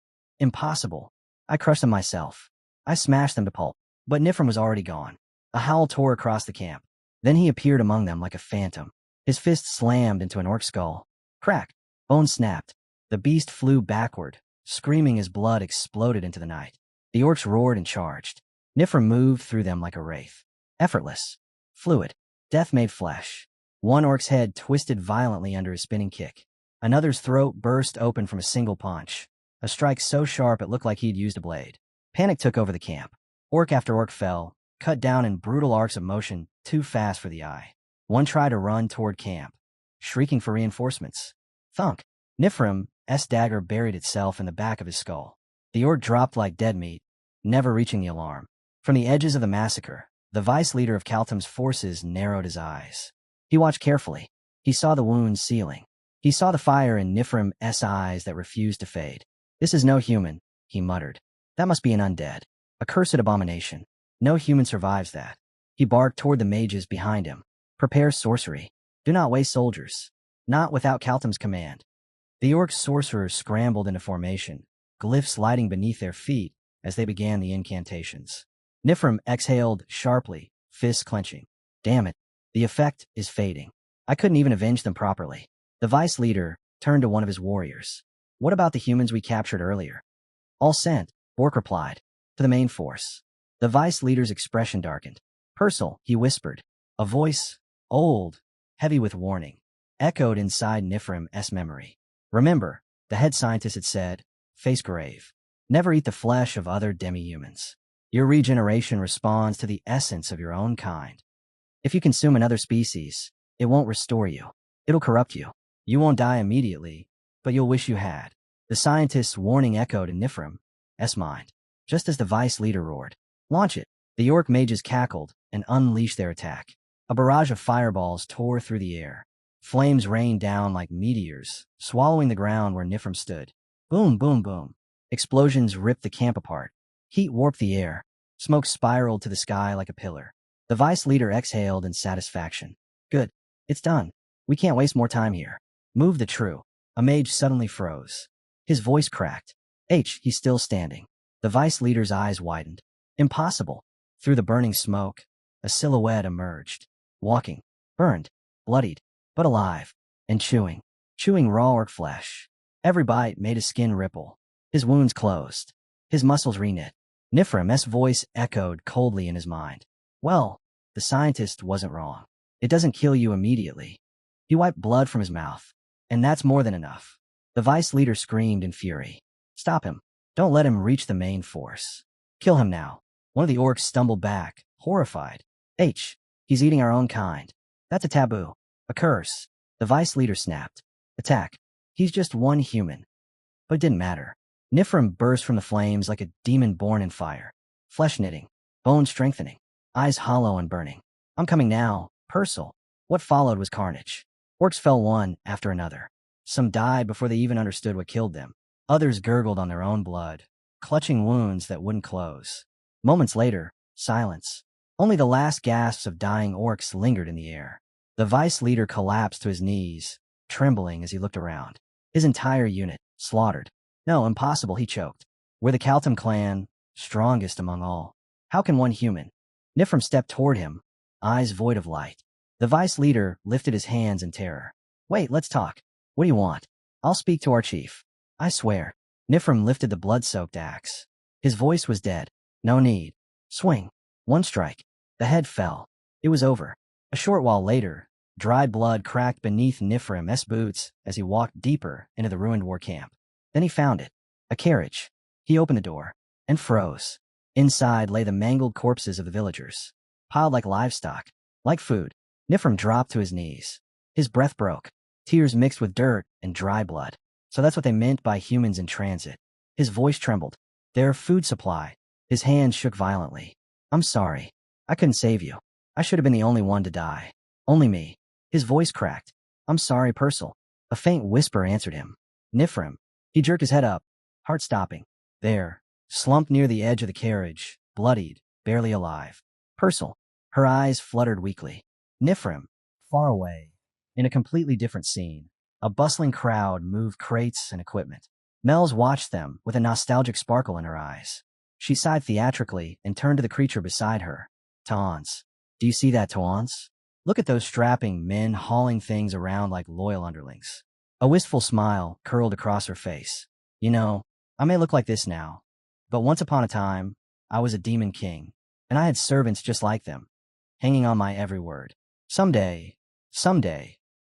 Impossible. I crushed them myself. I smashed them to pulp. But Nifrim was already gone. A howl tore across the camp. Then he appeared among them like a phantom. His fist slammed into an orc skull. Crack. Bone snapped. The beast flew backward, screaming as blood exploded into the night. The orcs roared and charged. Nifrim moved through them like a wraith. Effortless. Fluid. Death made flesh. One orc's head twisted violently under his spinning kick. Another's throat burst open from a single punch. A strike so sharp it looked like he'd used a blade. Panic took over the camp. Orc after orc fell, cut down in brutal arcs of motion, too fast for the eye. One tried to run toward camp, shrieking for reinforcements. Thunk. Nifrim's dagger buried itself in the back of his skull. The orc dropped like dead meat, never reaching the alarm. From the edges of the massacre, the vice leader of Kaltum's forces narrowed his eyes. He watched carefully. He saw the wounds sealing. He saw the fire in Nifrim's eyes that refused to fade. This is no human, he muttered. That must be an undead. A cursed abomination. No human survives that. He barked toward the mages behind him. Prepare sorcery. Do not waste soldiers. Not without Kaltum's command. The orc sorcerers scrambled into formation, glyphs lighting beneath their feet as they began the incantations. Nifrim exhaled sharply, fists clenching. Damn it. The effect is fading. I couldn't even avenge them properly. The vice leader turned to one of his warriors. What about the humans we captured earlier? All sent, Bork replied. To the main force. The vice leader's expression darkened. Purcell, he whispered. A voice, old, heavy with warning, echoed inside Nifrim's memory. Remember, the head scientist had said, face grave. Never eat the flesh of other demi-humans. Your regeneration responds to the essence of your own kind. If you consume another species, it won't restore you. It'll corrupt you. You won't die immediately, but you'll wish you had. The scientist's warning echoed in Nifrim's mind, just as the vice leader roared. Launch it. The orc mages cackled and unleashed their attack. A barrage of fireballs tore through the air. Flames rained down like meteors, swallowing the ground where Nifrim stood. Boom, boom, boom. Explosions ripped the camp apart. Heat warped the air. Smoke spiraled to the sky like a pillar. The vice leader exhaled in satisfaction. Good. It's done. We can't waste more time here. Move the true. A mage suddenly froze. His voice cracked. He's still standing. The vice leader's eyes widened. Impossible. Through the burning smoke, a silhouette emerged. Walking. Burned. Bloodied. But alive. And chewing. Chewing raw orc flesh. Every bite made his skin ripple. His wounds closed. His muscles reknit. Nifrim's voice echoed coldly in his mind. Well, the scientist wasn't wrong. It doesn't kill you immediately. He wiped blood from his mouth. And that's more than enough. The vice leader screamed in fury. Stop him. Don't let him reach the main force. Kill him now. One of the orcs stumbled back, horrified. He's eating our own kind. That's a taboo. A curse. The vice leader snapped. Attack. He's just one human. But it didn't matter. Nifrim burst from the flames like a demon born in fire. Flesh knitting. Bone strengthening. Eyes hollow and burning. I'm coming now, Purcell. What followed was carnage. Orcs fell one after another. Some died before they even understood what killed them. Others gurgled on their own blood, clutching wounds that wouldn't close. Moments later, silence. Only the last gasps of dying orcs lingered in the air. The vice leader collapsed to his knees, trembling as he looked around. His entire unit, slaughtered. No, impossible, he choked. We're the Kaltum clan, strongest among all. How can one human? Nifrim stepped toward him, eyes void of light. The vice leader lifted his hands in terror. Wait, let's talk. What do you want? I'll speak to our chief. I swear. Nifrim lifted the blood-soaked axe. His voice was dead. No need. Swing. One strike. The head fell. It was over. A short while later, dried blood cracked beneath Nifrim's boots as he walked deeper into the ruined war camp. Then he found it. A carriage. He opened the door and froze. Inside lay the mangled corpses of the villagers, piled like livestock, like food. Nifrim dropped to his knees. His breath broke. Tears mixed with dirt and dry blood. So that's what they meant by humans in transit. His voice trembled. Their food supply. His hands shook violently. I'm sorry. I couldn't save you. I should have been the only one to die. Only me. His voice cracked. I'm sorry, Purcell. A faint whisper answered him. Nifrim. He jerked his head up, heart stopping. There, slumped near the edge of the carriage, bloodied, barely alive. Purcell. Her eyes fluttered weakly. Nifrim. Far away. In a completely different scene. A bustling crowd moved crates and equipment. Mel's watched them with a nostalgic sparkle in her eyes. She sighed theatrically and turned to the creature beside her. Tawns. Do you see that, Tawns? Look at those strapping men hauling things around like loyal underlings. A wistful smile curled across her face. You know, I may look like this now, but once upon a time, I was a demon king, and I had servants just like them, hanging on my every word. Someday,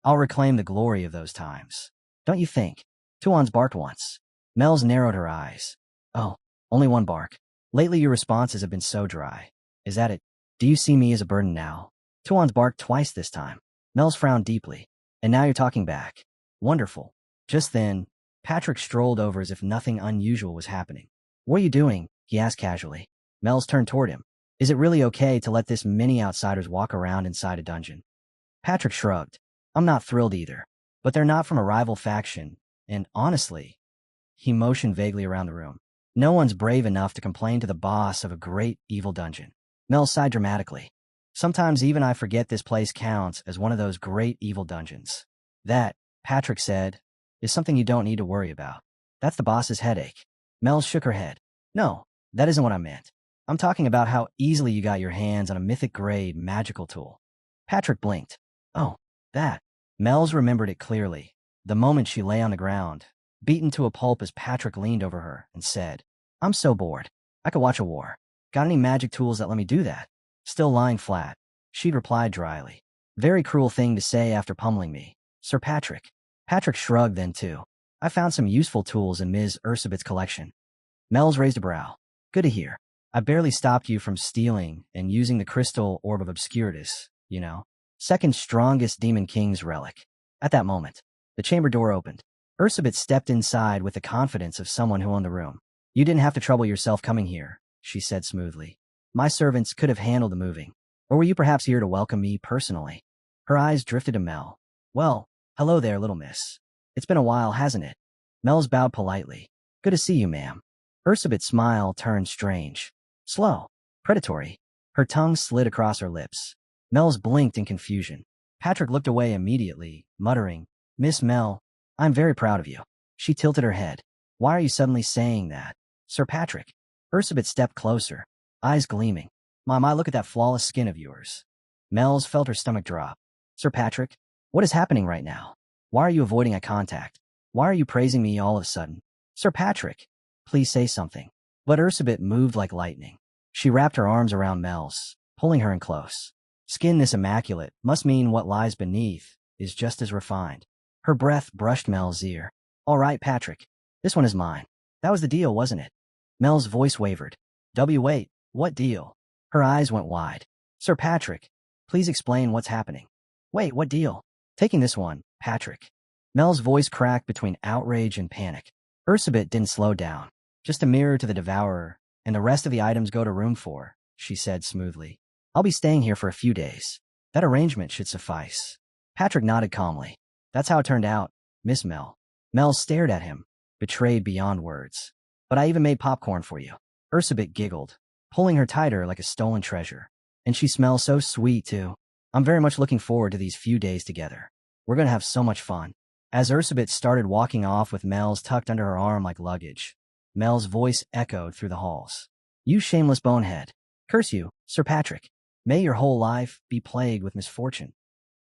I'll reclaim the glory of those times. Don't you think? Tuan's barked once. Mel's narrowed her eyes. Oh, only one bark. Lately your responses have been so dry. Is that it? Do you see me as a burden now? Tuan's barked twice this time. Mel's frowned deeply. And now you're talking back. Wonderful. Just then, Patrick strolled over as if nothing unusual was happening. What are you doing? He asked casually. Mel's turned toward him. Is it really okay to let this many outsiders walk around inside a dungeon? Patrick shrugged. I'm not thrilled either. But they're not from a rival faction, and honestly, he motioned vaguely around the room. No one's brave enough to complain to the boss of a great evil dungeon. Mel sighed dramatically. Sometimes even I forget this place counts as one of those great evil dungeons. That, Patrick said, is something you don't need to worry about. That's the boss's headache. Mel shook her head. No, that isn't what I meant. I'm talking about how easily you got your hands on a mythic-grade magical tool. Patrick blinked. Oh, that. Mel's remembered it clearly. The moment she lay on the ground, beaten to a pulp as Patrick leaned over her and said, I'm so bored. I could watch a war. Got any magic tools that let me do that? Still lying flat, she'd replied dryly. Very cruel thing to say after pummeling me. Sir Patrick. Patrick shrugged then too. I found some useful tools in Ms. Ursabit's collection. Mel's raised a brow. Good to hear. I barely stopped you from stealing and using the crystal orb of Obscuritas, you know. Second strongest Demon King's relic. At that moment, the chamber door opened. Ursabit stepped inside with the confidence of someone who owned the room. You didn't have to trouble yourself coming here, she said smoothly. My servants could have handled the moving. Or were you perhaps here to welcome me personally? Her eyes drifted to Mel. Well, hello there, little miss. It's been a while, hasn't it? Mel's bowed politely. Good to see you, ma'am. Ursabit's smile turned strange. Slow. Predatory. Her tongue slid across her lips. Mel's blinked in confusion. Patrick looked away immediately, muttering, Miss Mel, I'm very proud of you. She tilted her head. Why are you suddenly saying that? Sir Patrick. Ursabit stepped closer, eyes gleaming. My, look at that flawless skin of yours. Mel's felt her stomach drop. Sir Patrick, what is happening right now? Why are you avoiding eye contact? Why are you praising me all of a sudden? Sir Patrick, please say something. But Ursabit moved like lightning. She wrapped her arms around Mel's, pulling her in close. Skin this immaculate must mean what lies beneath is just as refined. Her breath brushed Mel's ear. All right, Patrick. This one is mine. That was the deal, wasn't it? Mel's voice wavered. Wait, what deal? Her eyes went wide. Sir Patrick, please explain what's happening. Wait, what deal? Taking this one, Patrick. Mel's voice cracked between outrage and panic. Ursabet didn't slow down. Just a mirror to the devourer, and the rest of the items go to room 4, she said smoothly. I'll be staying here for a few days. That arrangement should suffice. Patrick nodded calmly. That's how it turned out, Miss Mel. Mel stared at him, betrayed beyond words. But I even made popcorn for you. Ursabet giggled, pulling her tighter like a stolen treasure. And she smells so sweet, too. I'm very much looking forward to these few days together. We're going to have so much fun. As Ursabet started walking off with Mel's tucked under her arm like luggage, Mel's voice echoed through the halls. You shameless bonehead. Curse you, Sir Patrick. May your whole life be plagued with misfortune.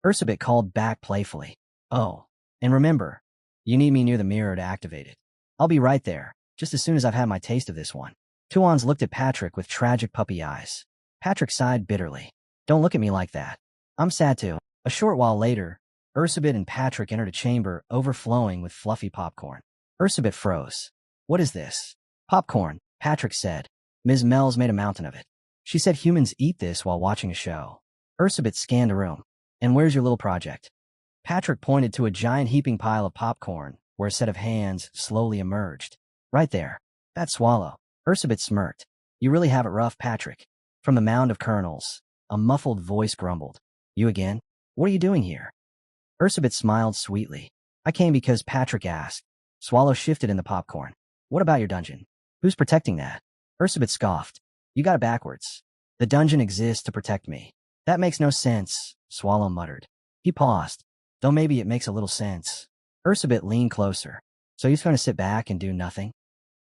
Ursabet called back playfully. Oh, and remember, you need me near the mirror to activate it. I'll be right there, just as soon as I've had my taste of this one. Tuans looked at Patrick with tragic puppy eyes. Patrick sighed bitterly. Don't look at me like that. I'm sad too. A short while later, Ursabet and Patrick entered a chamber overflowing with fluffy popcorn. Ursabet froze. What is this? Popcorn, Patrick said. Ms. Mel's made a mountain of it. She said humans eat this while watching a show. Ursabet scanned the room. And where's your little project? Patrick pointed to a giant heaping pile of popcorn, where a set of hands slowly emerged. Right there. That swallow. Ursabet smirked. You really have it rough, Patrick. From the mound of kernels, a muffled voice grumbled. You again? What are you doing here? Ursabet smiled sweetly. I came because Patrick asked. Swallow shifted in the popcorn. What about your dungeon? Who's protecting that? Ursabet scoffed. You got it backwards. The dungeon exists to protect me. That makes no sense, Swallow muttered. He paused. Though maybe it makes a little sense. Ursabet leaned closer. So you're going to sit back and do nothing?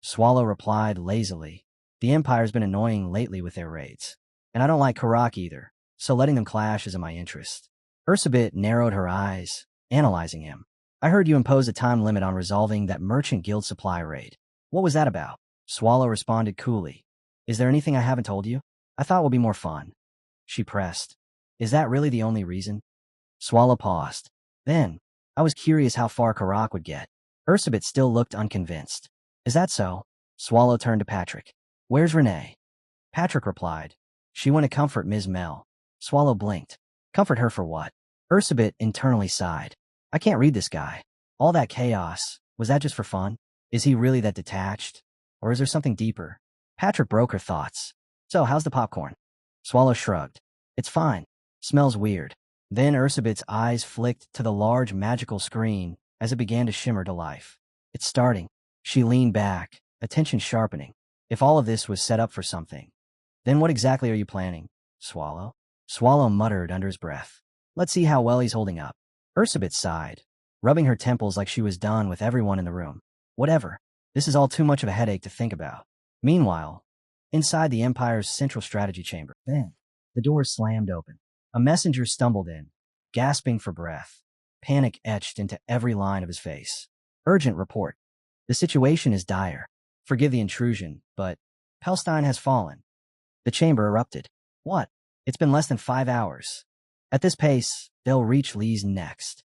Swallow replied lazily. The Empire's been annoying lately with their raids. And I don't like Karak either, so letting them clash is in my interest. Ursabet narrowed her eyes, analyzing him. I heard you impose a time limit on resolving that merchant guild supply raid. What was that about? Swallow responded coolly. Is there anything I haven't told you? I thought it would be more fun. She pressed. Is that really the only reason? Swallow paused. Then, I was curious how far Karak would get. Ursabet still looked unconvinced. Is that so? Swallow turned to Patrick. Where's Renee? Patrick replied. She went to comfort Ms. Mel. Swallow blinked. Comfort her for what? Ursabet internally sighed. I can't read this guy. All that chaos, was that just for fun? Is he really that detached? Or is there something deeper? Patrick broke her thoughts. So, how's the popcorn? Swallow shrugged. It's fine. Smells weird. Then Ursabet's eyes flicked to the large magical screen as it began to shimmer to life. It's starting. She leaned back, attention sharpening. If all of this was set up for something, then what exactly are you planning, Swallow? Swallow muttered under his breath. Let's see how well he's holding up. Ursabet sighed, rubbing her temples like she was done with everyone in the room. Whatever. This is all too much of a headache to think about. Meanwhile, inside the Empire's central strategy chamber, then, the doors slammed open. A messenger stumbled in, gasping for breath, panic etched into every line of his face. Urgent report. The situation is dire. Forgive the intrusion, but Palestine has fallen. The chamber erupted. What? It's been less than 5 hours. At this pace, they'll reach Lee's next.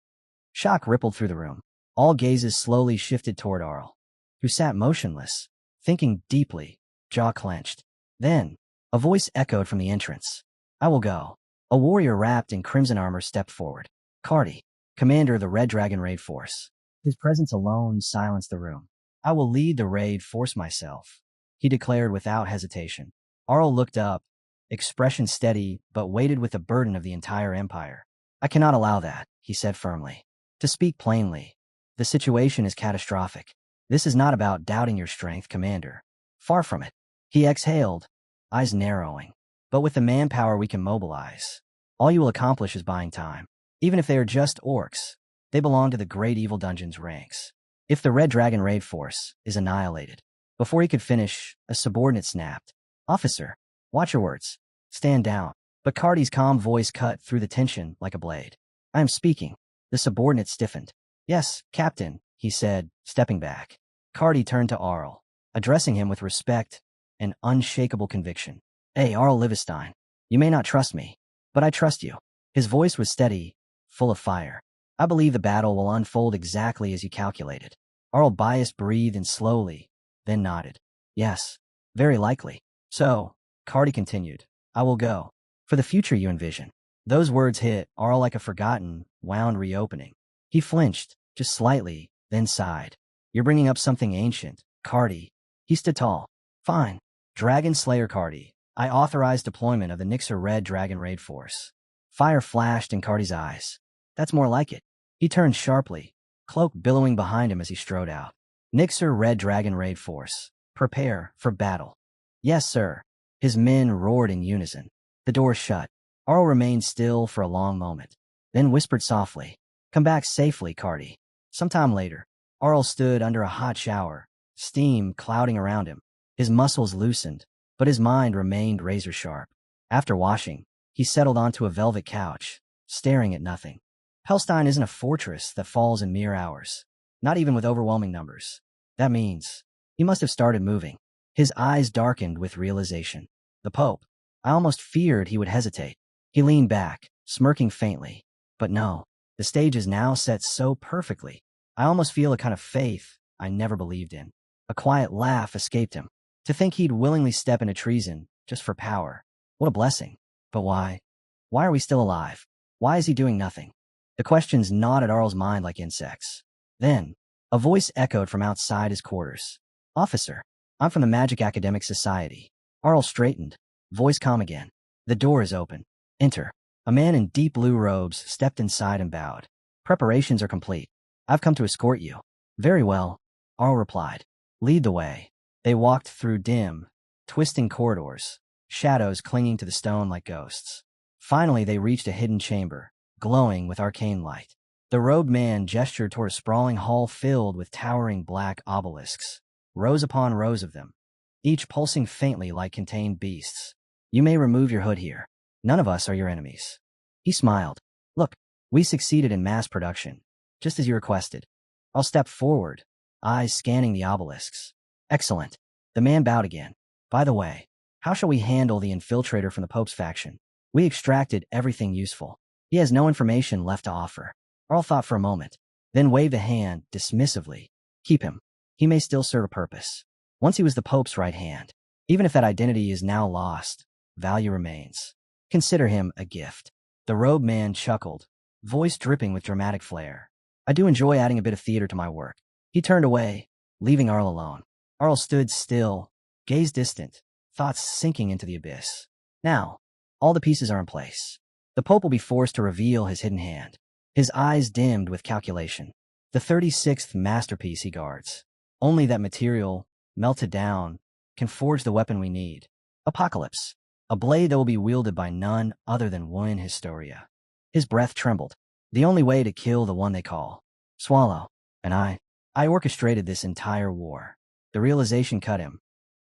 Shock rippled through the room. All gazes slowly shifted toward Arl, who sat motionless, thinking deeply, jaw clenched. Then, a voice echoed from the entrance. I will go. A warrior wrapped in crimson armor stepped forward. Cardi, commander of the Red Dragon Raid Force. His presence alone silenced the room. I will lead the raid force myself, he declared without hesitation. Arl looked up, expression steady, but weighted with the burden of the entire empire. I cannot allow that, he said firmly. To speak plainly, the situation is catastrophic. This is not about doubting your strength, Commander. Far from it. He exhaled, eyes narrowing. But with the manpower we can mobilize, all you will accomplish is buying time. Even if they are just orcs, they belong to the Great Evil Dungeon's ranks. If the Red Dragon Raid Force is annihilated, before he could finish, a subordinate snapped. Officer, watch your words. Stand down. But Cardi's calm voice cut through the tension like a blade. I am speaking. The subordinate stiffened. Yes, Captain, he said, stepping back. Cardi turned to Arl, addressing him with respect and unshakable conviction. Hey, Arl Livestein, you may not trust me, but I trust you. His voice was steady, full of fire. I believe the battle will unfold exactly as you calculated. Arl biased breathed and slowly, then nodded. Yes, very likely. So, Cardi continued, I will go. For the future you envision. Those words hit Arl like a forgotten, wound reopening. He flinched, just slightly, then sighed. You're bringing up something ancient, Cardi. He stood tall. Fine. Dragon Slayer Cardi. I authorized deployment of the Nixer Red Dragon Raid Force. Fire flashed in Cardi's eyes. That's more like it. He turned sharply, cloak billowing behind him as he strode out. Nixer Red Dragon Raid Force. Prepare for battle. Yes, sir. His men roared in unison. The door shut. Arl remained still for a long moment, then whispered softly, Come back safely, Cardi. Sometime later, Arl stood under a hot shower, steam clouding around him. His muscles loosened, but his mind remained razor-sharp. After washing, he settled onto a velvet couch, staring at nothing. Palestine isn't a fortress that falls in mere hours, not even with overwhelming numbers. That means he must have started moving. His eyes darkened with realization. The Pope. I almost feared he would hesitate. He leaned back, smirking faintly. But no, the stage is now set so perfectly. I almost feel a kind of faith I never believed in. A quiet laugh escaped him. To think he'd willingly step into treason just for power. What a blessing. But why? Why are we still alive? Why is he doing nothing? The questions gnawed at Arl's mind like insects. Then, a voice echoed from outside his quarters. Officer, I'm from the Magic Academic Society. Arl straightened, voice calm again. The door is open. Enter. A man in deep blue robes stepped inside and bowed. Preparations are complete. I've come to escort you. Very well, Arl replied. Lead the way. They walked through dim, twisting corridors, shadows clinging to the stone like ghosts. Finally, they reached a hidden chamber, glowing with arcane light. The robed man gestured toward a sprawling hall filled with towering black obelisks, rows upon rows of them, each pulsing faintly like contained beasts. You may remove your hood here. None of us are your enemies. He smiled. Look, we succeeded in mass production, just as you requested. I'll step forward, eyes scanning the obelisks. Excellent. The man bowed again. By the way, how shall we handle the infiltrator from the Pope's faction? We extracted everything useful. He has no information left to offer. Arl thought for a moment, then waved a hand dismissively. Keep him. He may still serve a purpose. Once he was the Pope's right hand. Even if that identity is now lost, value remains. Consider him a gift. The robed man chuckled, voice dripping with dramatic flair. I do enjoy adding a bit of theater to my work. He turned away, leaving Arl alone. Arl stood still, gaze distant, thoughts sinking into the abyss. Now, all the pieces are in place. The Pope will be forced to reveal his hidden hand. His eyes dimmed with calculation. The 36th masterpiece he guards. Only that material, melted down, can forge the weapon we need. Apocalypse. A blade that will be wielded by none other than one Historia. His breath trembled. The only way to kill the one they call Swallow. And I orchestrated this entire war. The realization cut him.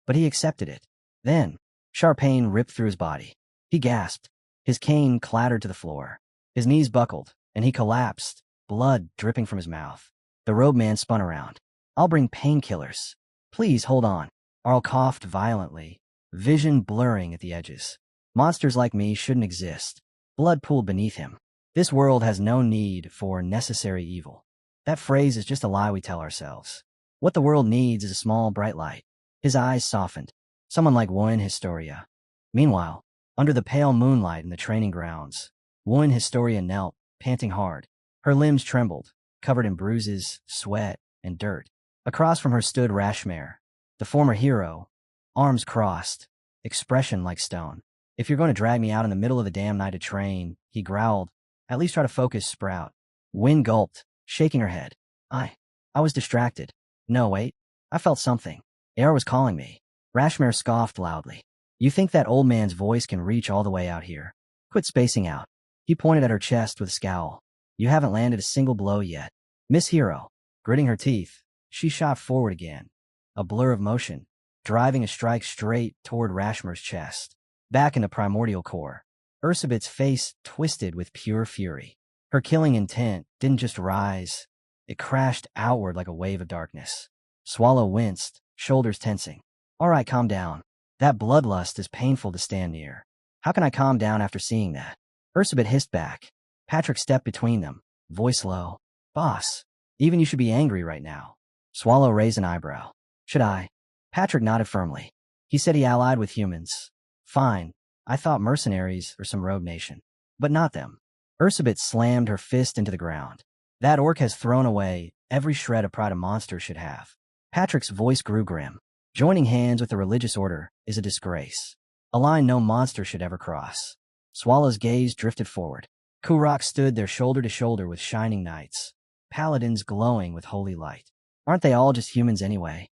But he accepted it. Then, sharp pain ripped through his body. He gasped. His cane clattered to the floor. His knees buckled, and he collapsed, blood dripping from his mouth. The robed man spun around. I'll bring painkillers. Please hold on. Arl coughed violently, vision blurring at the edges. Monsters like me shouldn't exist. Blood pooled beneath him. This world has no need for necessary evil. That phrase is just a lie we tell ourselves. What the world needs is a small, bright light. His eyes softened. Someone like one Historia. Meanwhile, under the pale moonlight in the training grounds, one Historia knelt, panting hard. Her limbs trembled, covered in bruises, sweat, and dirt. Across from her stood Rashmare, the former hero, arms crossed, expression like stone. If you're going to drag me out in the middle of the damn night to train, he growled, at least try to focus, Sprout. Wynn gulped, shaking her head. I was distracted. No, wait. I felt something. Air was calling me. Rashmare scoffed loudly. You think that old man's voice can reach all the way out here? Quit spacing out. He pointed at her chest with a scowl. You haven't landed a single blow yet. Miss Hero, gritting her teeth, she shot forward again. A blur of motion, driving a strike straight toward Rashmare's chest. Back in the primordial core, Ursabet's face twisted with pure fury. Her killing intent didn't just rise, it crashed outward like a wave of darkness. Swallow winced, shoulders tensing. All right, calm down. That bloodlust is painful to stand near. How can I calm down after seeing that? Ursabet hissed back. Patrick stepped between them, voice low. Boss, even you should be angry right now. Swallow raised an eyebrow. Should I? Patrick nodded firmly. He said he allied with humans. Fine. I thought mercenaries or some rogue nation. But not them. Ursabet slammed her fist into the ground. That orc has thrown away every shred of pride a monster should have. Patrick's voice grew grim. Joining hands with the religious order is a disgrace. A line no monster should ever cross. Swallow's gaze drifted forward. Kurok stood there shoulder to shoulder with shining knights, paladins glowing with holy light. Aren't they all just humans anyway?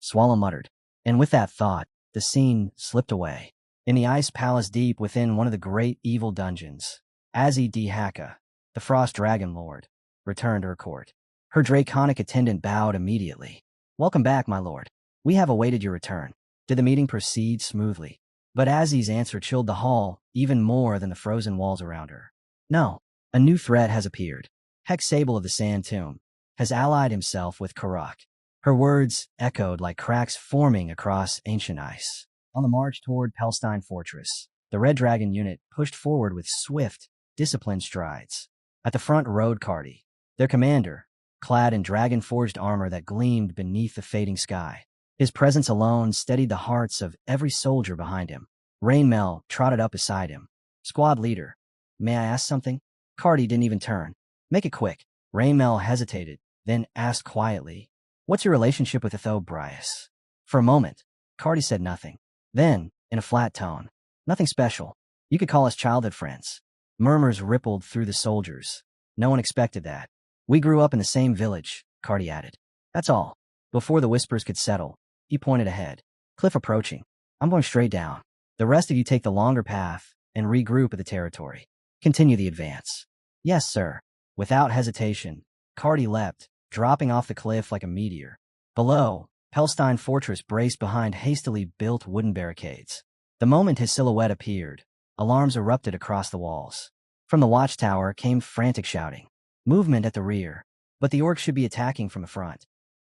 Swallow muttered. And with that thought, the scene slipped away. In the ice palace deep within one of the great evil dungeons, Azzy D. Haka, the Frost Dragon Lord, returned to her court. Her draconic attendant bowed immediately. Welcome back, my lord. We have awaited your return. Did the meeting proceed smoothly? But Azzy's answer chilled the hall even more than the frozen walls around her. No, a new threat has appeared. Hex Sable of the Sand Tomb has allied himself with Kurok. Her words echoed like cracks forming across ancient ice. On the march toward Palestine Fortress, the Red Dragon unit pushed forward with swift, disciplined strides. At the front rode Cardi, their commander, clad in dragon-forged armor that gleamed beneath the fading sky. His presence alone steadied the hearts of every soldier behind him. Rainmel trotted up beside him. Squad leader, may I ask something? Cardi didn't even turn. Make it quick. Rainmel hesitated, then asked quietly, what's your relationship with Ethobrius? For a moment, Cardi said nothing. Then, in a flat tone, nothing special. You could call us childhood friends. Murmurs rippled through the soldiers. No one expected that. We grew up in the same village, Cardi added. That's all. Before the whispers could settle, he pointed ahead. Cliff approaching. I'm going straight down. The rest of you take the longer path and regroup at the territory. Continue the advance. Yes, sir. Without hesitation, Cardi leapt, dropping off the cliff like a meteor. Below, Palestine Fortress braced behind hastily built wooden barricades. The moment his silhouette appeared, alarms erupted across the walls. From the watchtower came frantic shouting. Movement at the rear, but the orcs should be attacking from the front.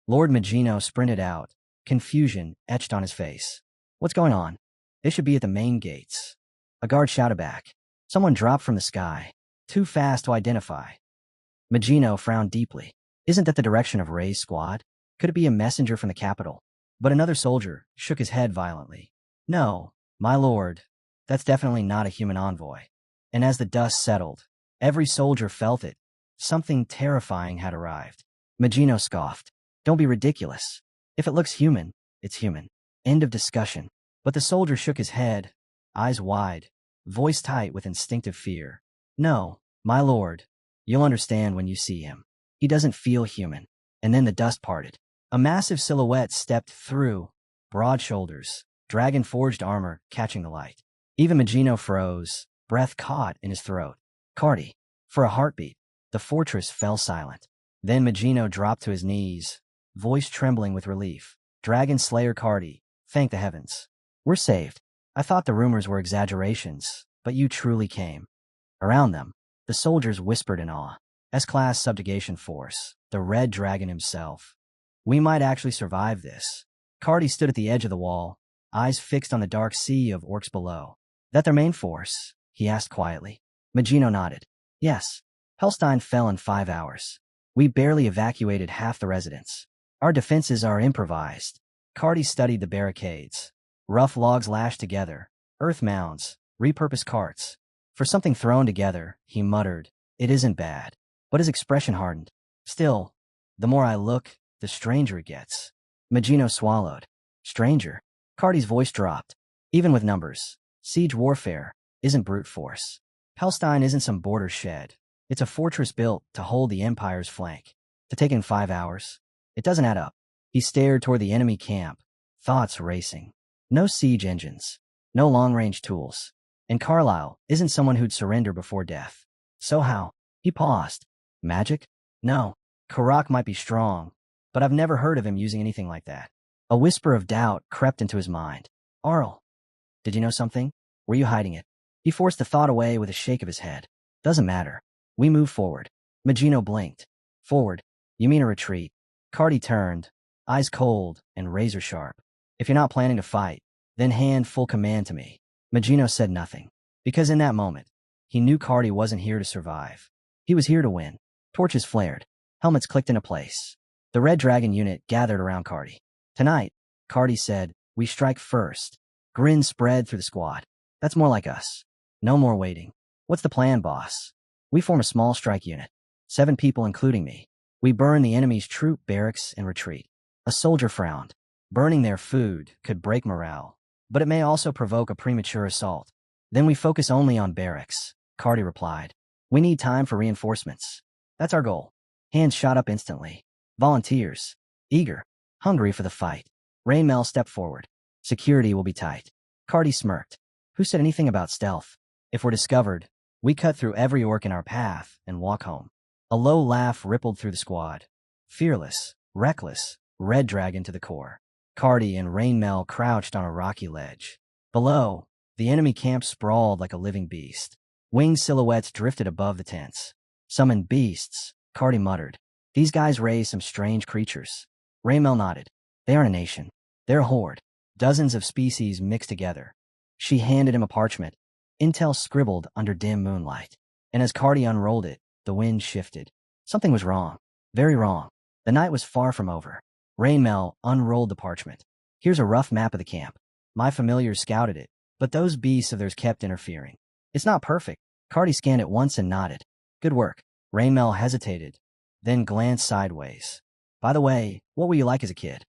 Lord Magino sprinted out, confusion etched on his face. What's going on? They should be at the main gates. A guard shouted back. Someone dropped from the sky, too fast to identify. Magino frowned deeply. Isn't that the direction of Ray's squad? Could it be a messenger from the capital? But another soldier shook his head violently. No, my lord, that's definitely not a human envoy. And as the dust settled, every soldier felt it. Something terrifying had arrived. Magino scoffed. Don't be ridiculous. If it looks human, it's human. End of discussion. But the soldier shook his head, eyes wide, voice tight with instinctive fear. No, my lord, you'll understand when you see him. He doesn't feel human. And then the dust parted. A massive silhouette stepped through, broad shoulders, dragon-forged armor catching the light. Even Magino froze, breath caught in his throat. Cardi. For a heartbeat, the fortress fell silent. Then Magino dropped to his knees, voice trembling with relief. Dragon Slayer Cardi, thank the heavens. We're saved. I thought the rumors were exaggerations, but you truly came. Around them, the soldiers whispered in awe. S-class subjugation force, the Red Dragon himself. We might actually survive this. Cardi stood at the edge of the wall, eyes fixed on the dark sea of orcs below. That their main force? He asked quietly. Magino nodded. Yes. Palestine fell in 5 hours. We barely evacuated half the residents. Our defenses are improvised. Cardi studied the barricades. Rough logs lashed together, earth mounds, repurposed carts. For something thrown together, he muttered, it isn't bad. But his expression hardened. Still, the more I look, the stranger it gets. Magino swallowed. Stranger? Cardi's voice dropped. Even with numbers, siege warfare isn't brute force. Palestine isn't some border shed. It's a fortress built to hold the Empire's flank. To take in 5 hours? It doesn't add up. He stared toward the enemy camp, thoughts racing. No siege engines. No long-range tools. And Carlyle isn't someone who'd surrender before death. So how? He paused. Magic? No. Kurok might be strong, but I've never heard of him using anything like that. A whisper of doubt crept into his mind. Arl, did you know something? Were you hiding it? He forced the thought away with a shake of his head. Doesn't matter. We move forward. Magino blinked. Forward? You mean a retreat? Cardi turned, eyes cold and razor sharp. If you're not planning to fight, then hand full command to me. Magino said nothing, because in that moment, he knew Cardi wasn't here to survive. He was here to win. Torches flared. Helmets clicked into place. The Red Dragon unit gathered around Cardi. Tonight, Cardi said, we strike first. Grins spread through the squad. That's more like us. No more waiting. What's the plan, boss? We form a small strike unit. 7 people including me. We burn the enemy's troop barracks and retreat. A soldier frowned. Burning their food could break morale, but it may also provoke a premature assault. Then we focus only on barracks, Cardi replied. We need time for reinforcements. That's our goal. Hands shot up instantly. Volunteers. Eager. Hungry for the fight. Raymel stepped forward. Security will be tight. Cardi smirked. Who said anything about stealth? If we're discovered, we cut through every orc in our path and walk home. A low laugh rippled through the squad. Fearless, reckless, red dragon to the core. Cardi and Rainmel crouched on a rocky ledge. Below, the enemy camp sprawled like a living beast. Winged silhouettes drifted above the tents. Summoned beasts, Cardi muttered. These guys raised some strange creatures. Raymel nodded. They aren't a nation. They're a horde. Dozens of species mixed together. She handed him a parchment. Intel scribbled under dim moonlight. And as Cardi unrolled it, the wind shifted. Something was wrong. Very wrong. The night was far from over. Raymel unrolled the parchment. Here's a rough map of the camp. My familiars scouted it, but those beasts of theirs kept interfering. It's not perfect. Cardi scanned it once and nodded. Good work. Raymel hesitated, then glanced sideways. By the way, what were you like as a kid?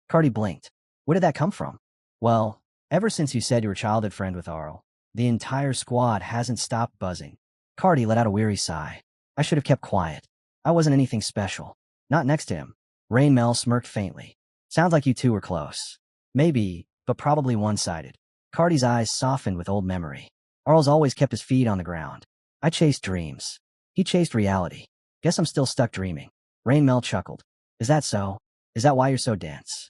Cardi blinked. Where did that come from? Well, ever since you said you were childhood friend with Arl, the entire squad hasn't stopped buzzing. Cardi let out a weary sigh. I should have kept quiet. I wasn't anything special. Not next to him. Raymel smirked faintly. Sounds like you two were close. Maybe, but probably one-sided. Cardi's eyes softened with old memory. Arl's always kept his feet on the ground. I chased dreams. He chased reality. Guess I'm still stuck dreaming. Raymel chuckled. Is that so? Is that why you're so dense?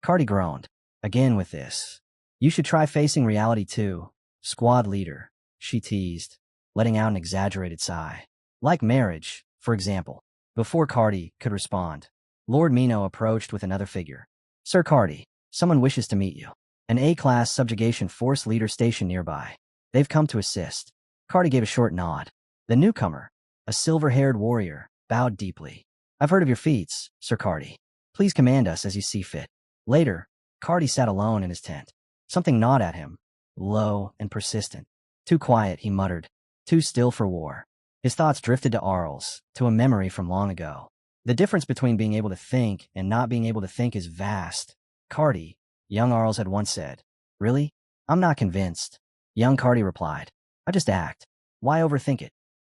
Cardi groaned. Again with this. You should try facing reality too. Squad leader, she teased, letting out an exaggerated sigh. Like marriage, for example. Before Cardi could respond, Lord Mino approached with another figure. Sir Cardi, someone wishes to meet you. An A-class subjugation force leader stationed nearby. They've come to assist. Cardi gave a short nod. The newcomer, a silver-haired warrior, bowed deeply. I've heard of your feats, Sir Cardi. Please command us as you see fit. Later, Cardi sat alone in his tent. Something gnawed at him, low and persistent. Too quiet, he muttered. Too still for war. His thoughts drifted to Arl's, to a memory from long ago. The difference between being able to think and not being able to think is vast. Cardi, young Arls had once said. Really? I'm not convinced. Young Cardi replied. I just act. Why overthink it?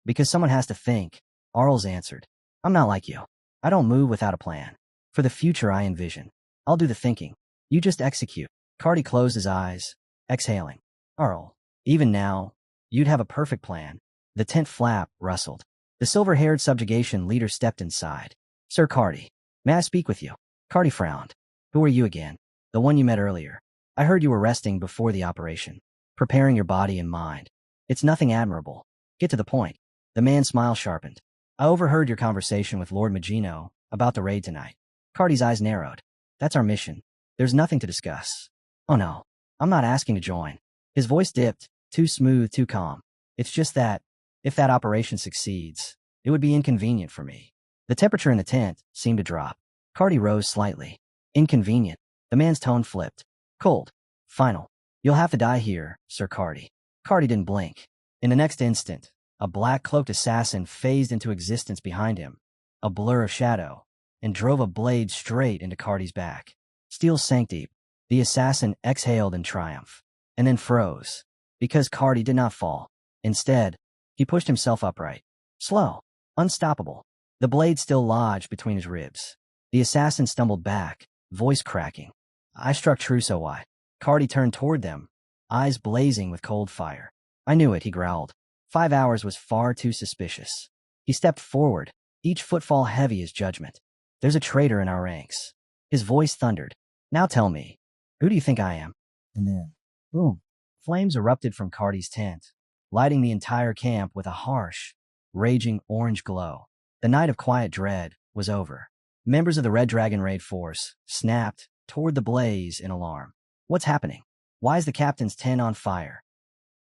Because someone has to think, Arls answered. I'm not like you. I don't move without a plan. For the future I envision. I'll do the thinking. You just execute. Cardi closed his eyes, exhaling. Arl, even now, you'd have a perfect plan. The tent flap rustled. The silver-haired subjugation leader stepped inside. Sir Cardi, may I speak with you? Cardi frowned. Who are you again? The one you met earlier. I heard you were resting before the operation. Preparing your body and mind. It's nothing admirable. Get to the point. The man's smile sharpened. I overheard your conversation with Lord Magino about the raid tonight. Cardi's eyes narrowed. That's our mission. There's nothing to discuss. Oh no. I'm not asking to join. His voice dipped, too smooth, too calm. It's just that, if that operation succeeds, it would be inconvenient for me. The temperature in the tent seemed to drop. Cardi rose slightly. Inconvenient. The man's tone flipped. Cold. Final. You'll have to die here, Sir Cardi. Cardi didn't blink. In the next instant, a black-cloaked assassin phased into existence behind him, a blur of shadow, and drove a blade straight into Cardi's back. Steel sank deep. The assassin exhaled in triumph, and then froze, because Cardi did not fall. Instead, he pushed himself upright. Slow. Unstoppable. The blade still lodged between his ribs. The assassin stumbled back, voice cracking. I struck true, so why? Cardi turned toward them, eyes blazing with cold fire. I knew it, he growled. 5 hours was far too suspicious. He stepped forward, each footfall heavy as judgment. There's a traitor in our ranks. His voice thundered. Now tell me, who do you think I am? And then, boom, flames erupted from Cardi's tent, lighting the entire camp with a harsh, raging orange glow. The night of quiet dread was over. Members of the Red Dragon Raid Force snapped toward the blaze in alarm. What's happening? Why is the captain's tent on fire?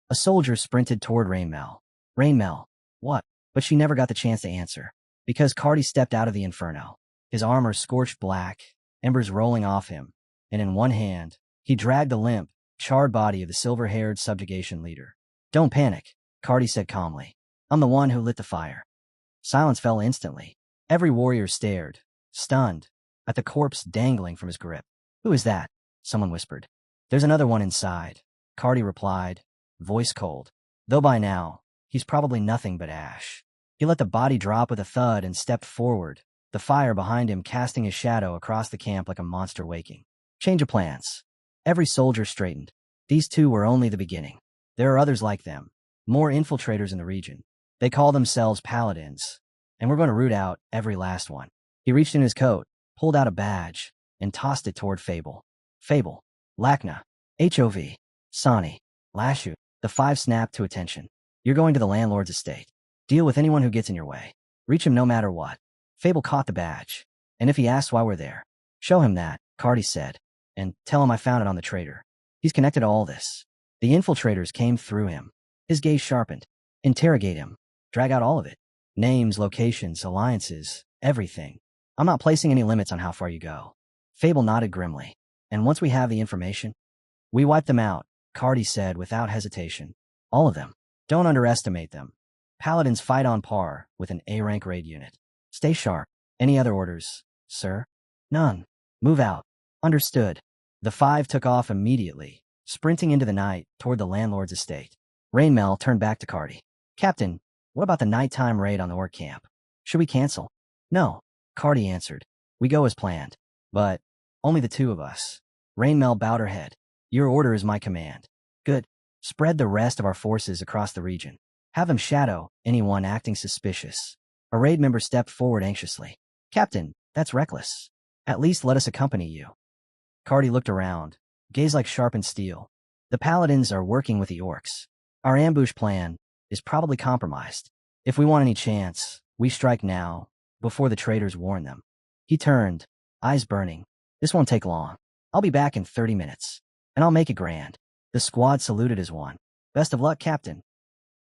A soldier sprinted toward Raymel. Raymel, what? But she never got the chance to answer, because Cardi stepped out of the inferno, his armor scorched black, embers rolling off him, and in one hand, he dragged the limp, charred body of the silver-haired subjugation leader. Don't panic. Cardi said calmly. I'm the one who lit the fire. Silence fell instantly. Every warrior stared, stunned, at the corpse dangling from his grip. Who is that? Someone whispered. There's another one inside, Cardi replied, voice cold. Though by now, he's probably nothing but ash. He let the body drop with a thud and stepped forward, the fire behind him casting his shadow across the camp like a monster waking. Change of plans. Every soldier straightened. These two were only the beginning. There are others like them, more infiltrators in the region. They call themselves paladins, and we're going to root out every last one. He reached in his coat, pulled out a badge, and tossed it toward Fable. Fable, Lakna, Hov, Sani, Lashu. The five snapped to attention. You're going to the landlord's estate. Deal with anyone who gets in your way. Reach him no matter what. Fable caught the badge. And if he asks why we're there, show him that, Cardi said, and tell him I found it on the trader. He's connected to all this. The infiltrators came through him. His gaze sharpened. Interrogate him. Drag out all of it. Names, locations, alliances, everything. I'm not placing any limits on how far you go. Fable nodded grimly. And once we have the information, we wipe them out, Cardi said without hesitation. All of them. Don't underestimate them. Paladins fight on par with an A-rank raid unit. Stay sharp. Any other orders, sir? None. Move out. Understood. The five took off immediately, sprinting into the night toward the landlord's estate. Rainmel turned back to Cardi. Captain, what about the nighttime raid on the orc camp? Should we cancel? No, Cardi answered. We go as planned. But only the two of us. Rainmel bowed her head. Your order is my command. Good. Spread the rest of our forces across the region. Have them shadow anyone acting suspicious. A raid member stepped forward anxiously. Captain, that's reckless. At least let us accompany you. Cardi looked around, gaze like sharpened steel. The paladins are working with the orcs. Our ambush plan is probably compromised. If we want any chance, we strike now, before the traitors warn them. He turned, eyes burning. This won't take long. I'll be back in 30 minutes, and I'll make it grand. The squad saluted as one. Best of luck, Captain.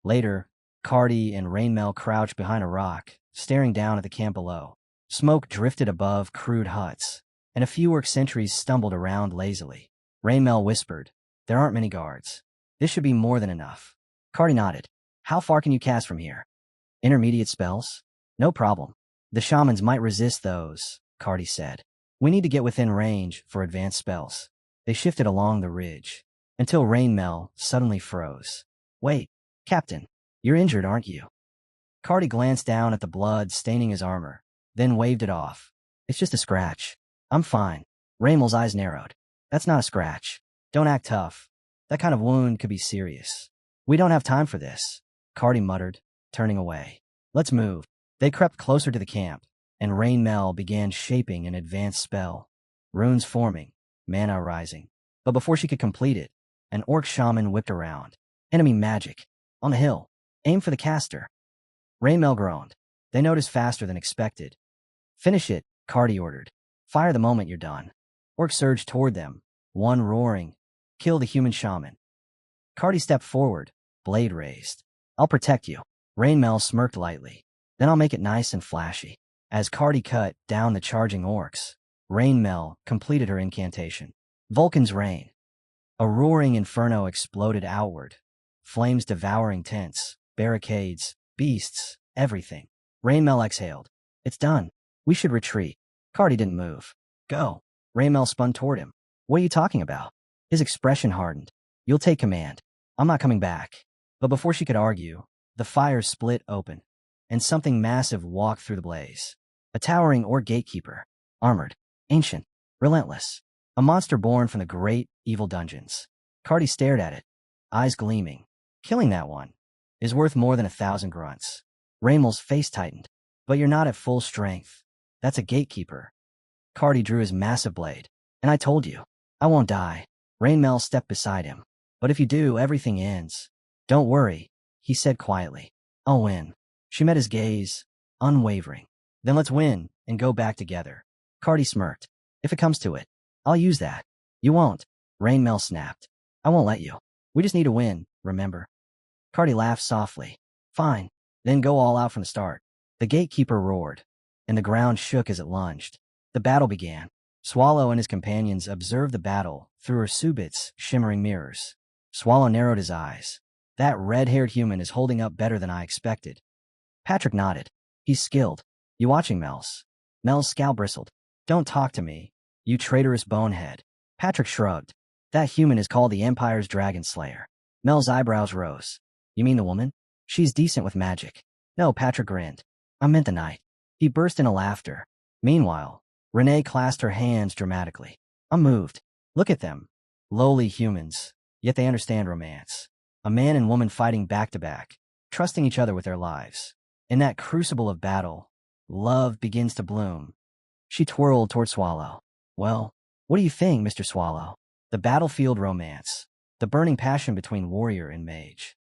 Later, Cardi and Rainmel crouched behind a rock, staring down at the camp below. Smoke drifted above crude huts, and a few orc sentries stumbled around lazily. Rainmel whispered, There aren't many guards. This should be more than enough. Cardi nodded. How far can you cast from here? Intermediate spells? No problem. The shamans might resist those, Cardi said. We need to get within range for advanced spells. They shifted along the ridge, until Rainmel suddenly froze. Wait, Captain, you're injured, aren't you? Cardi glanced down at the blood staining his armor, then waved it off. It's just a scratch. I'm fine. Raymel's eyes narrowed. That's not a scratch. Don't act tough. That kind of wound could be serious. We don't have time for this, Cardi muttered, turning away. Let's move. They crept closer to the camp, and Rainmel began shaping an advanced spell. Runes forming, mana rising. But before she could complete it, an orc shaman whipped around. Enemy magic. On the hill. Aim for the caster. Rainmel groaned. They noticed faster than expected. Finish it, Cardi ordered. Fire the moment you're done. Orcs surged toward them, one roaring. Kill the human shaman. Cardi stepped forward, blade raised. I'll protect you. Rainmel smirked lightly. Then I'll make it nice and flashy. As Cardi cut down the charging orcs, Rainmel completed her incantation. Vulcan's Rain. A roaring inferno exploded outward. Flames devouring tents, barricades, beasts, everything. Rainmel exhaled. It's done. We should retreat. Cardi didn't move. Go. Rainmel spun toward him. What are you talking about? His expression hardened. You'll take command. I'm not coming back. But before she could argue, the fire split open, and something massive walked through the blaze. A towering orc gatekeeper, armored, ancient, relentless. A monster born from the great, evil dungeons. Cardi stared at it, eyes gleaming. Killing that one is worth more than 1,000 grunts. Raymel's face tightened. But you're not at full strength. That's a gatekeeper. Cardi drew his massive blade. And I told you, I won't die. Rainmel stepped beside him. But if you do, everything ends. Don't worry, he said quietly. I'll win. She met his gaze, unwavering. Then let's win and go back together. Cardi smirked. If it comes to it, I'll use that. You won't. Rainmel snapped. I won't let you. We just need to win, remember? Cardi laughed softly. Fine. Then go all out from the start. The gatekeeper roared, and the ground shook as it lunged. The battle began. Swallow and his companions observed the battle through her subit's shimmering mirrors. Swallow narrowed his eyes. That red-haired human is holding up better than I expected. Patrick nodded. He's skilled. You watching, Mel's? Mel's scowl bristled. Don't talk to me, you traitorous bonehead. Patrick shrugged. That human is called the Empire's Dragon Slayer. Mel's eyebrows rose. You mean the woman? She's decent with magic. No, Patrick grinned. I meant the knight. He burst into laughter. Meanwhile, Renee clasped her hands dramatically. I'm moved. Look at them. Lowly humans, yet they understand romance. A man and woman fighting back to back, trusting each other with their lives. In that crucible of battle, love begins to bloom. She twirled toward Swallow. Well, what do you think, Mr. Swallow? The battlefield romance. The burning passion between warrior and mage.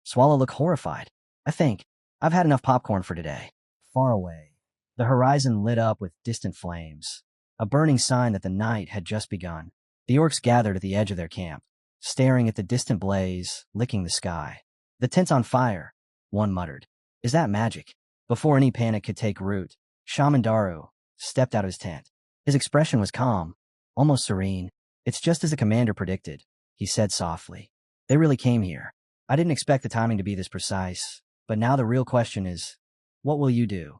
Swallow looked horrified. I think I've had enough popcorn for today. Far away, the horizon lit up with distant flames, a burning sign that the night had just begun. The orcs gathered at the edge of their camp, staring at the distant blaze, licking the sky. The tent's on fire, one muttered. Is that magic? Before any panic could take root, Shaman Daru stepped out of his tent. His expression was calm, almost serene. It's just as the commander predicted, he said softly. They really came here. I didn't expect the timing to be this precise, but now the real question is, what will you do?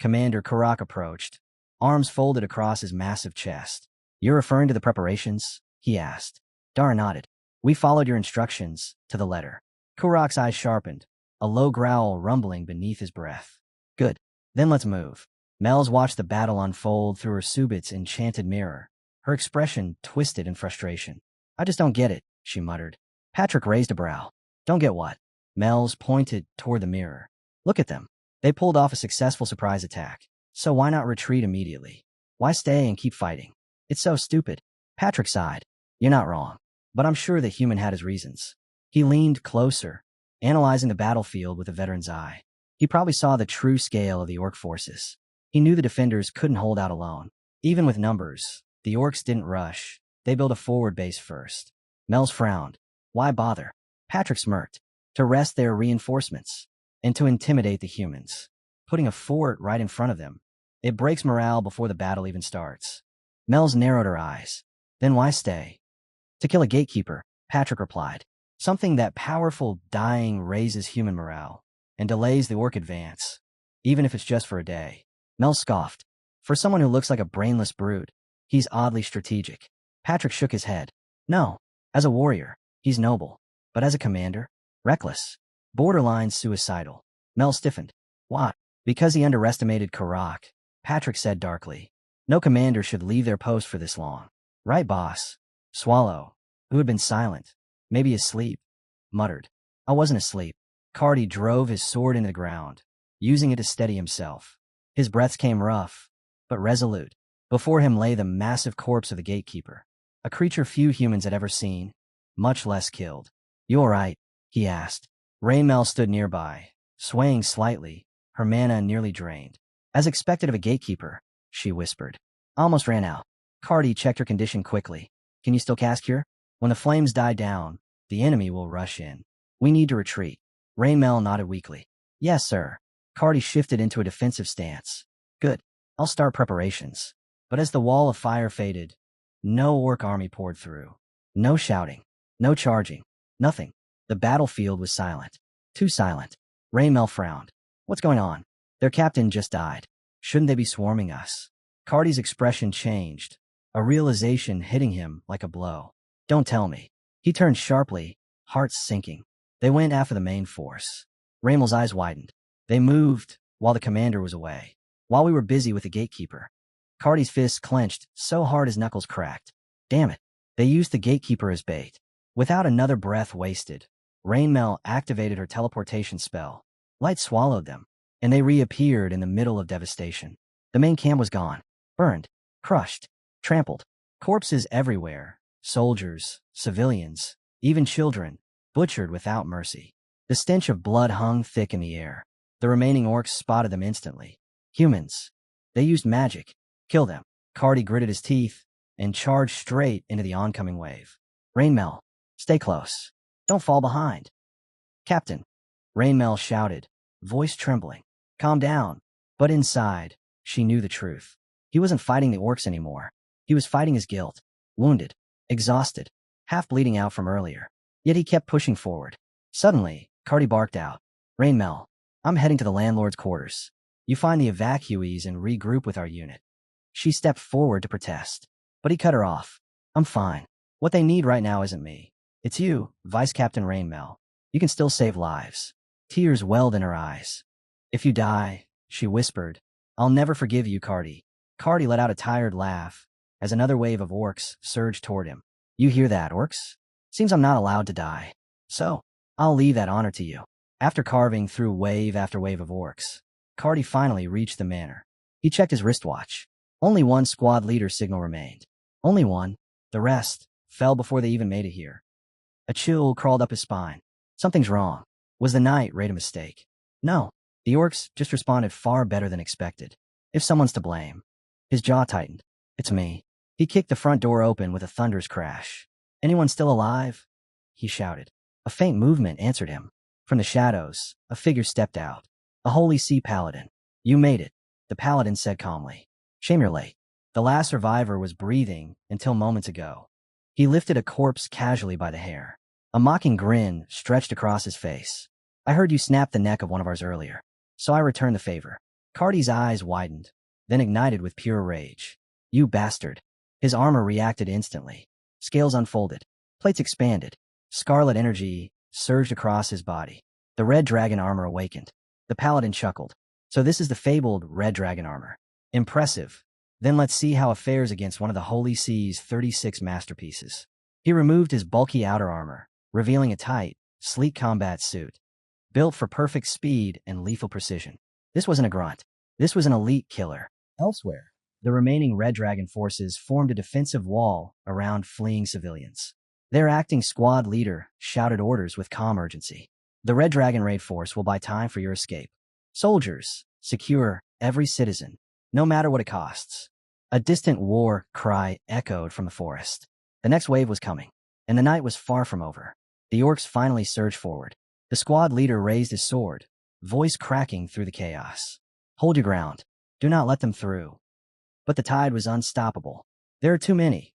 Commander Karak approached, arms folded across his massive chest. You're referring to the preparations? He asked. Dara nodded. We followed your instructions, to the letter. Karak's eyes sharpened, a low growl rumbling beneath his breath. Good. Then let's move. Mel's watched the battle unfold through her Subit's enchanted mirror, her expression twisted in frustration. I just don't get it, she muttered. Patrick raised a brow. Don't get what? Mel's pointed toward the mirror. Look at them. They pulled off a successful surprise attack. So why not retreat immediately? Why stay and keep fighting? It's so stupid. Patrick sighed. You're not wrong. But I'm sure the human had his reasons. He leaned closer, analyzing the battlefield with a veteran's eye. He probably saw the true scale of the orc forces. He knew the defenders couldn't hold out alone. Even with numbers, the orcs didn't rush. They built a forward base first. Mel's frowned. Why bother? Patrick smirked. To wrest their reinforcements, and to intimidate the humans. Putting a fort right in front of them. It breaks morale before the battle even starts. Mel's narrowed her eyes. Then why stay? To kill a gatekeeper, Patrick replied. Something that powerful dying raises human morale, and delays the orc advance, even if it's just for a day. Mel scoffed. For someone who looks like a brainless brute, he's oddly strategic. Patrick shook his head. No. As a warrior, he's noble. But as a commander, reckless. Borderline suicidal. Mel stiffened. Why? Because he underestimated Karak, Patrick said darkly. No commander should leave their post for this long. Right, boss? Swallow, who had been silent, maybe asleep, muttered. I wasn't asleep. Cardi drove his sword into the ground, using it to steady himself. His breaths came rough, but resolute. Before him lay the massive corpse of the gatekeeper, a creature few humans had ever seen, much less killed. You all right? He asked. Raymel stood nearby, swaying slightly, her mana nearly drained. As expected of a gatekeeper, she whispered. Almost ran out. Cardi checked her condition quickly. Can you still cast Cure? When the flames die down, the enemy will rush in. We need to retreat. Raymel nodded weakly. Yes, sir. Cardi shifted into a defensive stance. Good. I'll start preparations. But as the wall of fire faded, no orc army poured through. No shouting. No charging. Nothing. The battlefield was silent. Too silent. Raymel frowned. What's going on? Their captain just died. Shouldn't they be swarming us? Cardi's expression changed, a realization hitting him like a blow. Don't tell me. He turned sharply, hearts sinking. They went after the main force. Raymel's eyes widened. They moved while the commander was away, while we were busy with the gatekeeper. Cardi's fists clenched so hard his knuckles cracked. Damn it. They used the gatekeeper as bait. Without another breath wasted, Raymel activated her teleportation spell. Light swallowed them, and they reappeared in the middle of devastation. The main camp was gone. Burned. Crushed. Trampled. Corpses everywhere. Soldiers. Civilians. Even children. Butchered without mercy. The stench of blood hung thick in the air. The remaining orcs spotted them instantly. Humans. They used magic. Kill them. Cardi gritted his teeth and charged straight into the oncoming wave. Raynmel, stay close. Don't fall behind. Captain. Raynmel shouted, voice trembling. Calm down. But inside, she knew the truth. He wasn't fighting the orcs anymore. He was fighting his guilt. Wounded. Exhausted. Half bleeding out from earlier. Yet he kept pushing forward. Suddenly, Cardi barked out, Rainmel, I'm heading to the landlord's quarters. You find the evacuees and regroup with our unit. She stepped forward to protest, but he cut her off. I'm fine. What they need right now isn't me. It's you, Vice Captain Rainmel. You can still save lives. Tears welled in her eyes. If you die, she whispered, I'll never forgive you, Cardi. Cardi let out a tired laugh as another wave of orcs surged toward him. You hear that, orcs? Seems I'm not allowed to die. So, I'll leave that honor to you. After carving through wave after wave of orcs, Cardi finally reached the manor. He checked his wristwatch. Only one squad leader signal remained. Only one. The rest fell before they even made it here. A chill crawled up his spine. Something's wrong. Was the night raid a mistake? No. The orcs just responded far better than expected. If someone's to blame. His jaw tightened. It's me. He kicked the front door open with a thunderous crash. Anyone still alive? He shouted. A faint movement answered him. From the shadows, a figure stepped out. A holy sea paladin. You made it, the paladin said calmly. Shame you're late. The last survivor was breathing until moments ago. He lifted a corpse casually by the hair. A mocking grin stretched across his face. I heard you snap the neck of one of ours earlier, so I returned the favor. Cardi's eyes widened, then ignited with pure rage. You bastard. His armor reacted instantly. Scales unfolded. Plates expanded. Scarlet energy surged across his body. The red dragon armor awakened. The paladin chuckled. So this is the fabled red dragon armor. Impressive. Then let's see how it fares against one of the Holy Sea's 36 masterpieces. He removed his bulky outer armor, revealing a tight, sleek combat suit, built for perfect speed and lethal precision. This wasn't a grunt. This was an elite killer. Elsewhere, the remaining Red Dragon forces formed a defensive wall around fleeing civilians. Their acting squad leader shouted orders with calm urgency. The Red Dragon raid force will buy time for your escape. Soldiers, secure every citizen, no matter what it costs. A distant war cry echoed from the forest. The next wave was coming, and the night was far from over. The orcs finally surged forward. The squad leader raised his sword, voice cracking through the chaos. Hold your ground. Do not let them through. But the tide was unstoppable. There are too many.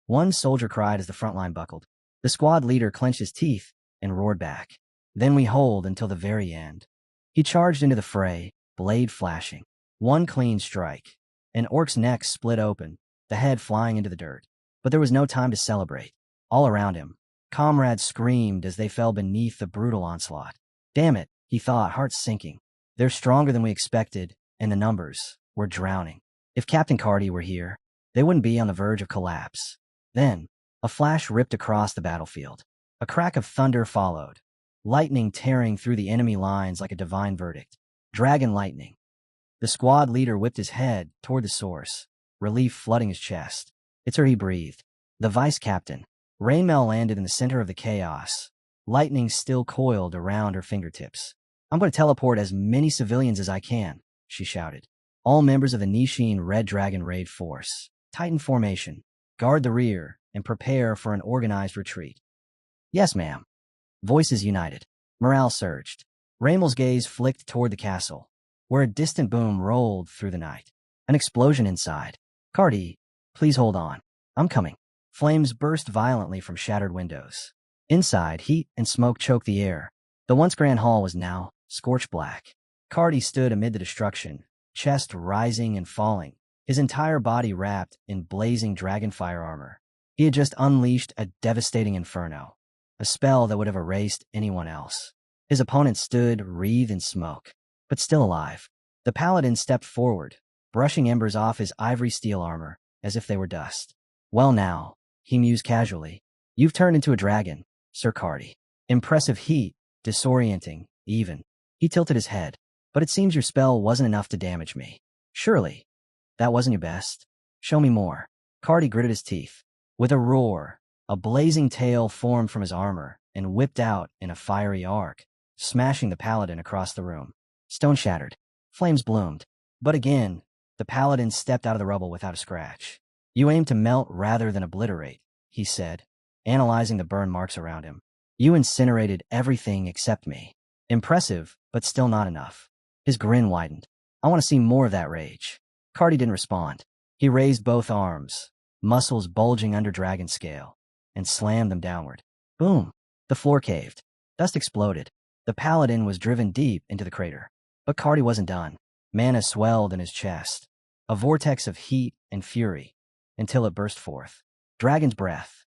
One soldier cried as the front line buckled. The squad leader clenched his teeth and roared back. Then we hold until the very end. He charged into the fray, blade flashing. One clean strike. An orc's neck split open, the head flying into the dirt. But there was no time to celebrate. All around him, comrades screamed as they fell beneath the brutal onslaught. Damn it, he thought, heart sinking. They're stronger than we expected, and the numbers were drowning. If Captain Cardi were here, they wouldn't be on the verge of collapse. Then, a flash ripped across the battlefield. A crack of thunder followed, lightning tearing through the enemy lines like a divine verdict. Dragon lightning. The squad leader whipped his head toward the source, relief flooding his chest. It's her, he breathed. The vice captain. Rainmel landed in the center of the chaos. Lightning still coiled around her fingertips. I'm going to teleport as many civilians as I can, she shouted. All members of the Nishin Red Dragon raid force. Titan formation. Guard the rear and prepare for an organized retreat. Yes, ma'am. Voices united. Morale surged. Raymel's gaze flicked toward the castle, where a distant boom rolled through the night. An explosion inside. Cardi, please hold on. I'm coming. Flames burst violently from shattered windows. Inside, heat and smoke choked the air. The once grand hall was now scorched black. Cardi stood amid the destruction, chest rising and falling, his entire body wrapped in blazing dragonfire armor. He had just unleashed a devastating inferno, a spell that would have erased anyone else. His opponent stood wreathed in smoke, but still alive. The paladin stepped forward, brushing embers off his ivory steel armor as if they were dust. Well now, he mused casually, you've turned into a dragon, Sir Cardi. Impressive heat, disorienting, even. He tilted his head. But it seems your spell wasn't enough to damage me. Surely, that wasn't your best. Show me more. Cardi gritted his teeth. With a roar, a blazing tail formed from his armor and whipped out in a fiery arc, smashing the paladin across the room. Stone shattered. Flames bloomed. But again, the paladin stepped out of the rubble without a scratch. You aim to melt rather than obliterate, he said, analyzing the burn marks around him. You incinerated everything except me. Impressive, but still not enough. His grin widened. I want to see more of that rage. Cardi didn't respond. He raised both arms, muscles bulging under dragon scale, and slammed them downward. Boom! The floor caved. Dust exploded. The paladin was driven deep into the crater. But Cardi wasn't done. Mana swelled in his chest, a vortex of heat and fury, until it burst forth. Dragon's breath.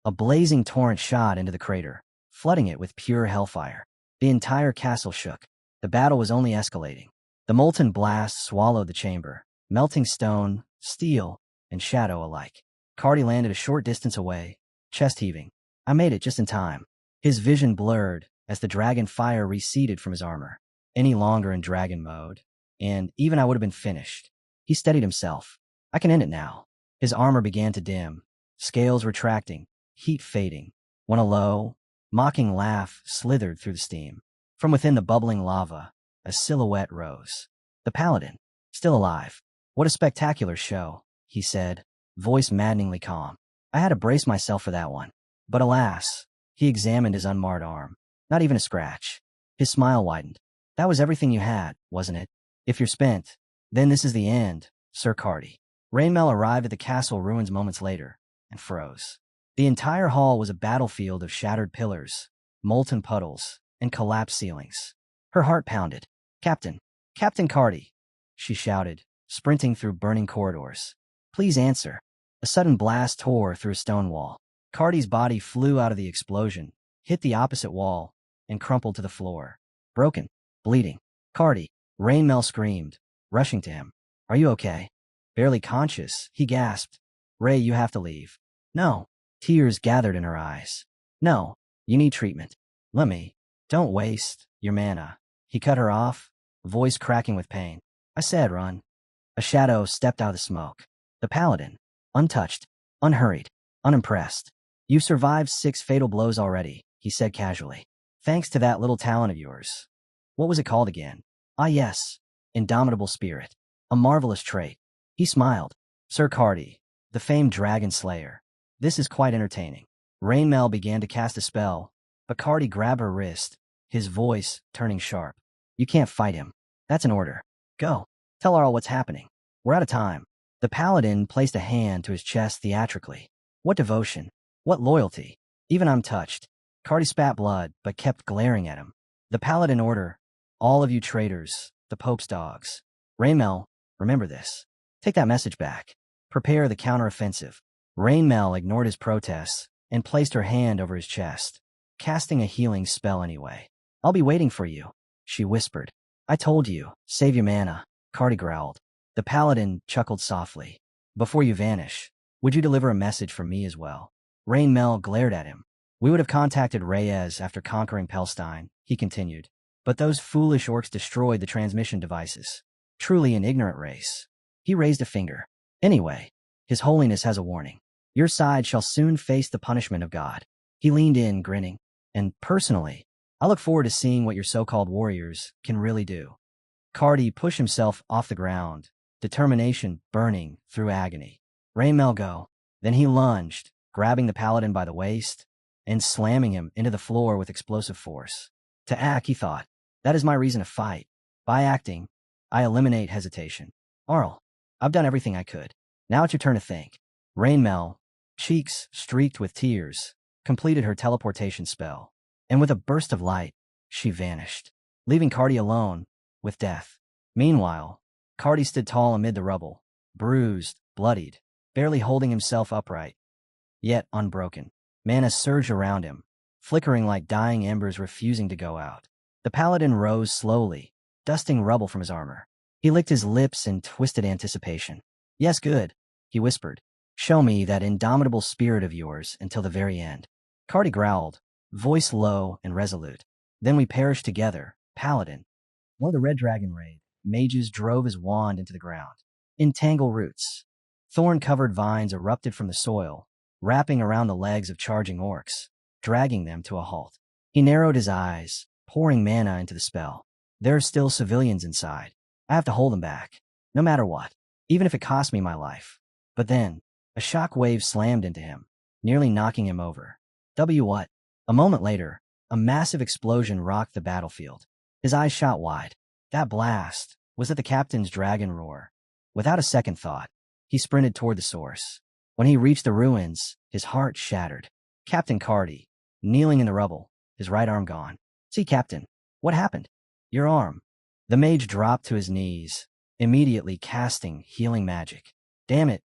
A blazing torrent shot into the crater, flooding it with pure hellfire. The entire castle shook. The battle was only escalating. The molten blast swallowed the chamber, melting stone, steel, and shadow alike. Cardi landed a short distance away, chest heaving. I made it just in time. His vision blurred as the dragon fire receded from his armor. Any longer in dragon mode, and even I would have been finished. He steadied himself. I can end it now. His armor began to dim, scales retracting, heat fading, when a low, mocking laugh slithered through the steam. From within the bubbling lava, a silhouette rose. The paladin, still alive. What a spectacular show, he said, voice maddeningly calm. I had to brace myself for that one. But alas, he examined his unmarred arm. Not even a scratch. His smile widened. That was everything you had, wasn't it? If you're spent, then this is the end, Sir Cardi. Rainmail arrived at the castle ruins moments later, and froze. The entire hall was a battlefield of shattered pillars, molten puddles, and collapsed ceilings. Her heart pounded. Captain, Captain Cardi, she shouted, sprinting through burning corridors. Please answer. A sudden blast tore through a stone wall. Cardi's body flew out of the explosion, hit the opposite wall, and crumpled to the floor. Broken, bleeding. Cardi, Rainmail screamed, rushing to him. Are you okay? Barely conscious, he gasped. Ray, you have to leave. No. Tears gathered in her eyes. No, you need treatment. Let me. Don't waste your mana. He cut her off, voice cracking with pain. I said run. A shadow stepped out of the smoke. The paladin, untouched, unhurried, unimpressed. You've survived 6 fatal blows already, he said casually. Thanks to that little talent of yours. What was it called again? Ah yes, indomitable spirit. A marvelous trait. He smiled. Sir Cardi, the famed dragon slayer. This is quite entertaining. Rainmail began to cast a spell, but Cardi grabbed her wrist, his voice turning sharp. You can't fight him. That's an order. Go. Tell Arl what's happening. We're out of time. The paladin placed a hand to his chest theatrically. What devotion. What loyalty. Even I'm touched. Cardi spat blood, but kept glaring at him. The paladin order. All of you traitors, the Pope's dogs. Rainmail, remember this. Take that message back. Prepare the counteroffensive. Rainmail ignored his protests and placed her hand over his chest, casting a healing spell anyway. I'll be waiting for you, she whispered. I told you, save your mana, Cardi growled. The paladin chuckled softly. Before you vanish, would you deliver a message from me as well? Rainmail glared at him. We would have contacted Reyes after conquering Palestine, he continued. But those foolish orcs destroyed the transmission devices. Truly an ignorant race. He raised a finger. Anyway, His Holiness has a warning. Your side shall soon face the punishment of God. He leaned in, grinning. And personally, I look forward to seeing what your so-called warriors can really do. Cardi pushed himself off the ground, determination burning through agony. Rainmail go. Then he lunged, grabbing the paladin by the waist and slamming him into the floor with explosive force. To act, he thought. That is my reason to fight. By acting, I eliminate hesitation. Arl, I've done everything I could. Now it's your turn to think. Rainmail, cheeks streaked with tears, completed her teleportation spell, and with a burst of light, she vanished, leaving Cardi alone with death. Meanwhile, Cardi stood tall amid the rubble, bruised, bloodied, barely holding himself upright, yet unbroken. Mana surged around him, flickering like dying embers refusing to go out. The paladin rose slowly, dusting rubble from his armor. He licked his lips in twisted anticipation. Yes, good, he whispered. Show me that indomitable spirit of yours until the very end. Cardi growled, voice low and resolute. Then we perish together, paladin. One of the red dragon raid mages drove his wand into the ground. Entangle roots. Thorn-covered vines erupted from the soil, wrapping around the legs of charging orcs, dragging them to a halt. He narrowed his eyes, pouring mana into the spell. There are still civilians inside. I have to hold them back, no matter what, even if it costs me my life. But then, a shock wave slammed into him, nearly knocking him over. What? A moment later, a massive explosion rocked the battlefield. His eyes shot wide. That blast was at the captain's dragon roar. Without a second thought, he sprinted toward the source. When he reached the ruins, his heart shattered. Captain Cardi, kneeling in the rubble, his right arm gone. See, Captain, what happened? Your arm. The mage dropped to his knees, immediately casting healing magic. Damn it.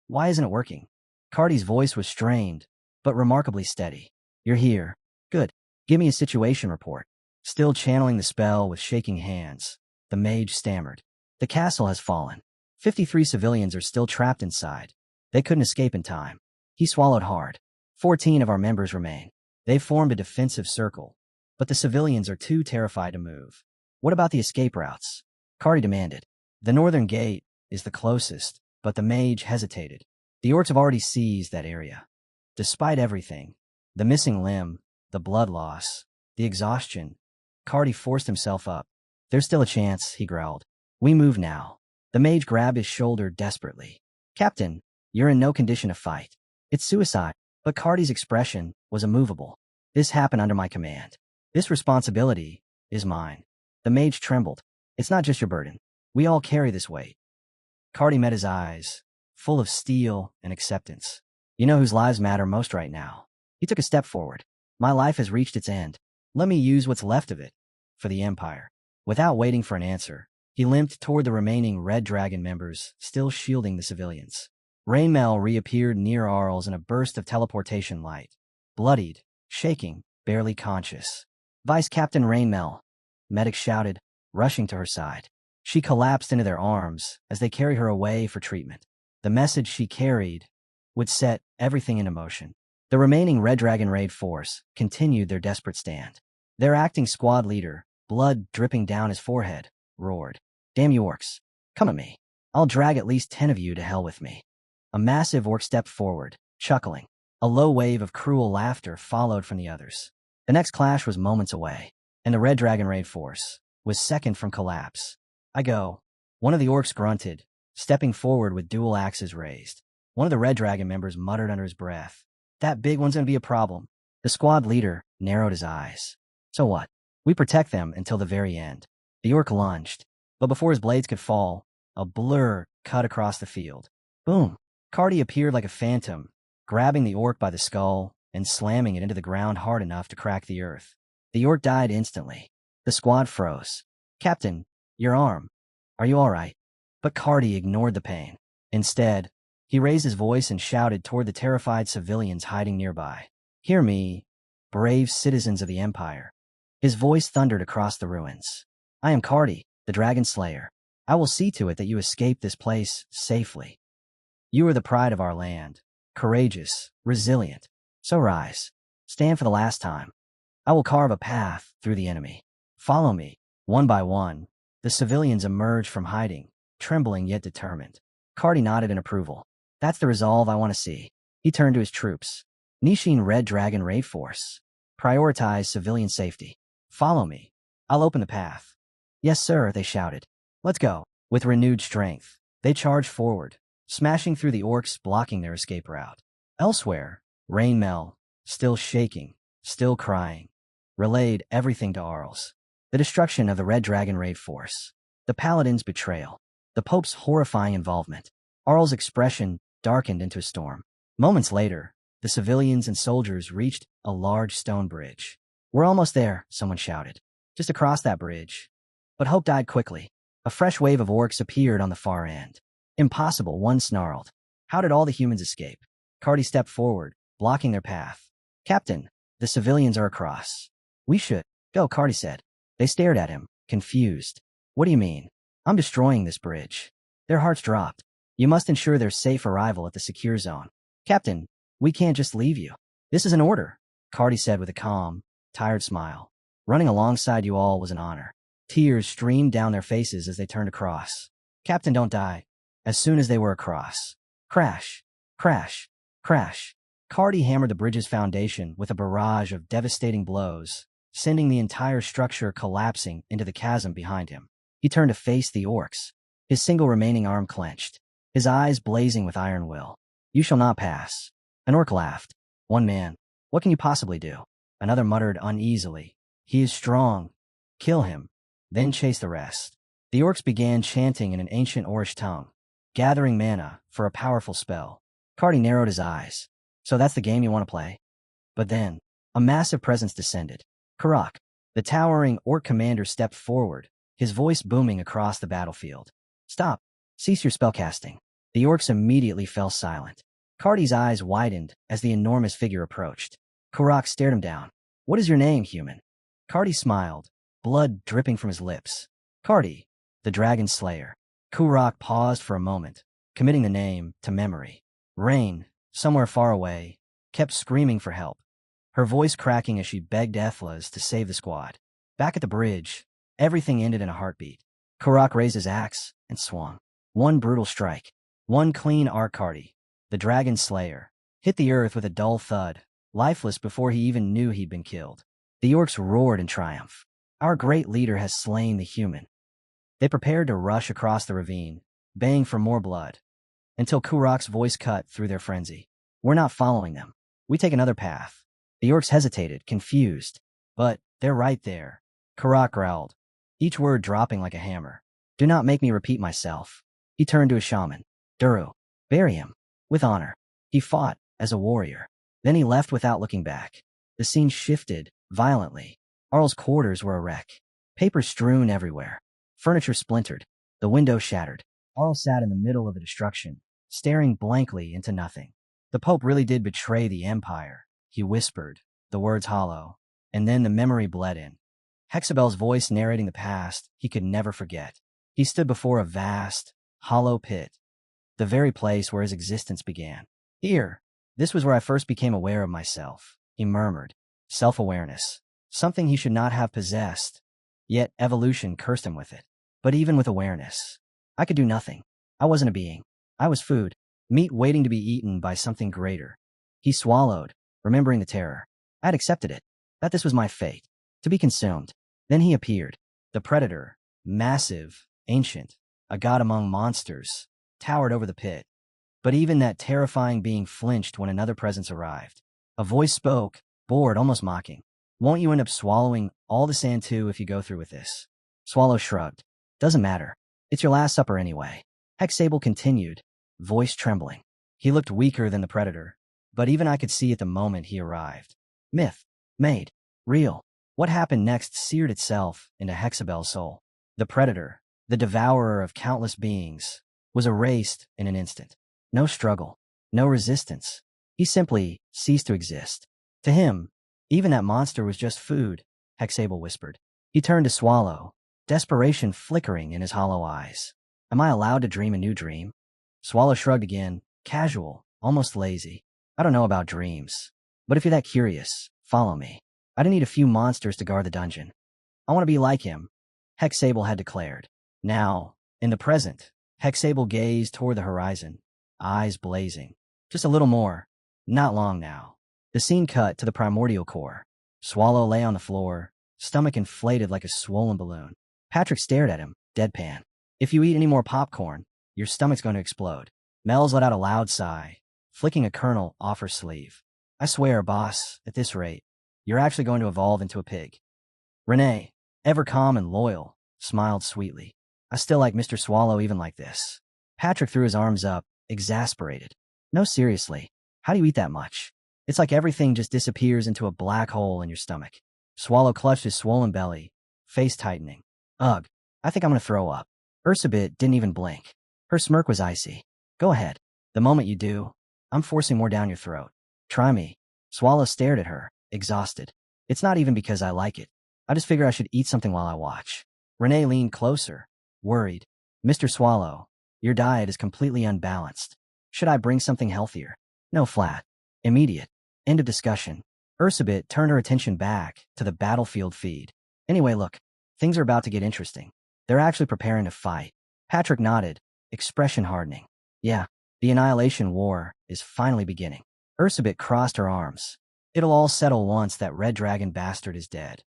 Why isn't it working? Cardi's voice was strained, but remarkably steady. You're here. Good. Give me a situation report. Still channeling the spell with shaking hands, the mage stammered. The castle has fallen. 53 civilians are still trapped inside. They couldn't escape in time. He swallowed hard. 14 of our members remain. They've formed a defensive circle, but the civilians are too terrified to move. What about the escape routes? Cardi demanded. The northern gate is the closest, but the mage hesitated. The orcs have already seized that area. Despite everything, the missing limb, the blood loss, the exhaustion, Cardi forced himself up. There's still a chance, he growled. We move now. The mage grabbed his shoulder desperately. Captain, you're in no condition to fight. It's suicide. But Cardi's expression was immovable. This happened under my command. This responsibility is mine. The mage trembled. It's not just your burden. We all carry this weight. Cardi met his eyes, full of steel and acceptance. You know whose lives matter most right now. He took a step forward. My life has reached its end. Let me use what's left of it for the Empire. Without waiting for an answer, he limped toward the remaining Red Dragon members, still shielding the civilians. Rainmel reappeared near Arles in a burst of teleportation light. Bloodied, shaking, barely conscious. Vice Captain Rainmel, medic shouted, rushing to her side. She collapsed into their arms as they carried her away for treatment. The message she carried would set everything into motion. The remaining Red Dragon raid force continued their desperate stand. Their acting squad leader, blood dripping down his forehead, roared, Damn you orcs. Come at me. I'll drag at least 10 of you to hell with me. A massive orc stepped forward, chuckling. A low wave of cruel laughter followed from the others. The next clash was moments away, and the Red Dragon raid force was second from collapse. I go. One of the orcs grunted, stepping forward with dual axes raised. One of the Red Dragon members muttered under his breath, That big one's gonna be a problem. The squad leader narrowed his eyes. So what? We protect them until the very end. The orc lunged, but before his blades could fall, a blur cut across the field. Boom! Cardi appeared like a phantom, grabbing the orc by the skull and slamming it into the ground hard enough to crack the earth. The orc died instantly. The squad froze. Captain, your arm. Are you all right? But Cardi ignored the pain. Instead, he raised his voice and shouted toward the terrified civilians hiding nearby. Hear me, brave citizens of the Empire. His voice thundered across the ruins. I am Cardi, the Dragon Slayer. I will see to it that you escape this place safely. You are the pride of our land, courageous, resilient. So rise. Stand for the last time. I will carve a path through the enemy. Follow me. One by one, the civilians emerged from hiding, trembling yet determined. Cardi nodded in approval. That's the resolve I want to see. He turned to his troops. Nishin Red Dragon Raid Force. Prioritize civilian safety. Follow me. I'll open the path. Yes, sir, they shouted. Let's go. With renewed strength, they charged forward, smashing through the orcs blocking their escape route. Elsewhere, Rainmel, still shaking, still crying, relayed everything to Arles. The destruction of the Red Dragon raid force, the Paladin's betrayal, the Pope's horrifying involvement. Arles' expression darkened into a storm. Moments later, the civilians and soldiers reached a large stone bridge. We're almost there, someone shouted. Just across that bridge. But hope died quickly. A fresh wave of orcs appeared on the far end. Impossible, one snarled. How did all the humans escape? Cardi stepped forward, blocking their path. Captain, the civilians are across. We should go, Cardi said. They stared at him, confused. What do you mean? I'm destroying this bridge. Their hearts dropped. You must ensure their safe arrival at the secure zone. Captain, we can't just leave you. This is an order, Cardi said with a calm, tired smile. Running alongside you all was an honor. Tears streamed down their faces as they turned across. Captain, don't die. As soon as they were across. Crash, crash, crash. Cardi hammered the bridge's foundation with a barrage of devastating blows, sending the entire structure collapsing into the chasm behind him. He turned to face the orcs, his single remaining arm clenched, his eyes blazing with iron will. You shall not pass. An orc laughed. One man. What can you possibly do? Another muttered uneasily. He is strong. Kill him. Then chase the rest. The orcs began chanting in an ancient Orish tongue, gathering mana for a powerful spell. Cardi narrowed his eyes. So that's the game you want to play? But then, A massive presence descended. Karak, the towering orc commander, stepped forward, his voice booming across the battlefield. Stop. Cease your spellcasting. The orcs immediately fell silent. Cardi's eyes widened as the enormous figure approached. Karak stared him down. What is your name, human? Cardi smiled, blood dripping from his lips. Cardi, the dragon slayer. Karak paused for a moment, committing the name to memory. Rain, somewhere far away, kept screaming for help, her voice cracking as she begged Ethlas to save the squad. Back at the bridge, everything ended in a heartbeat. Karak raised his axe and swung. One brutal strike, one clean arc. Cardi, the dragon slayer, hit the earth with a dull thud, lifeless before he even knew he'd been killed. The orcs roared in triumph. Our great leader has slain the human. They prepared to rush across the ravine, baying for more blood, until Karak's voice cut through their frenzy. We're not following them. We take another path. The orcs hesitated, confused. But they're right there. Karak growled, each word dropping like a hammer. Do not make me repeat myself. He turned to his shaman. Duru, bury him. With honor. He fought as a warrior. Then he left without looking back. The scene shifted violently. Arl's quarters were a wreck. Paper strewn everywhere. Furniture splintered. The window shattered. Arl sat in the middle of the destruction, staring blankly into nothing. The Pope really did betray the Empire, he whispered, the words hollow, and then the memory bled in. Hexabel's voice narrating the past he could never forget. He stood before a vast, hollow pit, the very place where his existence began. Here, this was where I first became aware of myself, he murmured. Self-awareness, something he should not have possessed, yet evolution cursed him with it. But even with awareness, I could do nothing. I wasn't a being. I was food, meat waiting to be eaten by something greater. He swallowed, remembering the terror. I had accepted it, that this was my fate, to be consumed. Then he appeared, the predator, massive, ancient, a god among monsters, towered over the pit. But even that terrifying being flinched when another presence arrived. A voice spoke, bored, almost mocking. Won't you end up swallowing all the sand too if you go through with this? Swallow shrugged. Doesn't matter. It's your last supper anyway. Hexable continued, voice trembling. He looked weaker than the predator, but even I could see at the moment he arrived. Myth, made, real. What happened next seared itself into Hexabel's soul. The predator, the devourer of countless beings, was erased in an instant. No struggle, no resistance. He simply ceased to exist. To him, even that monster was just food, Hexable whispered. He turned to Swallow, desperation flickering in his hollow eyes. Am I allowed to dream a new dream? Swallow shrugged again, casual, almost lazy. I don't know about dreams, but if you're that curious, follow me. I didn't need a few monsters to guard the dungeon. I want to be like him, Hexable had declared. Now, in the present, Hexable gazed toward the horizon, eyes blazing. Just a little more. Not long now. The scene cut to the primordial core. Swallow lay on the floor, stomach inflated like a swollen balloon. Patrick stared at him, deadpan. If you eat any more popcorn, your stomach's going to explode. Mel's let out a loud sigh, flicking a kernel off her sleeve. I swear, boss, at this rate, you're actually going to evolve into a pig. Renee, ever calm and loyal, smiled sweetly. I still like Mr. Swallow even like this. Patrick threw his arms up, exasperated. No, seriously, how do you eat that much? It's like everything just disappears into a black hole in your stomach. Swallow clutched his swollen belly, face tightening. Ugh, I think I'm going to throw up. Ursabit didn't even blink. Her smirk was icy. Go ahead. The moment you do, I'm forcing more down your throat. Try me. Swallow stared at her, exhausted. It's not even because I like it. I just figure I should eat something while I watch. Renee leaned closer, worried. Mr. Swallow, your diet is completely unbalanced. Should I bring something healthier? No, flat. Immediate. End of discussion. Ursabit turned her attention back to the battlefield feed. Anyway, look. Things are about to get interesting. They're actually preparing to fight. Patrick nodded, expression hardening. Yeah, the Annihilation War is finally beginning. Ursabit crossed her arms. It'll all settle once that red dragon bastard is dead.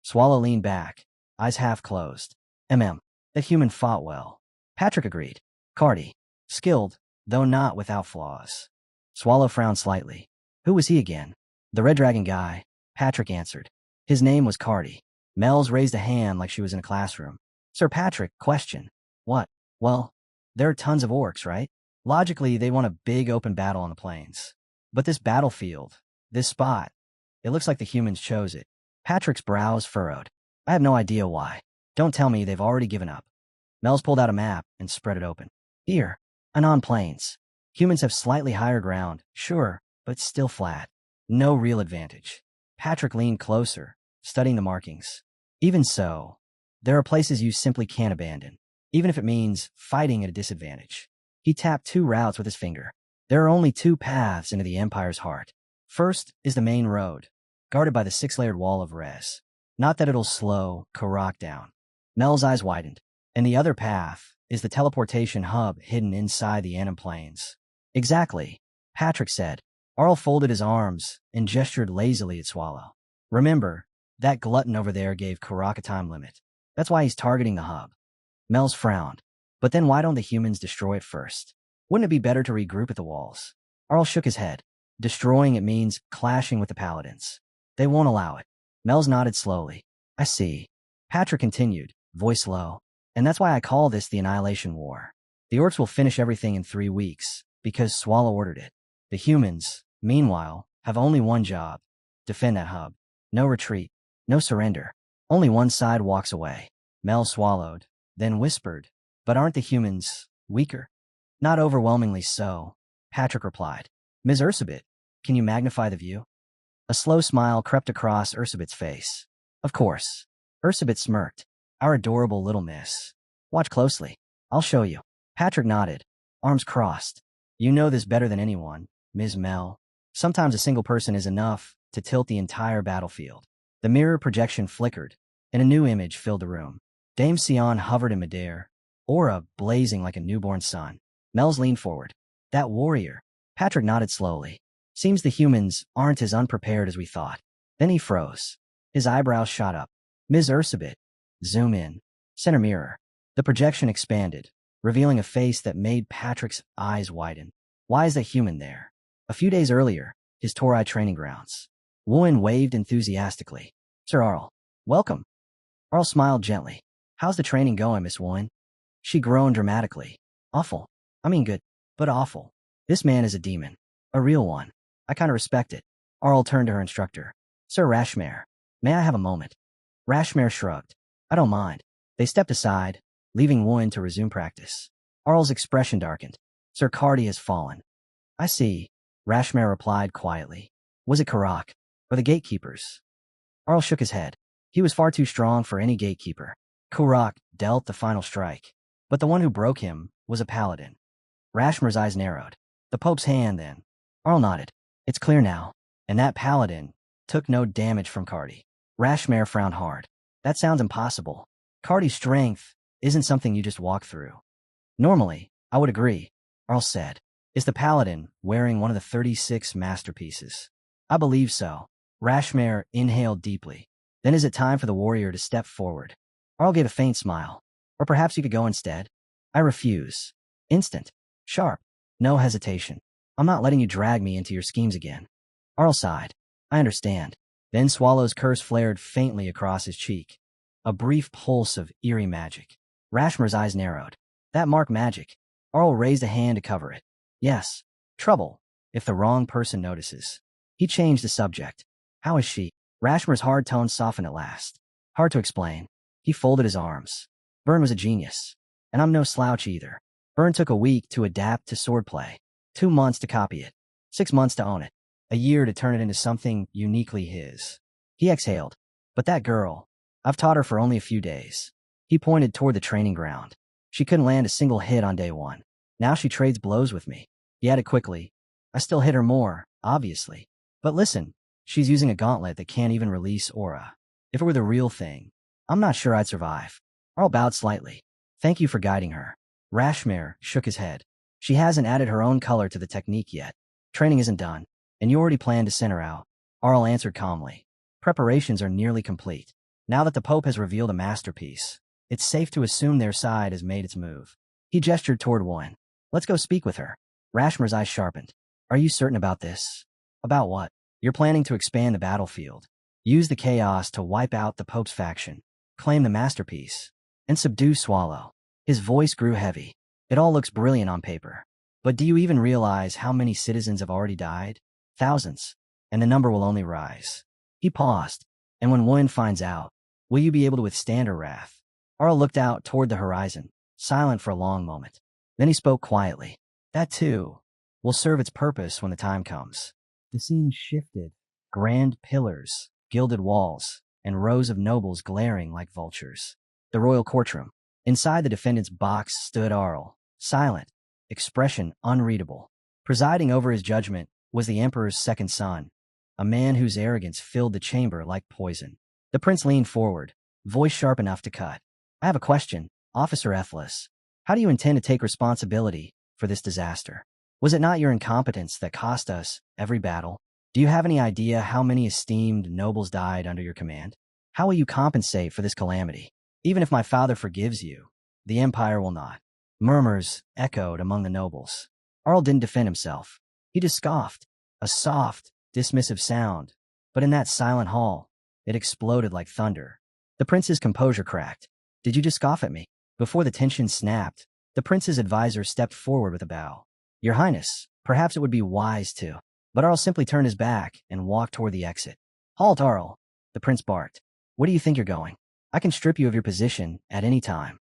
Swallow leaned back, eyes half closed. That human fought well. Patrick agreed. Cardi. Skilled, though not without flaws. Swallow frowned slightly. Who was he again? The red dragon guy, Patrick answered. His name was Cardi. Mel's raised a hand like she was in a classroom. Sir Patrick, question. What? Well, there are tons of orcs, right? Logically, they want a big open battle on the plains. But this battlefield, this spot, It looks like the humans chose it. Patrick's brows furrowed. I have no idea why. Don't tell me they've already given up. Mel's pulled out a map and spread it open. Here, Anon Plains. Humans have slightly higher ground, sure, but still flat. No real advantage. Patrick leaned closer, studying the markings. Even so, there are places you simply can't abandon, even if it means fighting at a disadvantage. He tapped 2 routes with his finger. There are only 2 paths into the Empire's heart. First is the main road, guarded by the 6-layered wall of res. Not that it'll slow Karak down. Mel's eyes widened. And the other path is the teleportation hub hidden inside the Anon Plains. Exactly, Patrick said. Arl folded his arms and gestured lazily at Swallow. Remember, that glutton over there gave Karak a time limit. That's why he's targeting the hub. Mel's frowned. But then why don't the humans destroy it first? Wouldn't it be better to regroup at the walls? Arl shook his head. Destroying it means clashing with the paladins. They won't allow it. Mel's nodded slowly. I see. Patrick continued, voice low. And that's why I call this the Annihilation War. The orcs will finish everything in 3 weeks, because Swallow ordered it. The humans, meanwhile, have only one job. Defend that hub. No retreat. No surrender. Only one side walks away. Mel swallowed, then whispered, but aren't the humans weaker? Not overwhelmingly so, Patrick replied. Ms. Ursabit, can you magnify the view? A slow smile crept across Ursabit's face. Of course. Ursabit smirked. Our adorable little miss. Watch closely. I'll show you. Patrick nodded, arms crossed. You know this better than anyone, Ms. Mel. Sometimes a single person is enough to tilt the entire battlefield. The mirror projection flickered, and a new image filled the room. Dame Sion hovered in midair, aura blazing like a newborn sun. Mel's leaned forward. That warrior. Patrick nodded slowly. Seems the humans aren't as unprepared as we thought. Then he froze. His eyebrows shot up. Ms. Ursabit. Zoom in. Center mirror. The projection expanded, revealing a face that made Patrick's eyes widen. Why is that human there? A few days earlier, his Torai training grounds. Wooin waved enthusiastically. Sir Arl. Welcome. Arl smiled gently. How's the training going, Miss Wooin? She groaned dramatically. Awful. I mean good, but awful. This man is a demon. A real one. I kinda respect it. Arl turned to her instructor. Sir Rashmare, may I have a moment? Rashmare shrugged. I don't mind. They stepped aside, leaving Wooin to resume practice. Arl's expression darkened. Sir Cardi has fallen. I see, Rashmare replied quietly. Was it Karak, or the gatekeepers? Arl shook his head. He was far too strong for any gatekeeper. Karak dealt the final strike, but the one who broke him was a paladin. Rashmare's eyes narrowed. The Pope's hand, then. Arl nodded. It's clear now. And that paladin took no damage from Cardi. Rashmare frowned hard. That sounds impossible. Cardi's strength isn't something you just walk through. Normally, I would agree, Arl said. Is the paladin wearing one of the 36 masterpieces? I believe so. Rashmare inhaled deeply. Then is it time for the warrior to step forward? Arl gave a faint smile. Or perhaps you could go instead? I refuse. Instant. Sharp. No hesitation. I'm not letting you drag me into your schemes again. Arl sighed. I understand. Then Swallow's curse flared faintly across his cheek. A brief pulse of eerie magic. Rashmare's eyes narrowed. That mark magic. Arl raised a hand to cover it. Yes. Trouble, if the wrong person notices. He changed the subject. How is she? Rashmare's hard tones softened at last. Hard to explain. He folded his arms. Byrne was a genius. And I'm no slouch either. Byrne took a week to adapt to swordplay. 2 months to copy it. 6 months to own it. A year to turn it into something uniquely his. He exhaled. But that girl, I've taught her for only a few days. He pointed toward the training ground. She couldn't land a single hit on day 1. Now she trades blows with me. He added quickly. I still hit her more, obviously. But listen, she's using a gauntlet that can't even release aura. If it were the real thing, I'm not sure I'd survive. Arl bowed slightly. Thank you for guiding her. Rashmare shook his head. She hasn't added her own color to the technique yet. Training isn't done, and you already planned to send her out. Arl answered calmly. Preparations are nearly complete. Now that the Pope has revealed a masterpiece, it's safe to assume their side has made its move. He gestured toward one. Let's go speak with her. Rashmare's eyes sharpened. Are you certain about this? About what? You're planning to expand the battlefield. Use the chaos to wipe out the Pope's faction. Claim the masterpiece. And subdue Swallow. His voice grew heavy. It all looks brilliant on paper. But do you even realize how many citizens have already died? Thousands. And the number will only rise. He paused. And when Wen finds out, will you be able to withstand her wrath? Arl looked out toward the horizon, silent for a long moment. Then he spoke quietly. That, too, will serve its purpose when the time comes. The scene shifted. Grand pillars, gilded walls, and rows of nobles glaring like vultures. The royal courtroom. Inside the defendant's box stood Arl, silent, expression unreadable. Presiding over his judgment was the emperor's second son, a man whose arrogance filled the chamber like poison. The prince leaned forward, voice sharp enough to cut. I have a question, Officer Ethless. How do you intend to take responsibility for this disaster? Was it not your incompetence that cost us every battle? Do you have any idea how many esteemed nobles died under your command? How will you compensate for this calamity? Even if my father forgives you, the empire will not. Murmurs echoed among the nobles. Arl didn't defend himself. He just scoffed, a soft, dismissive sound. But in that silent hall, it exploded like thunder. The prince's composure cracked. Did you just scoff at me? Before the tension snapped, the prince's advisor stepped forward with a bow. Your Highness, perhaps it would be wise to. But Arl simply turned his back and walked toward the exit. Halt, Arl, the prince barked. Where do you think you're going? I can strip you of your position at any time.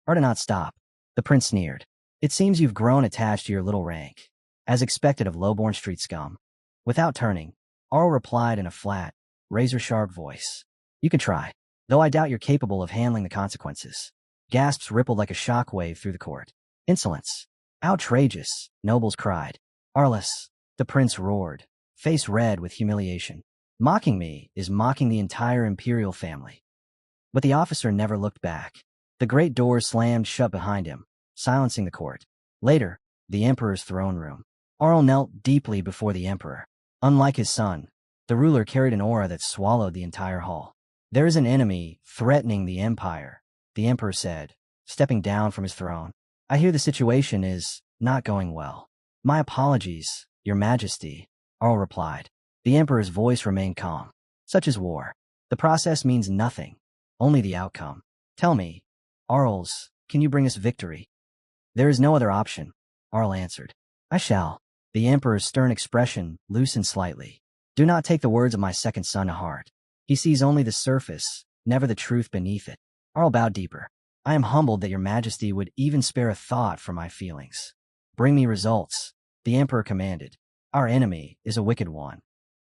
Arl did not stop. The prince sneered. It seems you've grown attached to your little rank, as expected of lowborn street scum. Without turning, Arl replied in a flat, razor-sharp voice. You can try, though I doubt you're capable of handling the consequences. Gasps rippled like a shockwave through the court. Insolence. Outrageous, nobles cried. Arliss, the prince roared, face red with humiliation. Mocking me is mocking the entire imperial family. But the officer never looked back. The great doors slammed shut behind him, silencing the court. Later, the emperor's throne room. Arl knelt deeply before the emperor. Unlike his son, the ruler carried an aura that swallowed the entire hall. There is an enemy threatening the empire, the emperor said, stepping down from his throne. I hear the situation is not going well. My apologies, Your Majesty, Arl replied. The emperor's voice remained calm. Such is war. The process means nothing, only the outcome. Tell me, Arls, can you bring us victory? There is no other option, Arl answered. I shall. The emperor's stern expression loosened slightly. Do not take the words of my second son to heart. He sees only the surface, never the truth beneath it. Arl bowed deeper. I am humbled that Your Majesty would even spare a thought for my feelings. Bring me results, the emperor commanded. Our enemy is a wicked one,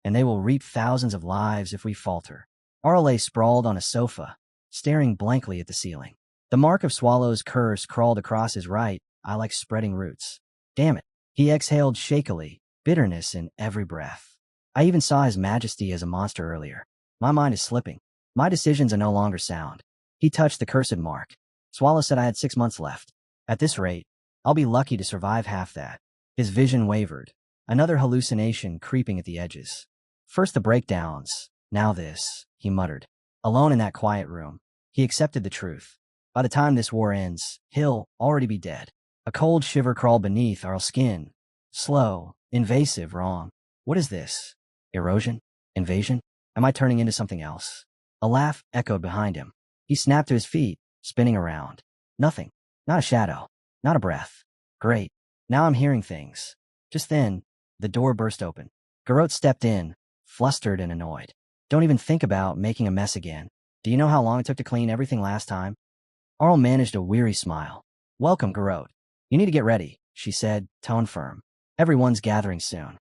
and they will reap thousands of lives if we falter. Arl lay sprawled on a sofa, staring blankly at the ceiling. The mark of Swallow's curse crawled across his right eye like spreading roots. Damn it. He exhaled shakily, bitterness in every breath. I even saw His Majesty as a monster earlier. My mind is slipping. My decisions are no longer sound. He touched the cursed mark. Swallow said I had 6 months left. At this rate, I'll be lucky to survive half that. His vision wavered, another hallucination creeping at the edges. First the breakdowns, now this, he muttered. Alone in that quiet room, he accepted the truth. By the time this war ends, he'll already be dead. A cold shiver crawled beneath Arl's skin. Slow, invasive, wrong. What is this? Erosion? Invasion? Am I turning into something else? A laugh echoed behind him. He snapped to his feet, spinning around. Nothing. Not a shadow. Not a breath. Great. Now I'm hearing things. Just then, the door burst open. Garrote stepped in, flustered and annoyed. Don't even think about making a mess again. Do you know how long it took to clean everything last time? Arl managed a weary smile. Welcome, Garrote. You need to get ready, she said, tone firm. Everyone's gathering soon.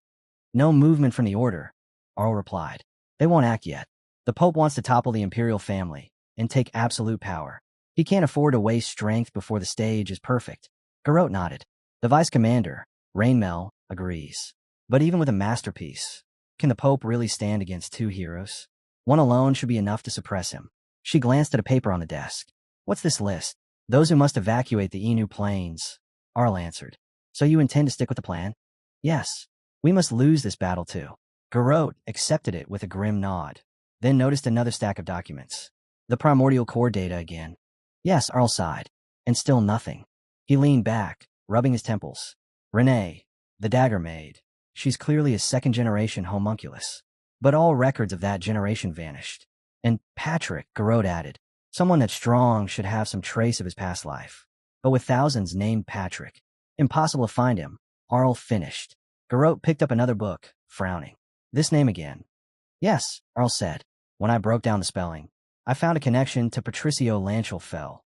No movement from the order, Arl replied. They won't act yet. The Pope wants to topple the imperial family and take absolute power. He can't afford to waste strength before the stage is perfect. Garrote nodded. The vice commander, Rainmel, agrees. But even with a masterpiece, can the Pope really stand against 2 heroes? One alone should be enough to suppress him. She glanced at a paper on the desk. What's this list? Those who must evacuate the Inu plains, Arl answered. So you intend to stick with the plan? Yes. We must lose this battle too. Garrote accepted it with a grim nod, then noticed another stack of documents. The primordial core data again. Yes, Arl sighed. And still nothing. He leaned back, rubbing his temples. Renee, the dagger maid. She's clearly a second-generation homunculus. But all records of that generation vanished. And Patrick, Garrote added. Someone that strong should have some trace of his past life. But with thousands named Patrick, impossible to find him. Arl finished. Garrote picked up another book, frowning. This name again. Yes, Earl said. When I broke down the spelling, I found a connection to Patricio Lanchel,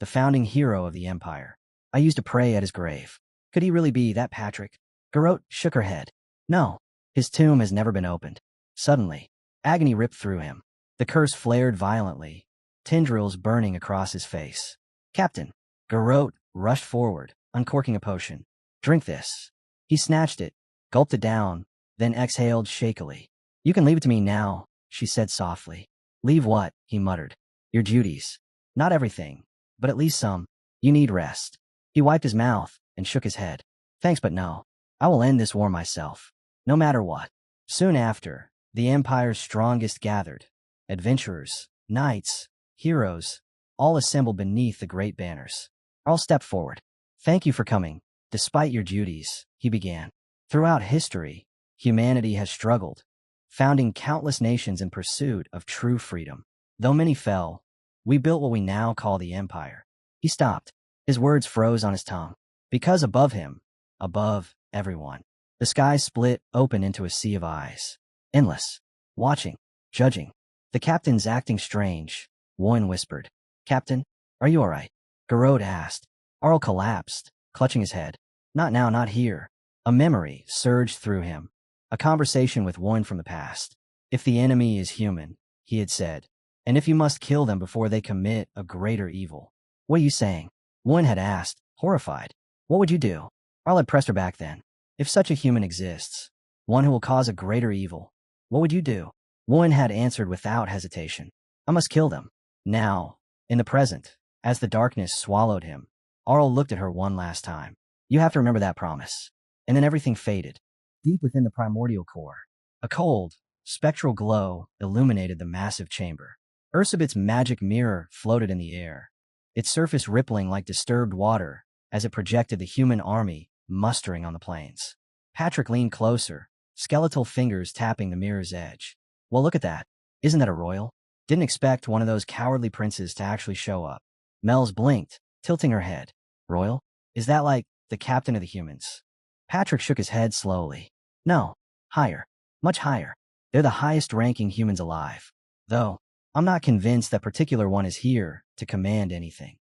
the founding hero of the Empire. I used to pray at his grave. Could he really be that Patrick? Garrote shook her head. No, his tomb has never been opened. Suddenly, agony ripped through him. The curse flared violently, tendrils burning across his face. Captain, Garrote rushed forward, uncorking a potion. Drink this. He snatched it, gulped it down, then exhaled shakily. You can leave it to me now, she said softly. Leave what? He muttered. Your duties. Not everything, but at least some. You need rest. He wiped his mouth and shook his head. Thanks, but no. I will end this war myself, no matter what. Soon after, the Empire's strongest gathered. Adventurers, knights, heroes, all assembled beneath the great banners. Earl stepped forward. Thank you for coming. Despite your duties, he began. Throughout history, humanity has struggled, founding countless nations in pursuit of true freedom. Though many fell, we built what we now call the Empire. He stopped. His words froze on his tongue. Because above him, above everyone, the sky split open into a sea of eyes. Endless. Watching. Judging. The captain's acting strange. One whispered. Captain, are you all right? Garrote asked. Earl collapsed, clutching his head. Not now, not here. A memory surged through him. A conversation with one from the past. If the enemy is human, he had said, and if you must kill them before they commit a greater evil. What are you saying? One had asked, horrified. What would you do? Earl had pressed her back then. If such a human exists, one who will cause a greater evil, what would you do? One had answered without hesitation. I must kill them. Now, in the present, as the darkness swallowed him, Earl looked at her one last time. You have to remember that promise. And then everything faded. Deep within the primordial core, a cold, spectral glow illuminated the massive chamber. Ursabet's magic mirror floated in the air, its surface rippling like disturbed water as it projected the human army mustering on the plains. Patrick leaned closer, skeletal fingers tapping the mirror's edge. Well, look at that. Isn't that a royal? Didn't expect one of those cowardly princes to actually show up. Mel's blinked, tilting her head. Royal? Is that like the captain of the humans? Patrick shook his head slowly. No, higher. Much higher. They're the highest-ranking humans alive. Though, I'm not convinced that particular one is here to command anything.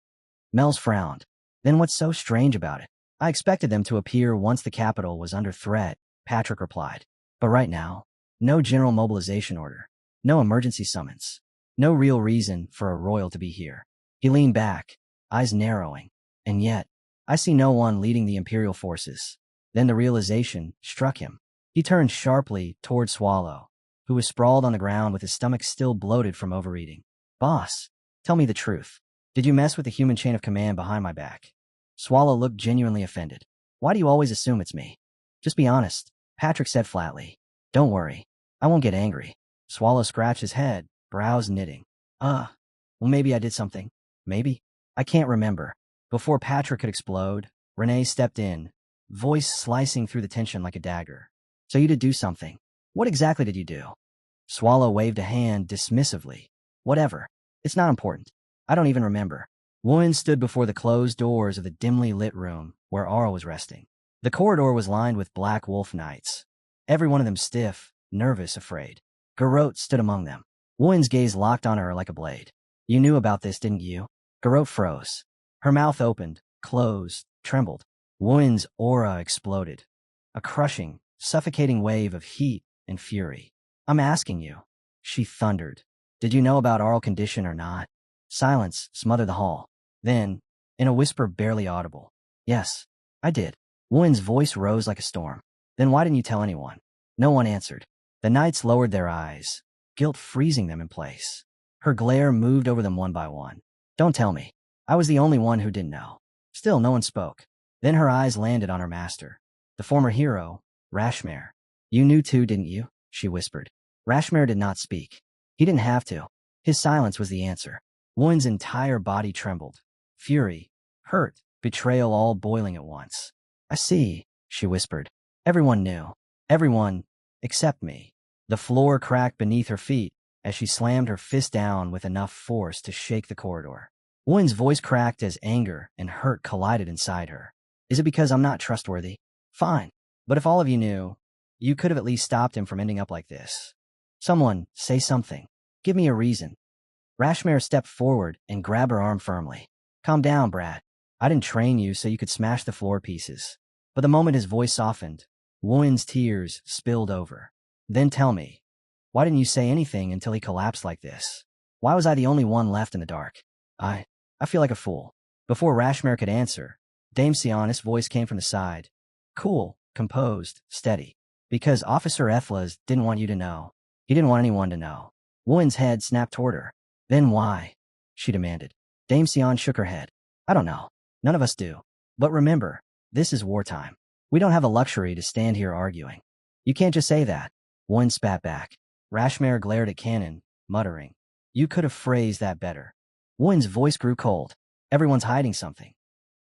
Mel's frowned. Then what's so strange about it? I expected them to appear once the capital was under threat, Patrick replied. But right now, no general mobilization order. No emergency summons. No real reason for a royal to be here. He leaned back, eyes narrowing. And yet, I see no one leading the Imperial forces. Then the realization struck him. He turned sharply toward Swallow, who was sprawled on the ground with his stomach still bloated from overeating. Boss, tell me the truth. Did you mess with the human chain of command behind my back? Swallow looked genuinely offended. Why do you always assume it's me? Just be honest, Patrick said flatly. Don't worry. I won't get angry. Swallow scratched his head, brows knitting. Well, maybe I did something. Maybe. I can't remember. Before Patrick could explode, Renee stepped in, voice slicing through the tension like a dagger. So you did do something. What exactly did you do? Swallow waved a hand dismissively. Whatever. It's not important. I don't even remember. Woon stood before the closed doors of the dimly lit room where Aura was resting. The corridor was lined with black wolf knights, every one of them stiff, nervous, afraid. Garrote stood among them. Woon's gaze locked on her like a blade. You knew about this, didn't you? Garrote froze. Her mouth opened, closed, trembled. Woon's aura exploded. A crushing, suffocating wave of heat and fury. I'm asking you, she thundered. Did you know about Arl's condition or not? Silence smothered the hall. Then, in a whisper barely audible, yes, I did. Woon's voice rose like a storm. Then why didn't you tell anyone? No one answered. The knights lowered their eyes, guilt freezing them in place. Her glare moved over them one by one. Don't tell me. I was the only one who didn't know. Still, no one spoke. Then her eyes landed on her master, the former hero, Rashmare. You knew too, didn't you? She whispered. Rashmare did not speak. He didn't have to. His silence was the answer. Woon's entire body trembled. Fury, hurt, betrayal all boiling at once. I see, she whispered. Everyone knew. Everyone, except me. The floor cracked beneath her feet as she slammed her fist down with enough force to shake the corridor. Woon's voice cracked as anger and hurt collided inside her. Is it because I'm not trustworthy? Fine. But if all of you knew, you could have at least stopped him from ending up like this. Someone, say something. Give me a reason. Rashmare stepped forward and grabbed her arm firmly. Calm down, Brad. I didn't train you so you could smash the floor pieces. But the moment his voice softened, Woon's tears spilled over. Then tell me, why didn't you say anything until he collapsed like this? Why was I the only one left in the dark? I feel like a fool. Before Rashmare could answer, Dame Sion's voice came from the side. Cool, composed, steady. Because Officer Ethlas didn't want you to know. He didn't want anyone to know. Woon's head snapped toward her. Then why? She demanded. Dame Sion shook her head. I don't know. None of us do. But remember, this is wartime. We don't have the luxury to stand here arguing. You can't just say that. Woon spat back. Rashmare glared at Cannon, muttering. You could have phrased that better. Woon's voice grew cold. Everyone's hiding something.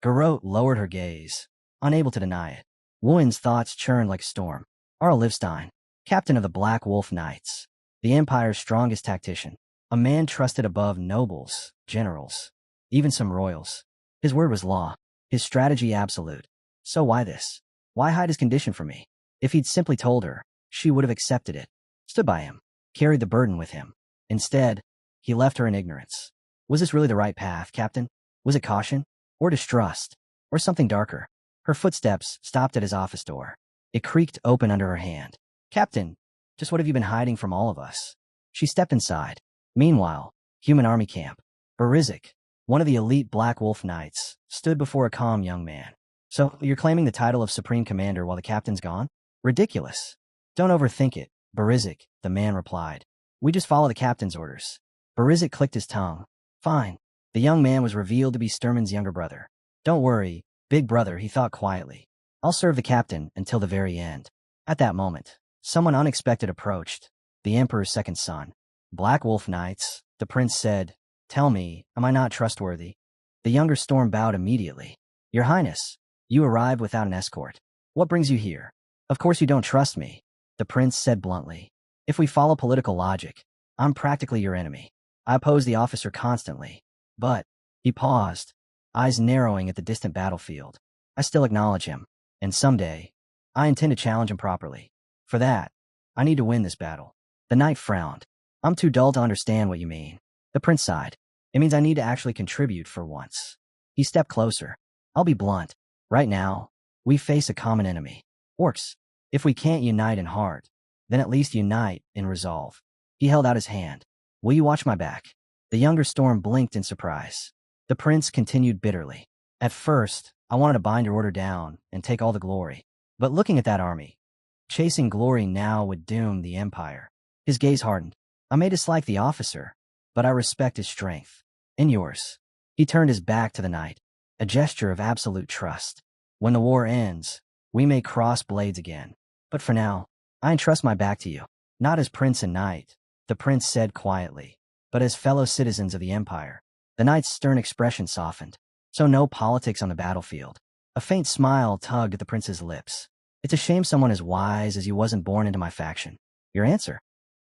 Garrote lowered her gaze, unable to deny it. Woon's thoughts churned like a storm. Arl Livstein, captain of the Black Wolf Knights, the Empire's strongest tactician, a man trusted above nobles, generals, even some royals. His word was law, his strategy absolute. So why this? Why hide his condition from me? If he'd simply told her, she would have accepted it, stood by him, carried the burden with him. Instead, he left her in ignorance. Was this really the right path, Captain? Was it caution? Or distrust? Or something darker? Her footsteps stopped at his office door. It creaked open under her hand. Captain, just what have you been hiding from all of us? She stepped inside. Meanwhile, human army camp. Barizik, one of the elite Black Wolf Knights, stood before a calm young man. So, you're claiming the title of Supreme Commander while the captain's gone? Ridiculous. Don't overthink it, Barizik, the man replied. We just follow the captain's orders. Barizik clicked his tongue. Fine. The young man was revealed to be Sturman's younger brother. Don't worry, big brother, he thought quietly. I'll serve the captain until the very end. At that moment, someone unexpected approached. The Emperor's second son. Black Wolf Knights, the prince said. Tell me, am I not trustworthy? The younger Storm bowed immediately. Your Highness, you arrived without an escort. What brings you here? Of course you don't trust me, the prince said bluntly. If we follow political logic, I'm practically your enemy. I oppose the officer constantly. But, he paused, eyes narrowing at the distant battlefield. I still acknowledge him. And someday, I intend to challenge him properly. For that, I need to win this battle. The knight frowned. I'm too dull to understand what you mean. The prince sighed. It means I need to actually contribute for once. He stepped closer. I'll be blunt. Right now, we face a common enemy. Orcs. If we can't unite in heart, then at least unite in resolve. He held out his hand. Will you watch my back? The younger Storm blinked in surprise. The prince continued bitterly. At first, I wanted to bind your order down and take all the glory. But looking at that army, chasing glory now would doom the Empire. His gaze hardened. I may dislike the officer, but I respect his strength. And yours. He turned his back to the knight, a gesture of absolute trust. When the war ends, we may cross blades again. But for now, I entrust my back to you. Not as prince and knight, the prince said quietly, but as fellow citizens of the Empire. The knight's stern expression softened. So no politics on the battlefield. A faint smile tugged at the prince's lips. It's a shame someone as wise as you wasn't born into my faction. Your answer?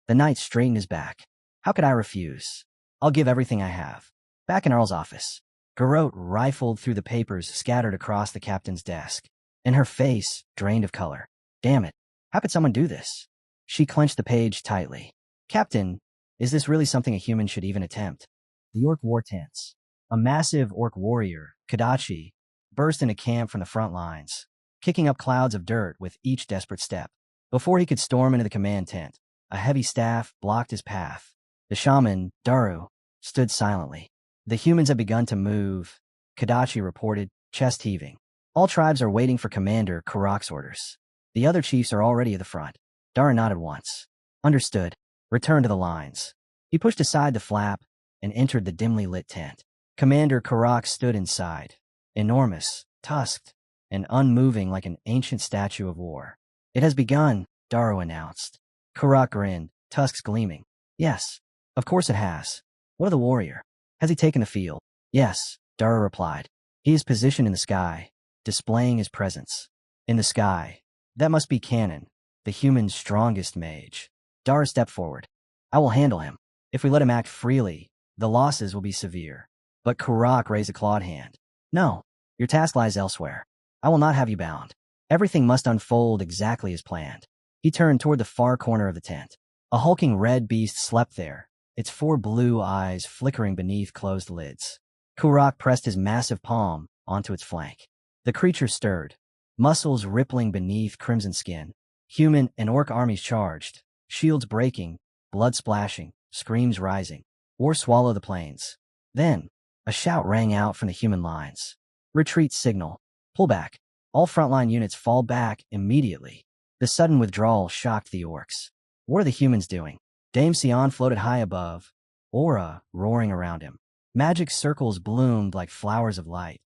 The knight straightened his back. How could I refuse? I'll give everything I have. Back in Earl's office, Garrote rifled through the papers scattered across the captain's desk, and her face drained of color. Damn it. How could someone do this? She clenched the page tightly. Captain, is this really something a human should even attempt? The orc war tents. A massive orc warrior, Kadachi, burst into camp from the front lines, kicking up clouds of dirt with each desperate step. Before he could storm into the command tent, a heavy staff blocked his path. The shaman, Daru, stood silently. The humans have begun to move, Kadachi reported, chest heaving. All tribes are waiting for Commander Karak's orders. The other chiefs are already at the front. Daru nodded once. Understood. Return to the lines. He pushed aside the flap and entered the dimly lit tent. Commander Karak stood inside, enormous, tusked, and unmoving like an ancient statue of war. It has begun, Daru announced. Karak grinned, tusks gleaming. Yes, of course it has. What of the warrior? Has he taken the field? Yes, Daru replied. He is positioned in the sky, displaying his presence. In the sky. That must be Cannon, the human's strongest mage. Daru stepped forward. I will handle him. If we let him act freely, the losses will be severe. But Karak raised a clawed hand. No, your task lies elsewhere. I will not have you bound. Everything must unfold exactly as planned. He turned toward the far corner of the tent. A hulking red beast slept there, its 4 blue eyes flickering beneath closed lids. Kurak pressed his massive palm onto its flank. The creature stirred, muscles rippling beneath crimson skin. Human and orc armies charged, shields breaking, blood splashing, screams rising. War swallowed the plains. Then, a shout rang out from the human lines. Retreat signal. Pull back. All frontline units fall back immediately. The sudden withdrawal shocked the orcs. What are the humans doing? Dame Sion floated high above, aura roaring around him. Magic circles bloomed like flowers of light,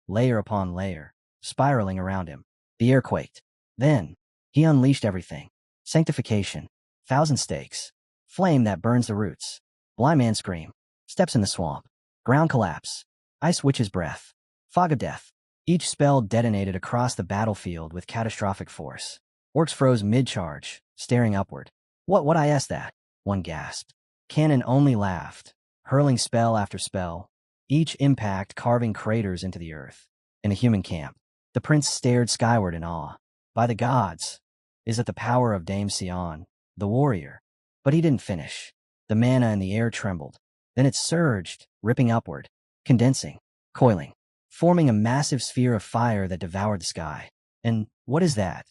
layer upon layer, spiraling around him. The air quaked. Then, he unleashed everything. Sanctification. 1,000 stakes. Flame that burns the roots. Blind man scream. Steps in the swamp. Ground collapse. Ice witch's breath. Fog of death. Each spell detonated across the battlefield with catastrophic force. Orcs froze mid-charge, staring upward. What I asked that? One gasped. Cannon only laughed, hurling spell after spell, each impact carving craters into the earth. In a human camp, the prince stared skyward in awe. By the gods, is it the power of Dame Sion, the warrior? But he didn't finish. The mana in the air trembled. Then it surged, ripping upward, condensing, coiling, forming a massive sphere of fire that devoured the sky. And what is that?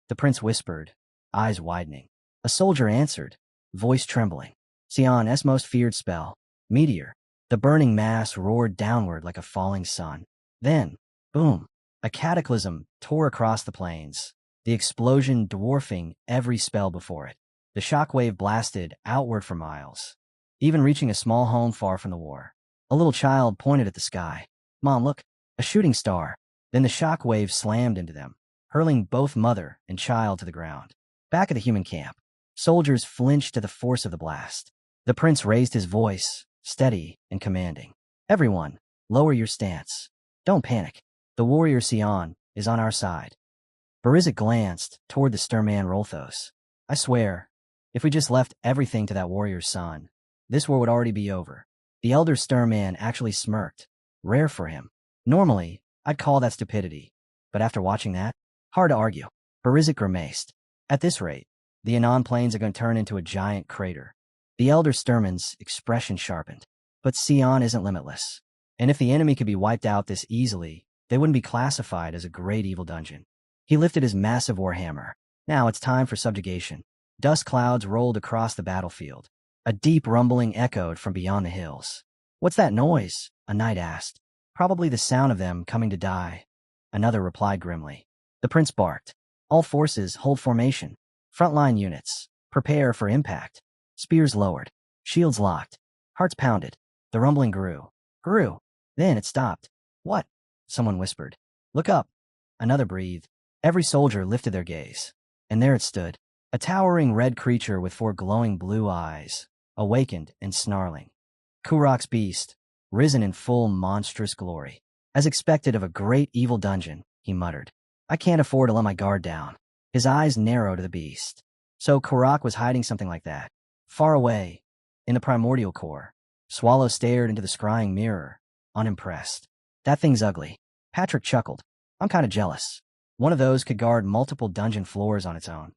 The prince whispered, eyes widening. A soldier answered, voice trembling. Sion's most feared spell, meteor. The burning mass roared downward like a falling sun. Then, boom, a cataclysm tore across the plains, the explosion dwarfing every spell before it. The shockwave blasted outward for miles, even reaching a small home far from the war. A little child pointed at the sky. Mom, look, a shooting star. Then the shockwave slammed into them, hurling both mother and child to the ground. Back at the human camp, soldiers flinched at the force of the blast. The prince raised his voice, steady and commanding. Everyone, lower your stance. Don't panic. The warrior Sion is on our side. Barizik glanced toward the stern man Rolthos. I swear, if we just left everything to that warrior's son, this war would already be over. The elder stern man actually smirked. Rare for him. Normally, I'd call that stupidity. But after watching that, hard to argue. Barizik grimaced. At this rate, the Anon plains are going to turn into a giant crater. The elder Sturman's expression sharpened. But Sion isn't limitless. And if the enemy could be wiped out this easily, they wouldn't be classified as a great evil dungeon. He lifted his massive warhammer. Now it's time for subjugation. Dust clouds rolled across the battlefield. A deep rumbling echoed from beyond the hills. What's that noise? A knight asked. Probably the sound of them coming to die. Another replied grimly. The prince barked. All forces hold formation. Frontline units, prepare for impact. Spears lowered. Shields locked. Hearts pounded. The rumbling grew. Then it stopped. What? Someone whispered. Look up. Another breathed. Every soldier lifted their gaze. And there it stood. A towering red creature with 4 glowing blue eyes, awakened and snarling. Kurak's beast, risen in full monstrous glory. As expected of a great evil dungeon, he muttered. I can't afford to let my guard down. His eyes narrowed to the beast. So Kurak was hiding something like that. Far away, in the primordial core, Swallow stared into the scrying mirror, unimpressed. That thing's ugly. Patrick chuckled. I'm kind of jealous. One of those could guard multiple dungeon floors on its own.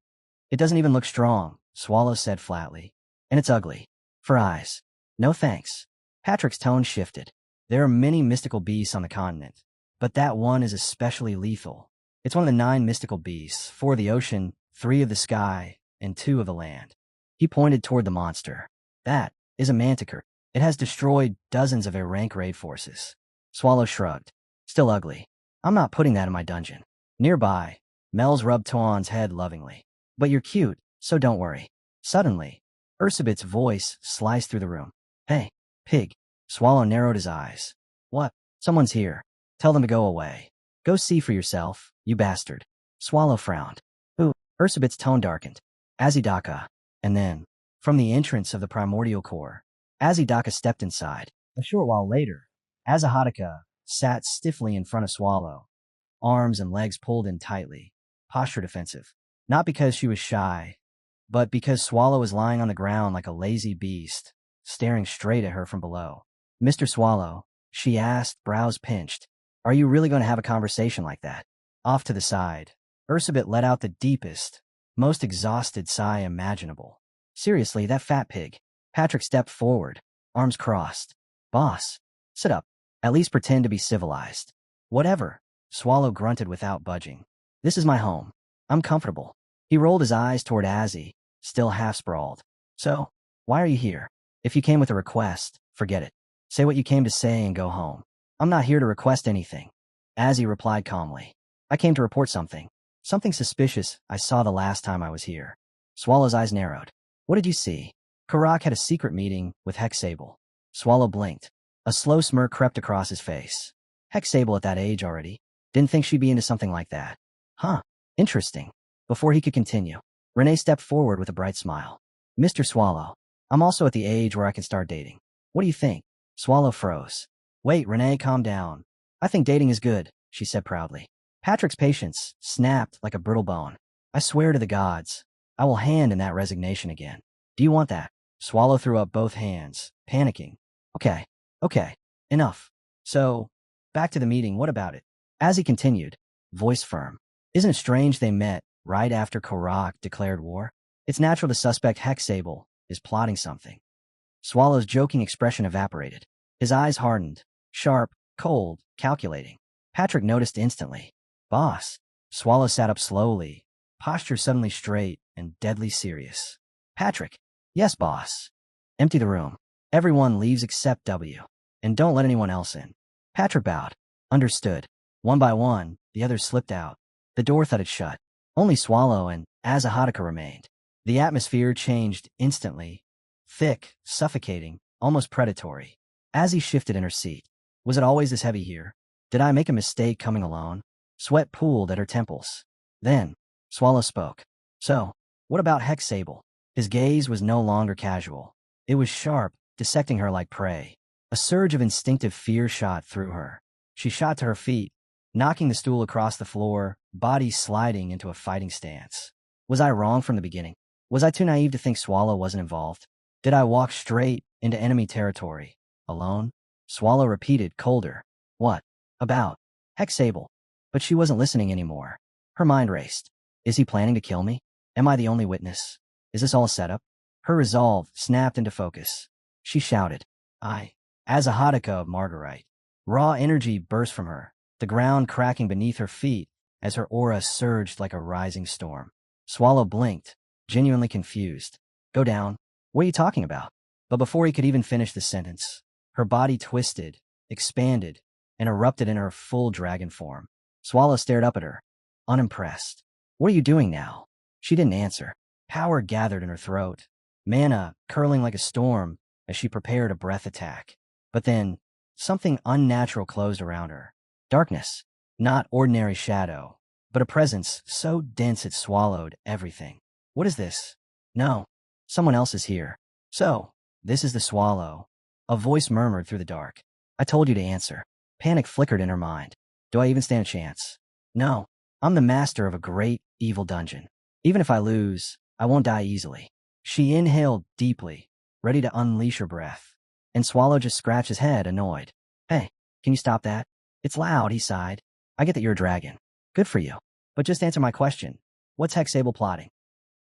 It doesn't even look strong, Swallow said flatly. And it's ugly. For eyes. No thanks. Patrick's tone shifted. There are many mystical beasts on the continent, but that one is especially lethal. It's one of the 9 mystical beasts, 4 of the ocean, 3 of the sky, and 2 of the land. He pointed toward the monster. That is a manticore. It has destroyed dozens of rank raid forces. Swallow shrugged. Still ugly. I'm not putting that in my dungeon. Nearby, Mel's rubbed Tuan's head lovingly. But you're cute, so don't worry. Suddenly, Ursabit's voice sliced through the room. Hey, pig. Swallow narrowed his eyes. What? Someone's here. Tell them to go away. Go see for yourself, you bastard. Swallow frowned. Ooh, Ursabit's tone darkened. Azidaka. And then, from the entrance of the primordial core, Azidaka stepped inside. A short while later, Azahadaka sat stiffly in front of Swallow, arms and legs pulled in tightly, posture defensive. Not because she was shy, but because Swallow was lying on the ground like a lazy beast, staring straight at her from below. Mr. Swallow, she asked, brows pinched, are you really going to have a conversation like that? Off to the side, Ursabit let out the deepest, most exhausted sigh imaginable. Seriously, that fat pig. Patrick stepped forward, arms crossed. Boss, sit up. At least pretend to be civilized. Whatever. Swallow grunted without budging. This is my home. I'm comfortable. He rolled his eyes toward Azzy, still half-sprawled. So, why are you here? If you came with a request, forget it. Say what you came to say and go home. I'm not here to request anything. Azzy replied calmly. I came to report something. Something suspicious I saw the last time I was here. Swallow's eyes narrowed. What did you see? Karak had a secret meeting with Hexable. Swallow blinked. A slow smirk crept across his face. Hexable at that age already. Didn't think she'd be into something like that. Huh. Interesting. Before he could continue, Renee stepped forward with a bright smile. Mr. Swallow, I'm also at the age where I can start dating. What do you think? Swallow froze. Wait, Renee, calm down. I think dating is good, she said proudly. Patrick's patience snapped like a brittle bone. I swear to the gods, I will hand in that resignation again. Do you want that? Swallow threw up both hands, panicking. Okay, enough. So, back to the meeting, what about it? As he continued, voice firm. Isn't it strange they met right after Karak declared war? It's natural to suspect Hexable is plotting something. Swallow's joking expression evaporated. His eyes hardened, sharp, cold, calculating. Patrick noticed instantly. Boss. Swallow sat up slowly, posture suddenly straight and deadly serious. Patrick. Yes, boss. Empty the room. Everyone leaves except W. And don't let anyone else in. Patrick bowed. Understood. One by one, the others slipped out. The door thudded shut. Only Swallow and Azahadaka remained. The atmosphere changed instantly. Thick, suffocating, almost predatory. As he shifted in her seat. Was it always this heavy here? Did I make a mistake coming alone? Sweat pooled at her temples. Then, Swallow spoke. So, what about Hexable? His gaze was no longer casual. It was sharp, dissecting her like prey. A surge of instinctive fear shot through her. She shot to her feet, knocking the stool across the floor, body sliding into a fighting stance. Was I wrong from the beginning? Was I too naive to think Swallow wasn't involved? Did I walk straight into enemy territory? Alone? Swallow repeated, colder. What? About? Hexable. But she wasn't listening anymore. Her mind raced. Is he planning to kill me? Am I the only witness? Is this all a setup? Her resolve snapped into focus. She shouted. Azahadaka of Marguerite. Raw energy burst from her, the ground cracking beneath her feet as her aura surged like a rising storm. Swallow blinked, genuinely confused. Go down. What are you talking about? But before he could even finish the sentence, her body twisted, expanded, and erupted in her full dragon form. Swallow stared up at her, unimpressed. What are you doing now? She didn't answer. Power gathered in her throat, mana curling like a storm as she prepared a breath attack. But then, something unnatural closed around her. Darkness. Not ordinary shadow, but a presence so dense it swallowed everything. What is this? No. Someone else is here. So, this is the Swallow. A voice murmured through the dark. I told you to answer. Panic flickered in her mind. Do I even stand a chance? No. I'm the master of a great, evil dungeon. Even if I lose, I won't die easily. She inhaled deeply, ready to unleash her breath. And Swallow just scratched his head, annoyed. Hey, can you stop that? It's loud, he sighed. I get that you're a dragon. Good for you. But just answer my question. What's Hexable plotting?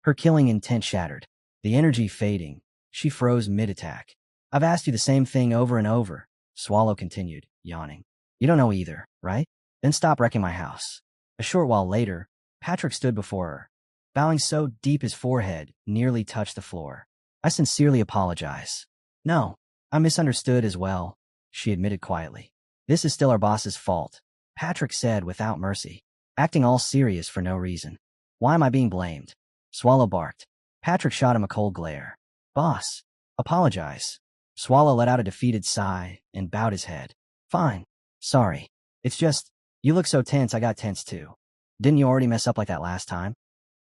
Her killing intent shattered. The energy fading. She froze mid-attack. I've asked you the same thing over and over, Swallow continued, yawning. You don't know either, right? Then stop wrecking my house. A short while later, Patrick stood before her, bowing so deep his forehead nearly touched the floor. I sincerely apologize. No, I misunderstood as well, she admitted quietly. This is still our boss's fault, Patrick said without mercy, acting all serious for no reason. Why am I being blamed? Swallow barked. Patrick shot him a cold glare. Boss, apologize. Swallow let out a defeated sigh and bowed his head. Fine. Sorry. It's just, you look so tense I got tense too. Didn't you already mess up like that last time?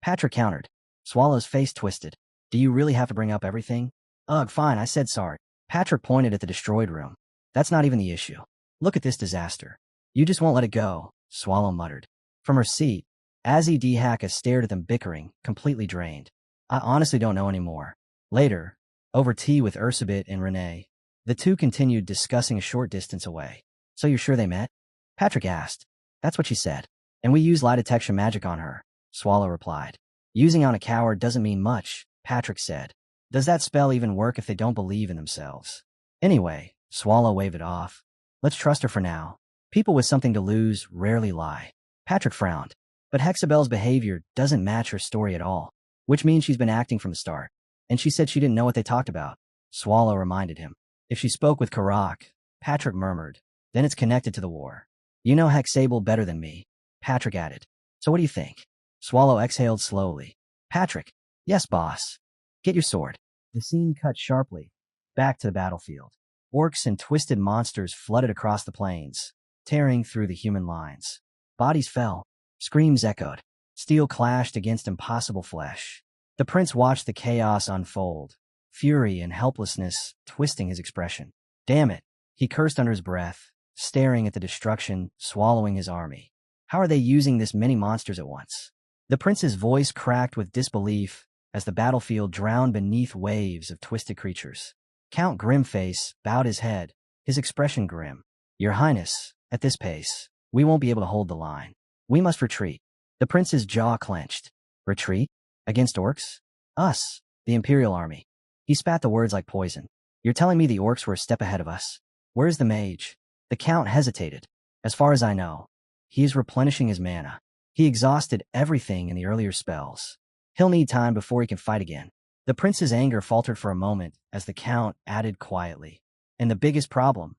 Patrick countered. Swallow's face twisted. Do you really have to bring up everything? Ugh, fine, I said sorry. Patrick pointed at the destroyed room. That's not even the issue. Look at this disaster. You just won't let it go, Swallow muttered. From her seat, Azzy Dhaka stared at them bickering, completely drained. I honestly don't know anymore. Later, over tea with Ursabit and Renee, the two continued discussing a short distance away. So you're sure they met? Patrick asked. That's what she said. And we use lie detection magic on her, Swallow replied. Using on a coward doesn't mean much, Patrick said. Does that spell even work if they don't believe in themselves? Anyway, Swallow waved it off. Let's trust her for now. People with something to lose rarely lie. Patrick frowned. But Hexabel's behavior doesn't match her story at all, which means she's been acting from the start. And she said she didn't know what they talked about. Swallow reminded him. If she spoke with Karak, Patrick murmured. Then it's connected to the war. You know Hexable better than me, Patrick added. So what do you think? Swallow exhaled slowly. Patrick. Yes, boss. Get your sword. The scene cut sharply. Back to the battlefield. Orcs and twisted monsters flooded across the plains, tearing through the human lines. Bodies fell. Screams echoed. Steel clashed against impossible flesh. The prince watched the chaos unfold, fury and helplessness twisting his expression. Damn it, he cursed under his breath, staring at the destruction swallowing his army. How are they using this many monsters at once? The prince's voice cracked with disbelief as the battlefield drowned beneath waves of twisted creatures. Count Grimface bowed his head, his expression grim. Your Highness, at this pace, we won't be able to hold the line. We must retreat. The prince's jaw clenched. Retreat? Against orcs? Us, the Imperial Army. He spat the words like poison. You're telling me the orcs were a step ahead of us? Where's the mage? The Count hesitated. As far as I know, he is replenishing his mana. He exhausted everything in the earlier spells. He'll need time before he can fight again. The prince's anger faltered for a moment as the Count added quietly. And the biggest problem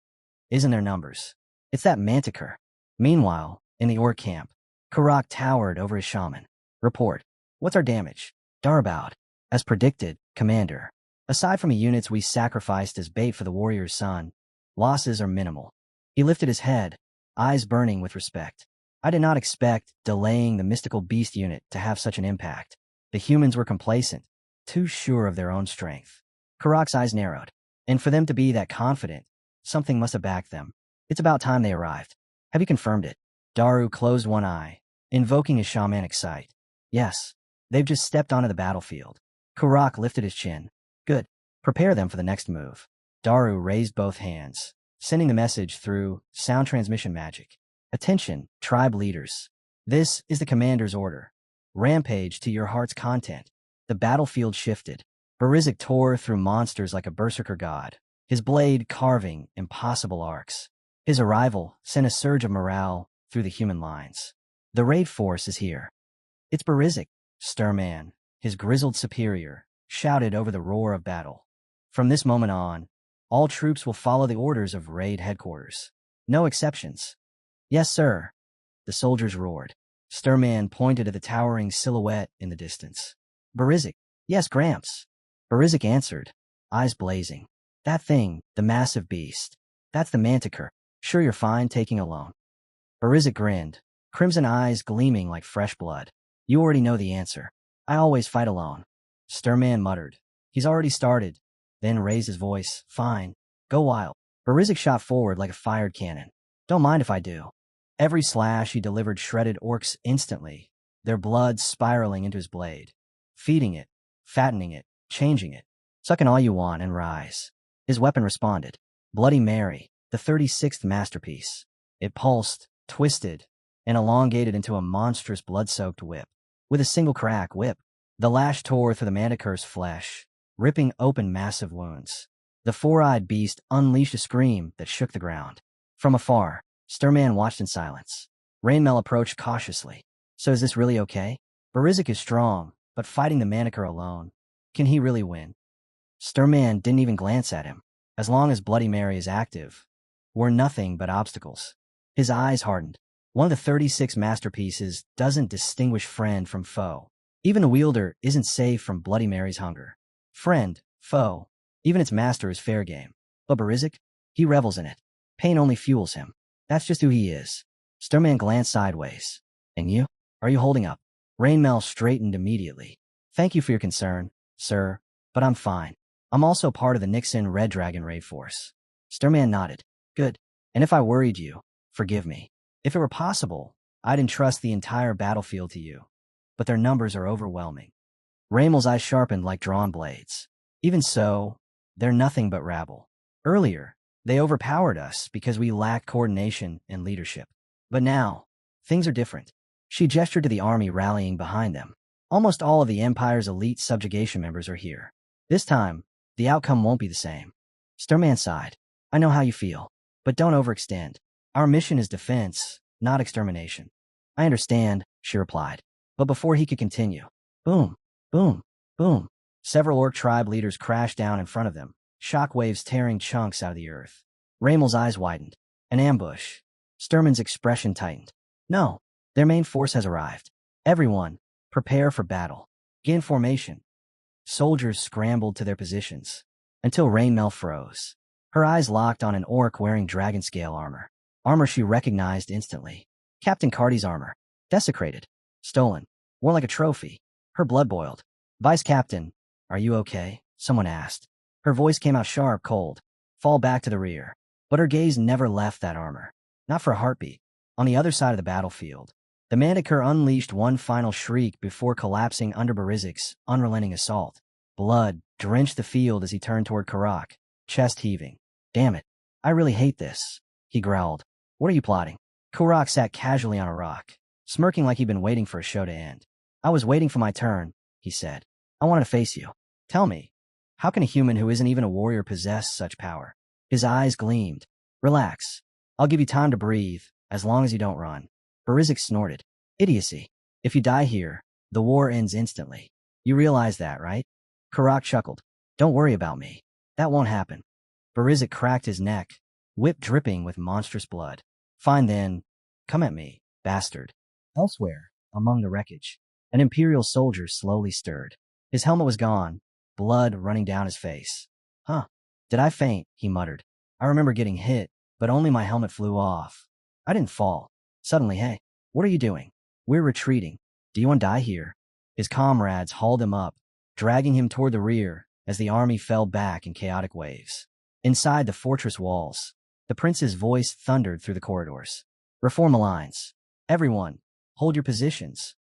isn't their numbers. It's that manticore. Meanwhile, in the orc camp, Karak towered over his shaman. Report. What's our damage? Dar bowed. As predicted, Commander. Aside from the units we sacrificed as bait for the warrior's son, losses are minimal. He lifted his head, eyes burning with respect. I did not expect delaying the mystical beast unit to have such an impact. The humans were complacent, too sure of their own strength. Karak's eyes narrowed. And for them to be that confident, something must have backed them. It's about time they arrived. Have you confirmed it? Daru closed one eye, invoking his shamanic sight. Yes, they've just stepped onto the battlefield. Karak lifted his chin. Good. Prepare them for the next move. Daru raised both hands, sending the message through sound transmission magic. Attention, tribe leaders. This is the commander's order. Rampage to your heart's content. The battlefield shifted. Barizik tore through monsters like a berserker god, his blade carving impossible arcs. His arrival sent a surge of morale through the human lines. The raid force is here. It's Barizik, Sturman, his grizzled superior, shouted over the roar of battle. From this moment on, all troops will follow the orders of raid headquarters. No exceptions. Yes, sir. The soldiers roared. Sturman pointed at the towering silhouette in the distance. Barizik. Yes, Gramps. Barizik answered, eyes blazing. That thing, the massive beast. That's the manticore. Sure you're fine taking alone. Barizik grinned, crimson eyes gleaming like fresh blood. You already know the answer. I always fight alone. Sturman muttered. He's already started, then raised his voice. Fine. Go wild. Barizik shot forward like a fired cannon. Don't mind if I do. Every slash he delivered shredded orcs instantly, their blood spiraling into his blade. Feeding it, fattening it, changing it. Suck in all you want and rise. His weapon responded. Bloody Mary, the 36th masterpiece. It pulsed, twisted, and elongated into a monstrous blood-soaked whip. With a single crack, the lash tore through the manticore's flesh, ripping open massive wounds. The four-eyed beast unleashed a scream that shook the ground. From afar, Sturman watched in silence. Rainmel approached cautiously. So is this really okay? Barizik is strong, but fighting the manticore alone, can he really win? Sturman didn't even glance at him. As long as Bloody Mary is active, we're nothing but obstacles. His eyes hardened. One of the 36 masterpieces doesn't distinguish friend from foe. Even the wielder isn't safe from Bloody Mary's hunger. Friend, foe, even its master is fair game. But Barizik? He revels in it. Pain only fuels him. That's just who he is. Sturman glanced sideways. And you? Are you holding up? Rainmel straightened immediately. Thank you for your concern, sir, but I'm fine. I'm also part of the Nixon Red Dragon raid force. Sturman nodded. Good. And if I worried you, forgive me. If it were possible, I'd entrust the entire battlefield to you. But their numbers are overwhelming. Ramel's eyes sharpened like drawn blades. Even so, they're nothing but rabble. Earlier, they overpowered us because we lacked coordination and leadership. But now, things are different. She gestured to the army rallying behind them. Almost all of the Empire's elite subjugation members are here. This time, the outcome won't be the same. Sturman sighed. I know how you feel, but don't overextend. Our mission is defense, not extermination. I understand, she replied. But before he could continue, boom, boom, boom. Several orc tribe leaders crashed down in front of them, shock waves tearing chunks out of the earth. Ramel's eyes widened. An ambush. Sturman's expression tightened. No, their main force has arrived. Everyone, prepare for battle. Get in formation. Soldiers scrambled to their positions, until Rainmel froze. Her eyes locked on an orc wearing dragon scale armor. Armor she recognized instantly. Captain Carty's armor. Desecrated. Stolen. More like a trophy. Her blood boiled. Vice Captain, are you okay? Someone asked. Her voice came out sharp, cold. Fall back to the rear. But her gaze never left that armor. Not for a heartbeat. On the other side of the battlefield, the Manticore unleashed one final shriek before collapsing under Barizik's unrelenting assault. Blood drenched the field as he turned toward Karak, chest heaving. Damn it. I really hate this, he growled. What are you plotting? Karak sat casually on a rock, smirking like he'd been waiting for a show to end. I was waiting for my turn, he said. I wanted to face you. Tell me, how can a human who isn't even a warrior possess such power? His eyes gleamed. Relax. I'll give you time to breathe, as long as you don't run. Barizik snorted. Idiocy. If you die here, the war ends instantly. You realize that, right? Karak chuckled. Don't worry about me. That won't happen. Barizik cracked his neck, whip dripping with monstrous blood. Fine then. Come at me, bastard. Elsewhere, among the wreckage, an Imperial soldier slowly stirred. His helmet was gone, blood running down his face. Huh. Did I faint? He muttered. I remember getting hit, but only my helmet flew off. I didn't fall. Suddenly, hey, what are you doing? We're retreating. Do you want to die here? His comrades hauled him up, dragging him toward the rear as the army fell back in chaotic waves. Inside the fortress walls, the prince's voice thundered through the corridors. Reform lines. Everyone, hold your positions.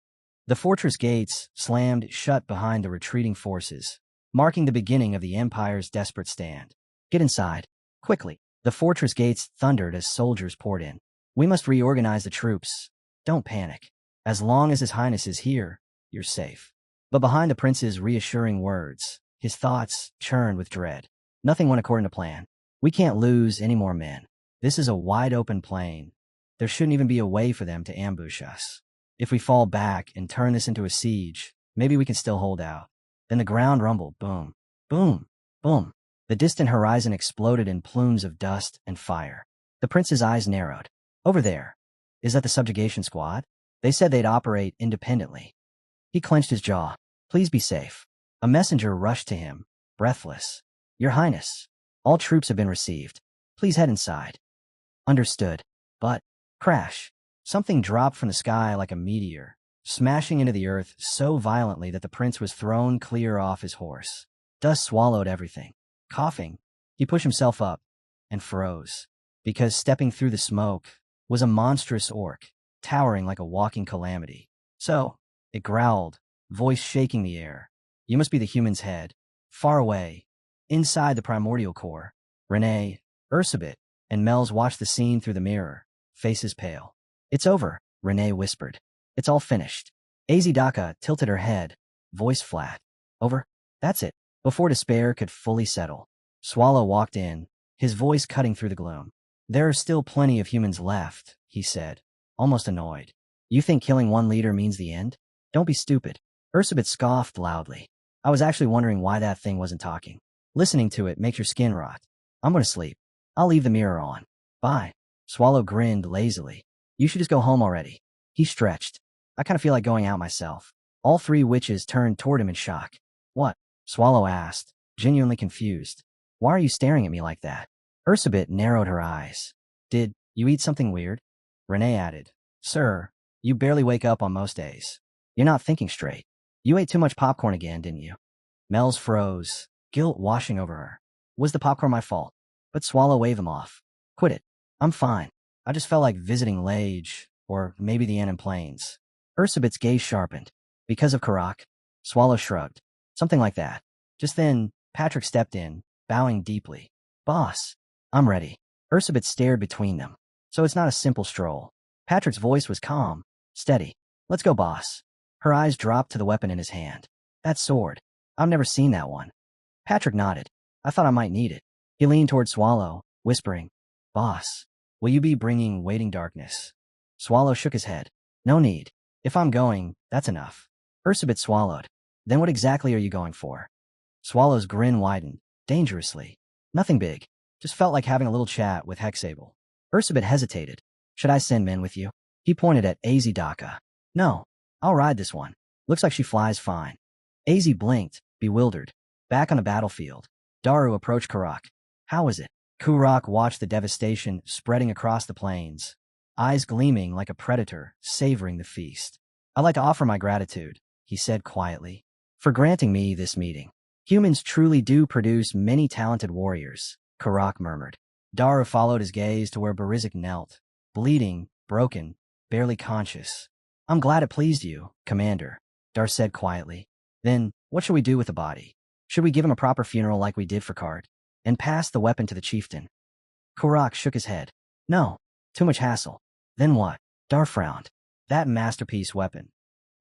The fortress gates slammed shut behind the retreating forces, marking the beginning of the Empire's desperate stand. Get inside. Quickly. The fortress gates thundered as soldiers poured in. We must reorganize the troops. Don't panic. As long as His Highness is here, you're safe. But behind the prince's reassuring words, his thoughts churned with dread. Nothing went according to plan. We can't lose any more men. This is a wide-open plain. There shouldn't even be a way for them to ambush us. If we fall back and turn this into a siege, maybe we can still hold out. Then the ground rumbled. Boom. Boom. Boom. The distant horizon exploded in plumes of dust and fire. The prince's eyes narrowed. Over there. Is that the subjugation squad? They said they'd operate independently. He clenched his jaw. Please be safe. A messenger rushed to him, breathless. Your Highness, all troops have been received. Please head inside. Understood. But, crash. Something dropped from the sky like a meteor, smashing into the earth so violently that the prince was thrown clear off his horse. Dust swallowed everything. Coughing, he pushed himself up and froze, because stepping through the smoke was a monstrous orc, towering like a walking calamity. So, it growled, voice shaking the air. You must be the human's head. Far away, inside the primordial core, Renee, Ursabit, and Mel's watched the scene through the mirror, faces pale. It's over, Renee whispered. It's all finished. Azidaka tilted her head, voice flat. Over? That's it. Before despair could fully settle, Swallow walked in, his voice cutting through the gloom. There are still plenty of humans left, he said, almost annoyed. You think killing one leader means the end? Don't be stupid. Ursabit scoffed loudly. I was actually wondering why that thing wasn't talking. Listening to it makes your skin rot. I'm going to sleep. I'll leave the mirror on. Bye. Swallow grinned lazily. You should just go home already. He stretched. I kind of feel like going out myself. All three witches turned toward him in shock. What? Swallow asked, genuinely confused. Why are you staring at me like that? Ursabit narrowed her eyes. Did you eat something weird? Renee added. Sir, you barely wake up on most days. You're not thinking straight. You ate too much popcorn again, didn't you? Mel's froze, guilt washing over her. Was the popcorn my fault? But Swallow waved him off. Quit it. I'm fine. I just felt like visiting Lage, or maybe the Anon Plains. Ursabit's gaze sharpened. Because of Karak? Swallow shrugged. Something like that. Just then, Patrick stepped in, bowing deeply. Boss, I'm ready. Ursabit stared between them. So it's not a simple stroll. Patrick's voice was calm, steady. Let's go, boss. Her eyes dropped to the weapon in his hand. That sword. I've never seen that one. Patrick nodded. I thought I might need it. He leaned toward Swallow, whispering, Boss, will you be bringing waiting darkness? Swallow shook his head. No need. If I'm going, that's enough. Ursabet swallowed. Then what exactly are you going for? Swallow's grin widened, dangerously. Nothing big. Just felt like having a little chat with Hexable. Ursabet hesitated. Should I send men with you? He pointed at Azidaka. No. I'll ride this one. Looks like she flies fine. Az blinked, bewildered. Back on the battlefield, Daru approached Karak. How is it? Karak watched the devastation spreading across the plains, eyes gleaming like a predator, savoring the feast. I'd like to offer my gratitude, he said quietly, for granting me this meeting. Humans truly do produce many talented warriors, Karak murmured. Daru followed his gaze to where Barizik knelt, bleeding, broken, barely conscious. I'm glad it pleased you, Commander, Dar said quietly. Then, what shall we do with the body? Should we give him a proper funeral like we did for Card, and pass the weapon to the chieftain? Karak shook his head. No, too much hassle. Then what? Dar frowned. That masterpiece weapon.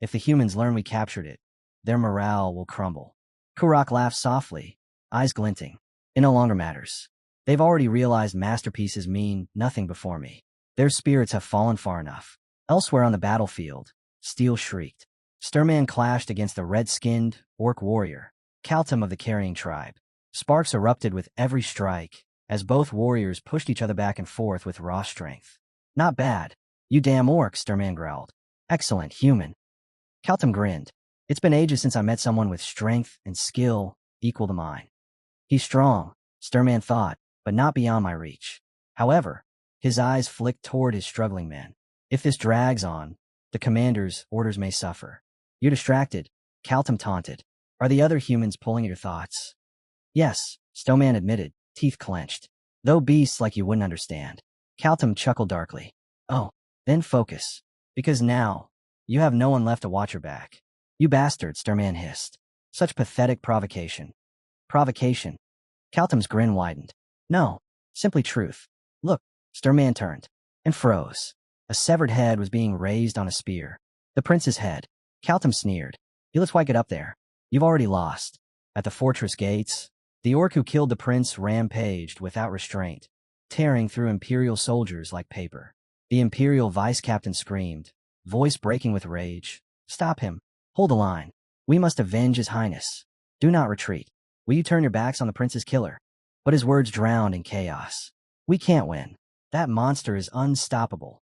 If the humans learn we captured it, their morale will crumble. Karak laughed softly, eyes glinting. It no longer matters. They've already realized masterpieces mean nothing before me. Their spirits have fallen far enough. Elsewhere on the battlefield, steel shrieked. Sturman clashed against the red-skinned orc warrior, Kaltum of the Carrying Tribe. Sparks erupted with every strike, as both warriors pushed each other back and forth with raw strength. Not bad. You damn orcs, Sturman growled. Excellent, human. Kaltum grinned. It's been ages since I met someone with strength and skill equal to mine. He's strong, Sturman thought, but not beyond my reach. However, his eyes flicked toward his struggling men. If this drags on, the commander's orders may suffer. You're distracted, Kaltum taunted. Are the other humans pulling at your thoughts? Yes, Stoneman admitted, teeth clenched. Though beasts like you wouldn't understand. Kaltum chuckled darkly. Oh, then focus. Because now, you have no one left to watch your back. You bastard, Sturman hissed. Such pathetic provocation. Provocation. Kaltum's grin widened. No, simply truth. Look, Sturman turned and froze. A severed head was being raised on a spear. The prince's head. Kaltum sneered. Let's why get up there. You've already lost. At the fortress gates, the orc who killed the prince rampaged without restraint, tearing through Imperial soldiers like paper. The Imperial vice-captain screamed, voice breaking with rage. Stop him. Hold the line. We must avenge his highness. Do not retreat. Will you turn your backs on the prince's killer? But his words drowned in chaos. We can't win. That monster is unstoppable.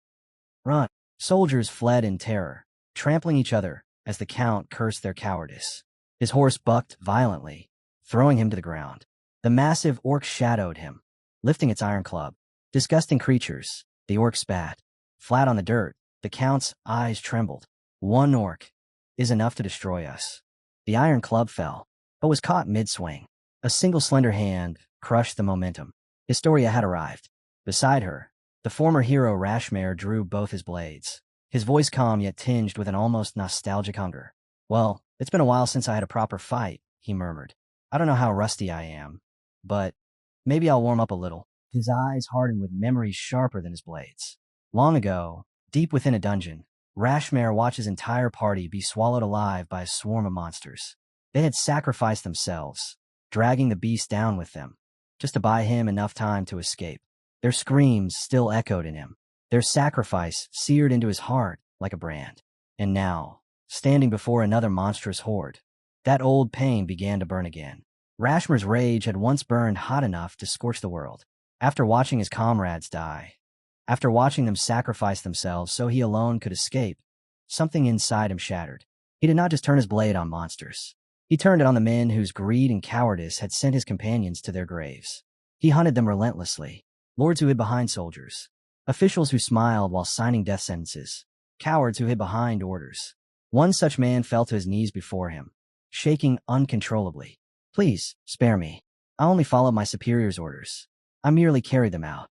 Run. Soldiers fled in terror, trampling each other as the count cursed their cowardice. His horse bucked violently, throwing him to the ground. The massive orc shadowed him, lifting its iron club. Disgusting creatures, the orc spat. Flat on the dirt, the count's eyes trembled. One orc is enough to destroy us. The iron club fell, but was caught mid-swing. A single slender hand crushed the momentum. Historia had arrived. Beside her, the former hero Rashmare drew both his blades, his voice calm yet tinged with an almost nostalgic hunger. Well, it's been a while since I had a proper fight, he murmured. I don't know how rusty I am, but maybe I'll warm up a little. His eyes hardened with memories sharper than his blades. Long ago, deep within a dungeon, Rashmare watched his entire party be swallowed alive by a swarm of monsters. They had sacrificed themselves, dragging the beast down with them, just to buy him enough time to escape. Their screams still echoed in him, their sacrifice seared into his heart like a brand. And now, standing before another monstrous horde, that old pain began to burn again. Rashmar's rage had once burned hot enough to scorch the world. After watching his comrades die, after watching them sacrifice themselves so he alone could escape, something inside him shattered. He did not just turn his blade on monsters. He turned it on the men whose greed and cowardice had sent his companions to their graves. He hunted them relentlessly. Lords who hid behind soldiers, officials who smiled while signing death sentences, cowards who hid behind orders. One such man fell to his knees before him, shaking uncontrollably. Please, spare me. I only followed my superior's orders. I merely carried them out.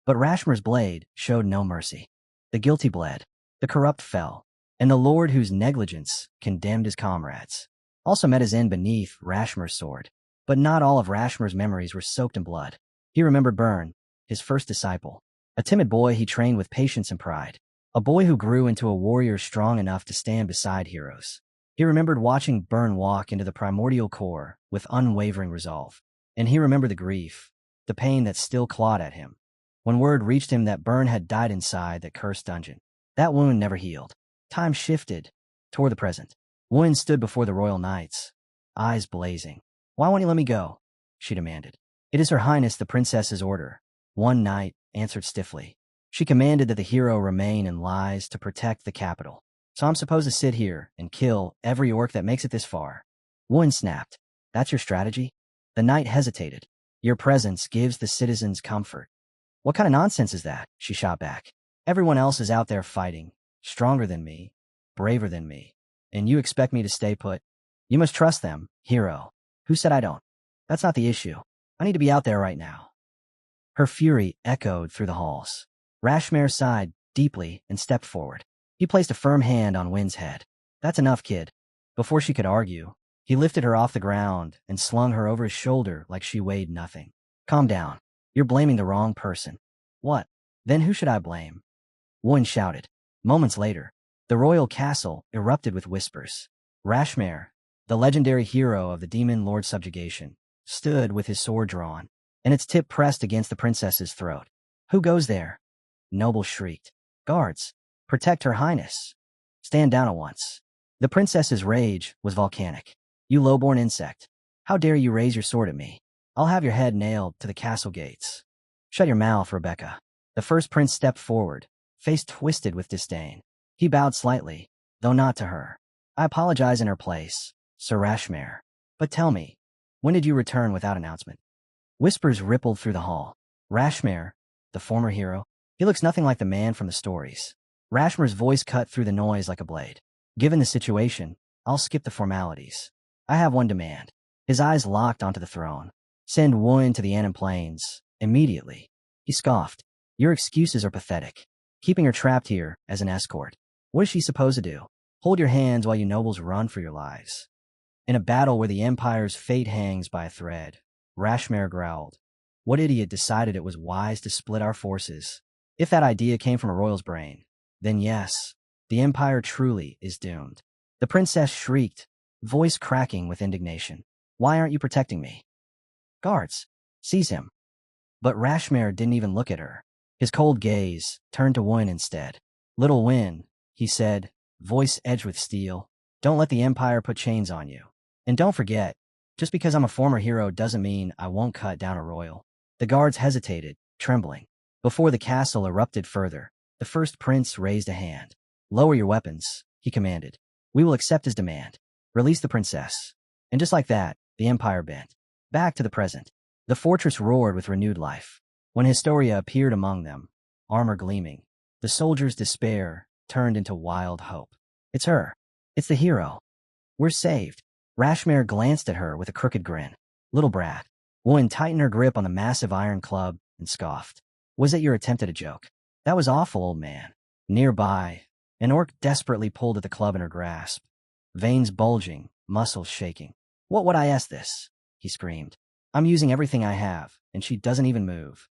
But Rashmar's blade showed no mercy. The guilty bled, the corrupt fell, and the lord whose negligence condemned his comrades also met his end beneath Rashmar's sword. But not all of Rashmar's memories were soaked in blood. He remembered Byrne, his first disciple, a timid boy he trained with patience and pride, a boy who grew into a warrior strong enough to stand beside heroes. He remembered watching Burn walk into the primordial core with unwavering resolve. And he remembered the grief, the pain that still clawed at him. When word reached him that Burn had died inside that cursed dungeon, that wound never healed. Time shifted toward the present. Wun stood before the royal knights, eyes blazing. "Why won't you let me go?" she demanded. "It is Her Highness the Princess's order." One knight answered stiffly. "She commanded that the hero remain in lies to protect the capital. So I'm supposed to sit here and kill every orc that makes it this far." Wun snapped. "That's your strategy?" The knight hesitated. "Your presence gives the citizens comfort." "What kind of nonsense is that?" she shot back. "Everyone else is out there fighting, stronger than me, braver than me. And you expect me to stay put? You must trust them, hero." "Who said I don't? That's not the issue. I need to be out there right now." Her fury echoed through the halls. Rashmare sighed deeply and stepped forward. He placed a firm hand on Win's head. "That's enough, kid." Before she could argue, he lifted her off the ground and slung her over his shoulder like she weighed nothing. "Calm down. You're blaming the wrong person." "What? Then who should I blame?" Wun shouted. Moments later, the royal castle erupted with whispers. Rashmare, the legendary hero of the demon lord subjugation, stood with his sword drawn, and its tip pressed against the princess's throat. "Who goes there?" Noble shrieked. "Guards, protect Her Highness. Stand down at once." The princess's rage was volcanic. "You lowborn insect. How dare you raise your sword at me? I'll have your head nailed to the castle gates." "Shut your mouth, Rebecca." The first prince stepped forward, face twisted with disdain. He bowed slightly, though not to her. "I apologize in her place, Sir Rashmare. But tell me, when did you return without announcement?" Whispers rippled through the hall. "Rashmare, the former hero? He looks nothing like the man from the stories." Rashmare's voice cut through the noise like a blade. "Given the situation, I'll skip the formalities. I have one demand." His eyes locked onto the throne. "Send Wun to the Anon Plains, immediately." He scoffed. "Your excuses are pathetic. Keeping her trapped here as an escort. What is she supposed to do? Hold your hands while you nobles run for your lives?" "In a battle where the Empire's fate hangs by a thread," Rashmare growled. "What idiot decided it was wise to split our forces? If that idea came from a royal's brain, then yes, the Empire truly is doomed." The princess shrieked, voice cracking with indignation. "Why aren't you protecting me?" "Guards, seize him." But Rashmare didn't even look at her. His cold gaze turned to Wun instead. "Little Win," he said, voice edged with steel, "don't let the Empire put chains on you. And don't forget, just because I'm a former hero doesn't mean I won't cut down a royal." The guards hesitated, trembling. Before the castle erupted further, the first prince raised a hand. "Lower your weapons," he commanded. "We will accept his demand. Release the princess." And just like that, the Empire bent. Back to the present. The fortress roared with renewed life. When Historia appeared among them, armor gleaming, the soldiers' despair turned into wild hope. "It's her. It's the hero. We're saved." Rashmare glanced at her with a crooked grin. "Little brat." Wun tightened her grip on the massive iron club and scoffed. "Was it your attempt at a joke?" "That was awful, old man." Nearby, an orc desperately pulled at the club in her grasp, veins bulging, muscles shaking. "What would I ask this?" he screamed. "I'm using everything I have, and she doesn't even move."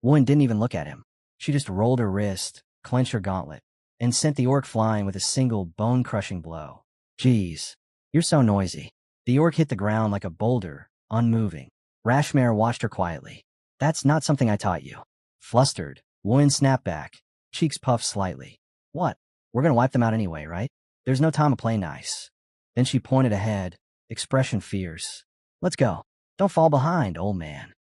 Wun didn't even look at him. She just rolled her wrist, clenched her gauntlet, and sent the orc flying with a single bone-crushing blow. "Geez, you're so noisy." The orc hit the ground like a boulder, unmoving. Rashmare watched her quietly. "That's not something I taught you." Flustered, Wun snapped back, cheeks puffed slightly. "What? We're gonna wipe them out anyway, right? There's no time to play nice." Then she pointed ahead, expression fierce. "Let's go. Don't fall behind, old man."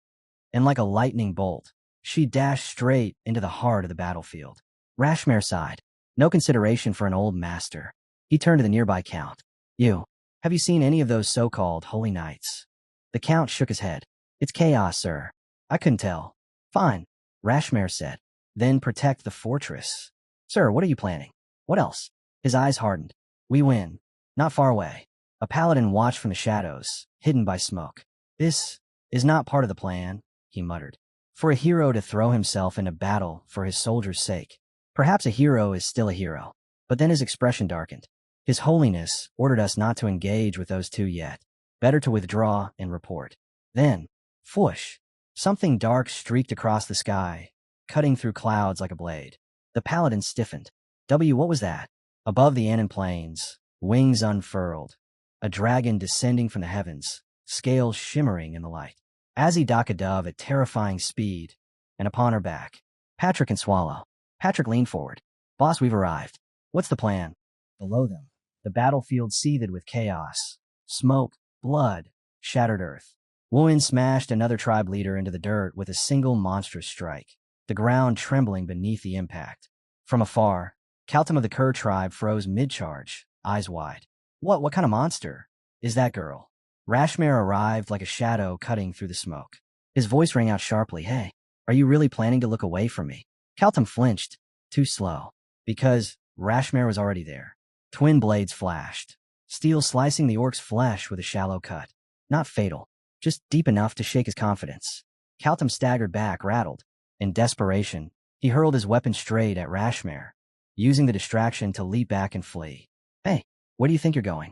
And like a lightning bolt, she dashed straight into the heart of the battlefield. Rashmare sighed. No consideration for an old master. He turned to the nearby count. Have you seen any of those so-called holy knights?" The count shook his head. "It's chaos, sir. I couldn't tell." "Fine," Rashmare said. "Then protect the fortress." "Sir, what are you planning?" "What else?" His eyes hardened. "We win. Not far away." A paladin watched from the shadows, hidden by smoke. "This is not part of the plan," he muttered. "For a hero to throw himself into battle for his soldiers' sake. Perhaps a hero is still a hero." But then his expression darkened. "His Holiness ordered us not to engage with those two yet. Better to withdraw and report." Then, whoosh, something dark streaked across the sky, cutting through clouds like a blade. The paladin stiffened. What was that?" Above the Anon Plains, wings unfurled, a dragon descending from the heavens, scales shimmering in the light. Azzy docked a dove at terrifying speed, and upon her back, Patrick and Swallow. Patrick leaned forward. Boss, we've arrived. What's the plan? Below them, the battlefield seethed with chaos. Smoke, blood, shattered earth. Wuin smashed another tribe leader into the dirt with a single monstrous strike, the ground trembling beneath the impact. From afar, Kaltum of the Kerr tribe froze mid-charge, eyes wide. What kind of monster is that girl? Rashmare arrived like a shadow cutting through the smoke. His voice rang out sharply. Hey, are you really planning to look away from me? Kaltum flinched, too slow, because Rashmare was already there. Twin blades flashed, steel slicing the orc's flesh with a shallow cut. Not fatal, just deep enough to shake his confidence. Kaltum staggered back, rattled. In desperation, he hurled his weapon straight at Rashmare, using the distraction to leap back and flee. Hey, where do you think you're going?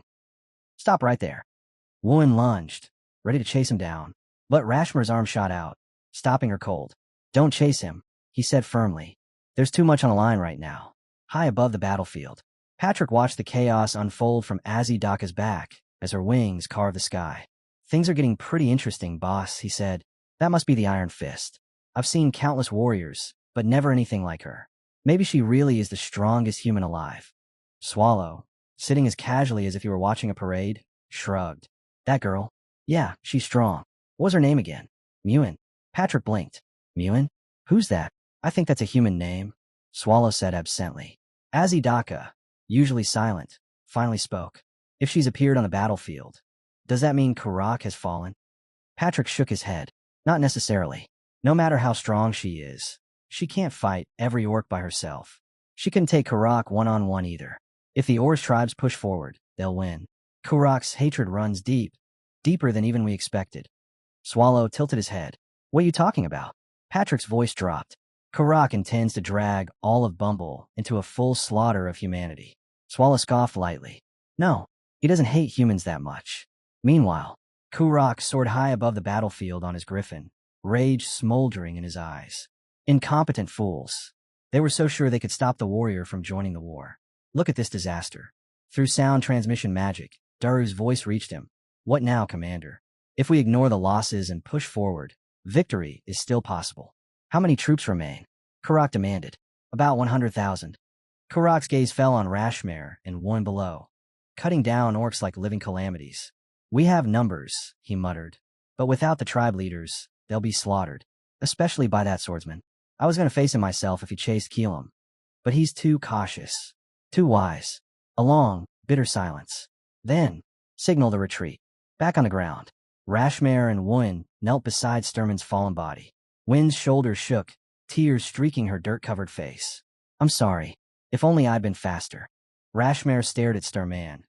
Stop right there. Wuin lunged, ready to chase him down, but Rashmare's arm shot out, stopping her cold. Don't chase him, he said firmly. There's too much on the line right now. High above the battlefield, Patrick watched the chaos unfold from Azzy Daka's back as her wings carved the sky. Things are getting pretty interesting, boss, he said. That must be the Iron Fist. I've seen countless warriors, but never anything like her. Maybe she really is the strongest human alive. Swallow, sitting as casually as if he were watching a parade, shrugged. That girl? Yeah, she's strong. What was her name again? Muin. Patrick blinked. Muin? Who's that? I think that's a human name, Swallow said absently. Azzy Daka, usually silent, finally spoke. If she's appeared on the battlefield, does that mean Karak has fallen? Patrick shook his head. Not necessarily. No matter how strong she is, she can't fight every orc by herself. She couldn't take Karak one-on-one either. If the Orc tribes push forward, they'll win. Karak's hatred runs deep, deeper than even we expected. Swallow tilted his head. What are you talking about? Patrick's voice dropped. Karak intends to drag all of Bumble into a full slaughter of humanity. Swallow scoffed lightly. No, he doesn't hate humans that much. Meanwhile, Karak soared high above the battlefield on his griffin, rage smoldering in his eyes. Incompetent fools. They were so sure they could stop the warrior from joining the war. Look at this disaster. Through sound transmission magic, Daru's voice reached him. What now, Commander? If we ignore the losses and push forward, victory is still possible. How many troops remain? Karak demanded. About 100,000. Karak's gaze fell on Rashmare and one below, cutting down orcs like living calamities. We have numbers, he muttered, but without the tribe leaders, they'll be slaughtered, especially by that swordsman. I was going to face him myself if he chased Keelam, but he's too cautious, too wise. A long, bitter silence. Then, signaled a retreat. Back on the ground, Rashmare and Wuin knelt beside Sturman's fallen body. Win's shoulders shook, tears streaking her dirt-covered face. I'm sorry. If only I'd been faster. Rashmare stared at Sturman,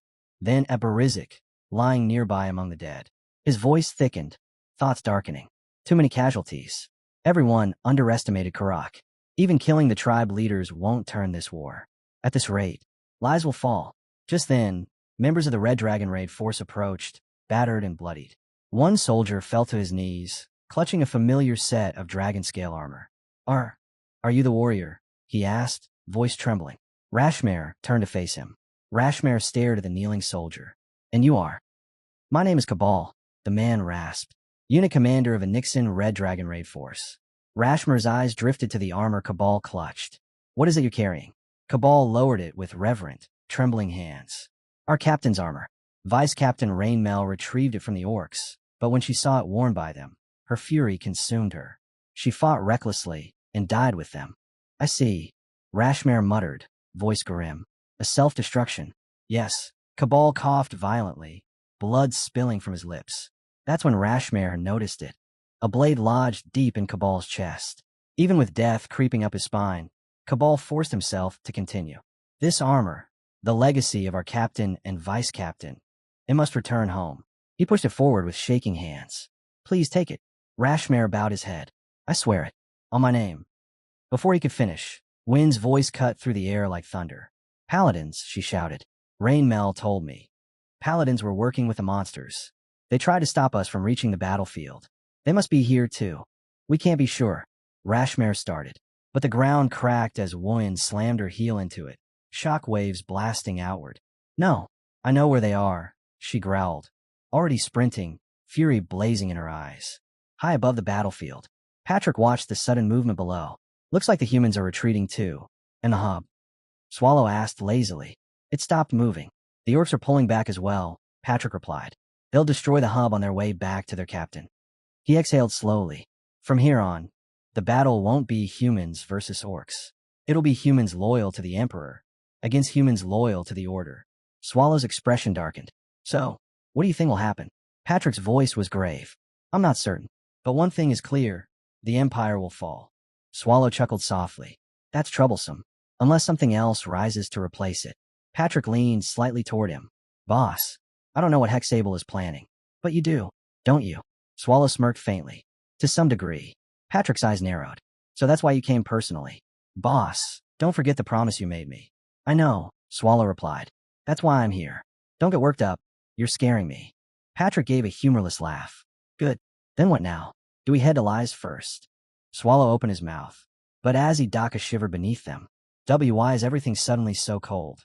then at Barizik, lying nearby among the dead. His voice thickened, thoughts darkening. Too many casualties. Everyone underestimated Karak. Even killing the tribe leaders won't turn this war. At this rate, lives will fall. Just then, members of the Red Dragon Raid force approached, battered and bloodied. One soldier fell to his knees, clutching a familiar set of dragon scale armor. Are you the warrior? He asked, voice trembling. Rashmare turned to face him. Rashmare stared at the kneeling soldier. And you are? My name is Cabal, the man rasped. Unit commander of a Nixon Red Dragon Raid force. Rashmare's eyes drifted to the armor Cabal clutched. What is it you're carrying? Cabal lowered it with reverent, trembling hands. Our captain's armor. Vice Captain Rainmel retrieved it from the orcs, but when she saw it worn by them, her fury consumed her. She fought recklessly and died with them. I see. Rashmare muttered, voice grim. A self-destruction. Yes. Cabal coughed violently, blood spilling from his lips. That's when Rashmare noticed it. A blade lodged deep in Cabal's chest. Even with death creeping up his spine, Cabal forced himself to continue. This armor, the legacy of our captain and vice captain, it must return home. He pushed it forward with shaking hands. Please take it. Rashmare bowed his head. I swear it. On my name. Before he could finish, Win's voice cut through the air like thunder. Paladins, she shouted. Rainmel told me. Paladins were working with the monsters. They tried to stop us from reaching the battlefield. They must be here too. We can't be sure. Rashmare started. But the ground cracked as Wuin slammed her heel into it, shock waves blasting outward. No, I know where they are, she growled, already sprinting, fury blazing in her eyes. High above the battlefield, Patrick watched the sudden movement below. Looks like the humans are retreating too. And the hub? Swallow asked lazily. It stopped moving. The orcs are pulling back as well, Patrick replied. They'll destroy the hub on their way back to their captain. He exhaled slowly. From here on, the battle won't be humans versus orcs. It'll be humans loyal to the Emperor against humans loyal to the Order. Swallow's expression darkened. So, what do you think will happen? Patrick's voice was grave. I'm not certain. But one thing is clear. The Empire will fall. Swallow chuckled softly. That's troublesome. Unless something else rises to replace it. Patrick leaned slightly toward him. Boss, I don't know what Hexable is planning. But you do, don't you? Swallow smirked faintly. To some degree. Patrick's eyes narrowed. So that's why you came personally. Boss, don't forget the promise you made me. I know, Swallow replied. That's why I'm here. Don't get worked up. You're scaring me. Patrick gave a humorless laugh. Good. Then what now? Do we head to lies first? Swallow opened his mouth. But as he Daka shivered beneath them. Why is everything suddenly so cold?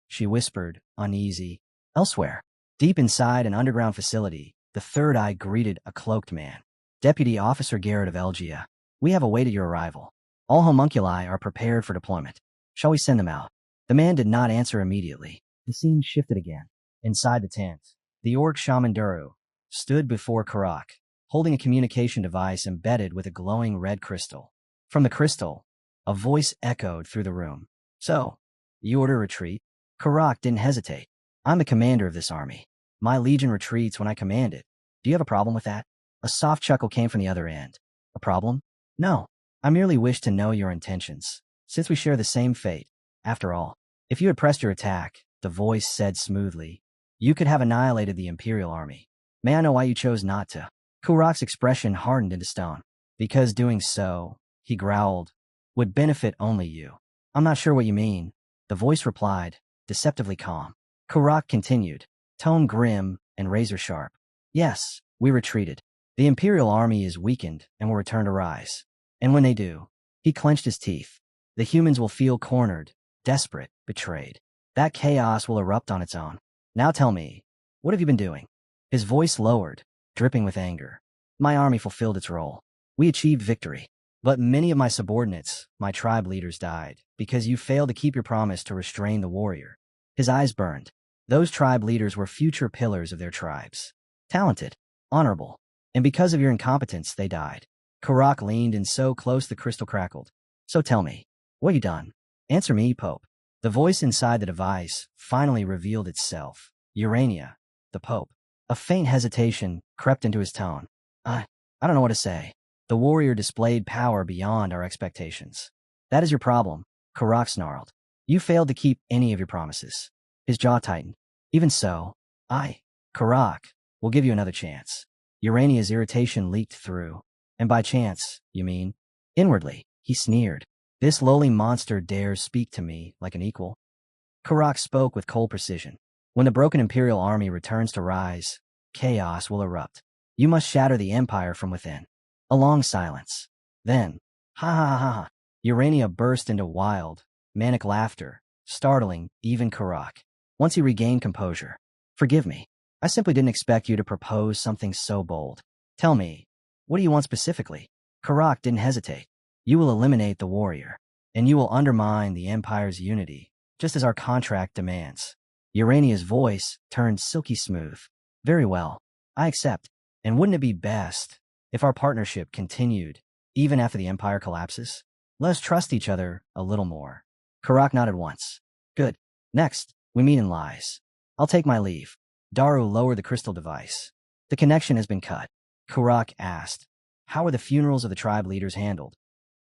She whispered, uneasy. Elsewhere, deep inside an underground facility, the third eye greeted a cloaked man. Deputy Officer Garrett of Elgia. We have awaited your arrival. All homunculi are prepared for deployment. Shall we send them out? The man did not answer immediately. The scene shifted again. Inside the tent, the orc shaman Duru stood before Karak, holding a communication device embedded with a glowing red crystal. From the crystal, a voice echoed through the room. So, you order retreat? Karak didn't hesitate. I'm the commander of this army. My legion retreats when I command it. Do you have a problem with that? A soft chuckle came from the other end. A problem? No. I merely wish to know your intentions, since we share the same fate. After all, if you had pressed your attack, the voice said smoothly, you could have annihilated the Imperial army. May I know why you chose not to? Karak's expression hardened into stone. Because doing so, he growled, would benefit only you. I'm not sure what you mean, the voice replied, deceptively calm. Karak continued, tone grim and razor sharp. Yes, we retreated. The Imperial army is weakened and will return to rise. And when they do, he clenched his teeth. The humans will feel cornered, desperate, betrayed. That chaos will erupt on its own. Now tell me, what have you been doing? His voice lowered, dripping with anger. My army fulfilled its role. We achieved victory. But many of my subordinates, my tribe leaders, died because you failed to keep your promise to restrain the warrior. His eyes burned. Those tribe leaders were future pillars of their tribes. Talented, honorable. And because of your incompetence, they died. Karak leaned in so close the crystal crackled. So tell me, what have you done? Answer me, Pope. The voice inside the device finally revealed itself. Urania, the Pope. A faint hesitation crept into his tone. I don't know what to say. The warrior displayed power beyond our expectations. That is your problem, Karak snarled. You failed to keep any of your promises. His jaw tightened. Even so, Karak, will give you another chance. Urania's irritation leaked through. And by chance, you mean? Inwardly, he sneered. This lowly monster dares speak to me like an equal. Karak spoke with cold precision. When the broken Imperial army returns to rise, chaos will erupt. You must shatter the Empire from within. A long silence. Then, ha ha ha ha, Urania burst into wild, manic laughter, startling even Karak. Once he regained composure. Forgive me. I simply didn't expect you to propose something so bold. Tell me, what do you want specifically? Karak didn't hesitate. You will eliminate the warrior, and you will undermine the Empire's unity, just as our contract demands. Urania's voice turned silky smooth. Very well. I accept. And wouldn't it be best if our partnership continued, even after the Empire collapses? Let us trust each other a little more. Karak nodded once. Good. Next, we meet in lies. I'll take my leave. Daru lowered the crystal device. The connection has been cut. Karak asked, how were the funerals of the tribe leaders handled?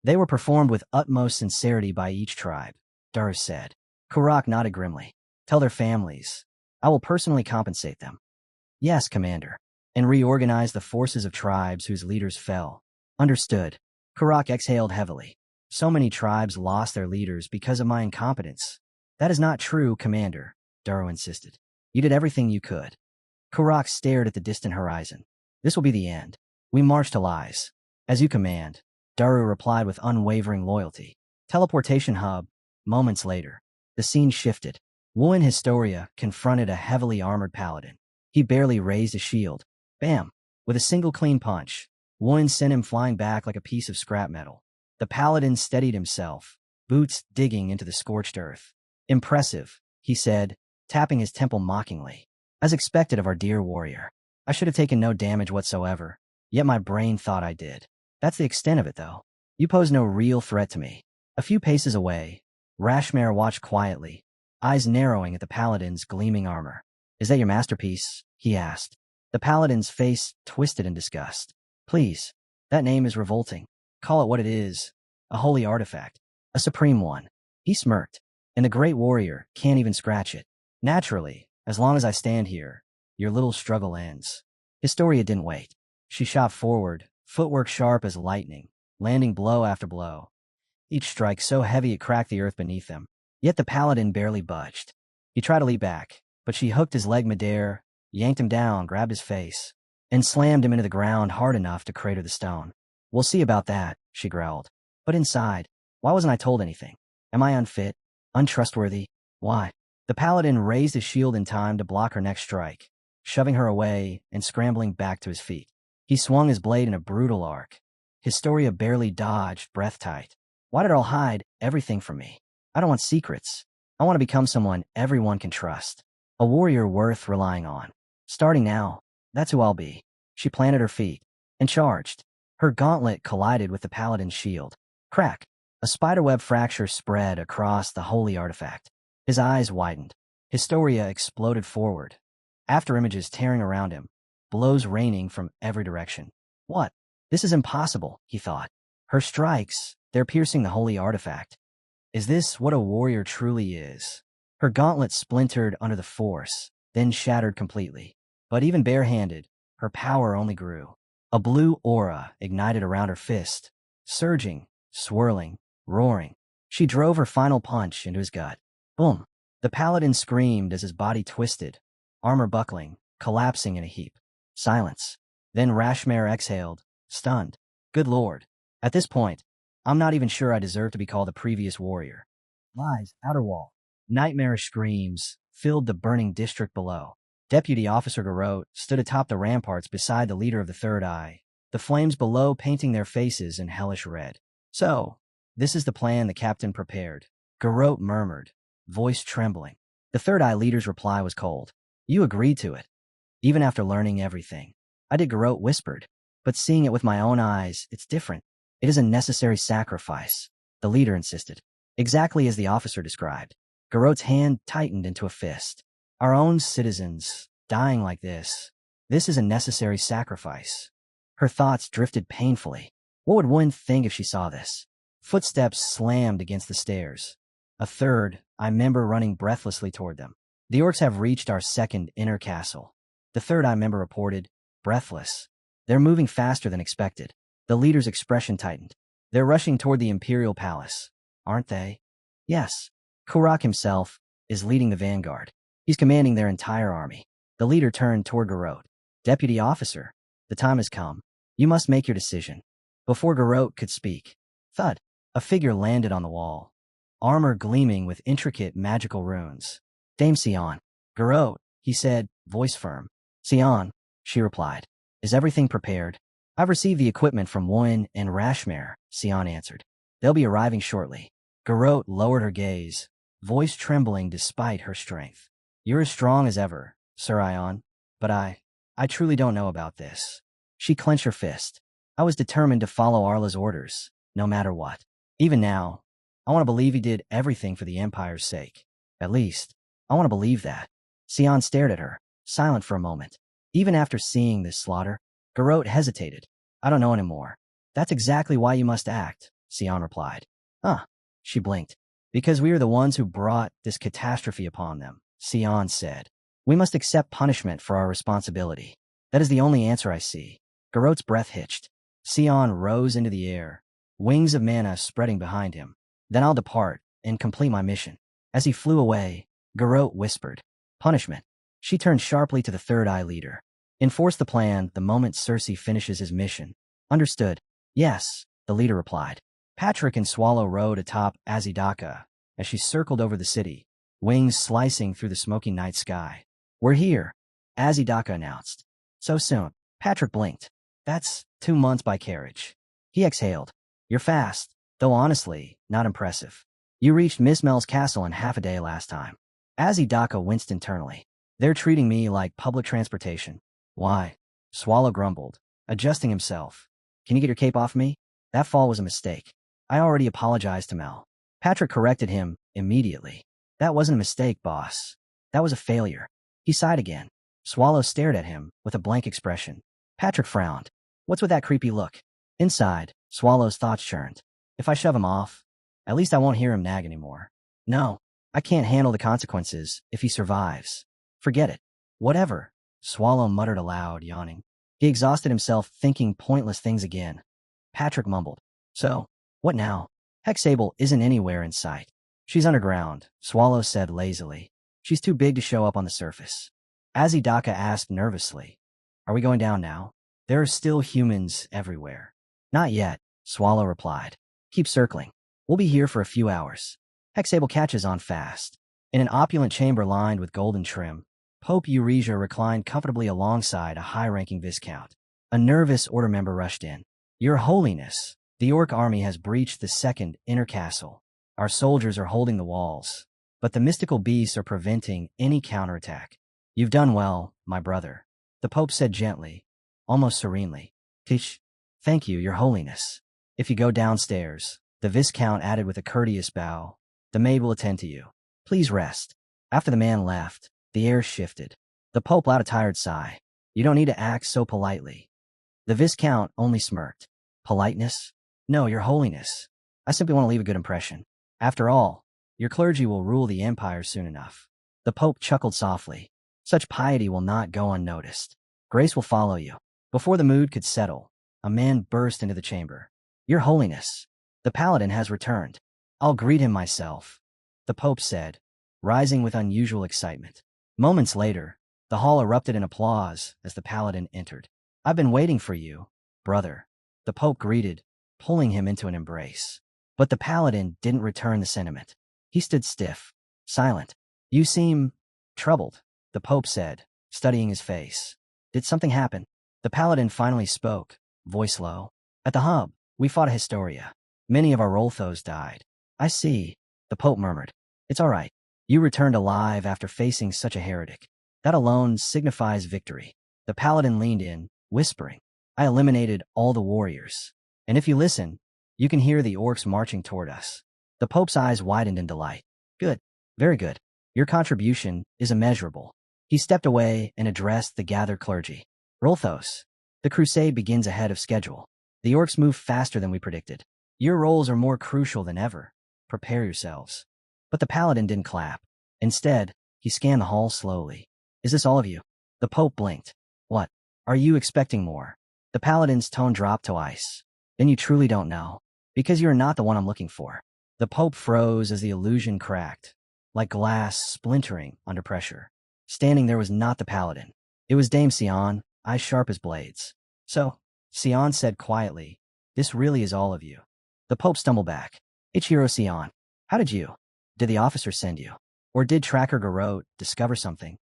They were performed with utmost sincerity by each tribe, Daru said. Karak nodded grimly. Tell their families. I will personally compensate them. Yes, Commander. And reorganize the forces of tribes whose leaders fell. Understood. Karak exhaled heavily. So many tribes lost their leaders because of my incompetence. That is not true, Commander, Daru insisted. You did everything you could. Karak stared at the distant horizon. This will be the end. We march to lies. As you command, Daru replied with unwavering loyalty. Teleportation hub. Moments later, the scene shifted. Wu and Historia confronted a heavily armored paladin. He barely raised a shield. Bam! With a single clean punch, Wu sent him flying back like a piece of scrap metal. The paladin steadied himself, boots digging into the scorched earth. Impressive, he said, tapping his temple mockingly. As expected of our dear warrior. I should have taken no damage whatsoever, yet my brain thought I did. That's the extent of it, though. You pose no real threat to me. A few paces away, Rashmare watched quietly, eyes narrowing at the paladin's gleaming armor. Is that your masterpiece? He asked. The paladin's face twisted in disgust. Please, that name is revolting. Call it what it is. A holy artifact. A supreme one. He smirked. And the great warrior can't even scratch it. Naturally, as long as I stand here, your little struggle ends. Historia didn't wait. She shot forward, footwork sharp as lightning, landing blow after blow. Each strike so heavy it cracked the earth beneath them. Yet the paladin barely budged. He tried to leap back, but she hooked his leg midair, yanked him down, grabbed his face, and slammed him into the ground hard enough to crater the stone. We'll see about that, she growled. But inside, why wasn't I told anything? Am I unfit? Untrustworthy? Why? The paladin raised his shield in time to block her next strike, shoving her away and scrambling back to his feet. He swung his blade in a brutal arc. Historia barely dodged, breath tight. Why did it all hide everything from me? I don't want secrets. I want to become someone everyone can trust. A warrior worth relying on. Starting now, that's who I'll be. She planted her feet and charged. Her gauntlet collided with the paladin's shield. Crack! A spiderweb fracture spread across the holy artifact. His eyes widened. Historia exploded forward. After images tearing around him, blows raining from every direction. What? This is impossible, he thought. Her strikes, they're piercing the holy artifact. Is this what a warrior truly is? Her gauntlet splintered under the force, then shattered completely. But even barehanded, her power only grew. A blue aura ignited around her fist, surging, swirling, roaring. She drove her final punch into his gut. Boom! The paladin screamed as his body twisted, armor buckling, collapsing in a heap. Silence. Then Rashmare exhaled, stunned. Good lord. At this point, I'm not even sure I deserve to be called a previous warrior. Lies, outer wall. Nightmarish screams filled the burning district below. Deputy Officer Garrote stood atop the ramparts beside the leader of the Third Eye, the flames below painting their faces in hellish red. So, this is the plan the captain prepared. Garrote murmured, voice trembling. The Third Eye leader's reply was cold. You agreed to it. Even after learning everything. I did, Garrote whispered. But seeing it with my own eyes, it's different. It is a necessary sacrifice, the leader insisted. Exactly as the officer described. Garrote's hand tightened into a fist. Our own citizens, dying like this. This is a necessary sacrifice. Her thoughts drifted painfully. What would Wen think if she saw this? Footsteps slammed against the stairs. A third, I member running breathlessly toward them. The orcs have reached our second inner castle. The Third Eye member reported, breathless. They're moving faster than expected. The leader's expression tightened. They're rushing toward the Imperial Palace, aren't they? Yes. Kurak himself is leading the vanguard. He's commanding their entire army. The leader turned toward Garrote. Deputy officer, the time has come. You must make your decision. Before Garrote could speak, thud, a figure landed on the wall. Armor gleaming with intricate magical runes. Dame Sion. Garrote, he said, voice firm. Sion, she replied. Is everything prepared? I've received the equipment from Woin and Rashmare, Sion answered. They'll be arriving shortly. Garrote lowered her gaze, voice trembling despite her strength. You're as strong as ever, Sir Ion, but I truly don't know about this. She clenched her fist. I was determined to follow Arla's orders, no matter what. Even now, I want to believe he did everything for the Empire's sake. At least, I want to believe that. Sion stared at her, silent for a moment. Even after seeing this slaughter, Garrote hesitated. I don't know anymore. That's exactly why you must act, Sion replied. She blinked. Because we are the ones who brought this catastrophe upon them, Sion said. We must accept punishment for our responsibility. That is the only answer I see. Garrote's breath hitched. Sion rose into the air, wings of mana spreading behind him. Then I'll depart and complete my mission. As he flew away, Garrote whispered, punishment. She turned sharply to the Third Eye leader. Enforce the plan the moment Cersei finishes his mission. Understood. Yes, the leader replied. Patrick and Swallow rode atop Azidaka as she circled over the city, wings slicing through the smoky night sky. "We're here," Azidaka announced. "So soon." Patrick blinked. "That's 2 months by carriage." He exhaled. "You're fast, though honestly, not impressive. You reached Miss Mel's castle in half a day last time." Azidaka winced internally. "They're treating me like public transportation." "Why?" Swallow grumbled, adjusting himself. "Can you get your cape off me? That fall was a mistake. I already apologized to Mel." Patrick corrected him immediately. "That wasn't a mistake, boss. That was a failure." He sighed again. Swallow stared at him with a blank expression. Patrick frowned. "What's with that creepy look?" Inside, Swallow's thoughts churned. "If I shove him off, at least I won't hear him nag anymore. No, I can't handle the consequences if he survives. Forget it." "Whatever," Swallow muttered aloud, yawning. He exhausted himself thinking pointless things again. Patrick mumbled. "So, what now?" "Hexable isn't anywhere in sight." "She's underground," Swallow said lazily. "She's too big to show up on the surface." Azidaka asked nervously. "Are we going down now?" "There are still humans everywhere." "Not yet," Swallow replied. "Keep circling. We'll be here for a few hours." Hexable catches on fast. In an opulent chamber lined with golden trim, Pope Euresia reclined comfortably alongside a high-ranking viscount. A nervous order member rushed in. "Your Holiness, the Orc army has breached the second inner castle. Our soldiers are holding the walls, but the mystical beasts are preventing any counterattack." "You've done well, my brother," the Pope said gently, almost serenely. "Tish, thank you, Your Holiness. If you go downstairs," the Viscount added with a courteous bow, "the maid will attend to you. Please rest." After the man left, the air shifted. The Pope let out a tired sigh. "You don't need to act so politely." The Viscount only smirked. "Politeness? No, Your Holiness. I simply want to leave a good impression. After all, your clergy will rule the empire soon enough." The Pope chuckled softly. "Such piety will not go unnoticed. Grace will follow you." Before the mood could settle, a man burst into the chamber. "Your Holiness, the Paladin has returned." "I'll greet him myself," the Pope said, rising with unusual excitement. Moments later, the hall erupted in applause as the Paladin entered. "I've been waiting for you, brother," the Pope greeted, pulling him into an embrace. But the Paladin didn't return the sentiment. He stood stiff, silent. "You seem troubled," the Pope said, studying his face. "Did something happen?" The Paladin finally spoke, voice low. "At the hub, we fought a Historia. Many of our Rolthos died." "I see," the Pope murmured. "It's all right. You returned alive after facing such a heretic. That alone signifies victory." The Paladin leaned in, whispering, "I eliminated all the warriors. And if you listen, you can hear the orcs marching toward us." The Pope's eyes widened in delight. "Good. Very good. Your contribution is immeasurable." He stepped away and addressed the gathered clergy. "Rolthos, the crusade begins ahead of schedule. The orcs move faster than we predicted. Your roles are more crucial than ever. Prepare yourselves." But the Paladin didn't clap. Instead, he scanned the hall slowly. "Is this all of you?" The Pope blinked. "What? Are you expecting more?" The Paladin's tone dropped to ice. "Then you truly don't know. Because you're not the one I'm looking for." The Pope froze as the illusion cracked, like glass splintering under pressure. Standing there was not the Paladin. It was Dame Sion, eyes sharp as blades. "So," Sion said quietly, "this really is all of you." The Pope stumbled back. "Ichiro Sion, how did you? Did the officer send you? Or did Tracker Garot discover something?"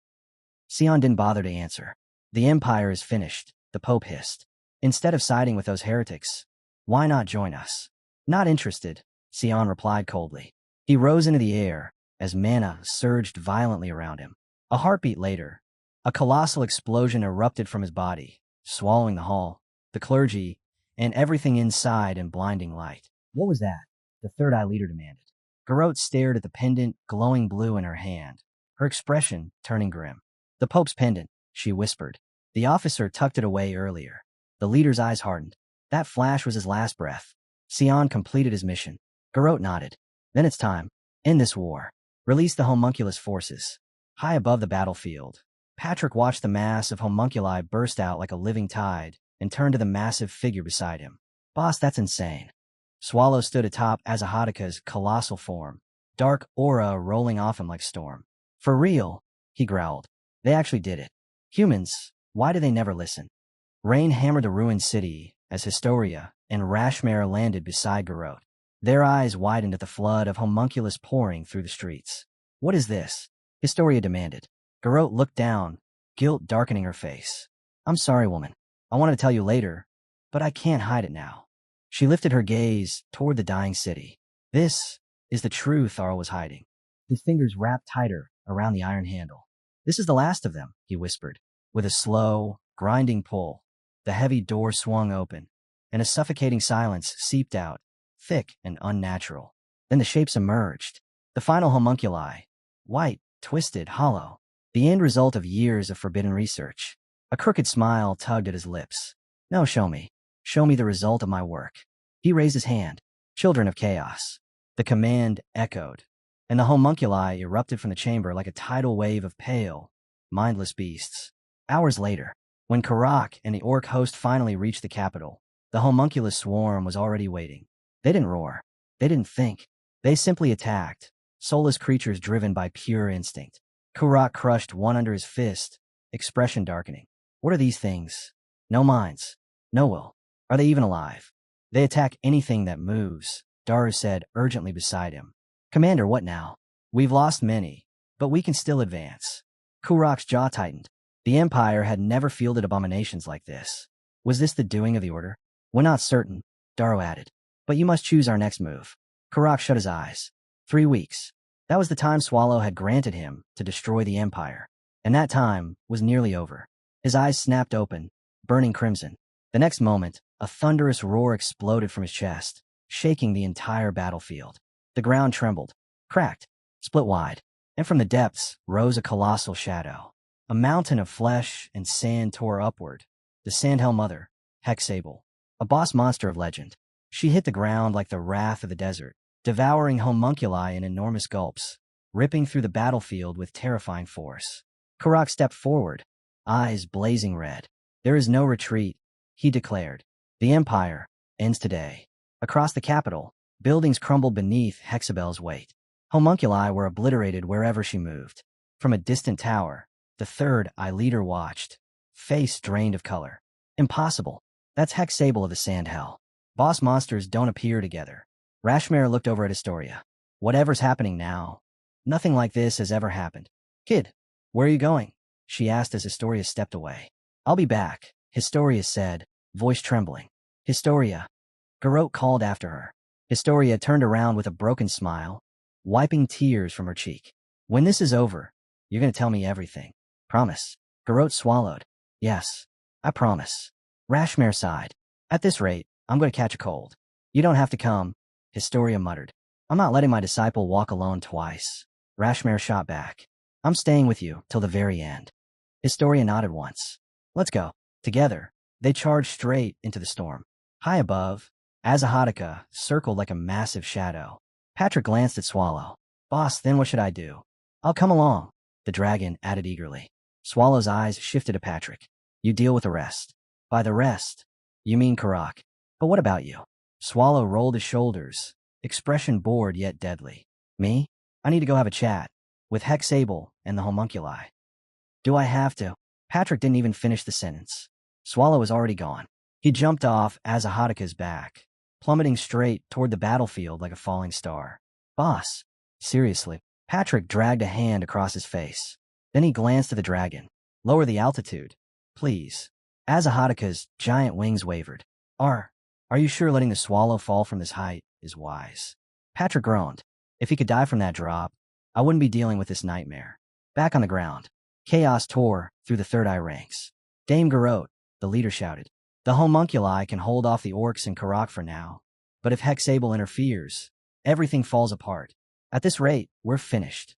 Sion didn't bother to answer. "The Empire is finished," the Pope hissed. "Instead of siding with those heretics, why not join us?" "Not interested," Sion replied coldly. He rose into the air as mana surged violently around him. A heartbeat later, a colossal explosion erupted from his body, swallowing the hall, the clergy, and everything inside in blinding light. "What was that?" the Third Eye leader demanded. Garot stared at the pendant glowing blue in her hand, her expression turning grim. "The Pope's pendant," she whispered. "The officer tucked it away earlier." The leader's eyes hardened. That flash was his last breath. Sion completed his mission. Garot nodded. "Then it's time. End this war. Release the homunculus forces." High above the battlefield, Patrick watched the mass of homunculi burst out like a living tide and turned to the massive figure beside him. "Boss, that's insane." Swallow stood atop Azahadika's colossal form, dark aura rolling off him like storm. "For real," he growled. "They actually did it. Humans, why do they never listen?" Rain hammered the ruined city as Historia and Rashmare landed beside Garot. Their eyes widened at the flood of homunculus pouring through the streets. What is this? Historia demanded. Garrote looked down, guilt darkening her face. I'm sorry, woman. I wanted to tell you later, but I can't hide it now. She lifted her gaze toward the dying city. This is the truth Tharl was hiding. His fingers wrapped tighter around the iron handle. This is the last of them, he whispered. With a slow, grinding pull, the heavy door swung open, and a suffocating silence seeped out, thick and unnatural. Then the shapes emerged. The final homunculi, white, twisted, hollow. The end result of years of forbidden research. A crooked smile tugged at his lips. No, show me. Show me the result of my work. He raised his hand. Children of chaos. The command echoed, and the homunculi erupted from the chamber like a tidal wave of pale, mindless beasts. Hours later, when Karak and the orc host finally reached the capital, the homunculus swarm was already waiting. They didn't roar. They didn't think. They simply attacked, soulless creatures driven by pure instinct. Karak crushed one under his fist, expression darkening. What are these things? No minds. No will. Are they even alive? They attack anything that moves, Daru said urgently beside him. Commander, what now? We've lost many, but we can still advance. Kurak's jaw tightened. The Empire had never fielded abominations like this. Was this the doing of the Order? We're not certain, Daru added. But you must choose our next move. Karak shut his eyes. 3 weeks. That was the time Swallow had granted him to destroy the Empire. And that time was nearly over. His eyes snapped open, burning crimson. The next moment, a thunderous roar exploded from his chest, shaking the entire battlefield. The ground trembled, cracked, split wide, and from the depths rose a colossal shadow. A mountain of flesh and sand tore upward. The Sandhell Mother, Hexable, a boss monster of legend. She hit the ground like the wrath of the desert, devouring homunculi in enormous gulps, ripping through the battlefield with terrifying force. Karak stepped forward, eyes blazing red. There is no retreat, he declared. The Empire ends today. Across the capital, buildings crumbled beneath Hexabel's weight. Homunculi were obliterated wherever she moved. From a distant tower, the third eye leader watched, face drained of color. Impossible. That's Hexable of the Sandhell. Boss monsters don't appear together. Rashmare looked over at Historia. Whatever's happening now, nothing like this has ever happened. Kid, where are you going? She asked as Historia stepped away. I'll be back, Historia said, voice trembling. Historia. Garrote called after her. Historia turned around with a broken smile, wiping tears from her cheek. When this is over, you're going to tell me everything. Promise. Garrote swallowed. Yes, I promise. Rashmare sighed. At this rate, I'm going to catch a cold. You don't have to come, Historia muttered. I'm not letting my disciple walk alone twice. Rashmare shot back. I'm staying with you till the very end. Historia nodded once. Let's go. Together, they charged straight into the storm. High above, Azahatika circled like a massive shadow. Patrick glanced at Swallow. Boss, then what should I do? I'll come along, the dragon added eagerly. Swallow's eyes shifted to Patrick. You deal with the rest. By the rest, you mean Karak. But what about you? Swallow rolled his shoulders, expression bored yet deadly. Me? I need to go have a chat with Hexable and the homunculi. Do I have to? Patrick didn't even finish the sentence. Swallow was already gone. He jumped off Azahatika's back, plummeting straight toward the battlefield like a falling star. Boss. Seriously. Patrick dragged a hand across his face. Then he glanced at the dragon. Lower the altitude, please. Azahatika's giant wings wavered. Are you sure letting the swallow fall from this height is wise? Patrick groaned. If he could die from that drop, I wouldn't be dealing with this nightmare. Back on the ground, chaos tore through the Third Eye ranks. Dame Garrote, the leader shouted. The homunculi can hold off the orcs and Karak for now, but if Hexable interferes, everything falls apart. At this rate, we're finished.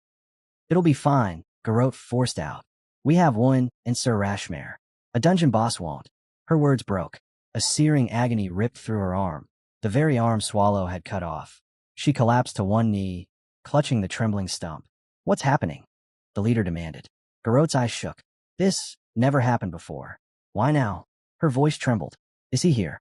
It'll be fine, Garrote forced out. We have one and Sir Rashmare. A dungeon boss won't. Her words broke. A searing agony ripped through her arm, the very arm Swallow had cut off. She collapsed to one knee, clutching the trembling stump. What's happening? The leader demanded. Garrote's eyes shook. This never happened before. Why now? Her voice trembled. Is he here?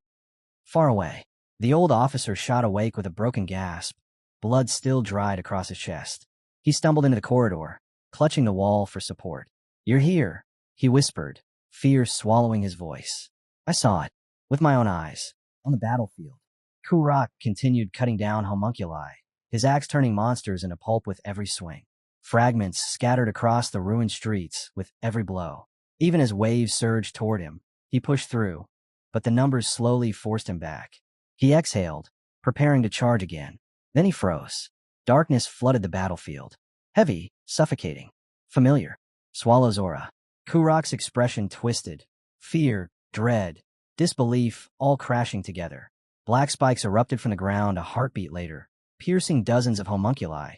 Far away. The old officer shot awake with a broken gasp, blood still dried across his chest. He stumbled into the corridor, clutching the wall for support. You're here, he whispered, fear swallowing his voice. I saw it, with my own eyes, on the battlefield. Karak continued cutting down homunculi, his axe turning monsters into pulp with every swing. fragments scattered across the ruined streets with every blow. Even as waves surged toward him, he pushed through, but the numbers slowly forced him back. He exhaled, preparing to charge again. Then he froze. Darkness flooded the battlefield. Heavy, suffocating, familiar. Swallow's aura. Kurok's expression twisted. Fear, dread, disbelief, all crashing together. Black spikes erupted from the ground a heartbeat later, piercing dozens of homunculi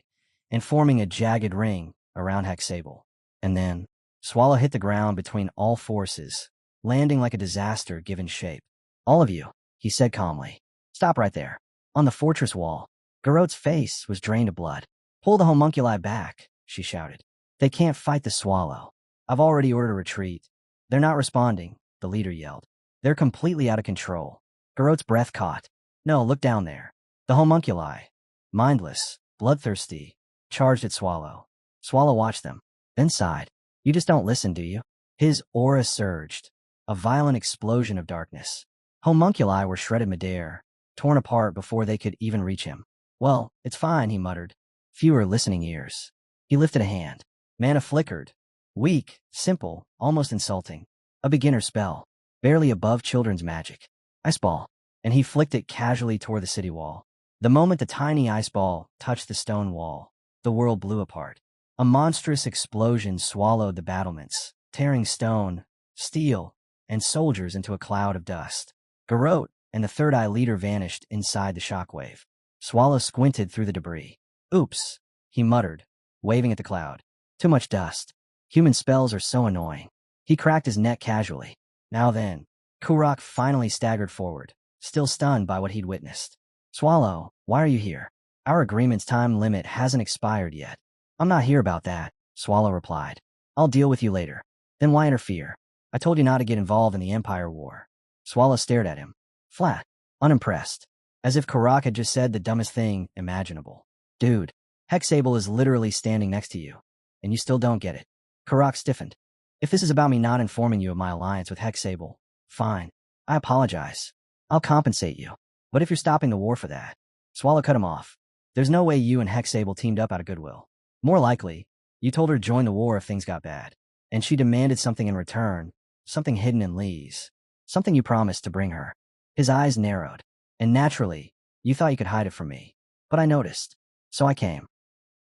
and forming a jagged ring around Hexable. And then, Swallow hit the ground between all forces, landing like a disaster given shape. "All of you," he said calmly. "Stop right there." On the fortress wall, Garot's face was drained of blood. "Pull the homunculi back," she shouted. "They can't fight the Swallow. I've already ordered a retreat." "They're not responding," the leader yelled. "They're completely out of control." Garot's breath caught. "No, look down there." The homunculi, mindless, bloodthirsty, charged at Swallow. Swallow watched them, then sighed. "You just don't listen, do you?" His aura surged, a violent explosion of darkness. Homunculi were shredded midair, torn apart before they could even reach him. "Well, it's fine," he muttered. Fewer listening ears. He lifted a hand. Mana flickered. Weak, simple, almost insulting. A beginner spell, barely above children's magic. Ice ball. And he flicked it casually toward the city wall. The moment the tiny ice ball touched the stone wall, the world blew apart. A monstrous explosion swallowed the battlements, tearing stone, steel, and soldiers into a cloud of dust. Garot and the Third Eye leader vanished inside the shockwave. Swallow squinted through the debris. "Oops," he muttered, waving at the cloud. "Too much dust. Human spells are so annoying." He cracked his neck casually. "Now then." Kurok finally staggered forward, still stunned by what he'd witnessed. "Swallow, why are you here? Our agreement's time limit hasn't expired yet." "I'm not here about that," Swallow replied. "I'll deal with you later." "Then why interfere? I told you not to get involved in the Empire War." Swallow stared at him, flat, unimpressed, as if Kurok had just said the dumbest thing imaginable. "Dude, Hexable is literally standing next to you, and you still don't get it." Kurok stiffened. "If this is about me not informing you of my alliance with Hexable, fine. I apologize. I'll compensate you. But if you're stopping the war for that..." Swallow cut him off. "There's no way you and Hexable teamed up out of goodwill. More likely, you told her to join the war if things got bad. And she demanded something in return, something hidden in Lee's, something you promised to bring her." His eyes narrowed. "And naturally, you thought you could hide it from me. But I noticed. So I came."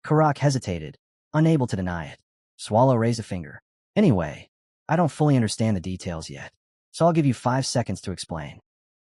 Kurok hesitated, unable to deny it. Swallow raised a finger. "Anyway, I don't fully understand the details yet, so I'll give you 5 seconds to explain."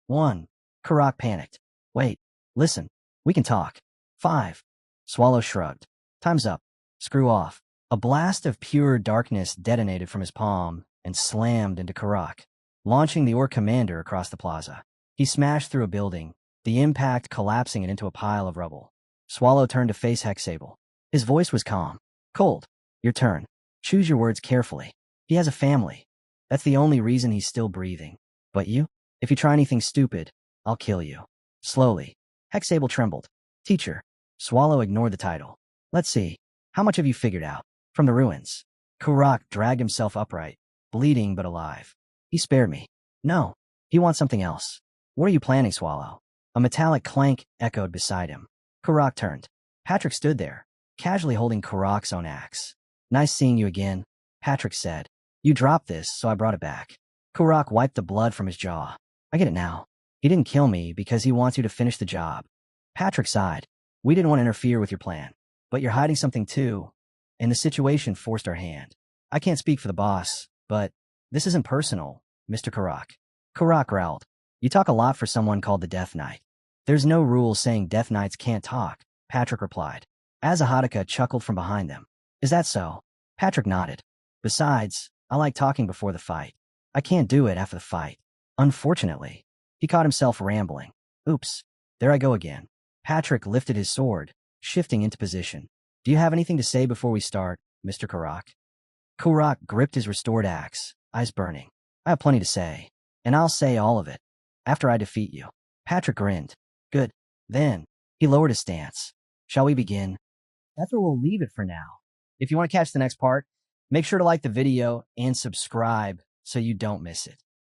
1. Kurok panicked. "Wait, listen, we can talk." 5. Swallow shrugged. "Time's up. Screw off." A blast of pure darkness detonated from his palm and slammed into Kurok, launching the Orc commander across the plaza. He smashed through a building, the impact collapsing it into a pile of rubble. Swallow turned to face Hexable. His voice was calm. "Cold. Your turn. Choose your words carefully. He has a family. That's the only reason he's still breathing. But you? If you try anything stupid, I'll kill you." Slowly, Hexable trembled. "Teacher." Swallow ignored the title. "Let's see. How much have you figured out?" "From the ruins." Kurok dragged himself upright, bleeding but alive. "He spared me." "No. He wants something else." "What are you planning, Swallow?" A metallic clank echoed beside him. Kurok turned. Patrick stood there, casually holding Kurok's own axe. "Nice seeing you again," Patrick said. "You dropped this, so I brought it back." Kurok wiped the blood from his jaw. "I get it now. He didn't kill me because he wants you to finish the job." Patrick sighed. "We didn't want to interfere with your plan. But you're hiding something too, and the situation forced our hand. I can't speak for the boss, but this isn't personal, Mr. Kurok." Kurok growled. "You talk a lot for someone called the Death Knight." "There's no rule saying Death Knights can't talk," Patrick replied. Azahadaka chuckled from behind them. "Is that so?" Patrick nodded. "Besides, I like talking before the fight. I can't do it after the fight. Unfortunately." He caught himself rambling. "Oops, there I go again." Patrick lifted his sword, shifting into position. "Do you have anything to say before we start, Mr. Kurok?" Kurok gripped his restored axe, eyes burning. "I have plenty to say, and I'll say all of it after I defeat you." Patrick grinned. "Good. Then," he lowered his stance. "Shall we begin?" That's where we'll leave it for now. If you want to catch the next part, make sure to like the video and subscribe so you don't miss it.